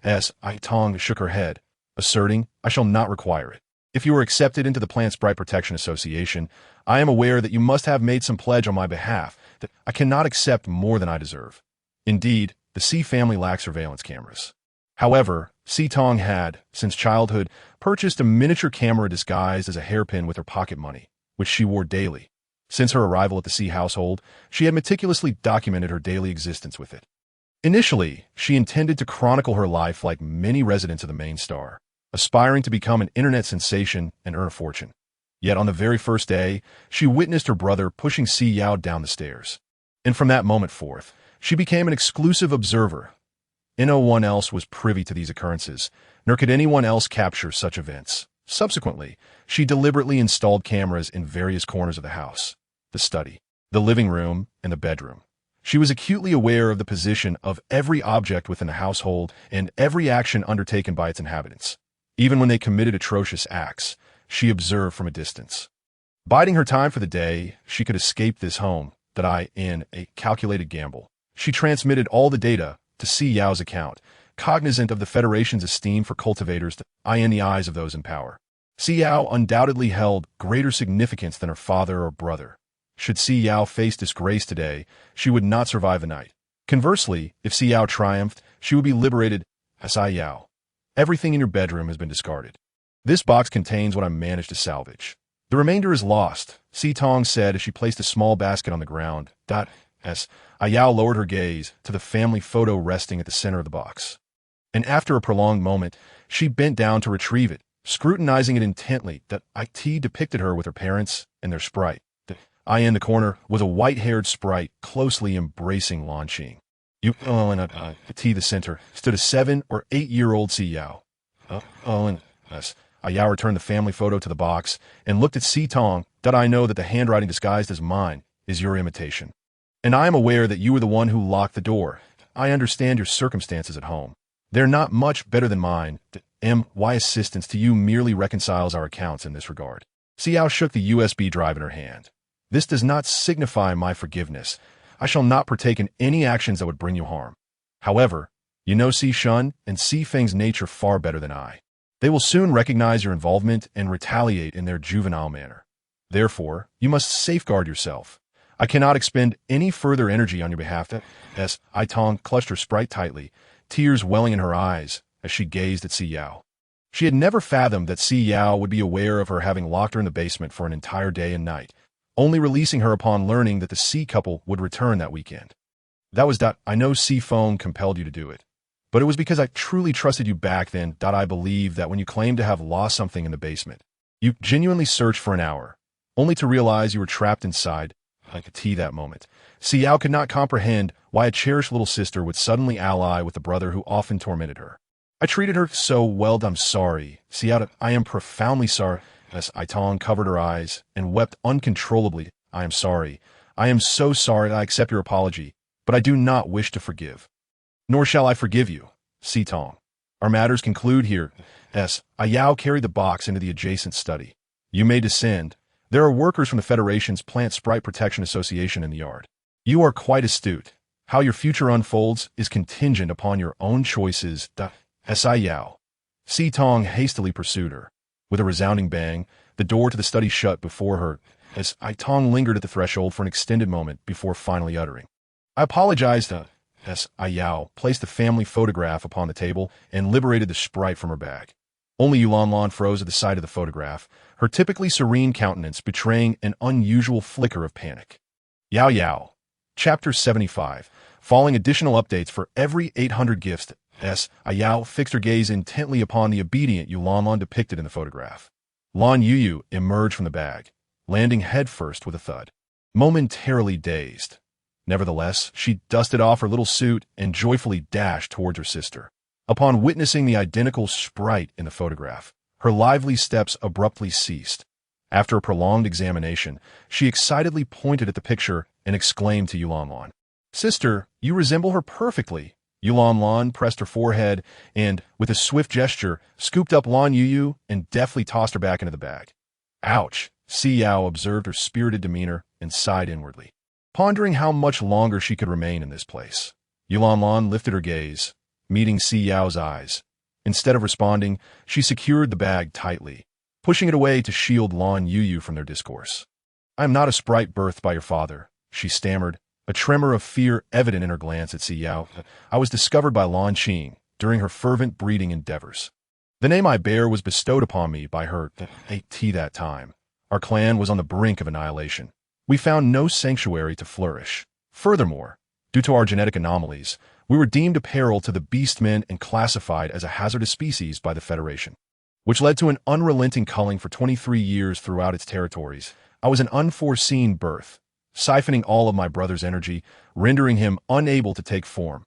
S1: as Tong shook her head, asserting, "I shall not require it. If you are accepted into the Plant Sprite Protection Association, I am aware that you must have made some pledge on my behalf that I cannot accept more than I deserve. Indeed, the Si family lacks surveillance cameras. However, Si Tong had, since childhood, purchased a miniature camera disguised as a hairpin with her pocket money, which she wore daily. Since her arrival at the Si household, she had meticulously documented her daily existence with it. Initially, she intended to chronicle her life like many residents of the main star, aspiring to become an internet sensation and earn a fortune. Yet on the very first day, she witnessed her brother pushing Si Yao down the stairs. And from that moment forth, she became an exclusive observer. No one else was privy to these occurrences, nor could anyone else capture such events. Subsequently, she deliberately installed cameras in various corners of the house, the study, the living room, and the bedroom. She was acutely aware of the position of every object within the household and every action undertaken by its inhabitants. Even when they committed atrocious acts, she observed from a distance. Biding her time for the day, she could escape this home, in a calculated gamble. She transmitted all the data to Si Yao's account, cognizant of the Federation's esteem for cultivators in the eyes of those in power. Si Yao undoubtedly held greater significance than her father or brother. Should Si Yao face disgrace today, she would not survive the night. Conversely, if Si Yao triumphed, she would be liberated. Si Yao, everything in your bedroom has been discarded. This box contains what I managed to salvage. The remainder is lost, Si Tong said as she placed a small basket on the ground. Si Yao lowered her gaze to the family photo resting at the center of the box. And after a prolonged moment, she bent down to retrieve it, scrutinizing it intently. It depicted her with her parents and their sprite. The I in the corner was a white-haired sprite closely embracing Lan Qing. The center stood a 7 or 8-year-old Si Yao. Si Yao returned the family photo to the box and looked at Si Tong. I know that the handwriting disguised as mine is your imitation. And I am aware that you were the one who locked the door. I understand your circumstances at home. They're not much better than mine. My assistance to you merely reconciles our accounts in this regard. Si Yao shook the USB drive in her hand. This does not signify my forgiveness. I shall not partake in any actions that would bring you harm. However, you know Si Shun and Si Feng's nature far better than I. They will soon recognize your involvement and retaliate in their juvenile manner. Therefore, you must safeguard yourself. I cannot expend any further energy on your behalf. I Tong clutched her sprite tightly, tears welling in her eyes as she gazed at Si Yao. She had never fathomed that Si Yao would be aware of her having locked her in the basement for an entire day and night, only releasing her upon learning that the Si couple would return that weekend. That was I know Si Feng compelled you to do it, but it was because I truly trusted you back then. I believe that when you claimed to have lost something in the basement, you genuinely searched for an hour, only to realize you were trapped inside. That moment, Si Yao could not comprehend why a cherished little sister would suddenly ally with the brother who often tormented her. I treated her so well. I'm sorry. Si Yao, I am profoundly sorry. I Tong covered her eyes and wept uncontrollably. I am sorry. I am so sorry. I accept your apology, but I do not wish to forgive. Nor shall I forgive you, Si Tong. Our matters conclude here. Yao carried the box into the adjacent study. You may descend. There are workers from the Federation's Plant Sprite Protection Association in the yard. You are quite astute. How your future unfolds is contingent upon your own choices. Si Yao. Si Tong hastily pursued her. With a resounding bang, the door to the study shut before her. Si Tong lingered at the threshold for an extended moment before finally uttering, I apologize. Si Yao placed the family photograph upon the table and liberated the sprite from her bag. Only Yulanlan froze at the sight of the photograph, her typically serene countenance betraying an unusual flicker of panic. Yao. Chapter 75. Following additional updates for every 800 gifts. Yao fixed her gaze intently upon the obedient Yulanlan depicted in the photograph. Lan Yuyu emerged from the bag, landing headfirst with a thud. Momentarily dazed. Nevertheless, she dusted off her little suit and joyfully dashed towards her sister. Upon witnessing the identical sprite in the photograph, her lively steps abruptly ceased. After a prolonged examination, she excitedly pointed at the picture and exclaimed to Yulanlan, Sister, you resemble her perfectly. Yulanlan pressed her forehead and, with a swift gesture, scooped up Lan Yuyu and deftly tossed her back into the bag. Ouch! Si Yao observed her spirited demeanor and sighed inwardly, pondering how much longer she could remain in this place. Yulanlan lifted her gaze, meeting Si Yao's eyes. Instead of responding, she secured the bag tightly, pushing it away to shield Lan Yuyu from their discourse. I am not a sprite birthed by your father, she stammered, a tremor of fear evident in her glance at Si Yao. I was discovered by Lan Qing during her fervent breeding endeavors. The name I bear was bestowed upon me by her that time. Our clan was on the brink of annihilation. We found no sanctuary to flourish. Furthermore, due to our genetic anomalies, we were deemed a peril to the beastmen and classified as a hazardous species by the Federation, which led to an unrelenting culling for 23 years throughout its territories. I was an unforeseen birth, siphoning all of my brother's energy, rendering him unable to take form.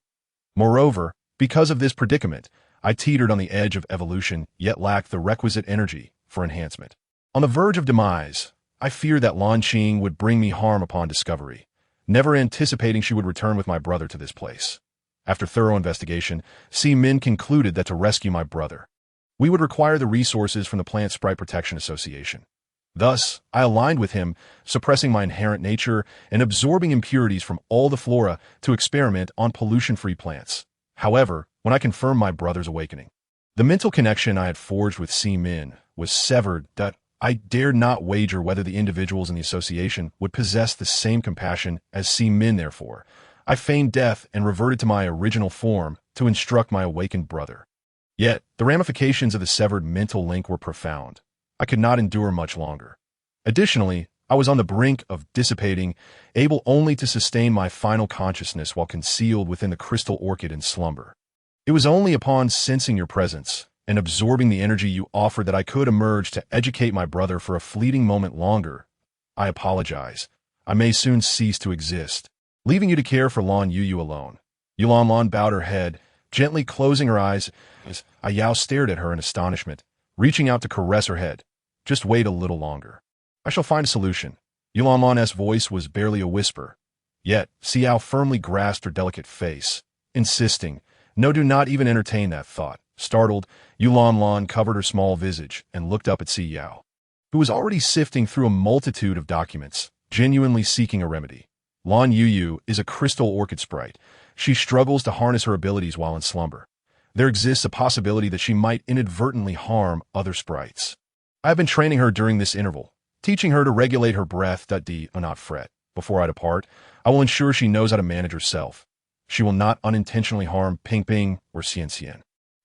S1: Moreover, because of this predicament, I teetered on the edge of evolution, yet lacked the requisite energy for enhancement. On the verge of demise, I feared that Lan Qing would bring me harm upon discovery, never anticipating she would return with my brother to this place. After thorough investigation, Si Min concluded that to rescue my brother, we would require the resources from the Plant Sprite Protection Association. Thus, I aligned with him, suppressing my inherent nature and absorbing impurities from all the flora to experiment on pollution-free plants. However, when I confirmed my brother's awakening, the mental connection I had forged with Si Min was severed. That I dared not wager whether the individuals in the association would possess the same compassion as Si Min. Therefore, I feigned death and reverted to my original form to instruct my awakened brother. Yet, the ramifications of the severed mental link were profound. I could not endure much longer. Additionally, I was on the brink of dissipating, able only to sustain my final consciousness while concealed within the crystal orchid in slumber. It was only upon sensing your presence and absorbing the energy you offered that I could emerge to educate my brother for a fleeting moment longer. I apologize. I may soon cease to exist, leaving you to care for Lan Yu alone. Yulan bowed her head, gently closing her eyes as Si Yao stared at her in astonishment, reaching out to caress her head. Just wait a little longer. I shall find a solution. Yulan's voice was barely a whisper. Yet, Si Yao firmly grasped her delicate face, insisting, "No, do not even entertain that thought." Startled, Yulan covered her small visage and looked up at Si Yao, who was already sifting through a multitude of documents, genuinely seeking a remedy. Lan Yu is a crystal orchid sprite. She struggles to harness her abilities while in slumber. There exists a possibility that she might inadvertently harm other sprites. I have been training her during this interval, teaching her to regulate her breath. Do not fret. Before I depart, I will ensure she knows how to manage herself. She will not unintentionally harm Ping Ping or Xian.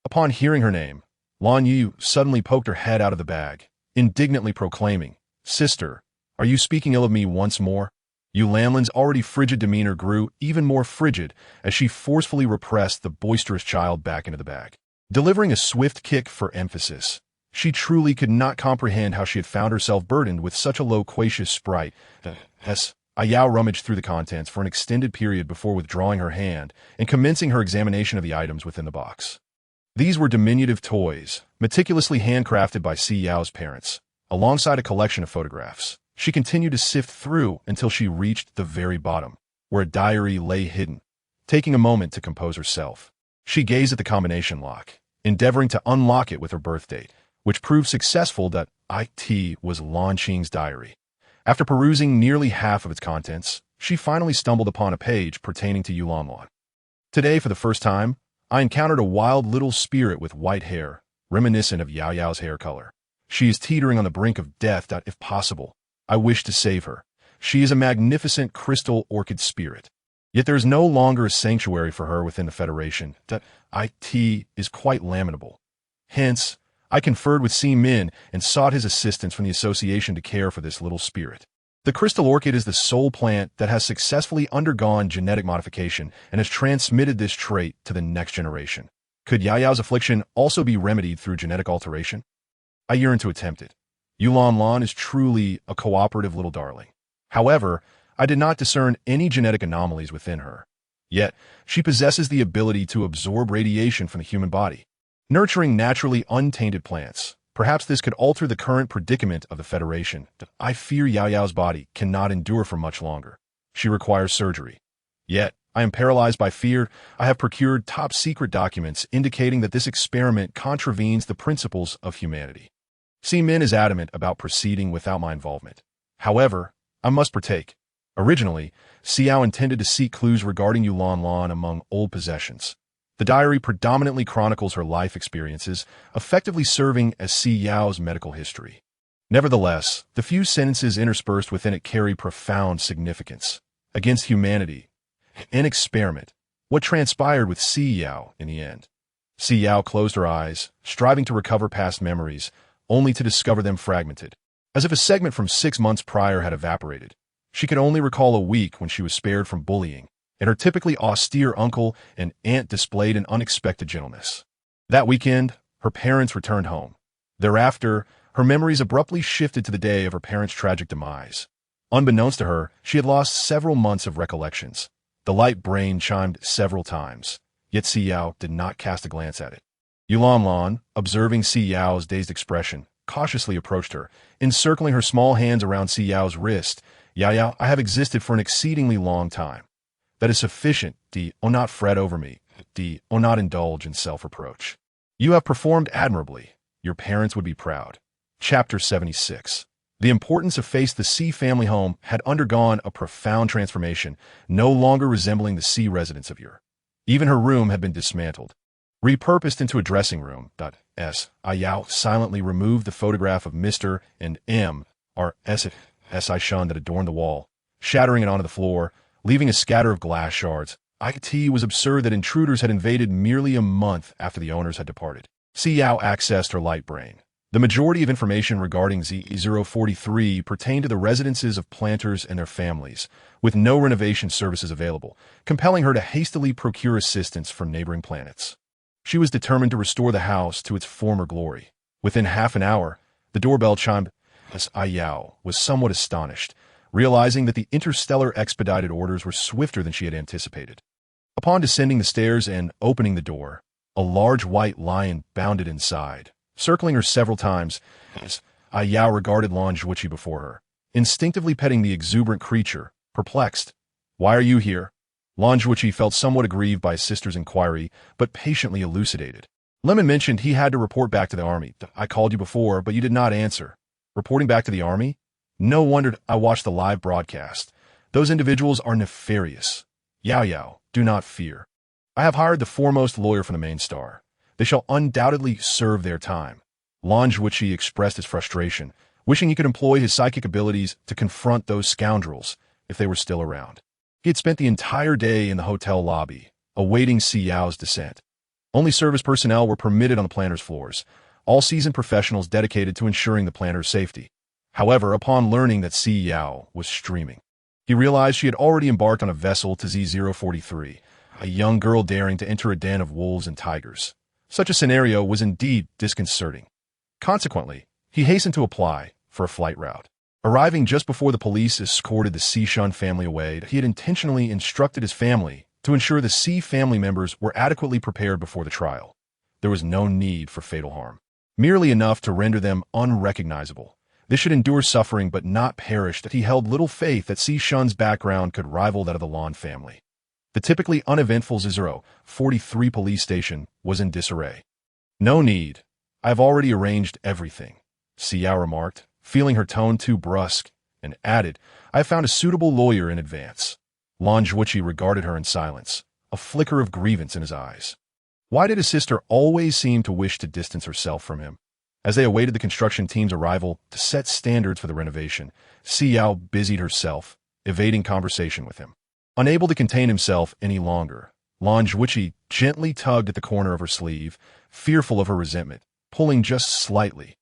S1: Upon hearing her name, Lan Yu suddenly poked her head out of the bag, indignantly proclaiming, "Sister, are you speaking ill of me once more?" Yulan's already frigid demeanor grew even more frigid as she forcefully repressed the boisterous child back into the bag. Delivering a swift kick for emphasis, she truly could not comprehend how she had found herself burdened with such a loquacious sprite. Si Yao rummaged through the contents for an extended period before withdrawing her hand and commencing her examination of the items within the box. These were diminutive toys, meticulously handcrafted by Si Yao's parents, alongside a collection of photographs. She continued to sift through until she reached the very bottom, where a diary lay hidden. Taking a moment to compose herself, she gazed at the combination lock, endeavoring to unlock it with her birth date, which proved successful. That it was Lan Qing's diary. After perusing nearly half of its contents, she finally stumbled upon a page pertaining to Yulan. Today, for the first time, I encountered a wild little spirit with white hair, reminiscent of Yao's hair color. She is teetering on the brink of death. If possible, I wish to save her. She is a magnificent crystal orchid spirit. Yet there is no longer a sanctuary for her within the Federation. It is quite lamentable. Hence, I conferred with Si Min and sought his assistance from the association to care for this little spirit. The crystal orchid is the sole plant that has successfully undergone genetic modification and has transmitted this trait to the next generation. Could Yao's affliction also be remedied through genetic alteration? I yearn to attempt it. Yulan is truly a cooperative little darling. However, I did not discern any genetic anomalies within her. Yet, she possesses the ability to absorb radiation from the human body, nurturing naturally untainted plants. Perhaps this could alter the current predicament of the Federation. I fear Yao's body cannot endure for much longer. She requires surgery. Yet, I am paralyzed by fear. I have procured top-secret documents indicating that this experiment contravenes the principles of humanity. Si Min is adamant about proceeding without my involvement. However, I must partake. Originally, Si Yao intended to seek clues regarding Yulan among old possessions. The diary predominantly chronicles her life experiences, effectively serving as Si Yao's medical history. Nevertheless, the few sentences interspersed within it carry profound significance. Against humanity. An experiment. What transpired with Si Yao in the end? Si Yao closed her eyes, striving to recover past memories, only to discover them fragmented. As if a segment from 6 months prior had evaporated. She could only recall a week when she was spared from bullying, and her typically austere uncle and aunt displayed an unexpected gentleness. That weekend, her parents returned home. Thereafter, her memories abruptly shifted to the day of her parents' tragic demise. Unbeknownst to her, she had lost several months of recollections. The light brain chimed several times, yet Si Yao did not cast a glance at it. Yulan, observing Si Yao's dazed expression, cautiously approached her, encircling her small hands around Si Yao's wrist. Yao, I have existed for an exceedingly long time. That is sufficient. Do not fret over me. Do not indulge in self-reproach. You have performed admirably. Your parents would be proud. Chapter 76. The importance of Face. The Si family home had undergone a profound transformation, no longer resembling the Si residence of yore. Even her room had been dismantled, repurposed into a dressing room. Si Yao silently removed the photograph of Mr. and Si Shun that adorned the wall, shattering it onto the floor, leaving a scatter of glass shards. It was absurd that intruders had invaded merely a month after the owners had departed. Si Yao accessed her light brain, The majority of information regarding Z043 pertained to the residences of planters and their families, with no renovation services available, compelling her to hastily procure assistance from neighboring planets. She was determined to restore the house to its former glory. Within half an hour, the doorbell chimed. Si Yao was somewhat astonished, realizing that the interstellar expedited orders were swifter than she had anticipated. Upon descending the stairs and opening the door, a large white lion bounded inside, circling her several times as Si Yao regarded Lan Zhuiqi before her, instinctively petting the exuberant creature, perplexed. "Why are you here?" Lan Zhuiqi felt somewhat aggrieved by his sister's inquiry, but patiently elucidated. Lemon mentioned he had to report back to the army. "I called you before, but you did not answer." "Reporting back to the army?" "No wonder I watched the live broadcast. Those individuals are nefarious." Yao, do not fear. I have hired the foremost lawyer from the main star. They shall undoubtedly serve their time. Lan Zhuiqi expressed his frustration, wishing he could employ his psychic abilities to confront those scoundrels if they were still around. He had spent the entire day in the hotel lobby, awaiting Si Yao's descent. Only service personnel were permitted on the planter's floors, all seasoned professionals dedicated to ensuring the planter's safety. However, upon learning that Si Yao was streaming, he realized she had already embarked on a vessel to Z043, a young girl daring to enter a den of wolves and tigers. Such a scenario was indeed disconcerting. Consequently, he hastened to apply for a flight route. Arriving just before the police escorted the Si Shun family away, he had intentionally instructed his family to ensure the Si family members were adequately prepared before the trial. There was no need for fatal harm, merely enough to render them unrecognizable. They should endure suffering but not perish. That he held little faith that Si Shun's background could rival that of the Lan family. The typically uneventful Z043 police station was in disarray. "No need. I have already arranged everything," Si Yao remarked, feeling her tone too brusque, and added, "I have found a suitable lawyer in advance." Lan Zhuiqi regarded her in silence, a flicker of grievance in his eyes. Why did his sister always seem to wish to distance herself from him? As they awaited the construction team's arrival to set standards for the renovation, Si Yao busied herself, evading conversation with him. Unable to contain himself any longer, Lan Zhuiqi gently tugged at the corner of her sleeve, fearful of her resentment, pulling just slightly.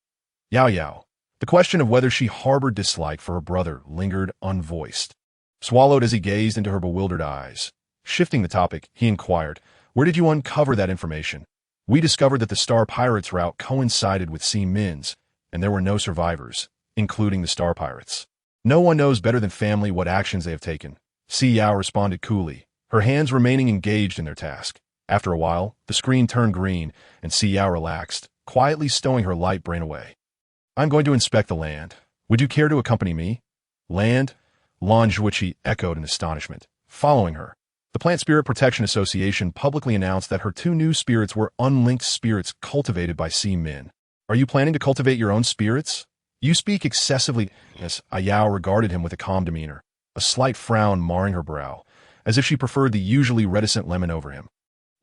S1: Yao. The question of whether she harbored dislike for her brother lingered unvoiced, swallowed as he gazed into her bewildered eyes. Shifting the topic, he inquired, "Where did you uncover that information?" "We discovered that the Star Pirates route coincided with Si Min's, and there were no survivors, including the Star Pirates. No one knows better than family what actions they have taken." Si Yao responded coolly, her hands remaining engaged in their task. After a while, the screen turned green, and Si Yao relaxed, quietly stowing her light brain away. "I'm going to inspect the land. Would you care to accompany me?" "Land?" Lan Zhuiqi echoed in astonishment, following her. The Plant Spirit Protection Association publicly announced that her 2 new spirits were unlinked spirits cultivated by Si Min. "Are you planning to cultivate your own spirits?" "You speak excessively." Si Yao regarded him with a calm demeanor, a slight frown marring her brow, as if she preferred the usually reticent Lemon over him.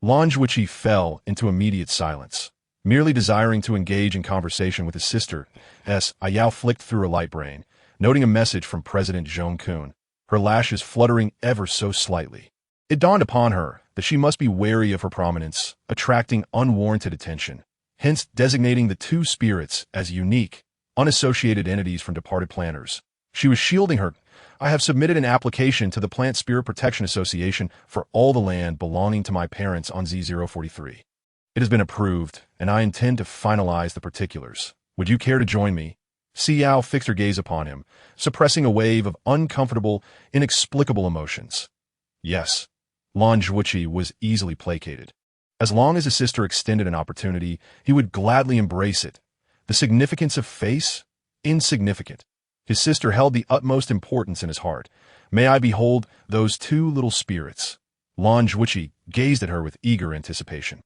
S1: Lan Zhuiqi fell into immediate silence, merely desiring to engage in conversation with his sister. Si Yao flicked through her light brain, noting a message from President Zhong Kun, her lashes fluttering ever so slightly. It dawned upon her that she must be wary of her prominence, attracting unwarranted attention, hence designating the 2 spirits as unique, unassociated entities from departed planters. She was shielding her. "I have submitted an application to the Plant Spirit Protection Association for all the land belonging to my parents on Z043. It has been approved, and I intend to finalize the particulars. Would you care to join me?" Si Yao fixed her gaze upon him, suppressing a wave of uncomfortable, inexplicable emotions. "Yes." Lan Zhuiqi was easily placated. As long as his sister extended an opportunity, he would gladly embrace it. The significance of face? Insignificant. His sister held the utmost importance in his heart. "May I behold those 2 little spirits?" Lan Zhuiqi gazed at her with eager anticipation.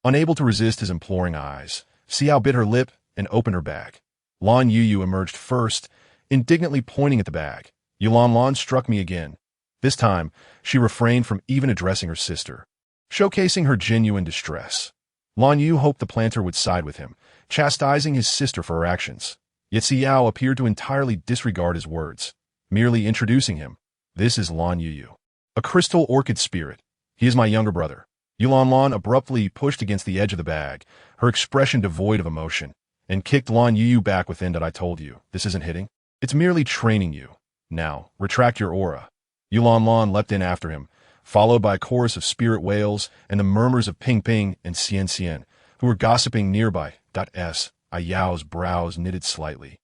S1: Unable to resist his imploring eyes, Si Yao bit her lip and opened her bag. Lan Yu emerged first, indignantly pointing at the bag. Lan struck me again. This time, she refrained from even addressing her sister, showcasing her genuine distress. Lan Yu hoped the planter would side with him, chastising his sister for her actions. Yet Si Yao appeared to entirely disregard his words, merely introducing him. "This is Lan Yu, a crystal orchid spirit. He is my younger brother." Lan abruptly pushed against the edge of the bag, her expression devoid of emotion. and kicked Lan Yu back within that I told you. This isn't hitting. It's merely training you. Now, retract your aura. Yulan Lan leapt in after him, followed by a chorus of spirit wails and the murmurs of Ping Ping and Xian Xian, who were gossiping nearby. Si Yao's brows knitted slightly.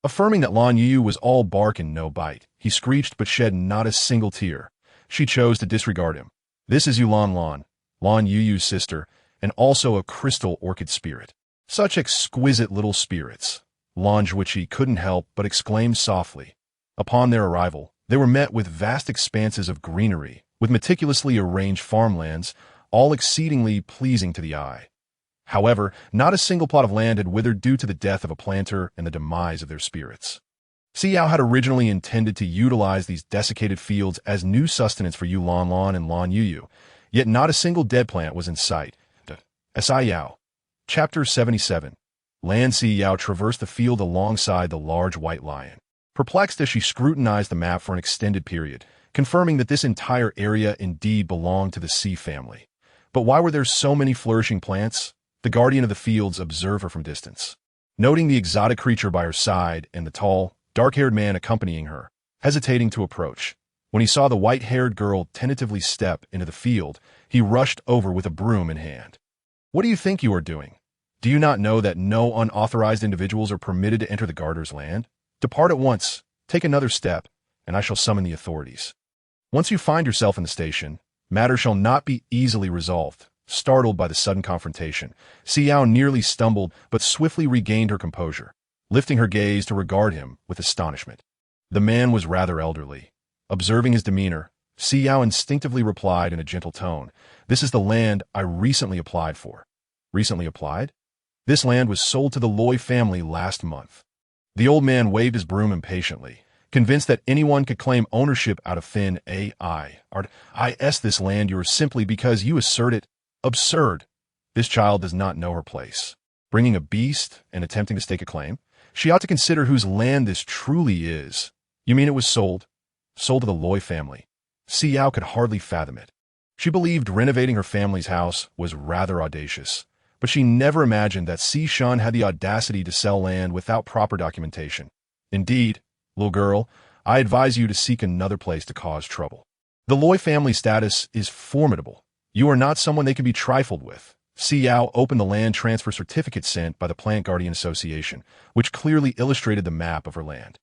S1: Affirming that Lan Yu was all bark and no bite, he screeched but shed not a single tear. She chose to disregard him. This is Yulan Lan, Lan Yu's sister, and also a crystal orchid spirit. Such exquisite little spirits. Lan Zhuiqi couldn't help but exclaim softly. Upon their arrival, they were met with vast expanses of greenery, with meticulously arranged farmlands, all exceedingly pleasing to the eye. However, not a single plot of land had withered due to the death of a planter and the demise of their spirits. Si Yao had originally intended to utilize these desiccated fields as new sustenance for Yulan Lan and Lan Yu, yet not a single dead plant was in sight. Si Yao. Chapter 77. Lan Si Yao traversed the field alongside the large white lion, perplexed as she scrutinized the map for an extended period, confirming that this entire area indeed belonged to the Si family. But why were there so many flourishing plants? The guardian of the fields observed her from distance. Noting the exotic creature by her side and the tall, dark-haired man accompanying her, hesitating to approach. When he saw the white-haired girl tentatively step into the field, he rushed over with a broom in hand. What do you think you are doing? Do you not know that no unauthorized individuals are permitted to enter the Garter's land? Depart at once, take another step, and I shall summon the authorities. Once you find yourself in the station, matters shall not be easily resolved. Startled by the sudden confrontation, Si Yao nearly stumbled but swiftly regained her composure, lifting her gaze to regard him with astonishment. The man was rather elderly. Observing his demeanor, Si Yao instinctively replied in a gentle tone, "This is the land I recently applied for." Recently applied? This land was sold to the Loy family last month. The old man waved his broom impatiently, convinced that anyone could claim ownership out of thin AI. Is this land yours simply because you assert it? Absurd. This child does not know her place. Bringing a beast and attempting to stake a claim? She ought to consider whose land this truly is. You mean it was sold? Sold to the Loy family. Si Yao could hardly fathom it. She believed renovating her family's house was rather audacious, but she never imagined that Si Shun had the audacity to sell land without proper documentation. Indeed, little girl, I advise you to seek another place to cause trouble. The Loy family status is formidable. You are not someone they can be trifled with. Si Yao opened the land transfer certificate sent by the Plant Guardian Association, which clearly illustrated the map of her land.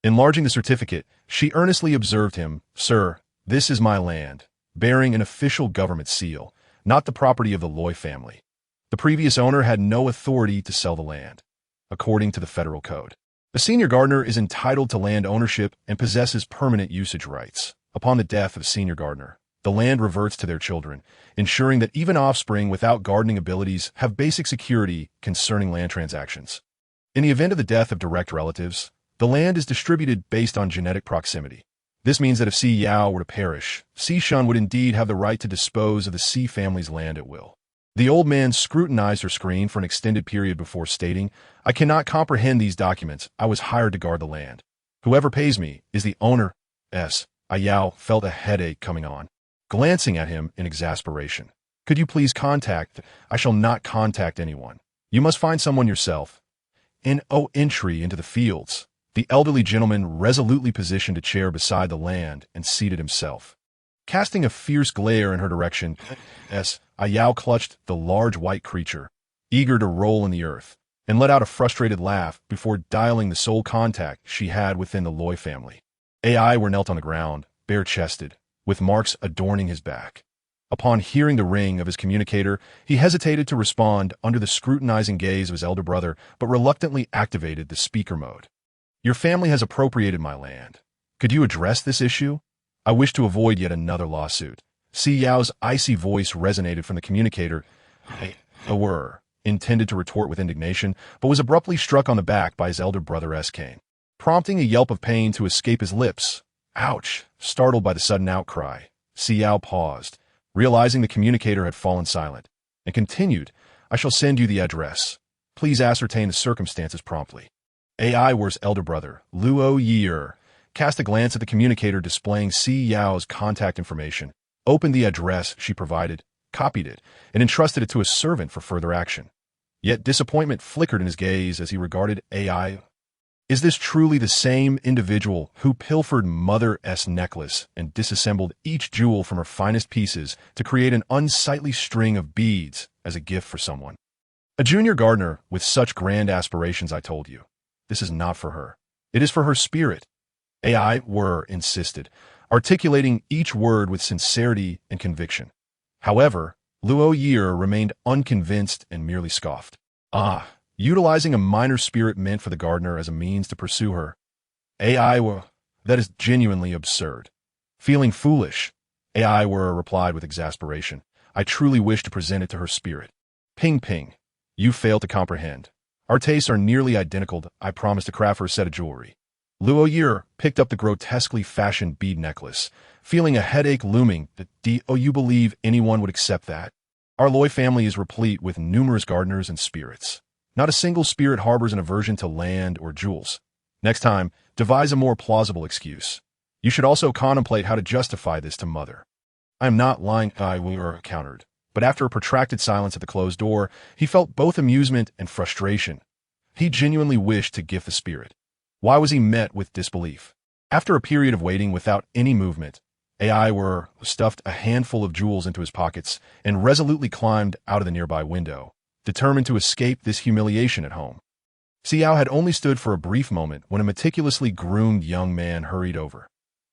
S1: Enlarging the certificate, she earnestly observed him, "Sir, this is my land, bearing an official government seal, not the property of the Loy family. The previous owner had no authority to sell the land, according to the federal code. The senior gardener is entitled to land ownership and possesses permanent usage rights. Upon the death of senior gardener, the land reverts to their children, ensuring that even offspring without gardening abilities have basic security concerning land transactions. In the event of the death of direct relatives, the land is distributed based on genetic proximity. This means that if Si Yao were to perish, Si Shun would indeed have the right to dispose of the Si family's land at will." The old man scrutinized her screen for an extended period before stating, "I cannot comprehend these documents. I was hired to guard the land. Whoever pays me is the owner." Si Yao felt a headache coming on, glancing at him in exasperation. "Could you please contact—" "I shall not contact anyone. You must find someone yourself." Entry into the fields. The elderly gentleman resolutely positioned a chair beside the land and seated himself. Casting a fierce glare in her direction, Si Yao clutched the large white creature, eager to roll in the earth, and let out a frustrated laugh before dialing the sole contact she had within the Loy family. AI were knelt on the ground, bare-chested, with marks adorning his back. Upon hearing the ring of his communicator, he hesitated to respond under the scrutinizing gaze of his elder brother, but reluctantly activated the speaker mode. "Your family has appropriated my land. Could you address this issue? I wish to avoid yet another lawsuit." Si Yao's icy voice resonated from the communicator. Intended to retort with indignation, but was abruptly struck on the back by his elder brother Kane, prompting a yelp of pain to escape his lips. Ouch! Startled by the sudden outcry, Si Yao paused, realizing the communicator had fallen silent, and continued, "I shall send you the address. Please ascertain the circumstances promptly." AI War's elder brother, Luo Yi'er, cast a glance at the communicator displaying Si Yao's contact information, opened the address she provided, copied it, and entrusted it to a servant for further action. Yet disappointment flickered in his gaze as he regarded AI. Is this truly the same individual who pilfered Mother's necklace and disassembled each jewel from her finest pieces to create an unsightly string of beads as a gift for someone? A junior gardener with such grand aspirations, I told you. This is not for her. It is for her spirit. AI insisted, articulating each word with sincerity and conviction. However, Luo Year remained unconvinced and merely scoffed. Utilizing a minor spirit meant for the gardener as a means to pursue her. That is genuinely absurd. Feeling foolish, AI replied with exasperation. I truly wish to present it to her spirit. Ping ping. You fail to comprehend. Our tastes are nearly identical. I promise to craft her a set of jewelry. Luo Year picked up the grotesquely fashioned bead necklace, feeling a headache looming. Do you believe anyone would accept that? Our Loy family is replete with numerous gardeners and spirits. Not a single spirit harbors an aversion to land or jewels. Next time, devise a more plausible excuse. You should also contemplate how to justify this to Mother. I am not lying, countered. But after a protracted silence at the closed door, he felt both amusement and frustration. He genuinely wished to gift the spirit. Why was he met with disbelief? After a period of waiting without any movement, AI stuffed a handful of jewels into his pockets and resolutely climbed out of the nearby window, determined to escape this humiliation at home. Si Yao had only stood for a brief moment when a meticulously groomed young man hurried over.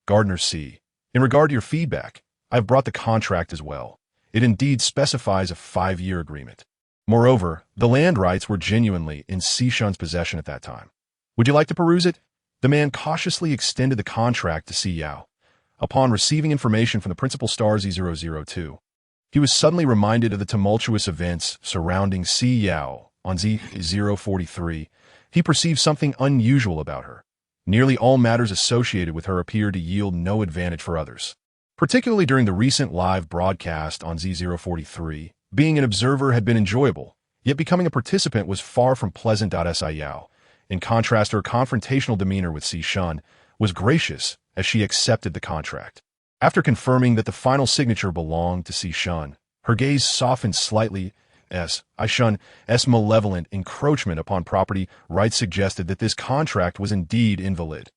S1: Gardener C, in regard to your feedback, I've brought the contract as well. It indeed specifies a 5-year agreement. Moreover, the land rights were genuinely in Si Shun's possession at that time. Would you like to peruse it? The man cautiously extended the contract to Si Yao. Upon receiving information from the principal star Z002, he was suddenly reminded of the tumultuous events surrounding Si Yao on Z043. He perceived something unusual about her. Nearly all matters associated with her appeared to yield no advantage for others. Particularly during the recent live broadcast on Z043, being an observer had been enjoyable, yet becoming a participant was far from pleasant. Si Yao, in contrast, her confrontational demeanor with Si Shun was gracious as she accepted the contract. After confirming that the final signature belonged to Si Shun, her gaze softened slightly as Si Shun's malevolent encroachment upon property rights suggested that this contract was indeed invalid.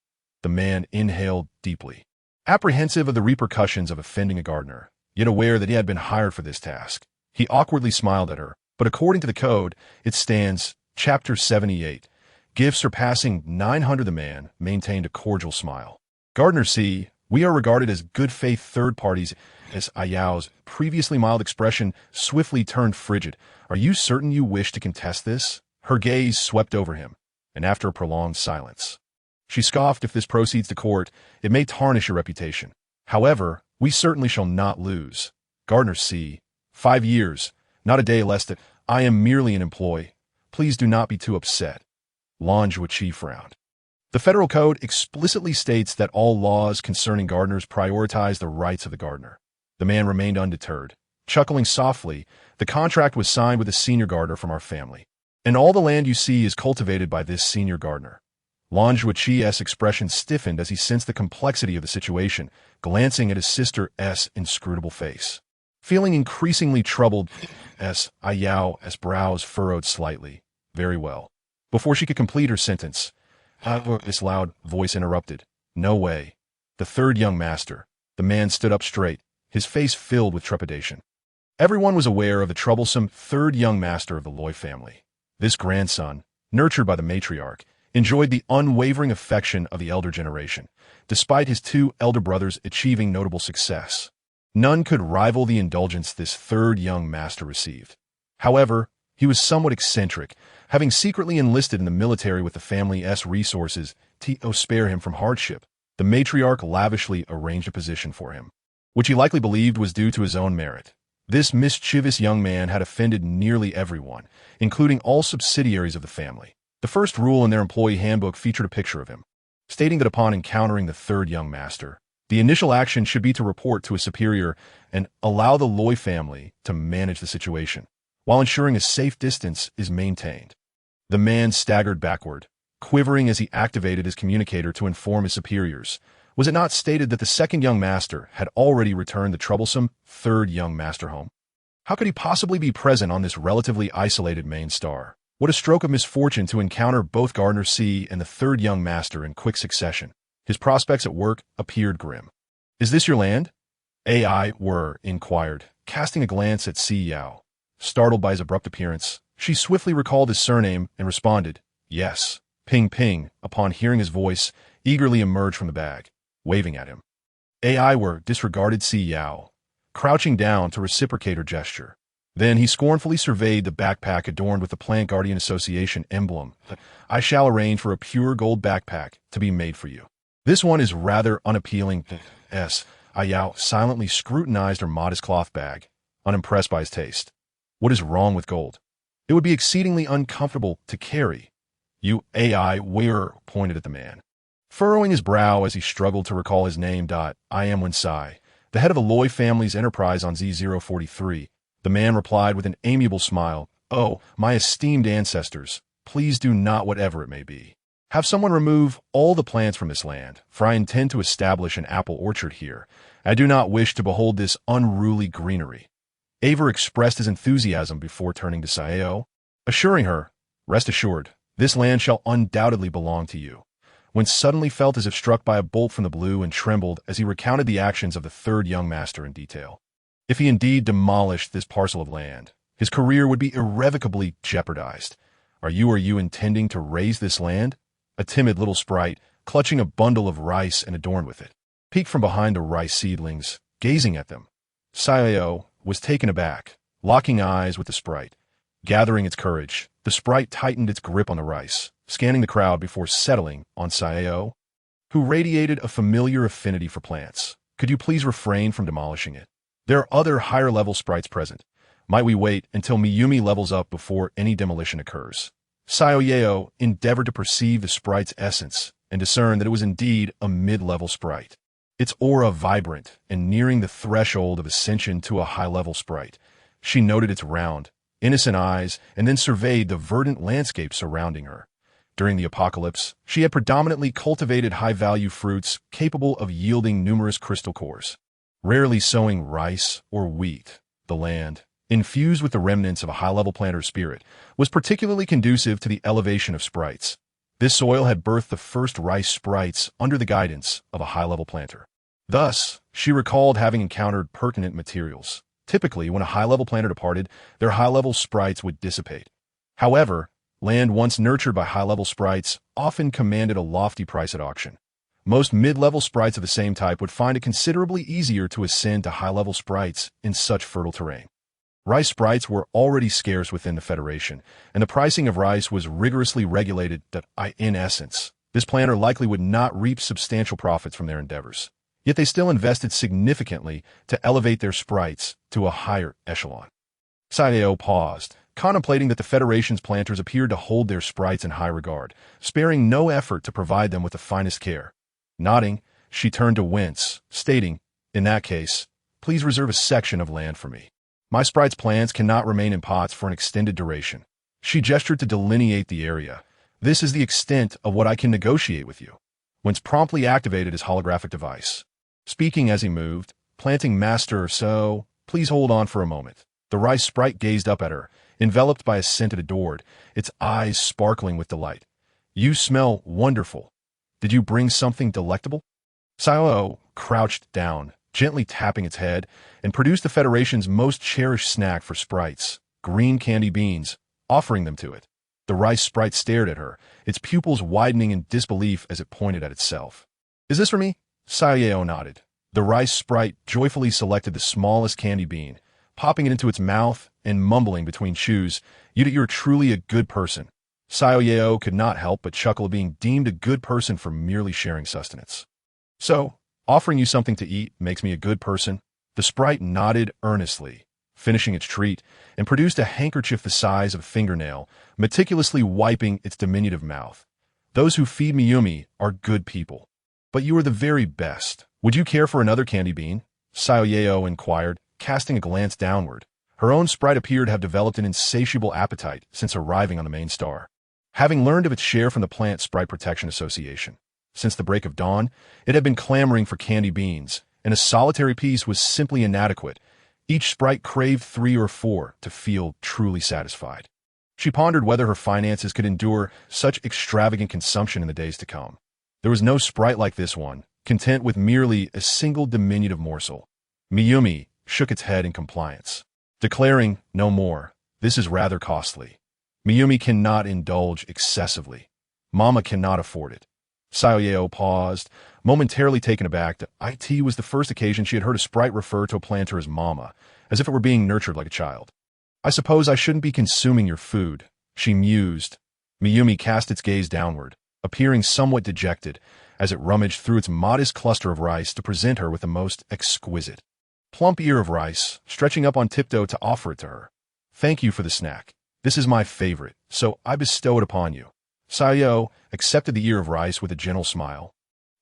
S1: The man inhaled deeply. Apprehensive of the repercussions of offending a gardener, yet aware that he had been hired for this task, he awkwardly smiled at her, but according to the code, it stands, Chapter 78, Gifts surpassing 900. The man maintained a cordial smile. Gardener C, we are regarded as good faith third parties. As Si Yao's previously mild expression swiftly turned frigid. Are you certain you wish to contest this? Her gaze swept over him, and after a prolonged silence, she scoffed. If this proceeds to court, it may tarnish your reputation. However, we certainly shall not lose. Gardener C, 5 years, not a day less. That I am merely an employee. Please do not be too upset. Lan Zhuoqi frowned. The federal code explicitly states that all laws concerning gardeners prioritize the rights of the gardener. The man remained undeterred. Chuckling softly, the contract was signed with a senior gardener from our family. And all the land you see is cultivated by this senior gardener. Lan Zhuoqi's expression stiffened as he sensed the complexity of the situation, glancing at his sister's inscrutable face. Feeling increasingly troubled, Si Yao's brows furrowed slightly. Very well. Before she could complete her sentence, this loud voice interrupted. No way. The third young master. The man stood up straight, his face filled with trepidation. Everyone was aware of the troublesome third young master of the Loy family. This grandson, nurtured by the matriarch, enjoyed the unwavering affection of the elder generation, despite his 2 elder brothers achieving notable success. None could rival the indulgence this third young master received. However, he was somewhat eccentric, having secretly enlisted in the military with the family's resources to spare him from hardship. The matriarch lavishly arranged a position for him, which he likely believed was due to his own merit. This mischievous young man had offended nearly everyone, including all subsidiaries of the family. The first rule in their employee handbook featured a picture of him, stating that upon encountering the third young master, the initial action should be to report to a superior and allow the Loy family to manage the situation, while ensuring a safe distance is maintained. The man staggered backward, quivering as he activated his communicator to inform his superiors. Was it not stated that the second young master had already returned the troublesome third young master home? How could he possibly be present on this relatively isolated main star? What a stroke of misfortune to encounter both Gardener C and the third young master in quick succession. His prospects at work appeared grim. Is this your land? AI inquired, casting a glance at Si Yao. Startled by his abrupt appearance, she swiftly recalled his surname and responded, yes. Ping Ping, upon hearing his voice, eagerly emerged from the bag, waving at him. AI disregarded Si Yao, crouching down to reciprocate her gesture. Then he scornfully surveyed the backpack adorned with the Plant Guardian Association emblem. I shall arrange for a pure gold backpack to be made for you. This one is rather unappealing. Si Yao silently scrutinized her modest cloth bag, unimpressed by his taste. What is wrong with gold? It would be exceedingly uncomfortable to carry. You AI pointed at the man, furrowing his brow as he struggled to recall his name. I am Winsai, the head of the Loy family's enterprise on Z043. The man replied with an amiable smile, oh, my esteemed ancestors, please do not whatever it may be. Have someone remove all the plants from this land, for I intend to establish an apple orchard here. I do not wish to behold this unruly greenery. Aver expressed his enthusiasm before turning to Si Yao, assuring her, rest assured, this land shall undoubtedly belong to you. When suddenly felt as if struck by a bolt from the blue and trembled as he recounted the actions of the third young master in detail. If he indeed demolished this parcel of land, his career would be irrevocably jeopardized. Are you intending to raise this land? A timid little sprite, clutching a bundle of rice and adorned with it, peeked from behind the rice seedlings, gazing at them. Si Yao was taken aback, locking eyes with the sprite. Gathering its courage, the sprite tightened its grip on the rice, scanning the crowd before settling on Si Yao, who radiated a familiar affinity for plants. Could you please refrain from demolishing it? There are other higher-level sprites present. Might we wait until Miyumi levels up before any demolition occurs? Si Yao endeavored to perceive the sprite's essence and discern that it was indeed a mid-level sprite. Its aura vibrant and nearing the threshold of ascension to a high-level sprite. She noted its round, innocent eyes and then surveyed the verdant landscape surrounding her. During the apocalypse, she had predominantly cultivated high-value fruits capable of yielding numerous crystal cores. Rarely sowing rice or wheat, the land, infused with the remnants of a high-level planter spirit, was particularly conducive to the elevation of sprites. This soil had birthed the first rice sprites under the guidance of a high-level planter. Thus, she recalled having encountered pertinent materials. Typically, when a high-level planter departed, their high-level sprites would dissipate. However, land once nurtured by high-level sprites often commanded a lofty price at auction. Most mid-level sprites of the same type would find it considerably easier to ascend to high-level sprites in such fertile terrain. Rice sprites were already scarce within the Federation, and the pricing of rice was rigorously regulated. In essence, this planter likely would not reap substantial profits from their endeavors. Yet they still invested significantly to elevate their sprites to a higher echelon. Si Yao paused, contemplating that the Federation's planters appeared to hold their sprites in high regard, sparing no effort to provide them with the finest care. Nodding, she turned to Wince, stating, in that case, please reserve a section of land for me. My sprite's plants cannot remain in pots for an extended duration. She gestured to delineate the area. This is the extent of what I can negotiate with you. Wince promptly activated his holographic device. Speaking as he moved, planting master, so, please hold on for a moment. The rice sprite gazed up at her, enveloped by a scent it adored, its eyes sparkling with delight. You smell wonderful. Did you bring something delectable? Si Yao crouched down, gently tapping its head, and produced the Federation's most cherished snack for sprites, green candy beans, offering them to it. The rice sprite stared at her, its pupils widening in disbelief as it pointed at itself. Is this for me? Si Yao nodded. The rice sprite joyfully selected the smallest candy bean, popping it into its mouth and mumbling between chews, you're truly a good person. Si Yao could not help but chuckle at being deemed a good person for merely sharing sustenance. So, offering you something to eat makes me a good person? The sprite nodded earnestly, finishing its treat, and produced a handkerchief the size of a fingernail, meticulously wiping its diminutive mouth. Those who feed Miyumi are good people. But you are the very best. Would you care for another candy bean? Si Yao inquired, casting a glance downward. Her own sprite appeared to have developed an insatiable appetite since arriving on the main star. Having learned of its share from the Plant Sprite Protection Association, since the break of dawn, it had been clamoring for candy beans, and a solitary piece was simply inadequate. Each sprite craved 3 or 4 to feel truly satisfied. She pondered whether her finances could endure such extravagant consumption in the days to come. There was no sprite like this one, content with merely a single diminutive morsel. Miyumi shook its head in compliance, declaring, "No more. This is rather costly. Miyumi cannot indulge excessively. Mama cannot afford it." Si Yao paused, momentarily taken aback that it was the first occasion she had heard a sprite refer to a planter as mama, as if it were being nurtured like a child. "I suppose I shouldn't be consuming your food," she mused. Miyumi cast its gaze downward, appearing somewhat dejected, as it rummaged through its modest cluster of rice to present her with the most exquisite, plump ear of rice, stretching up on tiptoe to offer it to her. "Thank you for the snack. This is my favorite, so I bestow it upon you." Si Yao accepted the ear of rice with a gentle smile,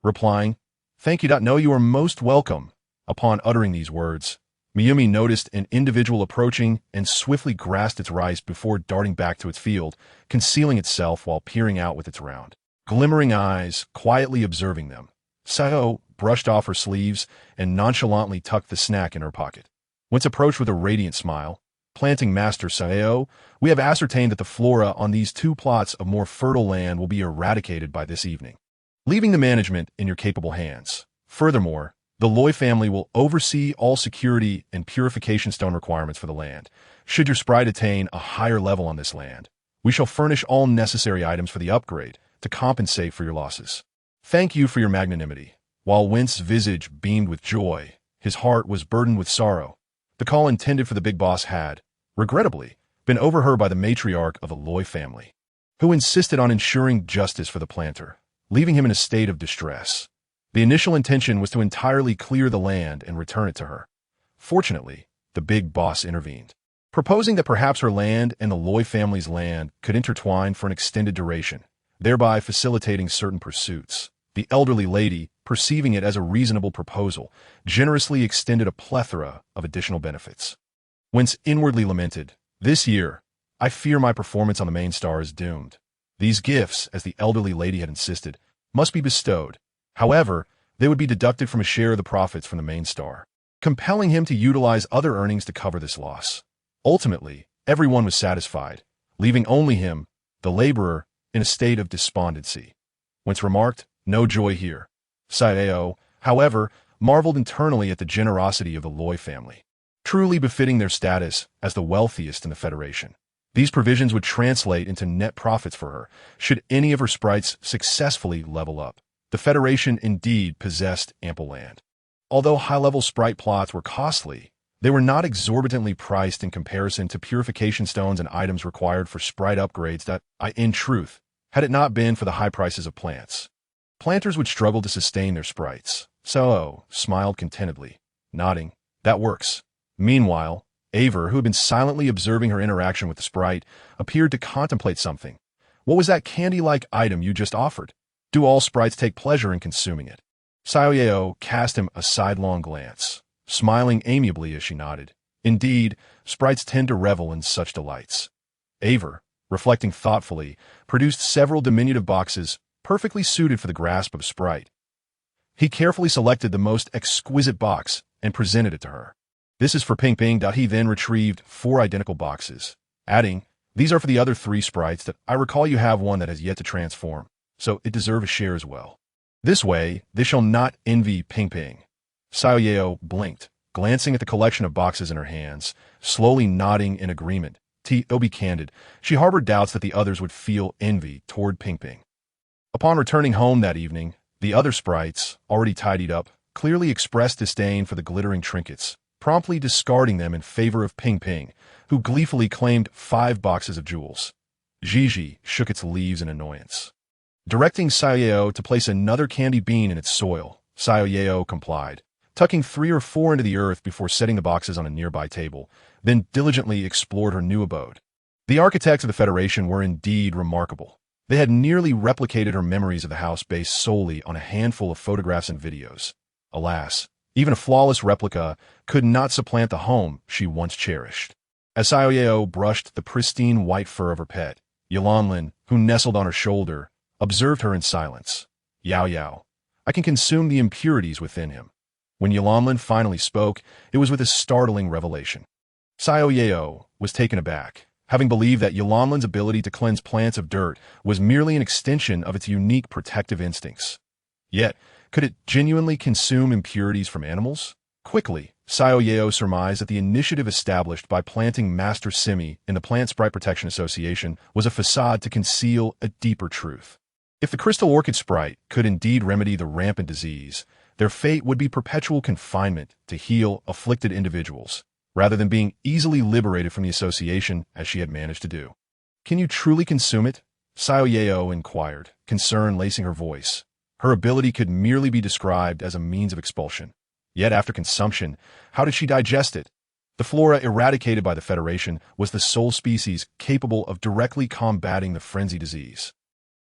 S1: replying, "Thank you. No, you are most welcome." Upon uttering these words, Miyumi noticed an individual approaching and swiftly grasped its rice before darting back to its field, concealing itself while peering out with its round, glimmering eyes, quietly observing them. Si Yao brushed off her sleeves and nonchalantly tucked the snack in her pocket. Whence approached with a radiant smile, "Planting Master Si Yao, we have ascertained that the flora on these 2 plots of more fertile land will be eradicated by this evening, leaving the management in your capable hands. Furthermore, the Loy family will oversee all security and purification stone requirements for the land. Should your sprite attain a higher level on this land, we shall furnish all necessary items for the upgrade to compensate for your losses. Thank you for your magnanimity." While Wen's visage beamed with joy, his heart was burdened with sorrow. The call intended for the big boss had, regrettably, been overheard by the matriarch of the Loy family, who insisted on ensuring justice for the planter, leaving him in a state of distress. The initial intention was to entirely clear the land and return it to her. Fortunately, the big boss intervened, proposing that perhaps her land and the Loy family's land could intertwine for an extended duration, thereby facilitating certain pursuits. The elderly lady, perceiving it as a reasonable proposal, generously extended a plethora of additional benefits. Whence inwardly lamented, "This year, I fear my performance on the main star is doomed. These gifts, as the elderly lady had insisted, must be bestowed. However, they would be deducted from a share of the profits from the main star, compelling him to utilize other earnings to cover this loss." Ultimately, everyone was satisfied, leaving only him, the laborer, in a state of despondency. Whence remarked, "No joy here." Si Yao, however, marveled internally at the generosity of the Loy family, truly befitting their status as the wealthiest in the Federation. These provisions would translate into net profits for her, should any of her sprites successfully level up. The Federation indeed possessed ample land. Although high-level sprite plots were costly, they were not exorbitantly priced in comparison to purification stones and items required for sprite upgrades that, in truth, had it not been for the high prices of plants, planters would struggle to sustain their sprites. So smiled contentedly, nodding, "That works." Meanwhile, Aver, who had been silently observing her interaction with the sprite, appeared to contemplate something. "What was that candy-like item you just offered? Do all sprites take pleasure in consuming it?" Si Yao cast him a sidelong glance, smiling amiably as she nodded. Indeed, sprites tend to revel in such delights. Aver, reflecting thoughtfully, produced several diminutive boxes perfectly suited for the grasp of a sprite. He carefully selected the most exquisite box and presented it to her. "This is for Ping Ping." He then retrieved 4 identical boxes, adding, "These are for the other 3 sprites that I recall you have one that has yet to transform, so it deserves a share as well. This way, they shall not envy Ping Ping." Si Yao blinked, glancing at the collection of boxes in her hands, slowly nodding in agreement. To be candid, she harbored doubts that the others would feel envy toward Ping Ping. Upon returning home that evening, the other sprites, already tidied up, clearly expressed disdain for the glittering trinkets, promptly discarding them in favor of Ping Ping, who gleefully claimed 5 boxes of jewels. Gigi shook its leaves in annoyance, directing Si Yao to place another candy bean in its soil. Si Yao complied, tucking 3 or 4 into the earth before setting the boxes on a nearby table, then diligently explored her new abode. The architects of the Federation were indeed remarkable. They had nearly replicated her memories of the house based solely on a handful of photographs and videos. Alas, even a flawless replica could not supplant the home she once cherished. As Si Yao brushed the pristine white fur of her pet, Yalanlin, who nestled on her shoulder, observed her in silence. "Yao Yao, I can consume the impurities within him." When Yalanlin finally spoke, it was with a startling revelation. Si Yao was taken aback, having believed that Yalanlin's ability to cleanse plants of dirt was merely an extension of its unique protective instincts. Yet, could it genuinely consume impurities from animals? Quickly, Si Yao surmised that the initiative established by planting Master Simi in the Plant Sprite Protection Association was a facade to conceal a deeper truth. If the crystal orchid sprite could indeed remedy the rampant disease, their fate would be perpetual confinement to heal afflicted individuals, rather than being easily liberated from the association as she had managed to do. Can you truly consume it? Si Yao inquired, concern lacing her voice. Her ability could merely be described as a means of expulsion. Yet after consumption, how did she digest it? The flora eradicated by the Federation was the sole species capable of directly combating the frenzy disease.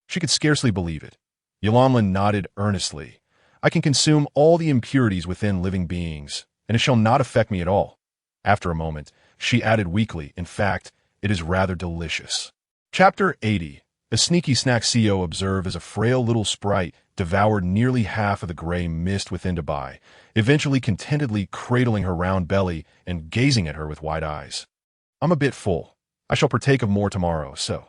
S1: She could scarcely believe it. Yalanlin nodded earnestly. I can consume all the impurities within living beings, and it shall not affect me at all. After a moment, she added weakly, in fact, it is rather delicious. Chapter 80. A sneaky snack Si Yao observed as a frail little sprite devoured nearly half of the gray mist within Dubai, eventually contentedly cradling her round belly and gazing at her with wide eyes. I'm a bit full. I shall partake of more tomorrow, so.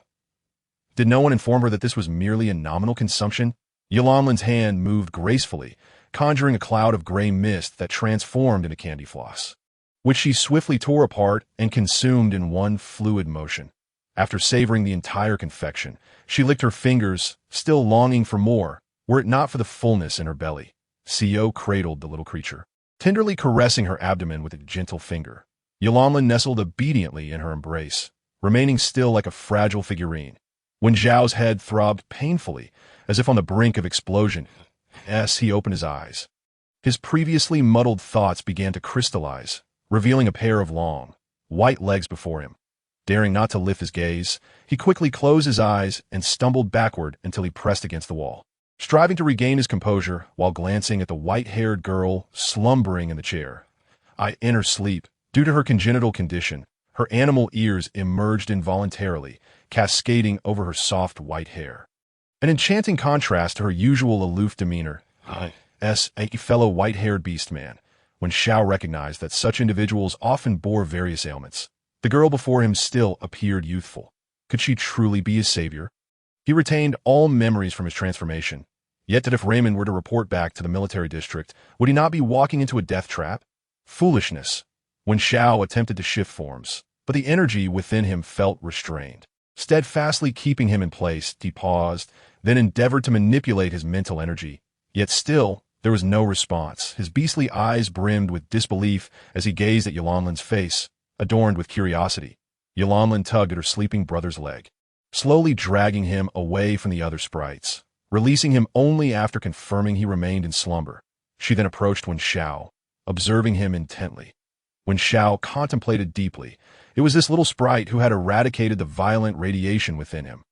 S1: Did no one inform her that this was merely a nominal consumption? Yalanlin's hand moved gracefully, conjuring a cloud of gray mist that transformed into candy floss, which she swiftly tore apart and consumed in one fluid motion. After savoring the entire confection, she licked her fingers, still longing for more, were it not for the fullness in her belly. Si Yao cradled the little creature, tenderly caressing her abdomen with a gentle finger. Yalanlin nestled obediently in her embrace, remaining still like a fragile figurine. When Zhao's head throbbed painfully, as if on the brink of explosion, he opened his eyes. His previously muddled thoughts began to crystallize, revealing a pair of long, white legs before him. Daring not to lift his gaze, he quickly closed his eyes and stumbled backward until he pressed against the wall, striving to regain his composure while glancing at the white-haired girl slumbering in the chair. In her sleep, due to her congenital condition, her animal ears emerged involuntarily, cascading over her soft white hair. An enchanting contrast to her usual aloof demeanor, a fellow white-haired beast man, when Xiao recognized that such individuals often bore various ailments. The girl before him still appeared youthful. Could she truly be his savior? He retained all memories from his transformation. Yet that if Raymond were to report back to the military district, would he not be walking into a death trap? Foolishness. When Xiao attempted to shift forms, but the energy within him felt restrained. Steadfastly keeping him in place, he paused, then endeavored to manipulate his mental energy. Yet still, there was no response. His beastly eyes brimmed with disbelief as he gazed at Yalanlin's face, adorned with curiosity. Yalanlin tugged at her sleeping brother's leg, slowly dragging him away from the other sprites, releasing him only after confirming he remained in slumber. She then approached Wen Xiao, observing him intently. Wen Xiao contemplated deeply. It was this little sprite who had eradicated the violent radiation within him.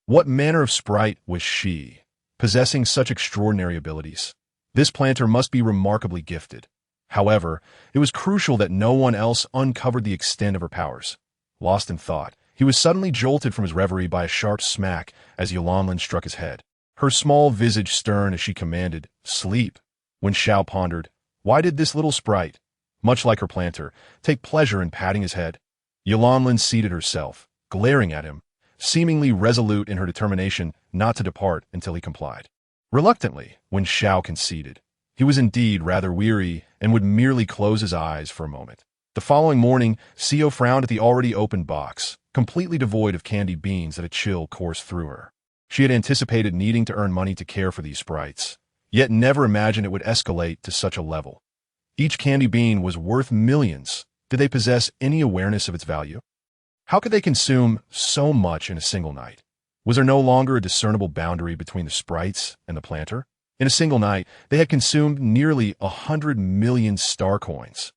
S1: What manner of sprite was she, possessing such extraordinary abilities? This planter must be remarkably gifted. However, it was crucial that no one else uncovered the extent of her powers. Lost in thought, he was suddenly jolted from his reverie by a sharp smack as Yalanlin struck his head. Her small visage stern as she commanded, "Sleep." When Xiao pondered, why did this little sprite, much like her planter, take pleasure in patting his head? Yalanlin seated herself, glaring at him, seemingly resolute in her determination not to depart until he complied. Reluctantly, when Xiao conceded, he was indeed rather weary and would merely close his eyes for a moment. The following morning, Si Yao frowned at the already opened box, completely devoid of candy beans that a chill coursed through her. She had anticipated needing to earn money to care for these sprites, yet never imagined it would escalate to such a level. Each candy bean was worth millions. Did they possess any awareness of its value? How could they consume so much in a single night? Was there no longer a discernible boundary between the sprites and the planter? In a single night, they had consumed nearly 100 million star coins.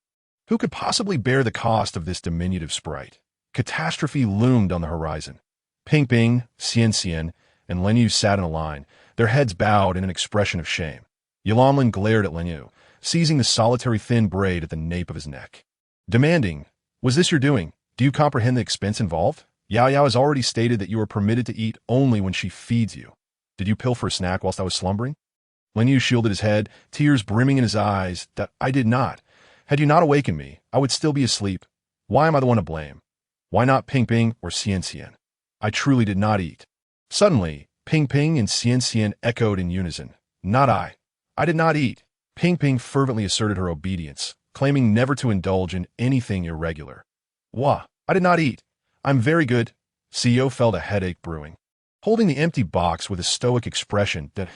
S1: Who could possibly bear the cost of this diminutive sprite? Catastrophe loomed on the horizon. Ping Ping, Xian Xian, and Len Yu sat in a line, their heads bowed in an expression of shame. Yalanlin glared at Len Yu, seizing the solitary thin braid at the nape of his neck, demanding, "Was this your doing? Do you comprehend the expense involved? Yao Yao has already stated that you are permitted to eat only when she feeds you. Did you pilfer a snack whilst I was slumbering?" Yu shielded his head, tears brimming in his eyes. That I did not. Had you not awakened me, I would still be asleep. Why am I the one to blame? Why not Ping Ping or Xian? I truly did not eat. Suddenly, Ping Ping and Xian echoed in unison. Not I. I did not eat. Ping Ping fervently asserted her obedience, claiming never to indulge in anything irregular. Wah, I did not eat. I'm very good. Si Yao felt a headache brewing. Holding the empty box with a stoic expression that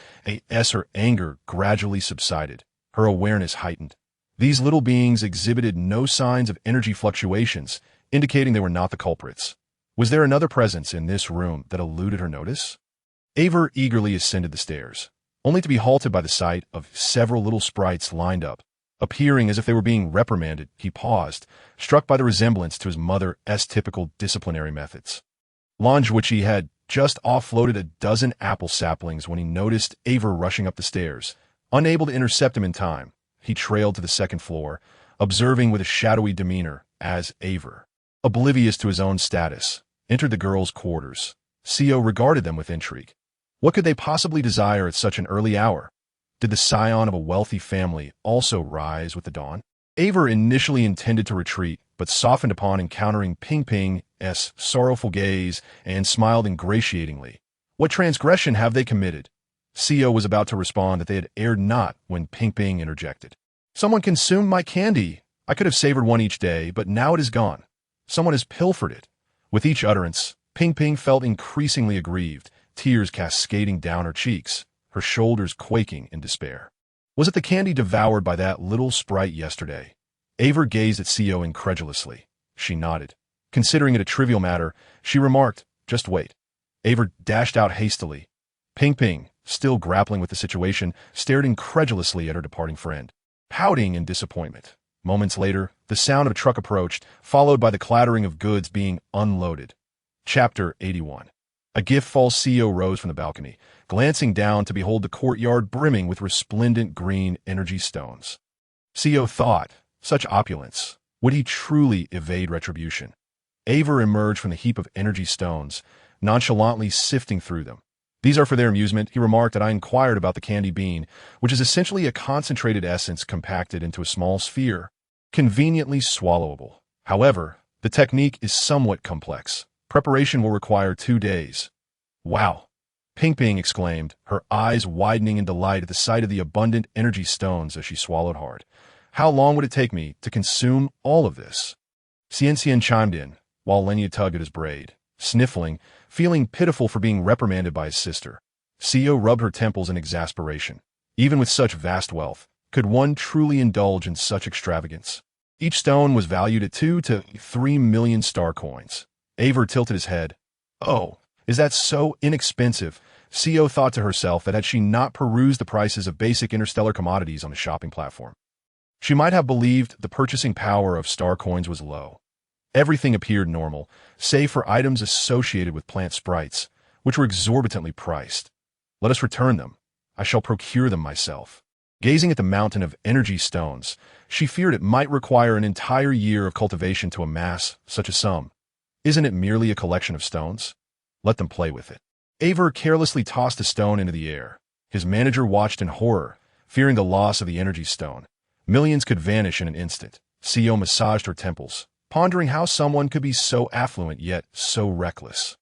S1: her anger gradually subsided, her awareness heightened. These little beings exhibited no signs of energy fluctuations, indicating they were not the culprits. Was there another presence in this room that eluded her notice? Aver eagerly ascended the stairs, only to be halted by the sight of several little sprites lined up. Appearing as if they were being reprimanded, he paused, struck by the resemblance to his mother's typical disciplinary methods. Lanjuichi had just offloaded a dozen apple saplings when he noticed Aver rushing up the stairs. Unable to intercept him in time, he trailed to the second floor, observing with a shadowy demeanor as Aver, oblivious to his own status, entered the girls' quarters. Si Yao regarded them with intrigue. What could they possibly desire at such an early hour? Did the scion of a wealthy family also rise with the dawn? Aver initially intended to retreat, but softened upon encountering Ping Ping's sorrowful gaze and smiled ingratiatingly. What transgression have they committed? Si Yao was about to respond that they had erred not when Ping Ping interjected. Someone consumed my candy. I could have savored one each day, but now it is gone. Someone has pilfered it. With each utterance, Ping Ping felt increasingly aggrieved, tears cascading down her cheeks, her shoulders quaking in despair. Was it the candy devoured by that little sprite yesterday? Aver gazed at Si Yao incredulously. She nodded. Considering it a trivial matter, she remarked, just wait. Aver dashed out hastily. Ping Ping, still grappling with the situation, stared incredulously at her departing friend, pouting in disappointment. Moments later, the sound of a truck approached, followed by the clattering of goods being unloaded. Chapter 81. A gift-fall Si Yao rose from the balcony, glancing down to behold the courtyard brimming with resplendent green energy stones. Si Yao thought, such opulence, would he truly evade retribution? Aver emerged from the heap of energy stones, nonchalantly sifting through them. These are for their amusement, he remarked, and I inquired about the candy bean, which is essentially a concentrated essence compacted into a small sphere, conveniently swallowable. However, the technique is somewhat complex. Preparation will require 2 days. Wow! Ping Ping exclaimed, her eyes widening in delight at the sight of the abundant energy stones as she swallowed hard. How long would it take me to consume all of this? Xian chimed in, while Yu tugged at his braid, sniffling, feeling pitiful for being reprimanded by his sister. Si Yao rubbed her temples in exasperation. Even with such vast wealth, could one truly indulge in such extravagance? Each stone was valued at 2 to 3 million star coins. Aver tilted his head. Oh, is that so inexpensive? Si Yao thought to herself that had she not perused the prices of basic interstellar commodities on the shopping platform, she might have believed the purchasing power of star coins was low. Everything appeared normal, save for items associated with plant sprites, which were exorbitantly priced. Let us return them. I shall procure them myself. Gazing at the mountain of energy stones, she feared it might require an entire year of cultivation to amass such a sum. Isn't it merely a collection of stones? Let them play with it. Aver carelessly tossed a stone into the air. His manager watched in horror, fearing the loss of the energy stone. Millions could vanish in an instant. Si Yao massaged her temples, pondering how someone could be so affluent yet so reckless.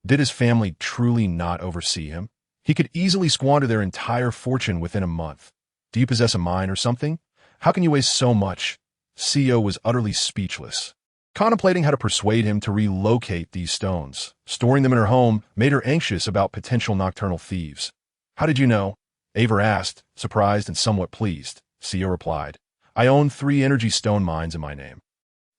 S1: Did his family truly not oversee him? He could easily squander their entire fortune within a month. Do you possess a mine or something? How can you waste so much? Si Yao was utterly speechless. Contemplating how to persuade him to relocate these stones, storing them in her home, made her anxious about potential nocturnal thieves. How did you know? Aver asked, surprised and somewhat pleased. Si Yao replied, I own 3 energy stone mines in my name.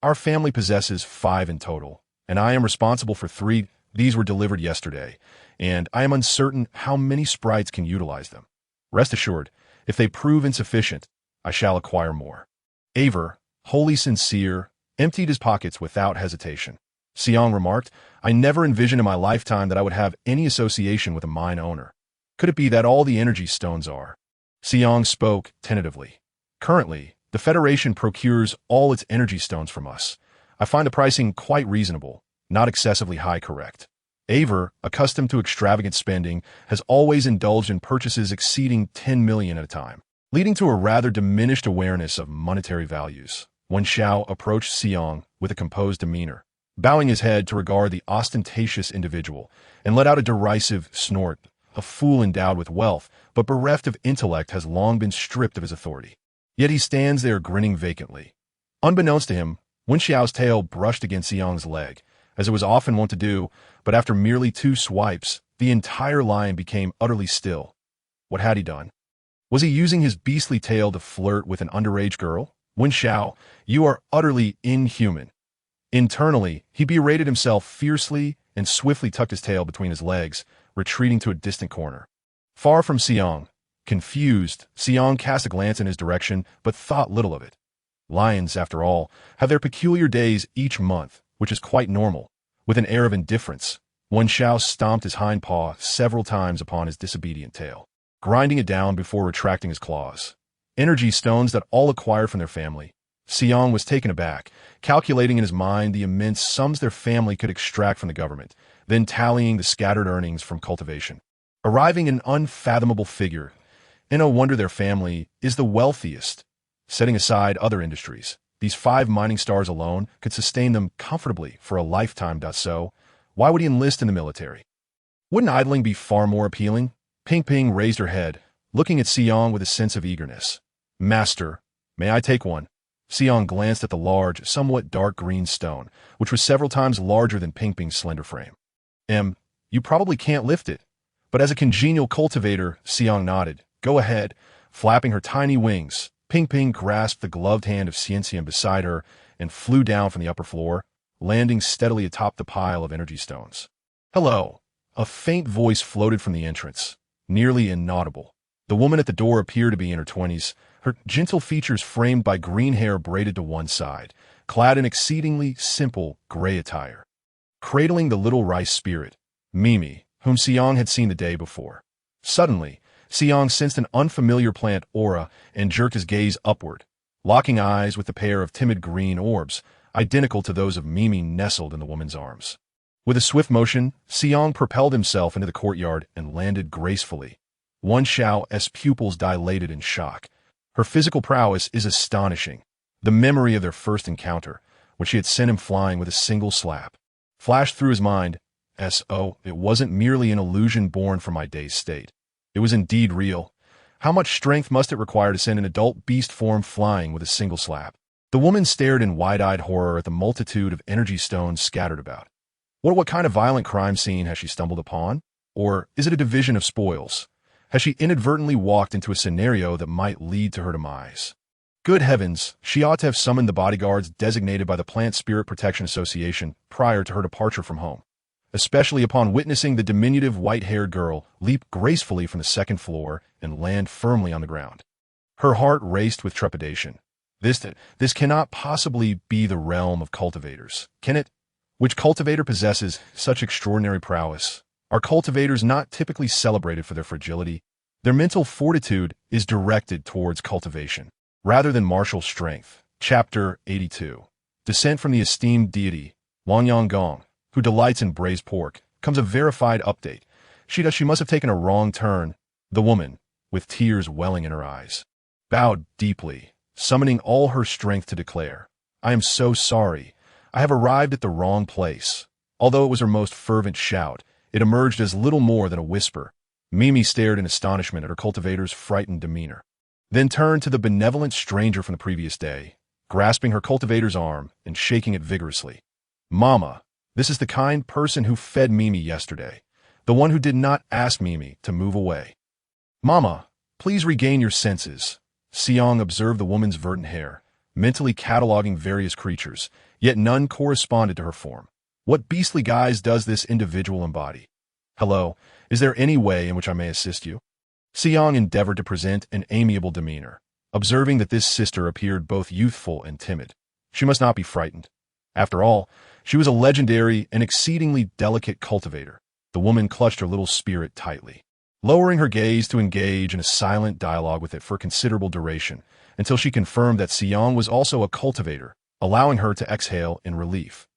S1: Our family possesses 5 in total, and I am responsible for 3. These were delivered yesterday, and I am uncertain how many sprites can utilize them. Rest assured, if they prove insufficient, I shall acquire more. Aver, wholly sincere, emptied his pockets without hesitation. Xiang remarked, I never envisioned in my lifetime that I would have any association with a mine owner. Could it be that all the energy stones are? Xiang spoke tentatively. Currently, the Federation procures all its energy stones from us. I find the pricing quite reasonable, not excessively high, correct? Aver, accustomed to extravagant spending, has always indulged in purchases exceeding 10 million at a time, leading to a rather diminished awareness of monetary values. When Xiao approached Si Yao with a composed demeanor, bowing his head to regard the ostentatious individual, and let out a derisive snort. A fool endowed with wealth, but bereft of intellect, has long been stripped of his authority. Yet he stands there grinning vacantly. Unbeknownst to him, Wen Xiao's tail brushed against Si Yang's leg, as it was often wont to do, but after merely 2 swipes, the entire lion became utterly still. What had he done? Was he using his beastly tail to flirt with an underage girl? Wen Xiao, you are utterly inhuman. Internally, he berated himself fiercely and swiftly tucked his tail between his legs, retreating to a distant corner. Far from Si Yao, confused, Si Yao cast a glance in his direction, but thought little of it. Lions, after all, have their peculiar days each month, which is quite normal. With an air of indifference, Wen Xiao stomped his hind paw several times upon his disobedient tail, grinding it down before retracting his claws. Energy stones that all acquired from their family. Si Yao was taken aback, calculating in his mind the immense sums their family could extract from the government, then tallying the scattered earnings from cultivation, arriving at an unfathomable figure. And no wonder their family is the wealthiest. Setting aside other industries, these 5 mining stars alone could sustain them comfortably for a lifetime. So, why would he enlist in the military? Wouldn't idling be far more appealing? Ping Ping raised her head, looking at Si Yao with a sense of eagerness. Master, may I take one? Si Yao glanced at the large, somewhat dark green stone, which was several times larger than Ping Ping's slender frame. You probably can't lift it. But as a congenial cultivator, Si Yao nodded. Go ahead. Flapping her tiny wings, Ping Ping grasped the gloved hand of Xian beside her and flew down from the upper floor, landing steadily atop the pile of energy stones. Hello. A faint voice floated from the entrance, nearly inaudible. The woman at the door appeared to be in her 20s, her gentle features framed by green hair braided to one side, clad in exceedingly simple gray attire. Cradling the little rice spirit, Mimi, whom Si Yao had seen the day before. Suddenly, Si Yao sensed an unfamiliar plant aura and jerked his gaze upward, locking eyes with the pair of timid green orbs, identical to those of Mimi nestled in the woman's arms. With a swift motion, Si Yao propelled himself into the courtyard and landed gracefully. Wen Xiao's pupils dilated in shock. Her physical prowess is astonishing. The memory of their first encounter, when she had sent him flying with a single slap, flashed through his mind. So, it wasn't merely an illusion born from my dazed state. It was indeed real. How much strength must it require to send an adult beast form flying with a single slap? The woman stared in wide-eyed horror at the multitude of energy stones scattered about. What kind of violent crime scene has she stumbled upon? Or is it a division of spoils? Has she inadvertently walked into a scenario that might lead to her demise? Good heavens, she ought to have summoned the bodyguards designated by the Plant Spirit Protection Association prior to her departure from home, especially upon witnessing the diminutive white-haired girl leap gracefully from the 2nd floor and land firmly on the ground. Her heart raced with trepidation. This cannot possibly be the realm of cultivators, can it? Which cultivator possesses such extraordinary prowess? Are cultivators not typically celebrated for their fragility? Their mental fortitude is directed towards cultivation, rather than martial strength. Chapter 82. Descent from the esteemed deity, Wangyang Gong, who delights in braised pork, comes a verified update. She must have taken a wrong turn. The woman, with tears welling in her eyes, bowed deeply, summoning all her strength to declare, I am so sorry. I have arrived at the wrong place. Although it was her most fervent shout, it emerged as little more than a whisper. Mimi stared in astonishment at her cultivator's frightened demeanor, then turned to the benevolent stranger from the previous day, grasping her cultivator's arm and shaking it vigorously. Mama, this is the kind person who fed Mimi yesterday, the one who did not ask Mimi to move away. Mama, please regain your senses. Si Yao observed the woman's verdant hair, mentally cataloging various creatures, yet none corresponded to her form. What beastly guise does this individual embody? Hello, is there any way in which I may assist you? Si Yao endeavored to present an amiable demeanor, observing that this sister appeared both youthful and timid. She must not be frightened. After all, she was a legendary and exceedingly delicate cultivator. The woman clutched her little spirit tightly, lowering her gaze to engage in a silent dialogue with it for a considerable duration, until she confirmed that Si Yao was also a cultivator, allowing her to exhale in relief.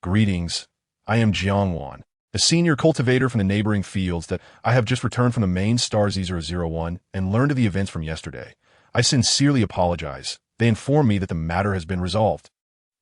S1: Greetings. I am Jiangwan, a senior cultivator from the neighboring fields, that I have just returned from the main star Z001 and learned of the events from yesterday. I sincerely apologize. They informed me that the matter has been resolved.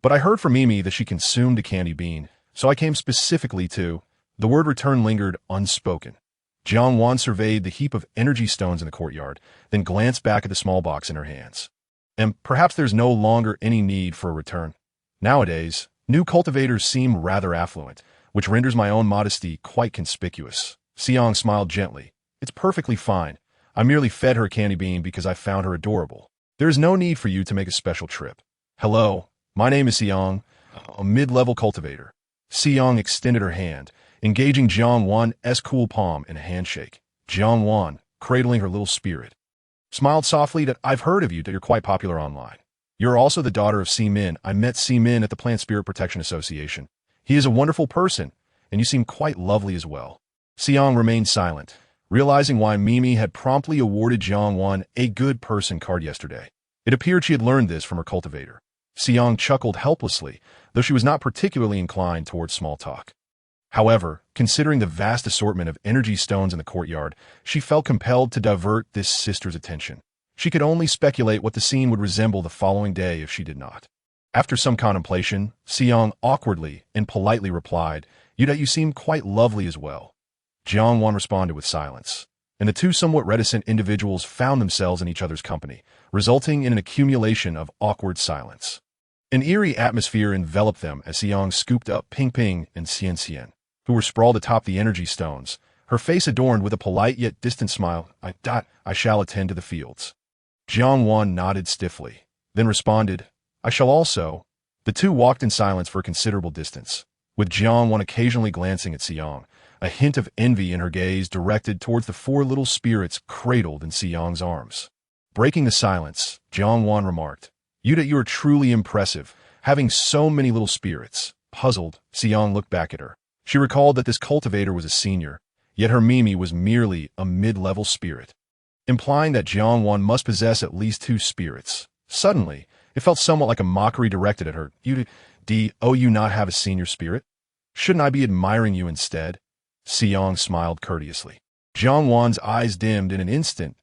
S1: But I heard from Mimi that she consumed a candy bean, so I came specifically to... The word return lingered unspoken. Jiangwan surveyed the heap of energy stones in the courtyard, then glanced back at the small box in her hands. And perhaps there's no longer any need for a return. Nowadays, new cultivators seem rather affluent, which renders my own modesty quite conspicuous. Si Yao smiled gently. It's perfectly fine. I merely fed her a candy bean because I found her adorable. There is no need for you to make a special trip. Hello, my name is Si Yao, a mid-level cultivator. Si Yao extended her hand, engaging Jiangwan's cool palm in a handshake. Jiangwan, cradling her little spirit, smiled softly. That I've heard of you, that you're quite popular online. You're also the daughter of Si Min. I met Si Min at the Plant Spirit Protection Association. He is a wonderful person, and you seem quite lovely as well. Si Yao remained silent, realizing why Mimi had promptly awarded Jiangwan a good person card yesterday. It appeared she had learned this from her cultivator. Si Yao chuckled helplessly, though she was not particularly inclined towards small talk. However, considering the vast assortment of energy stones in the courtyard, she felt compelled to divert this sister's attention. She could only speculate what the scene would resemble the following day if she did not. After some contemplation, Si Yao awkwardly and politely replied, You seem quite lovely as well. Jiangwan responded with silence, and the two somewhat reticent individuals found themselves in each other's company, resulting in an accumulation of awkward silence. An eerie atmosphere enveloped them as Si Yao scooped up Ping Ping and Xian Xian, who were sprawled atop the energy stones, her face adorned with a polite yet distant smile. I shall attend to the fields. Jiangwan nodded stiffly, then responded, I shall also. The two walked in silence for a considerable distance, with Jiangwan occasionally glancing at Si Yao, a hint of envy in her gaze directed towards the four little spirits cradled in Si Yao's arms. Breaking the silence, Jiangwan remarked, You are truly impressive, having so many little spirits. Puzzled, Si Yao looked back at her. She recalled that this cultivator was a senior, yet her Mimi was merely a mid-level spirit, implying that Jiangwan must possess at least two spirits. Suddenly, it felt somewhat like a mockery directed at her. You not have a senior spirit? Shouldn't I be admiring you instead? Si Yao smiled courteously. Jiangwan's eyes dimmed in an instant.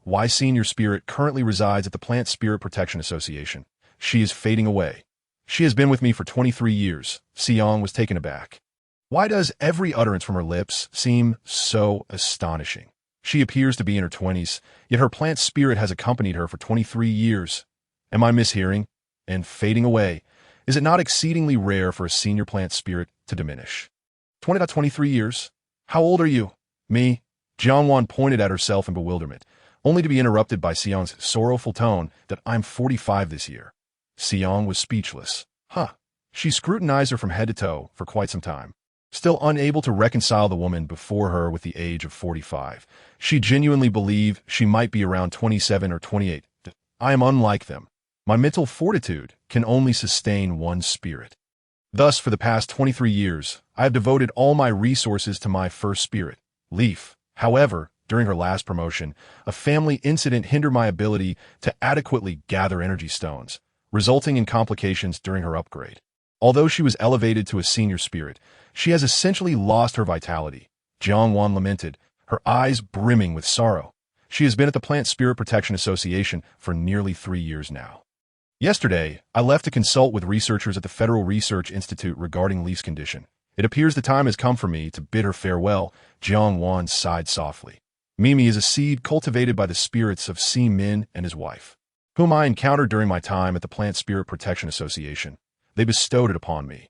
S1: My senior spirit currently resides at the Plant Spirit Protection Association. She is fading away. She has been with me for 23 years. Si Yao was taken aback. Why does every utterance from her lips seem so astonishing? She appears to be in her 20s, yet her plant spirit has accompanied her for 23 years. Am I mishearing? And fading away, is it not exceedingly rare for a senior plant spirit to diminish? 23 years? How old are you? Me? Jiangwan pointed at herself in bewilderment, only to be interrupted by Si Yao's sorrowful tone that I'm 45 this year. Si Yao was speechless. She scrutinized her from head to toe for quite some time, still unable to reconcile the woman before her with the age of 45. She genuinely believed she might be around 27 or 28. I am unlike them. My mental fortitude can only sustain one spirit. Thus, for the past 23 years, I have devoted all my resources to my first spirit, Leaf. However, during her last promotion, a family incident hindered my ability to adequately gather energy stones, resulting in complications during her upgrade. Although she was elevated to a senior spirit, she has essentially lost her vitality. Jiangwan lamented, her eyes brimming with sorrow. She has been at the Plant Spirit Protection Association for nearly 3 years now. Yesterday, I left to consult with researchers at the Federal Research Institute regarding Leaf's condition. It appears the time has come for me to bid her farewell. Jiangwan sighed softly. Mimi is a seed cultivated by the spirits of Si Min and his wife, whom I encountered during my time at the Plant Spirit Protection Association. They bestowed it upon me.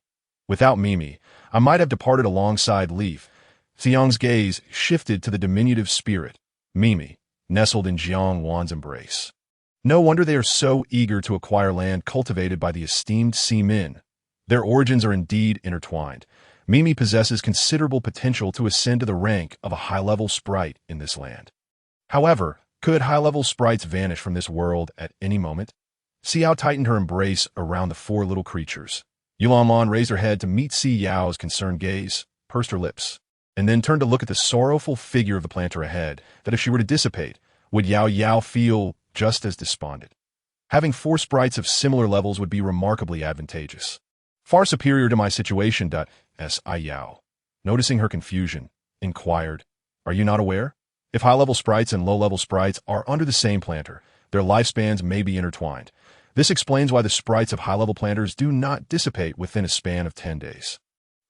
S1: Without Mimi, I might have departed alongside Leaf. Si Yao's gaze shifted to the diminutive spirit, Mimi, nestled in Jiangwan's embrace. No wonder they are so eager to acquire land cultivated by the esteemed Si Min. Their origins are indeed intertwined. Mimi possesses considerable potential to ascend to the rank of a high-level sprite in this land. However, could high-level sprites vanish from this world at any moment? Si Yao tightened her embrace around the four little creatures. Yulanlan raised her head to meet Si Yao's concerned gaze, pursed her lips, and then turned to look at the sorrowful figure of the planter ahead, that if she were to dissipate, would Yao feel just as despondent. Having 4 sprites of similar levels would be remarkably advantageous. Far superior to my situation. Si Yao. noticing her confusion, inquired, "Are you not aware? If high-level sprites and low-level sprites are under the same planter, their lifespans may be intertwined. This explains why the sprites of high-level planters do not dissipate within a span of 10 days.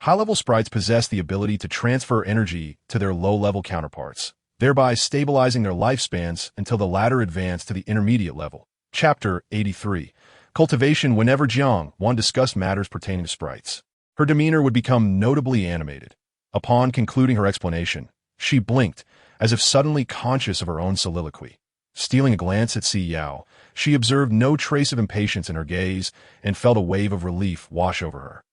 S1: High-level sprites possess the ability to transfer energy to their low-level counterparts, thereby stabilizing their lifespans until the latter advance to the intermediate level." Chapter 83. Cultivation. Whenever Jiang discussed matters pertaining to sprites, her demeanor would become notably animated. Upon concluding her explanation, she blinked, as if suddenly conscious of her own soliloquy. Stealing a glance at Si Yao, she observed no trace of impatience in her gaze and felt a wave of relief wash over her.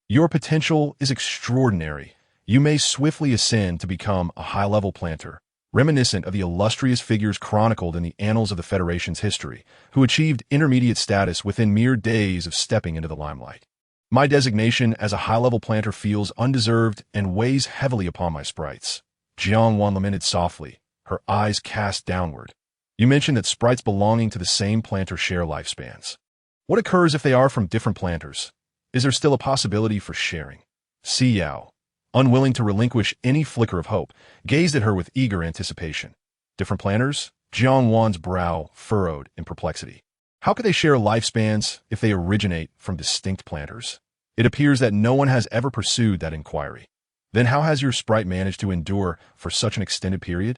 S1: "Your potential is extraordinary. You may swiftly ascend to become a high-level planter, reminiscent of the illustrious figures chronicled in the annals of the Federation's history, who achieved intermediate status within mere days of stepping into the limelight. My designation as a high-level planter feels undeserved and weighs heavily upon my sprites." Jiang lamented softly, her eyes cast downward. "You mentioned that sprites belonging to the same planter share lifespans. What occurs if they are from different planters? Is there still a possibility for sharing?" Si Yao, unwilling to relinquish any flicker of hope, gazed at her with eager anticipation. "Different planters?" Jiang brow furrowed in perplexity. "How could they share lifespans if they originate from distinct planters? It appears that no one has ever pursued that inquiry. Then how has your sprite managed to endure for such an extended period?"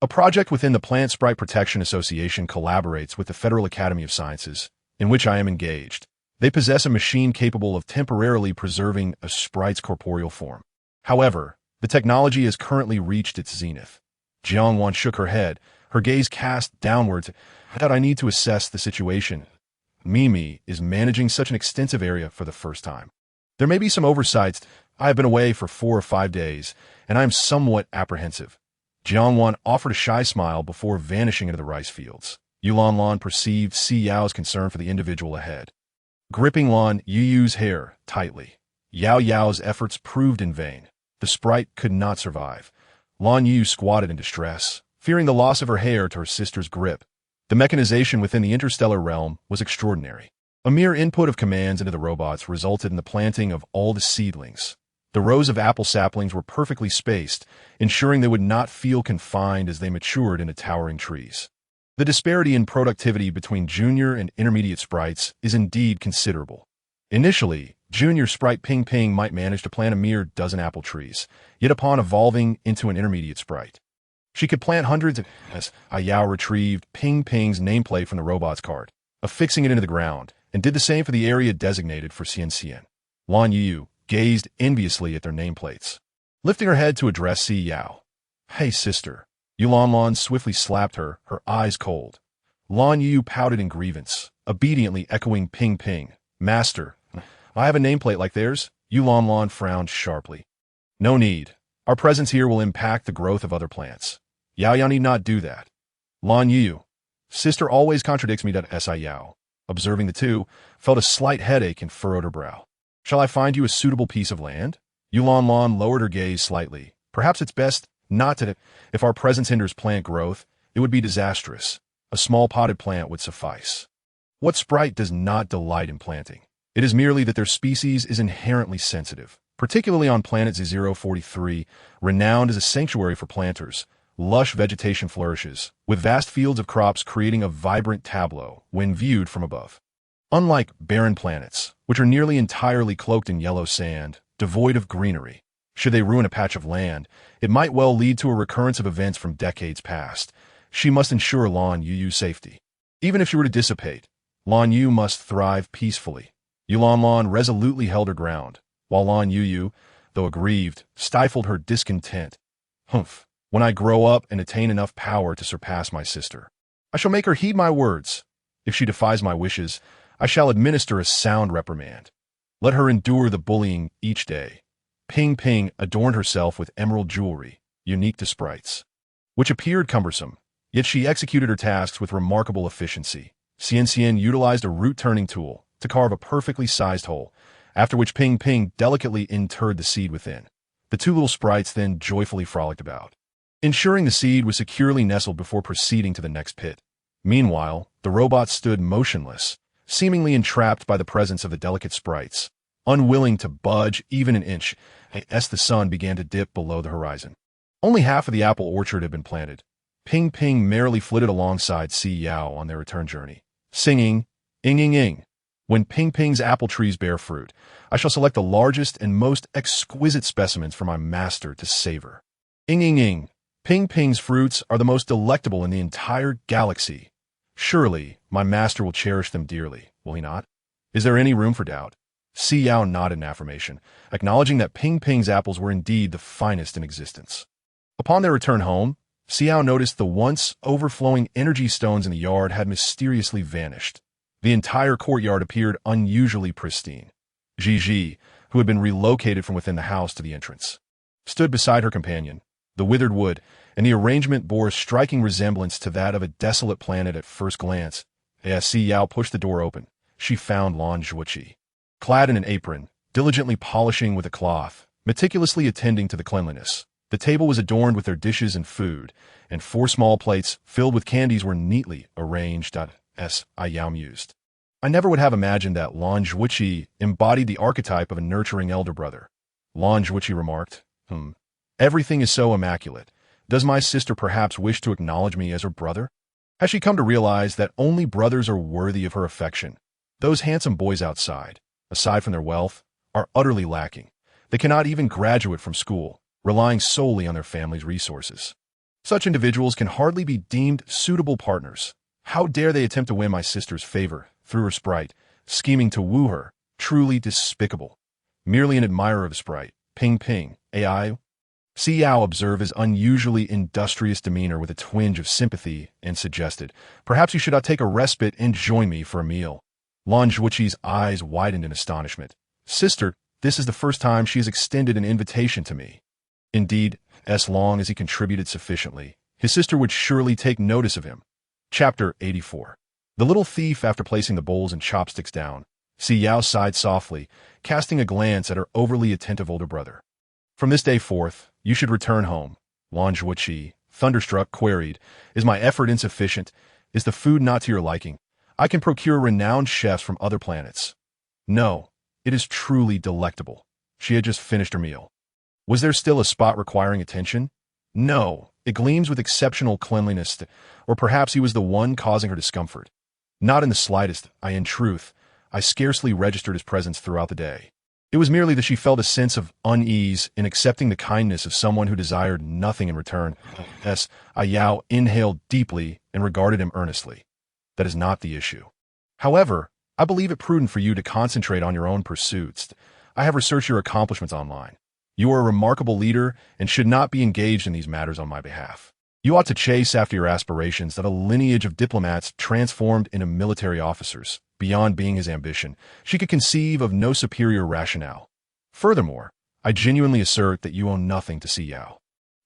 S1: "A project within the Plant Sprite Protection Association collaborates with the Federal Academy of Sciences, in which I am engaged. They possess a machine capable of temporarily preserving a sprite's corporeal form. However, the technology has currently reached its zenith." Jiang shook her head, her gaze cast downwards. "I doubt I need to assess the situation. Mimi is managing such an extensive area for the first time. There may be some oversights. I have been away for 4 or 5 days, and I am somewhat apprehensive." Jiang offered a shy smile before vanishing into the rice fields. Yulan perceived Si Yao's concern for the individual ahead. Gripping Lan Yuyu's hair tightly, Yao's efforts proved in vain. The sprite could not survive. Lan Yuyu squatted in distress, fearing the loss of her hair to her sister's grip. The mechanization within the interstellar realm was extraordinary. A mere input of commands into the robots resulted in the planting of all the seedlings. The rows of apple saplings were perfectly spaced, ensuring they would not feel confined as they matured into towering trees. The disparity in productivity between junior and intermediate sprites is indeed considerable. Initially, junior sprite Ping Ping might manage to plant a mere dozen apple trees, yet upon evolving into an intermediate sprite, she could plant hundreds. As Si Yao retrieved Ping Ping's nameplate from the robot's cart, affixing it into the ground, and did the same for the area designated for Xian. Lan Yu gazed enviously at their nameplates. Lifting her head to address Si Yao, "Hey, sister." Yulan swiftly slapped her, her eyes cold. Lan Yu pouted in grievance, obediently echoing Ping Ping. "Master, I have a nameplate like theirs." Yulan frowned sharply. "No need. Our presence here will impact the growth of other plants. Yao need not do that." Lan Yu, "Sister always contradicts me." Si Yao, observing the two, felt a slight headache and furrowed her brow. "Shall I find you a suitable piece of land?" Yulan lowered her gaze slightly. "Perhaps it's best not to. If our presence hinders plant growth, it would be disastrous. A small potted plant would suffice." What sprite does not delight in planting? It is merely that their species is inherently sensitive, particularly on planet Z043, renowned as a sanctuary for planters. Lush vegetation flourishes, with vast fields of crops creating a vibrant tableau when viewed from above. Unlike barren planets, which are nearly entirely cloaked in yellow sand, devoid of greenery, should they ruin a patch of land, it might well lead to a recurrence of events from decades past. She must ensure Lan Yuyu's safety. Even if she were to dissipate, Lan Yu must thrive peacefully. Yulan resolutely held her ground, while Lan Yuyu, though aggrieved, stifled her discontent. "Humph. When I grow up and attain enough power to surpass my sister, I shall make her heed my words. If she defies my wishes, I shall administer a sound reprimand. Let her endure the bullying each day." Ping Ping adorned herself with emerald jewelry, unique to sprites, which appeared cumbersome, yet she executed her tasks with remarkable efficiency. Xian utilized a root-turning tool to carve a perfectly sized hole, after which Ping Ping delicately interred the seed within. The two little sprites then joyfully frolicked about, ensuring the seed was securely nestled before proceeding to the next pit. Meanwhile, the robot stood motionless, seemingly entrapped by the presence of the delicate sprites, unwilling to budge even an inch. as the sun began to dip below the horizon. Only half of the apple orchard had been planted. Ping Ping merrily flitted alongside Si Yao on their return journey, singing, "Ing ing ing. When Ping Ping's apple trees bear fruit, I shall select the largest and most exquisite specimens for my master to savor. Ing ing ing. Ping Ping's fruits are the most delectable in the entire galaxy. Surely, my master will cherish them dearly, will he not? Is there any room for doubt?" Si Yao nodded in affirmation, acknowledging that Ping Ping's apples were indeed the finest in existence. Upon their return home, Si Yao noticed the once overflowing energy stones in the yard had mysteriously vanished. The entire courtyard appeared unusually pristine. Gigi, who had been relocated from within the house to the entrance, stood beside her companion. The withered wood and the arrangement bore a striking resemblance to that of a desolate planet at first glance. As Si Yao pushed the door open, she found Lan Zhuoqi, clad in an apron, diligently polishing with a cloth, meticulously attending to the cleanliness. The table was adorned with their dishes and food, and 4 small plates filled with candies were neatly arranged. Si Yao mused. I never would have imagined that Lan Zhuoqi embodied the archetype of a nurturing elder brother. Lan Zhuoqi remarked, Everything is so immaculate. Does my sister perhaps wish to acknowledge me as her brother? Has she come to realize that only brothers are worthy of her affection? Those handsome boys outside, aside from their wealth, are utterly lacking. They cannot even graduate from school, relying solely on their family's resources. Such individuals can hardly be deemed suitable partners. How dare they attempt to win my sister's favor through her sprite, scheming to woo her? Truly despicable. Merely an admirer of sprite, Ping Ping, AI. Si Yao observed his unusually industrious demeanor with a twinge of sympathy and suggested, "Perhaps you should not take a respite and join me for a meal." Lan Zhuoqi's eyes widened in astonishment. "Sister, this is the first time she has extended an invitation to me." Indeed, as long as he contributed sufficiently, his sister would surely take notice of him. Chapter 84. The little thief, after placing the bowls and chopsticks down, Si Yao sighed softly, casting a glance at her overly attentive older brother. "From this day forth, you should return home." Lan Zhuoqi, thunderstruck, queried, "Is my effort insufficient? Is the food not to your liking? I can procure renowned chefs from other planets." "No, it is truly delectable." She had just finished her meal. "Was there still a spot requiring attention?" "No, it gleams with exceptional cleanliness, or perhaps he was the one causing her discomfort." "Not in the slightest. In truth, I scarcely registered his presence throughout the day. It was merely that she felt a sense of unease in accepting the kindness of someone who desired nothing in return." Si Yao inhaled deeply and regarded him earnestly. "That is not the issue. However, I believe it prudent for you to concentrate on your own pursuits. I have researched your accomplishments online. You are a remarkable leader and should not be engaged in these matters on my behalf. You ought to chase after your aspirations that a lineage of diplomats transformed into military officers. Beyond being his ambition, she could conceive of no superior rationale. Furthermore, I genuinely assert that you owe nothing to Si Yao.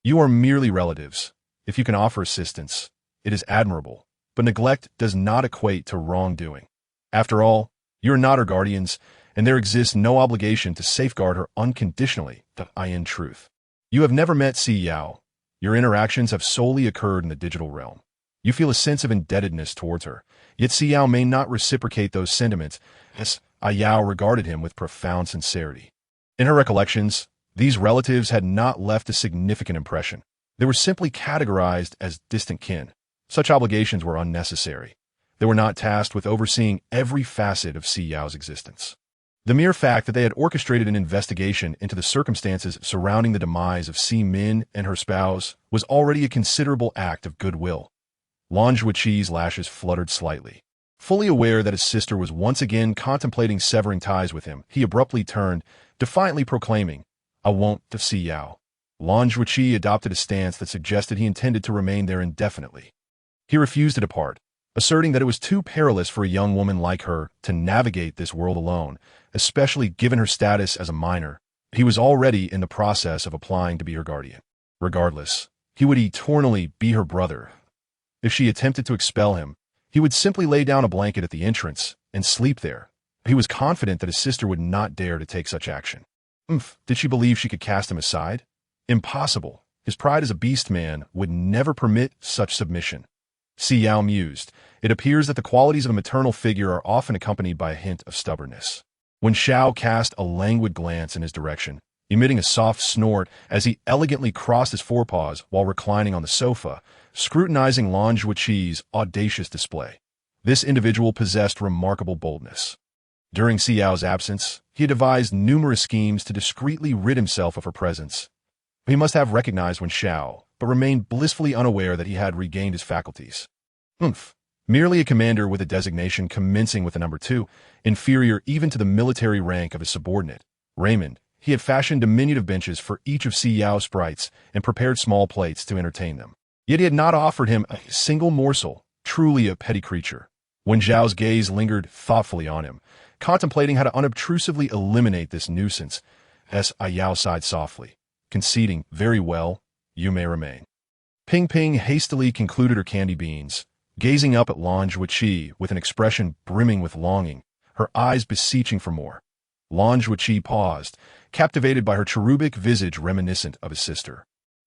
S1: You are merely relatives. If you can offer assistance, it is admirable, but neglect does not equate to wrongdoing. After all, you are not her guardians, and there exists no obligation to safeguard her unconditionally. In truth, you have never met Si Yao. Your interactions have solely occurred in the digital realm. You feel a sense of indebtedness towards her, yet Si Yao may not reciprocate those sentiments. Si Yao regarded him with profound sincerity. In her recollections, these relatives had not left a significant impression. They were simply categorized as distant kin. Such obligations were unnecessary. They were not tasked with overseeing every facet of Si Yao's existence. The mere fact that they had orchestrated an investigation into the circumstances surrounding the demise of Si Min and her spouse was already a considerable act of goodwill. Lan Zhuoqi's lashes fluttered slightly. Fully aware that his sister was once again contemplating severing ties with him, he abruptly turned, defiantly proclaiming, "I won't to Si Yao." Lan Zhuoqi adopted a stance that suggested he intended to remain there indefinitely. He refused to depart, asserting that it was too perilous for a young woman like her to navigate this world alone, especially given her status as a minor. He was already in the process of applying to be her guardian. Regardless, he would eternally be her brother. If she attempted to expel him, he would simply lay down a blanket at the entrance and sleep there. He was confident that his sister would not dare to take such action. Did she believe she could cast him aside? Impossible. His pride as a beast man would never permit such submission. Si Yao mused. It appears that the qualities of a maternal figure are often accompanied by a hint of stubbornness. When Xiao cast a languid glance in his direction, emitting a soft snort as he elegantly crossed his forepaws while reclining on the sofa, scrutinizing Lan Zhuqi's audacious display. This individual possessed remarkable boldness. During Si Yao's absence, he had devised numerous schemes to discreetly rid himself of her presence. He must have recognized Wen Xiao, but remained blissfully unaware that he had regained his faculties. Merely a commander with a designation commencing with the number 2, inferior even to the military rank of his subordinate, Raymond, he had fashioned diminutive benches for each of Si Yao's sprites and prepared small plates to entertain them. Yet he had not offered him a single morsel, truly a petty creature. Wen Zhao's gaze lingered thoughtfully on him, contemplating how to unobtrusively eliminate this nuisance. Si Yao sighed softly, conceding, "Very well, you may remain." Ping Ping hastily concluded her candy beans, gazing up at Lan Zhuqi with an expression brimming with longing, her eyes beseeching for more. Lan Zhuqi paused, captivated by her cherubic visage reminiscent of his sister.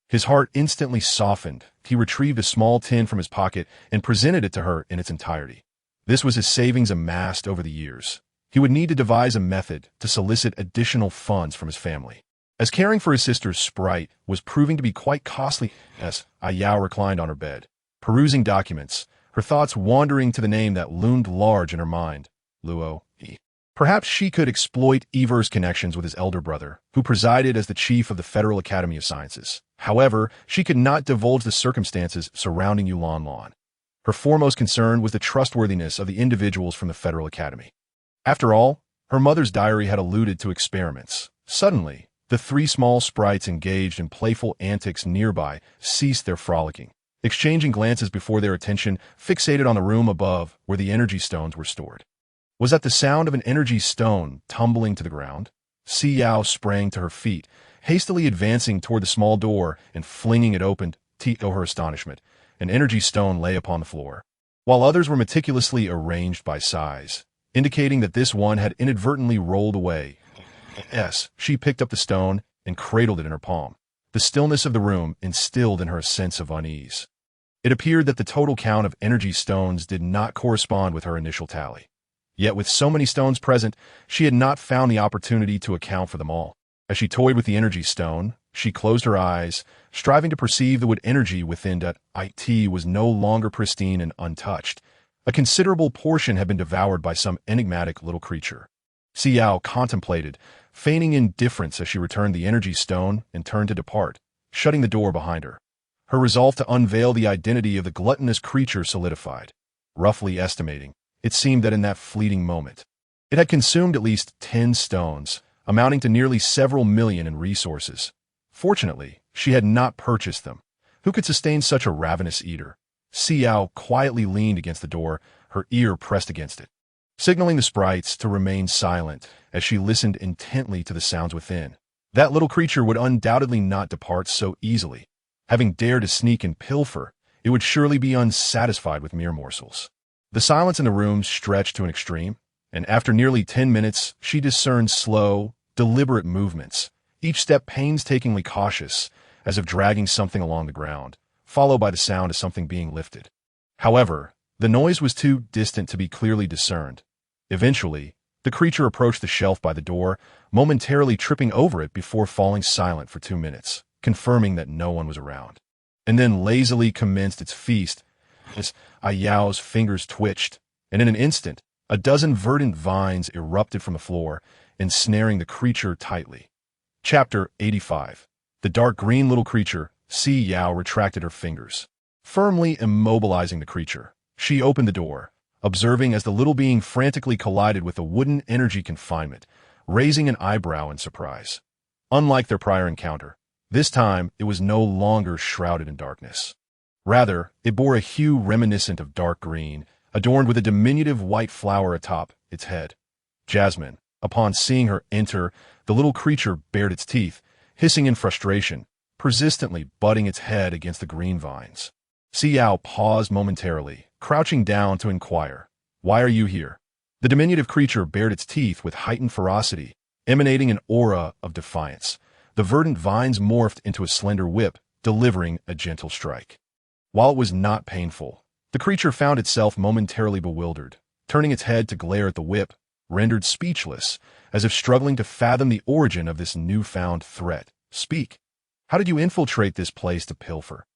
S1: His heart instantly softened. He retrieved a small tin from his pocket and presented it to her in its entirety. This was his savings amassed over the years. He would need to devise a method to solicit additional funds from his family. As caring for his sister's sprite was proving to be quite costly, Si Yao reclined on her bed, perusing documents, her thoughts wandering to the name that loomed large in her mind, Luo Yi. Perhaps she could exploit Ever's connections with his elder brother, who presided as the chief of the Federal Academy of Sciences. However, she could not divulge the circumstances surrounding Yulan Lan. Her foremost concern was the trustworthiness of the individuals from the Federal Academy. After all, her mother's diary had alluded to experiments. Suddenly, the 3 small sprites engaged in playful antics nearby ceased their frolicking, exchanging glances before their attention fixated on the room above where the energy stones were stored. Was that the sound of an energy stone tumbling to the ground? Si Yao sprang to her feet, hastily advancing toward the small door and flinging it open. To her astonishment, an energy stone lay upon the floor, while others were meticulously arranged by size, indicating that this one had inadvertently rolled away. She picked up the stone and cradled it in her palm. The stillness of the room instilled in her a sense of unease. It appeared that the total count of energy stones did not correspond with her initial tally. Yet with so many stones present, she had not found the opportunity to account for them all. As she toyed with the energy stone, she closed her eyes, striving to perceive the wood energy within that it was no longer pristine and untouched. A considerable portion had been devoured by some enigmatic little creature. Si Yao contemplated, feigning indifference as she returned the energy stone and turned to depart, shutting the door behind her. Her resolve to unveil the identity of the gluttonous creature solidified. Roughly estimating, it seemed that in that fleeting moment, it had consumed at least 10 stones, amounting to nearly several million in resources. Fortunately, she had not purchased them. Who could sustain such a ravenous eater? Si Yao quietly leaned against the door, her ear pressed against it, signaling the sprites to remain silent as she listened intently to the sounds within. That little creature would undoubtedly not depart so easily. Having dared to sneak and pilfer, it would surely be unsatisfied with mere morsels. The silence in the room stretched to an extreme, and after nearly 10 minutes, she discerned slow, deliberate movements, each step painstakingly cautious, as if dragging something along the ground, followed by the sound of something being lifted. However, the noise was too distant to be clearly discerned. Eventually, the creature approached the shelf by the door, momentarily tripping over it before falling silent for 2 minutes, confirming that no one was around, and then lazily commenced its feast. As Yao's fingers twitched, and in an instant, a dozen verdant vines erupted from the floor, ensnaring the creature tightly. Chapter 85. The dark green little creature. Si Yao retracted her fingers, firmly immobilizing the creature. She opened the door, observing as the little being frantically collided with the wooden energy confinement, raising an eyebrow in surprise. Unlike their prior encounter, this time it was no longer shrouded in darkness. Rather, it bore a hue reminiscent of dark green, adorned with a diminutive white flower atop its head. Jasmine. Upon seeing her enter, the little creature bared its teeth, hissing in frustration, persistently butting its head against the green vines. Si Yao paused momentarily, crouching down to inquire, "Why are you here?" The diminutive creature bared its teeth with heightened ferocity, emanating an aura of defiance. The verdant vines morphed into a slender whip, delivering a gentle strike. While it was not painful, the creature found itself momentarily bewildered, turning its head to glare at the whip. rendered speechless, as if struggling to fathom the origin of this newfound threat. Speak. How did you infiltrate this place to pilfer?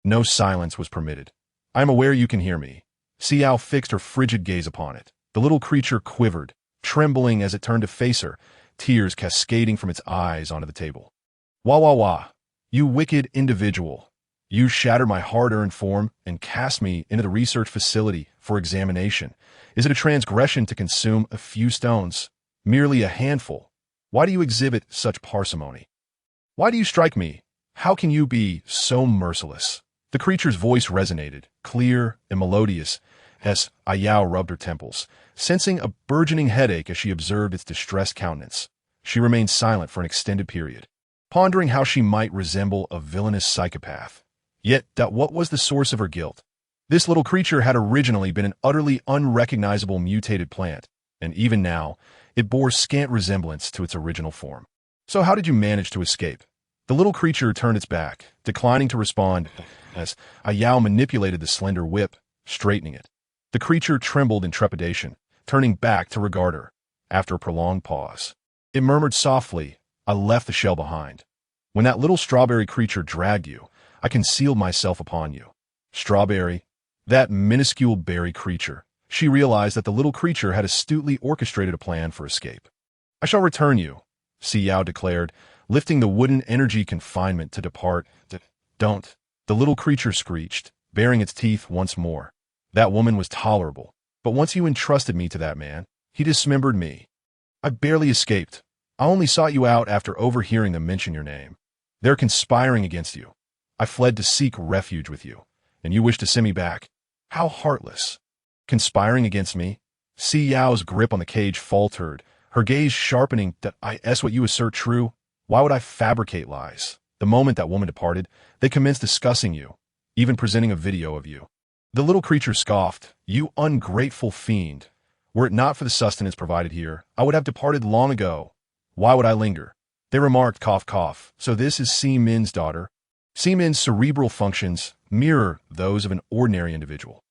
S1: No silence was permitted. I am aware you can hear me. Si Yao fixed her frigid gaze upon it. The little creature quivered, trembling as it turned to face her, tears cascading from its eyes onto the table. Wah wah wah. You wicked individual. You shattered my hard-earned form and cast me into the research facility for examination. Is it a transgression to consume a few stones? Merely a handful. Why do you exhibit such parsimony? Why do you strike me? How can you be so merciless? The creature's voice resonated, clear and melodious, as Si Yao rubbed her temples, sensing a burgeoning headache as she observed its distressed countenance. She remained silent for an extended period, pondering how she might resemble a villainous psychopath. Yet, what was the source of her guilt? This little creature had originally been an utterly unrecognizable mutated plant, and even now, it bore scant resemblance to its original form. So how did you manage to escape? The little creature turned its back, declining to respond, as Si Yao manipulated the slender whip, straightening it. The creature trembled in trepidation, turning back to regard her. After a prolonged pause, it murmured softly, I left the shell behind. When that little strawberry creature dragged you, I concealed myself upon you. Strawberry? That minuscule berry creature. She realized that the little creature had astutely orchestrated a plan for escape. I shall return you, Si Yao declared, lifting the wooden energy confinement to depart. Don't. The little creature screeched, baring its teeth once more. That woman was tolerable, but once you entrusted me to that man, he dismembered me. I barely escaped. I only sought you out after overhearing them mention your name. They're conspiring against you. I fled to seek refuge with you, and you wish to send me back. How heartless. Conspiring against me? Si Yao's grip on the cage faltered, her gaze sharpening. That is what you assert true? Why would I fabricate lies? The moment that woman departed, they commenced discussing you, even presenting a video of you. The little creature scoffed, You ungrateful fiend. Were it not for the sustenance provided here, I would have departed long ago. Why would I linger? They remarked, cough, cough. So this is Si Min's daughter. Si Min's cerebral functions mirror those of an ordinary individual.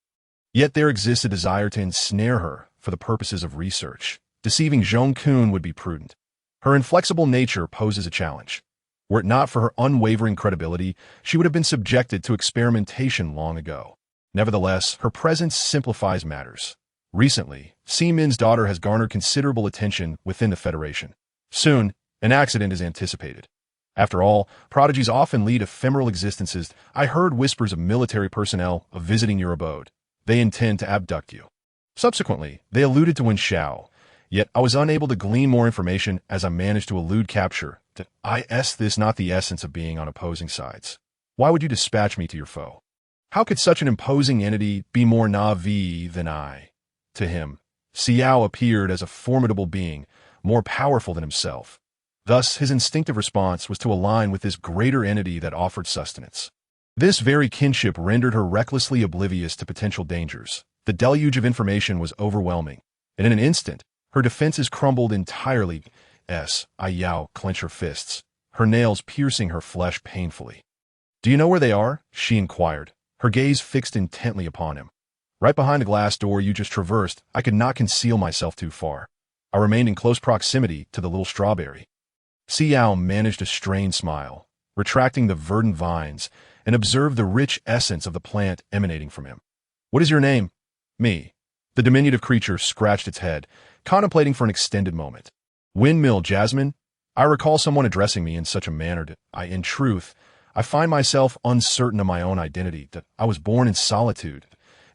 S1: Yet there exists a desire to ensnare her for the purposes of research. Deceiving Zhong Kun would be prudent. Her inflexible nature poses a challenge. Were it not for her unwavering credibility, she would have been subjected to experimentation long ago. Nevertheless, her presence simplifies matters. Recently, Si Min's daughter has garnered considerable attention within the Federation. Soon, an accident is anticipated. After all, prodigies often lead ephemeral existences. I heard whispers of military personnel visiting your abode. They intend to abduct you. Subsequently, they alluded to Wen Shao, yet I was unable to glean more information as I managed to elude capture. This not the essence of being on opposing sides. Why would you dispatch me to your foe? How could such an imposing entity be more naive than I? To him, Si Yao appeared as a formidable being, more powerful than himself. Thus, his instinctive response was to align with this greater entity that offered sustenance. This very kinship rendered her recklessly oblivious to potential dangers. The deluge of information was overwhelming, and in an instant, her defenses crumbled entirely. Si Yao clenched her fists, her nails piercing her flesh painfully. Do you know where they are? She inquired, her gaze fixed intently upon him. Right behind the glass door you just traversed. I could not conceal myself too far. I remained in close proximity to the little strawberry. Si Yao managed a strained smile, retracting the verdant vines, and observed the rich essence of the plant emanating from him. What is your name? Me. The diminutive creature scratched its head, contemplating for an extended moment. Windmill Jasmine? I recall someone addressing me in such a manner that in truth, I find myself uncertain of my own identity, that I was born in solitude.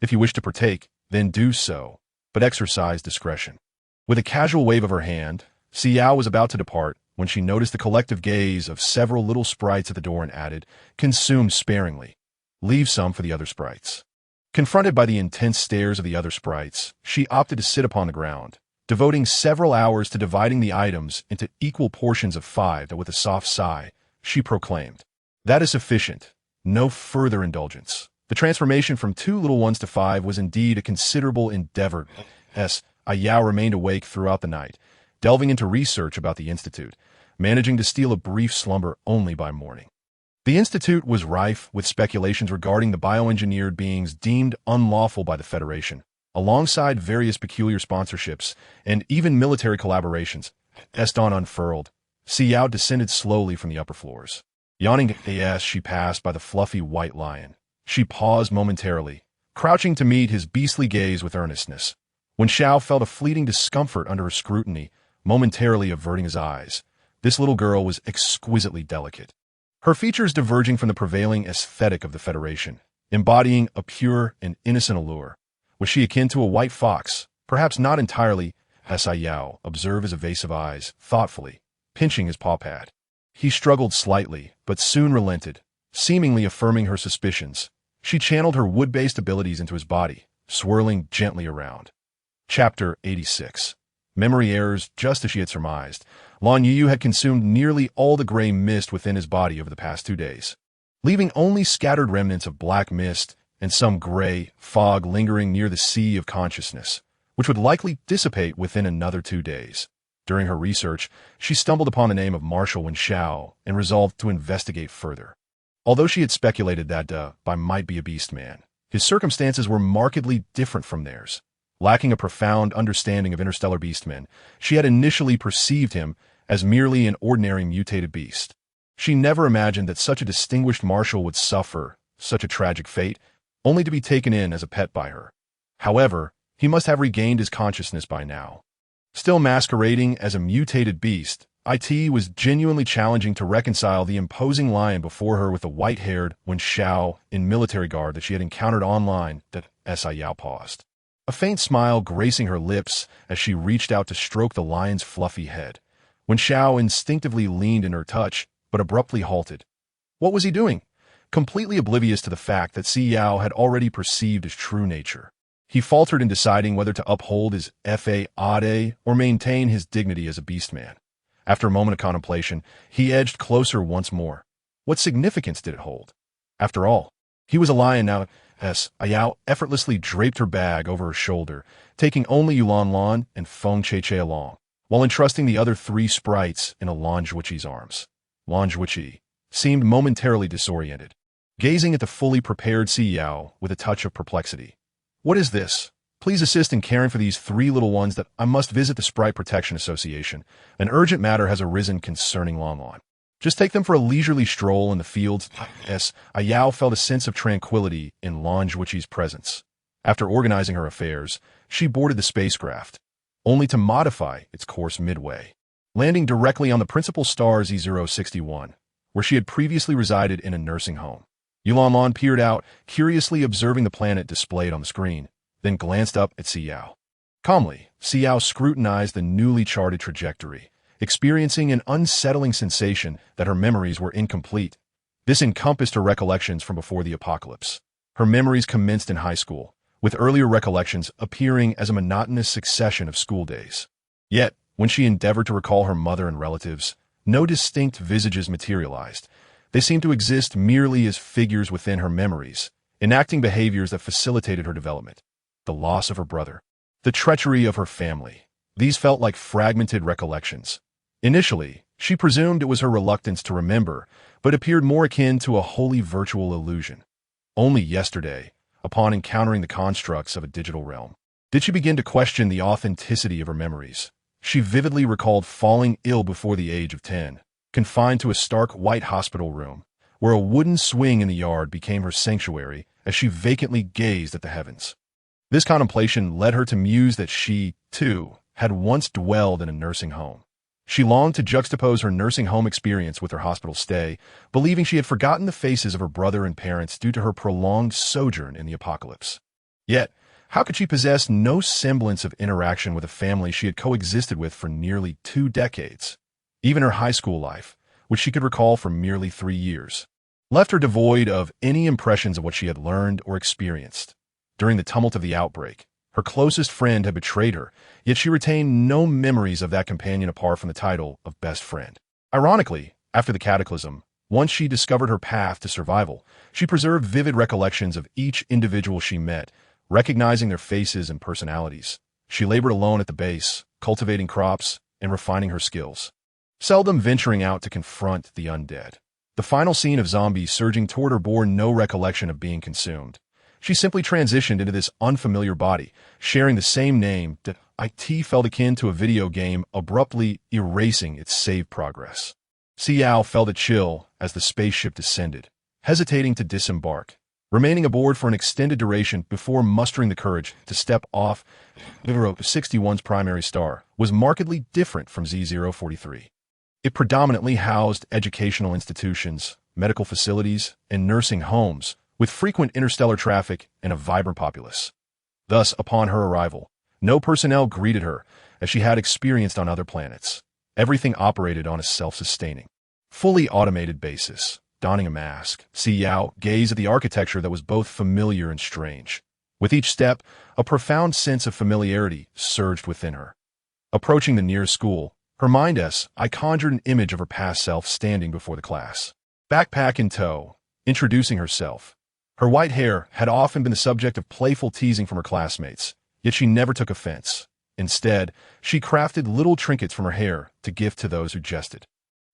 S1: If you wish to partake, then do so, but exercise discretion. With a casual wave of her hand, Si Yao was about to depart when she noticed the collective gaze of several little sprites at the door and added, Consume sparingly. Leave some for the other sprites. Confronted by the intense stares of the other sprites, she opted to sit upon the ground, devoting several hours to dividing the items into equal portions of 5. With a soft sigh, she proclaimed, That is sufficient. No further indulgence. The transformation from 2 little ones to 5 was indeed a considerable endeavor. Si Yao remained awake throughout the night, delving into research about the Institute, managing to steal a brief slumber only by morning. The Institute was rife with speculations regarding the bioengineered beings deemed unlawful by the Federation. alongside various peculiar sponsorships and even military collaborations. As dawn unfurled, Si Yao descended slowly from the upper floors. Yawning as she passed by the fluffy white lion, she paused momentarily, crouching to meet his beastly gaze with earnestness. When Xiao felt a fleeting discomfort under her scrutiny, momentarily averting his eyes, this little girl was exquisitely delicate. Her features diverging from the prevailing aesthetic of the Federation, embodying a pure and innocent allure. Was she akin to a white fox? Perhaps not entirely, as Si Yao observed his evasive eyes, thoughtfully, pinching his paw pad. He struggled slightly, but soon relented, seemingly affirming her suspicions. She channeled her wood-based abilities into his body, swirling gently around. Chapter 86. Memory errors. Just as she had surmised, Lan Yu had consumed nearly all the gray mist within his body over the past 2 days, leaving only scattered remnants of black mist and some gray fog lingering near the sea of consciousness, which would likely dissipate within another 2 days. During her research, she stumbled upon the name of Marshal Wenxiao and resolved to investigate further. Although she had speculated that Bai might be a beast man, his circumstances were markedly different from theirs. Lacking a profound understanding of interstellar beastmen, she had initially perceived him as merely an ordinary mutated beast. She never imagined that such a distinguished marshal would suffer such a tragic fate, only to be taken in as a pet by her. However, he must have regained his consciousness by now. Still masquerading as a mutated beast, it was genuinely challenging to reconcile the imposing lion before her with the white-haired Wenxiao in military garb that she had encountered online. That Si Yao paused, a faint smile gracing her lips as she reached out to stroke the lion's fluffy head. Wenxiao instinctively leaned in her touch, but abruptly halted. What was he doing? Completely oblivious to the fact that Si Yao had already perceived his true nature. He faltered in deciding whether to uphold his fade or maintain his dignity as a beastman. After a moment of contemplation, he edged closer once more. What significance did it hold? After all, he was a lion now. Si Yao effortlessly draped her bag over her shoulder, taking only Yulan Lan and Feng Che along, while entrusting the other 3 sprites in a Lan Zhuqi's arms. Lan Zhuqi seemed momentarily disoriented, gazing at the fully prepared Si Yao with a touch of perplexity. What is this? Please assist in caring for these 3 little ones that I must visit the Sprite Protection Association. An urgent matter has arisen concerning Lan Lan. Just take them for a leisurely stroll in the fields. Si Yao felt a sense of tranquility in Lan Zhuqi's presence. After organizing her affairs, she boarded the spacecraft, only to modify its course midway, landing directly on the principal star Z061, where she had previously resided in a nursing home. Yulan Lan peered out, curiously observing the planet displayed on the screen, then glanced up at Si Yao. Calmly, Si Yao scrutinized the newly charted trajectory, experiencing an unsettling sensation that her memories were incomplete. This encompassed her recollections from before the apocalypse. Her memories commenced in high school, with earlier recollections appearing as a monotonous succession of school days. Yet, when she endeavored to recall her mother and relatives, no distinct visages materialized. They seemed to exist merely as figures within her memories, enacting behaviors that facilitated her development. The loss of her brother, the treachery of her family, these felt like fragmented recollections. Initially, she presumed it was her reluctance to remember, but appeared more akin to a wholly virtual illusion. Only yesterday, upon encountering the constructs of a digital realm, did she begin to question the authenticity of her memories. She vividly recalled falling ill before the age of 10, confined to a stark white hospital room, where a wooden swing in the yard became her sanctuary as she vacantly gazed at the heavens. This contemplation led her to muse that she, too, had once dwelled in a nursing home. She longed to juxtapose her nursing home experience with her hospital stay, believing she had forgotten the faces of her brother and parents due to her prolonged sojourn in the apocalypse. Yet, how could she possess no semblance of interaction with a family she had coexisted with for nearly 2 decades? Even her high school life, which she could recall for merely 3 years, left her devoid of any impressions of what she had learned or experienced. During the tumult of the outbreak, her closest friend had betrayed her, yet she retained no memories of that companion apart from the title of best friend. Ironically, after the cataclysm, once she discovered her path to survival, she preserved vivid recollections of each individual she met, recognizing their faces and personalities. She labored alone at the base, cultivating crops and refining her skills, seldom venturing out to confront the undead. The final scene of zombies surging toward her bore no recollection of being consumed. She simply transitioned into this unfamiliar body, sharing the same name that it felt akin to a video game abruptly erasing its save progress. Si Yao felt a chill as the spaceship descended, hesitating to disembark, remaining aboard for an extended duration before mustering the courage to step off. 61's primary star was markedly different from Z043. It predominantly housed educational institutions, medical facilities, and nursing homes, with frequent interstellar traffic and a vibrant populace. Thus, upon her arrival, no personnel greeted her, as she had experienced on other planets. Everything operated on a self-sustaining, fully automated basis. Donning a mask, Si Yao gazed at the architecture that was both familiar and strange. With each step, a profound sense of familiarity surged within her. Approaching the nearest school, her I conjured an image of her past self standing before the class, backpack in tow, introducing herself. Her white hair had often been the subject of playful teasing from her classmates, yet she never took offense. Instead, she crafted little trinkets from her hair to gift to those who jested.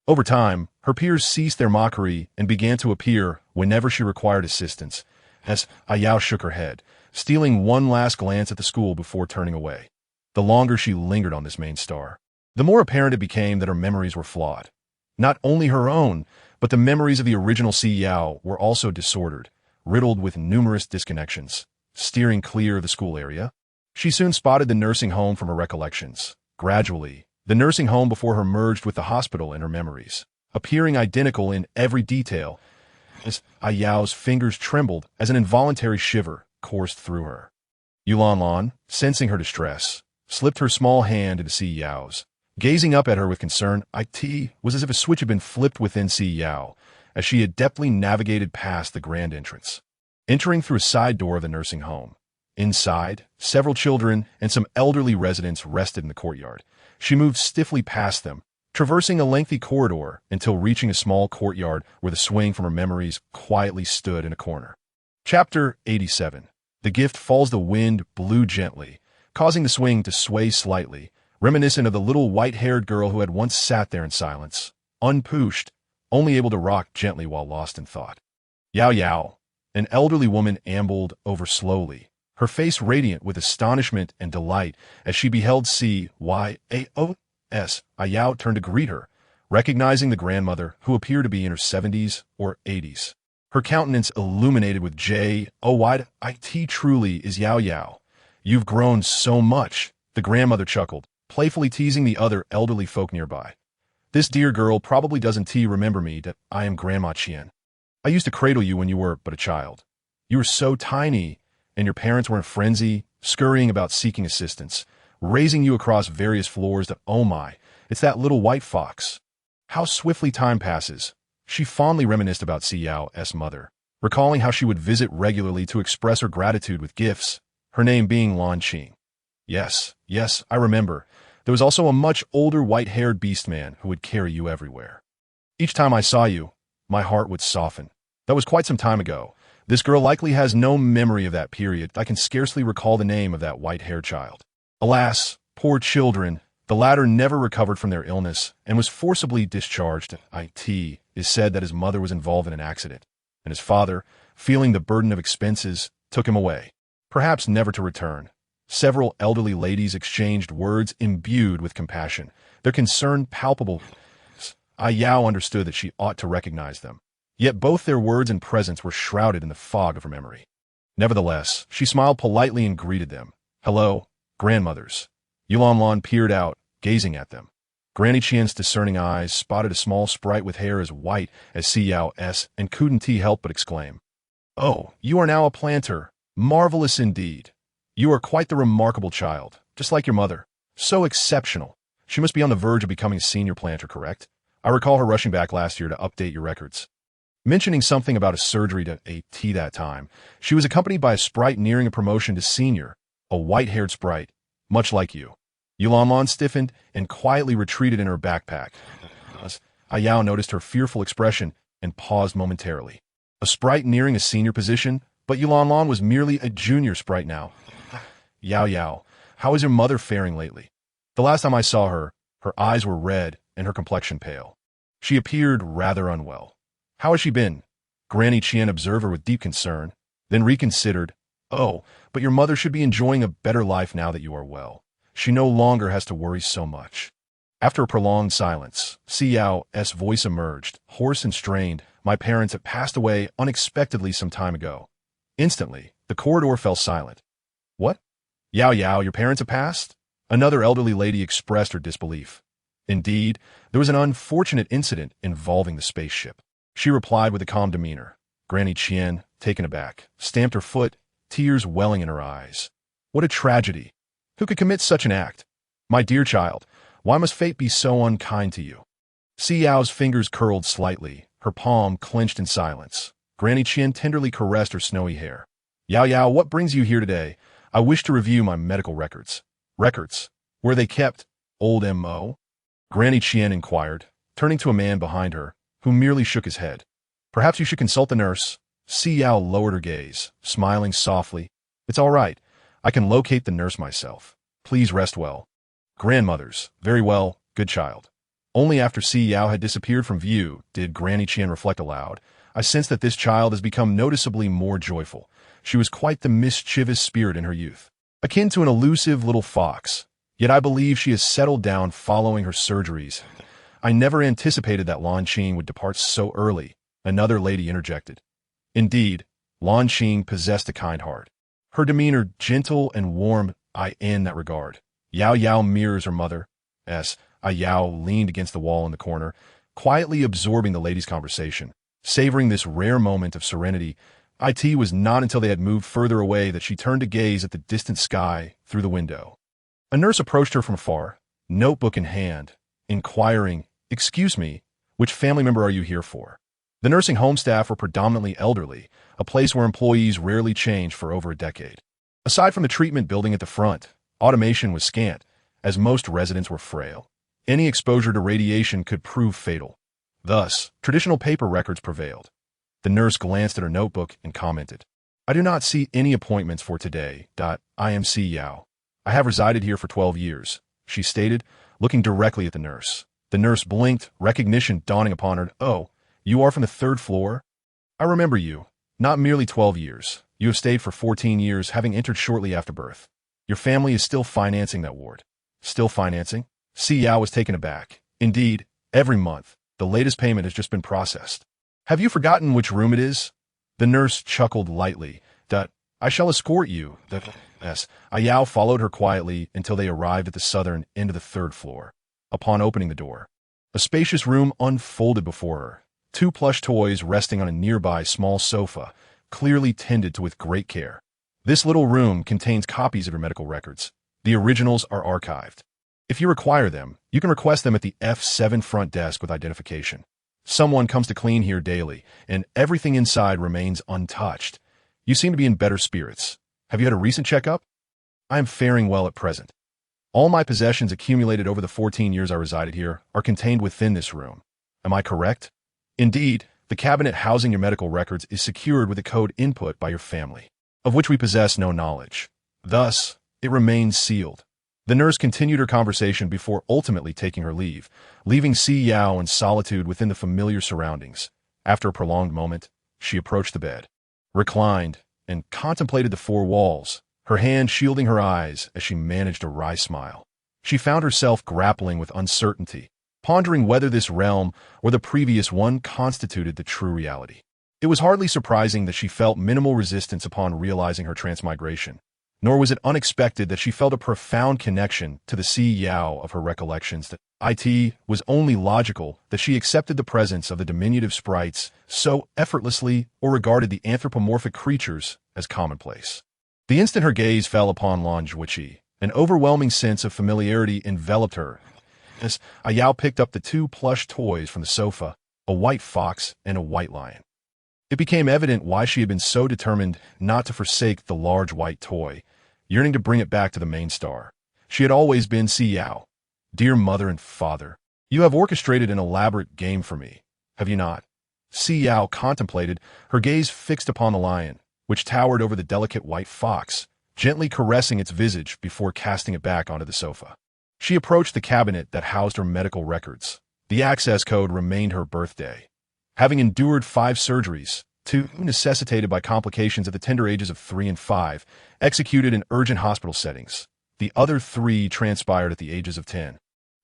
S1: Over time, her peers ceased their mockery and began to appear whenever she required assistance, as Si Yao shook her head, stealing one last glance at the school before turning away. The longer she lingered on this main star, the more apparent it became that her memories were flawed. Not only her own, but the memories of the original Si Yao were also disordered, riddled with numerous disconnections. Steering clear of the school area, she soon spotted the nursing home from her recollections. Gradually, the nursing home before her merged with the hospital in her memories, appearing identical in every detail. As Si Yao's fingers trembled as an involuntary shiver coursed through her. Yulanlan, sensing her distress, slipped her small hand into Si Yao's. Gazing up at her with concern, it was as if a switch had been flipped within Si Yao, as she adeptly navigated past the grand entrance, entering through a side door of the nursing home. Inside, several children and some elderly residents rested in the courtyard. She moved stiffly past them, traversing a lengthy corridor until reaching a small courtyard where the swing from her memories quietly stood in a corner. Chapter 87. The gift falls. The wind blew gently, causing the swing to sway slightly, reminiscent of the little white-haired girl who had once sat there in silence, unpushed, only able to rock gently while lost in thought. Yao Yao, an elderly woman, ambled over slowly, her face radiant with astonishment and delight as she beheld Si Yao. Yao turned to greet her, recognizing the grandmother, who appeared to be in her 70s or 80s. Her countenance illuminated with joy. It truly is Yao Yao. You've grown so much, the grandmother chuckled, playfully teasing the other elderly folk nearby. This dear girl probably doesn't remember me, that I am Grandma Qian. I used to cradle you when you were but a child. You were so tiny, and your parents were in a frenzy, scurrying about seeking assistance, raising you across various floors that, oh my, it's that little white fox. How swiftly time passes. She fondly reminisced about Si Yao's mother, recalling how she would visit regularly to express her gratitude with gifts, her name being Lan Qing. Yes, I remember. There was also a much older white-haired beast man who would carry you everywhere. Each time I saw you, my heart would soften. That was quite some time ago. This girl likely has no memory of that period. I can scarcely recall the name of that white-haired child. Alas, poor children, the latter never recovered from their illness and was forcibly discharged. It is said that his mother was involved in an accident, and his father, feeling the burden of expenses, took him away, perhaps never to return. Several elderly ladies exchanged words imbued with compassion, their concern palpable. Yao understood that she ought to recognize them, yet both their words and presence were shrouded in the fog of her memory. Nevertheless, she smiled politely and greeted them. Hello, grandmothers. Yulanlan peered out, gazing at them. Granny Qian's discerning eyes spotted a small sprite with hair as white as Si Yao's and couldn't help but exclaim, "Oh, you are now a planter. Marvelous indeed. You are quite the remarkable child, just like your mother. So exceptional. She must be on the verge of becoming a senior planter, correct? I recall her rushing back last year to update your records." Mentioning something about a surgery to AT that time, she was accompanied by a sprite nearing a promotion to senior, a white-haired sprite, much like you. Yulanlan stiffened and quietly retreated in her backpack. Yao noticed her fearful expression and paused momentarily. A sprite nearing a senior position, but Yulanlan was merely a junior sprite now. Yao, how is your mother faring lately? The last time I saw her, her eyes were red and her complexion pale. She appeared rather unwell. How has she been? Granny Qian observed her with deep concern, then reconsidered, Oh, but your mother should be enjoying a better life now that you are well. She no longer has to worry so much. After a prolonged silence, Si Yao's voice emerged, hoarse and strained. My parents had passed away unexpectedly some time ago. Instantly, the corridor fell silent. What? Yao, your parents have passed? Another elderly lady expressed her disbelief. Indeed, there was an unfortunate incident involving the spaceship. She replied with a calm demeanor. Granny Qian, taken aback, stamped her foot, tears welling in her eyes. What a tragedy! Who could commit such an act? My dear child, why must fate be so unkind to you? Si Yao's fingers curled slightly, her palm clenched in silence. Granny Qian tenderly caressed her snowy hair. Yao, what brings you here today? I wish to review my medical records. Records? Where they kept? Old M.O.? Granny Qian inquired, turning to a man behind her, who merely shook his head. Perhaps you should consult the nurse. Si Yao lowered her gaze, smiling softly. It's all right. I can locate the nurse myself. Please rest well. Grandmothers. Very well, good child. Only after Si Yao had disappeared from view did Granny Qian reflect aloud. I sense that this child has become noticeably more joyful. She was quite the mischievous spirit in her youth, akin to an elusive little fox. Yet I believe she has settled down following her surgeries. I never anticipated that Lan Qing would depart so early, another lady interjected. Indeed, Lan Qing possessed a kind heart. Her demeanor gentle and warm in that regard. Yao mirrors her mother. Yao leaned against the wall in the corner, quietly absorbing the ladies' conversation. Savoring this rare moment of serenity, it was not until they had moved further away that she turned to gaze at the distant sky through the window. A nurse approached her from afar, notebook in hand, inquiring, "Excuse me, which family member are you here for?" The nursing home staff were predominantly elderly, a place where employees rarely changed for over a decade. Aside from the treatment building at the front, automation was scant, as most residents were frail. Any exposure to radiation could prove fatal. Thus, traditional paper records prevailed. The nurse glanced at her notebook and commented, "I do not see any appointments for today. I am Si Yao. I have resided here for 12 years, she stated, looking directly at the nurse. The nurse blinked, recognition dawning upon her. "Oh, you are from the third floor? I remember you. Not merely 12 years. You have stayed for 14 years, having entered shortly after birth. Your family is still financing that ward." Still financing? Si Yao was taken aback. Indeed, every month, the latest payment has just been processed. Have you forgotten which room it is? The nurse chuckled lightly. I shall escort you. Yao followed her quietly until they arrived at the southern end of the third floor. Upon opening the door, a spacious room unfolded before her. 2 plush toys resting on a nearby small sofa, clearly tended to with great care. This little room contains copies of your medical records. The originals are archived. If you require them, you can request them at the F7 front desk with identification. Someone comes to clean here daily, and everything inside remains untouched. You seem to be in better spirits. Have you had a recent checkup? I am faring well at present. All my possessions accumulated over the 14 years I resided here are contained within this room. Am I correct? Indeed, the cabinet housing your medical records is secured with a code input by your family, of which we possess no knowledge. Thus, it remains sealed. The nurse continued her conversation before ultimately taking her leave, leaving Si Yao in solitude within the familiar surroundings. After a prolonged moment, she approached the bed, reclined, and contemplated the 4 walls, her hand shielding her eyes as she managed a wry smile. She found herself grappling with uncertainty, pondering whether this realm or the previous one constituted the true reality. It was hardly surprising that she felt minimal resistance upon realizing her transmigration, nor was it unexpected that she felt a profound connection to the Si Yao of her recollections. That it was only logical that she accepted the presence of the diminutive sprites so effortlessly or regarded the anthropomorphic creatures as commonplace. The instant her gaze fell upon Lan Zhuiqi, an overwhelming sense of familiarity enveloped her. As Yao picked up the 2 plush toys from the sofa, a white fox and a white lion. It became evident why she had been so determined not to forsake the large white toy, yearning to bring it back to the main star. She had always been Si Yao. Dear mother and father, you have orchestrated an elaborate game for me, have you not? Si Yao contemplated, her gaze fixed upon the lion, which towered over the delicate white fox, gently caressing its visage before casting it back onto the sofa. She approached the cabinet that housed her medical records. The access code remained her birthday. Having endured 5 surgeries, two necessitated by complications at the tender ages of 3 and 5, executed in urgent hospital settings. The other 3 transpired at the ages of 10,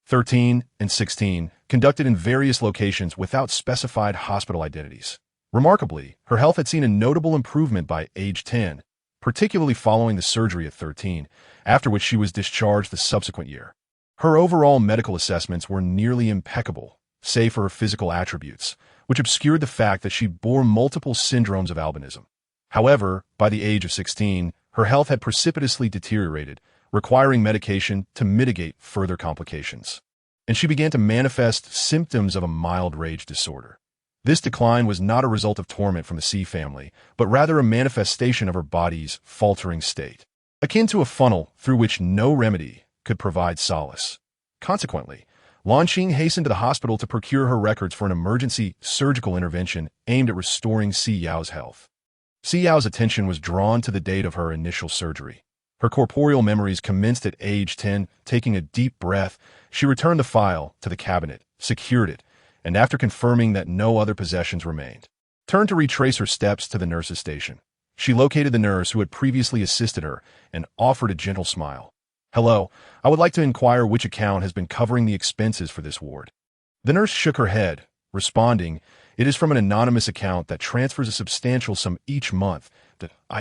S1: 13, and 16, conducted in various locations without specified hospital identities. Remarkably, her health had seen a notable improvement by age 10, particularly following the surgery at 13, after which she was discharged the subsequent year. Her overall medical assessments were nearly impeccable, save for her physical attributes, which obscured the fact that she bore multiple syndromes of albinism. However, by the age of 16, her health had precipitously deteriorated, requiring medication to mitigate further complications. And she began to manifest symptoms of a mild rage disorder. This decline was not a result of torment from the Si family, but rather a manifestation of her body's faltering state, akin to a funnel through which no remedy could provide solace. Consequently, Lan Qing hastened to the hospital to procure her records for an emergency surgical intervention aimed at restoring Si Yao's health. Si Yao's attention was drawn to the date of her initial surgery. Her corporeal memories commenced at age 10. Taking a deep breath, she returned the file to the cabinet, secured it, and after confirming that no other possessions remained, turned to retrace her steps to the nurse's station. She located the nurse who had previously assisted her and offered a gentle smile. "Hello, I would like to inquire which account has been covering the expenses for this ward." The nurse shook her head, responding, "It is from an anonymous account that transfers a substantial sum each month.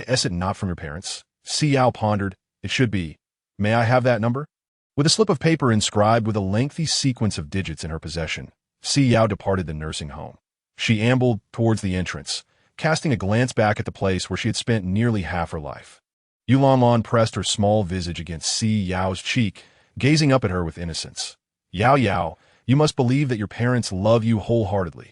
S1: Is it not from your parents?" Si Yao pondered. "It should be. May I have that number?" With a slip of paper inscribed with a lengthy sequence of digits in her possession, Si Yao departed the nursing home. She ambled towards the entrance, casting a glance back at the place where she had spent nearly half her life. Yulanlan pressed her small visage against Si Yao's cheek, gazing up at her with innocence. "Yao Yao, you must believe that your parents love you wholeheartedly.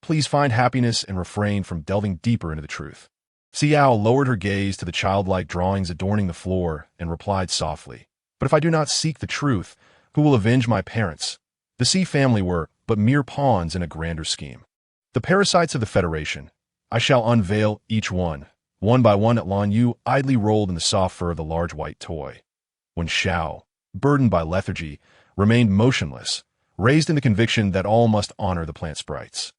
S1: Please find happiness and refrain from delving deeper into the truth." Si Yao lowered her gaze to the childlike drawings adorning the floor and replied softly, "But if I do not seek the truth, who will avenge my parents? The Si family were but mere pawns in a grander scheme. The parasites of the Federation. I shall unveil each one by one." At Lan Yu idly rolled in the soft fur of the large white toy. When Shao, burdened by lethargy, remained motionless, raised in the conviction that all must honor the plant sprites.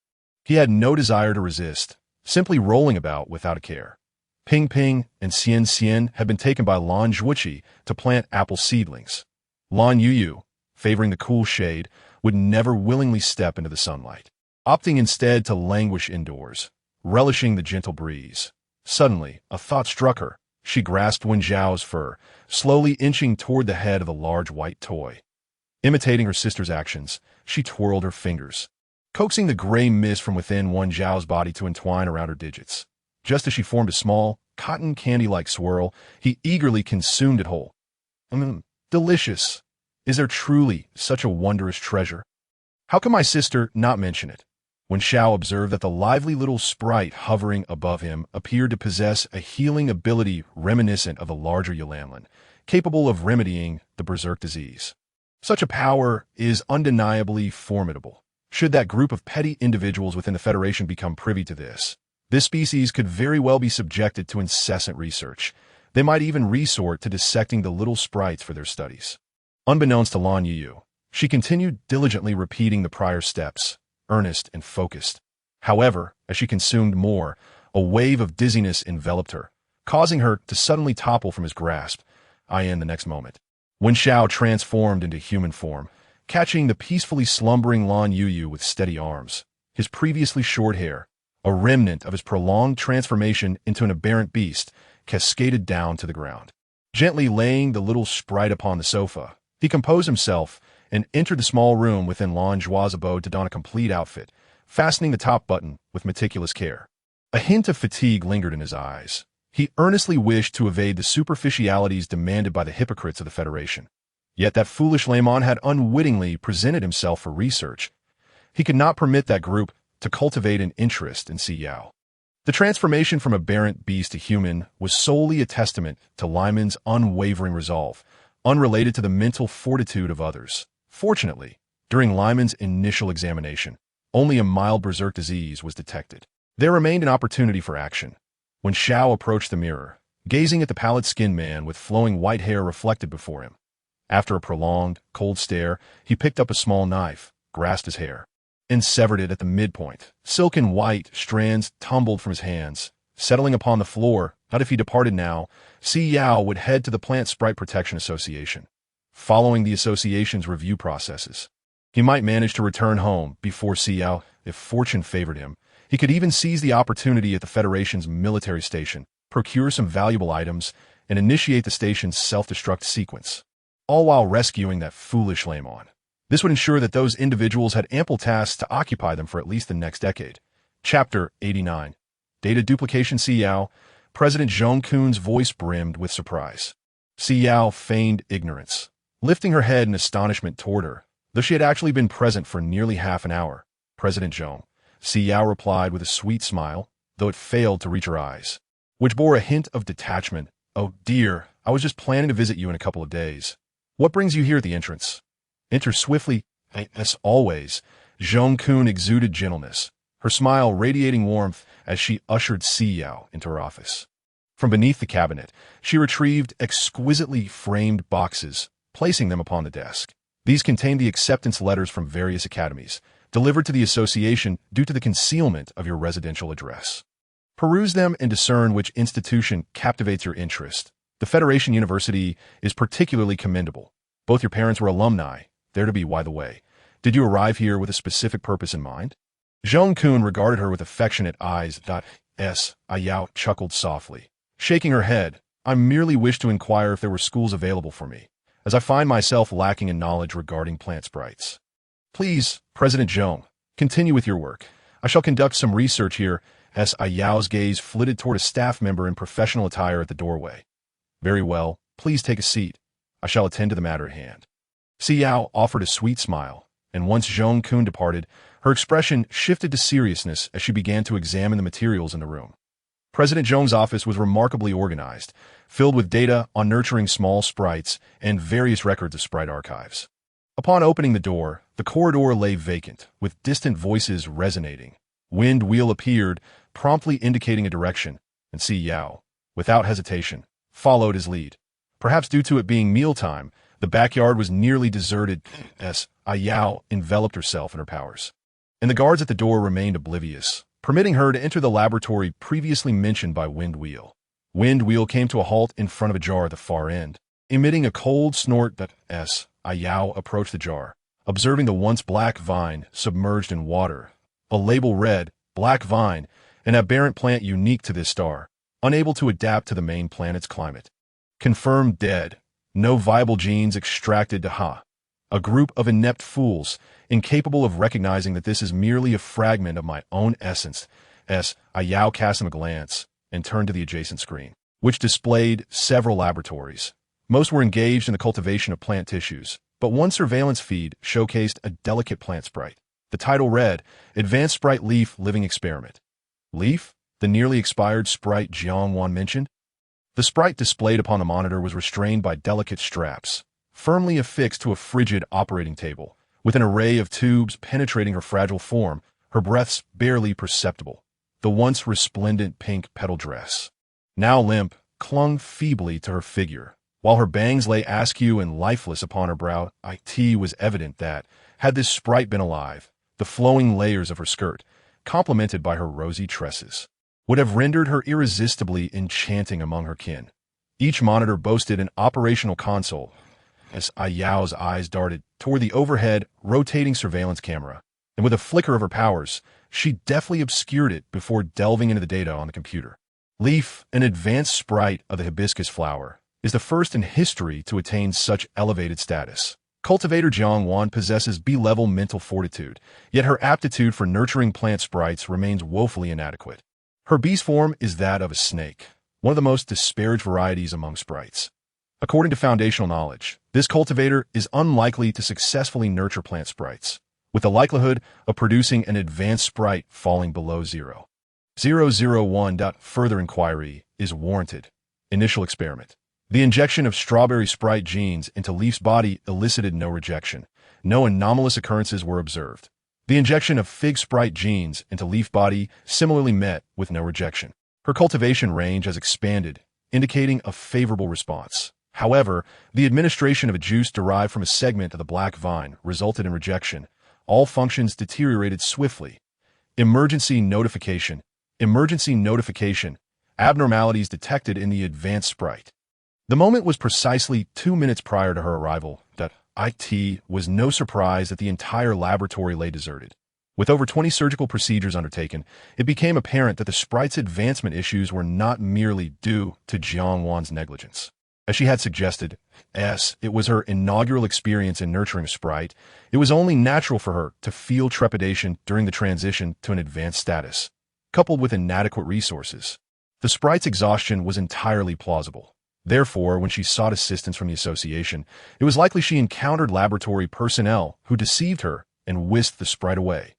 S1: He had no desire to resist, simply rolling about without a care. Ping Ping and Xian Xian had been taken by Lan Zhuoqi to plant apple seedlings. Lan Yu, favoring the cool shade, would never willingly step into the sunlight, opting instead to languish indoors, relishing the gentle breeze. Suddenly, a thought struck her. She grasped Wen Zhao's fur, slowly inching toward the head of the large white toy. Imitating her sister's actions, she twirled her fingers, coaxing the gray mist from within Wen Zhao's body to entwine around her digits. Just as she formed a small, cotton candy-like swirl, he eagerly consumed it whole. Delicious. Is there truly such a wondrous treasure? How can my sister not mention it? When Shao observed that the lively little sprite hovering above him appeared to possess a healing ability reminiscent of the larger Yulanlan, capable of remedying the berserk disease. Such a power is undeniably formidable. Should that group of petty individuals within the Federation become privy to this species could very well be subjected to incessant research. They might even resort to dissecting the little sprites for their studies. Unbeknownst to Lan Yu, she continued diligently repeating the prior steps, earnest and focused. However, as she consumed more, a wave of dizziness enveloped her, causing her to suddenly topple from his grasp. The next moment, when Shao transformed into human form, catching the peacefully slumbering Lan Yu with steady arms, his previously short hair, a remnant of his prolonged transformation into an aberrant beast, cascaded down to the ground. Gently laying the little sprite upon the sofa, he composed himself and entered the small room within Lan Zhuo's abode to don a complete outfit, fastening the top button with meticulous care. A hint of fatigue lingered in his eyes. He earnestly wished to evade the superficialities demanded by the hypocrites of the Federation. Yet that foolish layman had unwittingly presented himself for research. He could not permit that group to cultivate an interest in Si Yao. The transformation from aberrant beast to human was solely a testament to Lyman's unwavering resolve, unrelated to the mental fortitude of others. Fortunately, during Lyman's initial examination, only a mild berserk disease was detected. There remained an opportunity for action. When Shao approached the mirror, gazing at the pallid-skinned man with flowing white hair reflected before him, after a prolonged, cold stare, he picked up a small knife, grasped his hair, and severed it at the midpoint. Silken white strands tumbled from his hands, settling upon the floor. Not if he departed now. Si Yao would head to the Plant Sprite Protection Association, following the association's review processes. He might manage to return home before Si Yao, if fortune favored him. He could even seize the opportunity at the Federation's military station, procure some valuable items, and initiate the station's self-destruct sequence, all while rescuing that foolish Lamon. This would ensure that those individuals had ample tasks to occupy them for at least the next decade. Chapter 89. Data Duplication. Si Yao. President Zhong Kun's voice brimmed with surprise. Si Yao feigned ignorance, lifting her head in astonishment toward her, though she had actually been present for nearly half an hour. President Zhong. Si Yao replied with a sweet smile, though it failed to reach her eyes, which bore a hint of detachment. Oh dear, I was just planning to visit you in a couple of days. What brings you here at the entrance? Enter swiftly. As always, Zhong Kun exuded gentleness, her smile radiating warmth as she ushered Si Yao into her office. From beneath the cabinet, she retrieved exquisitely framed boxes, placing them upon the desk. These contained the acceptance letters from various academies, delivered to the association due to the concealment of your residential address. Peruse them and discern which institution captivates your interest. The Federation University is particularly commendable. Both your parents were alumni, there to be, by the way. Did you arrive here with a specific purpose in mind? Zhong Kun regarded her with affectionate eyes. Si Yao chuckled softly, shaking her head. I merely wish to inquire if there were schools available for me, as I find myself lacking in knowledge regarding plant sprites. Please, President Zhong, continue with your work. I shall conduct some research here. Si Yao's gaze flitted toward a staff member in professional attire at the doorway. Very well, please take a seat. I shall attend to the matter at hand. Si Yao offered a sweet smile, and once Zhong Kun departed, her expression shifted to seriousness as she began to examine the materials in the room. President Zhong's office was remarkably organized, filled with data on nurturing small sprites and various records of sprite archives. Upon opening the door, the corridor lay vacant, with distant voices resonating. Wind Wheel appeared, promptly indicating a direction, and Si Yao, without hesitation, followed his lead. Perhaps due to it being mealtime, the backyard was nearly deserted. Si Yao enveloped herself in her powers, and the guards at the door remained oblivious, permitting her to enter the laboratory previously mentioned by Wind Wheel. Wind Wheel came to a halt in front of a jar at the far end, emitting a cold snort. Si Yao approached the jar, observing the once black vine submerged in water. A label read, Black Vine, an aberrant plant unique to this star, unable to adapt to the main planet's climate. Confirmed dead. No viable genes extracted. A group of inept fools, incapable of recognizing that this is merely a fragment of my own essence. Si Yao cast him a glance and turned to the adjacent screen, which displayed several laboratories. Most were engaged in the cultivation of plant tissues, but one surveillance feed showcased a delicate plant sprite. The title read, Advanced Sprite Leaf Living Experiment. Leaf? The nearly expired sprite Jiang Wan mentioned? The sprite displayed upon the monitor was restrained by delicate straps, firmly affixed to a frigid operating table, with an array of tubes penetrating her fragile form, her breaths barely perceptible. The once resplendent pink petal dress, now limp, clung feebly to her figure, while her bangs lay askew and lifeless upon her brow. It was evident that, had this sprite been alive, the flowing layers of her skirt, complemented by her rosy tresses, would have rendered her irresistibly enchanting among her kin. Each monitor boasted an operational console. Si Yao's eyes darted toward the overhead, rotating surveillance camera, and with a flicker of her powers, she deftly obscured it before delving into the data on the computer. Leaf, an advanced sprite of the hibiscus flower, is the first in history to attain such elevated status. Cultivator Jiang Wan possesses B-level mental fortitude, yet her aptitude for nurturing plant sprites remains woefully inadequate. Her beast form is that of a snake, one of the most disparaged varieties among sprites. According to foundational knowledge, this cultivator is unlikely to successfully nurture plant sprites, with the likelihood of producing an advanced sprite falling below 0.001. Further inquiry is warranted. Initial experiment. The injection of strawberry sprite genes into Leaf's body elicited no rejection. No anomalous occurrences were observed. The injection of fig sprite genes into Leaf body similarly met with no rejection. Her cultivation range has expanded, indicating a favorable response. However, the administration of a juice derived from a segment of the black vine resulted in rejection, all functions deteriorated swiftly. Emergency notification. Emergency notification. Abnormalities detected in the advanced sprite. The moment was precisely 2 minutes prior to her arrival. That it was no surprise that the entire laboratory lay deserted. With over 20 surgical procedures undertaken, it became apparent that the sprite's advancement issues were not merely due to Jiang Wan's negligence. As she had suggested, it was her inaugural experience in nurturing a sprite. It was only natural for her to feel trepidation during the transition to an advanced status, coupled with inadequate resources. The sprite's exhaustion was entirely plausible. Therefore, when she sought assistance from the association, it was likely she encountered laboratory personnel who deceived her and whisked the sprite away.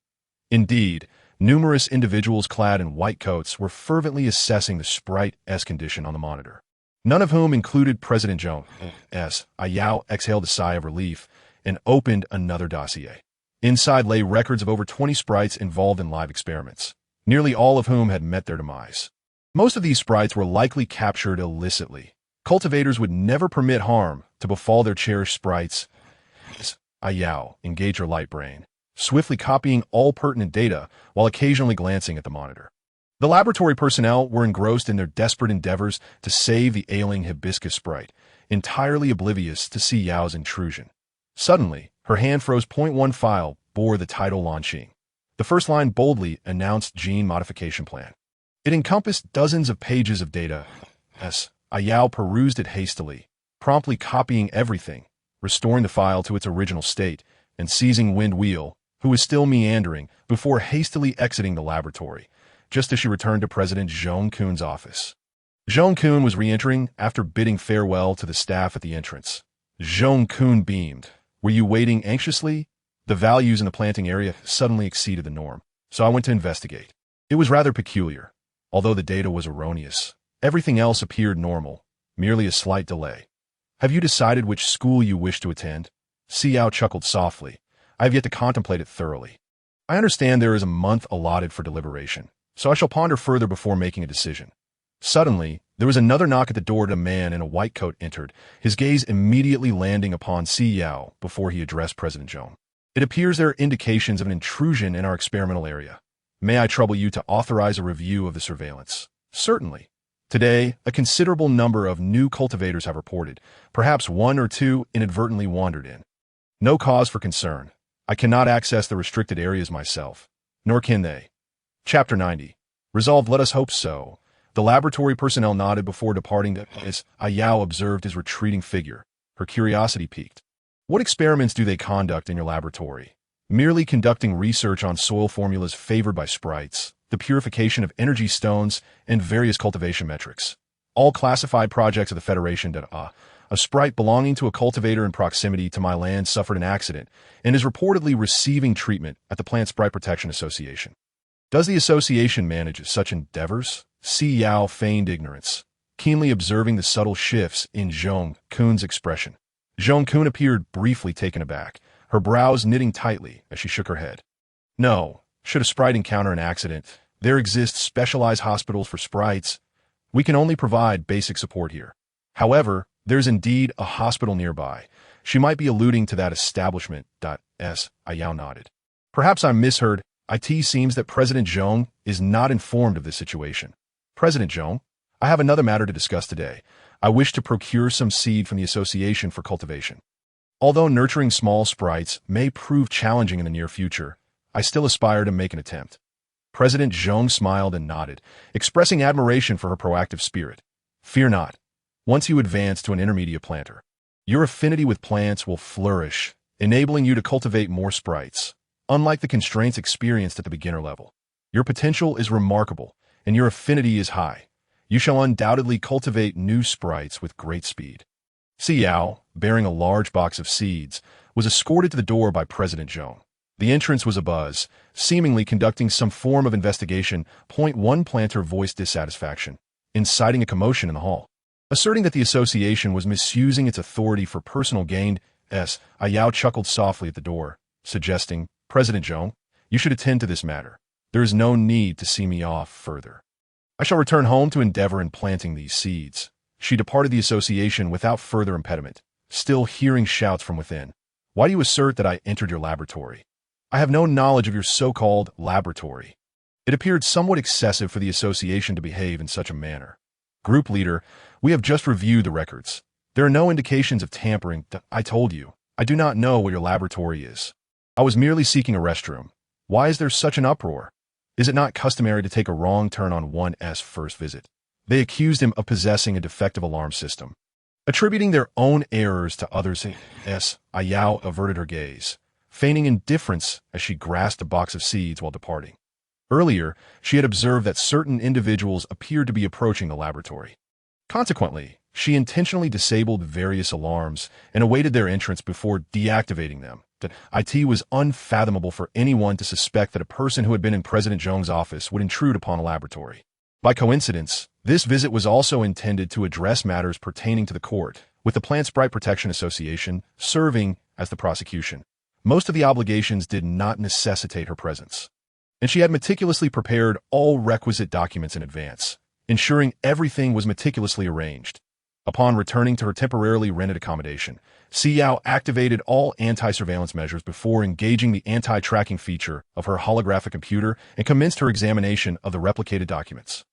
S1: Indeed, numerous individuals clad in white coats were fervently assessing the sprite's condition on the monitor, none of whom included President Zhong. Si Yao exhaled a sigh of relief and opened another dossier. Inside lay records of over 20 sprites involved in live experiments, nearly all of whom had met their demise. Most of these sprites were likely captured illicitly. Cultivators would never permit harm to befall their cherished sprites. Si Yao engaged her light brain, swiftly copying all pertinent data while occasionally glancing at the monitor. The laboratory personnel were engrossed in their desperate endeavors to save the ailing hibiscus sprite, entirely oblivious to Si Yao's intrusion. Suddenly, her hand froze. One file bore the title launching. The first line boldly announced gene modification plan. It encompassed dozens of pages of data. Si Yao perused it hastily, promptly copying everything, restoring the file to its original state, and seizing Wind Wheel, who was still meandering, before hastily exiting the laboratory, just as she returned to President Zhong Kun's office. Zhong Kun was re-entering after bidding farewell to the staff at the entrance. Zhong Kun beamed. Were you waiting anxiously? The values in the planting area suddenly exceeded the norm, so I went to investigate. It was rather peculiar. Although the data was erroneous, everything else appeared normal, merely a slight delay. Have you decided which school you wish to attend? Si Yao chuckled softly. I have yet to contemplate it thoroughly. I understand there is a month allotted for deliberation, so I shall ponder further before making a decision. Suddenly, there was another knock at the door, and a man in a white coat entered, his gaze immediately landing upon Si Yao before he addressed President Zhong. It appears there are indications of an intrusion in our experimental area. May I trouble you to authorize a review of the surveillance? Certainly. Today, a considerable number of new cultivators have reported. Perhaps one or two inadvertently wandered in. No cause for concern. I cannot access the restricted areas myself, nor can they. Chapter 90. Resolved, let us hope so. The laboratory personnel nodded before departing as Si Yao observed his retreating figure. Her curiosity piqued. What experiments do they conduct in your laboratory? Merely conducting research on soil formulas favored by sprites, the purification of energy stones, and various cultivation metrics. All classified projects of the Federation. A sprite belonging to a cultivator in proximity to my land suffered an accident and is reportedly receiving treatment at the Plant Sprite Protection Association. Does the association manage such endeavors? Si Yao feigned ignorance, keenly observing the subtle shifts in Zhong Kun's expression. Zhong Kun appeared briefly taken aback, her brows knitting tightly as she shook her head. No, should a sprite encounter an accident, there exist specialized hospitals for sprites. We can only provide basic support here. However, there's indeed a hospital nearby. She might be alluding to that establishment. Si Yao nodded. Perhaps I misheard. It seems that President Zhong is not informed of this situation. President Zhong, I have another matter to discuss today. I wish to procure some seed from the Association for Cultivation. Although nurturing small sprites may prove challenging in the near future, I still aspire to make an attempt. President Zhong smiled and nodded, expressing admiration for her proactive spirit. Fear not. Once you advance to an intermediate planter, your affinity with plants will flourish, enabling you to cultivate more sprites. Unlike the constraints experienced at the beginner level, your potential is remarkable, and your affinity is high. You shall undoubtedly cultivate new sprites with great speed. Si Yao, bearing a large box of seeds, was escorted to the door by President Zhong. The entrance was abuzz, seemingly conducting some form of investigation. One planter voiced dissatisfaction, inciting a commotion in the hall, asserting that the association was misusing its authority for personal gain. Si Yao chuckled softly at the door, suggesting, President Zhong, you should attend to this matter. There is no need to see me off further. I shall return home to endeavor in planting these seeds. She departed the association without further impediment, still hearing shouts from within. Why do you assert that I entered your laboratory? I have no knowledge of your so-called laboratory. It appeared somewhat excessive for the association to behave in such a manner. Group leader, we have just reviewed the records. There are no indications of tampering. I told you. I do not know what your laboratory is. I was merely seeking a restroom. Why is there such an uproar? Is it not customary to take a wrong turn on one's first visit? They accused him of possessing a defective alarm system. Attributing their own errors to others, Si Yao averted her gaze, feigning indifference as she grasped a box of seeds while departing. Earlier, she had observed that certain individuals appeared to be approaching the laboratory. Consequently, she intentionally disabled various alarms and awaited their entrance before deactivating them. It was unfathomable for anyone to suspect that a person who had been in President Zhong's office would intrude upon a laboratory. By coincidence, this visit was also intended to address matters pertaining to the court, with the Plant Sprite Protection Association serving as the prosecution. Most of the obligations did not necessitate her presence, and she had meticulously prepared all requisite documents in advance, ensuring everything was meticulously arranged. Upon returning to her temporarily rented accommodation, Si Yao activated all anti-surveillance measures before engaging the anti-tracking feature of her holographic computer and commenced her examination of the replicated documents.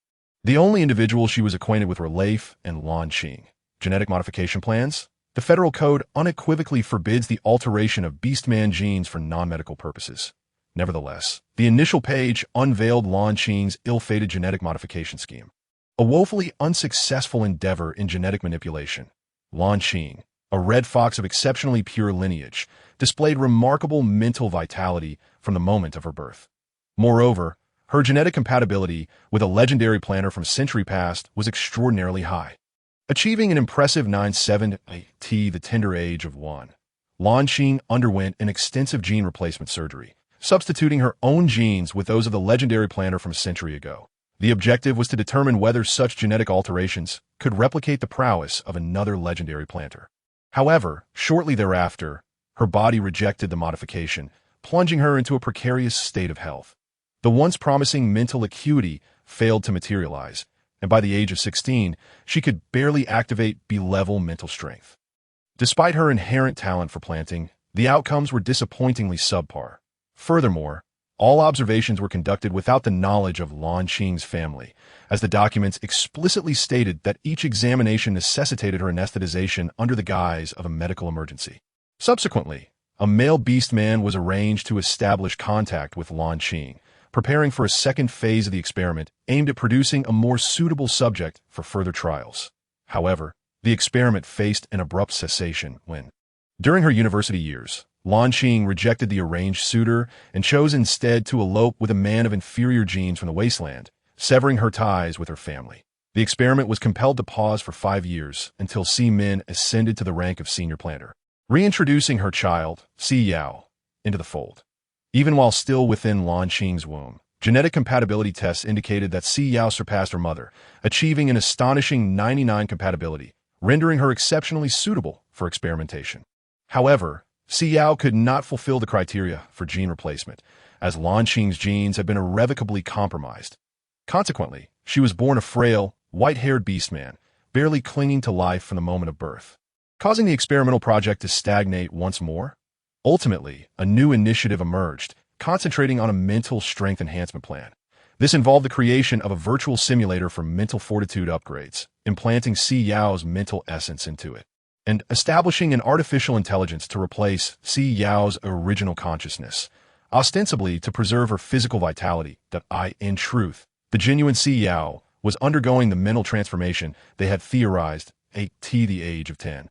S1: The only individuals she was acquainted with were Leif and Lan Qing. Genetic modification plans? The federal code unequivocally forbids the alteration of beastman genes for non-medical purposes. Nevertheless, the initial page unveiled Lan Qing's ill-fated genetic modification scheme. A woefully unsuccessful endeavor in genetic manipulation. Lan Qing, a red fox of exceptionally pure lineage, displayed remarkable mental vitality from the moment of her birth. Moreover, her genetic compatibility with a legendary planter from century past was extraordinarily high. Achieving an impressive 9/7 the tender age of 1, Lan Qing underwent an extensive gene replacement surgery, substituting her own genes with those of the legendary planter from a century ago. The objective was to determine whether such genetic alterations could replicate the prowess of another legendary planter. However, shortly thereafter, her body rejected the modification, plunging her into a precarious state of health. The once promising mental acuity failed to materialize, and by the age of 16, she could barely activate B-level mental strength. Despite her inherent talent for planting, the outcomes were disappointingly subpar. Furthermore, all observations were conducted without the knowledge of Lan Qing's family, as the documents explicitly stated that each examination necessitated her anesthetization under the guise of a medical emergency. Subsequently, a male beastman was arranged to establish contact with Lan Qing, preparing for a second phase of the experiment aimed at producing a more suitable subject for further trials. However, the experiment faced an abrupt cessation when, during her university years, Lan Qing rejected the arranged suitor and chose instead to elope with a man of inferior genes from the wasteland, severing her ties with her family. The experiment was compelled to pause for 5 years until Si Min ascended to the rank of senior planter, reintroducing her child, Si Yao, into the fold. Even while still within Lan Qing's womb, genetic compatibility tests indicated that Si Yao surpassed her mother, achieving an astonishing 99 compatibility, rendering her exceptionally suitable for experimentation. However, Si Yao could not fulfill the criteria for gene replacement, as Lan Qing's genes had been irrevocably compromised. Consequently, she was born a frail, white-haired beastman, barely clinging to life from the moment of birth, causing the experimental project to stagnate once more. Ultimately, a new initiative emerged, concentrating on a mental strength enhancement plan. This involved the creation of a virtual simulator for mental fortitude upgrades, implanting Si Yao's mental essence into it, and establishing an artificial intelligence to replace Si Yao's original consciousness, ostensibly to preserve her physical vitality. In truth, the genuine Si Yao was undergoing the mental transformation they had theorized at the age of 10.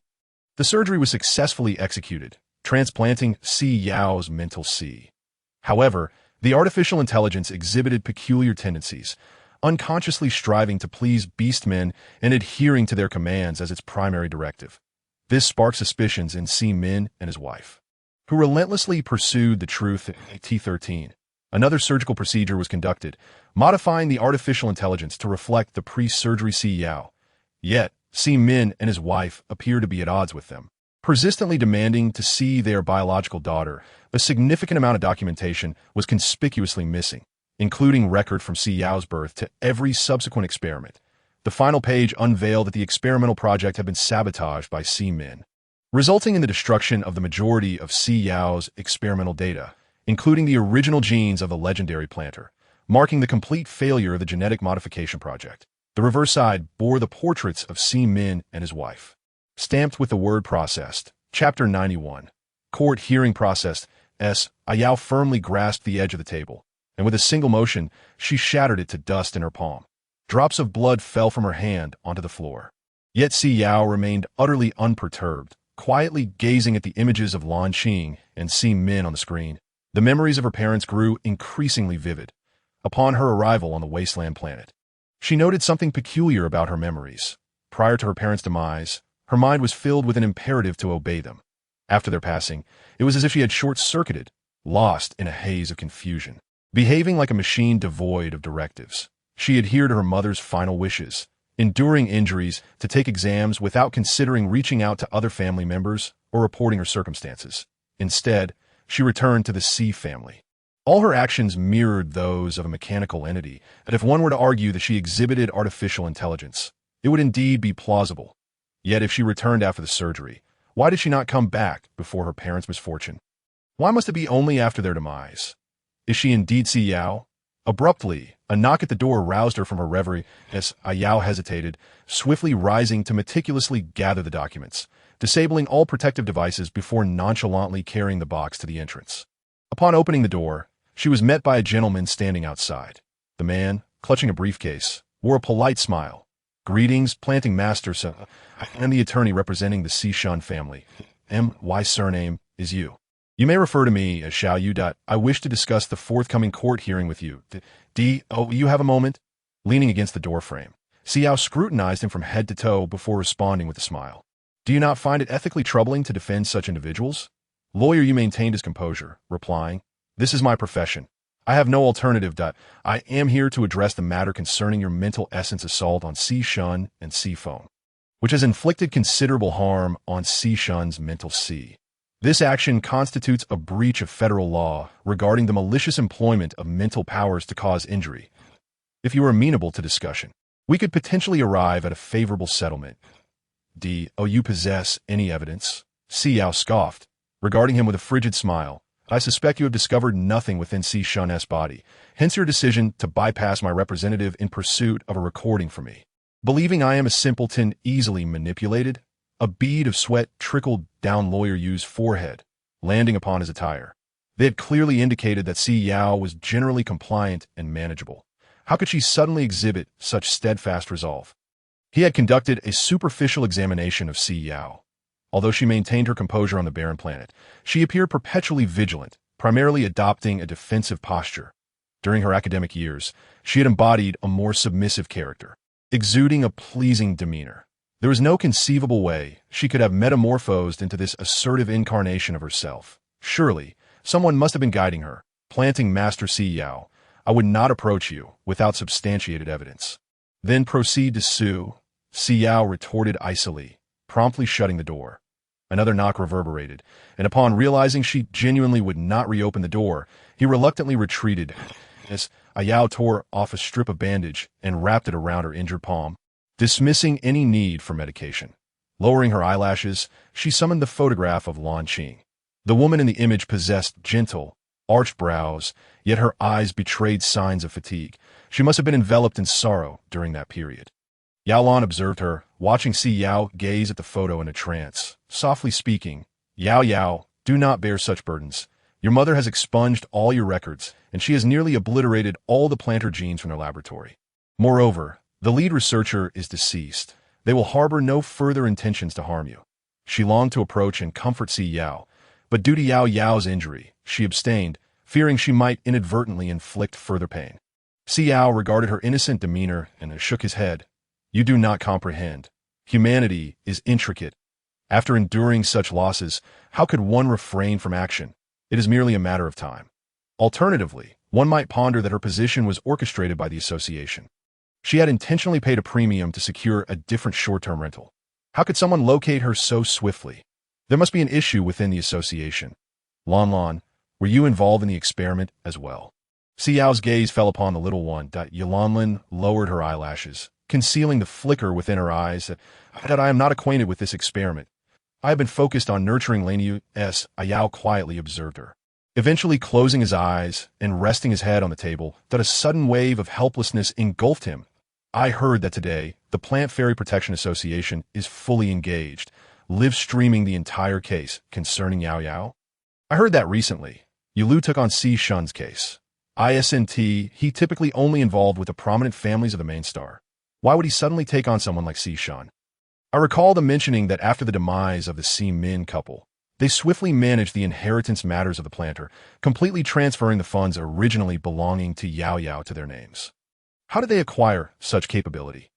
S1: The surgery was successfully executed, transplanting Si Yao's mental Si. However, the artificial intelligence exhibited peculiar tendencies, unconsciously striving to please beastmen and adhering to their commands as its primary directive. This sparked suspicions in Si Min and his wife, who relentlessly pursued the truth at T13. Another surgical procedure was conducted, modifying the artificial intelligence to reflect the pre-surgery Si Yao. Yet, Si Min and his wife appeared to be at odds with them, persistently demanding to see their biological daughter. A significant amount of documentation was conspicuously missing, including record from Si Yao's birth to every subsequent experiment. The final page unveiled that the experimental project had been sabotaged by Si Min, resulting in the destruction of the majority of Si Yao's experimental data. including the original genes of the legendary planter, marking the complete failure of the genetic modification project. The reverse side bore the portraits of Si Min and his wife. Stamped with the word processed. Chapter 91. Court hearing processed. Si Yao firmly grasped the edge of the table, and with a single motion, she shattered it to dust in her palm. Drops of blood fell from her hand onto the floor. Yet Si Yao remained utterly unperturbed, quietly gazing at the images of Lan Qing and Si Min on the screen. The memories of her parents grew increasingly vivid. Upon her arrival on the wasteland planet, she noted something peculiar about her memories. Prior to her parents' demise, her mind was filled with an imperative to obey them. After their passing, it was as if she had short-circuited, lost in a haze of confusion. Behaving like a machine devoid of directives, she adhered to her mother's final wishes, enduring injuries to take exams without considering reaching out to other family members or reporting her circumstances. Instead, she returned to the Si family. All her actions mirrored those of a mechanical entity, and if one were to argue that she exhibited artificial intelligence, it would indeed be plausible. Yet if she returned after the surgery, why did she not come back before her parents' misfortune? Why must it be only after their demise? Is she indeed Si Yao? Abruptly, a knock at the door roused her from her reverie as Si Yao hesitated, swiftly rising to meticulously gather the documents, disabling all protective devices before nonchalantly carrying the box to the entrance. Upon opening the door, she was met by a gentleman standing outside. The man, clutching a briefcase, wore a polite smile. Greetings, planting master, sir. I am the attorney representing the Si Shun family. My surname is Yu. You may refer to me as Xiao Yu. I wish to discuss the forthcoming court hearing with you. You have a moment? Leaning against the doorframe, Si Yao scrutinized him from head to toe before responding with a smile. Do you not find it ethically troubling to defend such individuals? Lawyer Yu maintained his composure, replying, This is my profession. I have no alternative. I am here to address the matter concerning your mental essence assault on Si Shun and Si Feng, which has inflicted considerable harm on Si Shun's mental Si. This action constitutes a breach of federal law regarding the malicious employment of mental powers to cause injury. If you are amenable to discussion, we could potentially arrive at a favorable settlement. You possess any evidence? Si Yao scoffed, regarding him with a frigid smile. I suspect you have discovered nothing within Si Shun's body, hence your decision to bypass my representative in pursuit of a recording for me. Believing I am a simpleton easily manipulated, a bead of sweat trickled down Lawyer Yu's forehead, landing upon his attire. They had clearly indicated that Si Yao was generally compliant and manageable. How could she suddenly exhibit such steadfast resolve? He had conducted a superficial examination of Si Yao. Although she maintained her composure on the barren planet, she appeared perpetually vigilant, primarily adopting a defensive posture. During her academic years, she had embodied a more submissive character, exuding a pleasing demeanor. There was no conceivable way she could have metamorphosed into this assertive incarnation of herself. Surely, someone must have been guiding her, planting Master Si Yao. I would not approach you without substantiated evidence. Then proceed to sue, Si Yao retorted icily, promptly shutting the door. Another knock reverberated, and upon realizing she genuinely would not reopen the door, he reluctantly retreated as Si Yao tore off a strip of bandage and wrapped it around her injured palm, dismissing any need for medication. Lowering her eyelashes, she summoned the photograph of Lan Qing. The woman in the image possessed gentle, arched brows, yet her eyes betrayed signs of fatigue. She must have been enveloped in sorrow during that period. Yao Lan observed her, watching Si Yao gaze at the photo in a trance, softly speaking, Yao, do not bear such burdens. Your mother has expunged all your records, and she has nearly obliterated all the planter genes from their laboratory. Moreover, the lead researcher is deceased. They will harbor no further intentions to harm you. She longed to approach and comfort Si Yao, but due to Yao's injury, she abstained, fearing she might inadvertently inflict further pain. Si Yao regarded her innocent demeanor and shook his head. You do not comprehend. Humanity is intricate. After enduring such losses, how could one refrain from action? It is merely a matter of time. Alternatively, one might ponder that her position was orchestrated by the association. She had intentionally paid a premium to secure a different short-term rental. How could someone locate her so swiftly? There must be an issue within the association. Lan, were you involved in the experiment as well? Si Yao's gaze fell upon the little one. Lan lowered her eyelashes, concealing the flicker within her eyes that I am not acquainted with this experiment. I have been focused on nurturing Lan Yu. Si Yao quietly observed her. Eventually closing his eyes and resting his head on the table, that a sudden wave of helplessness engulfed him. I heard that today, the Plant Fairy Protection Association is fully engaged, live streaming the entire case concerning Yao Yao. I heard that recently. Yulu took on Si Shun's case. ISNT, he typically only involved with the prominent families of the main star. Why would he suddenly take on someone like Si Shun? I recall them mentioning that after the demise of the Si Min couple, they swiftly managed the inheritance matters of the planter, completely transferring the funds originally belonging to Yao Yao to their names. How did they acquire such capability?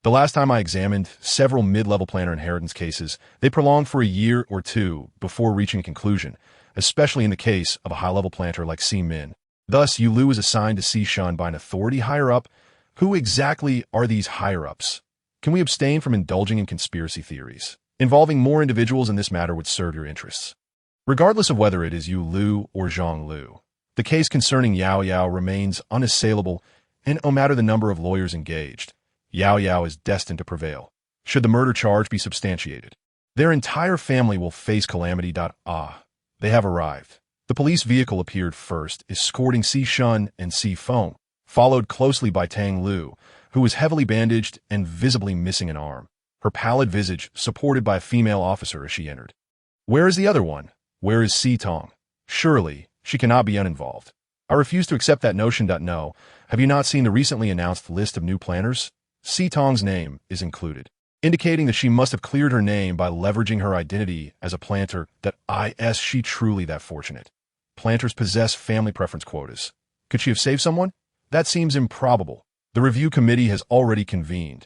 S1: The last time I examined several mid-level planter inheritance cases, they prolonged for a year or two before reaching a conclusion, especially in the case of a high-level planter like Si Min. Thus, Yulu was assigned to Si Shun by an authority higher-up. Who exactly are these higher-ups? Can we abstain from indulging in conspiracy theories? Involving more individuals in this matter would serve your interests. Regardless of whether it is Yu Lu or Zhang Lu, the case concerning Yao Yao remains unassailable, and no matter the number of lawyers engaged, Yao Yao is destined to prevail, should the murder charge be substantiated. Their entire family will face calamity. They have arrived. The police vehicle appeared first, escorting Si Shun and Si Feng, followed closely by Tang Lu, who was heavily bandaged and visibly missing an arm, her pallid visage supported by a female officer as she entered. Where is the other one? Where is Si Tong? Surely, she cannot be uninvolved. I refuse to accept that notion. No, have you not seen the recently announced list of new planners? Si Tong's name is included, indicating that she must have cleared her name by leveraging her identity as a planter. Is she truly that fortunate? Planters possess family preference quotas. Could she have saved someone? That seems improbable. The review committee has already convened,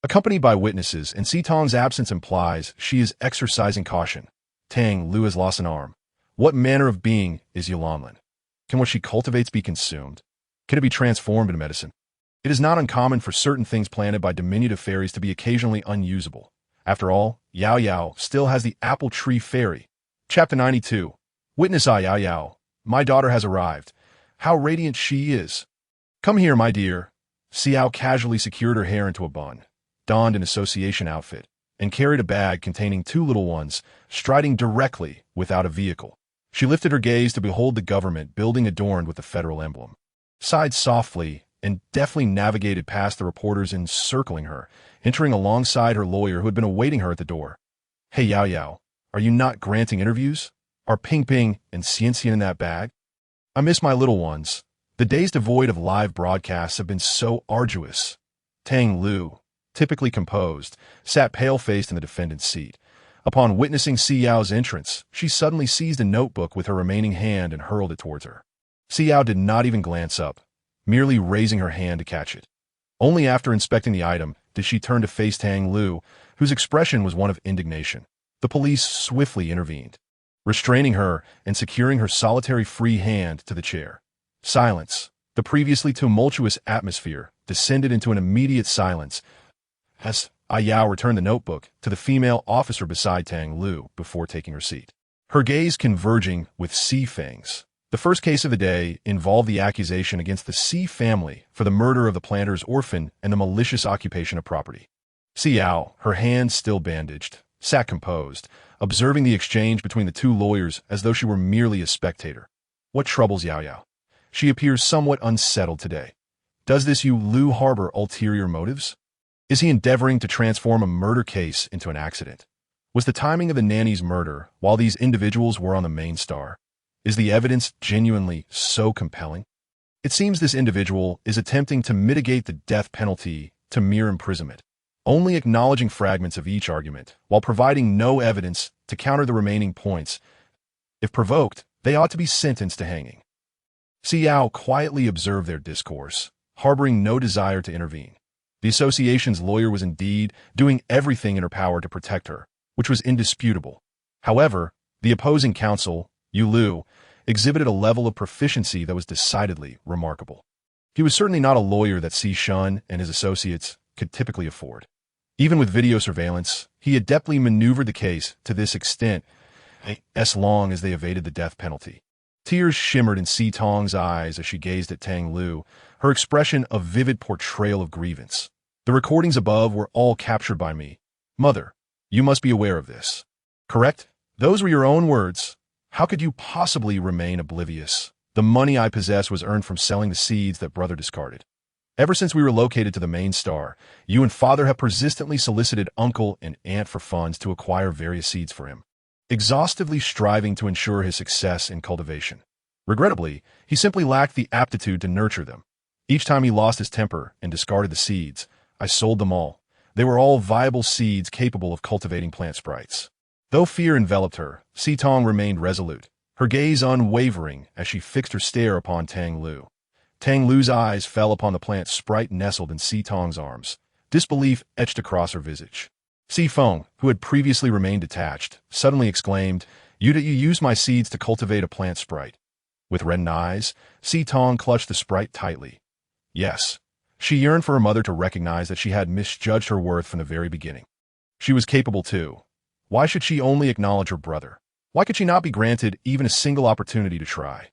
S1: accompanied by witnesses, and Si Tong's absence implies she is exercising caution. Tang Lu has lost an arm. What manner of being is Yulanlin? Can what she cultivates be consumed? Can it be transformed into medicine? It is not uncommon for certain things planted by diminutive fairies to be occasionally unusable. After all, Yao Yao still has the apple tree fairy. Chapter 92. Witness Yao Yao. My daughter has arrived. How radiant she is. Come here, my dear. Si Yao casually secured her hair into a bun, donned an association outfit, and carried a bag containing two little ones, striding directly without a vehicle. She lifted her gaze to behold the government building adorned with the federal emblem, sighed softly, and deftly navigated past the reporters encircling her, entering alongside her lawyer who had been awaiting her at the door. Hey Yao Yao, are you not granting interviews? Are Ping Ping and Xian Xian in that bag? I miss my little ones. The days devoid of live broadcasts have been so arduous. Tang Lu, typically composed, sat pale-faced in the defendant's seat. Upon witnessing Si Yao's entrance, she suddenly seized a notebook with her remaining hand and hurled it towards her. Si Yao did not even glance up, merely raising her hand to catch it. Only after inspecting the item did she turn to face Tang Lu, whose expression was one of indignation. The police swiftly intervened, restraining her and securing her solitary free hand to the chair. Silence. The previously tumultuous atmosphere descended into an immediate silence as Yao returned the notebook to the female officer beside Tang Lu before taking her seat, her gaze converging with Si Feng's. The first case of the day involved the accusation against the Si family for the murder of the planter's orphan and the malicious occupation of property. Si Yao, her hands still bandaged, sat composed, observing the exchange between the two lawyers as though she were merely a spectator. What troubles Yao Yao? She appears somewhat unsettled today. Does this Yu Lu harbor ulterior motives? Is he endeavoring to transform a murder case into an accident? Was the timing of the nanny's murder while these individuals were on the main star? Is the evidence genuinely so compelling? It seems this individual is attempting to mitigate the death penalty to mere imprisonment, only acknowledging fragments of each argument while providing no evidence to counter the remaining points. If provoked, they ought to be sentenced to hanging. Si Yao quietly observed their discourse, harboring no desire to intervene. The association's lawyer was indeed doing everything in her power to protect her, which was indisputable. However, the opposing counsel, Yu Lu, exhibited a level of proficiency that was decidedly remarkable. He was certainly not a lawyer that Si Shun and his associates could typically afford. Even with video surveillance, he adeptly maneuvered the case to this extent, as long as they evaded the death penalty. Tears shimmered in Si Tong's eyes as she gazed at Tang Lu, her expression a vivid portrayal of grievance. The recordings above were all captured by me. Mother, you must be aware of this. Correct? Those were your own words. How could you possibly remain oblivious? The money I possess was earned from selling the seeds that brother discarded. Ever since we relocated to the main star, you and father have persistently solicited uncle and aunt for funds to acquire various seeds for him, exhaustively striving to ensure his success in cultivation. Regrettably, he simply lacked the aptitude to nurture them. Each time he lost his temper and discarded the seeds, I sold them all. They were all viable seeds capable of cultivating plant sprites. Though fear enveloped her, Si Tong remained resolute, her gaze unwavering as she fixed her stare upon Tang Lu. Tang Lu's eyes fell upon the plant sprite nestled in Si Tong's arms. Disbelief etched across her visage. Si Feng, who had previously remained detached, suddenly exclaimed, You used my seeds to cultivate a plant sprite. With reddened eyes, Si Tong clutched the sprite tightly. Yes. She yearned for her mother to recognize that she had misjudged her worth from the very beginning. She was capable too. Why should she only acknowledge her brother? Why could she not be granted even a single opportunity to try?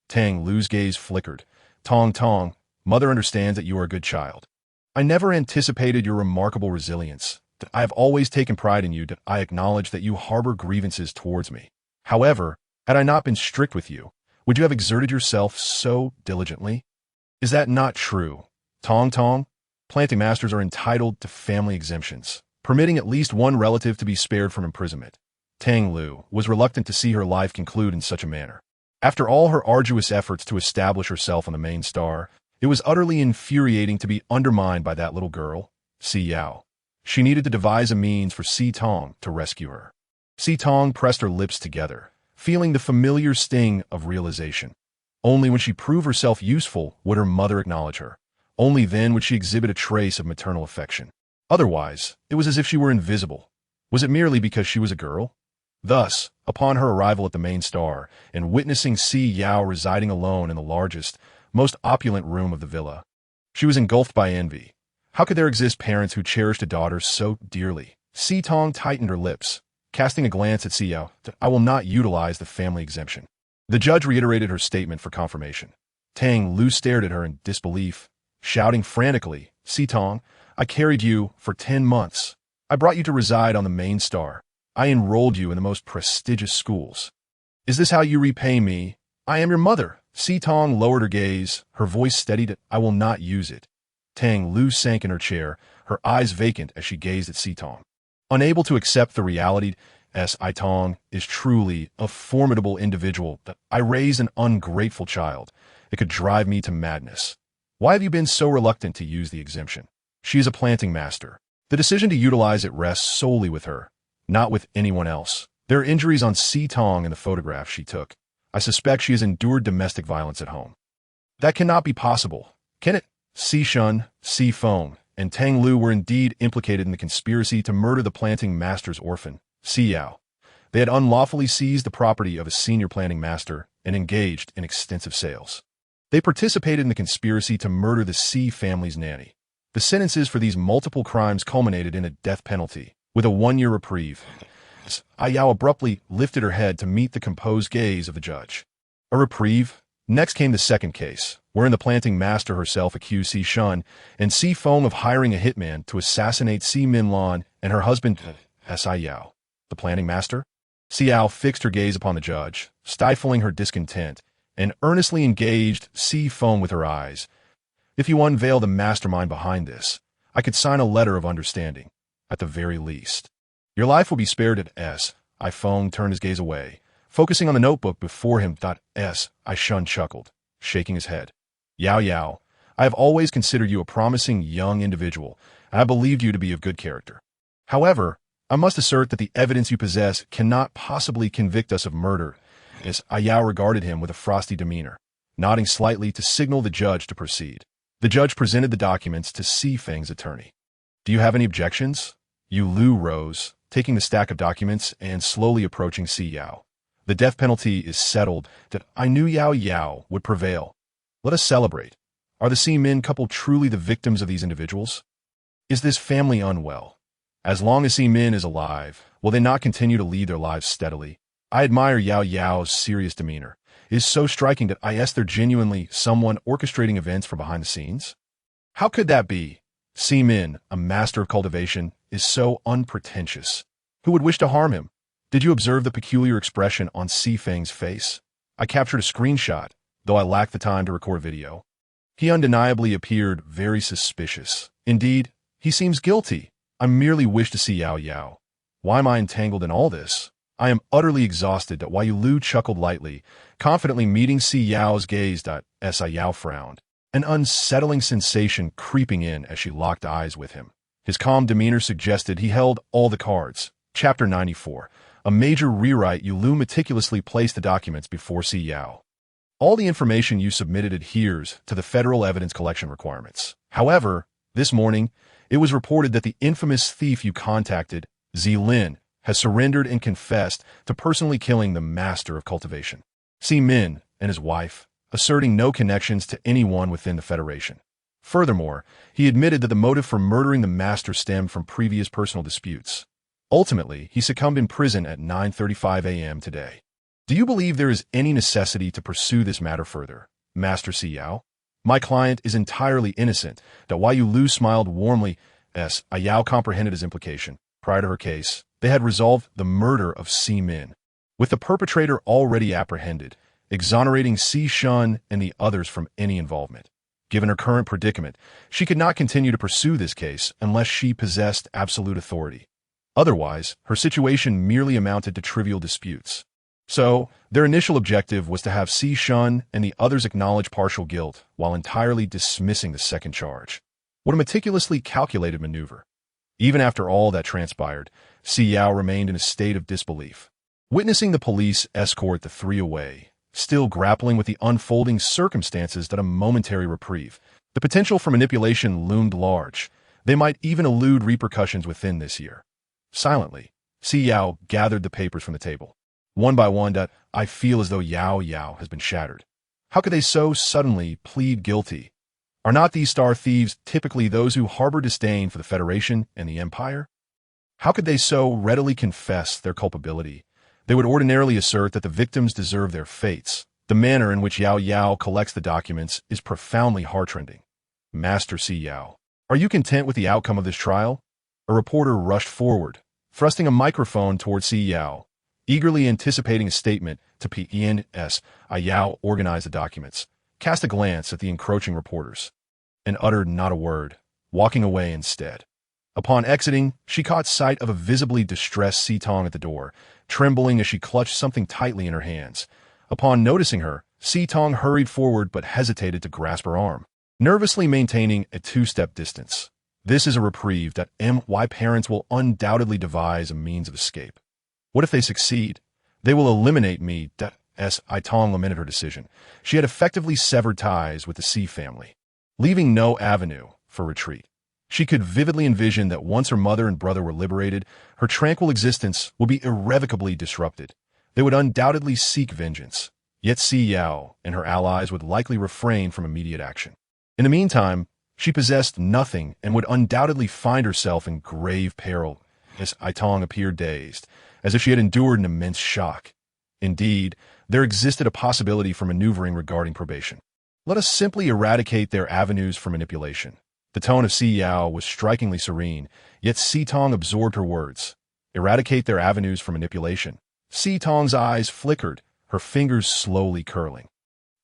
S1: Tang Lu's gaze flickered. Tong, mother understands that you are a good child. I never anticipated your remarkable resilience. That I have always taken pride in you. That I acknowledge that you harbor grievances towards me. However, had I not been strict with you, would you have exerted yourself so diligently? Is that not true? Tong, planting masters are entitled to family exemptions, permitting at least one relative to be spared from imprisonment. Tang Lu was reluctant to see her life conclude in such a manner. After all her arduous efforts to establish herself on the main star, it was utterly infuriating to be undermined by that little girl, Si Yao. She needed to devise a means for Si Tong to rescue her. Si Tong pressed her lips together, feeling the familiar sting of realization. Only when she proved herself useful would her mother acknowledge her. Only then would she exhibit a trace of maternal affection. Otherwise, it was as if she were invisible. Was it merely because she was a girl? Thus, upon her arrival at the main star, and witnessing Si Yao residing alone in the largest, most opulent room of the villa, she was engulfed by envy. How could there exist parents who cherished a daughter so dearly? Si Tong tightened her lips, casting a glance at Si Yao. I will not utilize the family exemption. The judge reiterated her statement for confirmation. Tang Lu stared at her in disbelief, shouting frantically, Si Tong, I carried you for 10 months. I brought you to reside on the main star. I enrolled you in the most prestigious schools. Is this how you repay me? I am your mother. Si Tong lowered her gaze, her voice steadied. I will not use it. Tang Lu sank in her chair, her eyes vacant as she gazed at Si Tong. Unable to accept the reality, Si Tong is truly a formidable individual. That I raised an ungrateful child. It could drive me to madness. Why have you been so reluctant to use the exemption? She is a planting master. The decision to utilize it rests solely with her, not with anyone else. There are injuries on Si Tong in the photograph she took. I suspect she has endured domestic violence at home. That cannot be possible, can it? Si Shun, Si Feng, and Tang Lu were indeed implicated in the conspiracy to murder the planting master's orphan, Si Yao. They had unlawfully seized the property of a senior planting master and engaged in extensive sales. They participated in the conspiracy to murder the Si family's nanny. The sentences for these multiple crimes culminated in a death penalty, with a 1-year reprieve. Si Yao abruptly lifted her head to meet the composed gaze of the judge. A reprieve? Next came the second case, wherein the planting master herself accused Si Shun and Si Feng of hiring a hitman to assassinate Si Minlan and her husband, Si Yao. The planting master? Si Yao fixed her gaze upon the judge, stifling her discontent, and earnestly engaged Si Feng with her eyes. If you unveil the mastermind behind this, I could sign a letter of understanding, at the very least. Your life will be spared at Si Feng turned his gaze away, focusing on the notebook before him. Si Shun chuckled, shaking his head. Yao, I have always considered you a promising young individual, and I believed you to be of good character. However, I must assert that the evidence you possess cannot possibly convict us of murder. Si Yao regarded him with a frosty demeanor, nodding slightly to signal the judge to proceed. The judge presented the documents to Si Feng's attorney. Do you have any objections? Yu Lu rose, taking the stack of documents and slowly approaching Si Yao. The death penalty is settled. That I knew Yao would prevail. Let us celebrate. Are the Si Min couple truly the victims of these individuals? Is this family unwell? As long as Si Min is alive, will they not continue to lead their lives steadily? I admire Yao's serious demeanor. It is so striking that I ask there genuinely someone orchestrating events from behind the scenes. How could that be? Si Min, a master of cultivation, is so unpretentious. Who would wish to harm him? Did you observe the peculiar expression on Si Feng's face? I captured a screenshot, though I lacked the time to record video. He undeniably appeared very suspicious. Indeed, he seems guilty. I merely wish to see Si Yao. Why am I entangled in all this? I am utterly exhausted. Wai Lu chuckled lightly, confidently meeting Si Yao's gaze. Si Yao frowned, an unsettling sensation creeping in as she locked eyes with him. His calm demeanor suggested he held all the cards. Chapter 94. A major rewrite. Lu meticulously placed the documents before Si Yao. All the information you submitted adheres to the federal evidence collection requirements. However, this morning, it was reported that the infamous thief you contacted, Zilin, has surrendered and confessed to personally killing the master of cultivation, Si Min, and his wife, asserting no connections to anyone within the Federation. Furthermore, he admitted that the motive for murdering the master stemmed from previous personal disputes. Ultimately, he succumbed in prison at 9:35 a.m. today. Do you believe there is any necessity to pursue this matter further, Master Si Yao? My client is entirely innocent. Wai Lu smiled warmly. Si Yao comprehended his implication. Prior to her case, they had resolved the murder of Si Min, with the perpetrator already apprehended, exonerating Si Shun and the others from any involvement. Given her current predicament, she could not continue to pursue this case unless she possessed absolute authority. Otherwise, her situation merely amounted to trivial disputes. So, their initial objective was to have Si Shun and the others acknowledge partial guilt while entirely dismissing the second charge. What a meticulously calculated maneuver. Even after all that transpired, Si Yao remained in a state of disbelief. Witnessing the police escort the three away, still grappling with the unfolding circumstances that a momentary reprieve, the potential for manipulation loomed large. They might even elude repercussions within this year. Silently, Si Yao gathered the papers from the table. One by one, I feel as though Yao has been shattered. How could they so suddenly plead guilty? Are not these star thieves typically those who harbor disdain for the Federation and the Empire? How could they so readily confess their culpability? They would ordinarily assert that the victims deserve their fates. The manner in which Yao collects the documents is profoundly heartrending. Master Si Yao, are you content with the outcome of this trial? A reporter rushed forward, thrusting a microphone towards Si Yao, eagerly anticipating a statement to PENS. Yao organized the documents, cast a glance at the encroaching reporters, and uttered not a word, walking away instead. Upon exiting, she caught sight of a visibly distressed Si Tong at the door, trembling as she clutched something tightly in her hands. Upon noticing her, Si Tong hurried forward but hesitated to grasp her arm, nervously maintaining a two-step distance. This is a reprieve that my parents will undoubtedly devise a means of escape. What if they succeed? They will eliminate me. Si Tong lamented her decision. She had effectively severed ties with the Si family, leaving no avenue for retreat. She could vividly envision that once her mother and brother were liberated, her tranquil existence would be irrevocably disrupted. They would undoubtedly seek vengeance. Yet Si Yao and her allies would likely refrain from immediate action. In the meantime, she possessed nothing and would undoubtedly find herself in grave peril. Si Tong appeared dazed, as if she had endured an immense shock. Indeed, there existed a possibility for maneuvering regarding probation. Let us simply eradicate their avenues for manipulation. The tone of Si Yao was strikingly serene, yet Si Tong absorbed her words. Eradicate their avenues for manipulation. Si Tong's eyes flickered, her fingers slowly curling,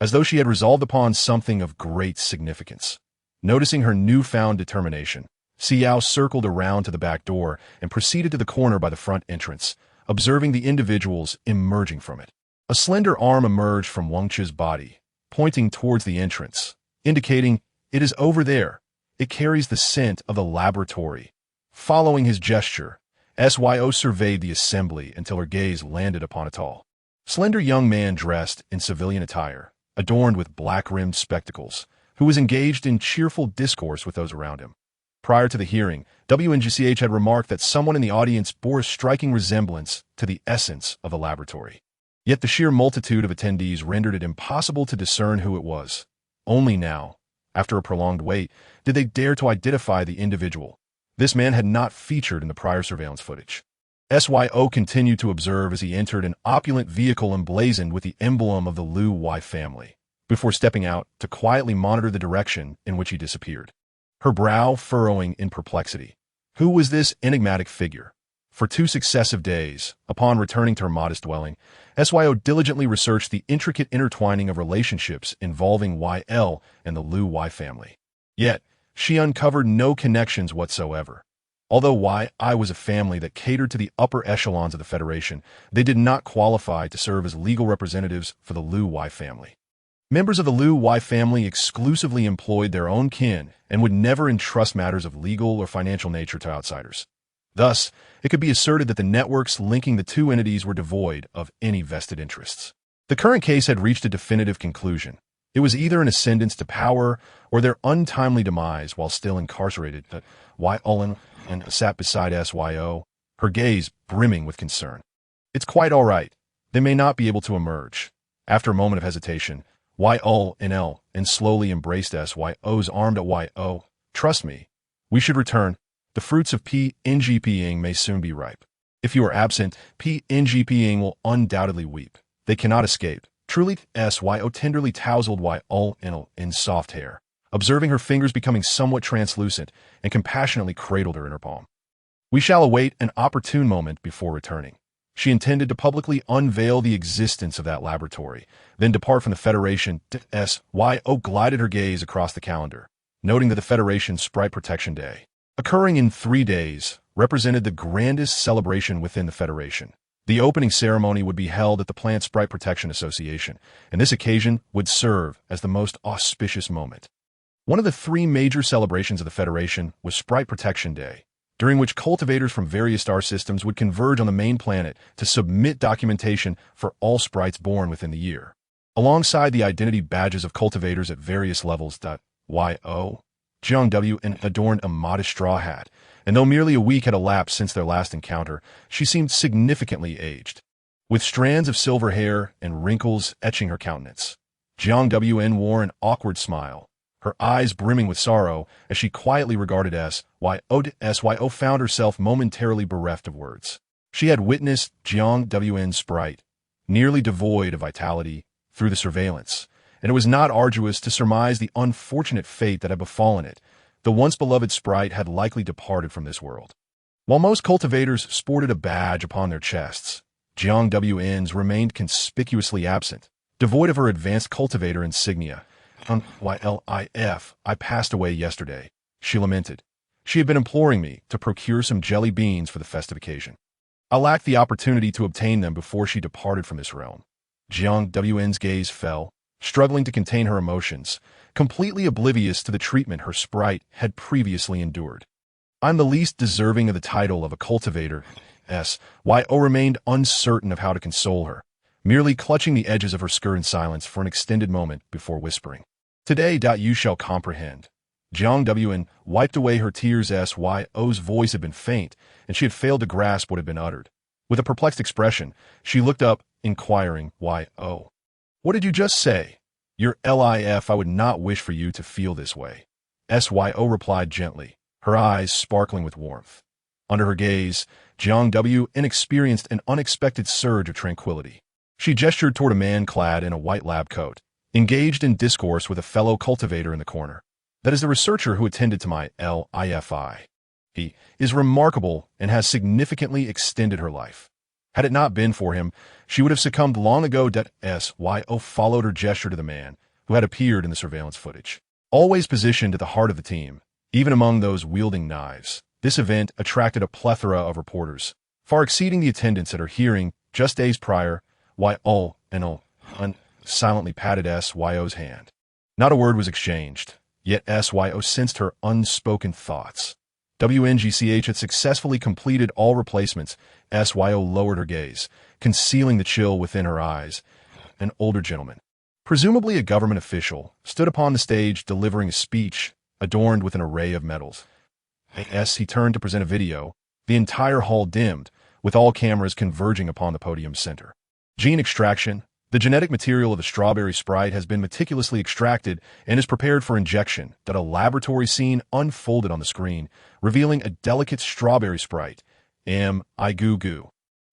S1: as though she had resolved upon something of great significance. Noticing her newfound determination, Si Yao circled around to the back door and proceeded to the corner by the front entrance, observing the individuals emerging from it. A slender arm emerged from Wang Chi's body, pointing towards the entrance, indicating, "It is over there. It carries the scent of the laboratory." Following his gesture, Syo surveyed the assembly until her gaze landed upon a tall, slender young man dressed in civilian attire, adorned with black-rimmed spectacles, who was engaged in cheerful discourse with those around him. Prior to the hearing, WNGCH had remarked that someone in the audience bore a striking resemblance to the essence of the laboratory. Yet the sheer multitude of attendees rendered it impossible to discern who it was. Only now, after a prolonged wait, did they dare to identify the individual. This man had not featured in the prior surveillance footage. Syo continued to observe as he entered an opulent vehicle emblazoned with the emblem of the Liu Wei family, before stepping out to quietly monitor the direction in which he disappeared, her brow furrowing in perplexity. Who was this enigmatic figure? For 2 successive days, upon returning to her modest dwelling, SYO diligently researched the intricate intertwining of relationships involving YL and the Liu Y family. Yet, she uncovered no connections whatsoever. Although YI was a family that catered to the upper echelons of the Federation, they did not qualify to serve as legal representatives for the Liu Y family. Members of the Liu Y family exclusively employed their own kin and would never entrust matters of legal or financial nature to outsiders. Thus, it could be asserted that the networks linking the two entities were devoid of any vested interests. The current case had reached a definitive conclusion. It was either an ascendance to power or their untimely demise while still incarcerated. YL and sat beside SYO, her gaze brimming with concern. It's quite all right. They may not be able to emerge. After a moment of hesitation, YL and slowly embraced SYO's arm at YO. Trust me, we should return. The fruits of PNGPing may soon be ripe. If you are absent, PNGPing will undoubtedly weep. They cannot escape. Truly, SYO tenderly tousled YL in soft hair, observing her fingers becoming somewhat translucent, and compassionately cradled her in her palm. We shall await an opportune moment before returning. She intended to publicly unveil the existence of that laboratory, then depart from the Federation. SYO glided her gaze across the calendar, noting that the Federation's Sprite Protection Day, occurring in 3 days, represented the grandest celebration within the Federation. The opening ceremony would be held at the Plant Sprite Protection Association, and this occasion would serve as the most auspicious moment. One of the 3 major celebrations of the Federation was Sprite Protection Day, during which cultivators from various star systems would converge on the main planet to submit documentation for all sprites born within the year. Alongside the identity badges of cultivators at various levels. YO, Jiang W adorned a modest straw hat, and though merely a week had elapsed since their last encounter, she seemed significantly aged, with strands of silver hair and wrinkles etching her countenance. Jiang WN wore an awkward smile, her eyes brimming with sorrow as she quietly regarded SYO. SYO found herself momentarily bereft of words. She had witnessed Jiang WN's sprite, nearly devoid of vitality, through the surveillance, and it was not arduous to surmise the unfortunate fate that had befallen it. The once beloved sprite had likely departed from this world. While most cultivators sported a badge upon their chests, Jiang WN's remained conspicuously absent, devoid of her advanced cultivator insignia. YLIF, I passed away yesterday, she lamented. She had been imploring me to procure some jelly beans for the festive occasion. I lacked the opportunity to obtain them before she departed from this realm. Jiang WN's gaze fell, struggling to contain her emotions, completely oblivious to the treatment her sprite had previously endured. I'm the least deserving of the title of a cultivator. SYO remained uncertain of how to console her, merely clutching the edges of her skirt in silence for an extended moment before whispering. Today, you shall comprehend. Jiang WN wiped away her tears. SYO's voice had been faint, and she had failed to grasp what had been uttered. With a perplexed expression, she looked up, inquiring, YO. What did you just say? Your LIF, I would not wish for you to feel this way. SYO replied gently, her eyes sparkling with warmth. Under her gaze, Jiang WN experienced an unexpected surge of tranquility. She gestured toward a man clad in a white lab coat, engaged in discourse with a fellow cultivator in the corner. That is the researcher who attended to my LIFI. He is remarkable and has significantly extended her life. Had it not been for him, she would have succumbed long ago. SYO followed her gesture to the man who had appeared in the surveillance footage. Always positioned at the heart of the team, even among those wielding knives, this event attracted a plethora of reporters, far exceeding the attendance at her hearing just days prior. YO silently patted SYO's hand. Not a word was exchanged, yet SYO sensed her unspoken thoughts. WNGCH had successfully completed all replacements. SYO lowered her gaze, concealing the chill within her eyes. An older gentleman, presumably a government official, stood upon the stage delivering a speech adorned with an array of medals. As he turned to present a video, the entire hall dimmed, with all cameras converging upon the podium's center. Gene extraction. The genetic material of the strawberry sprite has been meticulously extracted and is prepared for injection. That a laboratory scene unfolded on the screen, revealing a delicate strawberry sprite, I Goo Goo,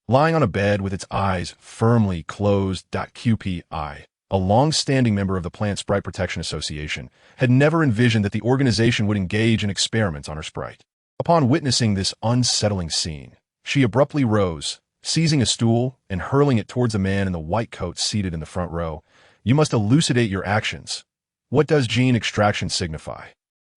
S1: lying on a bed with its eyes firmly closed. QPI, a long-standing member of the Plant Sprite Protection Association, had never envisioned that the organization would engage in experiments on her sprite. Upon witnessing this unsettling scene, She abruptly rose, seizing a stool and hurling it towards a man in the white coat seated in the front row. You must elucidate your actions. What does gene extraction signify?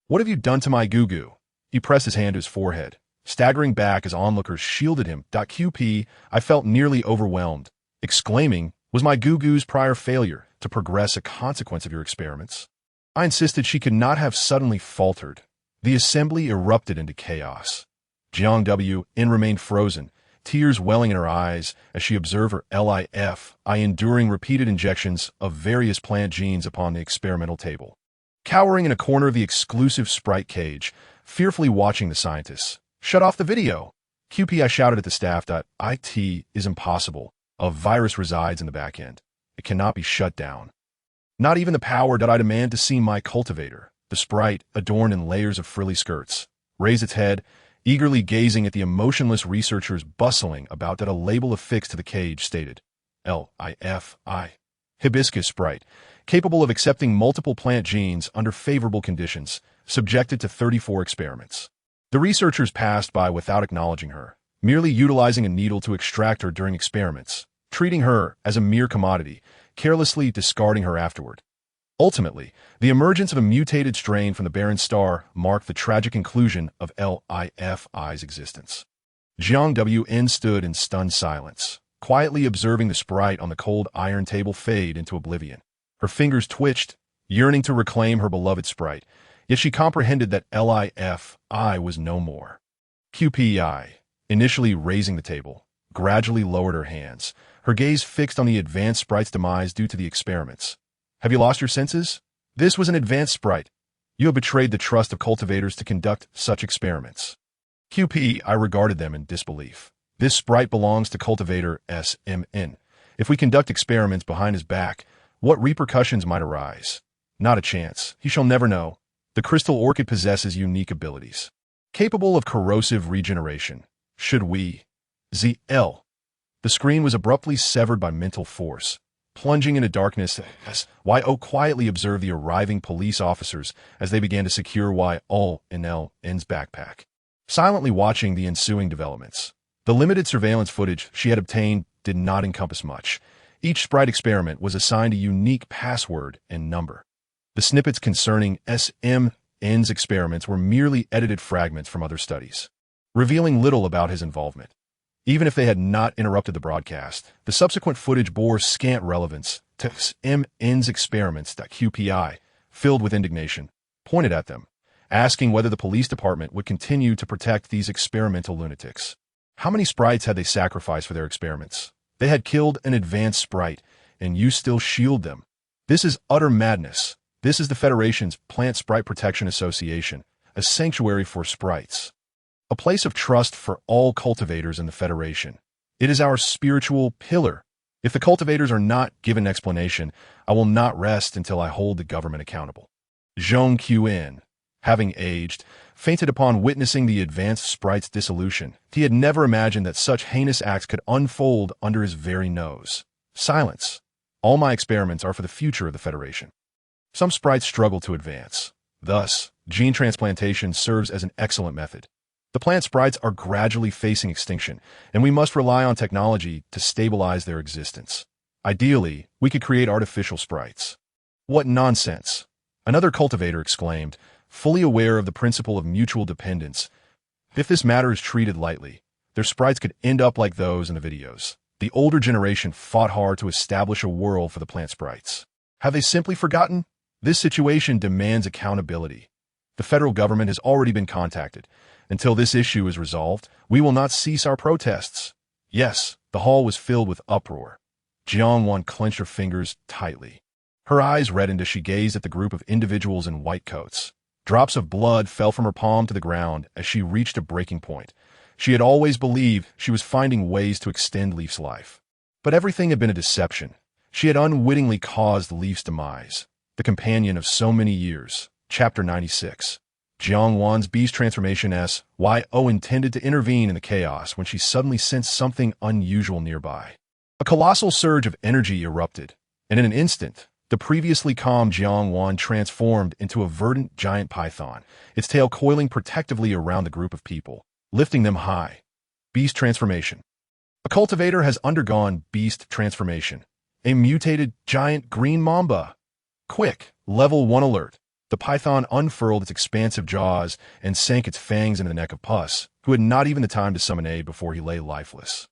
S1: What have you done to my goo-goo? He pressed his hand to his forehead, staggering back as onlookers shielded him. QP, I felt nearly overwhelmed, exclaiming, was my goo-goo's prior failure to progress a consequence of your experiments? I insisted she could not have suddenly faltered. The assembly erupted into chaos. Jiang W.N. remained frozen, tears welling in her eyes as she observed her LIFI enduring repeated injections of various plant genes upon the experimental table. Cowering in a corner of the exclusive sprite cage, fearfully watching the scientists. Shut off the video! QP, I shouted at the staff. IT is impossible. A virus resides in the back end. It cannot be shut down. Not even the power. I demand to see my cultivator. The sprite, adorned in layers of frilly skirts, raised its head, eagerly gazing at the emotionless researchers bustling about. A label affixed to the cage stated, LIFI. Hibiscus sprite, capable of accepting multiple plant genes under favorable conditions, subjected to 34 experiments. The researchers passed by without acknowledging her, merely utilizing a needle to extract her during experiments, treating her as a mere commodity, carelessly discarding her afterward. Ultimately, the emergence of a mutated strain from the barren star marked the tragic conclusion of LIFI's existence. Jiang W.N. stood in stunned silence, quietly observing the sprite on the cold iron table fade into oblivion. Her fingers twitched, yearning to reclaim her beloved sprite, yet she comprehended that LIFI was no more. QPI, initially raising the table, gradually lowered her hands, her gaze fixed on the advanced sprite's demise due to the experiments. Have you lost your senses? This was an advanced sprite. You have betrayed the trust of cultivators to conduct such experiments. QP, I regarded them in disbelief. This sprite belongs to Cultivator SMN. If we conduct experiments behind his back, what repercussions might arise? Not a chance. He shall never know. The crystal orchid possesses unique abilities, capable of corrosive regeneration. Should we? ZL. The screen was abruptly severed by mental force. Plunging into darkness as YO quietly observed the arriving police officers as they began to secure YON's backpack, silently watching the ensuing developments. The limited surveillance footage she had obtained did not encompass much. Each sprite experiment was assigned a unique password and number. The snippets concerning SMN's experiments were merely edited fragments from other studies, revealing little about his involvement. Even if they had not interrupted the broadcast, the subsequent footage bore scant relevance to SMN's experiments. QPI, filled with indignation, pointed at them, asking whether the police department would continue to protect these experimental lunatics. How many sprites had they sacrificed for their experiments? They had killed an advanced sprite, and you still shield them. This is utter madness. This is the Federation's Plant Sprite Protection Association, a sanctuary for sprites. A place of trust for all cultivators in the Federation. It is our spiritual pillar. If the cultivators are not given explanation, I will not rest until I hold the government accountable. Zhong Qin, having aged, fainted upon witnessing the advanced sprite's dissolution. He had never imagined that such heinous acts could unfold under his very nose. Silence. All my experiments are for the future of the Federation. Some sprites struggle to advance. Thus, gene transplantation serves as an excellent method. The plant sprites are gradually facing extinction, and we must rely on technology to stabilize their existence. Ideally, we could create artificial sprites. What nonsense! Another cultivator exclaimed, fully aware of the principle of mutual dependence. If this matter is treated lightly, their sprites could end up like those in the videos. The older generation fought hard to establish a world for the plant sprites. Have they simply forgotten? This situation demands accountability. The federal government has already been contacted. Until this issue is resolved, we will not cease our protests. Yes, the hall was filled with uproar. Jiang Wan clenched her fingers tightly. Her eyes reddened as she gazed at the group of individuals in white coats. Drops of blood fell from her palm to the ground as she reached a breaking point. She had always believed she was finding ways to extend Leaf's life. But everything had been a deception. She had unwittingly caused Leaf's demise, the companion of so many years. Chapter 96. Jiang Wan's beast transformation SYO intended to intervene in the chaos when she suddenly sensed something unusual nearby. A colossal surge of energy erupted, and in an instant, the previously calm Jiang Wan transformed into a verdant giant python, its tail coiling protectively around the group of people, lifting them high. Beast transformation. A cultivator has undergone beast transformation. A mutated giant green mamba. Quick, level 1 alert. The python unfurled its expansive jaws and sank its fangs into the neck of Puss, who had not even the time to summon aid before he lay lifeless.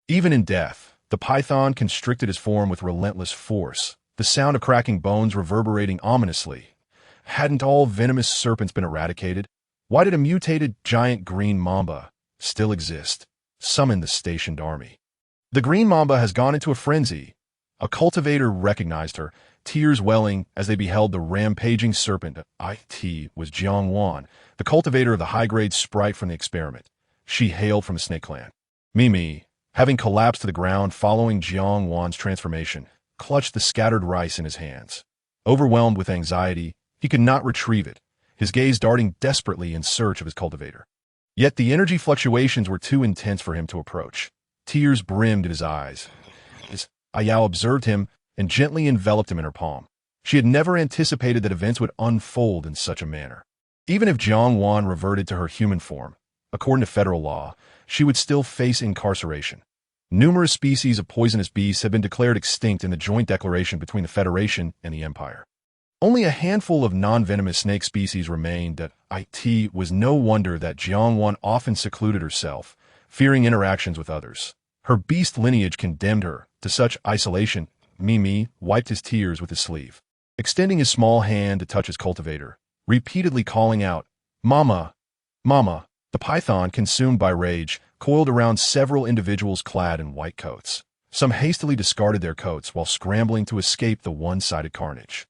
S1: Even in death, the python constricted his form with relentless force, the sound of cracking bones reverberating ominously. Hadn't all venomous serpents been eradicated? Why did a mutated giant green mamba still exist? Summon the stationed army. The green mamba has gone into a frenzy. A cultivator recognized her, tears welling as they beheld the rampaging serpent. It was Jiang Wan, the cultivator of the high-grade sprite from the experiment. She hailed from the snake clan. Mimi, having collapsed to the ground following Jiang Wan's transformation, clutched the scattered rice in his hands. Overwhelmed with anxiety, he could not retrieve it, his gaze darting desperately in search of his cultivator. Yet the energy fluctuations were too intense for him to approach. Tears brimmed in his eyes. As Si Yao observed him and gently enveloped him in her palm. She had never anticipated that events would unfold in such a manner. Even if Jiang Wan reverted to her human form, according to federal law, she would still face incarceration. Numerous species of poisonous beasts have been declared extinct in the joint declaration between the Federation and the Empire. Only a handful of non-venomous snake species remained. It was no wonder that Jiang Wan often secluded herself, fearing interactions with others. Her beast lineage condemned her to such isolation. Mimi wiped his tears with his sleeve, extending his small hand to touch his cultivator, repeatedly calling out, "Mama! Mama!" The python, consumed by rage, coiled around several individuals clad in white coats. Some hastily discarded their coats while scrambling to escape the one-sided carnage.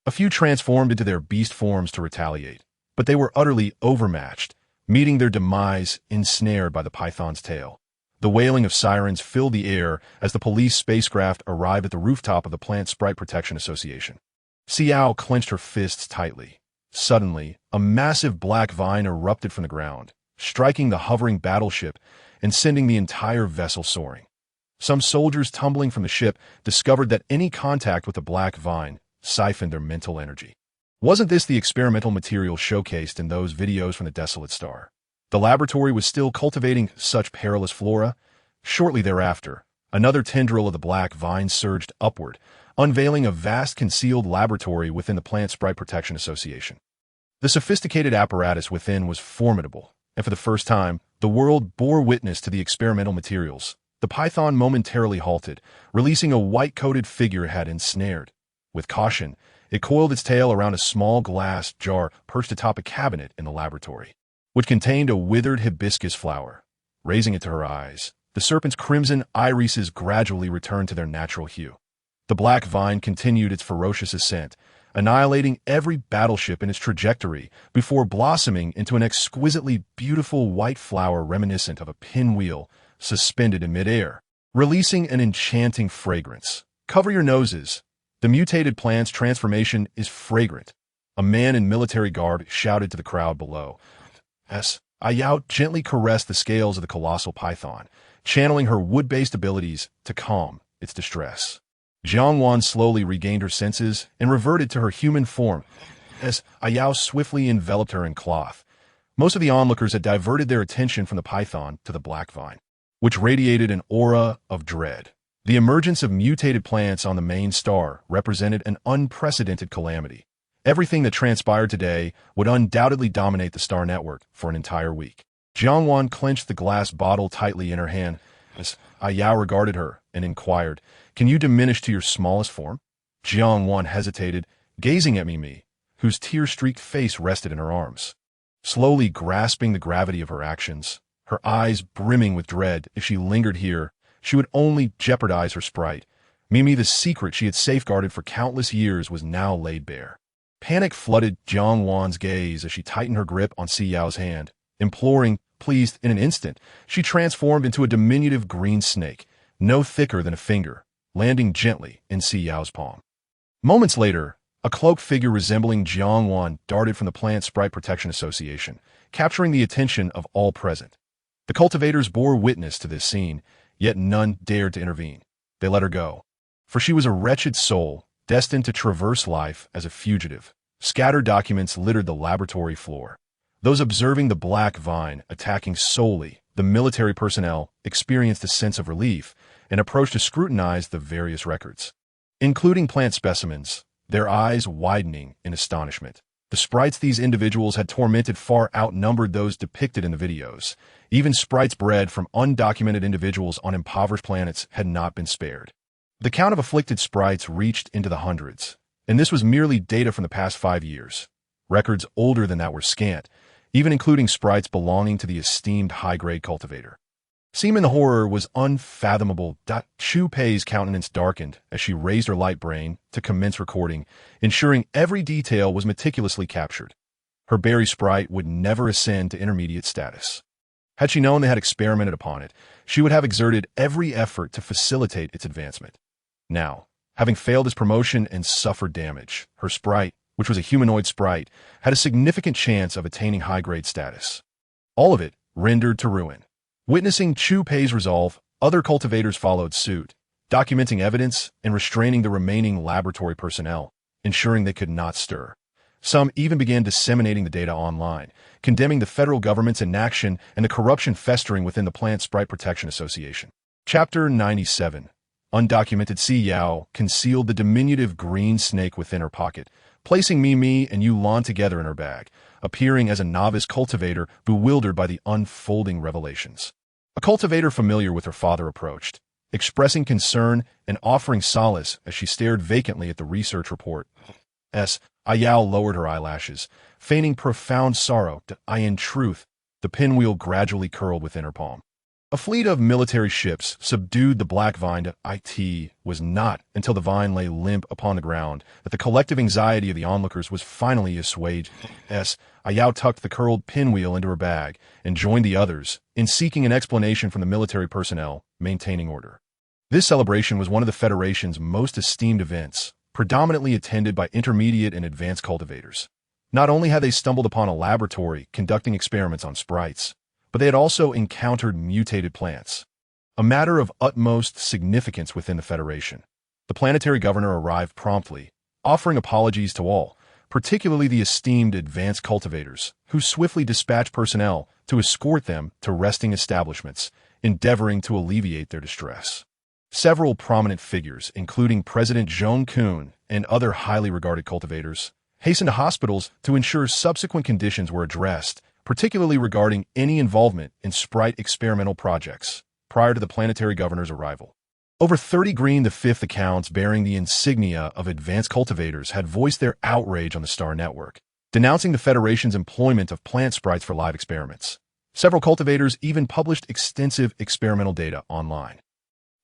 S1: A few transformed into their beast forms to retaliate, but they were utterly overmatched, meeting their demise ensnared by the python's tail. The wailing of sirens filled the air as the police spacecraft arrived at the rooftop of the Plant Sprite Protection Association. Si Yao clenched her fists tightly. Suddenly, a massive black vine erupted from the ground, striking the hovering battleship and sending the entire vessel soaring. Some soldiers tumbling from the ship discovered that any contact with the black vine siphoned their mental energy. Wasn't this the experimental material showcased in those videos from the desolate star? The laboratory was still cultivating such perilous flora. Shortly thereafter, another tendril of the black vine surged upward, unveiling a vast concealed laboratory within the Plant Sprite Protection Association. The sophisticated apparatus within was formidable, and for the first time, the world bore witness to the experimental materials. The python momentarily halted, releasing a white-coated figure it had ensnared. With caution, it coiled its tail around a small glass jar perched atop a cabinet in the laboratory, which contained a withered hibiscus flower. Raising it to her eyes, the serpent's crimson irises gradually returned to their natural hue. The black vine continued its ferocious ascent, annihilating every battleship in its trajectory before blossoming into an exquisitely beautiful white flower reminiscent of a pinwheel suspended in midair, releasing an enchanting fragrance. Cover your noses. The mutated plant's transformation is fragrant. A man in military garb shouted to the crowd below. Si Yao gently caressed the scales of the colossal python, channeling her wood-based abilities to calm its distress. Jiang Wan slowly regained her senses and reverted to her human form as Si Yao swiftly enveloped her in cloth. Most of the onlookers had diverted their attention from the python to the black vine, which radiated an aura of dread. The emergence of mutated plants on the main star represented an unprecedented calamity. Everything that transpired today would undoubtedly dominate the star network for an entire week. Jiang Wan clenched the glass bottle tightly in her hand as Si Yao regarded her and inquired, "Can you diminish to your smallest form?" Jiang Wan hesitated, gazing at Mimi, whose tear-streaked face rested in her arms. Slowly grasping the gravity of her actions, her eyes brimming with dread, if she lingered here, she would only jeopardize her sprite. Mimi, the secret she had safeguarded for countless years, was now laid bare. Panic flooded Jiang Wan's gaze as she tightened her grip on Si Yao's hand, imploring, pleased. In an instant, she transformed into a diminutive green snake, no thicker than a finger, landing gently in Si Yao's palm. Moments later, a cloaked figure resembling Jiang Wan darted from the Plant Sprite Protection Association, capturing the attention of all present. The cultivators bore witness to this scene, yet none dared to intervene. They let her go, for she was a wretched soul, destined to traverse life as a fugitive. Scattered documents littered the laboratory floor, those observing the black vine attacking solely the military personnel experienced a sense of relief and approached to scrutinize the various records, including plant specimens, their eyes widening in astonishment. The sprites these individuals had tormented far outnumbered those depicted in the videos. Even sprites bred from undocumented individuals on impoverished planets had not been spared. The count of afflicted sprites reached into the hundreds, and this was merely data from the past 5 years. Records older than that were scant, even including sprites belonging to the esteemed high-grade cultivator. Seeming the horror was unfathomable. Chu Pei's countenance darkened as she raised her light brain to commence recording, ensuring every detail was meticulously captured. Her berry sprite would never ascend to intermediate status. Had she known they had experimented upon it, she would have exerted every effort to facilitate its advancement. Now, having failed its promotion and suffered damage, her sprite, which was a humanoid sprite, had a significant chance of attaining high-grade status. All of it rendered to ruin. Witnessing Chu Pei's resolve, other cultivators followed suit, documenting evidence and restraining the remaining laboratory personnel, ensuring they could not stir. Some even began disseminating the data online, condemning the federal government's inaction and the corruption festering within the Plant Sprite Protection Association. Chapter 97. Undocumented Si Yao concealed the diminutive green snake within her pocket, placing Mimi and Yulan together in her bag, appearing as a novice cultivator bewildered by the unfolding revelations. A cultivator familiar with her father approached, expressing concern and offering solace as she stared vacantly at the research report. Si Yao lowered her eyelashes, feigning profound sorrow. In truth, the pinwheel gradually curled within her palm. A fleet of military ships subdued the black vine. It was not until the vine lay limp upon the ground that the collective anxiety of the onlookers was finally assuaged. Si Yao tucked the curled pinwheel into her bag and joined the others in seeking an explanation from the military personnel maintaining order. This celebration was one of the Federation's most esteemed events, predominantly attended by intermediate and advanced cultivators. Not only had they stumbled upon a laboratory conducting experiments on sprites, but they had also encountered mutated plants, a matter of utmost significance within the Federation. The planetary governor arrived promptly, offering apologies to all, particularly the esteemed advanced cultivators, who swiftly dispatched personnel to escort them to resting establishments, endeavoring to alleviate their distress. Several prominent figures, including President Zhong Kun and other highly regarded cultivators, hastened to hospitals to ensure subsequent conditions were addressed, particularly regarding any involvement in sprite experimental projects prior to the planetary governor's arrival. Over 30 Green the Fifth accounts bearing the insignia of advanced cultivators had voiced their outrage on the Star Network, denouncing the Federation's employment of plant sprites for live experiments. Several cultivators even published extensive experimental data online,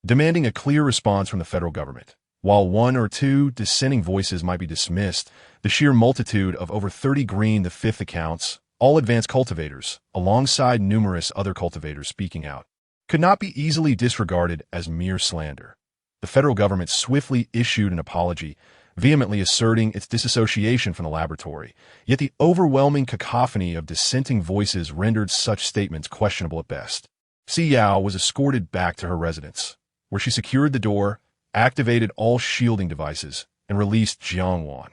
S1: demanding a clear response from the federal government. While one or two dissenting voices might be dismissed, the sheer multitude of over 30 Green the Fifth accounts, all advanced cultivators, alongside numerous other cultivators speaking out, could not be easily disregarded as mere slander. The federal government swiftly issued an apology, vehemently asserting its disassociation from the laboratory, yet the overwhelming cacophony of dissenting voices rendered such statements questionable at best. Si Yao was escorted back to her residence, where she secured the door, activated all shielding devices, and released Jiangwan.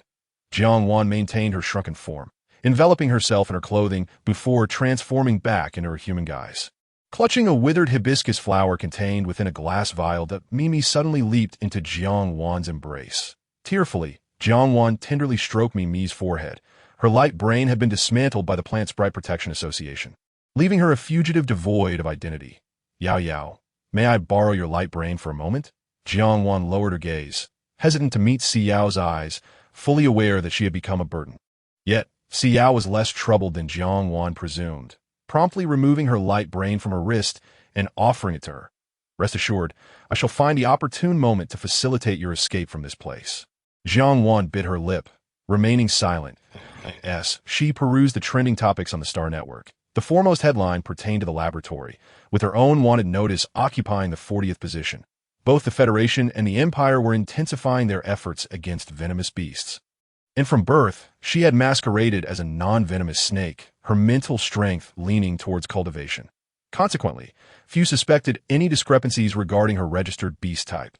S1: Jiangwan maintained her shrunken form, enveloping herself in her clothing before transforming back into her human guise. Clutching a withered hibiscus flower contained within a glass vial, Mimi suddenly leaped into Jiangwan's embrace. Tearfully, Jiangwan tenderly stroked Mimi's forehead. Her light brain had been dismantled by the Plant Sprite Protection Association, leaving her a fugitive devoid of identity. Yao Yao, may I borrow your light brain for a moment? Jiangwan lowered her gaze, hesitant to meet Si Yao's eyes, fully aware that she had become a burden. Yet, Si Yao was less troubled than Jiangwan presumed, promptly removing her light brain from her wrist and offering it to her. Rest assured, I shall find the opportune moment to facilitate your escape from this place. Jiangwan bit her lip, remaining silent, as she perused the trending topics on the Star Network. The foremost headline pertained to the laboratory, with her own wanted notice occupying the 40th position. Both the Federation and the Empire were intensifying their efforts against venomous beasts. And from birth, she had masqueraded as a non-venomous snake, her mental strength leaning towards cultivation. Consequently, few suspected any discrepancies regarding her registered beast type.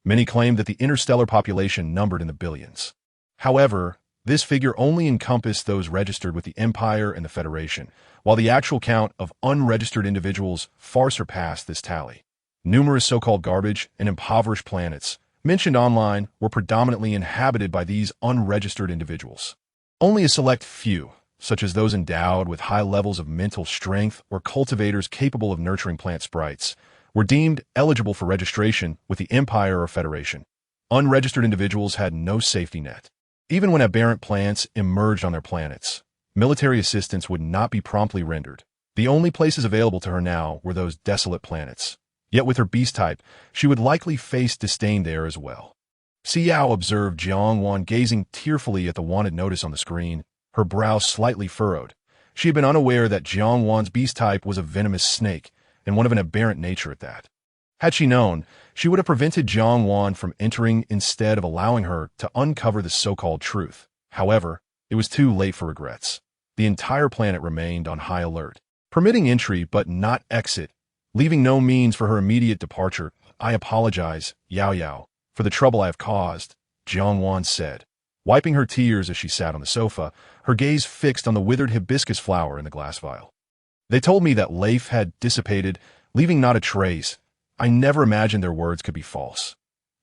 S1: Many claimed that the interstellar population numbered in the billions. However, This figure only encompassed those registered with the Empire and the Federation, while the actual count of unregistered individuals far surpassed this tally. Numerous so-called garbage and impoverished planets mentioned online were predominantly inhabited by these unregistered individuals. Only a select few, such as those endowed with high levels of mental strength or cultivators capable of nurturing plant sprites, were deemed eligible for registration with the Empire or Federation. Unregistered individuals had no safety net. Even when aberrant plants emerged on their planets, military assistance would not be promptly rendered. The only places available to her now were those desolate planets. Yet with her beast type, she would likely face disdain there as well. Si Yao observed Jiang Wan gazing tearfully at the wanted notice on the screen, her brow slightly furrowed. She had been unaware that Jiang Wan's beast type was a venomous snake, and one of an aberrant nature at that. Had she known, she would have prevented Jiang Wan from entering instead of allowing her to uncover the so-called truth. However, it was too late for regrets. The entire planet remained on high alert, permitting entry but not exit, leaving no means for her immediate departure. "I apologize, Yao, for the trouble I have caused," Jiang Wan said, wiping her tears as she sat on the sofa, her gaze fixed on the withered hibiscus flower in the glass vial. "They told me that life had dissipated, leaving not a trace. I never imagined their words could be false."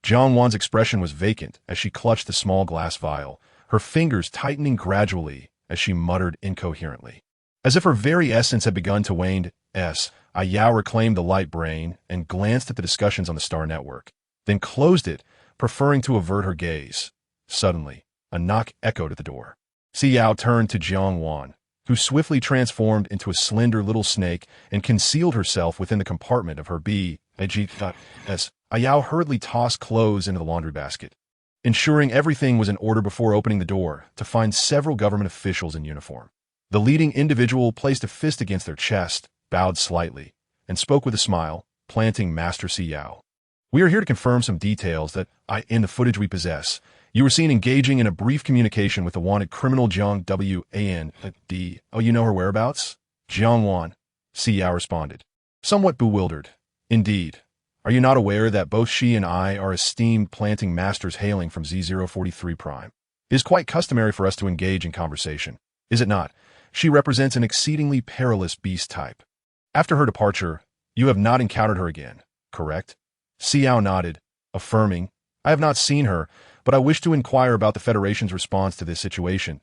S1: Jiang Wan's expression was vacant as she clutched the small glass vial, her fingers tightening gradually as she muttered incoherently. As if her very essence had begun to wane, Si Yao reclaimed the light brain and glanced at the discussions on the Star Network, then closed it, preferring to avert her gaze. Suddenly, a knock echoed at the door. Si Yao turned to Jiang Wan, who swiftly transformed into a slender little snake and concealed herself within the compartment of her Si Yao hurriedly tossed clothes into the laundry basket, ensuring everything was in order before opening the door to find several government officials in uniform. The leading individual placed a fist against their chest, bowed slightly, and spoke with a smile, planting Master Si Yao. "We are here to confirm some details that in the footage we possess. You were seen engaging in a brief communication with the wanted criminal Jiang Wan. Oh, you know her whereabouts?" "Jiang Wan," Si Yao responded, somewhat bewildered. "Indeed. Are you not aware that both she and I are esteemed planting masters hailing from Z043 Prime? It is quite customary for us to engage in conversation, is it not? She represents an exceedingly perilous beast type. After her departure, you have not encountered her again, correct?" Si Yao nodded, affirming, "I have not seen her, but I wish to inquire about the Federation's response to this situation.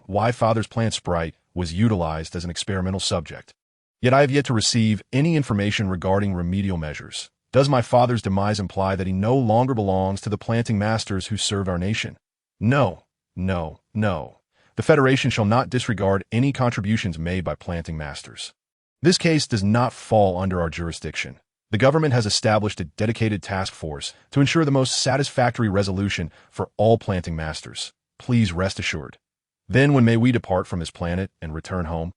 S1: My father's plant sprite was utilized as an experimental subject. Yet I have yet to receive any information regarding remedial measures. Does my father's demise imply that he no longer belongs to the planting masters who serve our nation?" No. The Federation shall not disregard any contributions made by planting masters. This case does not fall under our jurisdiction. The government has established a dedicated task force to ensure the most satisfactory resolution for all planting masters. Please rest assured. Then when may we depart from this planet and return home?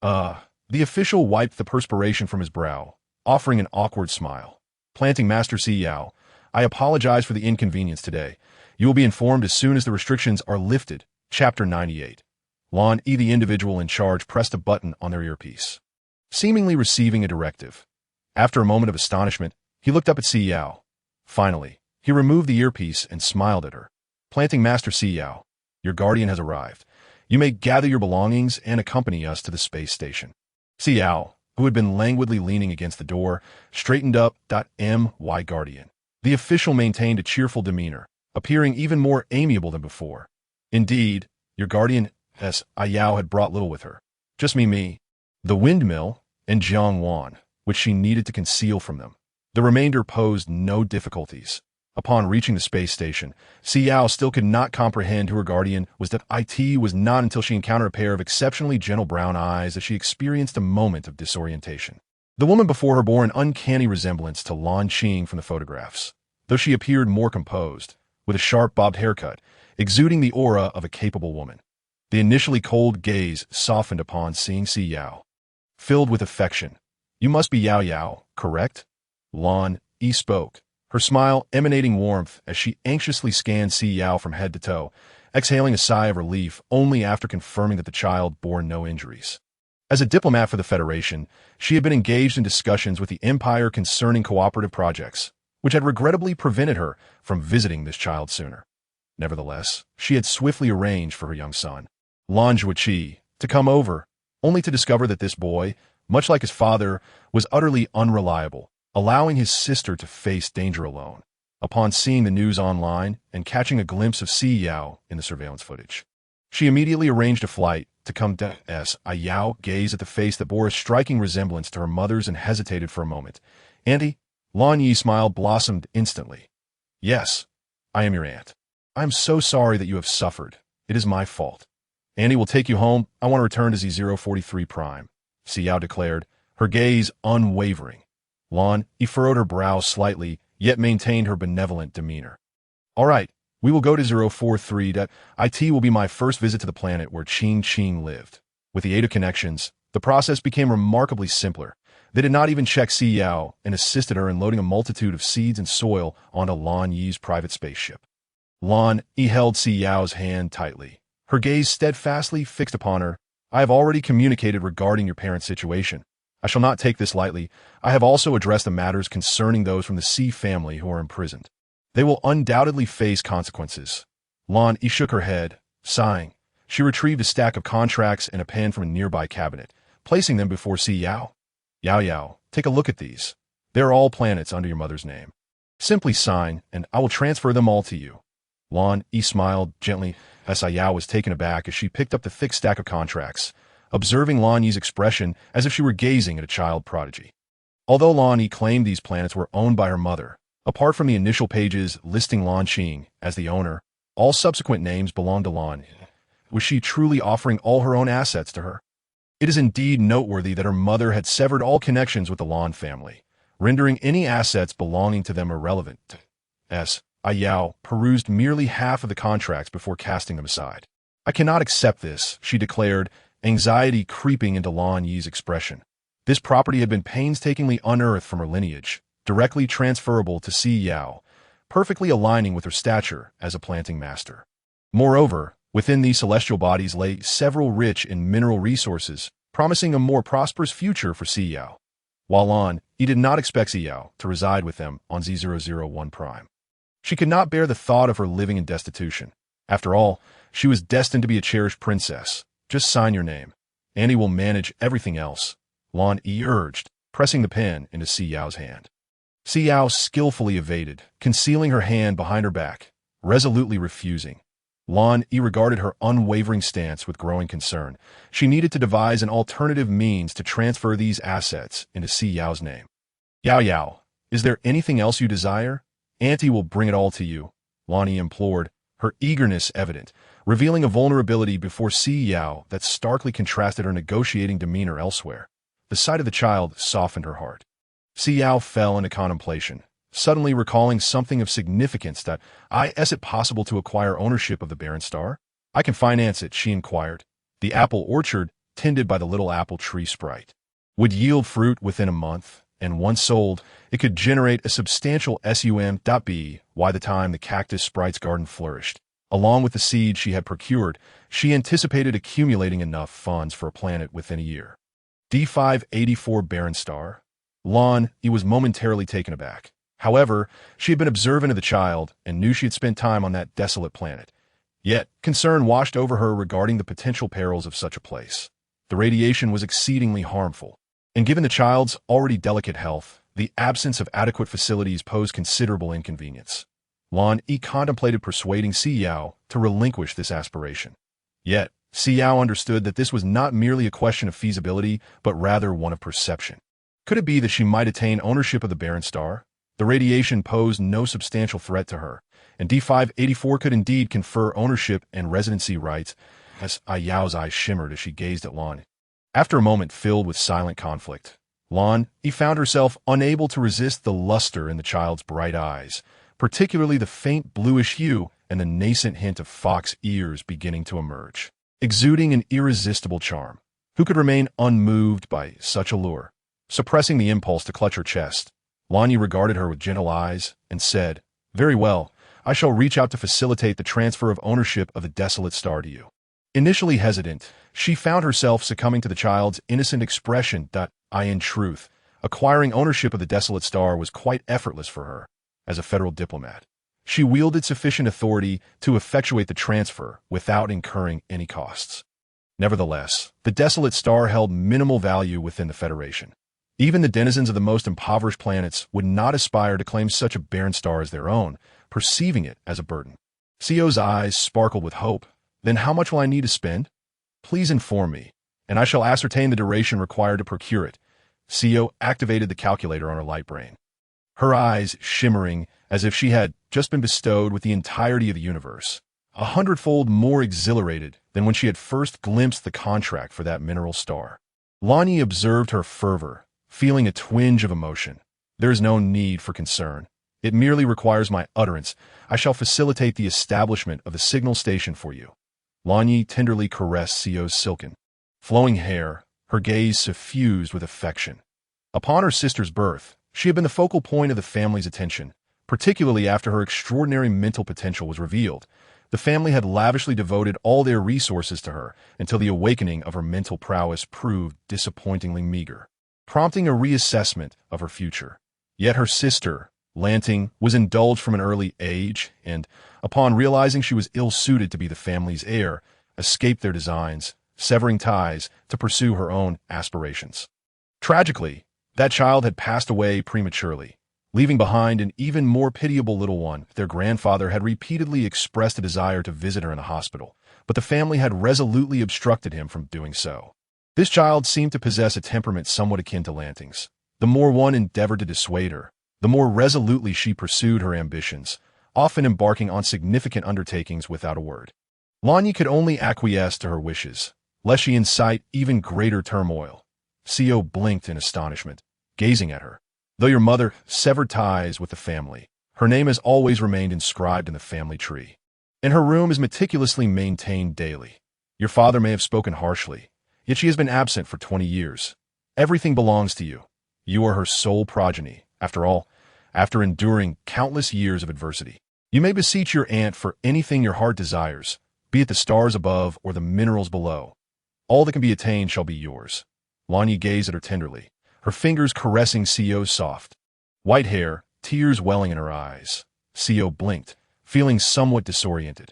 S1: The official wiped the perspiration from his brow, offering an awkward smile. "Planting Master Si Yao, I apologize for the inconvenience today. You will be informed as soon as the restrictions are lifted." Chapter 98. Lon E. The individual in charge pressed a button on their earpiece, seemingly receiving a directive. After a moment of astonishment, he looked up at Si Yao. Finally, he removed the earpiece and smiled at her. "Planting Master Si Yao, your guardian has arrived. You may gather your belongings and accompany us to the space station." Si Yao, who had been languidly leaning against the door, straightened up. "My guardian." The official maintained a cheerful demeanor, appearing even more amiable than before. "Indeed, your guardian, Si Yao, had brought little with her. Just me, the windmill, and Jiang Wan, which she needed to conceal from them. The remainder posed no difficulties." Upon reaching the space station, Si Yao still could not comprehend who her guardian was. It was not until she encountered a pair of exceptionally gentle brown eyes that she experienced a moment of disorientation. The woman before her bore an uncanny resemblance to Lan Qing from the photographs, though she appeared more composed, with a sharp bobbed haircut, exuding the aura of a capable woman. The initially cold gaze softened upon seeing Si Yao, filled with affection. "You must be Yao, correct?" Lan E spoke, her smile emanating warmth as she anxiously scanned Si Yao from head to toe, exhaling a sigh of relief only after confirming that the child bore no injuries. As a diplomat for the Federation, she had been engaged in discussions with the Empire concerning cooperative projects, which had regrettably prevented her from visiting this child sooner. Nevertheless, she had swiftly arranged for her young son, Lan Zhuoqi, to come over, only to discover that this boy, much like his father, was utterly unreliable, allowing his sister to face danger alone. Upon seeing the news online and catching a glimpse of Si Yao in the surveillance footage, she immediately arranged a flight to come down. Si Yao gazed at the face that bore a striking resemblance to her mother's and hesitated for a moment. "Auntie?" Lan Yi's smile blossomed instantly. "Yes, I am your aunt. I am so sorry that you have suffered. It is my fault. Auntie will take you home. I want to return to Z043 Prime," Si Yao declared, her gaze unwavering. Lan Yi furrowed her brow slightly, yet maintained her benevolent demeanor. "All right, we will go to 043. It will be my first visit to the planet where Qing lived." With the aid of connections, the process became remarkably simpler. They did not even check Si Yao and assisted her in loading a multitude of seeds and soil onto Lan Yi's private spaceship. Lan Yi held Si Yao's hand tightly, her gaze steadfastly fixed upon her. "I have already communicated regarding your parents' situation. I shall not take this lightly. I have also addressed the matters concerning those from the Si family who are imprisoned. They will undoubtedly face consequences." Lan Yi shook her head, sighing. She retrieved a stack of contracts and a pen from a nearby cabinet, placing them before Si Yao. Yao, take a look at these. They are all planets under your mother's name. Simply sign, and I will transfer them all to you." Lan Yi smiled gently. Si Yao was taken aback as she picked up the thick stack of contracts, observing Lan Yi's expression as if she were gazing at a child prodigy. Although Lan Yi claimed these planets were owned by her mother, apart from the initial pages listing Lan Qing as the owner, all subsequent names belonged to Lan. Was she truly offering all her own assets to her? It is indeed noteworthy that her mother had severed all connections with the Lan family, rendering any assets belonging to them irrelevant. Si Yao perused merely half of the contracts before casting them aside. "I cannot accept this," she declared, anxiety creeping into Lan Yi's expression. This property had been painstakingly unearthed from her lineage, directly transferable to Si Yao, perfectly aligning with her stature as a planting master. Moreover, within these celestial bodies lay several rich in mineral resources, promising a more prosperous future for Si Yao. While Lan Yi did not expect Si Yao to reside with them on Z001 Prime. She could not bear the thought of her living in destitution. After all, she was destined to be a cherished princess. "Just sign your name. Annie will manage everything else," Lan Yi urged, pressing the pen into Si Yao's hand. Si Yao skillfully evaded, concealing her hand behind her back, resolutely refusing. Lan Yi regarded her unwavering stance with growing concern. She needed to devise an alternative means to transfer these assets into Si Yao's name. Yao, is there anything else you desire? Auntie will bring it all to you," Lan Yi implored, her eagerness evident, revealing a vulnerability before Si Yao that starkly contrasted her negotiating demeanor elsewhere. The sight of the child softened her heart. Si Yao fell into contemplation, suddenly recalling something of significance. Is it possible to acquire ownership of the barren star? "I can finance it," she inquired. The apple orchard, tended by the little apple tree sprite, would yield fruit within a month, and once sold, it could generate a substantial sum. By the time the cactus sprite's garden flourished, along with the seed she had procured, she anticipated accumulating enough funds for a planet within a year. D584 barren star. Lan Yi was momentarily taken aback. However, she had been observant of the child and knew she had spent time on that desolate planet. Yet, concern washed over her regarding the potential perils of such a place. The radiation was exceedingly harmful, and given the child's already delicate health, the absence of adequate facilities posed considerable inconvenience. Lan Yi contemplated persuading Si Yao to relinquish this aspiration. Yet, Si Yao understood that this was not merely a question of feasibility, but rather one of perception. Could it be that she might attain ownership of the barren star? The radiation posed no substantial threat to her, and D584 could indeed confer ownership and residency rights. Si Yao's eyes shimmered as she gazed at Lan. After a moment filled with silent conflict, Lan Yi found herself unable to resist the luster in the child's bright eyes, particularly the faint bluish hue and the nascent hint of fox ears beginning to emerge, exuding an irresistible charm. Who could remain unmoved by such allure? Suppressing the impulse to clutch her chest, Lan Yi regarded her with gentle eyes and said, "Very well, I shall reach out to facilitate the transfer of ownership of the desolate star to you." Initially hesitant, she found herself succumbing to the child's innocent expression. In truth, acquiring ownership of the desolate star was quite effortless for her. As a federal diplomat, She wielded sufficient authority to effectuate the transfer without incurring any costs. Nevertheless, the desolate star held minimal value within the Federation. Even the denizens of the most impoverished planets would not aspire to claim such a barren star as their own, perceiving it as a burden. Si Yao's eyes sparkled with hope. Then how much will I need to spend? Please inform me, and I shall ascertain the duration required to procure it. Si Yao activated the calculator on her light brain, her eyes shimmering as if she had just been bestowed with the entirety of the universe, 100-fold more exhilarated than when she had first glimpsed the contract for that mineral star. Lani observed her fervor, feeling a twinge of emotion. There is no need for concern. It merely requires my utterance. I shall facilitate the establishment of the signal station for you. Lani tenderly caressed Si Yao's silken, flowing hair, her gaze suffused with affection. Upon her sister's birth, she had been the focal point of the family's attention, particularly after her extraordinary mental potential was revealed. The family had lavishly devoted all their resources to her until the awakening of her mental prowess proved disappointingly meager, prompting a reassessment of her future. Yet her sister, Lanting, was indulged from an early age and, upon realizing she was ill-suited to be the family's heir, escaped their designs, severing ties to pursue her own aspirations. Tragically, that child had passed away prematurely, leaving behind an even more pitiable little one. Their grandfather had repeatedly expressed a desire to visit her in the hospital, but the family had resolutely obstructed him from doing so. This child seemed to possess a temperament somewhat akin to Lanting's. The more one endeavored to dissuade her, the more resolutely she pursued her ambitions, often embarking on significant undertakings without a word. Lani could only acquiesce to her wishes, lest she incite even greater turmoil. Si Yao blinked in astonishment, gazing at her. Though your mother severed ties with the family, her name has always remained inscribed in the family tree, and her room is meticulously maintained daily. Your father may have spoken harshly, yet she has been absent for 20 years. Everything belongs to you. You are her sole progeny. After all, after enduring countless years of adversity, you may beseech your aunt for anything your heart desires, be it the stars above or the minerals below. All that can be attained shall be yours. Lani gazed at her tenderly, her fingers caressing Si Yao's soft, white hair, tears welling in her eyes. Si Yao blinked, feeling somewhat disoriented.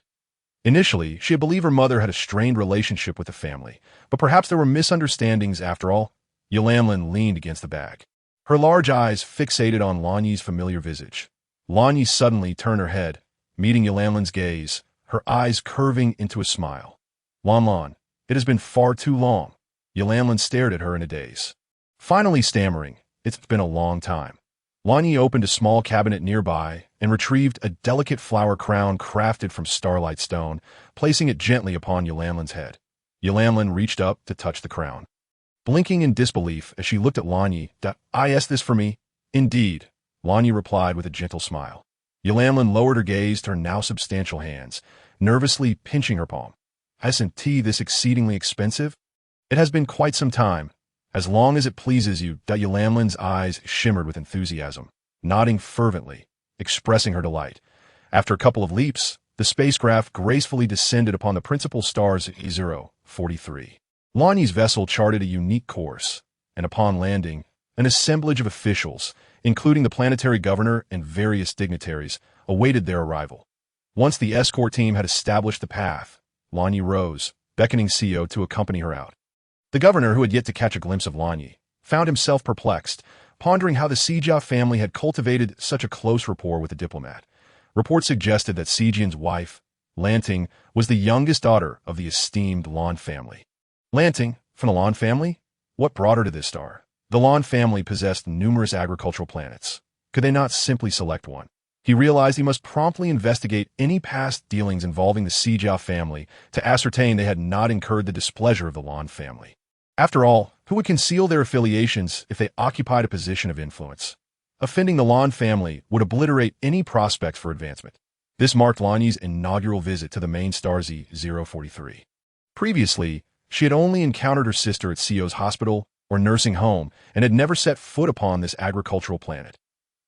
S1: Initially, she had believed her mother had a strained relationship with the family, but perhaps there were misunderstandings after all. Yulanlin leaned against the bag, her large eyes fixated on Lani's familiar visage. Lani suddenly turned her head, meeting Yulanlin's gaze, her eyes curving into a smile. Lan, it has been far too long. Yulanlin stared at her in a daze. Finally stammering, it's been a long time. Lani opened a small cabinet nearby and retrieved a delicate flower crown crafted from starlight stone, placing it gently upon Yulanlin's head. Yulanlin reached up to touch the crown, blinking in disbelief as she looked at Lani. I asked this for me? Indeed, Lani replied with a gentle smile. Yulanlin lowered her gaze to her now substantial hands, nervously pinching her palm. Isn't this exceedingly expensive? It has been quite some time. As long as it pleases you. Yulanlin's eyes shimmered with enthusiasm, nodding fervently, expressing her delight. After a couple of leaps, the spacecraft gracefully descended upon the principal stars E043. Lani's vessel charted a unique course, and upon landing, an assemblage of officials, including the planetary governor and various dignitaries, awaited their arrival. Once the escort team had established the path, Lani rose, beckoning Si Yao to accompany her out. The governor, who had yet to catch a glimpse of Lani, found himself perplexed, pondering how the Si Yao family had cultivated such a close rapport with the diplomat. Reports suggested that Si Jian's wife, Lanting, was the youngest daughter of the esteemed Lan family. Lanting, from the Lan family? What brought her to this star? The Lan family possessed numerous agricultural planets. Could they not simply select one? He realized he must promptly investigate any past dealings involving the Si Yao family to ascertain they had not incurred the displeasure of the Lan family. After all, who would conceal their affiliations if they occupied a position of influence? Offending the Lan family would obliterate any prospects for advancement. This marked Lani's inaugural visit to the main star Z043. Previously, she had only encountered her sister at Si Yao's hospital or nursing home and had never set foot upon this agricultural planet.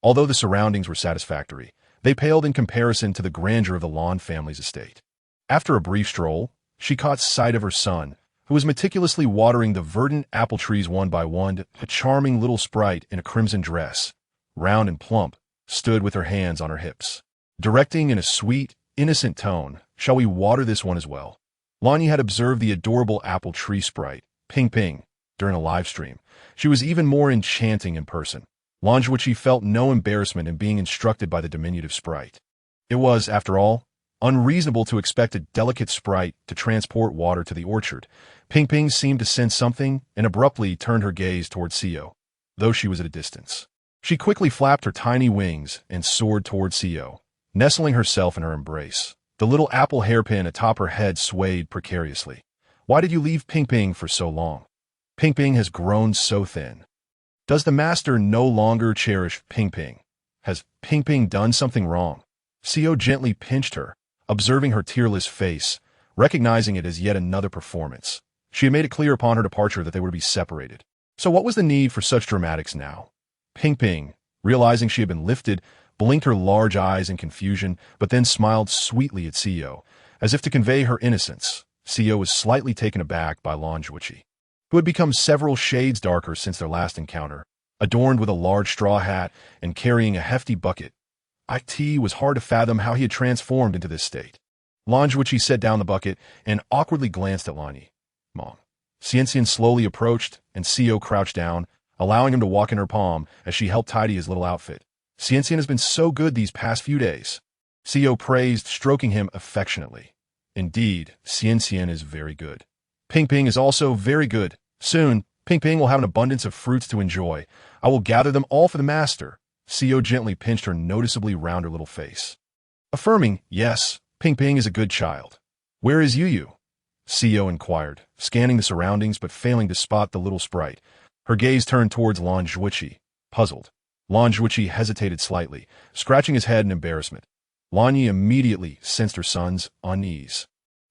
S1: Although the surroundings were satisfactory, they paled in comparison to the grandeur of the Lan family's estate. After a brief stroll, she caught sight of her son, who was meticulously watering the verdant apple trees one by one. A charming little sprite in a crimson dress, round and plump, stood with her hands on her hips. directing in a sweet, innocent tone, "Shall we water this one as well?" Lanyi had observed the adorable apple tree sprite, Ping Ping, during a live stream. She was even more enchanting in person. Lanyi felt no embarrassment in being instructed by the diminutive sprite. It was, after all, unreasonable to expect a delicate sprite to transport water to the orchard. Ping Ping seemed to sense something and abruptly turned her gaze toward Si Yao, though she was at a distance. She quickly flapped her tiny wings and soared toward Si Yao, nestling herself in her embrace. The little apple hairpin atop her head swayed precariously. "Why did you leave Ping Ping for so long? Ping Ping has grown so thin. Does the master no longer cherish Ping Ping? Has Ping Ping done something wrong?" Si Yao gently pinched her, observing her tearless face, recognizing it as yet another performance. She had made it clear upon her departure that they were to be separated. So what was the need for such dramatics now? Ping Ping, realizing she had been lifted, blinked her large eyes in confusion, but then smiled sweetly at Si Yao, as if to convey her innocence. Si Yao was slightly taken aback by Lanyi, who had become several shades darker since their last encounter, adorned with a large straw hat and carrying a hefty bucket. It was hard to fathom how he had transformed into this state. Lanyi set down the bucket and awkwardly glanced at Lanyi. "Mom." Xianxian slowly approached, and Si Yao crouched down, allowing him to walk in her palm as she helped tidy his little outfit. "Xianxian has been so good these past few days," Si Yao praised, stroking him affectionately. "Indeed, Xianxian is very good. Ping Ping is also very good. Soon, Ping Ping will have an abundance of fruits to enjoy. I will gather them all for the master." Si Yao gently pinched her noticeably rounder little face, affirming, "Yes, Ping Ping is a good child." "Where is Yu?" Si Yao inquired, scanning the surroundings but failing to spot the little sprite. Her gaze turned towards Lanyi, puzzled. Lanyi hesitated slightly, scratching his head in embarrassment. Lanyi immediately sensed her son's unease.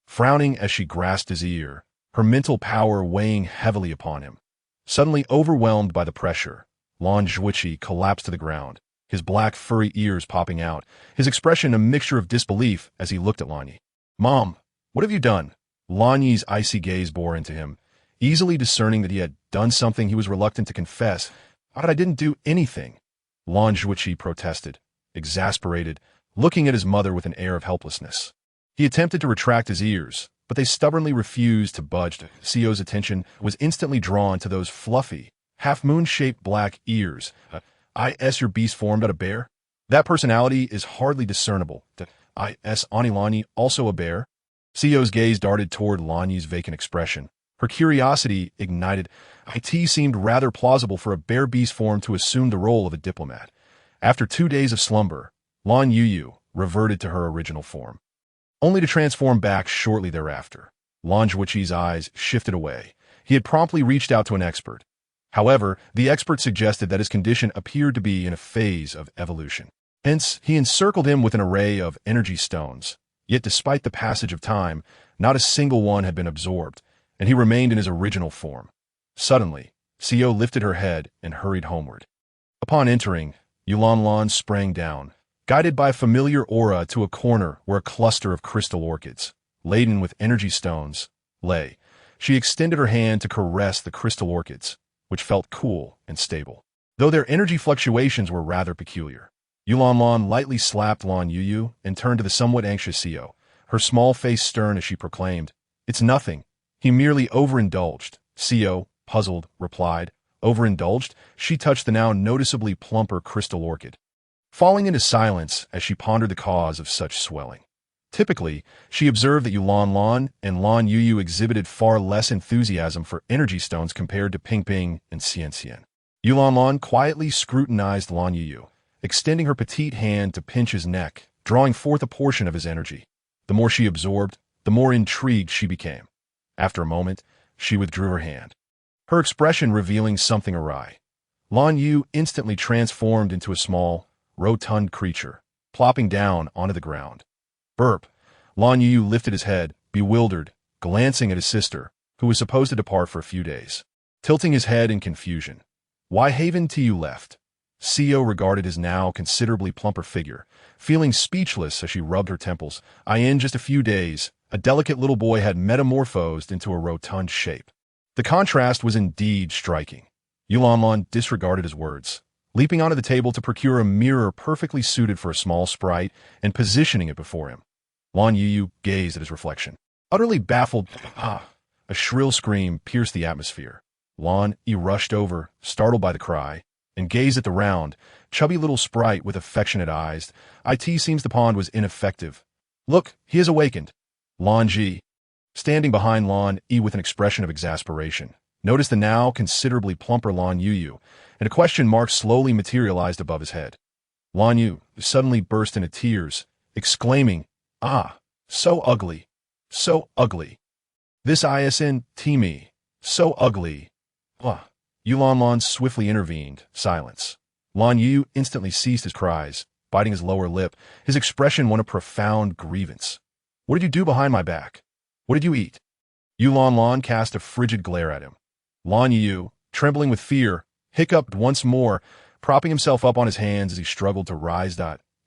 S1: Frowning as she grasped his ear, her mental power weighing heavily upon him. Suddenly overwhelmed by the pressure, Lanyi collapsed to the ground, his black furry ears popping out, his expression a mixture of disbelief as he looked at Lanyi. "Mom, what have you done?" Lanyi's icy gaze bore into him, easily discerning that he had done something he was reluctant to confess. "But I didn't do anything," Lanyi protested, exasperated, looking at his mother with an air of helplessness. He attempted to retract his ears, but they stubbornly refused to budge. Si Yao's attention was instantly drawn to those fluffy, half-moon-shaped black ears. Your beast formed out of bear? That personality is hardly discernible. Ani Lanyi also a bear?" Si Yao's gaze darted toward Lanyi's vacant expression. Her curiosity ignited. It seemed rather plausible for a bear beast form to assume the role of a diplomat. After 2 days of slumber, Lanyi reverted to her original form, only to transform back shortly thereafter. Lanyi's eyes shifted away. He had promptly reached out to an expert. However, the expert suggested that his condition appeared to be in a phase of evolution. Hence, he encircled him with an array of energy stones. Yet despite the passage of time, not a single one had been absorbed, and he remained in his original form. Suddenly, Si Yao lifted her head and hurried homeward. Upon entering, Yulanlan sprang down, guided by a familiar aura to a corner where a cluster of crystal orchids, laden with energy stones, lay. She extended her hand to caress the crystal orchids, which felt cool and stable, though their energy fluctuations were rather peculiar. Yulanlan lightly slapped Lanyi and turned to the somewhat anxious Si Yao, her small face stern as she proclaimed, "It's nothing. He merely overindulged." Si Yao, puzzled, replied, "Overindulged?" She touched the now noticeably plumper crystal orchid, falling into silence as she pondered the cause of such swelling. Typically, she observed that Yulanlan and Lanyi exhibited far less enthusiasm for energy stones compared to Ping Ping and Xianxian. Yulanlan quietly scrutinized Lanyi, extending her petite hand to pinch his neck, drawing forth a portion of his energy. The more she absorbed, the more intrigued she became. After a moment, she withdrew her hand, her expression revealing something awry. Lanyi instantly transformed into a small, rotund creature, plopping down onto the ground. Burp. Lanyi lifted his head, bewildered, glancing at his sister, who was supposed to depart for a few days, tilting his head in confusion. "Why haven't you left?" Si Yao regarded his now considerably plumper figure, feeling speechless as she rubbed her temples. In just a few days, a delicate little boy had metamorphosed into a rotund shape. The contrast was indeed striking. Yulanlan disregarded his words. leaping onto the table to procure a mirror perfectly suited for a small sprite and positioning it before him. Lan Yu gazed at his reflection. Utterly baffled, a shrill scream pierced the atmosphere. Lan Yu rushed over, startled by the cry, and gazed at the round, chubby little sprite with affectionate eyes. It seems the pond was ineffective. Look, he has awakened. Lan Ji, standing behind Lan Yi with an expression of exasperation, noticed the now considerably plumper Lan Yu, and a question mark slowly materialized above his head. Lan Yu suddenly burst into tears, exclaiming, "Ah, so ugly, so ugly. This isn't me, so ugly." Lan swiftly intervened. Silence. Lan Yu instantly ceased his cries, biting his lower lip, his expression one of profound grievance. "What did you do behind my back? What did you eat?" Lan cast a frigid glare at him. Lan Yu, trembling with fear, hiccuped once more, propping himself up on his hands as he struggled to rise.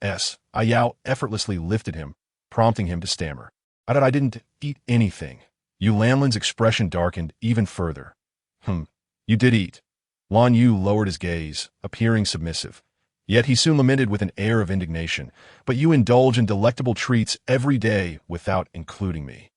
S1: Si Yao effortlessly lifted him, prompting him to stammer. I didn't eat anything." Lanlin's expression darkened even further. You did eat." Lan Yu lowered his gaze, appearing submissive. Yet he soon lamented with an air of indignation, "But you indulge in delectable treats every day without including me.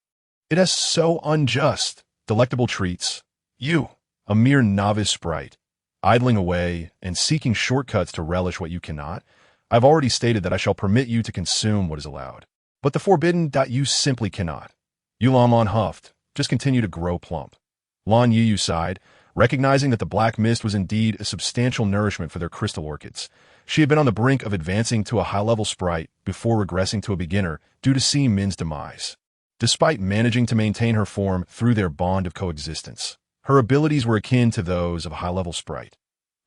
S1: It is so unjust. Delectable treats. You, a mere novice sprite, idling away and seeking shortcuts to relish what you cannot. I've already stated that I shall permit you to consume what is allowed. But the forbidden, you simply cannot." Lan huffed, just continue to grow plump. Lan Yu sighed, recognizing that the black mist was indeed a substantial nourishment for their crystal orchids. She had been on the brink of advancing to a high-level sprite before regressing to a beginner due to Si Min's demise. Despite managing to maintain her form through their bond of coexistence, her abilities were akin to those of a high-level sprite.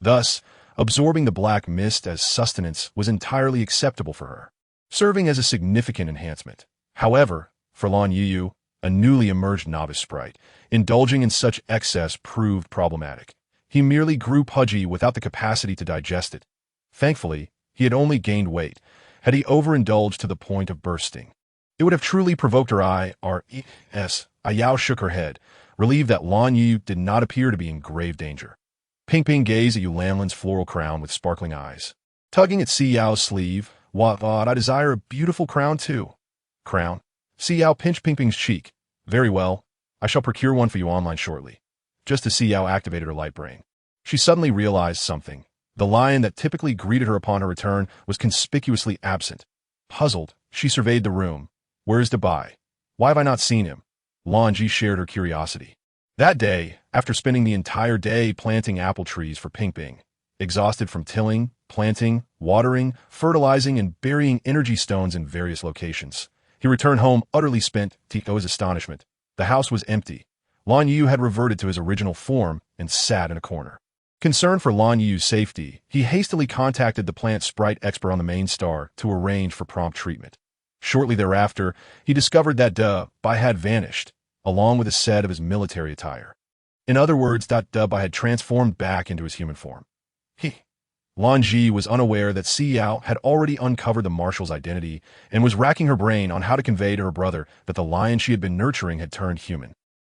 S1: Thus, absorbing the black mist as sustenance was entirely acceptable for her, serving as a significant enhancement. However, for Lan Yu, a newly emerged novice sprite, indulging in such excess proved problematic. He merely grew pudgy without the capacity to digest it. Thankfully, he had only gained weight. Had he overindulged to the point of bursting, it would have truly provoked her Si Yao shook her head, relieved that Lan Yu did not appear to be in grave danger. Ping gazed at Lanlin's floral crown with sparkling eyes. Tugging at Si Yao's sleeve, I desire a beautiful crown too." "Crown?" Si Yao pinched Ping's cheek. "Very well. I shall procure one for you online shortly." Just as Si Yao activated her light brain, she suddenly realized something. The lion that typically greeted her upon her return was conspicuously absent. Puzzled, she surveyed the room. "Where is Dabai? Why have I not seen him?" Lan Ji shared her curiosity. That day, after spending the entire day planting apple trees for Ping, exhausted from tilling, planting, watering, fertilizing, and burying energy stones in various locations, he returned home utterly spent. To his astonishment, the house was empty. Lan Yu had reverted to his original form and sat in a corner. Concerned for Lan Yu's safety, he hastily contacted the plant sprite expert on the main star to arrange for prompt treatment. Shortly thereafter, he discovered that Dabai had vanished, along with a set of his military attire. In other words, Dabai had transformed back into his human form. Lan Ji was unaware that Si Yao had already uncovered the marshal's identity and was racking her brain on how to convey to her brother that the lion she had been nurturing had turned human.